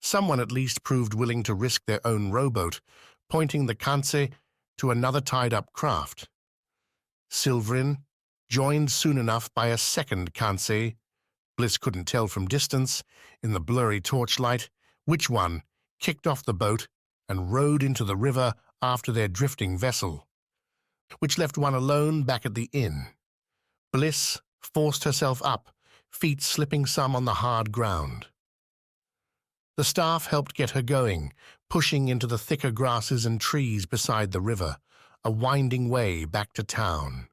Someone at least proved willing to risk their own rowboat, pointing the Kanse to another tied-up craft. Silverin, joined soon enough by a second Kanse, Bliss couldn't tell from distance, in the blurry torchlight, which one, kicked off the boat and rowed into the river after their drifting vessel, which left one alone back at the inn. Bliss forced herself up, feet slipping some on the hard ground. The staff helped get her going, pushing into the thicker grasses and trees beside the river, a winding way back to town.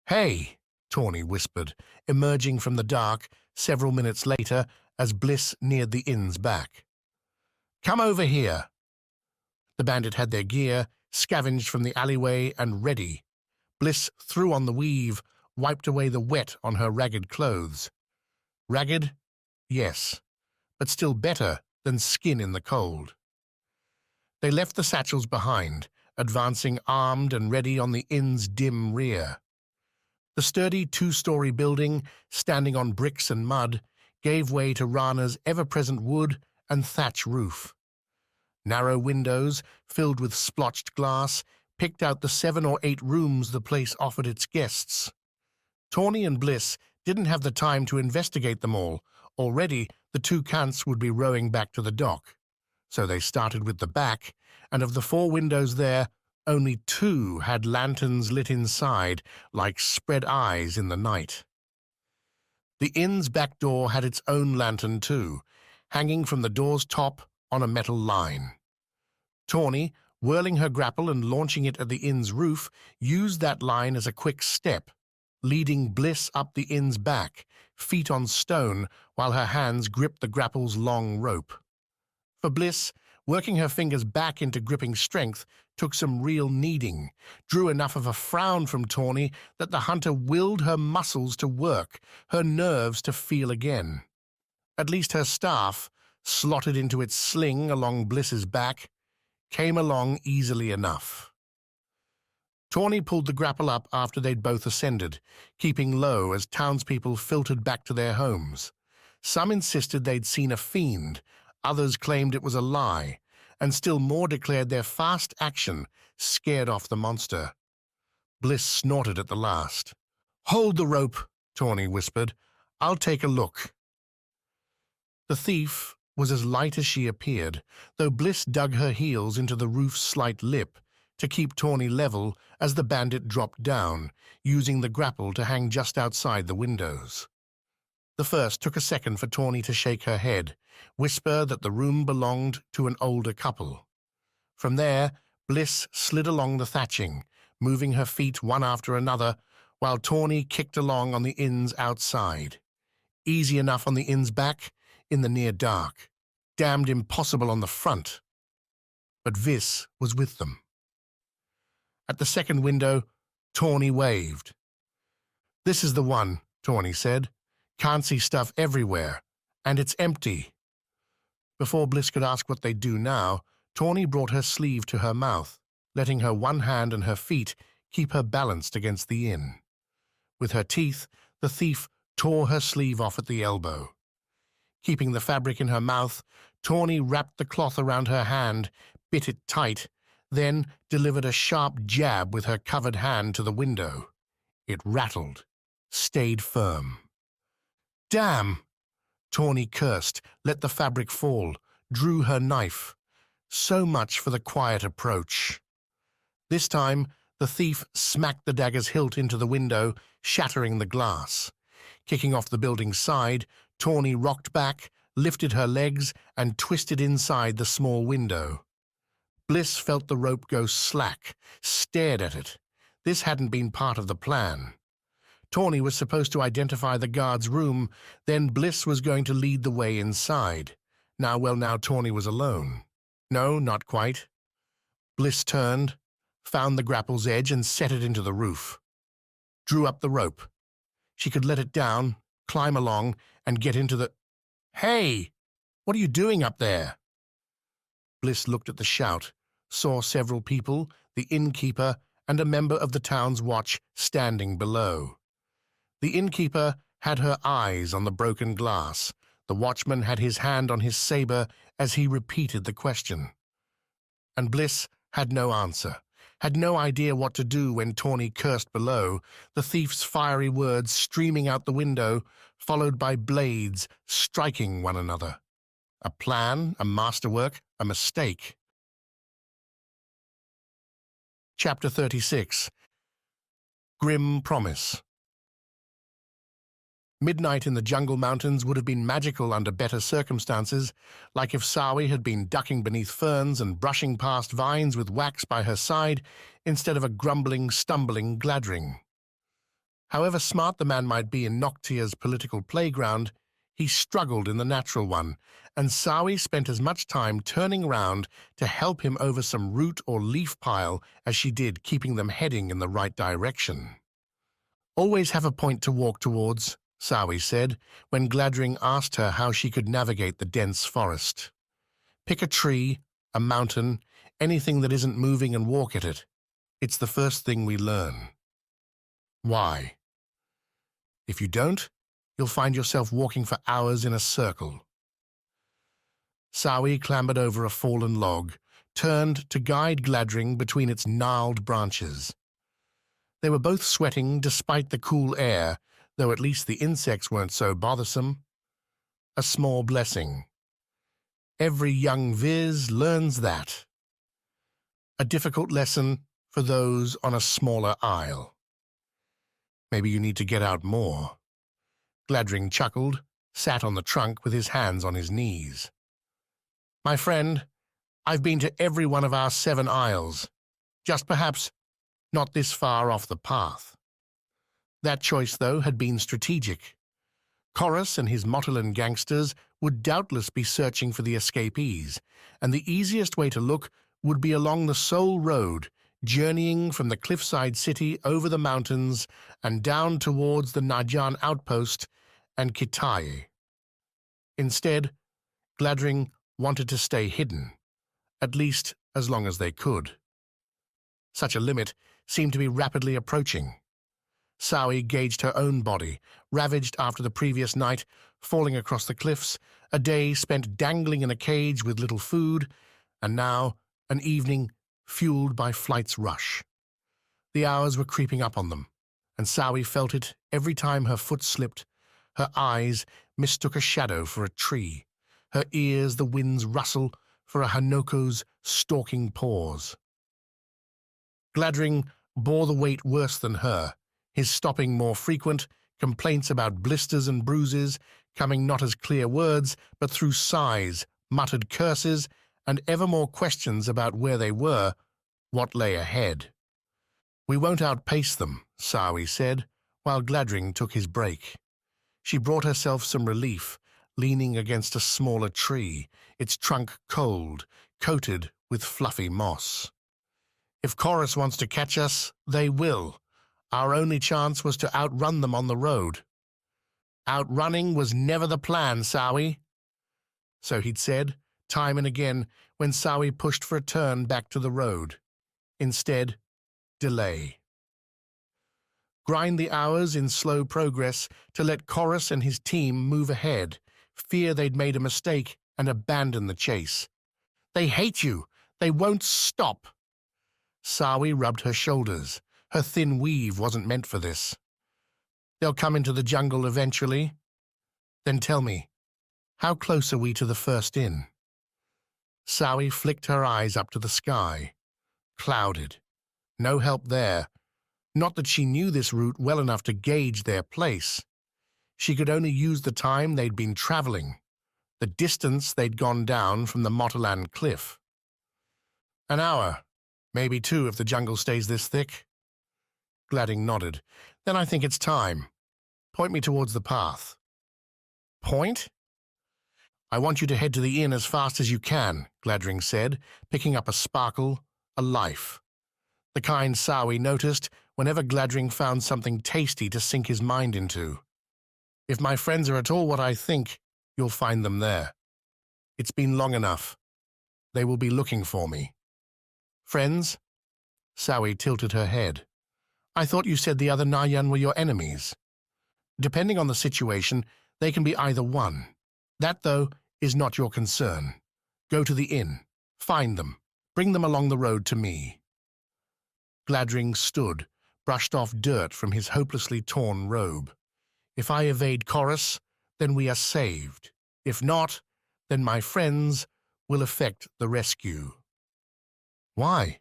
"Hey," Tawny whispered, emerging from the dark several minutes later as Bliss neared the inn's back. "Come over here." The bandit had their gear, scavenged from the alleyway and ready. Bliss threw on the weave, wiped away the wet on her ragged clothes. Ragged? Yes, but still better than skin in the cold. They left the satchels behind, advancing armed and ready on the inn's dim rear. The sturdy two-story building, standing on bricks and mud, gave way to Rana's ever-present wood and thatch roof. Narrow windows, filled with splotched glass, picked out the 7 or 8 rooms the place offered its guests. Tawny and Bliss didn't have the time to investigate them all. Already, the two Kants would be rowing back to the dock. So they started with the back, and of the 4 windows there, only 2 had lanterns lit inside, like spread eyes in the night. The inn's back door had its own lantern too, hanging from the door's top on a metal line. Tawny, whirling her grapple and launching it at the inn's roof, used that line as a quick step, leading Bliss up the inn's back, feet on stone, while her hands gripped the grapple's long rope. For Bliss, working her fingers back into gripping strength took some real kneading, drew enough of a frown from Tawny that the hunter willed her muscles to work, her nerves to feel again. At least her staff, slotted into its sling along Bliss's back, came along easily enough. Tawny pulled the grapple up after they'd both ascended, keeping low as townspeople filtered back to their homes. Some insisted they'd seen a fiend, others claimed it was a lie, and still more declared their fast action scared off the monster. Bliss snorted at the last. "Hold the rope," Tawny whispered. "I'll take a look." The thief was as light as she appeared, though Bliss dug her heels into the roof's slight lip to keep Tawny level as the bandit dropped down, using the grapple to hang just outside the windows. The first took a second for Tawny to shake her head, whisper that the room belonged to an older couple. From there, Bliss slid along the thatching, moving her feet one after another, while Tawny kicked along on the inn's outside. Easy enough on the inn's back, in the near dark. Damned impossible on the front. But Vis was with them. At the second window, Tawny waved. "This is the one," Tawny said. "Can't see stuff everywhere, and it's empty." Before Bliss could ask what they'd do now, Tawny brought her sleeve to her mouth, letting her one hand and her feet keep her balanced against the inn. With her teeth, the thief tore her sleeve off at the elbow. Keeping the fabric in her mouth, Tawny wrapped the cloth around her hand, bit it tight, then delivered a sharp jab with her covered hand to the window. It rattled, stayed firm. Damn! Tawny cursed, let the fabric fall, drew her knife. So much for the quiet approach. This time, the thief smacked the dagger's hilt into the window, shattering the glass. Kicking off the building's side, Tawny rocked back, lifted her legs, and twisted inside the small window. Bliss felt the rope go slack, stared at it. This hadn't been part of the plan. Tawny was supposed to identify the guard's room, then Bliss was going to lead the way inside. Now Tawny was alone. No, not quite. Bliss turned, found the grapple's edge and set it into the roof. Drew up the rope. She could let it down, climb along, and get into the... Hey! What are you doing up there? Bliss looked at the shout, saw several people, the innkeeper, and a member of the town's watch standing below. The innkeeper had her eyes on the broken glass. The watchman had his hand on his saber as he repeated the question. And Bliss had no answer, had no idea what to do when Tawny cursed below, the thief's fiery words streaming out the window, followed by blades striking one another. A plan, a masterwork, a mistake. Chapter 36. Grim Promise. Midnight in the jungle mountains would have been magical under better circumstances, like if Sawi had been ducking beneath ferns and brushing past vines with wax by her side instead of a grumbling, stumbling Gladring. However smart the man might be in Noctia's political playground, he struggled in the natural one, and Sawi spent as much time turning around to help him over some root or leaf pile as she did keeping them heading in the right direction. "Always have a point to walk towards," Sawi said, when Gladring asked her how she could navigate the dense forest. "Pick a tree, a mountain, anything that isn't moving and walk at it. It's the first thing we learn." "Why?" "If you don't, you'll find yourself walking for hours in a circle." Sawi clambered over a fallen log, turned to guide Gladring between its gnarled branches. They were both sweating despite the cool air, though at least the insects weren't so bothersome. A small blessing. Every young viz learns that. A difficult lesson for those on a smaller isle. Maybe you need to get out more. Gladring chuckled, sat on the trunk with his hands on his knees. "My friend, I've been to every one of our 7 isles, just perhaps not this far off the path." That choice, though, had been strategic. Chorus and his Mottolin gangsters would doubtless be searching for the escapees, and the easiest way to look would be along the sole road, journeying from the cliffside city over the mountains and down towards the Najan outpost and Kitaye. Instead, Gladring wanted to stay hidden, at least as long as they could. Such a limit seemed to be rapidly approaching. Sawi gauged her own body, ravaged after the previous night, falling across the cliffs, a day spent dangling in a cage with little food, and now an evening fueled by flight's rush. The hours were creeping up on them, and Sawi felt it every time her foot slipped. Her eyes mistook a shadow for a tree, her ears the wind's rustle for a Hanoko's stalking paws. Gladring bore the weight worse than her, his stopping more frequent, complaints about blisters and bruises coming not as clear words, but through sighs, muttered curses, and ever more questions about where they were, what lay ahead. "We won't outpace them," Sawi said, while Gladring took his break. She brought herself some relief, leaning against a smaller tree, its trunk cold, coated with fluffy moss. "If Chorus wants to catch us, they will. Our only chance was to outrun them on the road." "Outrunning was never the plan, Sawi." So he'd said, time and again, when Sawi pushed for a turn back to the road. Instead, delay. Grind the hours in slow progress to let Chorus and his team move ahead, fear they'd made a mistake and abandon the chase. "They hate you. They won't stop." Sawi rubbed her shoulders. Her thin weave wasn't meant for this. "They'll come into the jungle eventually." Then tell me, how close are we to the first inn? Sawi flicked her eyes up to the sky. Clouded. No help there. Not that she knew this route well enough to gauge their place. She could only use the time they'd been traveling, the distance they'd gone down from the Mottaland cliff. An hour, maybe two if the jungle stays this thick. Gladding nodded. Then I think it's time. Point me towards the path. Point? I want you to head to the inn as fast as you can, Gladding said, picking up a sparkle, a life. The kind Sawi noticed whenever Gladding found something tasty to sink his mind into. If my friends are at all what I think, you'll find them there. It's been long enough. They will be looking for me. Friends? Sawi tilted her head. I thought you said the other Nayan were your enemies. Depending on the situation, they can be either one. That, though, is not your concern. Go to the inn. Find them. Bring them along the road to me. Gladding stood, brushed off dirt from his hopelessly torn robe. If I evade Chorus, then we are saved. If not, then my friends will effect the rescue. Why?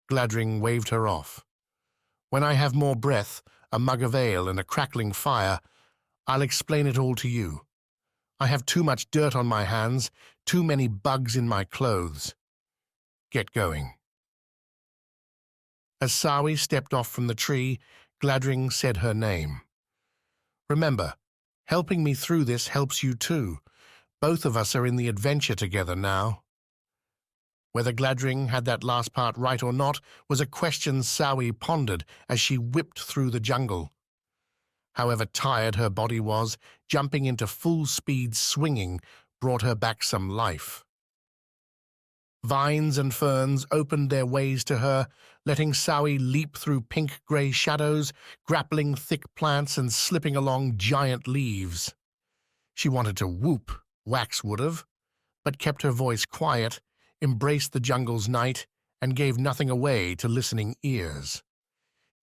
Gladding waved her off. When I have more breath, a mug of ale and a crackling fire, I'll explain it all to you. I have too much dirt on my hands, too many bugs in my clothes. Get going. As Sawi stepped off from the tree, Gladding said her name. Remember, helping me through this helps you too. Both of us are in the adventure together now. Whether Gladding had that last part right or not was a question Sawi pondered as she whipped through the jungle. However tired her body was, jumping into full-speed swinging brought her back some life. Vines and ferns opened their ways to her, letting Sawi leap through pink-grey shadows, grappling thick plants and slipping along giant leaves. She wanted to whoop, Wax would have, but kept her voice quiet, embraced the jungle's night, and gave nothing away to listening ears.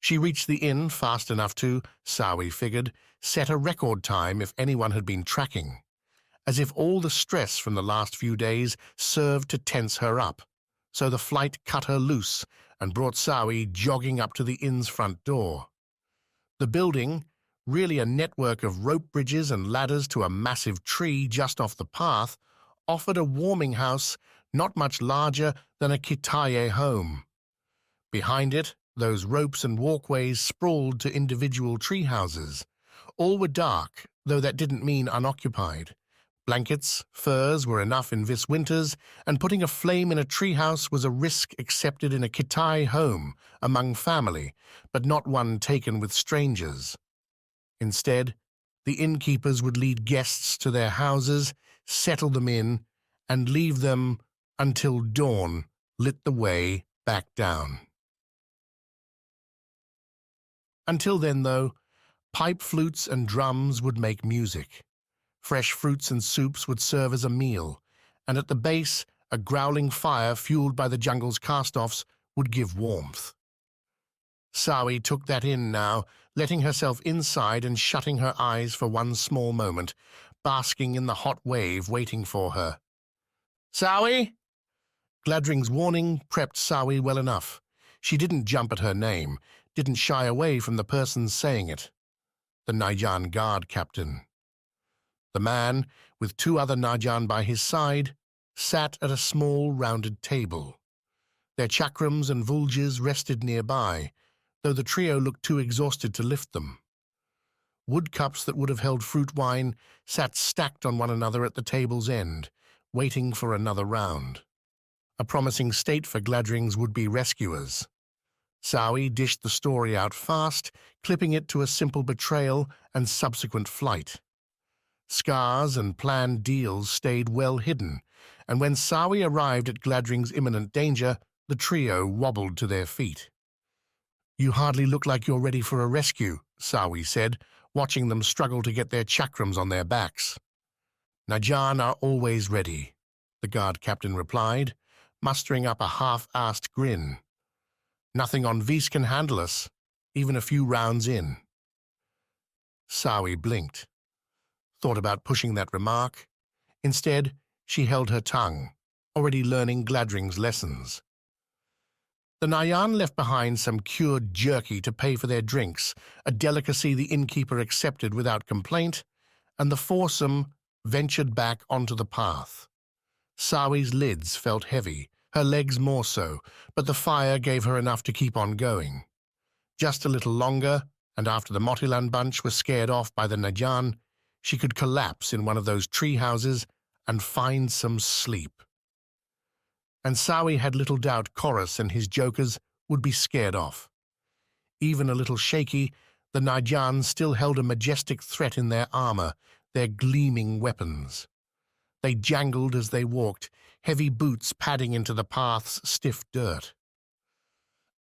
She reached the inn fast enough to, Sawi figured, set a record time if anyone had been tracking, as if all the stress from the last few days served to tense her up, so the flight cut her loose and brought Sawi jogging up to the inn's front door. The building, really a network of rope bridges and ladders to a massive tree just off the path, offered a warming house not much larger than a Kitaye home. Behind it, those ropes and walkways sprawled to individual tree houses. All were dark, though that didn't mean unoccupied. Blankets, furs were enough in this winters, and putting a flame in a treehouse was a risk accepted in a Kitai home among family, but not one taken with strangers. Instead, the innkeepers would lead guests to their houses, settle them in, and leave them until dawn lit the way back down. Until then, though, pipe flutes and drums would make music. Fresh fruits and soups would serve as a meal, and at the base, a growling fire fueled by the jungle's cast-offs would give warmth. Sawi took that in now, letting herself inside and shutting her eyes for one small moment, basking in the hot wave waiting for her. Sawi? Gladding's warning prepped Sawi well enough. She didn't jump at her name, didn't shy away from the person saying it. The Najan guard captain. The man, with two other Najan by his side, sat at a small rounded table. Their chakrams and vulges rested nearby, though the trio looked too exhausted to lift them. Wood cups that would have held fruit wine sat stacked on one another at the table's end, waiting for another round. A promising state for Gladding's would-be rescuers. Sawi dished the story out fast, clipping it to a simple betrayal and subsequent flight. Scars and planned deals stayed well hidden, and when Sawi arrived at Gladding's imminent danger, the trio wobbled to their feet. You hardly look like you're ready for a rescue, Sawi said, watching them struggle to get their chakrams on their backs. Najan are always ready, the guard captain replied, mustering up a half-assed grin. Nothing on Vis can handle us, even a few rounds in. Sawi blinked. thought about pushing that remark. Instead, she held her tongue, already learning Gladring's lessons. The Nayan left behind some cured jerky to pay for their drinks, a delicacy the innkeeper accepted without complaint, and the foursome ventured back onto the path. Sawi's lids felt heavy, her legs more so, but the fire gave her enough to keep on going. Just a little longer, and after the Motilan bunch were scared off by the Najan, she could collapse in one of those tree houses and find some sleep. And Sawi had little doubt Chorus and his jokers would be scared off. Even a little shaky, the Najan still held a majestic threat in their armor, their gleaming weapons. They jangled as they walked, heavy boots padding into the path's stiff dirt.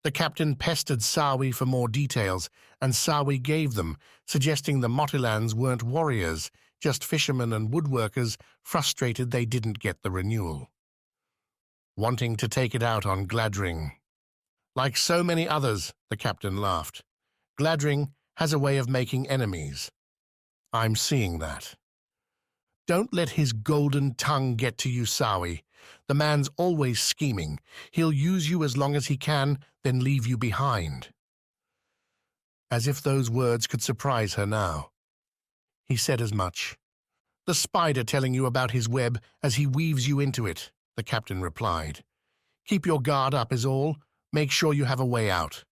The captain pestered Sawi for more details, and Sawi gave them, suggesting the Motilans weren't warriors, just fishermen and woodworkers frustrated they didn't get the renewal. Wanting to take it out on Gladring. Like so many others, the captain laughed. Gladring has a way of making enemies. I'm seeing that. Don't let his golden tongue get to you, Sawi. The man's always scheming. He'll use you as long as he can, then leave you behind. As if those words could surprise her now. He said as much. The spider telling you about his web as he weaves you into it, the captain replied. Keep your guard up is all. Make sure you have a way out.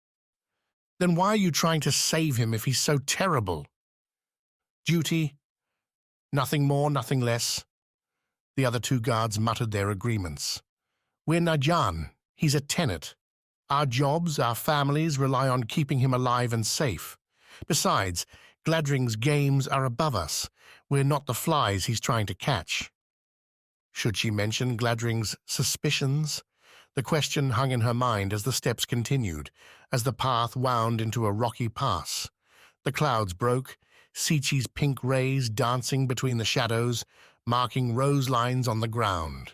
Then why are you trying to save him if he's so terrible? Duty. Nothing more, nothing less. The other two guards muttered their agreements. We're Najan. He's a tenant. Our jobs, our families rely on keeping him alive and safe. Besides, Gladring's games are above us. We're not the flies he's trying to catch. Should she mention Gladring's suspicions? The question hung in her mind as the steps continued, as the path wound into a rocky pass. The clouds broke, Sichi's pink rays dancing between the shadows, marking rose lines on the ground.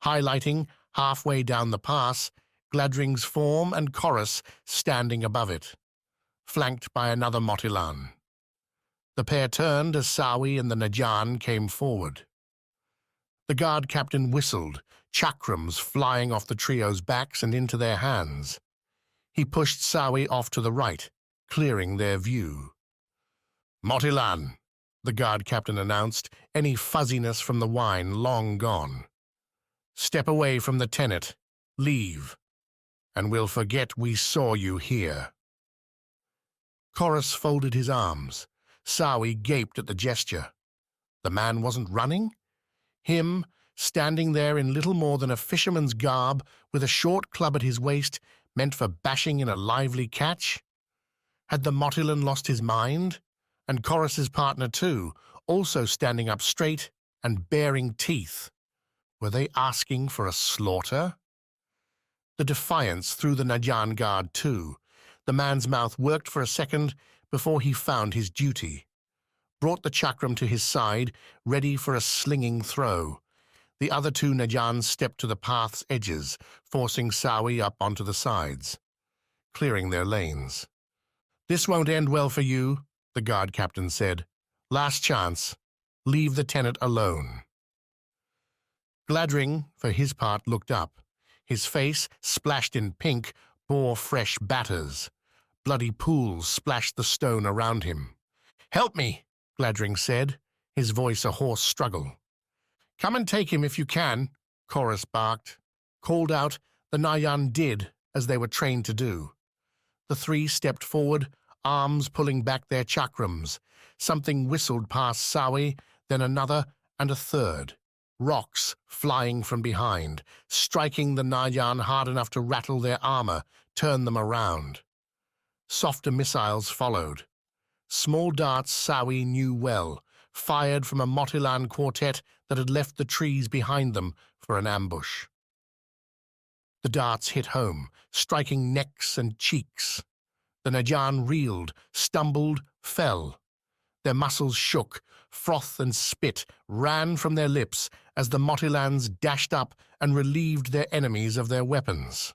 Highlighting, halfway down the pass, Gladring's form and Chorus standing above it, flanked by another Motilan. The pair turned as Sawi and the Najan came forward. The guard captain whistled, chakrams flying off the trio's backs and into their hands. He pushed Sawi off to the right, clearing their view. Motilan, the guard captain announced, any fuzziness from the wine long gone. Step away from the tenet, leave, and we'll forget we saw you here. Chorus folded his arms. Sawi gaped at the gesture. The man wasn't running? Him, standing there in little more than a fisherman's garb with a short club at his waist, meant for bashing in a lively catch? Had the Motilan lost his mind? And Chorus's partner too, also standing up straight and baring teeth. Were they asking for a slaughter? The defiance threw the Najan guard too. The man's mouth worked for a second before he found his duty. Brought the chakram to his side, ready for a slinging throw. The other two Najans stepped to the path's edges, forcing Sawi up onto the sides, clearing their lanes. This won't end well for you, the guard captain said. Last chance. Leave the tenant alone. Gladring, for his part, looked up. His face, splashed in pink, bore fresh batters. Bloody pools splashed the stone around him. Help me, Gladring said, his voice a hoarse struggle. Come and take him if you can, Chorus barked. Called out, the Nayan did, as they were trained to do. The three stepped forward, arms pulling back their chakrams. Something whistled past Sawi, then another and a third. Rocks flying from behind, striking the Nayan hard enough to rattle their armor, turn them around. Softer missiles followed. Small darts Sawi knew well, fired from a Motilan quartet that had left the trees behind them for an ambush. The darts hit home, striking necks and cheeks. The Najan reeled, stumbled, fell. Their muscles shook, froth and spit ran from their lips as the Motilans dashed up and relieved their enemies of their weapons.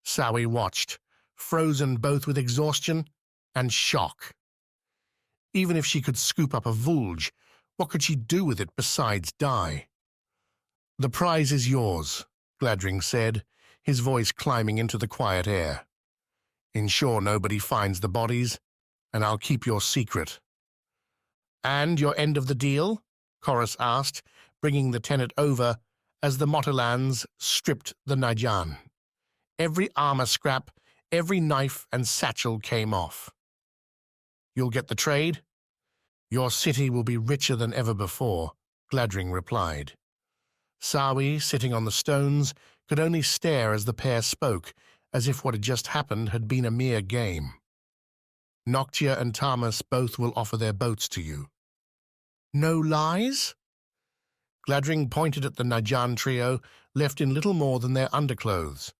Sawi watched, frozen both with exhaustion and shock. Even if she could scoop up a vulge, what could she do with it besides die? "The prize is yours," Gladring said, his voice climbing into the quiet air. "Ensure nobody finds the bodies, and I'll keep your secret." "And your end of the deal?" Corus asked, bringing the tenet over as the Motolans stripped the Najan. Every armor scrap, every knife and satchel came off. "You'll get the trade?" "Your city will be richer than ever before," Gladring replied. Sawi, sitting on the stones, could only stare as the pair spoke, as if what had just happened had been a mere game. "Noctia and Tamas both will offer their boats to you." "No lies?" Gladring pointed at the Najan trio, left in little more than their underclothes.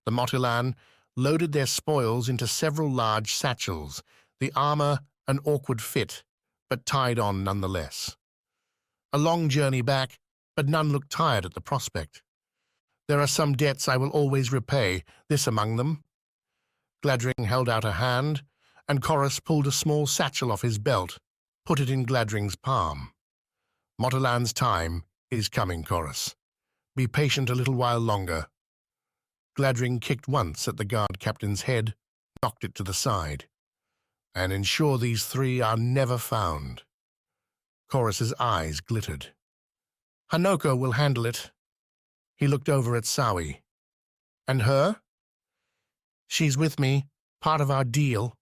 The Motilan loaded their spoils into several large satchels, the armor an awkward fit, but tied on nonetheless. A long journey back, but none looked tired at the prospect. "There are some debts I will always repay, this among them." Gladring held out a hand, and Corus pulled a small satchel off his belt, put it in Gladring's palm. "Motilan's time is coming, Corus. Be patient a little while longer." Gladring kicked once at the guard captain's head, knocked it to the side. "And ensure these three are never found." Corus's eyes glittered. "Hanoko will handle it." He looked over at Sawi. "And her?" "She's with me, part of our deal."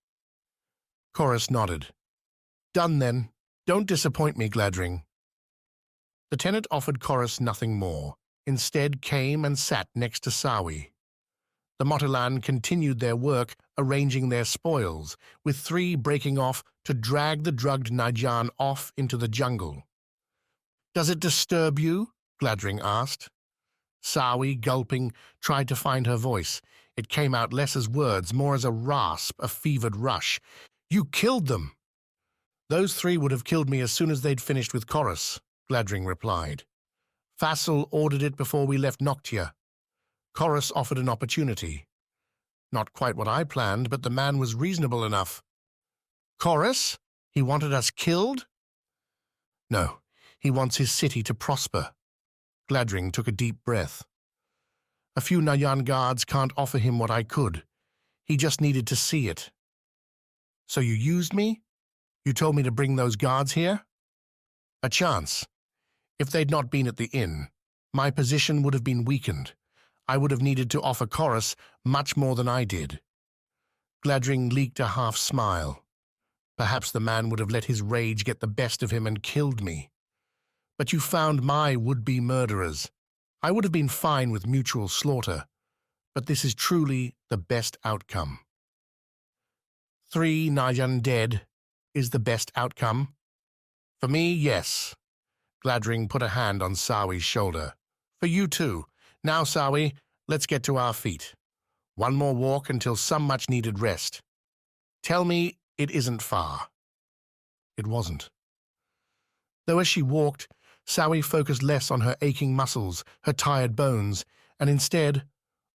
Corus nodded. "Done then. Don't disappoint me, Gladring." The tenant offered Corus nothing more, instead came and sat next to Sawi. The Motilan continued their work arranging their spoils, with three breaking off to drag the drugged Najan off into the jungle. "Does it disturb you?" Gladring asked. Sawi, gulping, tried to find her voice. It came out less as words, more as a rasp, a fevered rush. "You killed them!" "Those three would have killed me as soon as they'd finished with Corus," Gladring replied. "Fassel ordered it before we left Noctia. Corus offered an opportunity. Not quite what I planned, but the man was reasonable enough." "Corus? He wanted us killed?" "No, he wants his city to prosper." Gladring took a deep breath. "A few Nayan guards can't offer him what I could. He just needed to see it." "So you used me? You told me to bring those guards here?" "A chance. If they'd not been at the inn, my position would have been weakened. I would have needed to offer Corus much more than I did." Gladring leaked a half-smile. Perhaps the man would have let his rage get the best of him and killed me. "But you found my would-be murderers. I would have been fine with mutual slaughter, but this is truly the best outcome." "3 Nayan dead is the best outcome?" "For me, yes." Gladring put a hand on Sawi's shoulder. "For you too. Now, Sawi, let's get to our feet. One more walk until some much-needed rest. Tell me it isn't far." It wasn't. Though as she walked, Sawi focused less on her aching muscles, her tired bones, and instead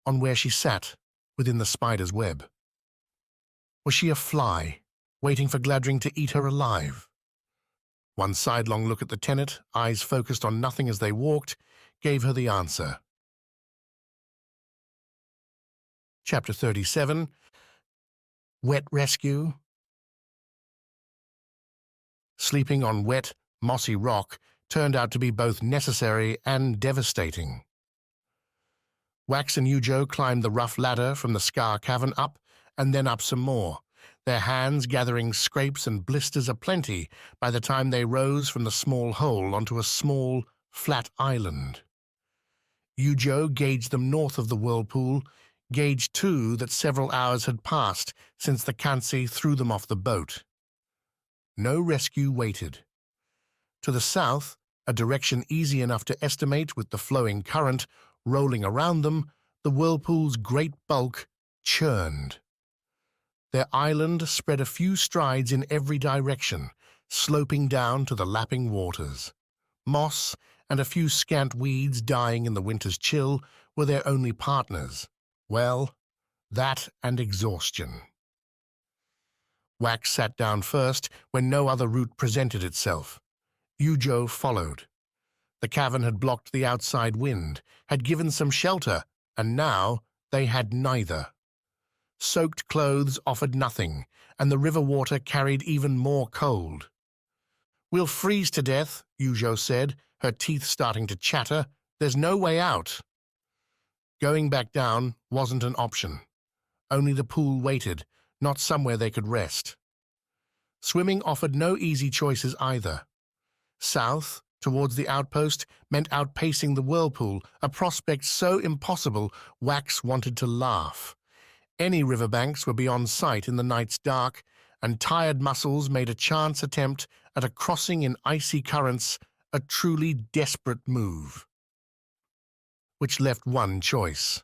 on where she sat, within the spider's web. Was she a fly, waiting for Gladring to eat her alive? One sidelong look at the tenant, eyes focused on nothing as they walked, gave her the answer. Chapter 37. Wet Rescue. Sleeping on wet, mossy rock turned out to be both necessary and devastating. Wax and Yujo climbed the rough ladder from the Skar cavern up and then up some more, their hands gathering scrapes and blisters aplenty by the time they rose from the small hole onto a small, flat island. Yujo gauged them north of the Whirlpool, gauged too that several hours had passed since the Kansi threw them off the boat. No rescue waited. To the south, a direction easy enough to estimate with the flowing current rolling around them, the Whirlpool's great bulk churned. Their island spread a few strides in every direction, sloping down to the lapping waters. Moss and a few scant weeds dying in the winter's chill were their only partners. Well, that and exhaustion. Wax sat down first when no other route presented itself. Yujo followed. The cavern had blocked the outside wind, had given some shelter, and now they had neither. Soaked clothes offered nothing, and the river water carried even more cold. "We'll freeze to death," Yujo said, her teeth starting to chatter. "There's no way out." Going back down wasn't an option. Only the pool waited, not somewhere they could rest. Swimming offered no easy choices either. South, towards the outpost, meant outpacing the Whirlpool, a prospect so impossible Wax wanted to laugh. Any riverbanks were beyond sight in the night's dark, and tired muscles made a chance attempt at a crossing in icy currents a truly desperate move. Which left one choice.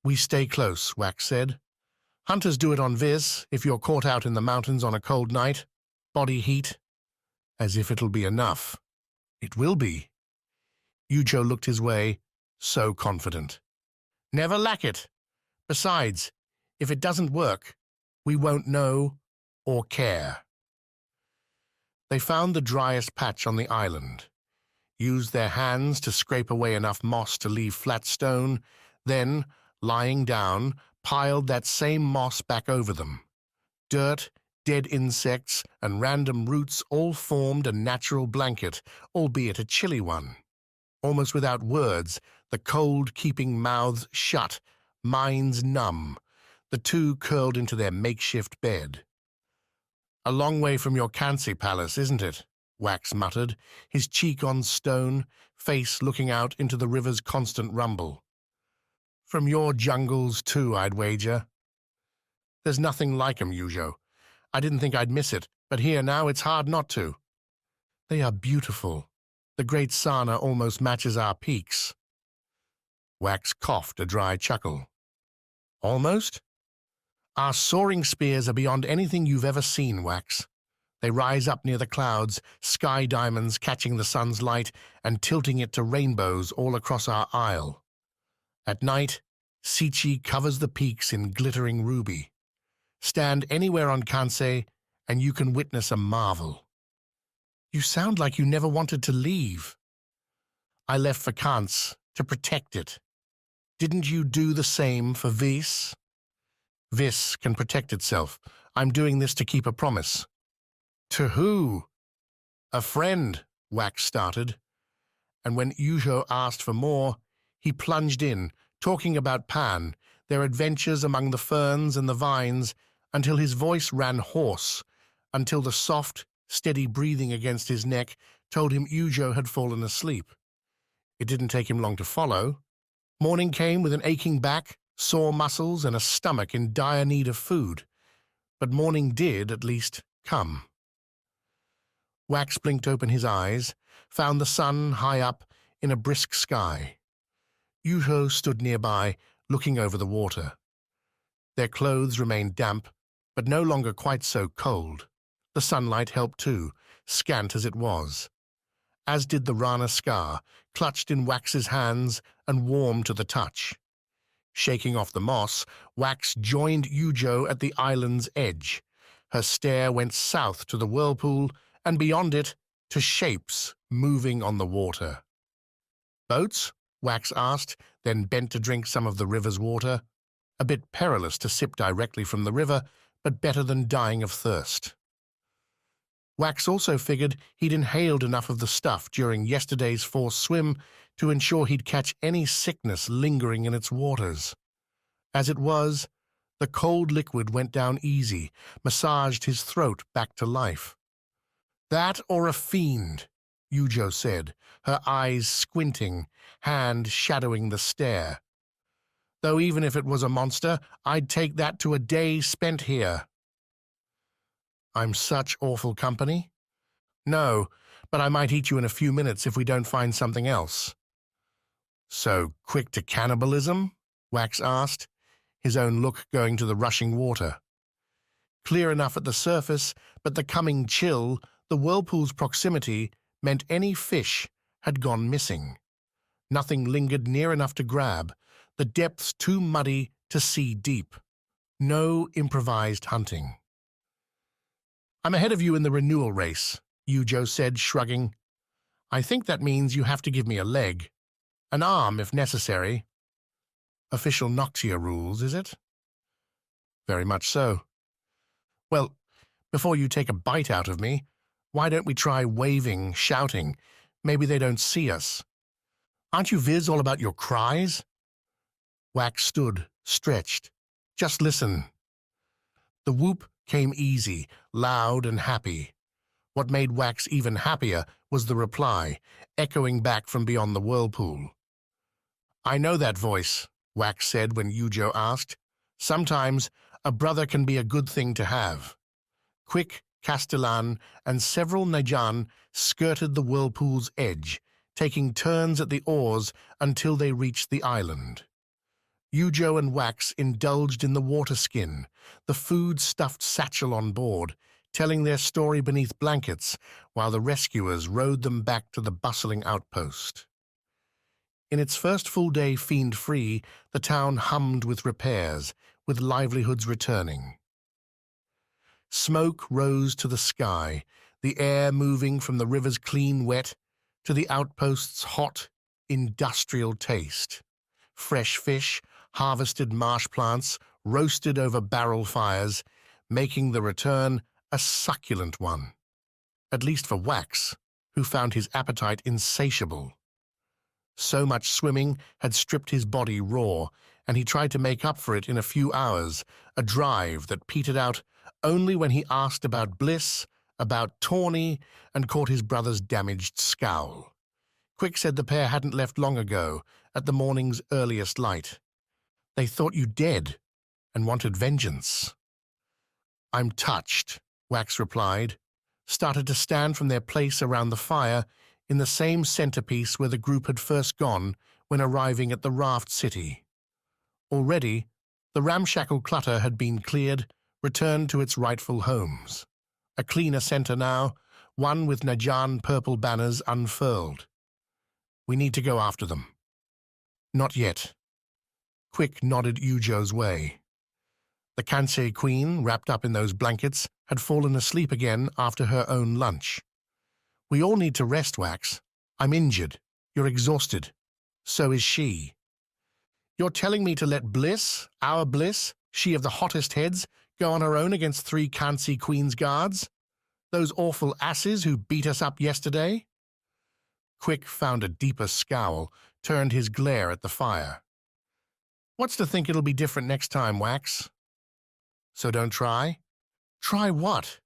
"We stay close," Wax said. "Hunters do it on Vis if you're caught out in the mountains on a cold night. Body heat. As if it'll be enough." "It will be." Yujo looked his way, so confident. "Never lack it. Besides, if it doesn't work, we won't know or care." They found the driest patch on the island, used their hands to scrape away enough moss to leave flat stone, then, lying down, piled that same moss back over them. Dirt, dead insects, and random roots all formed a natural blanket, albeit a chilly one. Almost without words, the cold keeping mouths shut, minds numb, the two curled into their makeshift bed. "A long way from your Kansi palace, isn't it?" Wax muttered, his cheek on stone, face looking out into the river's constant rumble. "From your jungles, too, I'd wager." "There's nothing like 'em, Yujo. I didn't think I'd miss it, but here now it's hard not to." "They are beautiful. The great Sana almost matches our peaks." Wax coughed a dry chuckle. "Almost? Our soaring spears are beyond anything you've ever seen, Wax. They rise up near the clouds, sky diamonds catching the sun's light and tilting it to rainbows all across our isle. At night, Sichi covers the peaks in glittering ruby. Stand anywhere on Kansei, and you can witness a marvel." "You sound like you never wanted to leave." "I left for Kans, to protect it. Didn't you do the same for Vis?" "Vis can protect itself. I'm doing this to keep a promise." "To who?" "A friend," Wax started, and when Yujo asked for more, he plunged in, talking about Pan, their adventures among the ferns and the vines, until his voice ran hoarse, until the soft, steady breathing against his neck told him Yujo had fallen asleep. It didn't take him long to follow. Morning came with an aching back, sore muscles, and a stomach in dire need of food. But morning did, at least, come. Wax blinked open his eyes, found the sun high up in a brisk sky. Yujo stood nearby, looking over the water. Their clothes remained damp, but no longer quite so cold. The sunlight helped too, scant as it was. As did the Rana Skar, clutched in Wax's hands and warm to the touch. Shaking off the moss, Wax joined Yujo at the island's edge. Her stare went south to the Whirlpool, and beyond it, to shapes moving on the water. "Boats?" Wax asked, then bent to drink some of the river's water. A bit perilous to sip directly from the river, but better than dying of thirst. Wax also figured he'd inhaled enough of the stuff during yesterday's forced swim to ensure he'd catch any sickness lingering in its waters. As it was, the cold liquid went down easy, massaged his throat back to life. "That or a fiend," Yujo said, her eyes squinting, hand shadowing the stare. "Though even if it was a monster, I'd take that to a day spent here." "I'm such awful company?" "No, but I might eat you in a few minutes if we don't find something else." "So quick to cannibalism?" Wax asked, his own look going to the rushing water. Clear enough at the surface, but the coming chill, the Whirlpool's proximity, meant any fish had gone missing. Nothing lingered near enough to grab, the depths too muddy to see deep. No improvised hunting. I'm ahead of you in the renewal race, Yujo said, shrugging. I think that means you have to give me a leg. An arm, if necessary. Official Noctia rules, is it? Very much so. Well, before you take a bite out of me, why don't we try waving, shouting? Maybe they don't see us. Aren't you Viz all about your cries? Wax stood, stretched. Just listen. The whoop came easy, loud and happy. What made Wax even happier was the reply, echoing back from beyond the whirlpool. I know that voice, Wax said when Yujo asked. Sometimes a brother can be a good thing to have. Quick, Castellan, and several Najan skirted the whirlpool's edge, taking turns at the oars until they reached the island. Yujo and Wax indulged in the water skin, the food-stuffed satchel on board, telling their story beneath blankets, while the rescuers rowed them back to the bustling outpost. In its first full day fiend-free, the town hummed with repairs, with livelihoods returning. Smoke rose to the sky, the air moving from the river's clean wet to the outpost's hot, industrial taste. Fresh fish, harvested marsh plants, roasted over barrel fires, making the return a succulent one. At least for Wax, who found his appetite insatiable. So much swimming had stripped his body raw, and he tried to make up for it in a few hours, a drive that petered out only when he asked about Bliss, about Tawny, and caught his brother's damaged scowl. Quick said the pair hadn't left long ago, at the morning's earliest light. They thought you dead, and wanted vengeance. I'm touched, Wax replied, started to stand from their place around the fire in the same centerpiece where the group had first gone when arriving at the Raft city. Already, the ramshackle clutter had been cleared, returned to its rightful homes. A cleaner center now, one with Najan purple banners unfurled. We need to go after them. Not yet. Quick nodded Yujo's way. The Kansei queen, wrapped up in those blankets, had fallen asleep again after her own lunch. We all need to rest, Wax. I'm injured. You're exhausted. So is she. You're telling me to let Bliss, our Bliss, she of the hottest heads, go on her own against 3 Kansei Queen's guards? Those awful asses who beat us up yesterday? Quick found a deeper scowl, turned his glare at the fire. What's to think it'll be different next time, Wax? So don't try? Try what?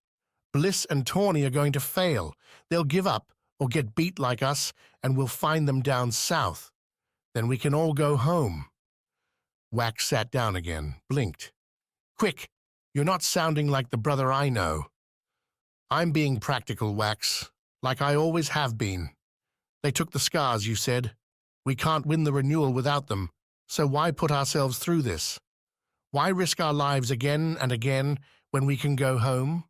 Bliss and Tawny are going to fail. They'll give up or get beat like us, and we'll find them down south. Then we can all go home. Wax sat down again, blinked. Quick, you're not sounding like the brother I know. I'm being practical, Wax, like I always have been. They took the Skars, you said. We can't win the renewal without them, so why put ourselves through this? Why risk our lives again and again when we can go home?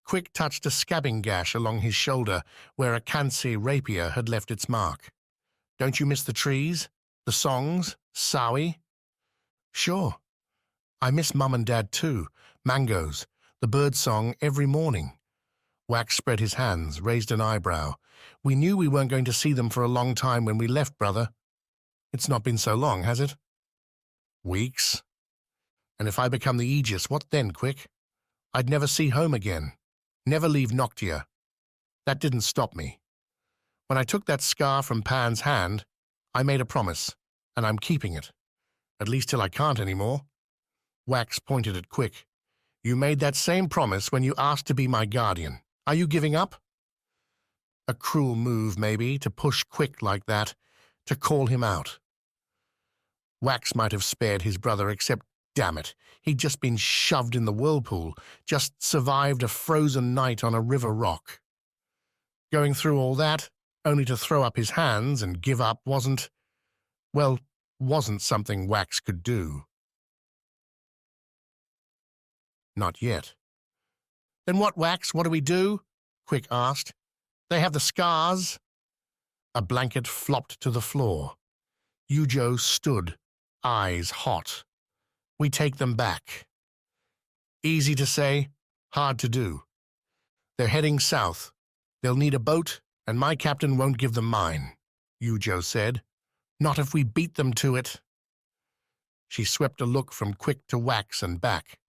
Quick touched a scabbing gash along his shoulder where a Kansei rapier had left its mark. Don't you miss the trees, the songs, Sawi? Sure. I miss Mum and Dad too, mangoes, the bird song every morning. Wax spread his hands, raised an eyebrow. We knew we weren't going to see them for a long time when we left, brother. It's not been so long, has it? Weeks. And if I become the Aegis, what then, Quick? I'd never see home again. Never leave Noctia. That didn't stop me. When I took that scar from Pan's hand, I made a promise, and I'm keeping it. At least till I can't anymore. Wax pointed at Quick. You made that same promise when you asked to be my guardian. Are you giving up? A cruel move, maybe, to push Quick like that, to call him out. Wax might have spared his brother, except, damn it, he'd just been shoved in the whirlpool, just survived a frozen night on a river rock. Going through all that, only to throw up his hands and give up wasn't something Wax could do. Not yet. Then what, Wax? What do we do? Quick asked. They have the Skars. A blanket flopped to the floor. Yujo stood, eyes hot. We take them back. Easy to say, Hard to do. They're heading south. They'll need a boat, and my captain won't give them mine, Yujo said. Not if we beat them to it. She swept a look from Quick to Wax and back.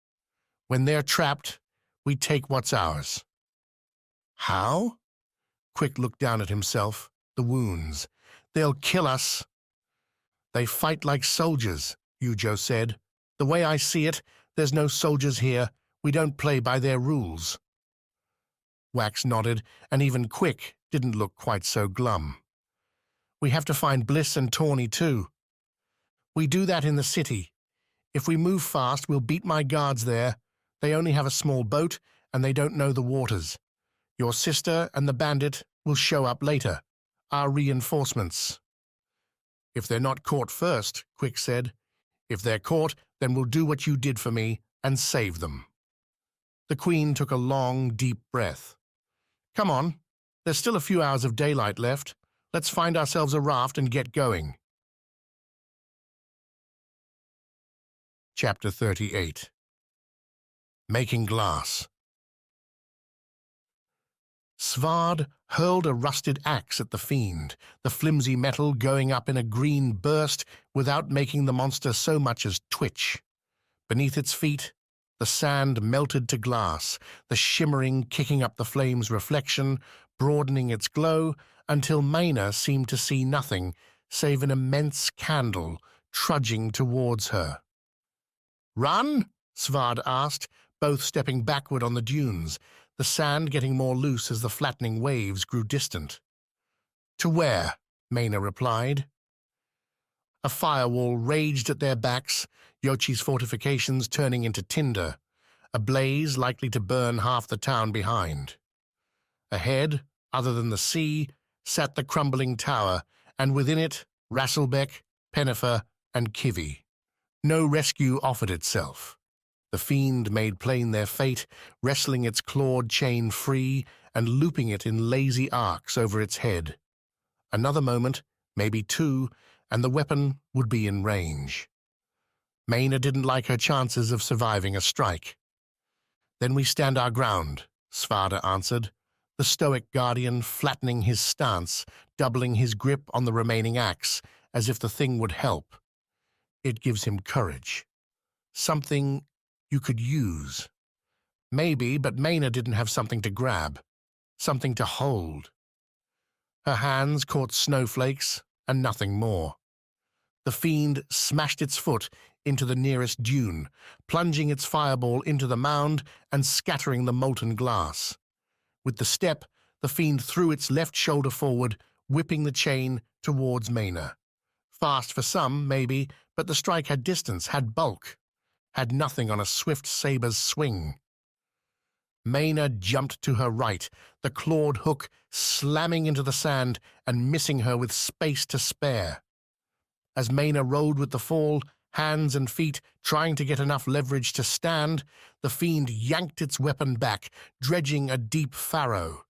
When they're trapped, we take what's ours. How? Quick looked down at himself. The wounds. They'll kill us. They fight like soldiers, Yujo said. The way I see it, there's no soldiers here. We don't play by their rules. Wax nodded, and even Quick didn't look quite so glum. We have to find Bliss and Tawny too. We do that in the city. If we move fast, we'll beat my guards there. They only have a small boat, and they don't know the waters. Your sister and the bandit will show up later. Our reinforcements. If they're not caught first, Quick said. If they're caught, then we'll do what you did for me and save them. The Queen took a long, deep breath. Come on, there's still a few hours of daylight left. Let's find ourselves a raft and get going. Chapter 38. Making Glass. Svarde hurled a rusted axe at the fiend, the flimsy metal going up in a green burst without making the monster so much as twitch. Beneath its feet, the sand melted to glass, the shimmering kicking up the flame's reflection, broadening its glow until Maena seemed to see nothing save an immense candle trudging towards her. Run? Svarde asked, both stepping backward on the dunes, the sand getting more loose as the flattening waves grew distant. To where? Maena replied. A firewall raged at their backs, Yochi's fortifications turning into tinder, a blaze likely to burn half the town behind. Ahead, other than the sea, sat the crumbling tower, and within it, Rasselbeck, Pennifer, and Kivi. No rescue offered itself. The fiend made plain their fate, wrestling its clawed chain free and looping it in lazy arcs over its head. Another moment, maybe two, and the weapon would be in range. Maena didn't like her chances of surviving a strike. Then we stand our ground, Svarde answered, the stoic guardian flattening his stance, doubling his grip on the remaining axe, as if the thing would help. It gives him courage. Something you could use. Maybe, but Maena didn't have something to grab, something to hold. Her hands caught snowflakes and nothing more. The fiend smashed its foot into the nearest dune, plunging its fireball into the mound and scattering the molten glass. With the step, the fiend threw its left shoulder forward, whipping the chain towards Maena. Fast for some, maybe, but the strike had distance, had bulk, had nothing on a swift saber's swing. Maena jumped to her right, the clawed hook slamming into the sand and missing her with space to spare. As Maena rolled with the fall, hands and feet trying to get enough leverage to stand, the fiend yanked its weapon back, dredging a deep furrow.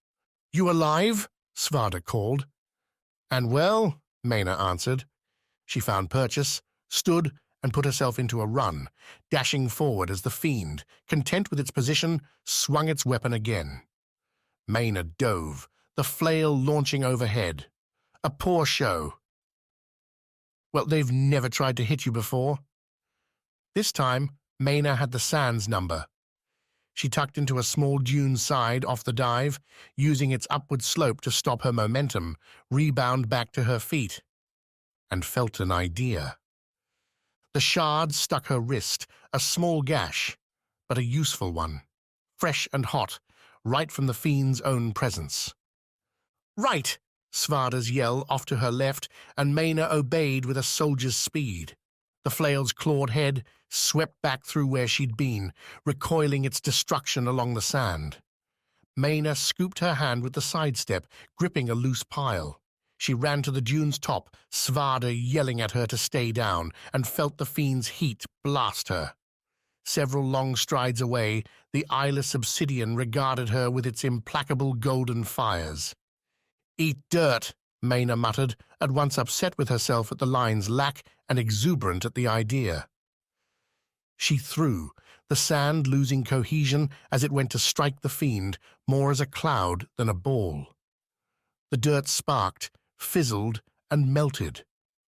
"You alive?" Svarde called. "And well," Maena answered. She found purchase, stood, and put herself into a run, dashing forward as the fiend, content with its position, swung its weapon again. Maena dove, the flail launching overhead. A poor show. Well, they've never tried to hit you before. This time, Maena had the Sands number. She tucked into a small dune side off the dive, using its upward slope to stop her momentum, rebound back to her feet, and felt an idea. The shard stuck her wrist, a small gash, but a useful one, fresh and hot, right from the fiend's own presence. "Right!" Svarde's yell off to her left, and Maena obeyed with a soldier's speed. The flail's clawed head swept back through where she'd been, recoiling its destruction along the sand. Maena scooped her hand with the sidestep, gripping a loose pile. She ran to the dune's top, Svarde yelling at her to stay down, and felt the fiend's heat blast her. Several long strides away, the eyeless Obsidian regarded her with its implacable golden fires. "Eat dirt," Maena muttered, at once upset with herself at the line's lack and exuberant at the idea. She threw, the sand losing cohesion as it went to strike the fiend, more as a cloud than a ball. The dirt sparked, fizzled, and melted,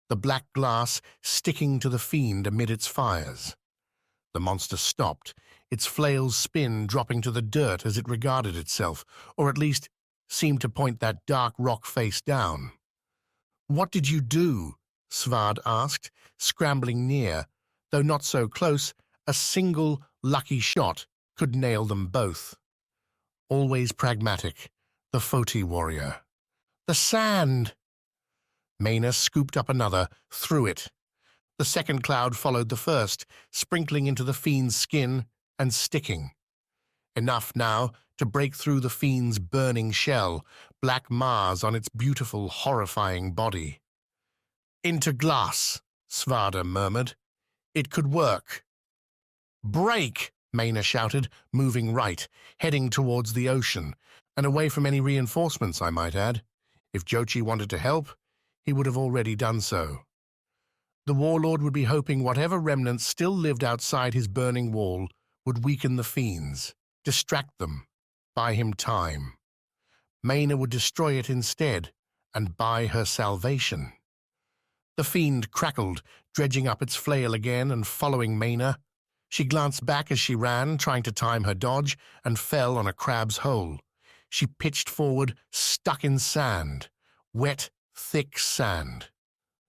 the black glass sticking to the fiend amid its fires. The monster stopped, its flail's spin dropping to the dirt as it regarded itself, or at least seemed to point that dark rock face down. "What did you do?" Svarde asked, scrambling near. Though not so close, a single lucky shot could nail them both. Always pragmatic, the Foti warrior. "The sand!" Maena scooped up another, threw it. The second cloud followed the first, sprinkling into the fiend's skin and sticking. Enough now to break through the fiend's burning shell, black Mars on its beautiful, horrifying body. "Into glass," Svarde murmured. "It could work." "Break!" Maena shouted, moving right, heading towards the ocean, and away from any reinforcements, I might add. If Jochi wanted to help, he would have already done so. The Warlord would be hoping whatever remnants still lived outside his burning wall would weaken the fiends, distract them, buy him time. Maena would destroy it instead and buy her salvation. The fiend crackled, dredging up its flail again and following Maena. She glanced back as she ran, trying to time her dodge, and fell on a crab's hole. She pitched forward, stuck in sand, wet, thick sand.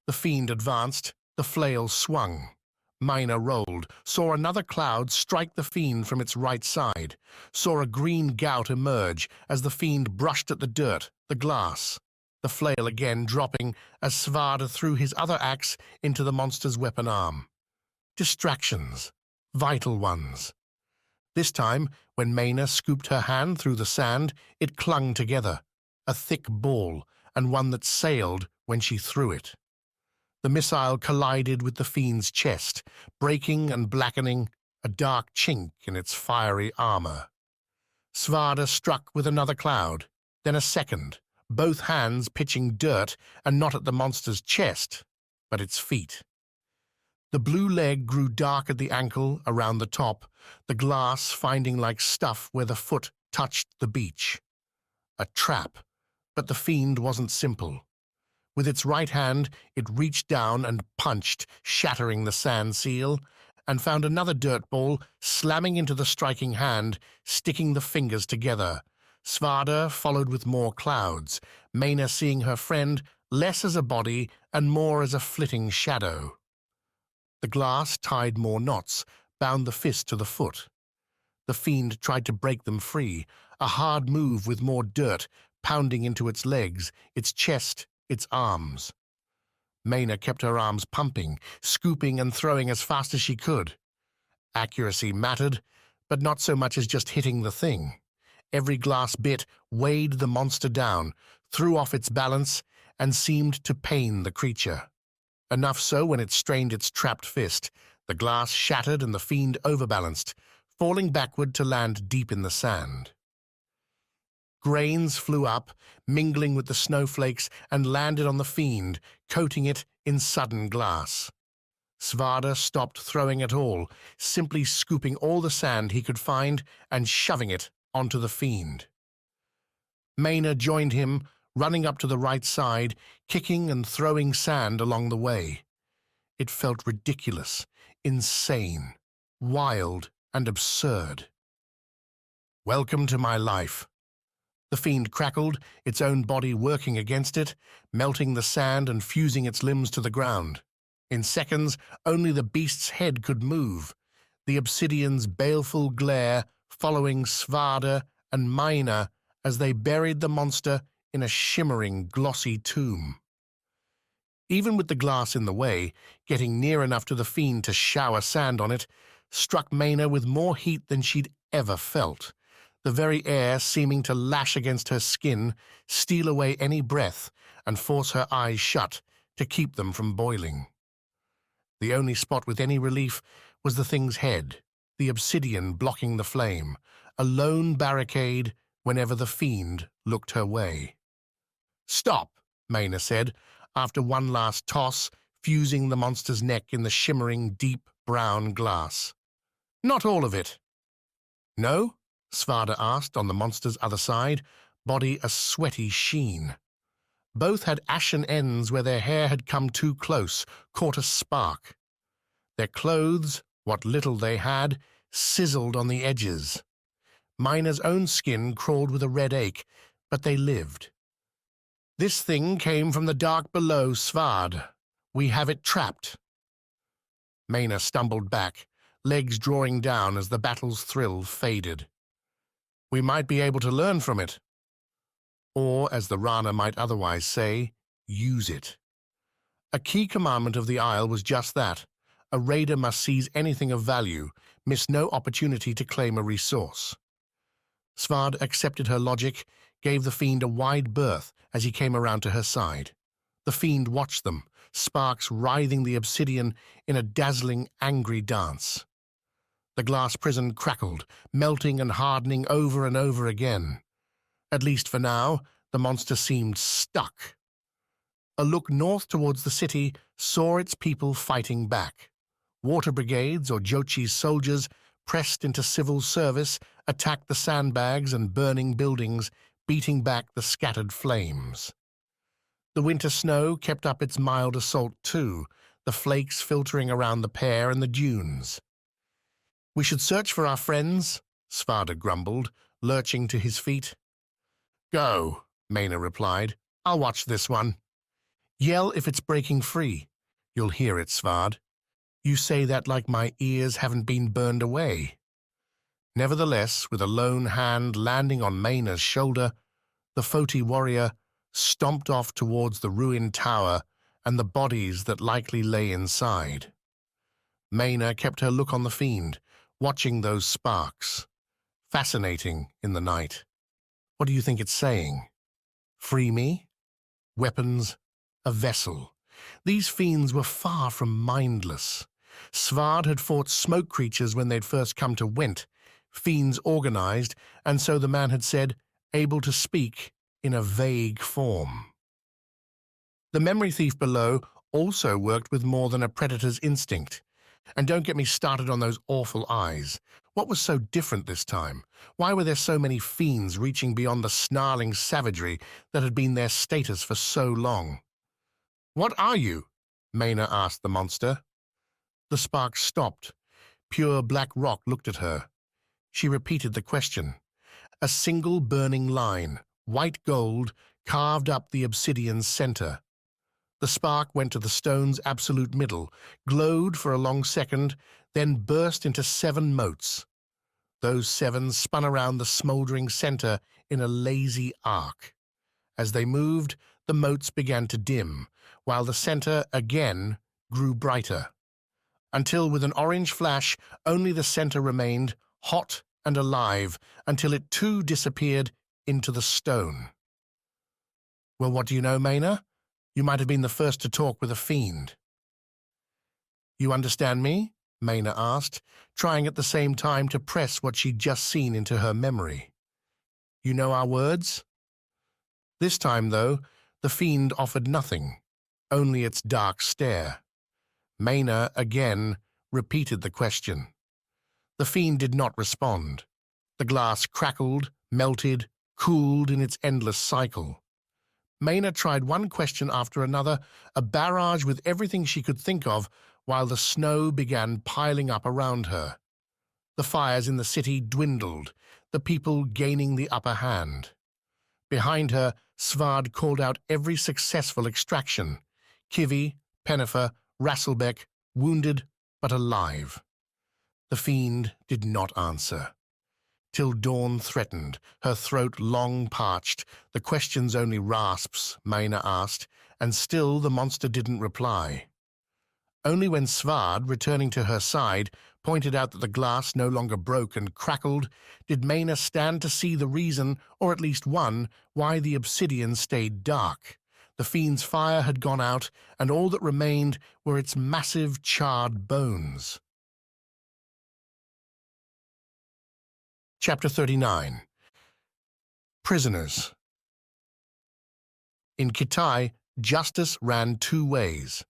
The fiend advanced, the flail swung. Maena rolled, saw another cloud strike the fiend from its right side, saw a green gout emerge as the fiend brushed at the dirt, the glass. The flail again dropping as Svarde threw his other axe into the monster's weapon arm. Distractions, vital ones. This time, when Maena scooped her hand through the sand, it clung together, a thick ball, and one that sailed when she threw it. The missile collided with the fiend's chest, breaking and blackening, a dark chink in its fiery armor. Svarde struck with another cloud, then a second, both hands pitching dirt, and not at the monster's chest, but its feet. The blue leg grew dark at the ankle, around the top, the glass finding like stuff where the foot touched the beach. A trap, but the fiend wasn't simple. With its right hand, it reached down and punched, shattering the sand seal, and found another dirt ball slamming into the striking hand, sticking the fingers together. Svarde followed with more clouds, Maena seeing her friend less as a body and more as a flitting shadow. The glass tied more knots, bound the fist to the foot. The fiend tried to break them free, a hard move with more dirt pounding into its legs, its chest, its arms. Maena kept her arms pumping, scooping and throwing as fast as she could. Accuracy mattered, but not so much as just hitting the thing. Every glass bit weighed the monster down, threw off its balance, and seemed to pain the creature. Enough so when it strained its trapped fist, the glass shattered and the fiend overbalanced, falling backward to land deep in the sand. Grains flew up, mingling with the snowflakes, and landed on the fiend, coating it in sudden glass. Svarde stopped throwing at all, simply scooping all the sand he could find and shoving it onto the fiend. Maena joined him, running up to the right side, kicking and throwing sand along the way. It felt ridiculous, insane, wild, and absurd. "Welcome to my life." The fiend crackled, its own body working against it, melting the sand and fusing its limbs to the ground. In seconds, only the beast's head could move, the Obsidian's baleful glare following Svarde and Maena as they buried the monster in a shimmering, glossy tomb. Even with the glass in the way, getting near enough to the fiend to shower sand on it struck Maena with more heat than she'd ever felt, the very air seeming to lash against her skin, steal away any breath, and force her eyes shut to keep them from boiling. The only spot with any relief was the thing's head, the obsidian blocking the flame, a lone barricade whenever the fiend looked her way. "Stop," Maena said, after one last toss, fusing the monster's neck in the shimmering, deep brown glass. Not all of it. No? Svarde asked on the monster's other side, body a sweaty sheen. Both had ashen ends where their hair had come too close, caught a spark. Their clothes, what little they had, sizzled on the edges. Maena's own skin crawled with a red ache, but they lived. This thing came from the dark below, Svarde. We have it trapped. Maena stumbled back, legs drawing down as the battle's thrill faded. We might be able to learn from it. Or, as the Rana might otherwise say, use it. A key commandment of the Isle was just that. A raider must seize anything of value, miss no opportunity to claim a resource. Svarde accepted her logic, gave the fiend a wide berth as he came around to her side. The fiend watched them, sparks writhing the obsidian in a dazzling, angry dance. The glass prison crackled, melting and hardening over and over again. At least for now, the monster seemed stuck. A look north towards the city saw its people fighting back. Water brigades or Jochi's soldiers pressed into civil service, attacked the sandbags and burning buildings, beating back the scattered flames. The winter snow kept up its mild assault too, the flakes filtering around the pair and the dunes. We should search for our friends, Svarde grumbled, lurching to his feet. Go, Maena replied. I'll watch this one. Yell if it's breaking free. You'll hear it, Svarde. You say that like my ears haven't been burned away. Nevertheless, with a lone hand landing on Maena's shoulder, the Foti warrior stomped off towards the ruined tower and the bodies that likely lay inside. Maena kept her look on the fiend, watching those sparks. Fascinating in the night. What do you think it's saying? Free me? Weapons? A vessel? These fiends were far from mindless. Svarde had fought smoke creatures when they'd first come to Went, fiends organized, and so the man had said, able to speak in a vague form. The memory thief below also worked with more than a predator's instinct. And don't get me started on those awful eyes. What was so different this time? Why were there so many fiends reaching beyond the snarling savagery that had been their status for so long? What are you? Maena asked the monster. The sparks stopped. Pure black rock looked at her. She repeated the question. A single burning line, white gold, carved up the obsidian's center. The spark went to the stone's absolute middle, glowed for a long second, then burst into 7 motes. Those 7 spun around the smoldering center in a lazy arc. As they moved, the motes began to dim, while the center again grew brighter, until with an orange flash only the center remained, hot and alive, until it too disappeared into the stone. Well, what do you know, Maena? You might have been the first to talk with a fiend. You understand me? Maena asked, trying at the same time to press what she'd just seen into her memory. You know our words? This time, though, the fiend offered nothing, only its dark stare. Maena again repeated the question. The fiend did not respond. The glass crackled, melted, cooled in its endless cycle. Maena tried one question after another, a barrage with everything she could think of, while the snow began piling up around her. The fires in the city dwindled, the people gaining the upper hand. Behind her, Svarde called out every successful extraction. Kivi, Pennifer, Rasselbeck, wounded but alive. The fiend did not answer. Till dawn threatened, her throat long parched, the questions only rasps, Maena asked, and still the monster didn't reply. Only when Svarde, returning to her side, pointed out that the glass no longer broke and crackled, did Maena stand to see the reason, or at least one, why the obsidian stayed dark. The fiend's fire had gone out, and all that remained were its massive charred bones. Chapter 39. Prisoners. In Kitai, justice ran 2 ways.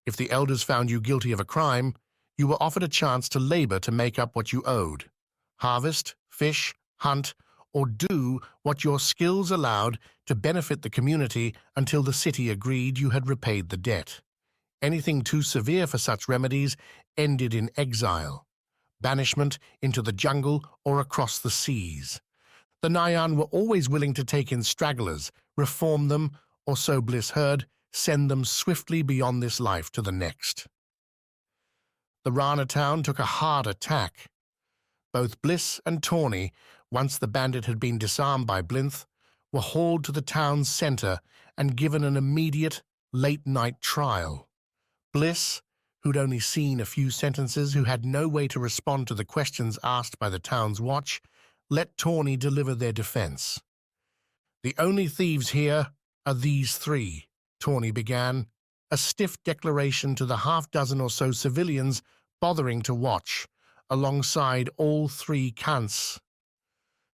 If the elders found you guilty of a crime, You were offered a chance to labor to make up what you owed. Harvest, fish, hunt, or do what your skills allowed to benefit the community until the city agreed you had repaid the debt. Anything too severe for such remedies ended in exile, banishment into the jungle or across the seas. The Nyan were always willing to take in stragglers, reform them, or so Bliss heard, send them swiftly beyond this life to the next. The Rana town took a hard attack. Both Bliss and Tawny, once the bandit had been disarmed by Blinth, were hauled to the town's center and given an immediate, late-night trial. Bliss, who'd only seen a few sentences, who had no way to respond to the questions asked by the town's watch, let Tawny deliver their defense. "The only thieves here are these three," Tawny began, a stiff declaration to the half-dozen or so civilians bothering to watch, alongside all three Khans.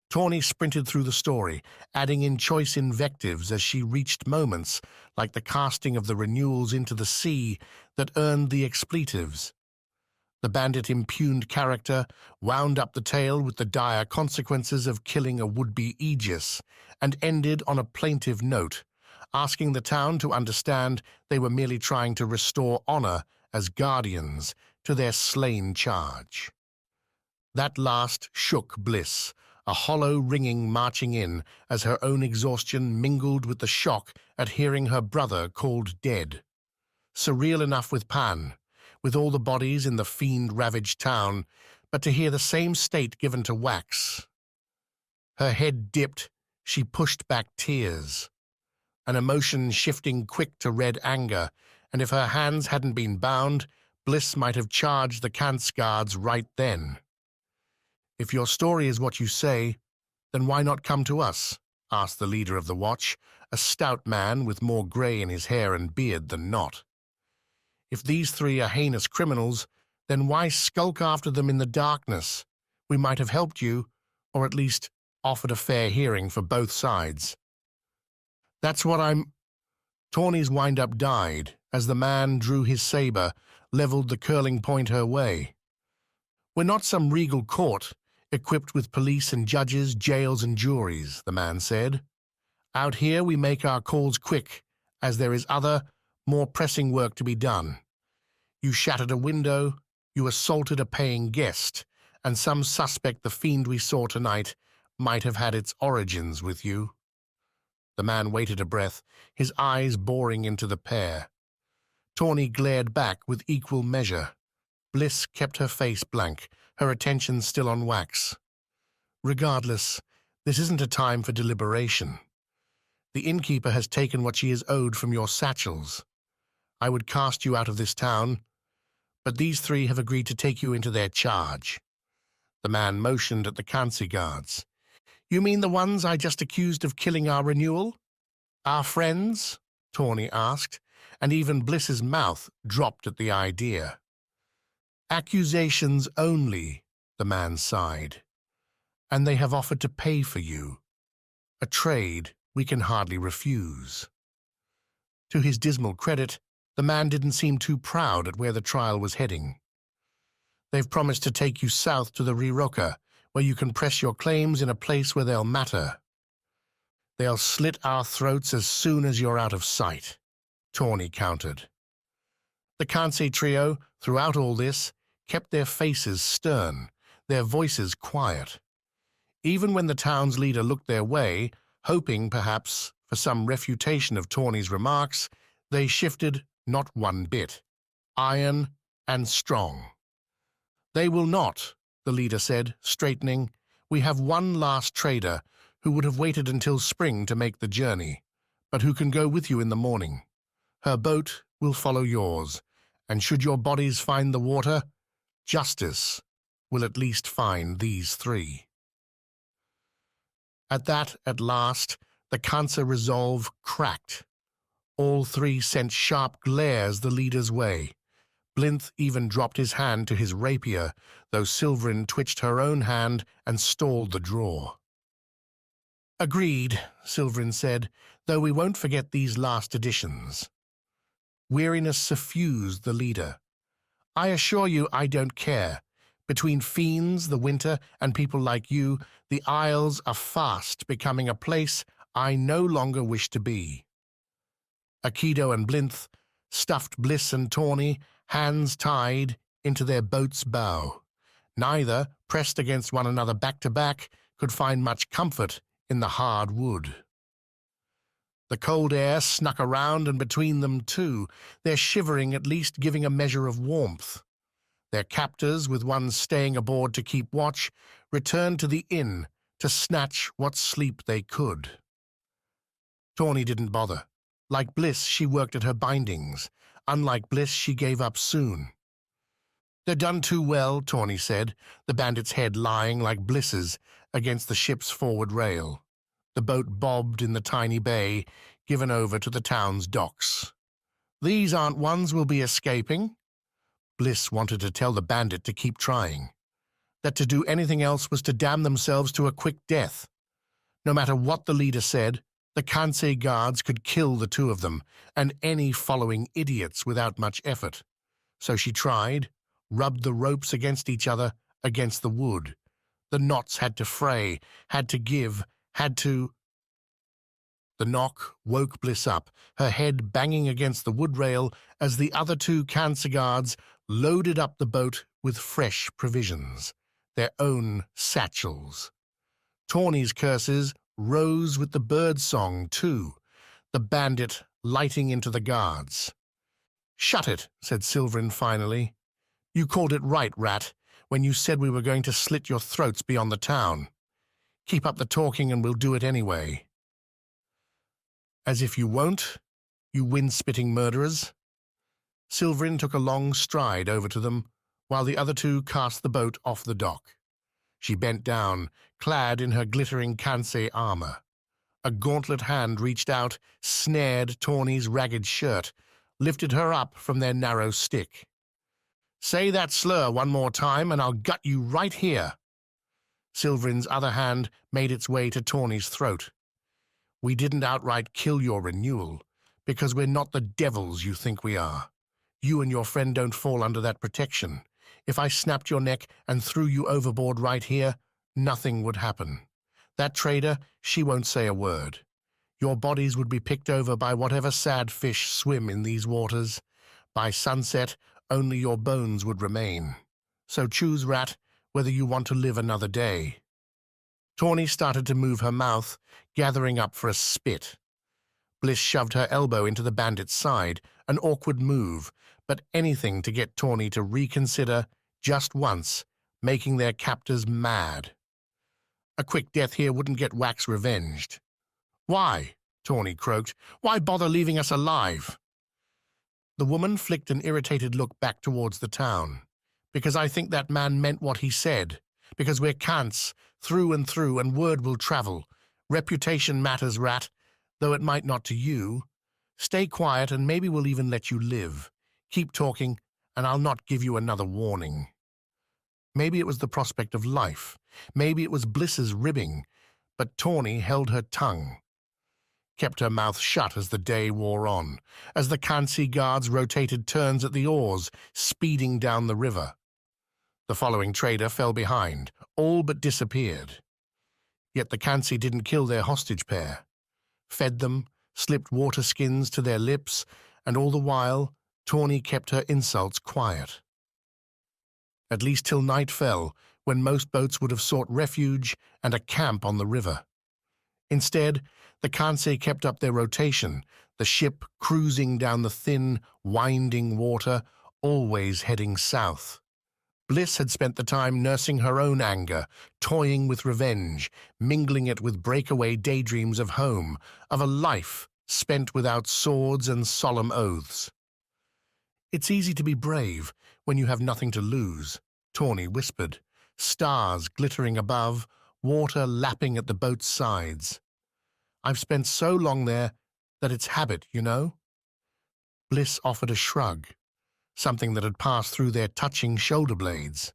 Tawny sprinted through the story, adding in choice invectives as she reached moments like the casting of the Renewals into the sea that earned the expletives. The bandit impugned character wound up the tale with the dire consequences of killing a would-be Aegis and ended on a plaintive note, asking the town to understand they were merely trying to restore honor as guardians to their slain charge. That last shook Bliss, a hollow ringing marching in as her own exhaustion mingled with the shock at hearing her brother called dead. Surreal enough with Pan, with all the bodies in the fiend-ravaged town, but to hear the same state given to Wax. Her head dipped, she pushed back tears, an emotion shifting quick to red anger, and if her hands hadn't been bound, Bliss might have charged the Kant's guards right then. "If your story is what you say, then why not come to us?" asked the leader of the watch, a stout man with more grey in his hair and beard than not. "If these three are heinous criminals, then why skulk after them in the darkness? We might have helped you, or at least offered a fair hearing for both sides." "That's what I'm—" Tawny's wind-up died as the man drew his saber, leveled the curling point her way. "We're not some regal court, equipped with police and judges, jails and juries," the man said. "Out here we make our calls quick, as there is other, more pressing work to be done. You shattered a window, you assaulted a paying guest, and some suspect the fiend we saw tonight might have had its origins with you." The man waited a breath, his eyes boring into the pair. Tawny glared back with equal measure. Bliss kept her face blank, her attention still on Wax. "Regardless, this isn't a time for deliberation. The innkeeper has taken what she is owed from your satchels. I would cast you out of this town, but these three have agreed to take you into their charge." The man motioned at the Kansi guards. "You mean the ones I just accused of killing our Renewal? Our friends?" Tawny asked, and even Bliss's mouth dropped at the idea. "Accusations only," the man sighed. "And they have offered to pay for you. A trade we can hardly refuse." To his dismal credit, the man didn't seem too proud at where the trial was heading. "They've promised to take you south to the Riroka, where you can press your claims in a place where they'll matter. They'll slit our throats as soon as you're out of sight," Tawny countered. The Kansei trio, throughout all this, kept their faces stern, their voices quiet. Even when the town's leader looked their way, hoping, perhaps, for some refutation of Tawny's remarks, they shifted not one bit, iron and strong. "They will not," the leader said, straightening. "We have one last trader who would have waited until spring to make the journey, but who can go with you in the morning. Her boat will follow yours, and should your bodies find the water, justice will at least find these three." At that, at last, the Kansa resolve cracked. All three sent sharp glares the leader's way. Blinth even dropped his hand to his rapier, though Silverin twitched her own hand and stalled the draw. "Agreed," Silverin said, "though we won't forget these last additions." Weariness suffused the leader. I assure you I don't care. Between fiends, the winter, and people like you, the Isles are fast becoming a place I no longer wish to be. Aikido and Blinth stuffed Bliss and Tawny, hands tied, into their boat's bow. Neither, pressed against one another back to back, could find much comfort in the hard wood. The cold air snuck around and between them too, their shivering at least giving a measure of warmth. Their captors, with one staying aboard to keep watch, returned to the inn to snatch what sleep they could. Tawny didn't bother. Like Bliss, she worked at her bindings. Unlike Bliss, she gave up soon. "They're done too well," Tawny said, the bandit's head lying like Bliss's against the ship's forward rail. The boat bobbed in the tiny bay, given over to the town's docks. "These aren't ones we'll be escaping." Bliss wanted to tell the bandit to keep trying, that to do anything else was to damn themselves to a quick death. No matter what the leader said, the Kansei guards could kill the two of them, and any following idiots without much effort. So she tried, rubbed the ropes against each other, against the wood. The knots had to fray, had to give, had to... The knock woke Bliss up, her head banging against the wood rail as the other two Kansei guards loaded up the boat with fresh provisions, their own satchels. Tawny's curses rose with the bird song, too, the bandit lighting into the guards. "Shut it," said Silverin finally. "You called it right, Rat, when you said we were going to slit your throats beyond the town. Keep up the talking and we'll do it anyway." "As if you won't, you wind-spitting murderers." Silverin took a long stride over to them, while the other two cast the boat off the dock. She bent down, clad in her glittering Kansei armor. A gauntlet hand reached out, snared Tawny's ragged shirt, lifted her up from their narrow stick. "Say that slur one more time and I'll gut you right here." Silverin's other hand made its way to Tawny's throat. "We didn't outright kill your Renewal, because we're not the devils you think we are. You and your friend don't fall under that protection. If I snapped your neck and threw you overboard right here, nothing would happen. That trader, she won't say a word. Your bodies would be picked over by whatever sad fish swim in these waters. By sunset, only your bones would remain. So choose, Rat, whether you want to live another day." Tawny started to move her mouth, gathering up for a spit. Bliss shoved her elbow into the bandit's side, an awkward move, but anything to get Tawny to reconsider just once, making their captors mad. A quick death here wouldn't get Wax revenged. "Why?" Tawny croaked. "Why bother leaving us alive?" The woman flicked an irritated look back towards the town. "Because I think that man meant what he said. Because we're Kants, through and through, and word will travel. Reputation matters, Rat, though it might not to you. Stay quiet and maybe we'll even let you live. Keep talking, and I'll not give you another warning." Maybe it was the prospect of life. Maybe it was Bliss's ribbing, but Tawny held her tongue, kept her mouth shut as the day wore on, as the Kansei guards rotated turns at the oars, speeding down the river. The following trader fell behind, all but disappeared. Yet the Kansei didn't kill their hostage pair. Fed them, slipped water skins to their lips, and all the while, Tawny kept her insults quiet. At least till night fell, when most boats would have sought refuge and a camp on the river. Instead, the Kansei kept up their rotation, the ship cruising down the thin, winding water, always heading south. Bliss had spent the time nursing her own anger, toying with revenge, mingling it with breakaway daydreams of home, of a life spent without swords and solemn oaths. "It's easy to be brave when you have nothing to lose," Tawny whispered, stars glittering above, water lapping at the boat's sides. "I've spent so long there that it's habit, you know." Bliss offered a shrug, something that had passed through their touching shoulder blades.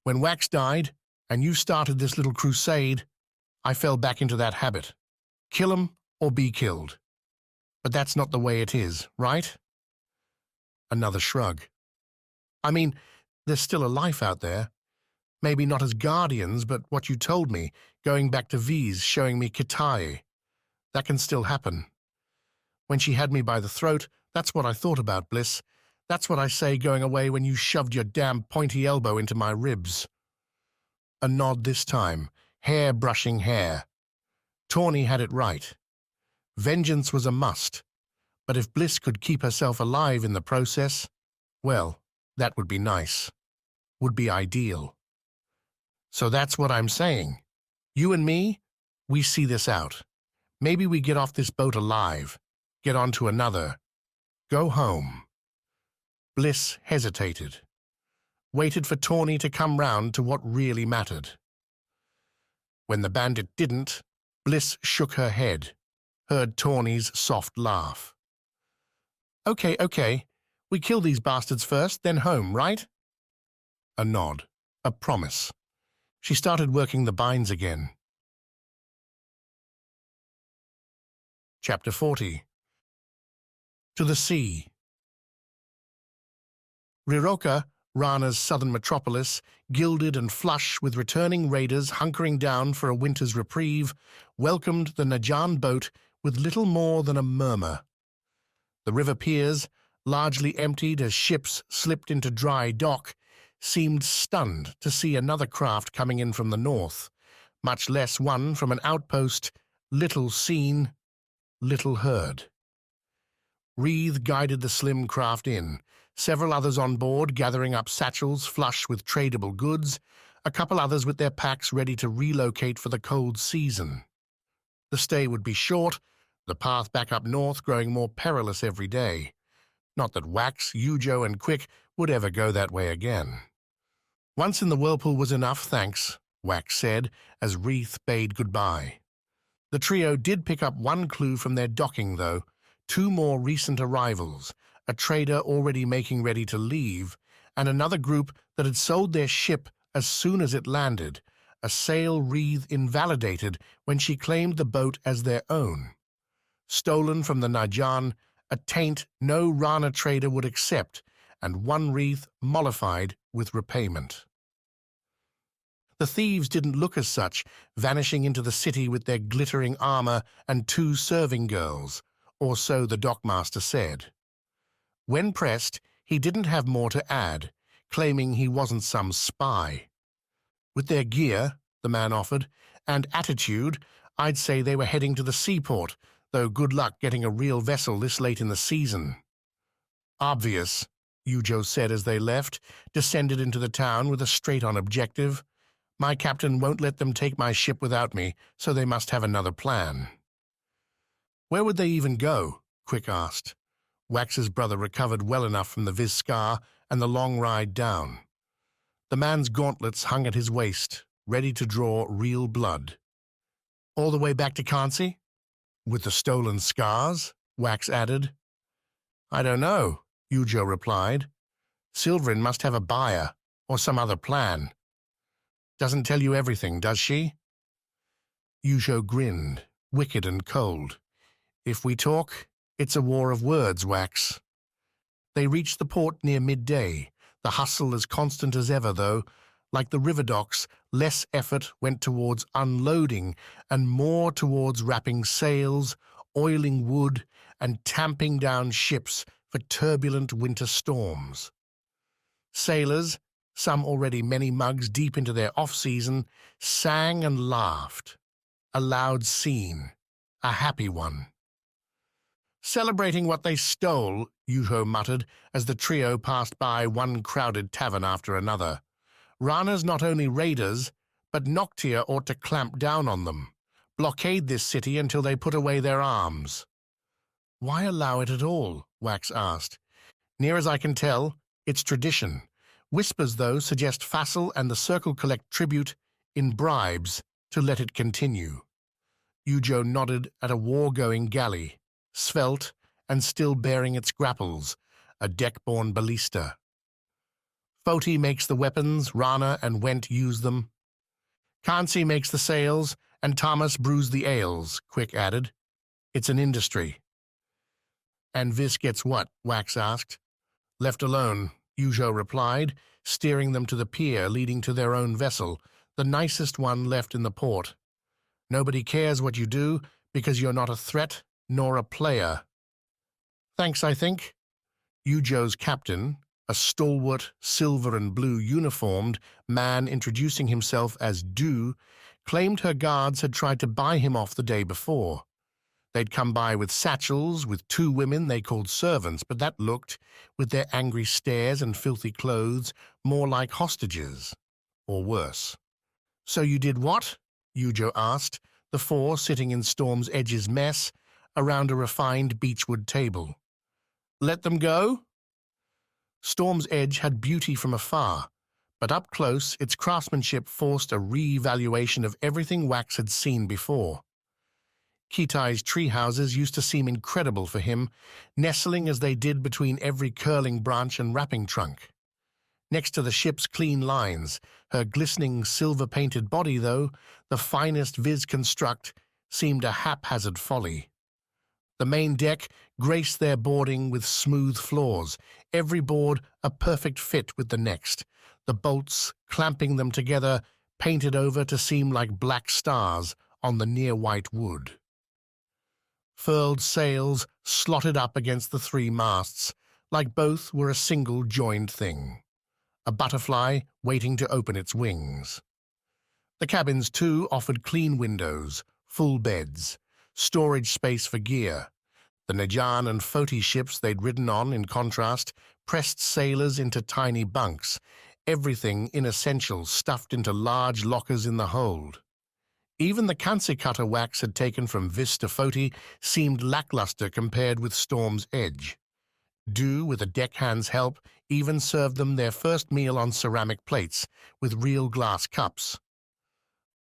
"When Wax died, and you started this little crusade, I fell back into that habit. Kill 'em or be killed. But that's not the way it is, right?" Another shrug. I mean, there's still a life out there. Maybe not as guardians, but what you told me, going back to V's, showing me Kitai. That can still happen. When she had me by the throat, that's what I thought about, Bliss. That's what I say going away when you shoved your damn pointy elbow into my ribs. A nod this time, hair brushing hair. Tawny had it right. Vengeance was a must, but if Bliss could keep herself alive in the process, well, that would be nice. Would be ideal. So that's what I'm saying. You and me, we see this out. Maybe we get off this boat alive, get onto another, go home. Bliss hesitated, waited for Tawny to come round to what really mattered. When the bandit didn't, Bliss shook her head, heard Tawny's soft laugh. Okay, we kill these bastards first, then home, right? A nod, a promise. She started working the binds again. Chapter 40. To the Sea. Riroka, Rana's southern metropolis, gilded and flush with returning raiders hunkering down for a winter's reprieve, welcomed the Najan boat with little more than a murmur. The river piers, largely emptied as ships slipped into dry dock, seemed stunned to see another craft coming in from the north, much less one from an outpost, little seen, little heard. Wreath guided the slim craft in, several others on board gathering up satchels flush with tradable goods, a couple others with their packs ready to relocate for the cold season. The stay would be short, the path back up north growing more perilous every day. Not that Wax, Yujo, and Quick would ever go that way again. Once in the Whirlpool was enough, thanks, Wax said, as Wreath bade goodbye. The trio did pick up one clue from their docking, though, 2 more recent arrivals, a trader already making ready to leave, and another group that had sold their ship as soon as it landed, a sail Wreath invalidated when she claimed the boat as their own. Stolen from the Najan, a taint no Rana trader would accept, and one Wreath mollified with repayment. The thieves didn't look as such, vanishing into the city with their glittering armor and 2 serving girls, or so the dockmaster said. When pressed, he didn't have more to add, claiming he wasn't some spy. With their gear, the man offered, and attitude, I'd say they were heading to the seaport, though good luck getting a real vessel this late in the season. Obvious, Yujo said as they left, descended into the town with a straight-on objective. My captain won't let them take my ship without me, so they must have another plan. Where would they even go? Quick asked. Wax's brother recovered well enough from the Skar and the long ride down. The man's gauntlets hung at his waist, ready to draw real blood. All the way back to Kansi? With the stolen scars? Wax added. I don't know, Yujo replied. Silverin must have a buyer, or some other plan. Doesn't tell you everything, does she? Yujo grinned, wicked and cold. If we talk, it's a war of words, Wax. They reached the port near midday, the hustle as constant as ever, though. Like the river docks, less effort went towards unloading and more towards wrapping sails, oiling wood, and tamping down ships for turbulent winter storms. Sailors, some already many mugs deep into their off-season, sang and laughed. A loud scene, a happy one. Celebrating what they stole, Yuho muttered as the trio passed by one crowded tavern after another. Rana's not only raiders, but Noctia ought to clamp down on them, blockade this city until they put away their arms. Why allow it at all? Wax asked. Near as I can tell, it's tradition. Whispers, though, suggest Fassel and the Circle collect tribute in bribes to let it continue. Yujo nodded at a war-going galley, svelte and still bearing its grapples, a deck-borne ballista. Foti makes the weapons, Rana and Went use them. Kansi makes the sails, and Tamas brews the ales, Quick added. It's an industry. And Vis gets what? Wax asked. Left alone, Yujo replied, steering them to the pier leading to their own vessel, the nicest one left in the port. Nobody cares what you do because you're not a threat nor a player. Thanks, I think. Yujo's captain, a stalwart, silver and blue uniformed man introducing himself as Du, claimed her guards had tried to buy him off the day before. They'd come by with satchels, with 2 women they called servants, but that looked, with their angry stares and filthy clothes, more like hostages, or worse. So you did what? Yujo asked, the 4 sitting in Storm's Edge's mess, around a refined beechwood table. Let them go? Storm's Edge had beauty from afar, but up close its craftsmanship forced a re-evaluation of everything Wax had seen before. Kitai's tree houses used to seem incredible for him, nestling as they did between every curling branch and wrapping trunk. Next to the ship's clean lines, her glistening silver-painted body, though, the finest Viz construct, seemed a haphazard folly. The main deck graced their boarding with smooth floors, every board a perfect fit with the next, the bolts, clamping them together, painted over to seem like black stars on the near-white wood. Furled sails slotted up against the 3 masts, like both were a single joined thing, a butterfly waiting to open its wings. The cabins, too, offered clean windows, full beds, storage space for gear. The Najan and Foti ships they'd ridden on, in contrast, pressed sailors into tiny bunks, everything inessential stuffed into large lockers in the hold. Even the Kanse cutter Wax had taken from Vis to Foti seemed lackluster compared with Storm's Edge. Du, with a deckhand's help, even served them their first meal on ceramic plates, with real glass cups.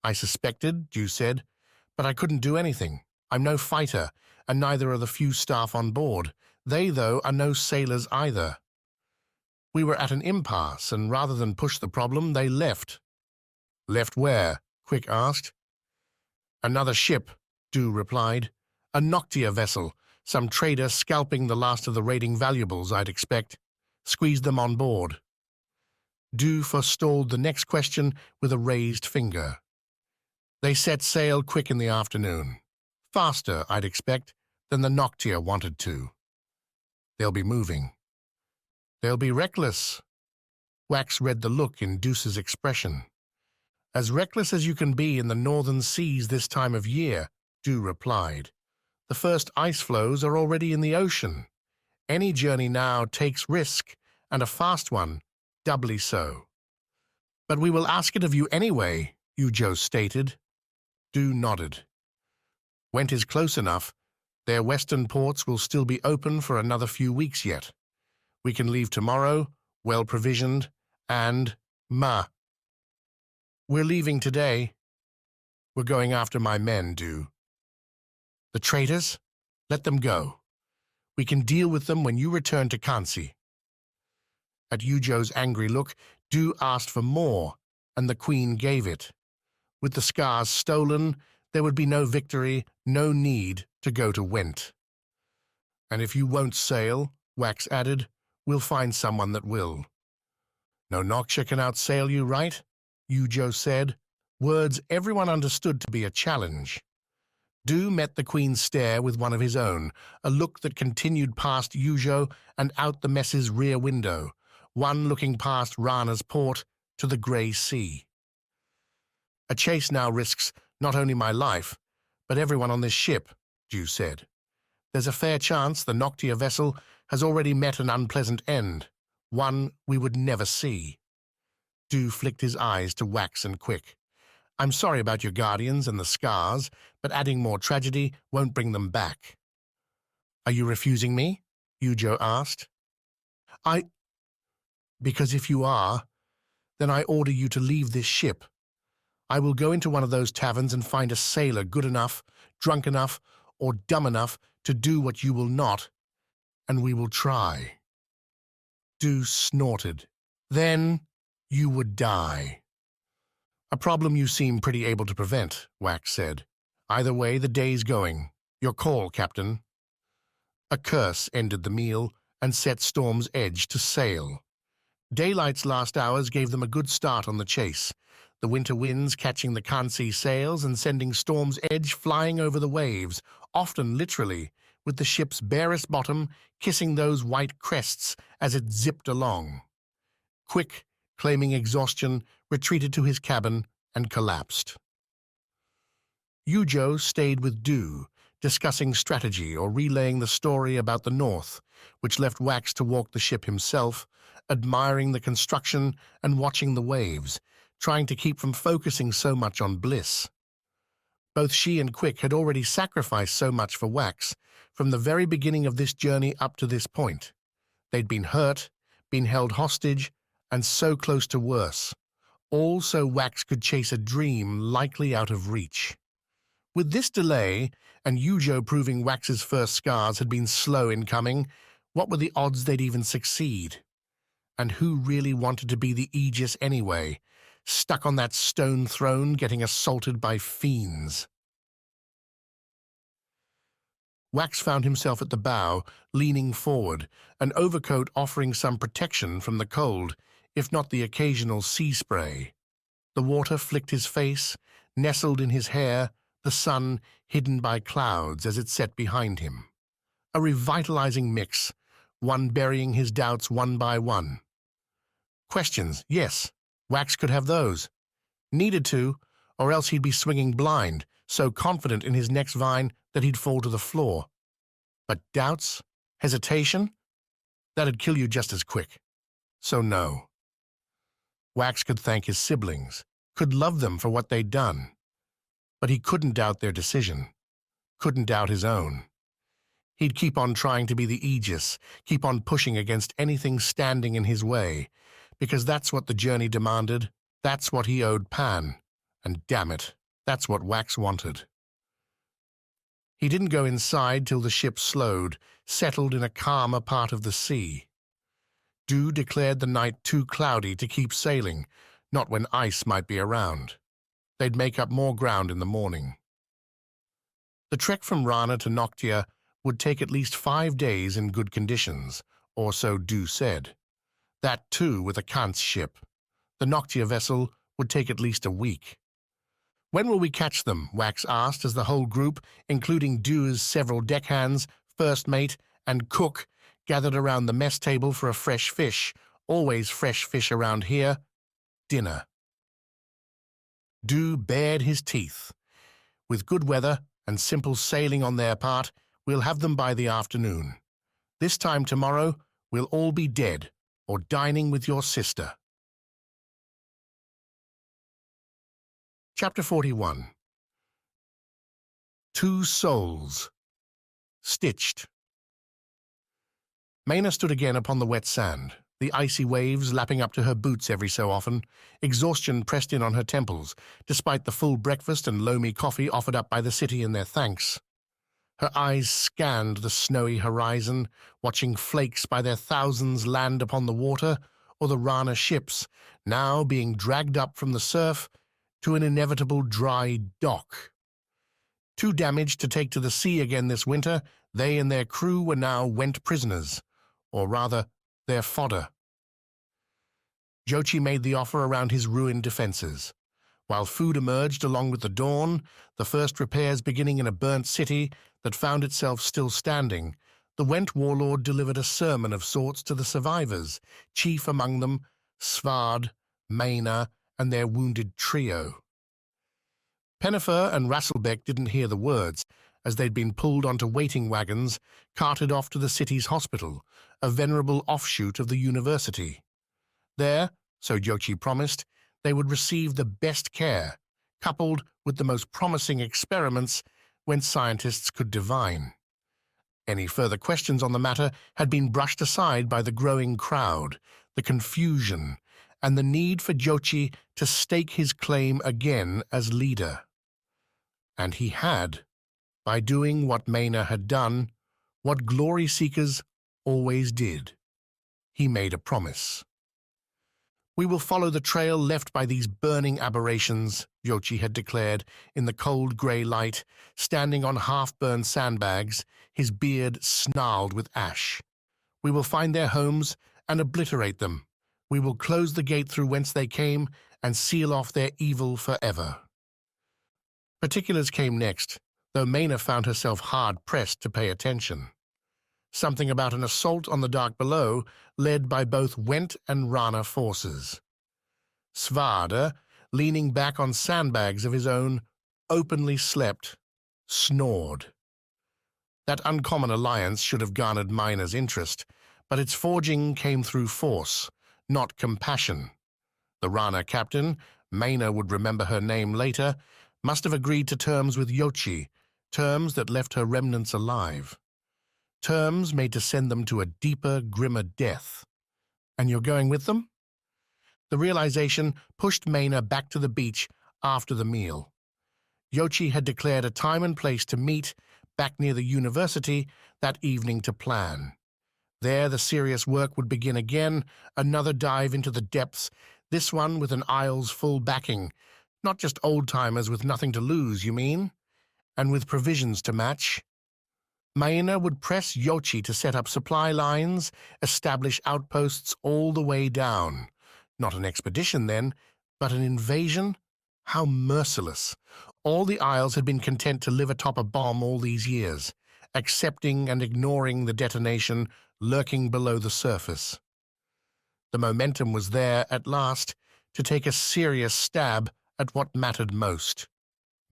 I suspected, Du said, but I couldn't do anything. I'm no fighter, and neither are the few staff on board. They, though, are no sailors either. We were at an impasse, and rather than push the problem, they left. Left where? Quick asked. Another ship, Du replied. A Noctia vessel, some trader scalping the last of the raiding valuables, I'd expect. Squeezed them on board. Du forestalled the next question with a raised finger. They set sail quick in the afternoon. Faster, I'd expect, than the Noctia wanted to. They'll be moving. They'll be reckless. Wax read the look in Deuce's expression. As reckless as you can be in the northern seas this time of year, Du replied. The first ice floes are already in the ocean. Any journey now takes risk, and a fast one, doubly so. But we will ask it of you anyway, Yujo stated. Du nodded. Went is close enough. Their western ports will still be open for another few weeks yet. We can leave tomorrow, well provisioned, and We're leaving today. We're going after my men, Du. The traitors? Let them go. We can deal with them when you return to Kanse. At Yujo's angry look, Du asked for more, and the Queen gave it. With the Skars stolen, there would be no victory, no need to go to Went. And if you won't sail, Wax added, we'll find someone that will. No Noxia can outsail you, right? Yujo said, words everyone understood to be a challenge. Du met the Queen's stare with one of his own, a look that continued past Yujo and out the mess's rear window, one looking past Rana's port to the grey sea. A chase now risks not only my life, but everyone on this ship, Du said. There's a fair chance the Noctia vessel has already met an unpleasant end, one we would never see. Du flicked his eyes to Wax and Quick. I'm sorry about your guardians and the Skars, but adding more tragedy won't bring them back. Are you refusing me? Yujo asked. Because if you are, then I order you to leave this ship. I will go into one of those taverns and find a sailor good enough, drunk enough, or dumb enough to do what you will not, and we will try. Du snorted. Then you would die. A problem you seem pretty able to prevent, Wax said. Either way, the day's going. Your call, Captain. A curse ended the meal and set Storm's Edge to sail. Daylight's last hours gave them a good start on the chase, the winter winds catching the can't-see sails and sending Storm's Edge flying over the waves, often literally, with the ship's barest bottom kissing those white crests as it zipped along. Quick, claiming exhaustion, retreated to his cabin and collapsed. Yujo stayed with Du, discussing strategy or relaying the story about the North, which left Wax to walk the ship himself, admiring the construction and watching the waves, trying to keep from focusing so much on bliss. Both she and Quick had already sacrificed so much for Wax from the very beginning of this journey up to this point. They'd been hurt, been held hostage, and so close to worse, all so Wax could chase a dream likely out of reach. With this delay, and Yujo proving Wax's first scars had been slow in coming, what were the odds they'd even succeed? And who really wanted to be the Aegis anyway, stuck on that stone throne getting assaulted by fiends? Wax found himself at the bow, leaning forward, an overcoat offering some protection from the cold, if not the occasional sea spray. The water flicked his face, nestled in his hair, the sun hidden by clouds as it set behind him. A revitalizing mix, one burying his doubts one by one. Questions, yes, Wax could have those. Needed to, or else he'd be swinging blind, so confident in his next vine that he'd fall to the floor. But doubts? Hesitation? That'd kill you just as quick. So no. Wax could thank his siblings, could love them for what they'd done. But he couldn't doubt their decision, couldn't doubt his own. He'd keep on trying to be the Aegis, keep on pushing against anything standing in his way, because that's what the journey demanded, that's what he owed Pan, and damn it, that's what Wax wanted. He didn't go inside till the ship slowed, settled in a calmer part of the sea. Du declared the night too cloudy to keep sailing, not when ice might be around. They'd make up more ground in the morning. The trek from Rana to Noctia would take at least 5 days in good conditions, or so Du said. That too with a Kant's ship. The Noctia vessel would take at least a week. When will we catch them? Wax asked as the whole group, including Du's several deckhands, first mate, and cook, gathered around the mess table for a fresh fish, always fresh fish around here, dinner. Du bared his teeth. With good weather and simple sailing on their part, we'll have them by the afternoon. This time tomorrow, we'll all be dead or dining with your sister. Chapter 41. Two Souls. Stitched. Maena stood again upon the wet sand, the icy waves lapping up to her boots every so often. Exhaustion pressed in on her temples, despite the full breakfast and loamy coffee offered up by the city in their thanks. Her eyes scanned the snowy horizon, watching flakes by their thousands land upon the water, or the Rana ships, now being dragged up from the surf to an inevitable dry dock. Too damaged to take to the sea again this winter, they and their crew were now went prisoners, or rather, their fodder. Jochi made the offer around his ruined defenses. While food emerged along with the dawn, the first repairs beginning in a burnt city that found itself still standing, the Went Warlord delivered a sermon of sorts to the survivors, chief among them Svarde, Maena, and their wounded trio. Pennifer and Rasselbeck didn't hear the words, as they'd been pulled onto waiting wagons, carted off to the city's hospital, a venerable offshoot of the university. There, so Jochi promised, they would receive the best care, coupled with the most promising experiments when scientists could divine. Any further questions on the matter had been brushed aside by the growing crowd, the confusion, and the need for Jochi to stake his claim again as leader. And he had, by doing what Maena had done, what glory-seekers always did. He made a promise. "We will follow the trail left by these burning aberrations," Jochi had declared in the cold grey light, standing on half-burned sandbags, his beard snarled with ash. "We will find their homes and obliterate them. We will close the gate through whence they came and seal off their evil forever. Particulars came next, though Maena found herself hard-pressed to pay attention. Something about an assault on the dark below, led by both Went and Rana forces. Svarde, leaning back on sandbags of his own, openly slept, snored. That uncommon alliance should have garnered Maena's interest, but its forging came through force, not compassion. The Rana captain, Maena would remember her name later, must have agreed to terms with Yochi, terms that left her remnants alive. Terms made to send them to a deeper, grimmer death. And you're going with them? The realization pushed Maena back to the beach after the meal. Yochi had declared a time and place to meet, back near the university, that evening to plan. There the serious work would begin again, another dive into the depths, this one with an Isles full backing. Not just old-timers with nothing to lose, you mean? And with provisions to match? Maena would press Yochi to set up supply lines, establish outposts all the way down. Not an expedition then, but an invasion? How merciless. All the Isles had been content to live atop a bomb all these years, accepting and ignoring the detonation lurking below the surface. The momentum was there, at last, to take a serious stab at what mattered most: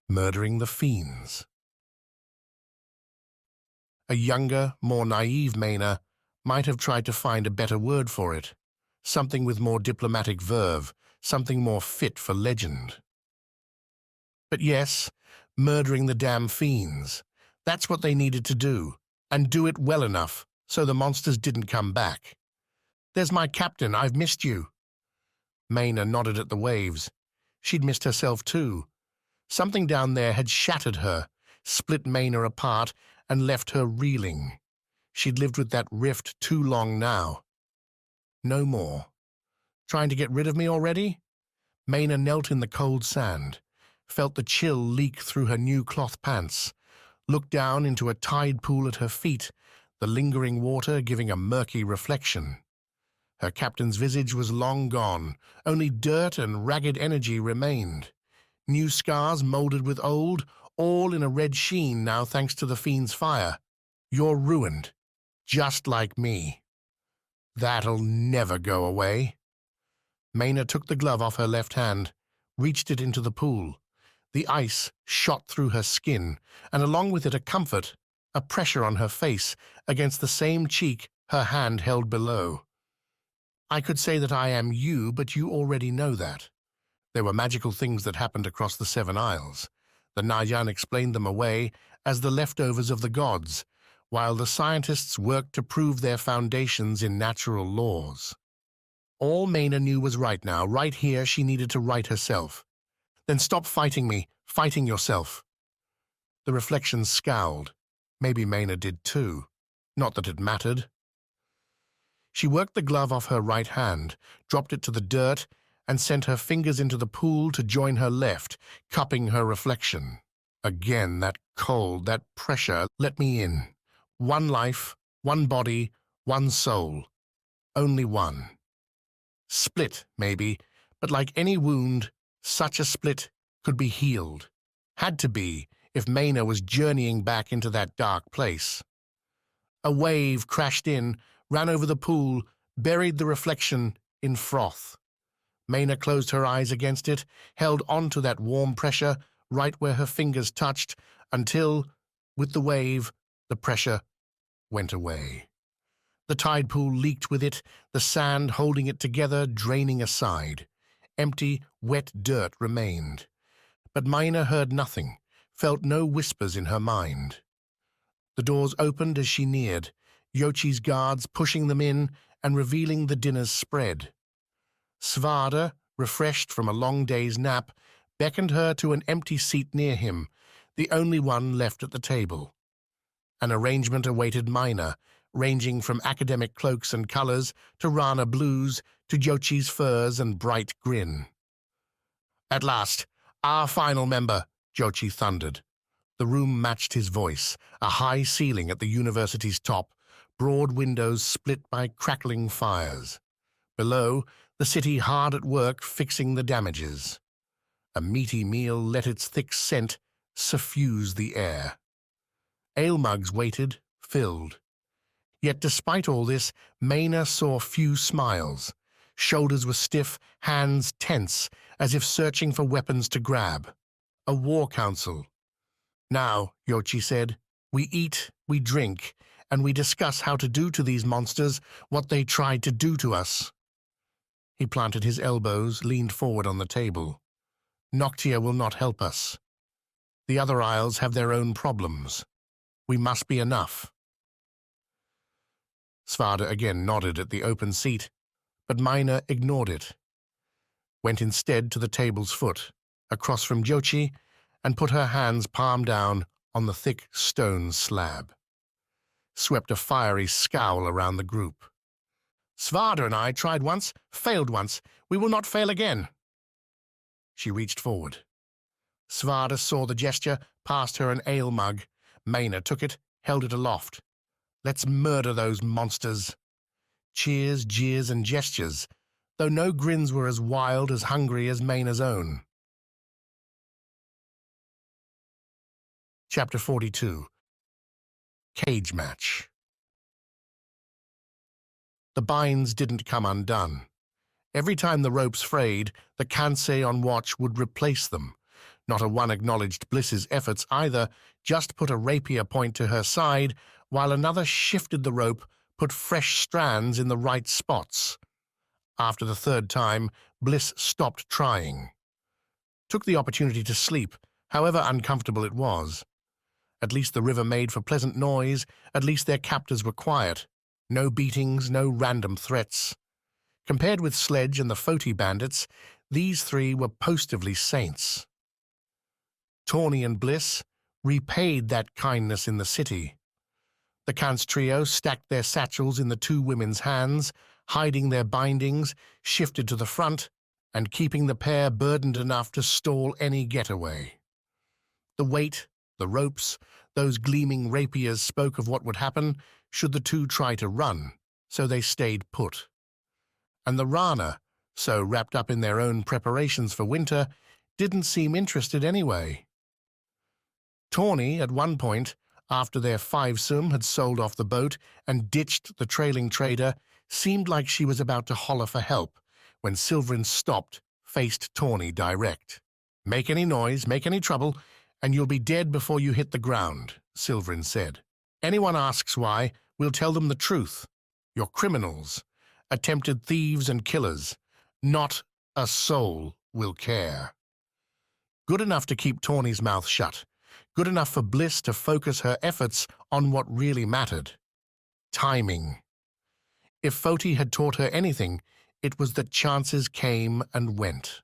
murdering the Fiends. A younger, more naive Maena might have tried to find a better word for it, something with more diplomatic verve, something more fit for legend. But yes, murdering the damn Fiends. That's what they needed to do, and do it well enough so the monsters didn't come back. "There's my captain, I've missed you." Maena nodded at the waves. She'd missed herself too. Something down there had shattered her, split Maena apart, and left her reeling. She'd lived with that rift too long now. No more. Trying to get rid of me already? Maena knelt in the cold sand, felt the chill leak through her new cloth pants, looked down into a tide pool at her feet, the lingering water giving a murky reflection. Her captain's visage was long gone, only dirt and ragged energy remained. New scars molded with old, all in a red sheen now thanks to the Fiend's fire. "You're ruined, just like me." "That'll never go away." Maena took the glove off her left hand, reached it into the pool. The ice shot through her skin, and along with it a comfort, a pressure on her face against the same cheek her hand held below. "I could say that I am you, but you already know that." There were magical things that happened across the Seven Isles. The Nayan explained them away as the leftovers of the gods, while the scientists worked to prove their foundations in natural laws. All Maena knew was right now. Right here, she needed to right herself. "Then stop fighting me, fighting yourself." The reflections scowled. Maybe Maena did too. Not that it mattered. She worked the glove off her right hand, dropped it to the dirt, and sent her fingers into the pool to join her left, cupping her reflection. Again, that cold, that pressure. "Let me in. One life, one body, one soul. Only one." Split, maybe, but like any wound, such a split could be healed. Had to be, if Maena was journeying back into that dark place. A wave crashed in, ran over the pool, buried the reflection in froth. Maena closed her eyes against it, held on to that warm pressure right where her fingers touched, until, with the wave, the pressure went away. The tide pool leaked with it, the sand holding it together, draining aside. Empty, wet dirt remained. But Maena heard nothing, felt no whispers in her mind. The doors opened as she neared, Yochi's guards pushing them in and revealing the dinner's spread. Svarde, refreshed from a long day's nap, beckoned her to an empty seat near him, the only one left at the table. An arrangement awaited Maena, ranging from academic cloaks and colors to Rana blues to Yochi's furs and bright grin. "At last, our final member," Yochi thundered. The room matched his voice, a high ceiling at the university's top, broad windows split by crackling fires. Below, the city hard at work fixing the damages. A meaty meal let its thick scent suffuse the air. Ale mugs waited, filled. Yet despite all this, Maena saw few smiles. Shoulders were stiff, hands tense, as if searching for weapons to grab. A war council. Now, Yochi said, we eat, we drink, and we discuss how to do to these monsters what they tried to do to us. He planted his elbows, leaned forward on the table. Noctia will not help us. The other isles have their own problems. We must be enough. Svarde again nodded at the open seat, but Maena ignored it. Went instead to the table's foot, across from Yochi, and put her hands palm down on the thick stone slab. Swept a fiery scowl around the group. Svarde and I tried once, failed once. We will not fail again. She reached forward. Svarde saw the gesture, passed her an ale mug. Maena took it, held it aloft. Let's murder those monsters. Cheers, jeers, and gestures, though no grins were as wild, as hungry as Maena's own. Chapter 42. Cage Match. The binds didn't come undone. Every time the ropes frayed, the Kansei on watch would replace them. Not a one acknowledged Bliss's efforts either, just put a rapier point to her side, while another shifted the rope, put fresh strands in the right spots. After the third time, Bliss stopped trying. Took the opportunity to sleep, however uncomfortable it was. At least the river made for pleasant noise, at least their captors were quiet. No beatings, no random threats. Compared with Sledge and the Foti bandits, these three were positively saints. Tawny and Bliss repaid that kindness in the city. The Kant's trio stacked their satchels in the two women's hands, hiding their bindings, shifted to the front, and keeping the pair burdened enough to stall any getaway. The weight, the ropes, those gleaming rapiers spoke of what would happen should the two try to run, so they stayed put. And the Rana, so wrapped up in their own preparations for winter, didn't seem interested anyway. Tawny, at one point, after their fivesome had sold off the boat and ditched the trailing trader, seemed like she was about to holler for help, when Silverin stopped, faced Tawny direct. "Make any noise, make any trouble, and you'll be dead before you hit the ground," Silverin said. "Anyone asks why, we'll tell them the truth. You're criminals, attempted thieves and killers. Not a soul will care." Good enough to keep Tawny's mouth shut. Good enough for Bliss to focus her efforts on what really mattered. Timing. If Foti had taught her anything, it was that chances came and went.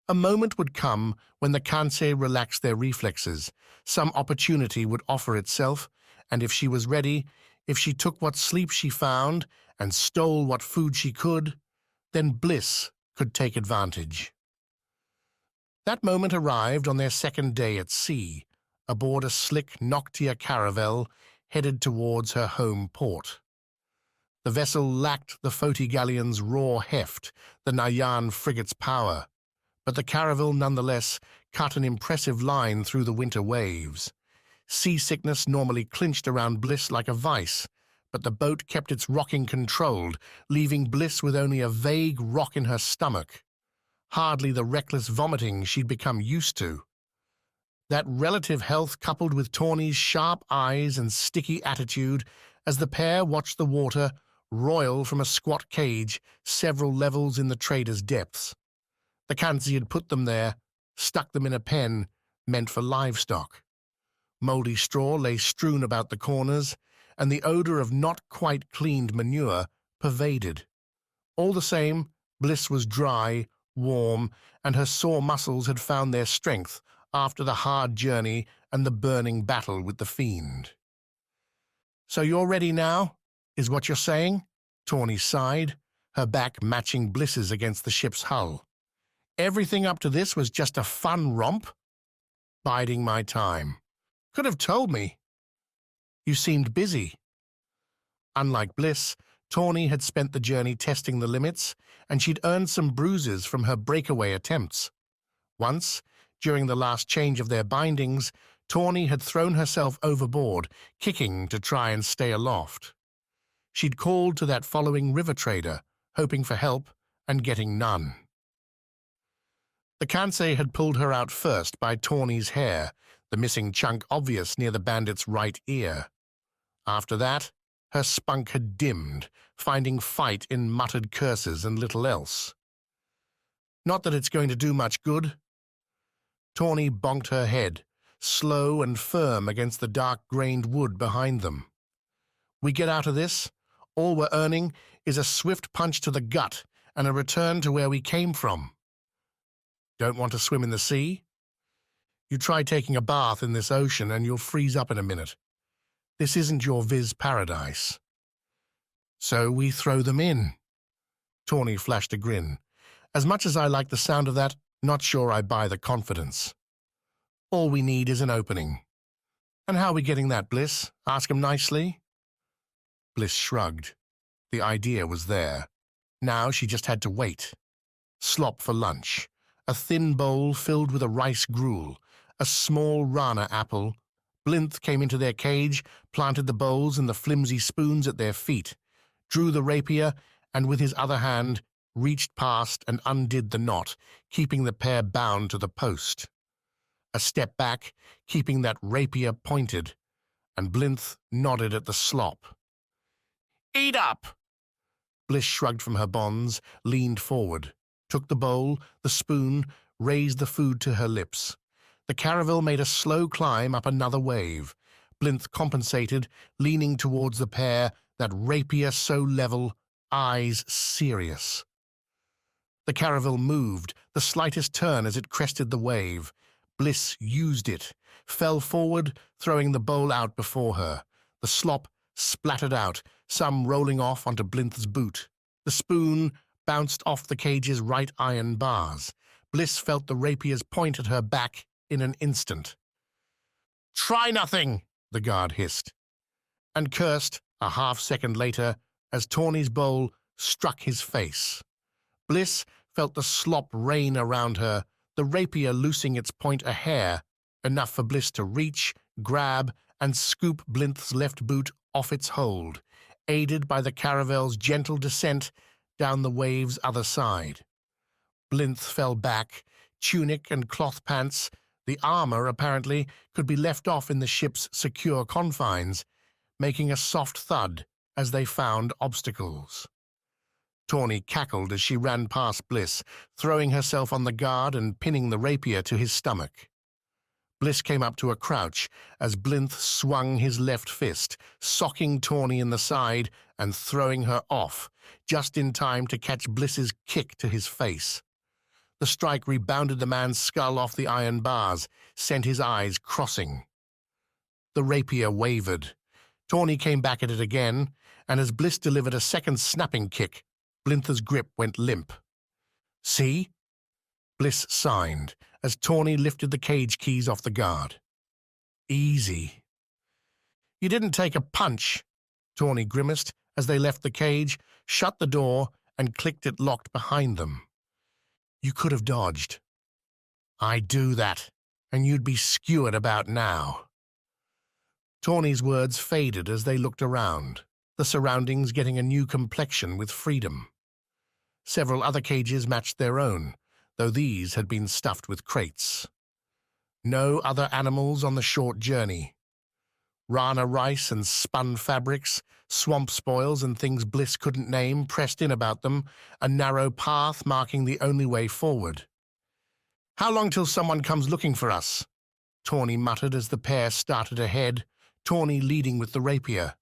A moment would come when the Kansei relaxed their reflexes. Some opportunity would offer itself, and if she was ready, if she took what sleep she found and stole what food she could, then Bliss could take advantage. That moment arrived on their second day at sea, aboard a slick Noctia caravel headed towards her home port. The vessel lacked the Foti galleon's raw heft, the Nayan frigate's power, but the caravel nonetheless cut an impressive line through the winter waves. Seasickness normally clinched around Bliss like a vice, but the boat kept its rocking controlled, leaving Bliss with only a vague rock in her stomach. Hardly the reckless vomiting she'd become used to. That relative health coupled with Tawny's sharp eyes and sticky attitude as the pair watched the water roil from a squat cage several levels in the trader's depths. The Kansei had put them there, stuck them in a pen meant for livestock. Mouldy straw lay strewn about the corners, and the odor of not quite cleaned manure pervaded. All the same, Bliss was dry, warm, and her sore muscles had found their strength after the hard journey and the burning battle with the Fiend. "So you're ready now, is what you're saying?" Tawny sighed, her back matching Bliss's against the ship's hull. "Everything up to this was just a fun romp?" "Biding my time. Could have told me. You seemed busy." Unlike Bliss, Tawny had spent the journey testing the limits, and she'd earned some bruises from her breakaway attempts. Once, during the last change of their bindings, Tawny had thrown herself overboard, kicking to try and stay aloft. She'd called to that following river trader, hoping for help and getting none. The Kansei had pulled her out first by Tawny's hair, the missing chunk obvious near the bandit's right ear. After that, her spunk had dimmed, finding fight in muttered curses and little else. Not that it's going to do much good. Tawny bonked her head, slow and firm against the dark-grained wood behind them. We get out of this, all we're earning is a swift punch to the gut and a return to where we came from. Don't want to swim in the sea? You try taking a bath in this ocean and you'll freeze up in a minute. This isn't your Viz paradise. So we throw them in. Tawny flashed a grin. As much as I like the sound of that, not sure I buy the confidence. All we need is an opening. And how are we getting that, Bliss? Ask him nicely. Bliss shrugged. The idea was there. Now she just had to wait. Slop for lunch. A thin bowl filled with a rice gruel. A small rana apple. Blinth came into their cage, planted the bowls and the flimsy spoons at their feet, drew the rapier, and with his other hand reached past and undid the knot, keeping the pair bound to the post. A step back, keeping that rapier pointed, and Blinth nodded at the slop. "Eat up!" Bliss shrugged from her bonds, leaned forward, took the bowl, the spoon, raised the food to her lips. The caravel made a slow climb up another wave. Blinth compensated, leaning towards the pair, that rapier so level, eyes serious. The caravel moved, the slightest turn as it crested the wave. Bliss used it, fell forward, throwing the bowl out before her. The slop splattered out, some rolling off onto Blinth's boot. The spoon bounced off the cage's right iron bars. Bliss felt the rapier's point at her back in an instant. "Try nothing," the guard hissed, and cursed a half-second later as Tawny's bowl struck his face. Bliss felt the slop rain around her, the rapier loosing its point a hair, enough for Bliss to reach, grab, and scoop Blinth's left boot off its hold, aided by the caravel's gentle descent down the wave's other side. Blinth fell back, tunic and cloth pants. The armor, apparently, could be left off in the ship's secure confines, making a soft thud as they found obstacles. Tawny cackled as she ran past Bliss, throwing herself on the guard and pinning the rapier to his stomach. Bliss came up to a crouch as Blinth swung his left fist, socking Tawny in the side and throwing her off, just in time to catch Bliss's kick to his face. The strike rebounded the man's skull off the iron bars, sent his eyes crossing. The rapier wavered. Tawny came back at it again, and as Bliss delivered a second snapping kick, Blinth's grip went limp. "See?" Bliss signed as Tawny lifted the cage keys off the guard. "Easy." "You didn't take a punch," Tawny grimaced as they left the cage, shut the door, and clicked it locked behind them. "You could have dodged." "I do that, and you'd be skewered about now." Tawny's words faded as they looked around, the surroundings getting a new complexion with freedom. Several other cages matched their own, though these had been stuffed with crates. No other animals on the short journey. Rana rice and spun fabrics, swamp spoils and things Bliss couldn't name pressed in about them, a narrow path marking the only way forward. "How long till someone comes looking for us?" Tawny muttered as the pair started ahead, Tawny leading with the rapier.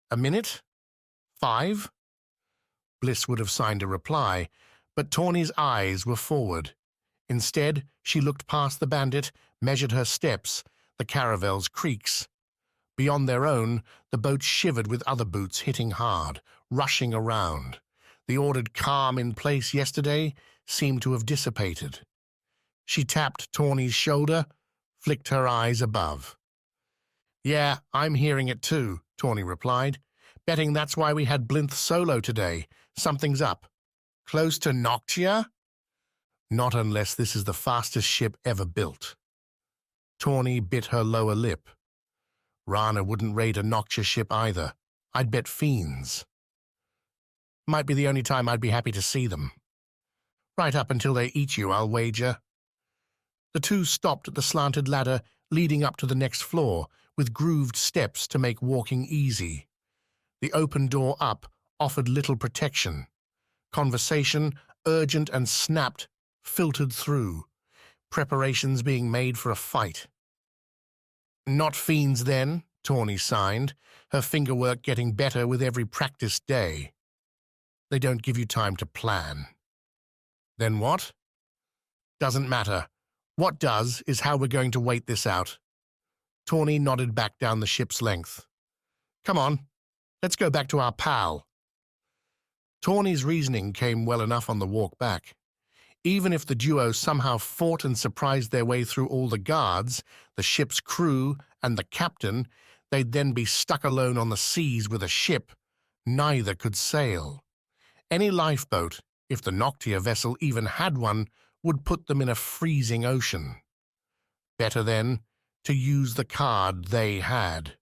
"A minute? 5?" Bliss would have signed a reply, but Tawny's eyes were forward. Instead, she looked past the bandit, measured her steps, the caravel's creaks. Beyond their own, the boat shivered with other boots hitting hard, rushing around. The ordered calm in place yesterday seemed to have dissipated. She tapped Tawny's shoulder, flicked her eyes above. "Yeah, I'm hearing it too," Tawny replied. Betting that's why we had Blinth solo today. Something's up. Close to Noctia? Not unless this is the fastest ship ever built. Tawny bit her lower lip. Rana wouldn't raid a Noctia ship either. I'd bet Fiends. Might be the only time I'd be happy to see them. Right up until they eat you, I'll wager. The two stopped at the slanted ladder leading up to the next floor, with grooved steps to make walking easy. The open door up offered little protection. Conversation, urgent and snapped, filtered through, preparations being made for a fight. Not Fiends, then, Tawny signed, her fingerwork getting better with every practiced day. They don't give you time to plan. Then what? Doesn't matter. What does is how we're going to wait this out. Tawny nodded back down the ship's length. Come on, let's go back to our pal. Tawny's reasoning came well enough on the walk back. Even if the duo somehow fought and surprised their way through all the guards, the ship's crew, and the captain, they'd then be stuck alone on the seas with a ship. Neither could sail. Any lifeboat, if the Noctia vessel even had one, would put them in a freezing ocean. Better, then, to use the card they had.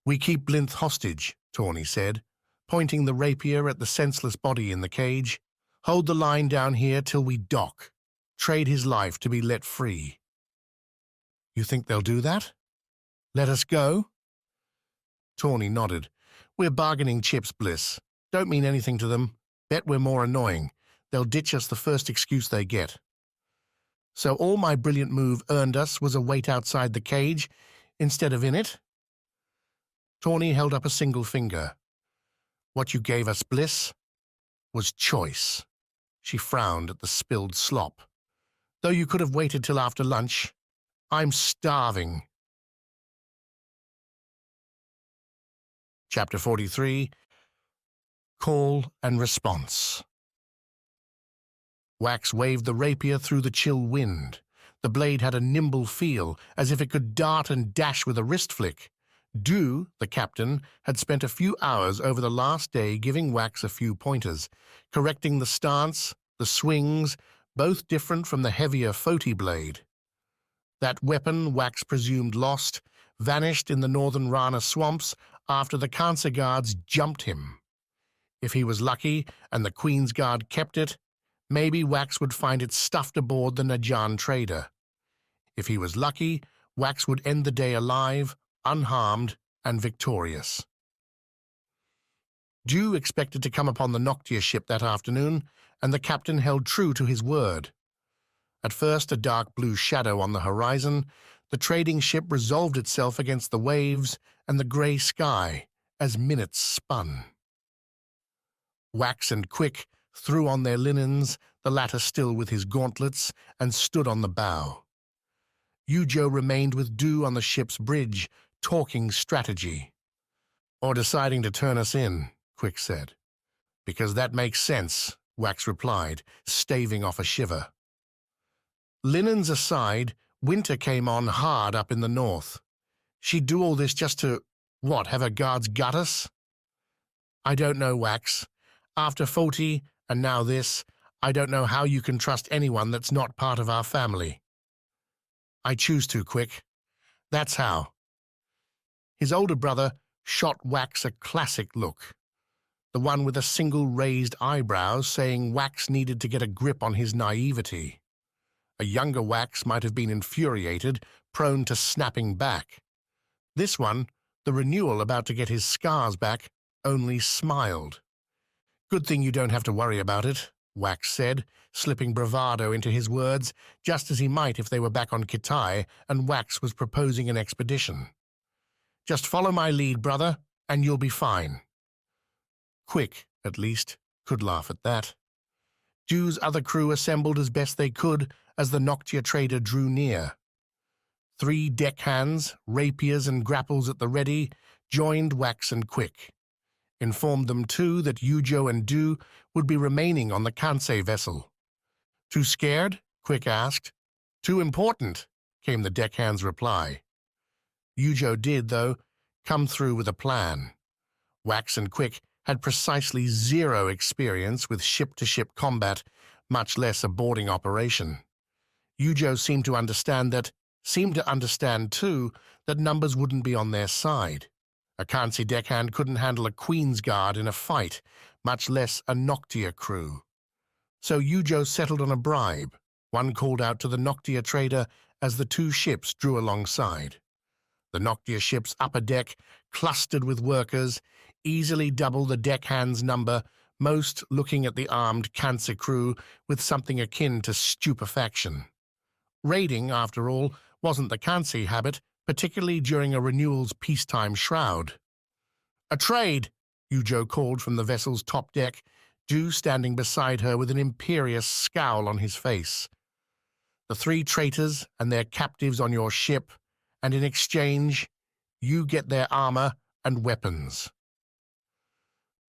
We keep Blinth hostage, Tawny said, pointing the rapier at the senseless body in the cage. Hold the line down here till we dock. Trade his life to be let free. You think they'll do that? Let us go? Tawny nodded. We're bargaining chips, Bliss. Don't mean anything to them. Bet we're more annoying. They'll ditch us the first excuse they get. So all my brilliant move earned us was a wait outside the cage instead of in it? Tawny held up a single finger. What you gave us, Bliss, was choice. She frowned at the spilled slop. Though you could have waited till after lunch, I'm starving. Chapter 43. Call and Response. Wax waved the rapier through the chill wind. The blade had a nimble feel, as if it could dart and dash with a wrist flick. Dew, the captain, had spent a few hours over the last day giving Wax a few pointers, correcting the stance, the swings, both different from the heavier Foti blade. That weapon Wax presumed lost, vanished in the northern Rana swamps after the Cancer Guards jumped him. If he was lucky and the Queen's Guard kept it, maybe Wax would find it stuffed aboard the Najan trader. If he was lucky, Wax would end the day alive, unharmed, and victorious. Dew expected to come upon the Noctia ship that afternoon, and the captain held true to his word. At first a dark blue shadow on the horizon, the trading ship resolved itself against the waves and the grey sky as minutes spun. Wax and Quick threw on their linens, the latter still with his gauntlets, and stood on the bow. Yujo remained with Dew on the ship's bridge, talking strategy. Or deciding to turn us in, Quick said. Because that makes sense, Wax replied, staving off a shiver. Linens aside, winter came on hard up in the north. She'd do all this just to, what, have her guards gut us? I don't know, Wax. After Foti, and now this, I don't know how you can trust anyone that's not part of our family. I choose to, Quick. That's how. His older brother shot Wax a classic look, the one with a single raised eyebrow saying Wax needed to get a grip on his naivety. A younger Wax might have been infuriated, prone to snapping back. This one, the Renewal about to get his scars back, only smiled. Good thing you don't have to worry about it, Wax said, slipping bravado into his words, just as he might if they were back on Kitai and Wax was proposing an expedition. Just follow my lead, brother, and you'll be fine. Quick, at least, could laugh at that. Dew's other crew assembled as best they could as the Noctia trader drew near. 3 deckhands, rapiers and grapples at the ready, joined Wax and Quick. Informed them, too, that Yujo and Dew would be remaining on the Kansei vessel. Too scared? Quick asked. Too important, came the deckhand's reply. Yujo did, though, come through with a plan. Wax and Quick had precisely zero experience with ship-to-ship combat, much less a boarding operation. Yujo seemed to understand, too, that numbers wouldn't be on their side. A Kansi deckhand couldn't handle a Queen's Guard in a fight, much less a Noctia crew. So Yujo settled on a bribe, one called out to the Noctia trader as the two ships drew alongside. The Noctia ship's upper deck, clustered with workers, easily double the deckhand's number, most looking at the armed Kansi crew with something akin to stupefaction. Raiding, after all, wasn't the Kansi habit, particularly during a Renewal's peacetime shroud. "A trade," Yujo called from the vessel's top deck, Ju standing beside her with an imperious scowl on his face. "The 3 traitors and their captives on your ship, and in exchange, you get their armor and weapons."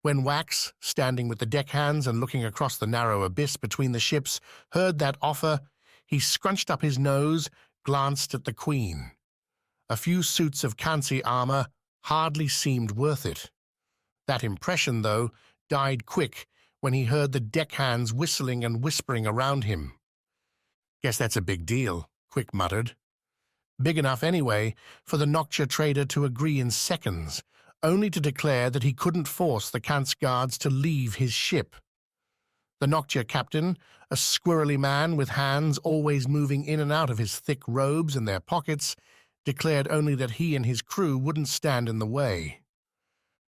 When Wax, standing with the deckhands and looking across the narrow abyss between the ships, heard that offer, he scrunched up his nose, glanced at the Queen. A few suits of Kansi armor hardly seemed worth it. That impression, though, died quick when he heard the deckhands whistling and whispering around him. "Guess that's a big deal," Quick muttered. Big enough, anyway, for the Noctia trader to agree in seconds, only to declare that he couldn't force the Kansi guards to leave his ship. The Noctia captain, a squirrely man with hands always moving in and out of his thick robes and their pockets, declared only that he and his crew wouldn't stand in the way.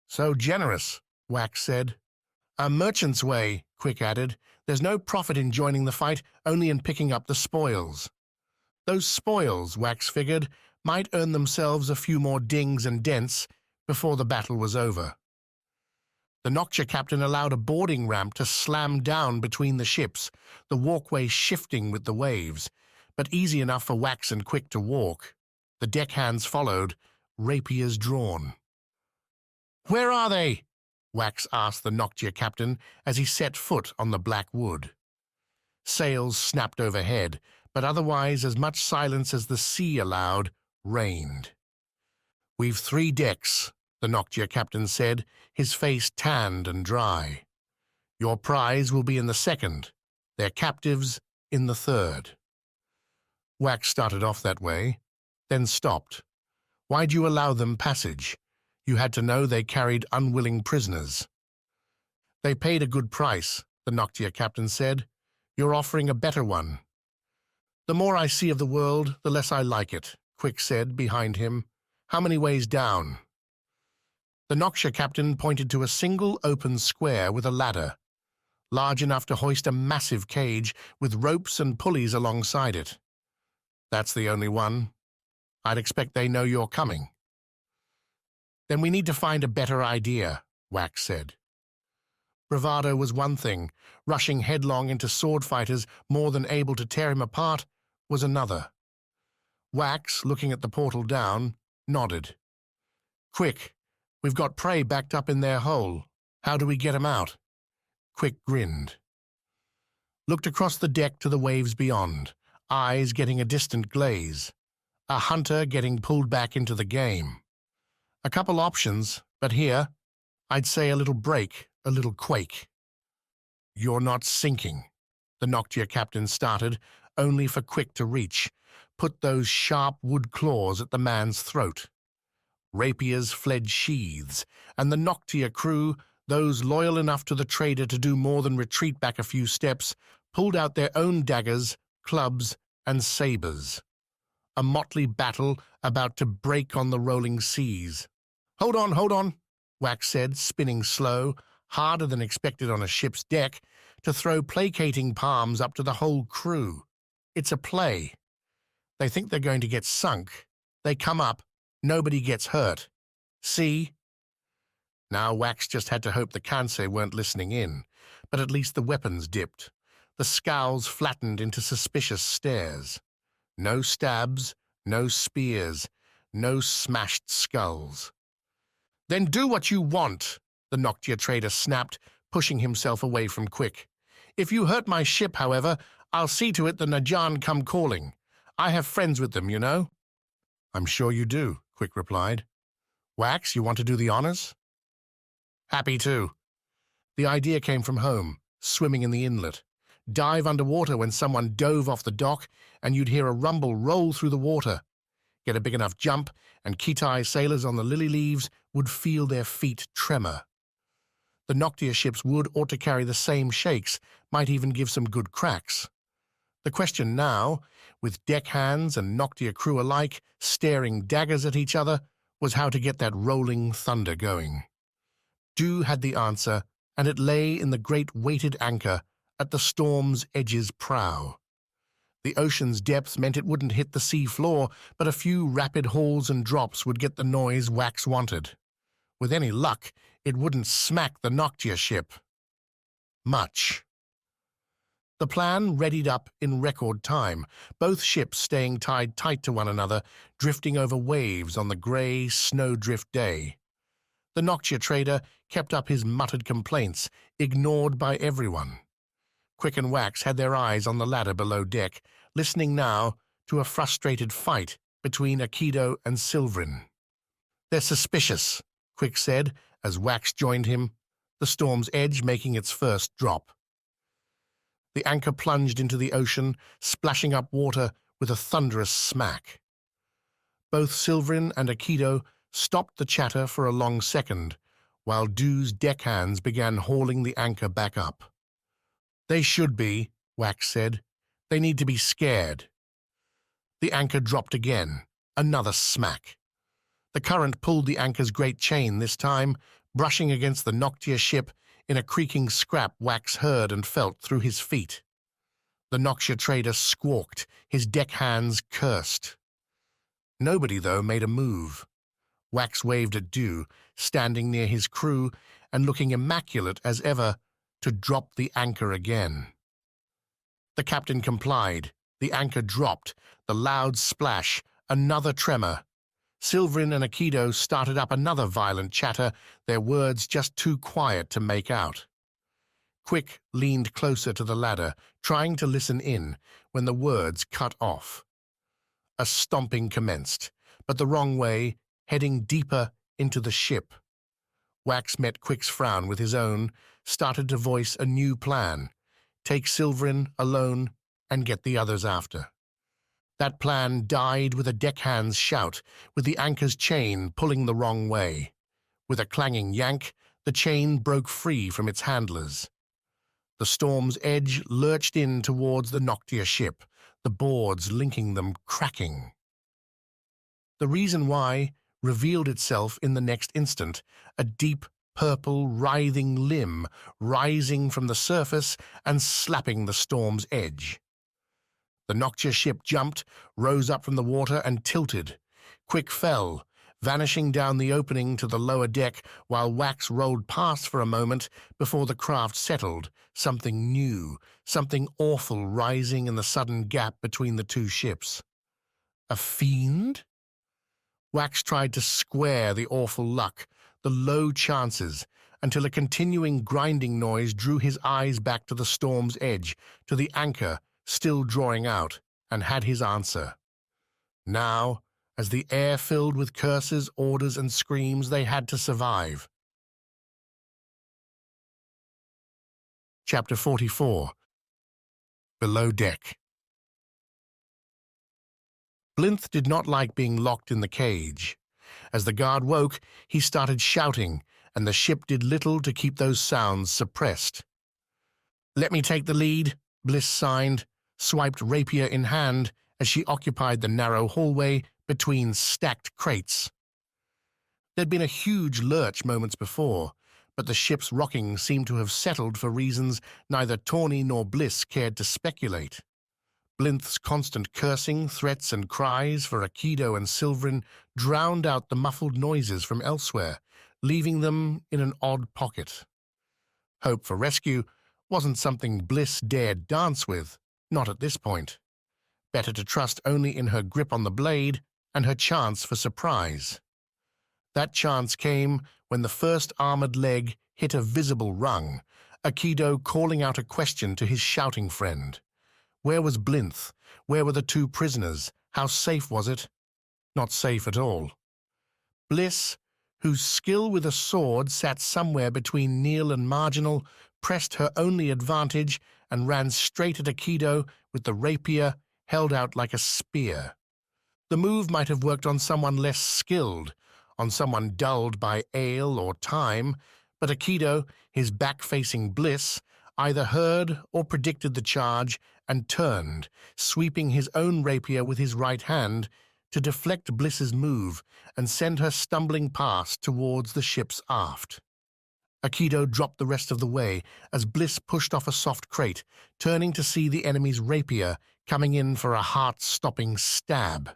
"So generous," Wax said. "A merchant's way," Quick added. "There's no profit in joining the fight, only in picking up the spoils." Those spoils, Wax figured, might earn themselves a few more dings and dents before the battle was over. The Noctia captain allowed a boarding ramp to slam down between the ships, the walkway shifting with the waves, but easy enough for Wax and Quick to walk. The deckhands followed, rapiers drawn. "Where are they?" Wax asked the Noctia captain as he set foot on the black wood. Sails snapped overhead, but otherwise as much silence as the sea allowed reigned. "We've 3 decks," the Noctia captain said, his face tanned and dry. "Your prize will be in the 2nd, their captives in the 3rd. Wax started off that way, then stopped. "Why'd you allow them passage? You had to know they carried unwilling prisoners." "They paid a good price," the Noctia captain said. "You're offering a better one." "The more I see of the world, the less I like it," Quick said behind him. "How many ways down?" The Noctia captain pointed to a single open square with a ladder, large enough to hoist a massive cage with ropes and pulleys alongside it. "That's the only one. I'd expect they know you're coming." "Then we need to find a better idea," Wax said. Bravado was one thing. Rushing headlong into sword fighters more than able to tear him apart was another. Wax, looking at the portal down, nodded. "Quick, we've got prey backed up in their hole. How do we get 'em out?" Quick grinned. Looked across the deck to the waves beyond, eyes getting a distant glaze. A hunter getting pulled back into the game. A couple options, but here, I'd say a little break, a little quake. "You're not sinking," the Noctia captain started, only for Quick to reach, put those sharp wood claws at the man's throat. Rapiers fled sheaths, and the Noctia crew, those loyal enough to the trader to do more than retreat back a few steps, pulled out their own daggers, clubs, and sabers. A motley battle about to break on the rolling seas. Hold on," Wax said, spinning slow, harder than expected on a ship's deck, to throw placating palms up to the whole crew. "It's a play. They think they're going to get sunk. They come up, nobody gets hurt. See?" Now Wax just had to hope the Kansi weren't listening in, but at least the weapons dipped. The scowls flattened into suspicious stares. No stabs, no spears, no smashed skulls. "Then do what you want," the Noctia trader snapped, pushing himself away from Quick. "If you hurt my ship, however, I'll see to it the Najan come calling. I have friends with them, you know." "I'm sure you do," Quick replied. "Wax, you want to do the honors?" Happy too. The idea came from home, swimming in the inlet. Dive underwater when someone dove off the dock, and you'd hear a rumble roll through the water. Get a big enough jump, and Kitai sailors on the lily leaves would feel their feet tremor. The Noctia ship's wood ought to carry the same shakes, might even give some good cracks. The question now, with deckhands and Noctia crew alike staring daggers at each other, was how to get that rolling thunder going. Dew had the answer, and it lay in the great weighted anchor at the storm's edge's prow. The ocean's depth meant it wouldn't hit the sea floor, but a few rapid hauls and drops would get the noise Wax wanted. With any luck, it wouldn't smack the Noctia ship. Much. The plan readied up in record time, both ships staying tied tight to one another, drifting over waves on the grey, snowdrift day. The Noctia trader kept up his muttered complaints, ignored by everyone. Quick and Wax had their eyes on the ladder below deck, listening now to a frustrated fight between Aikido and Silverin. "They're suspicious," Quick said as Wax joined him, the storm's edge making its first drop. The anchor plunged into the ocean, splashing up water with a thunderous smack. Both Silverin and Aikido stopped the chatter for a long second, while Dew's deckhands began hauling the anchor back up. "They should be," Wax said. "They need to be scared." The anchor dropped again, another smack. The current pulled the anchor's great chain this time, brushing against the Noctia ship in a creaking scrap Wax heard and felt through his feet. The Noctia trader squawked, his deckhands cursed. Nobody, though, made a move. Wax waved at Dew, standing near his crew and looking immaculate as ever, to drop the anchor again. The captain complied. The anchor dropped, the loud splash, another tremor. Silverin and Aikido started up another violent chatter, their words just too quiet to make out. Quick leaned closer to the ladder, trying to listen in, when the words cut off. A stomping commenced, but the wrong way, heading deeper into the ship. Wax met Quick's frown with his own, started to voice a new plan: take Silverin alone and get the others after. That plan died with a deckhand's shout, with the anchor's chain pulling the wrong way. With a clanging yank, the chain broke free from its handlers. The storm's edge lurched in towards the Noctia ship, the boards linking them cracking. The reason why revealed itself in the next instant, a deep, purple, writhing limb rising from the surface and slapping the storm's edge. The Noctia ship jumped, rose up from the water, and tilted. Quick fell, vanishing down the opening to the lower deck, while Wax rolled past for a moment before the craft settled, something new, something awful rising in the sudden gap between the two ships. A fiend? Wax tried to square the awful luck, the low chances, until a continuing grinding noise drew his eyes back to the storm's edge, to the anchor still drawing out, and had his answer. Now, as the air filled with curses, orders, and screams, they had to survive. Chapter 44. Below Deck. Blinth did not like being locked in the cage. As the guard woke, he started shouting, and the ship did little to keep those sounds suppressed. "Let me take the lead," Bliss signed, swiped rapier in hand as she occupied the narrow hallway between stacked crates. There'd been a huge lurch moments before, but the ship's rocking seemed to have settled for reasons neither Tawny nor Bliss cared to speculate. Blinth's constant cursing, threats, and cries for Aikido and Silverin drowned out the muffled noises from elsewhere, leaving them in an odd pocket. Hope for rescue wasn't something Bliss dared dance with, not at this point. Better to trust only in her grip on the blade and her chance for surprise. That chance came when the first armored leg hit a visible rung, Aikido calling out a question to his shouting friend. Where was Blinth? Where were the two prisoners? How safe was it? Not safe at all. Bliss, whose skill with a sword sat somewhere between nil and marginal, pressed her only advantage and ran straight at Aikido with the rapier held out like a spear. The move might have worked on someone less skilled, on someone dulled by ale or time, but Aikido, his back facing Bliss, either heard or predicted the charge and turned, sweeping his own rapier with his right hand to deflect Bliss's move and send her stumbling past towards the ship's aft. Aikido dropped the rest of the way as Bliss pushed off a soft crate, turning to see the enemy's rapier coming in for a heart-stopping stab.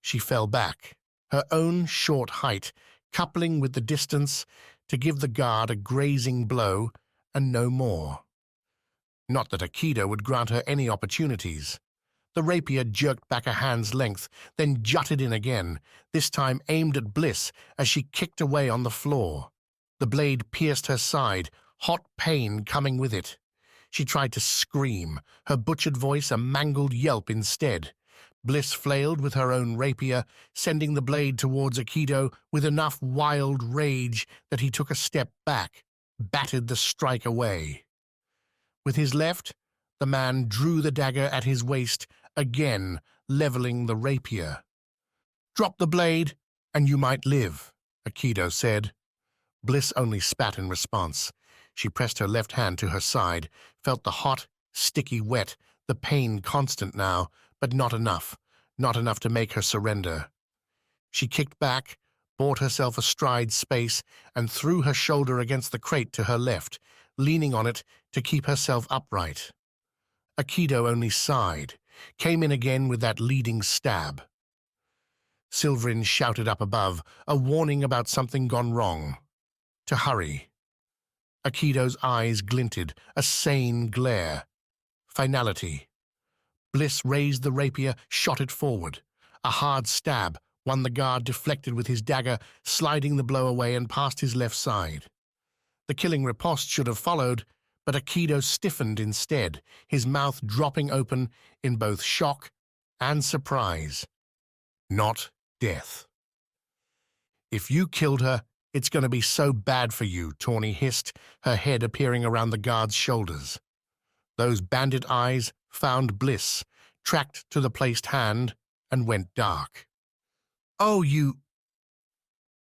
She fell back, her own short height coupling with the distance to give the guard a grazing blow and no more. Not that Aikido would grant her any opportunities. The rapier jerked back a hand's length, then jutted in again, this time aimed at Bliss as she kicked away on the floor. The blade pierced her side, hot pain coming with it. She tried to scream, her butchered voice a mangled yelp instead. Bliss flailed with her own rapier, sending the blade towards Aikido with enough wild rage that he took a step back, batted the strike away. With his left, the man drew the dagger at his waist, again leveling the rapier. "Drop the blade, and you might live," Aikido said. Bliss only spat in response. She pressed her left hand to her side, felt the hot, sticky wet, the pain constant now, but not enough to make her surrender. She kicked back, bought herself astride space, and threw her shoulder against the crate to her left, leaning on it to keep herself upright. Aikido only sighed, came in again with that leading stab. Silverin shouted up above, a warning about something gone wrong. To hurry. Aikido's eyes glinted, a sane glare. Finality. Bliss raised the rapier, shot it forward. A hard stab, one the guard deflected with his dagger, sliding the blow away and past his left side. The killing riposte should have followed, but Aikido stiffened instead, his mouth dropping open in both shock and surprise. Not death. "If you killed her, it's going to be so bad for you," Tawny hissed, her head appearing around the guard's shoulders. Those bandit eyes found Bliss, tracked to the placed hand, and went dark. "Oh, you—"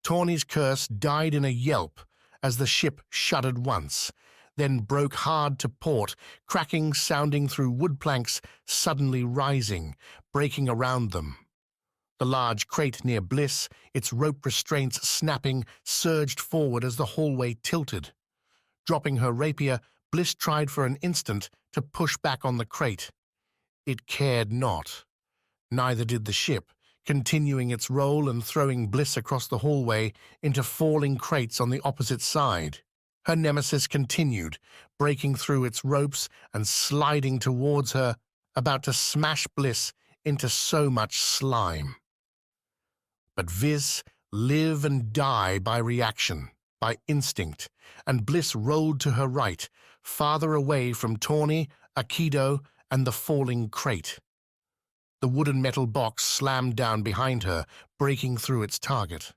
Tawny's curse died in a yelp as the ship shuddered once, then broke hard to port, cracking sounding through wood planks suddenly rising, breaking around them. The large crate near Bliss, its rope restraints snapping, surged forward as the hallway tilted. Dropping her rapier, Bliss tried for an instant to push back on the crate. It cared not. Neither did the ship, continuing its roll and throwing Bliss across the hallway into falling crates on the opposite side. Her nemesis continued, breaking through its ropes and sliding towards her, about to smash Bliss into so much slime. But Viz live and die by reaction, by instinct, and Bliss rolled to her right, farther away from Tawny, Aikido, and the falling crate. The wooden metal box slammed down behind her, breaking through its target.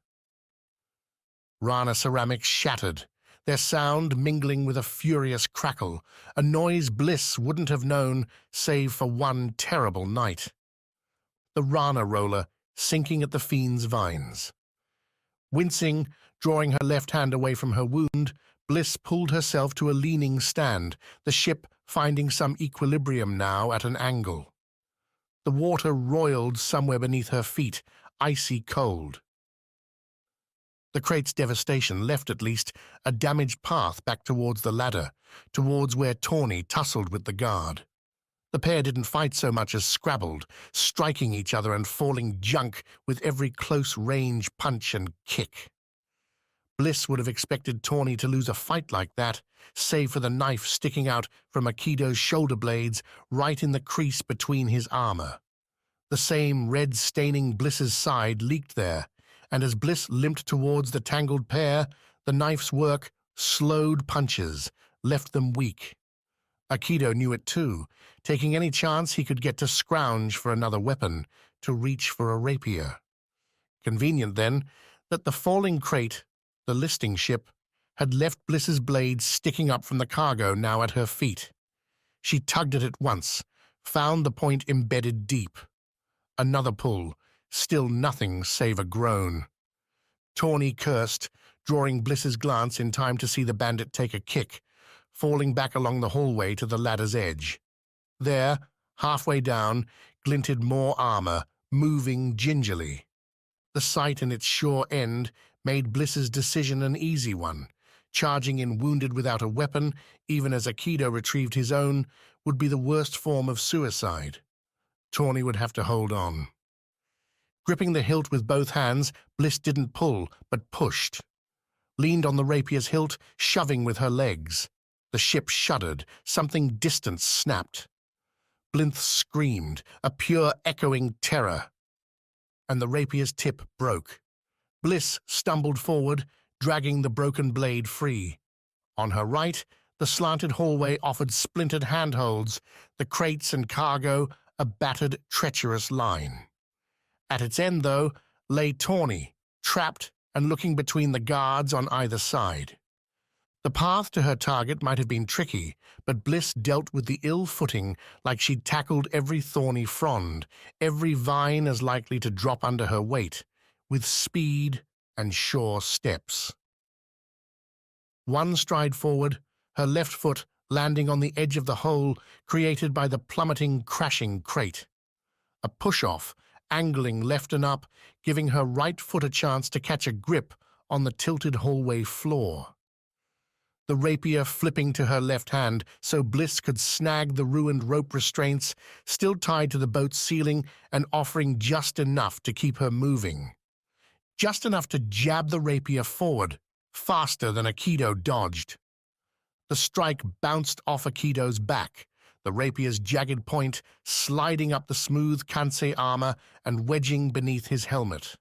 Rana ceramics shattered, their sound mingling with a furious crackle, a noise Bliss wouldn't have known save for one terrible night. The Rana roller sinking at the Fiends' vines. Wincing, drawing her left hand away from her wound, Bliss pulled herself to a leaning stand, the ship finding some equilibrium now at an angle. The water roiled somewhere beneath her feet, icy cold. The crate's devastation left at least a damaged path back towards the ladder, towards where Tawny tussled with the guard. The pair didn't fight so much as scrabbled, striking each other and falling junk with every close-range punch and kick. Bliss would have expected Tawny to lose a fight like that, save for the knife sticking out from Aikido's shoulder blades right in the crease between his armor. The same red staining Bliss's side leaked there, and as Bliss limped towards the tangled pair, the knife's work slowed punches, left them weak. Aikido knew it too, taking any chance he could get to scrounge for another weapon, to reach for a rapier. Convenient, then, that the falling crate, the listing ship, had left Bliss's blade sticking up from the cargo now at her feet. She tugged at it once, found the point embedded deep. Another pull, still nothing save a groan. Tawny cursed, drawing Bliss's glance in time to see the bandit take a kick, falling back along the hallway to the ladder's edge. There, halfway down, glinted more armor, moving gingerly. The sight and its sure end made Bliss's decision an easy one. Charging in wounded without a weapon, even as Aikido retrieved his own, would be the worst form of suicide. Tawny would have to hold on. Gripping the hilt with both hands, Bliss didn't pull, but pushed. Leaned on the rapier's hilt, shoving with her legs. The ship shuddered, something distant snapped. Blinth screamed, a pure echoing terror, and the rapier's tip broke. Bliss stumbled forward, dragging the broken blade free. On her right, the slanted hallway offered splintered handholds, the crates and cargo a battered, treacherous line. At its end, though, lay Tawny, trapped and looking between the guards on either side. The path to her target might have been tricky, but Bliss dealt with the ill footing like she'd tackled every thorny frond, every vine as likely to drop under her weight, with speed and sure steps. One stride forward, her left foot landing on the edge of the hole created by the plummeting, crashing crate. A push-off, angling left and up, giving her right foot a chance to catch a grip on the tilted hallway floor. The rapier flipping to her left hand so Bliss could snag the ruined rope restraints, still tied to the boat's ceiling and offering just enough to keep her moving. Just enough to jab the rapier forward, faster than Aikido dodged. The strike bounced off Aikido's back, the rapier's jagged point sliding up the smooth Kansei armor and wedging beneath his helmet.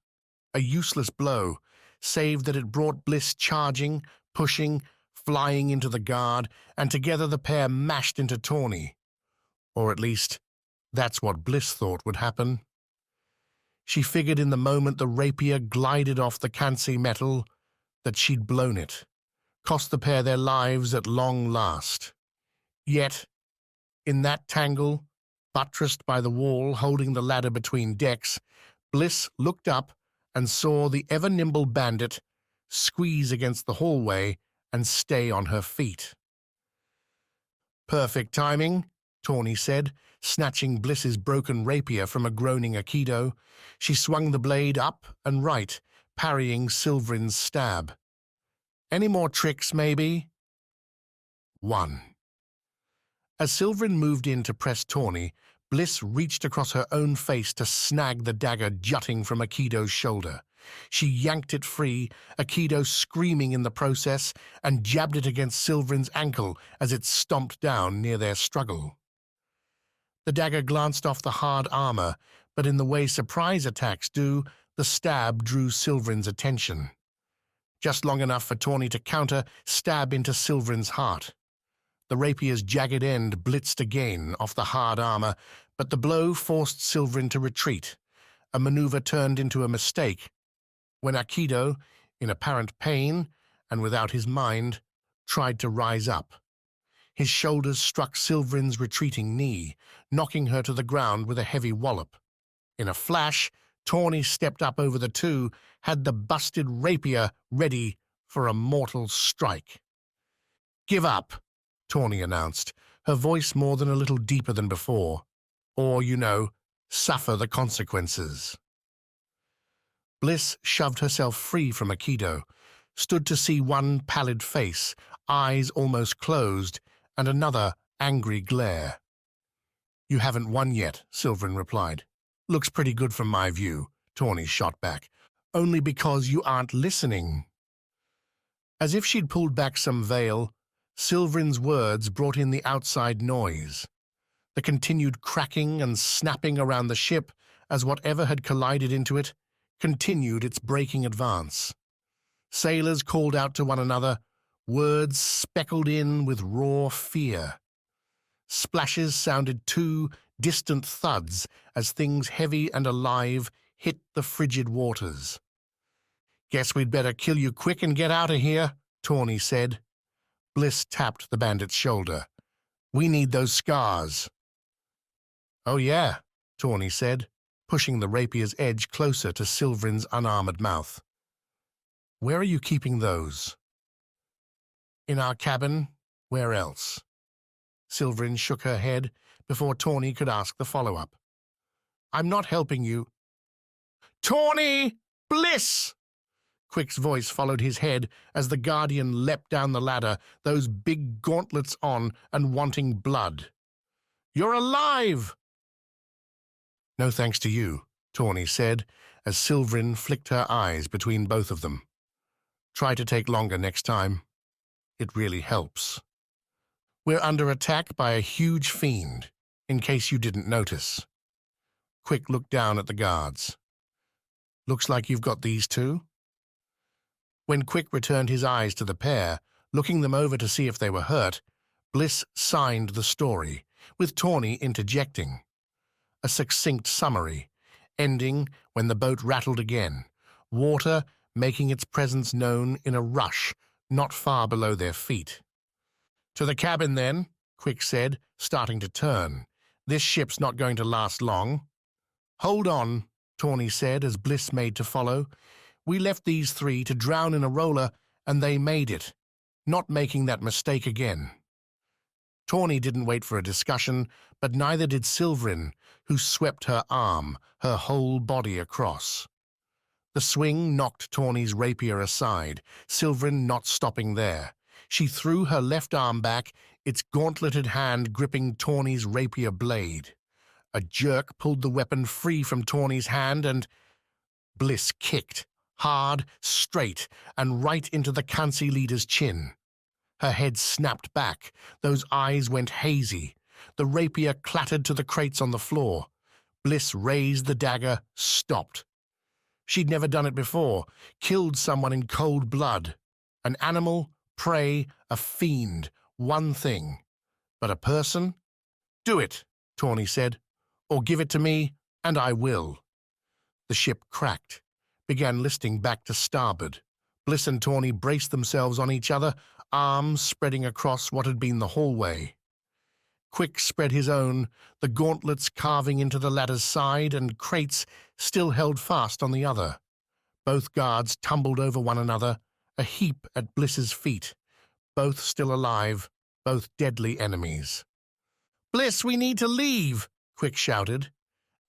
A useless blow, save that it brought Bliss charging, pushing, flying into the guard, and together the pair mashed into Tawny. Or at least, that's what Bliss thought would happen. She figured in the moment the rapier glided off the Kansei metal that she'd blown it, cost the pair their lives at long last. Yet, in that tangle, buttressed by the wall holding the ladder between decks, Bliss looked up and saw the ever-nimble bandit squeeze against the hallway and stay on her feet. "Perfect timing," Tawny said, snatching Bliss's broken rapier from a groaning Aikido. She swung the blade up and right, parrying Silverin's stab. "Any more tricks, maybe?" One. As Silverin moved in to press Tawny, Bliss reached across her own face to snag the dagger jutting from Aikido's shoulder. She yanked it free, Aikido screaming in the process, and jabbed it against Silverin's ankle as it stomped down near their struggle. The dagger glanced off the hard armor, but in the way surprise attacks do, the stab drew Silverin's attention. Just long enough for Tawny to counter, stab into Silverin's heart. The rapier's jagged end blitzed again off the hard armor, but the blow forced Silverin to retreat. A maneuver turned into a mistake when Aikido, in apparent pain and without his mind, tried to rise up. His shoulders struck Silverin's retreating knee, knocking her to the ground with a heavy wallop. In a flash, Tawny stepped up over the two, had the busted rapier ready for a mortal strike. "Give up," Tawny announced, her voice more than a little deeper than before. "Or, suffer the consequences." Bliss shoved herself free from Aikido, stood to see one pallid face, eyes almost closed, and another angry glare. "You haven't won yet," Silverin replied. "Looks pretty good from my view," Tawny shot back. "Only because you aren't listening." As if she'd pulled back some veil, Silverin's words brought in the outside noise. The continued cracking and snapping around the ship as whatever had collided into it continued its breaking advance. Sailors called out to one another, words speckled in with raw fear. Splashes sounded two distant thuds as things heavy and alive hit the frigid waters. Guess we'd better kill you quick and get out of here, Tawny said. Bliss tapped the bandit's shoulder. We need those scars. Oh yeah, Tawny said, pushing the rapier's edge closer to Silverin's unarmored mouth. Where are you keeping those? In our cabin. Where else? Silverin shook her head before Tawny could ask the follow-up. I'm not helping you. Tawny! Bliss! Quick's voice followed his head as the Guardian leapt down the ladder, those big gauntlets on and wanting blood. You're alive! No thanks to you, Tawny said, as Silverin flicked her eyes between both of them. Try to take longer next time. It really helps. We're under attack by a huge fiend, in case you didn't notice. Quick looked down at the guards. Looks like you've got these too? When Quick returned his eyes to the pair, looking them over to see if they were hurt, Bliss signed the story, with Tawny interjecting. A succinct summary, ending when the boat rattled again, water making its presence known in a rush not far below their feet. To the cabin, then, Quick said, starting to turn. This ship's not going to last long. Hold on, Tawny said as Bliss made to follow. We left these three to drown in a roller, and they made it, not making that mistake again. Tawny didn't wait for a discussion, but neither did Silverin, who swept her arm, her whole body across. The swing knocked Tawny's rapier aside, Silverin not stopping there. She threw her left arm back, its gauntleted hand gripping Tawny's rapier blade. A jerk pulled the weapon free from Tawny's hand and Bliss kicked, hard, straight, and right into the Kansi leader's chin. Her head snapped back, those eyes went hazy. The rapier clattered to the crates on the floor. Bliss raised the dagger, stopped. She'd never done it before, killed someone in cold blood. An animal, prey, a fiend, one thing. But a person? Do it, Tawny said, or give it to me, and I will. The ship cracked, began listing back to starboard. Bliss and Tawny braced themselves on each other, arms spreading across what had been the hallway. Quick spread his own, the gauntlets carving into the ladder's side and crates still held fast on the other. Both guards tumbled over one another, a heap at Bliss's feet. Both still alive, both deadly enemies. Bliss, we need to leave, Quick shouted,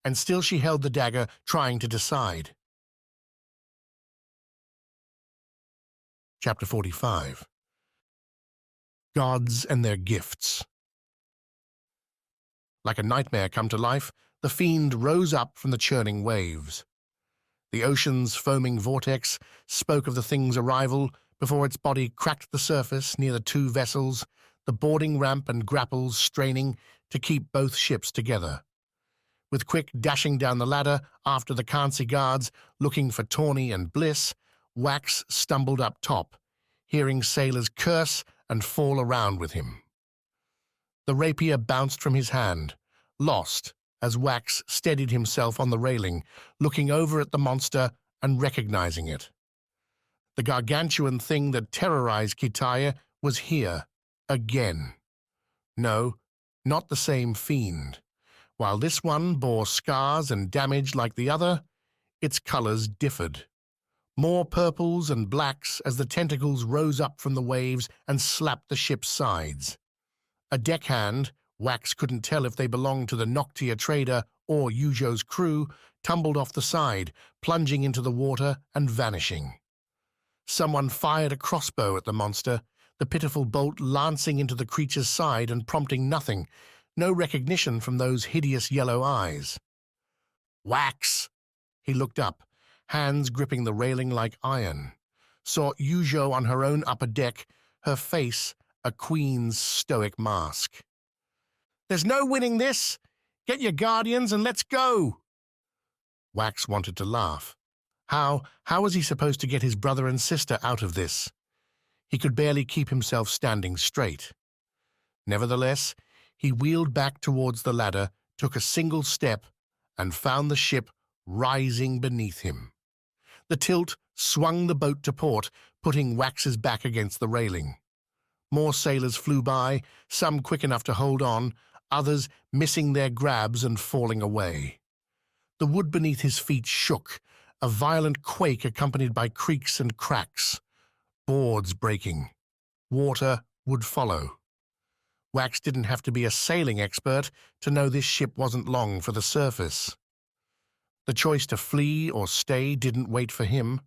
and still she held the dagger, trying to decide. Chapter 45. Gods and Their Gifts. Like a nightmare come to life, the fiend rose up from the churning waves. The ocean's foaming vortex spoke of the thing's arrival before its body cracked the surface near the two vessels, the boarding ramp and grapples straining to keep both ships together. With Quick dashing down the ladder after the Kansi guards, looking for Tawny and Bliss, Wax stumbled up top, hearing sailors curse and fall around with him. The rapier bounced from his hand, lost as Wax steadied himself on the railing, looking over at the monster and recognizing it. The gargantuan thing that terrorized Kitaya was here, again. No, not the same fiend. While this one bore scars and damage like the other, its colors differed. More purples and blacks as the tentacles rose up from the waves and slapped the ship's sides. A deckhand, Wax couldn't tell if they belonged to the Noctia trader or Yujo's crew, tumbled off the side, plunging into the water and vanishing. Someone fired a crossbow at the monster, the pitiful bolt lancing into the creature's side and prompting nothing, no recognition from those hideous yellow eyes. Wax! He looked up, hands gripping the railing like iron, saw Yujo on her own upper deck, her face a queen's stoic mask. There's no winning this! Get your guardians and let's go! Wax wanted to laugh. How was he supposed to get his brother and sister out of this? He could barely keep himself standing straight. Nevertheless, he wheeled back towards the ladder, took a single step, and found the ship rising beneath him. The tilt swung the boat to port, putting Wax's back against the railing. More sailors flew by, some quick enough to hold on, others missing their grabs and falling away. The wood beneath his feet shook, a violent quake accompanied by creaks and cracks. Boards breaking. Water would follow. Wax didn't have to be a sailing expert to know this ship wasn't long for the surface. The choice to flee or stay didn't wait for him.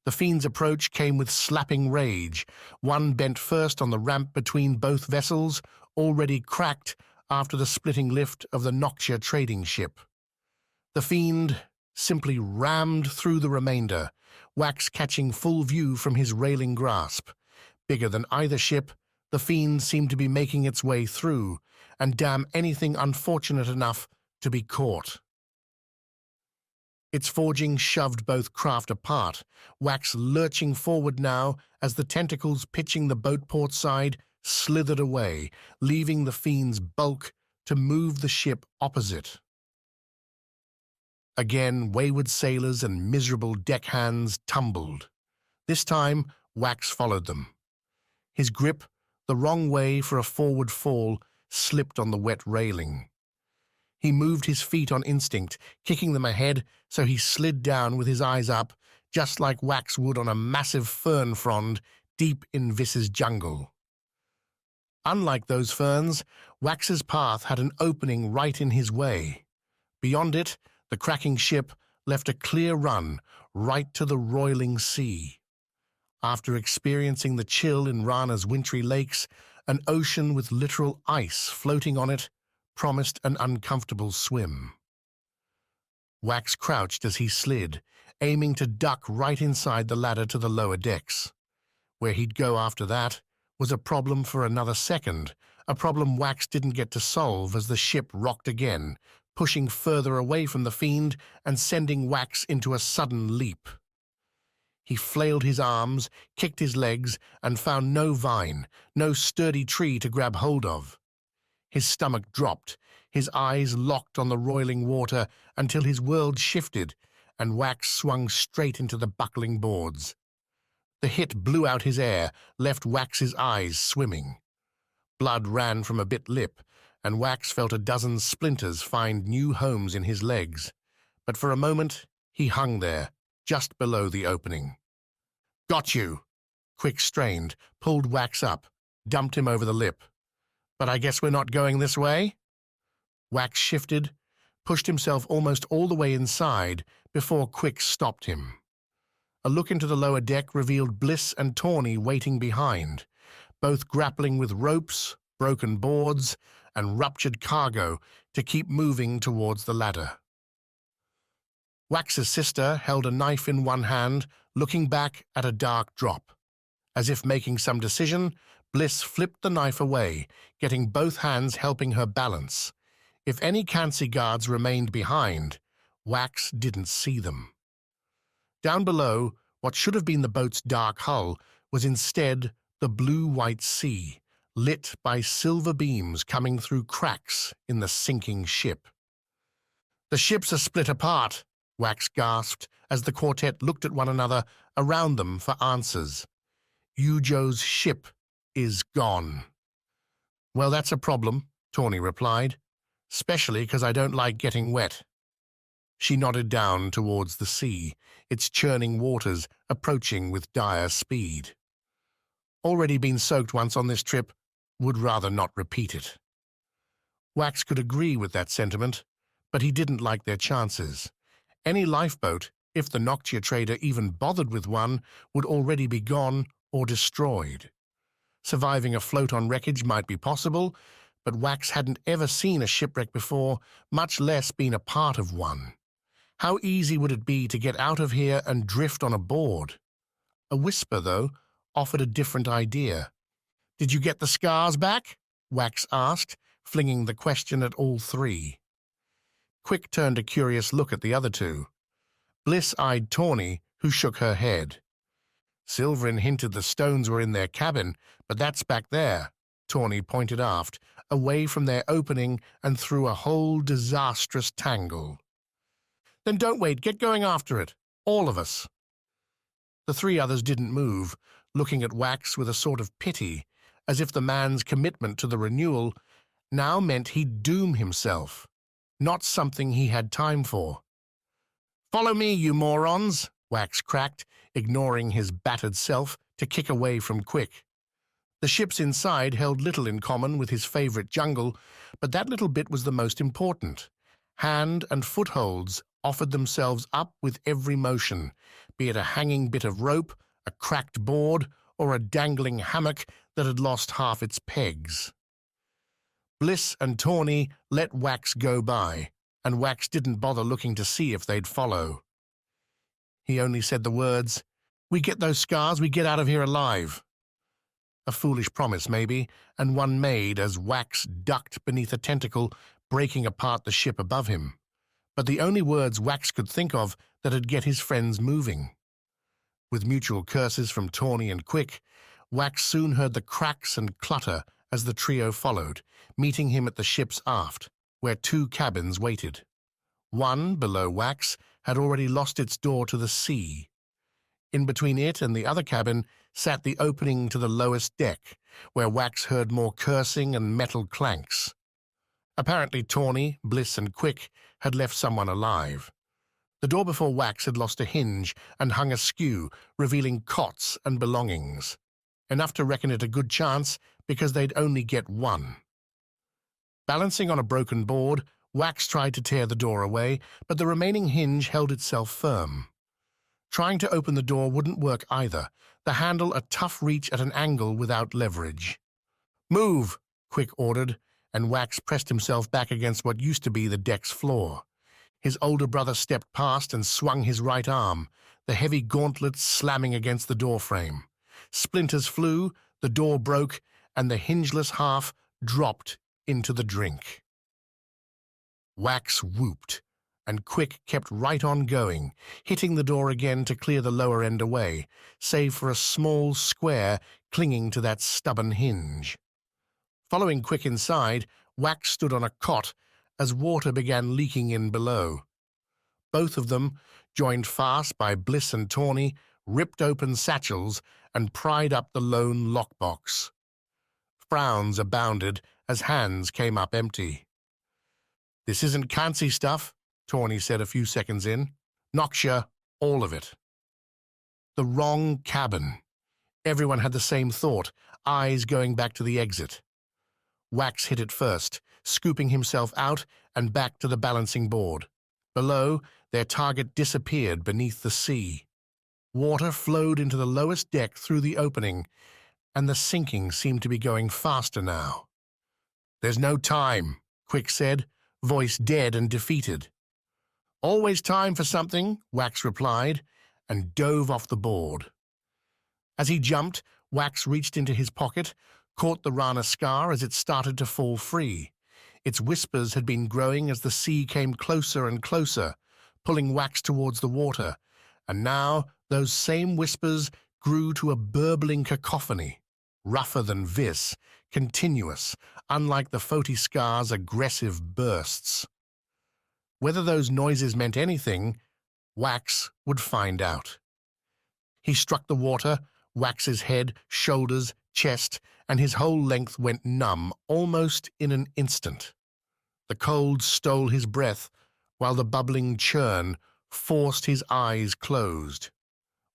The Fiends' approach came with slapping rage. One bent first on the ramp between both vessels, already cracked after the splitting lift of the Noctia trading ship. The Fiend simply rammed through the remainder, Wax catching full view from his railing grasp. Bigger than either ship, the Fiend seemed to be making its way through, and damn anything unfortunate enough to be caught. Its forging shoved both craft apart, Wax lurching forward now as the tentacles pitching the boat port side slithered away, leaving the Fiend's bulk to move the ship opposite. Again, wayward sailors and miserable deckhands tumbled. This time, Wax followed them. His grip, the wrong way for a forward fall, slipped on the wet railing. He moved his feet on instinct, kicking them ahead, so he slid down with his eyes up, just like Wax would on a massive fern frond deep in Viss's jungle. Unlike those ferns, Wax's path had an opening right in his way. Beyond it, the cracking ship left a clear run right to the roiling sea. After experiencing the chill in Rana's wintry lakes, an ocean with literal ice floating on it promised an uncomfortable swim. Wax crouched as he slid, aiming to duck right inside the ladder to the lower decks. Where he'd go after that was a problem for another second, a problem Wax didn't get to solve as the ship rocked again, pushing further away from the Fiend and sending Wax into a sudden leap. He flailed his arms, kicked his legs, and found no vine, no sturdy tree to grab hold of. His stomach dropped, his eyes locked on the roiling water until his world shifted, and Wax swung straight into the buckling boards. The hit blew out his air, left Wax's eyes swimming. Blood ran from a bit lip, and Wax felt a dozen splinters find new homes in his legs. But for a moment, he hung there, just below the opening. "Got you!" Quick strained, pulled Wax up, dumped him over the lip. "But I guess we're not going this way?" Wax shifted, pushed himself almost all the way inside before Quick stopped him. A look into the lower deck revealed Bliss and Tawny waiting behind, both grappling with ropes, broken boards, and ruptured cargo to keep moving towards the ladder. Wax's sister held a knife in one hand, looking back at a dark drop. As if making some decision, Bliss flipped the knife away, getting both hands helping her balance. If any Kansi guards remained behind, Wax didn't see them. Down below, what should have been the boat's dark hull was instead the blue-white sea, lit by silver beams coming through cracks in the sinking ship. "The ships are split apart," Wax gasped as the quartet looked at one another around them for answers. "Yujo's ship is gone." "Well, that's a problem," Tawny replied, "especially because I don't like getting wet." She nodded down towards the sea, its churning waters approaching with dire speed. "Already been soaked once on this trip, would rather not repeat it." Wax could agree with that sentiment, but he didn't like their chances. Any lifeboat, if the Noctia trader even bothered with one, would already be gone or destroyed. Surviving a float on wreckage might be possible, but Wax hadn't ever seen a shipwreck before, much less been a part of one. How easy would it be to get out of here and drift on a board? A whisper, though, offered a different idea. "Did you get the scars back?" Wax asked, flinging the question at all three. Quick turned a curious look at the other two. Bliss eyed Tawny, who shook her head. "Silverin hinted the stones were in their cabin, but that's back there," Tawny pointed aft, away from their opening and through a whole disastrous tangle. "Then don't wait, get going after it. All of us." The three others didn't move, looking at Wax with a sort of pity, as if the man's commitment to the Renewal now meant he'd doom himself, not something he had time for. "Follow me, you morons," Wax cracked, ignoring his battered self to kick away from Quick. The ships inside held little in common with his favorite jungle, but that little bit was the most important. Hand and footholds offered themselves up with every motion, be it a hanging bit of rope, a cracked board, or a dangling hammock that had lost half its pegs. Bliss and Tawny let Wax go by, and Wax didn't bother looking to see if they'd follow. He only said the words, "We get those scars, we get out of here alive." A foolish promise, maybe, and one made as Wax ducked beneath a tentacle, breaking apart the ship above him. But the only words Wax could think of that'd get his friends moving. With mutual curses from Tawny and Quick, Wax soon heard the cracks and clutter as the trio followed, meeting him at the ship's aft, where two cabins waited. One, below Wax, had already lost its door to the sea. In between it and the other cabin sat the opening to the lowest deck, where Wax heard more cursing and metal clanks. Apparently Tawny, Bliss, and Quick had left someone alive. The door before Wax had lost a hinge and hung askew, revealing cots and belongings. Enough to reckon it a good chance, because they'd only get one. Balancing on a broken board, Wax tried to tear the door away, but the remaining hinge held itself firm. Trying to open the door wouldn't work either, the handle a tough reach at an angle without leverage. "Move," Quick ordered, and Wax pressed himself back against what used to be the deck's floor. His older brother stepped past and swung his right arm, the heavy gauntlet slamming against the doorframe. Splinters flew, the door broke, and the hingeless half dropped into the drink. Wax whooped, and Quick kept right on going, hitting the door again to clear the lower end away, save for a small square clinging to that stubborn hinge. Following Quick inside, Wax stood on a cot as water began leaking in below. Both of them, joined fast by Bliss and Tawny, ripped open satchels and pried up the lone lockbox. Frowns abounded as hands came up empty. "This isn't fancy stuff," Tawny said a few seconds in. "Noxia, all of it." The wrong cabin. Everyone had the same thought, eyes going back to the exit. Wax hit it first, scooping himself out and back to the balancing board. Below, their target disappeared beneath the sea. Water flowed into the lowest deck through the opening, and the sinking seemed to be going faster now. "There's no time," Quick said, voice dead and defeated. "Always time for something," Wax replied, and dove off the board. As he jumped, Wax reached into his pocket, caught the Rana Skar as it started to fall free. Its whispers had been growing as the sea came closer and closer, pulling Wax towards the water, and now those same whispers grew to a burbling cacophony, rougher than Vis, continuous, unlike the Foti Skar's aggressive bursts. Whether those noises meant anything, Wax would find out. He struck the water, Wax's head, shoulders, chest, and his whole length went numb almost in an instant. The cold stole his breath, while the bubbling churn forced his eyes closed.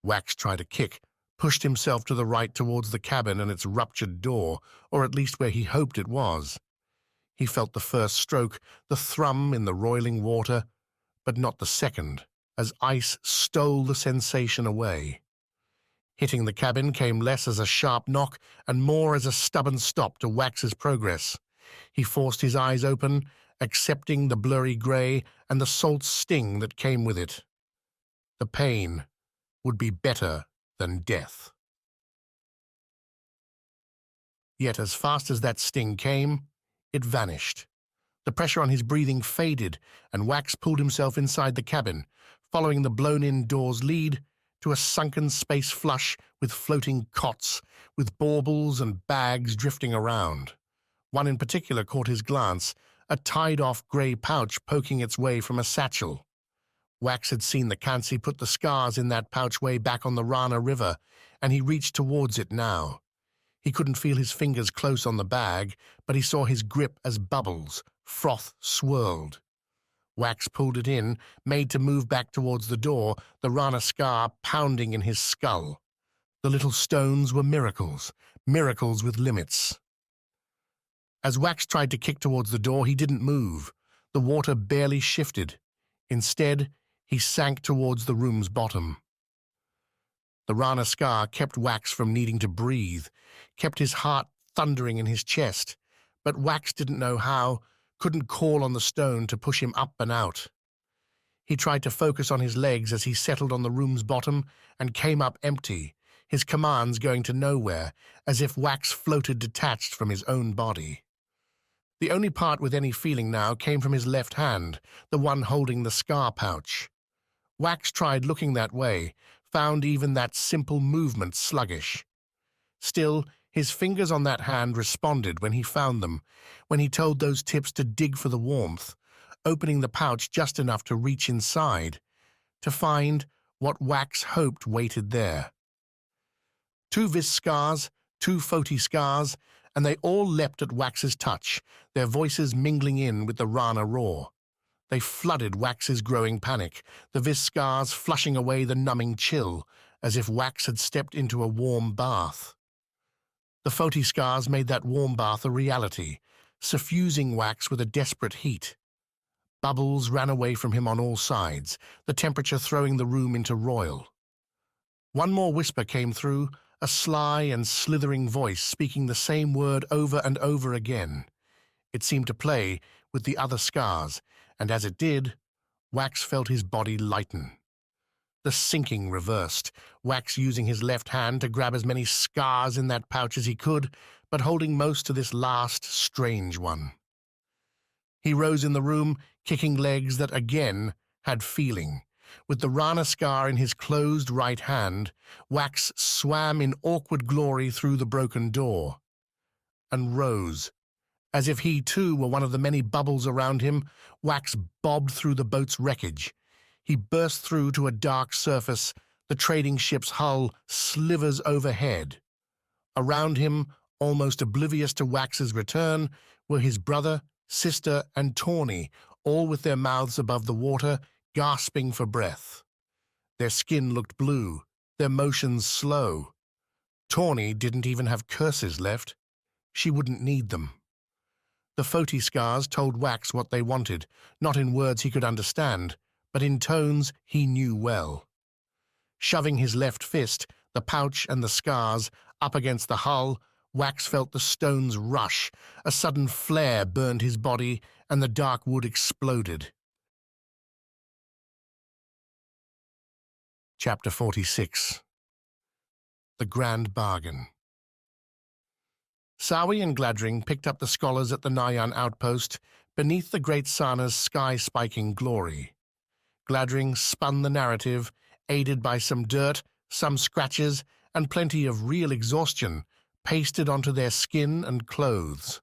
Wax tried to kick, pushed himself to the right towards the cabin and its ruptured door, or at least where he hoped it was. He felt the first stroke, the thrum in the roiling water, but not the second, as ice stole the sensation away. Hitting the cabin came less as a sharp knock and more as a stubborn stop to Wax's progress. He forced his eyes open, accepting the blurry grey and the salt sting that came with it. The pain would be better than death. Yet as fast as that sting came, it vanished. The pressure on his breathing faded, and Wax pulled himself inside the cabin, following the blown-in door's lead to a sunken space flush with floating cots, with baubles and bags drifting around. One in particular caught his glance, a tied-off grey pouch poking its way from a satchel. Wax had seen the Kansi put the scars in that pouch way back on the Rana River, and he reached towards it now. He couldn't feel his fingers close on the bag, but he saw his grip as bubbles, froth swirled. Wax pulled it in, made to move back towards the door, the Rana scar pounding in his skull. The little stones were miracles, miracles with limits. As Wax tried to kick towards the door, he didn't move. The water barely shifted. Instead, he sank towards the room's bottom. The Rana scar kept Wax from needing to breathe, kept his heart thundering in his chest, but Wax didn't know how, couldn't call on the stone to push him up and out. He tried to focus on his legs as he settled on the room's bottom and came up empty, his commands going to nowhere, as if Wax floated detached from his own body. The only part with any feeling now came from his left hand, the one holding the scar pouch. Wax tried looking that way, found even that simple movement sluggish. Still, his fingers on that hand responded when he found them, when he told those tips to dig for the warmth, opening the pouch just enough to reach inside, to find what Wax hoped waited there. 2 Vis scars, 2 Foti scars, and they all leapt at Wax's touch, their voices mingling in with the Rana roar. They flooded Wax's growing panic, the Vis scars flushing away the numbing chill, as if Wax had stepped into a warm bath. The Foti scars made that warm bath a reality, suffusing Wax with a desperate heat. Bubbles ran away from him on all sides, the temperature throwing the room into roil. One more whisper came through, a sly and slithering voice speaking the same word over and over again. It seemed to play with the other scars, and as it did, Wax felt his body lighten. The sinking reversed, Wax using his left hand to grab as many scars in that pouch as he could, but holding most to this last, strange one. He rose in the room, kicking legs that again had feeling. With the Rana scar in his closed right hand, Wax swam in awkward glory through the broken door, and rose. As if he too were one of the many bubbles around him, Wax bobbed through the boat's wreckage. He burst through to a dark surface, the trading ship's hull slivers overhead. Around him, almost oblivious to Wax's return, were his brother, sister, and Tawny, all with their mouths above the water, gasping for breath. Their skin looked blue, their motions slow. Tawny didn't even have curses left. She wouldn't need them. The Foti scars told Wax what they wanted, not in words he could understand, but in tones he knew well. Shoving his left fist, the pouch and the scars, up against the hull, Wax felt the stones rush. A sudden flare burned his body, and the dark wood exploded. Chapter 46. The Grand Bargain. Sawi and Gladring picked up the scholars at the Nayan outpost, beneath the great Sana's sky-spiking glory. Gladring spun the narrative, aided by some dirt, some scratches, and plenty of real exhaustion, pasted onto their skin and clothes.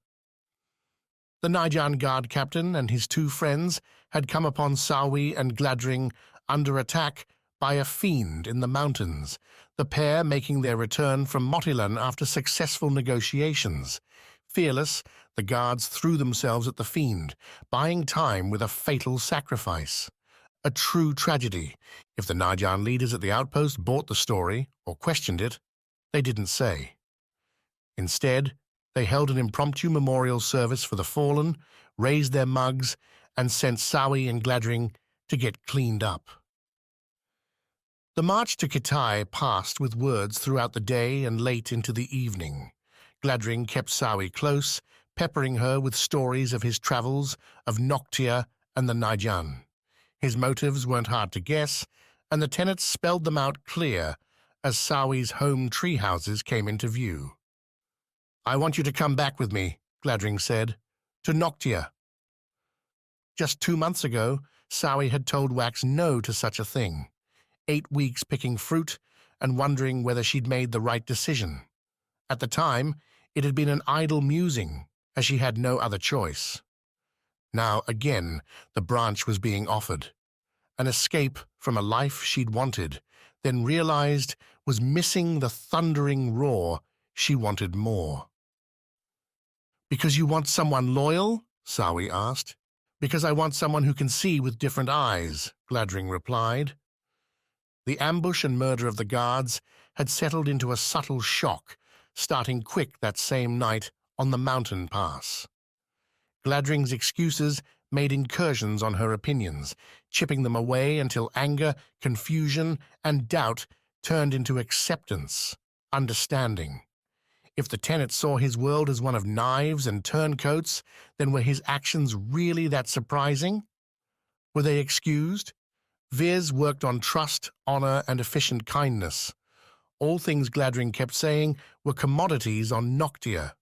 The Nayan guard captain and his 2 friends had come upon Sawi and Gladring under attack by a fiend in the mountains, the pair making their return from Motilan after successful negotiations. Fearless, the guards threw themselves at the fiend, buying time with a fatal sacrifice. A true tragedy. If the Nayan leaders at the outpost bought the story, or questioned it, they didn't say. Instead, they held an impromptu memorial service for the fallen, raised their mugs, and sent Sawi and Gladring to get cleaned up. The march to Kitai passed with words throughout the day and late into the evening. Gladring kept Sawi close, peppering her with stories of his travels, of Noctia and the Nayan. His motives weren't hard to guess, and the tenants spelled them out clear as Sawi's home tree houses came into view. "I want you to come back with me," Gladring said, "to Noctia." Just 2 months ago, Sawi had told Wax no to such a thing. 8 weeks picking fruit and wondering whether she'd made the right decision. At the time, it had been an idle musing, as she had no other choice. Now, again, the branch was being offered. an escape from a life she'd wanted, then realized was missing the thundering roar she wanted more. "Because you want someone loyal?" Sawi asked. "Because I want someone who can see with different eyes," Gladring replied. The ambush and murder of the guards had settled into a subtle shock, starting quick that same night on the mountain pass. Gladring's excuses made incursions on her opinions, chipping them away until anger, confusion, and doubt turned into acceptance, understanding. If the tenant saw his world as one of knives and turncoats, then were his actions really that surprising? Were they excused? Viz worked on trust, honor, and efficient kindness. All things Gladring kept saying were commodities on Noctia.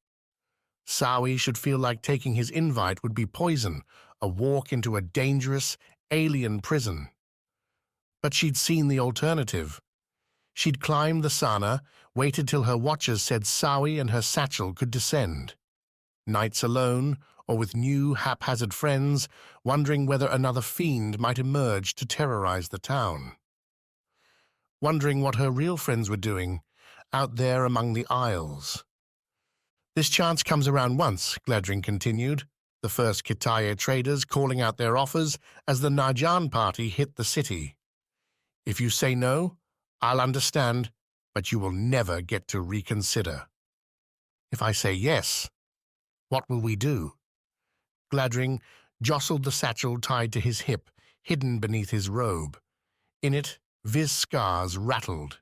Sawi should feel like taking his invite would be poison, a walk into a dangerous, alien prison. But she'd seen the alternative. She'd climbed the Sana, waited till her watchers said Sawi and her satchel could descend. Nights alone, or with new, haphazard friends, wondering whether another fiend might emerge to terrorize the town. Wondering what her real friends were doing, out there among the isles. "This chance comes around once," Gladring continued, the first Kitaya traders calling out their offers as the Najan party hit the city. "If you say no, I'll understand, but you will never get to reconsider." "If I say yes, what will we do?" Gladring jostled the satchel tied to his hip, hidden beneath his robe. In it, Viz Skar's rattled.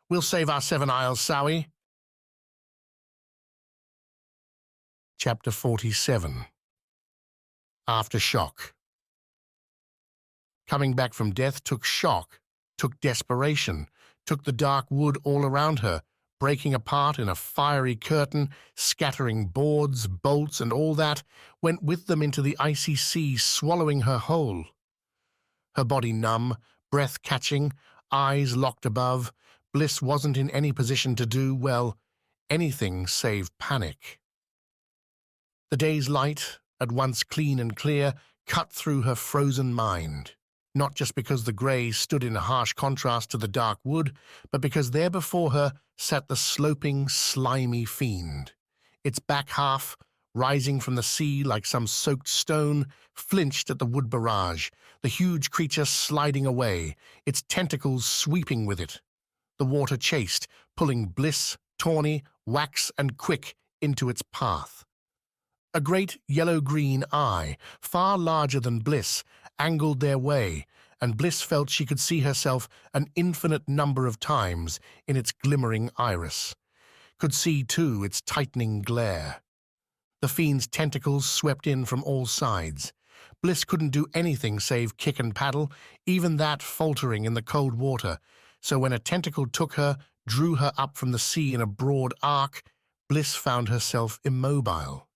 "We'll save our 7 Isles, Sawi." Chapter 47. Aftershock. Coming back from death took shock, took desperation, took the dark wood all around her, breaking apart in a fiery curtain, scattering boards, bolts, and all that, went with them into the icy sea, swallowing her whole. Her body numb, breath catching, eyes locked above, Bliss wasn't in any position to do, well, anything save panic. The day's light, at once clean and clear, cut through her frozen mind. Not just because the grey stood in harsh contrast to the dark wood, but because there before her sat the sloping, slimy fiend. Its back half, rising from the sea like some soaked stone, flinched at the wood barrage, the huge creature sliding away, its tentacles sweeping with it. The water chased, pulling Bliss, Tawny, Wax, and Quick into its path. A great yellow-green eye, far larger than Bliss, angled their way, and Bliss felt she could see herself an infinite number of times in its glimmering iris. Could see, too, its tightening glare. The fiend's tentacles swept in from all sides. Bliss couldn't do anything save kick and paddle, even that faltering in the cold water, so when a tentacle took her, drew her up from the sea in a broad arc, Bliss found herself immobile.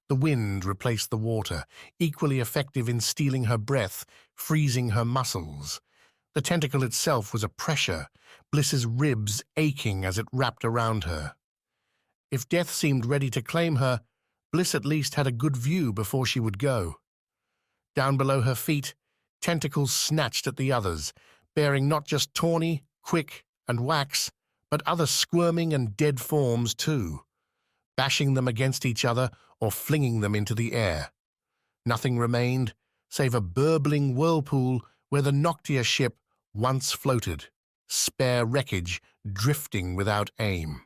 The wind replaced the water, equally effective in stealing her breath, freezing her muscles. The tentacle itself was a pressure, Bliss's ribs aching as it wrapped around her. If death seemed ready to claim her, Bliss at least had a good view before she would go. Down below her feet, tentacles snatched at the others, bearing not just Tawny, Quick, and Wax, but other squirming and dead forms too, bashing them against each other or flinging them into the air. Nothing remained save a burbling whirlpool where the Noctia ship once floated, spare wreckage drifting without aim.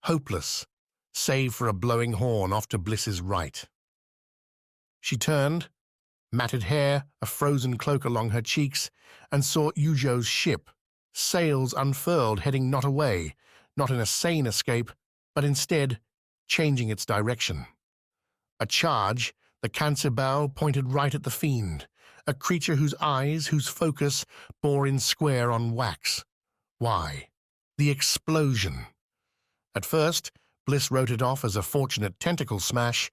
Hopeless, save for a blowing horn off to Bliss's right. She turned, matted hair, a frozen cloak along her cheeks, and saw Ujo's ship, sails unfurled, heading not away, not in a sane escape, but instead changing its direction. A charge, the cancer bow pointed right at the fiend, a creature whose eyes, whose focus, bore in square on Wax. Why? The explosion. At first, Bliss wrote it off as a fortunate tentacle smash,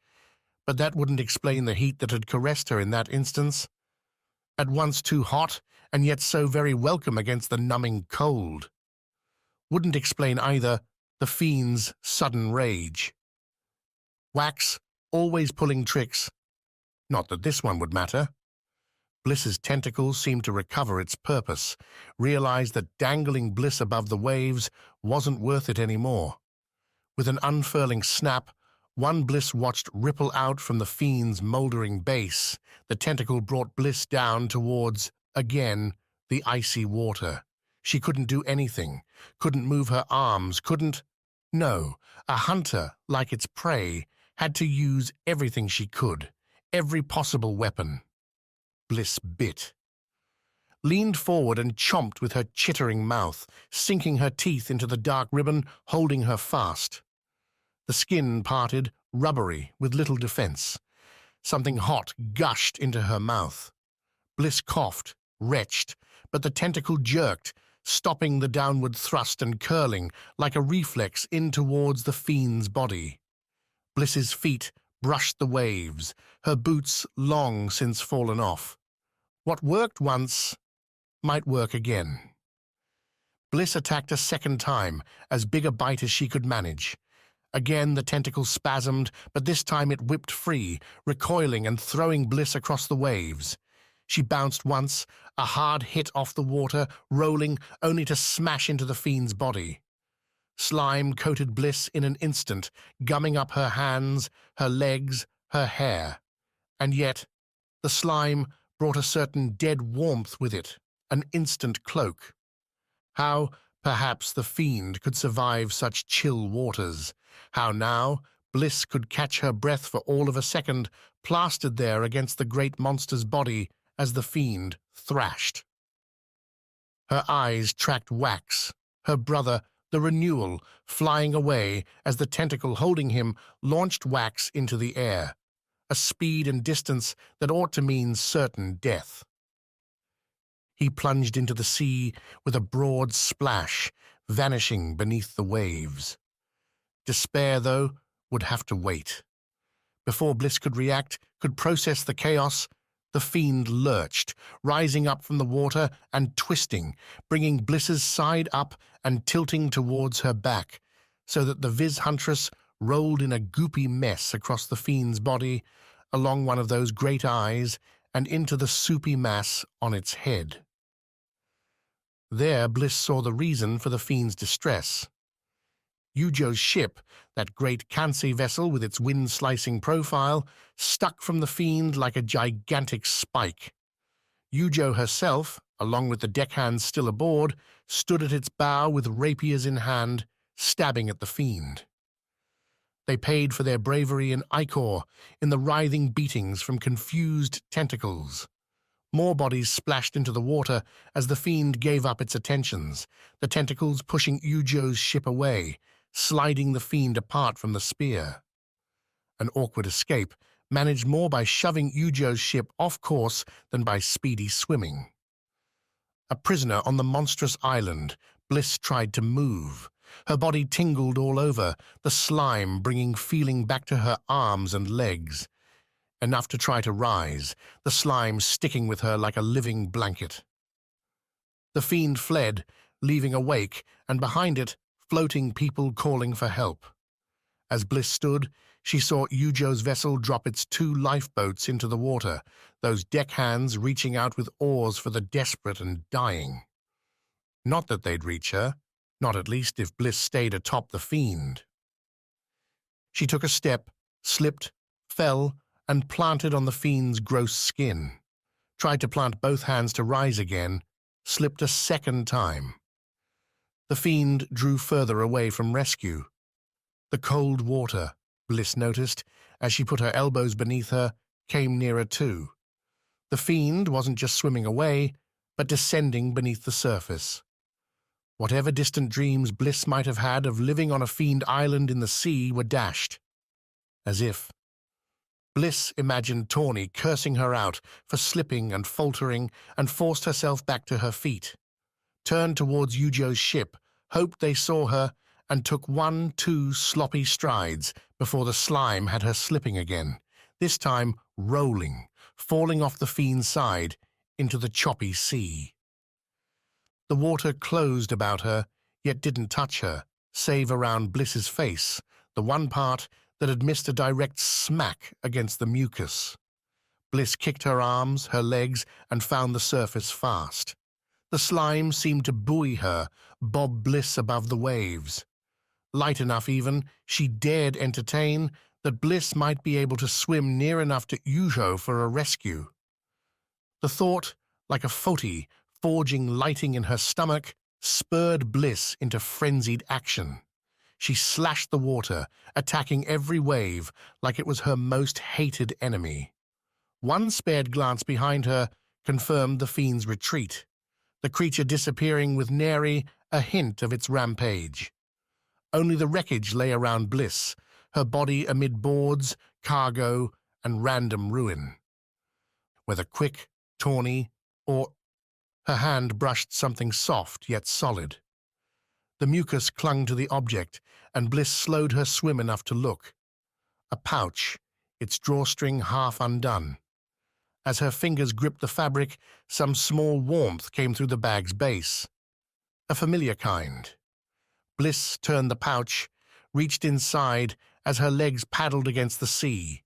but that wouldn't explain the heat that had caressed her in that instance. At once too hot, and yet so very welcome against the numbing cold. Wouldn't explain either the fiend's sudden rage. Wax, always pulling tricks. Not that this one would matter. Bliss's tentacles seemed to recover its purpose, realized that dangling Bliss above the waves wasn't worth it anymore. With an unfurling snap, one Bliss watched ripple out from the Fiend's mouldering base. The tentacle brought Bliss down towards, again, the icy water. She couldn't do anything, couldn't move her arms, couldn't... No, a hunter, like its prey, had to use everything she could, every possible weapon. Bliss bit. Leaned forward and chomped with her chittering mouth, sinking her teeth into the dark ribbon, holding her fast. The skin parted, rubbery, with little defense. Something hot gushed into her mouth. Bliss coughed, retched, but the tentacle jerked, stopping the downward thrust and curling, like a reflex, in towards the Fiend's body. Bliss's feet brushed the waves, her boots long since fallen off. What worked once might work again. Bliss attacked a second time, as big a bite as she could manage. Again the tentacle spasmed, but this time it whipped free, recoiling and throwing Bliss across the waves. She bounced once, a hard hit off the water, rolling, only to smash into the Fiend's body. Slime coated Bliss in an instant, gumming up her hands, her legs, her hair. And yet, the slime brought a certain dead warmth with it, an instant cloak. How, perhaps, the Fiend could survive such chill waters. How now, Bliss could catch her breath for all of a second, plastered there against the great monster's body as the Fiend thrashed. Her eyes tracked Wax, her brother, the Renewal, flying away as the tentacle holding him launched Wax into the air, a speed and distance that ought to mean certain death. He plunged into the sea with a broad splash, vanishing beneath the waves. Despair, though, would have to wait. Before Bliss could react, could process the chaos, the Fiend lurched, rising up from the water and twisting, bringing Bliss's side up and tilting towards her back, so that the Viz Huntress rolled in a goopy mess across the Fiend's body, along one of those great eyes, and into the soupy mass on its head. There Bliss saw the reason for the Fiend's distress. Yujo's ship, that great Kansei vessel with its wind-slicing profile, stuck from the Fiend like a gigantic spike. Yujo herself, along with the deckhands still aboard, stood at its bow with rapiers in hand, stabbing at the Fiend. They paid for their bravery in ichor, in the writhing beatings from confused tentacles. More bodies splashed into the water as the Fiend gave up its attentions, the tentacles pushing Yujo's ship away, sliding the Fiend apart from the spear. An awkward escape, managed more by shoving Yujo's ship off course than by speedy swimming. A prisoner on the monstrous island, Bliss tried to move. Her body tingled all over, the slime bringing feeling back to her arms and legs. Enough to try to rise, the slime sticking with her like a living blanket. The Fiend fled, leaving a wake, and behind it, floating people calling for help. As Bliss stood, she saw Yujo's vessel drop its 2 lifeboats into the water, those deckhands reaching out with oars for the desperate and dying. Not that they'd reach her, not at least if Bliss stayed atop the Fiend. She took a step, slipped, fell, and planted on the Fiend's gross skin. Tried to plant both hands to rise again, slipped a second time. The Fiend drew further away from rescue. The cold water, Bliss noticed, as she put her elbows beneath her, came nearer too. The Fiend wasn't just swimming away, but descending beneath the surface. Whatever distant dreams Bliss might have had of living on a Fiend island in the sea were dashed. As if. Bliss imagined Tawny cursing her out for slipping and faltering, and forced herself back to her feet. Turned towards Yujo's ship, hoped they saw her, and took 1-2 sloppy strides before the slime had her slipping again, this time rolling, falling off the Fiend's side into the choppy sea. The water closed about her, yet didn't touch her, save around Bliss's face, the one part that had missed a direct smack against the mucus. Bliss kicked her arms, her legs, and found the surface fast. The slime seemed to buoy her, bob Bliss above the waves. Light enough even, she dared entertain that Bliss might be able to swim near enough to Ujo for a rescue. The thought, like a Foti forging lighting in her stomach, spurred Bliss into frenzied action. She slashed the water, attacking every wave like it was her most hated enemy. One spared glance behind her confirmed the fiend's retreat, the creature disappearing with nary a hint of its rampage. Only the wreckage lay around Bliss, her body amid boards, cargo, and random ruin. Whether quick, tawny, or her hand brushed something soft yet solid. The mucus clung to the object, and Bliss slowed her swim enough to look. A pouch, its drawstring half undone. As her fingers gripped the fabric, some small warmth came through the bag's base. A familiar kind. Bliss turned the pouch, reached inside as her legs paddled against the sea.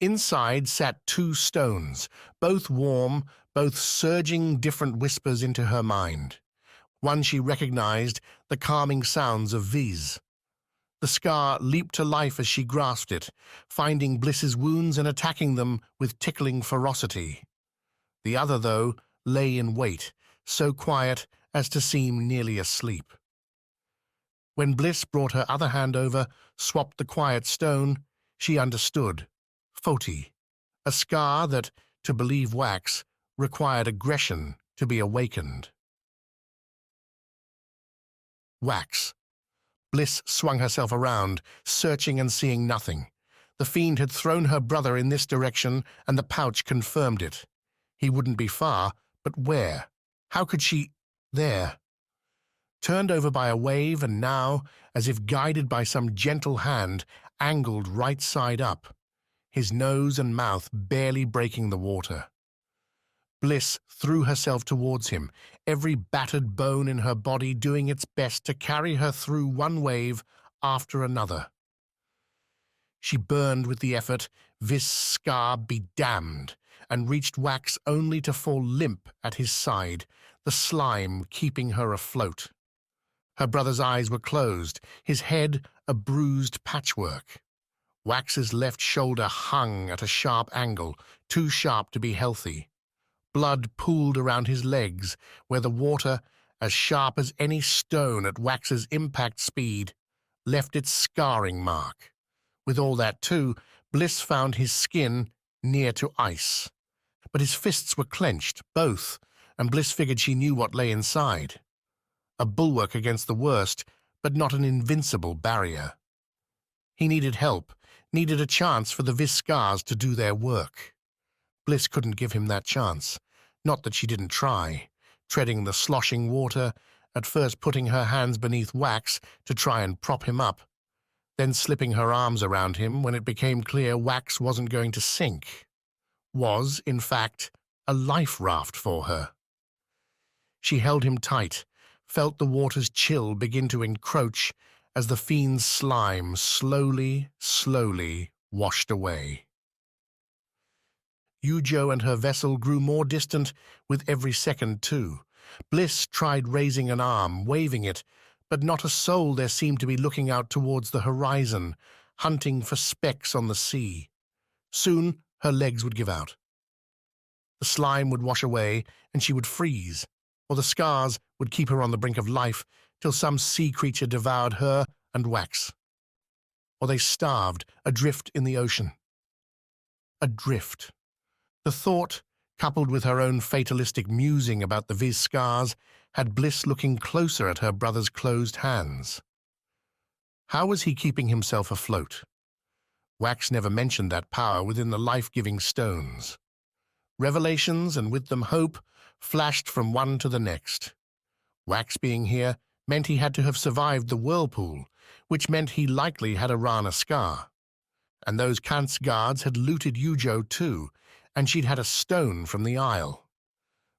Inside sat 2 stones, both warm, both surging different whispers into her mind. One she recognized, the calming sounds of Viz. The Skar leaped to life as she grasped it, finding Bliss's wounds and attacking them with tickling ferocity. The other, though, lay in wait, so quiet as to seem nearly asleep. When Bliss brought her other hand over, swapped the quiet stone, she understood. Foti, a Skar that, to believe Wax, required aggression to be awakened. Wax. Bliss swung herself around, searching and seeing nothing. The fiend had thrown her brother in this direction, and the pouch confirmed it. He wouldn't be far, but where? How could she— There. Turned over by a wave, and now, as if guided by some gentle hand, angled right side up, his nose and mouth barely breaking the water. Bliss threw herself towards him, every battered bone in her body doing its best to carry her through one wave after another. She burned with the effort, vis Skar be damned, and reached Wax only to fall limp at his side, the slime keeping her afloat. Her brother's eyes were closed, his head a bruised patchwork. Wax's left shoulder hung at a sharp angle, too sharp to be healthy. Blood pooled around his legs, where the water, as sharp as any stone at Wax's impact speed, left its scarring mark. With all that, too, Bliss found his skin near to ice. But his fists were clenched, both, and Bliss figured she knew what lay inside. A bulwark against the worst, but not an invincible barrier. He needed help, needed a chance for the Skars to do their work. Bliss couldn't give him that chance. Not that she didn't try, treading the sloshing water, at first putting her hands beneath Wax to try and prop him up, then slipping her arms around him when it became clear Wax wasn't going to sink. Was, in fact, a life raft for her. She held him tight, felt the water's chill begin to encroach as the fiend's slime slowly washed away. Ujo and her vessel grew more distant with every second, too. Bliss tried raising an arm, waving it, but not a soul there seemed to be looking out towards the horizon, hunting for specks on the sea. Soon her legs would give out. The slime would wash away, and she would freeze, or the Skars would keep her on the brink of life till some sea creature devoured her and Wax. Or they starved, adrift in the ocean. Adrift. The thought, coupled with her own fatalistic musing about the Skars, had Bliss looking closer at her brother's closed hands. How was he keeping himself afloat? Wax never mentioned that power within the life-giving stones. Revelations, and with them hope, flashed from one to the next. Wax being here meant he had to have survived the Whirlpool, which meant he likely had a Rana Skar. And those Kant's guards had looted Ujo too, and she'd had a stone from the Isle.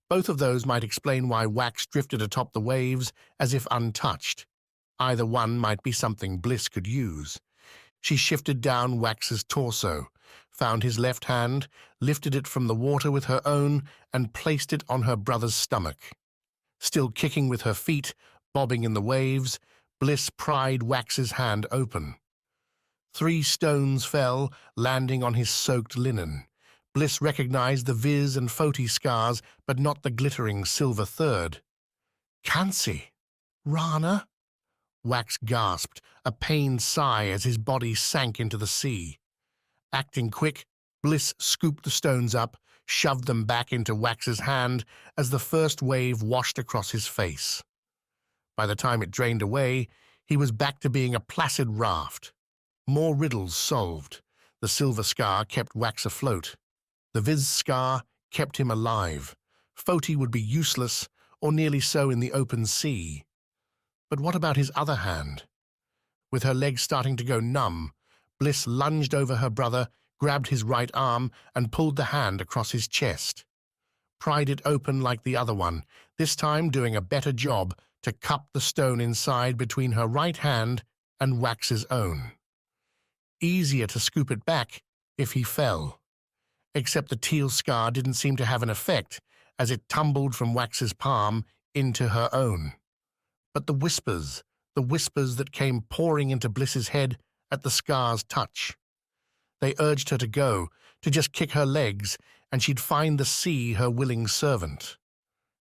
Both of those might explain why Wax drifted atop the waves as if untouched. Either one might be something Bliss could use. She shifted down Wax's torso, found his left hand, lifted it from the water with her own, and placed it on her brother's stomach. Still kicking with her feet, bobbing in the waves, Bliss pried Wax's hand open. 3 stones fell, landing on his soaked linen. Bliss recognized the Viz and Foti scars, but not the glittering silver third. "Kansi! Rana?" Wax gasped, a pained sigh as his body sank into the sea. Acting quick, Bliss scooped the stones up, shoved them back into Wax's hand as the first wave washed across his face. By the time it drained away, he was back to being a placid raft. More riddles solved. The silver scar kept Wax afloat. The Viz scar kept him alive. Foti would be useless, or nearly so in the open sea. But what about his other hand? With her legs starting to go numb, Bliss lunged over her brother, grabbed his right arm, and pulled the hand across his chest. Pried it open like the other one, this time doing a better job to cup the stone inside between her right hand and Wax's own. Easier to scoop it back if he fell. Except the teal scar didn't seem to have an effect as it tumbled from Wax's palm into her own. But the whispers that came pouring into Bliss's head at the scar's touch. They urged her to go, to just kick her legs, and she'd find the sea her willing servant.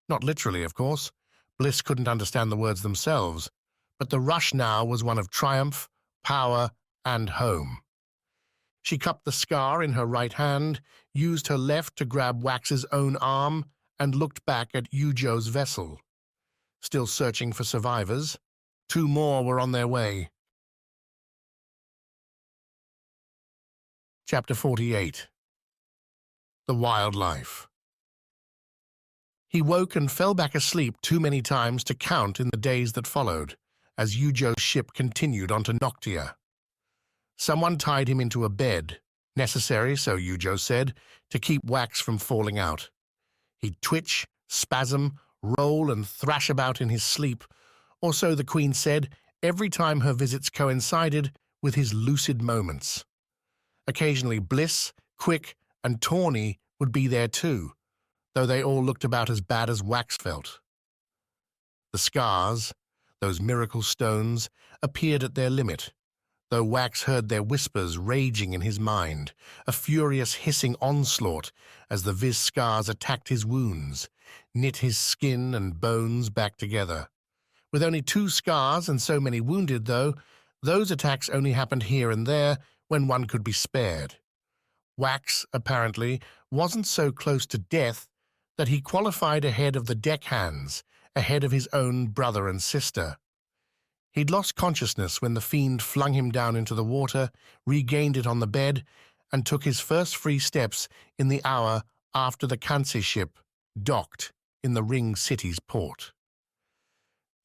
Not literally, of course. Bliss couldn't understand the words themselves, but the rush now was one of triumph, power, and home. She cupped the scar in her right hand, used her left to grab Wax's own arm, and looked back at Yujo's vessel. Still searching for survivors, 2 more were on their way. Chapter 48. The Wildlife. He woke and fell back asleep too many times to count in the days that followed, as Yujo's ship continued onto Noctia. Someone tied him into a bed, necessary, so Yujo said, to keep Wax from falling out. He'd twitch, spasm, roll and thrash about in his sleep, or so the Queen said, every time her visits coincided with his lucid moments. Occasionally Bliss, Quick, and Tawny would be there too, though they all looked about as bad as Wax felt. The scars, those miracle stones, appeared at their limit, though Wax heard their whispers raging in his mind, a furious hissing onslaught as the Viz scars attacked his wounds, knit his skin and bones back together. With only 2 scars and so many wounded, though, those attacks only happened here and there when one could be spared. Wax, apparently, wasn't so close to death that he qualified ahead of the deckhands, ahead of his own brother and sister. He'd lost consciousness when the fiend flung him down into the water, regained it on the bed, and took his first free steps in the hour after the Kansi ship docked in the Ring City's port.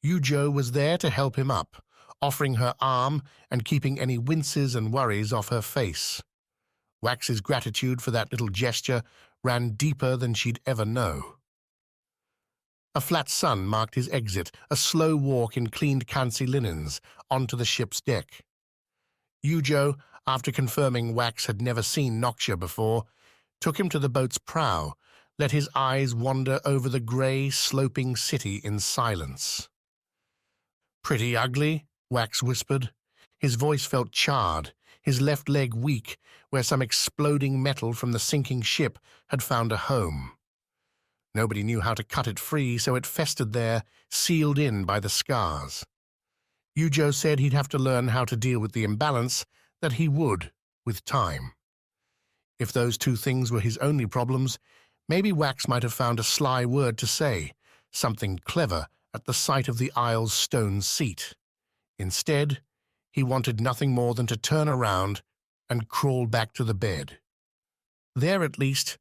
Yujo was there to help him up, offering her arm and keeping any winces and worries off her face. Wax's gratitude for that little gesture ran deeper than she'd ever know. A flat sun marked his exit, a slow walk in cleaned Kansi linens onto the ship's deck. Yujo, after confirming Wax had never seen Noctia before, took him to the boat's prow, let his eyes wander over the grey, sloping city in silence. "Pretty ugly," Wax whispered. His voice felt charred, his left leg weak, where some exploding metal from the sinking ship had found a home. Nobody knew how to cut it free, so it festered there, sealed in by the scars. Yujo said he'd have to learn how to deal with the imbalance, that he would, with time. If those 2 things were his only problems, maybe Wax might have found a sly word to say, something clever at the sight of the Isle's stone seat. Instead, he wanted nothing more than to turn around and crawl back to the bed. There, at least,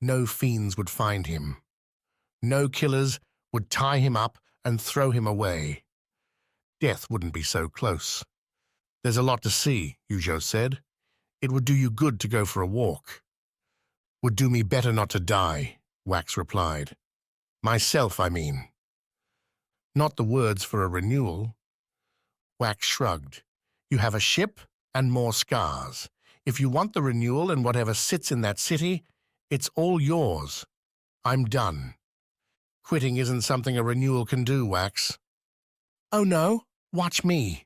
no fiends would find him. No killers would tie him up and throw him away. Death wouldn't be so close. "There's a lot to see," Yujo said. "It would do you good to go for a walk." "Would do me better not to die," Wax replied. "Myself, I mean." Not the words for a renewal. Wax shrugged. "You have a ship and more scars. If you want the Renewal and whatever sits in that city, it's all yours. I'm done. Quitting isn't something a Renewal can do, Wax. Oh no, watch me.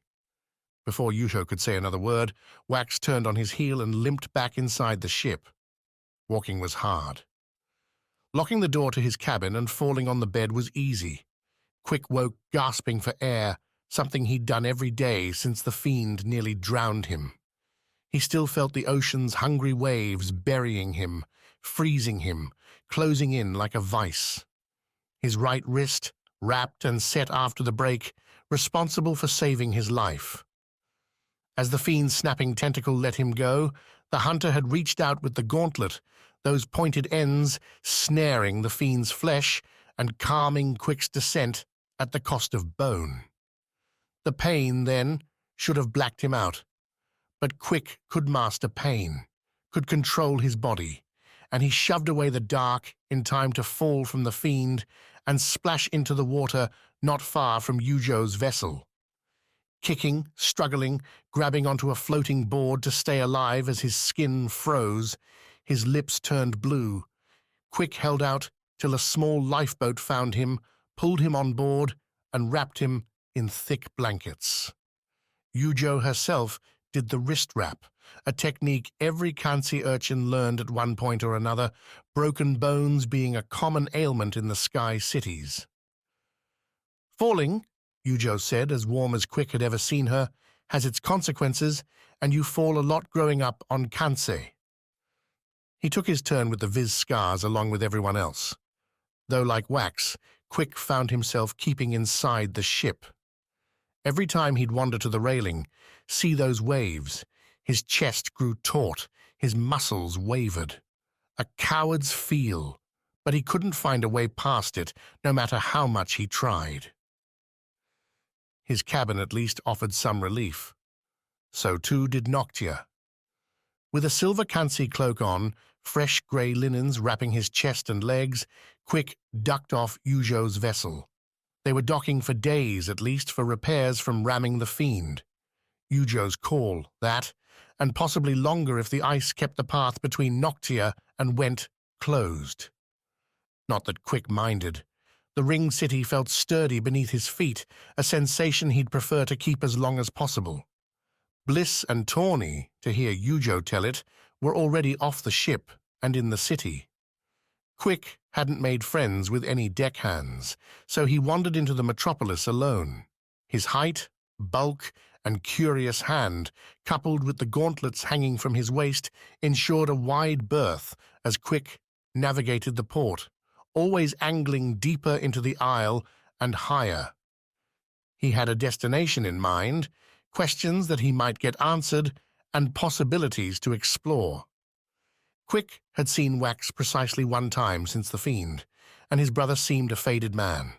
Before Yujo could say another word, Wax turned on his heel and limped back inside the ship. Walking was hard. Locking the door to his cabin and falling on the bed was easy. Quick woke gasping for air, something he'd done every day since the fiend nearly drowned him. He still felt the ocean's hungry waves burying him, freezing him, closing in like a vice. His right wrist, wrapped and set after the break, responsible for saving his life. As the fiend's snapping tentacle let him go, the hunter had reached out with the gauntlet, those pointed ends snaring the fiend's flesh and calming Quick's descent at the cost of bone. The pain, then, should have blacked him out. But Quick could master pain, could control his body, and he shoved away the dark in time to fall from the fiend and splash into the water not far from Yujo's vessel. Kicking, struggling, grabbing onto a floating board to stay alive as his skin froze, his lips turned blue, Quick held out till a small lifeboat found him, pulled him on board, and wrapped him in thick blankets. Yujo herself did the wrist wrap, a technique every Kansi urchin learned at one point or another, broken bones being a common ailment in the sky cities. Falling, Yujo said, as warm as Quick had ever seen her, has its consequences, and you fall a lot growing up on Kansei. He took his turn with the Viz Skars along with everyone else. Though like Wax, Quick found himself keeping inside the ship. Every time he'd wander to the railing, see those waves, his chest grew taut, his muscles wavered. A coward's feel, but he couldn't find a way past it, no matter how much he tried. His cabin at least offered some relief. So too did Noctia. With a silver Kansi cloak on, fresh grey linens wrapping his chest and legs, Quick ducked off Yujo's vessel. They were docking for days at least for repairs from ramming the fiend. Yujo's call, that, and possibly longer if the ice kept the path between Noctia and Went closed. Not that Quick minded. The ring city felt sturdy beneath his feet, a sensation he'd prefer to keep as long as possible. Bliss and Tawny, to hear Yujo tell it, were already off the ship and in the city. Quick hadn't made friends with any deckhands, so he wandered into the metropolis alone. His height, bulk, and curious hand, coupled with the gauntlets hanging from his waist, ensured a wide berth as Quick navigated the port, always angling deeper into the isle and higher. He had a destination in mind, questions that he might get answered, and possibilities to explore. Quick had seen Wax precisely one time since the fiend, and his brother seemed a faded man.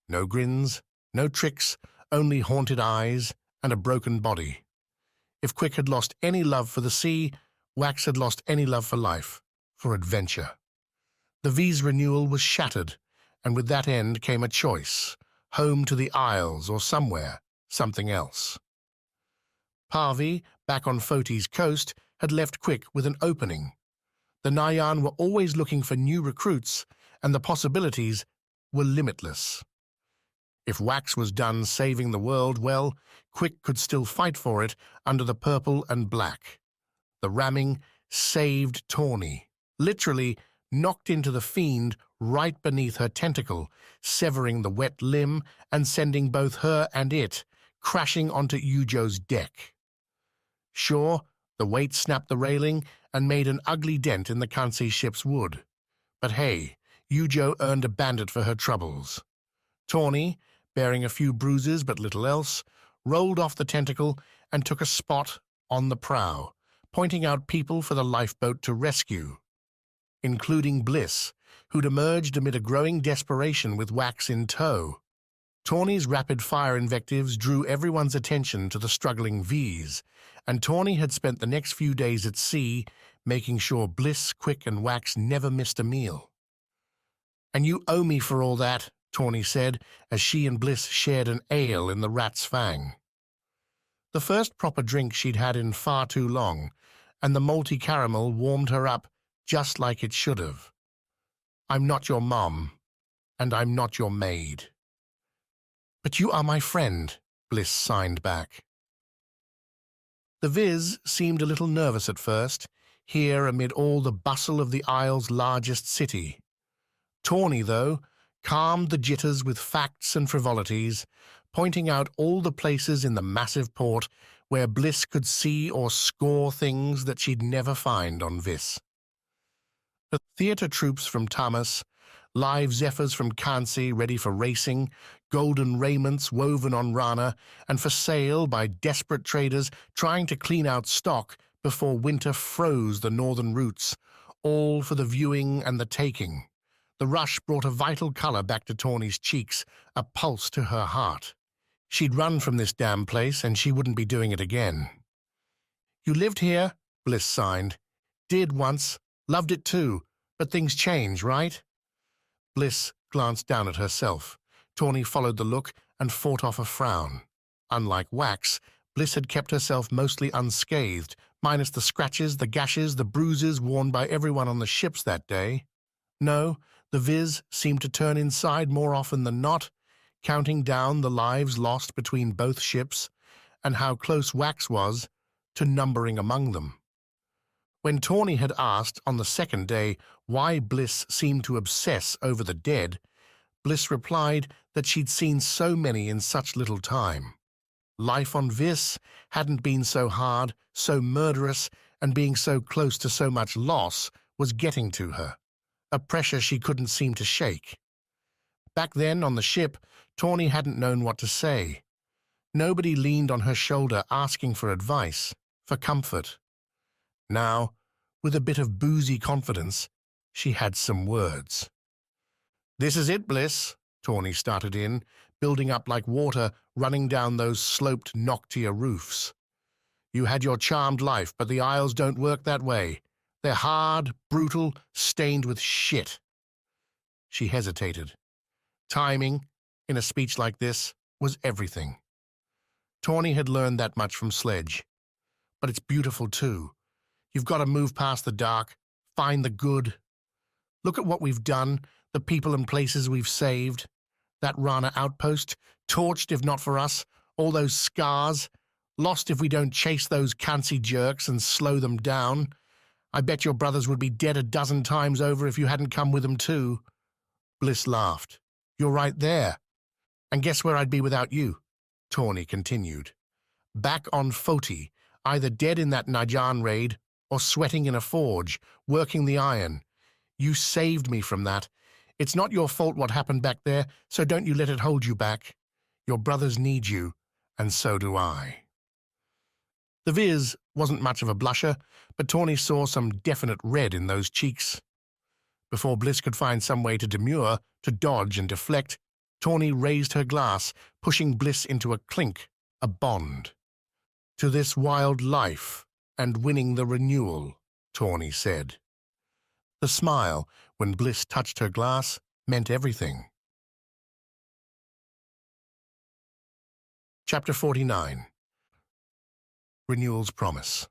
No grins, no tricks, only haunted eyes and a broken body. If Quick had lost any love for the sea, Wax had lost any love for life, for adventure. The V's Renewal was shattered, and with that end came a choice, home to the Isles or something else. Parvi, back on Foti's coast, had left Quick with an opening. The Nyan were always looking for new recruits, and the possibilities were limitless. If Wax was done saving the world, well, Quick could still fight for it under the purple and black. The ramming saved Tawny, literally knocked into the fiend right beneath her tentacle, severing the wet limb and sending both her and it crashing onto Yujo's deck. Sure, the weight snapped the railing and made an ugly dent in the Kansi ship's wood. But hey, Yujo earned a bandit for her troubles. Tawny, bearing a few bruises but little else, rolled off the tentacle and took a spot on the prow, pointing out people for the lifeboat to rescue, including Bliss, who'd emerged amid a growing desperation with Wax in tow. Tawny's rapid-fire invectives drew everyone's attention to the struggling V's, and Tawny had spent the next few days at sea making sure Bliss, Quick, and Wax never missed a meal. "And you owe me for all that," Tawny said, as she and Bliss shared an ale in the Rat's Fang. The first proper drink she'd had in far too long, and the malty caramel warmed her up just like it should have. I'm not your mom, and I'm not your maid. But you are my friend, Bliss signed back. The Viz seemed a little nervous at first, here amid all the bustle of the Isle's largest city. Tawny, though, calmed the jitters with facts and frivolities, pointing out all the places in the massive port where Bliss could see or score things that she'd never find on Vis. The theatre troops from Tamas, live zephyrs from Kansi ready for racing, golden raiments woven on Rana and for sale by desperate traders trying to clean out stock before winter froze the northern routes, all for the viewing and the taking. The rush brought a vital colour back to Tawny's cheeks, a pulse to her heart. She'd run from this damn place, and she wouldn't be doing it again. You lived here, Bliss signed. Did once. Loved it too. But things change, right? Bliss glanced down at herself. Tawny followed the look and fought off a frown. Unlike Wax, Bliss had kept herself mostly unscathed, minus the scratches, the gashes, the bruises worn by everyone on the ships that day. No, the Viz seemed to turn inside more often than not, counting down the lives lost between both ships and how close Wax was to numbering among them. When Tawny had asked on the second day why Bliss seemed to obsess over the dead, Bliss replied that she'd seen so many in such little time. Life on Vis hadn't been so hard, so murderous, and being so close to so much loss was getting to her, a pressure she couldn't seem to shake. Back then, on the ship, Tawny hadn't known what to say. Nobody leaned on her shoulder asking for advice, for comfort. Now, with a bit of boozy confidence, she had some words. "This is it, Bliss," Tawny started in, building up like water running down those sloped Noctia roofs. "You had your charmed life, but the Isles don't work that way. They're hard, brutal, stained with shit." She hesitated. Timing, in a speech like this, was everything. Tawny had learned that much from Sledge. But it's beautiful, too. You've got to move past the dark, find the good. Look at what we've done, the people and places we've saved. That Rana outpost, torched if not for us, all those scars, lost if we don't chase those Kansi jerks and slow them down. I bet your brothers would be dead a dozen times over if you hadn't come with them too." Bliss laughed. "You're right there. And guess where I'd be without you?" Tawny continued. "Back on Foti, either dead in that Najan raid or sweating in a forge, working the iron. You saved me from that. It's not your fault what happened back there, so don't you let it hold you back. Your brothers need you, and so do I." The Viz wasn't much of a blusher, but Tawny saw some definite red in those cheeks. Before Bliss could find some way to demur, to dodge and deflect, Tawny raised her glass, pushing Bliss into a clink, a bond. "To this wild life and winning the renewal," Tawny said. The smile, when Bliss touched her glass, meant everything. Chapter 49. Renewal's Promise.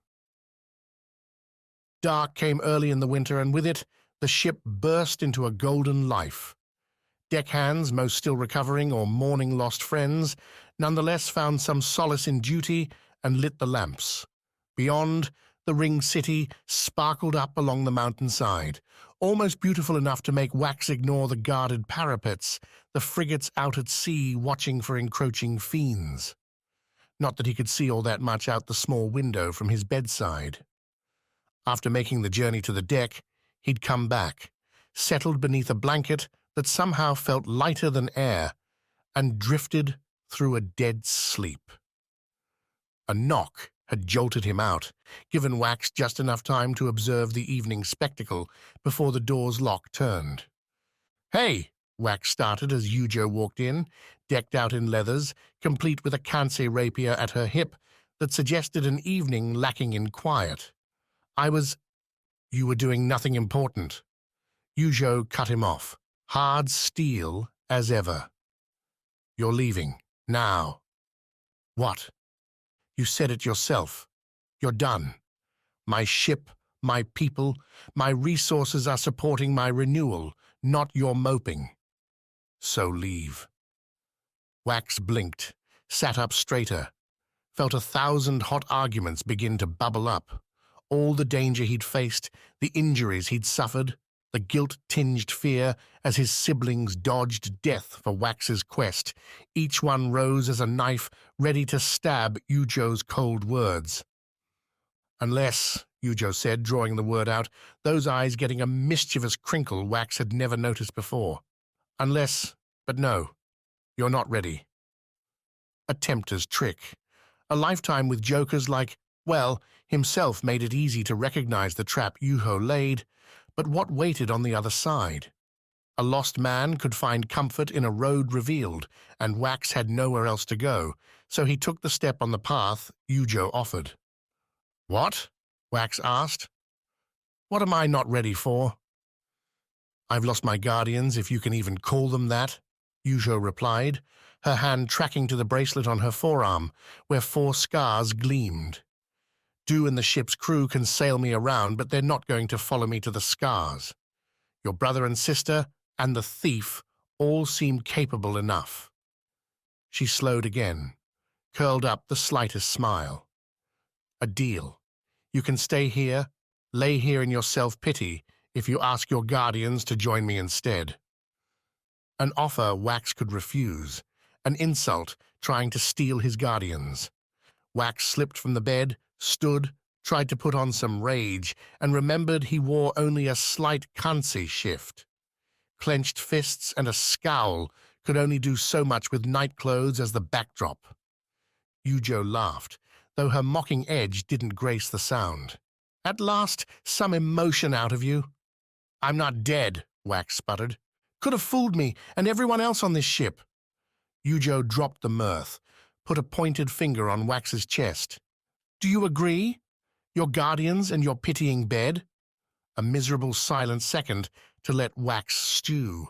Dark came early in the winter, and with it, the ship burst into a golden life. Deckhands, most still recovering or mourning lost friends, nonetheless found some solace in duty and lit the lamps. Beyond, the ringed city sparkled up along the mountainside, almost beautiful enough to make Wax ignore the guarded parapets, the frigates out at sea watching for encroaching fiends. Not that he could see all that much out the small window from his bedside. After making the journey to the deck, he'd come back, settled beneath a blanket that somehow felt lighter than air, and drifted through a dead sleep. A knock had jolted him out, given Wax just enough time to observe the evening spectacle before the door's lock turned. "Hey!" Wax started as Yujo walked in, decked out in leathers, complete with a Kansi rapier at her hip that suggested an evening lacking in quiet. "You were doing nothing important." Yujo cut him off, hard steel as ever. "You're leaving. Now." "What?" "You said it yourself. You're done." My ship, my people, my resources are supporting my renewal, not your moping. So leave. Wax blinked, sat up straighter, felt 1,000 hot arguments begin to bubble up. All the danger he'd faced, the injuries he'd suffered, the guilt-tinged fear as his siblings dodged death for Wax's quest, each one rose as a knife ready to stab Yujo's cold words. Unless, Yujo said, drawing the word out, those eyes getting a mischievous crinkle Wax had never noticed before. Unless, but no, you're not ready. A tempter's trick. A lifetime with jokers like, well, himself made it easy to recognize the trap Yuho laid, but what waited on the other side? A lost man could find comfort in a road revealed, and Wax had nowhere else to go, so he took the step on the path Yujo offered. What? Wax asked. What am I not ready for? I've lost my guardians, if you can even call them that, Yujo replied, her hand tracking to the bracelet on her forearm, where 4 scars gleamed. Du and the ship's crew can sail me around, but they're not going to follow me to the scars. Your brother and sister, and the thief, all seemed capable enough. She slowed again, curled up the slightest smile. A deal. You can stay here, lay here in your self-pity, if you ask your guardians to join me instead. An offer Wax could refuse, an insult trying to steal his guardians. Wax slipped from the bed, stood, tried to put on some rage, and remembered he wore only a slight kansi shift. Clenched fists and a scowl could only do so much with nightclothes as the backdrop. Yujo laughed, though her mocking edge didn't grace the sound. At last, some emotion out of you. I'm not dead, Wax sputtered. Could have fooled me and everyone else on this ship. Yujo dropped the mirth, put a pointed finger on Wax's chest. Do you agree? Your guardians and your pitying bed? A miserable silent second to let Wax stew.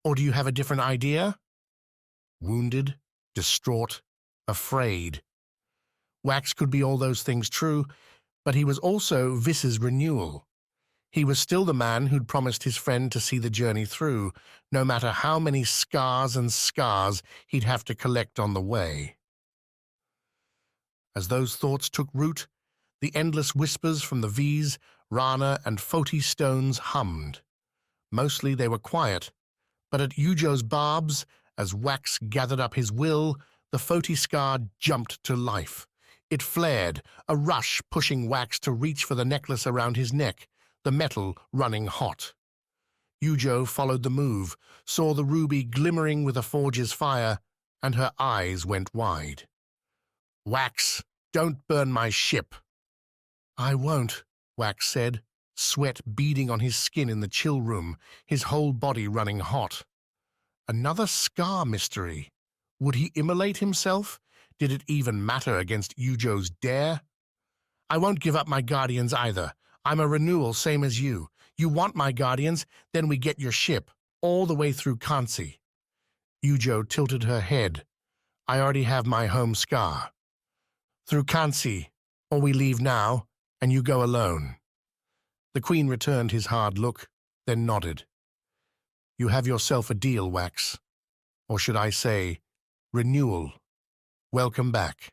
Or do you have a different idea? Wounded, distraught, afraid. Wax could be all those things true, but he was also Vis's Renewal. He was still the man who'd promised his friend to see the journey through, no matter how many scars and scars he'd have to collect on the way. As those thoughts took root, the endless whispers from the V's, Rana, and Foti stones hummed. Mostly they were quiet, but at Yujo's barbs, as Wax gathered up his will, the Foti scar jumped to life. It flared, a rush pushing Wax to reach for the necklace around his neck, the metal running hot. Yujo followed the move, saw the ruby glimmering with a forge's fire, and her eyes went wide. Wax, don't burn my ship. I won't, Wax said, sweat beading on his skin in the chill room, his whole body running hot. Another Skar mystery. Would he immolate himself? Did it even matter against Yujo's dare? I won't give up my guardians either. I'm a renewal, same as you. You want my guardians, then we get your ship, all the way through Kansi. Yujo tilted her head. I already have my home Skar. Through Kansi, or we leave now, and you go alone. The Queen returned his hard look, then nodded. You have yourself a deal, Wax. Or should I say, Renewal. Welcome back.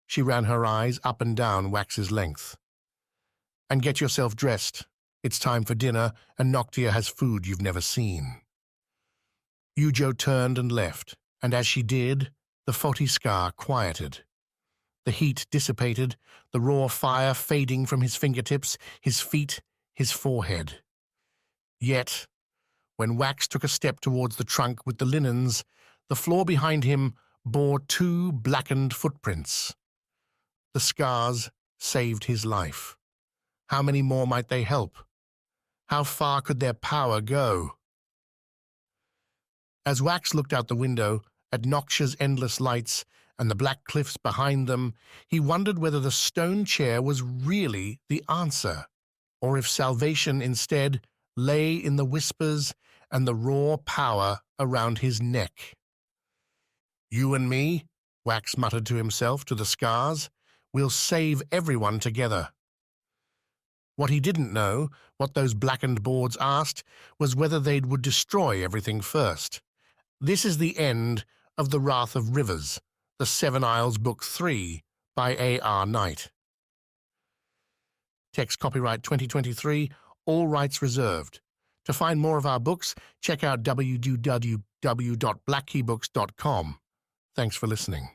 She ran her eyes up and down Wax's length. And get yourself dressed. It's time for dinner, and Noctia has food you've never seen. Yujo turned and left, and as she did, the Foti scar quieted. The heat dissipated, the raw fire fading from his fingertips, his feet, his forehead. Yet, when Wax took a step towards the trunk with the linens, the floor behind him bore 2 blackened footprints. The scars saved his life. How many more might they help? How far could their power go? As Wax looked out the window at Noxia's endless lights and the black cliffs behind them, he wondered whether the stone chair was really the answer, or if salvation instead lay in the whispers and the raw power around his neck. You and me, Wax muttered to himself, to the scars. We'll save everyone together. What he didn't know, what those blackened boards asked, was whether they would destroy everything first. This is the end of The Wrath of Rivers, The Seven Isles, Book 3, by A.R. Knight. Text copyright 2023, all rights reserved. To find more of our books, check out www.blackkeybooks.com. Thanks for listening.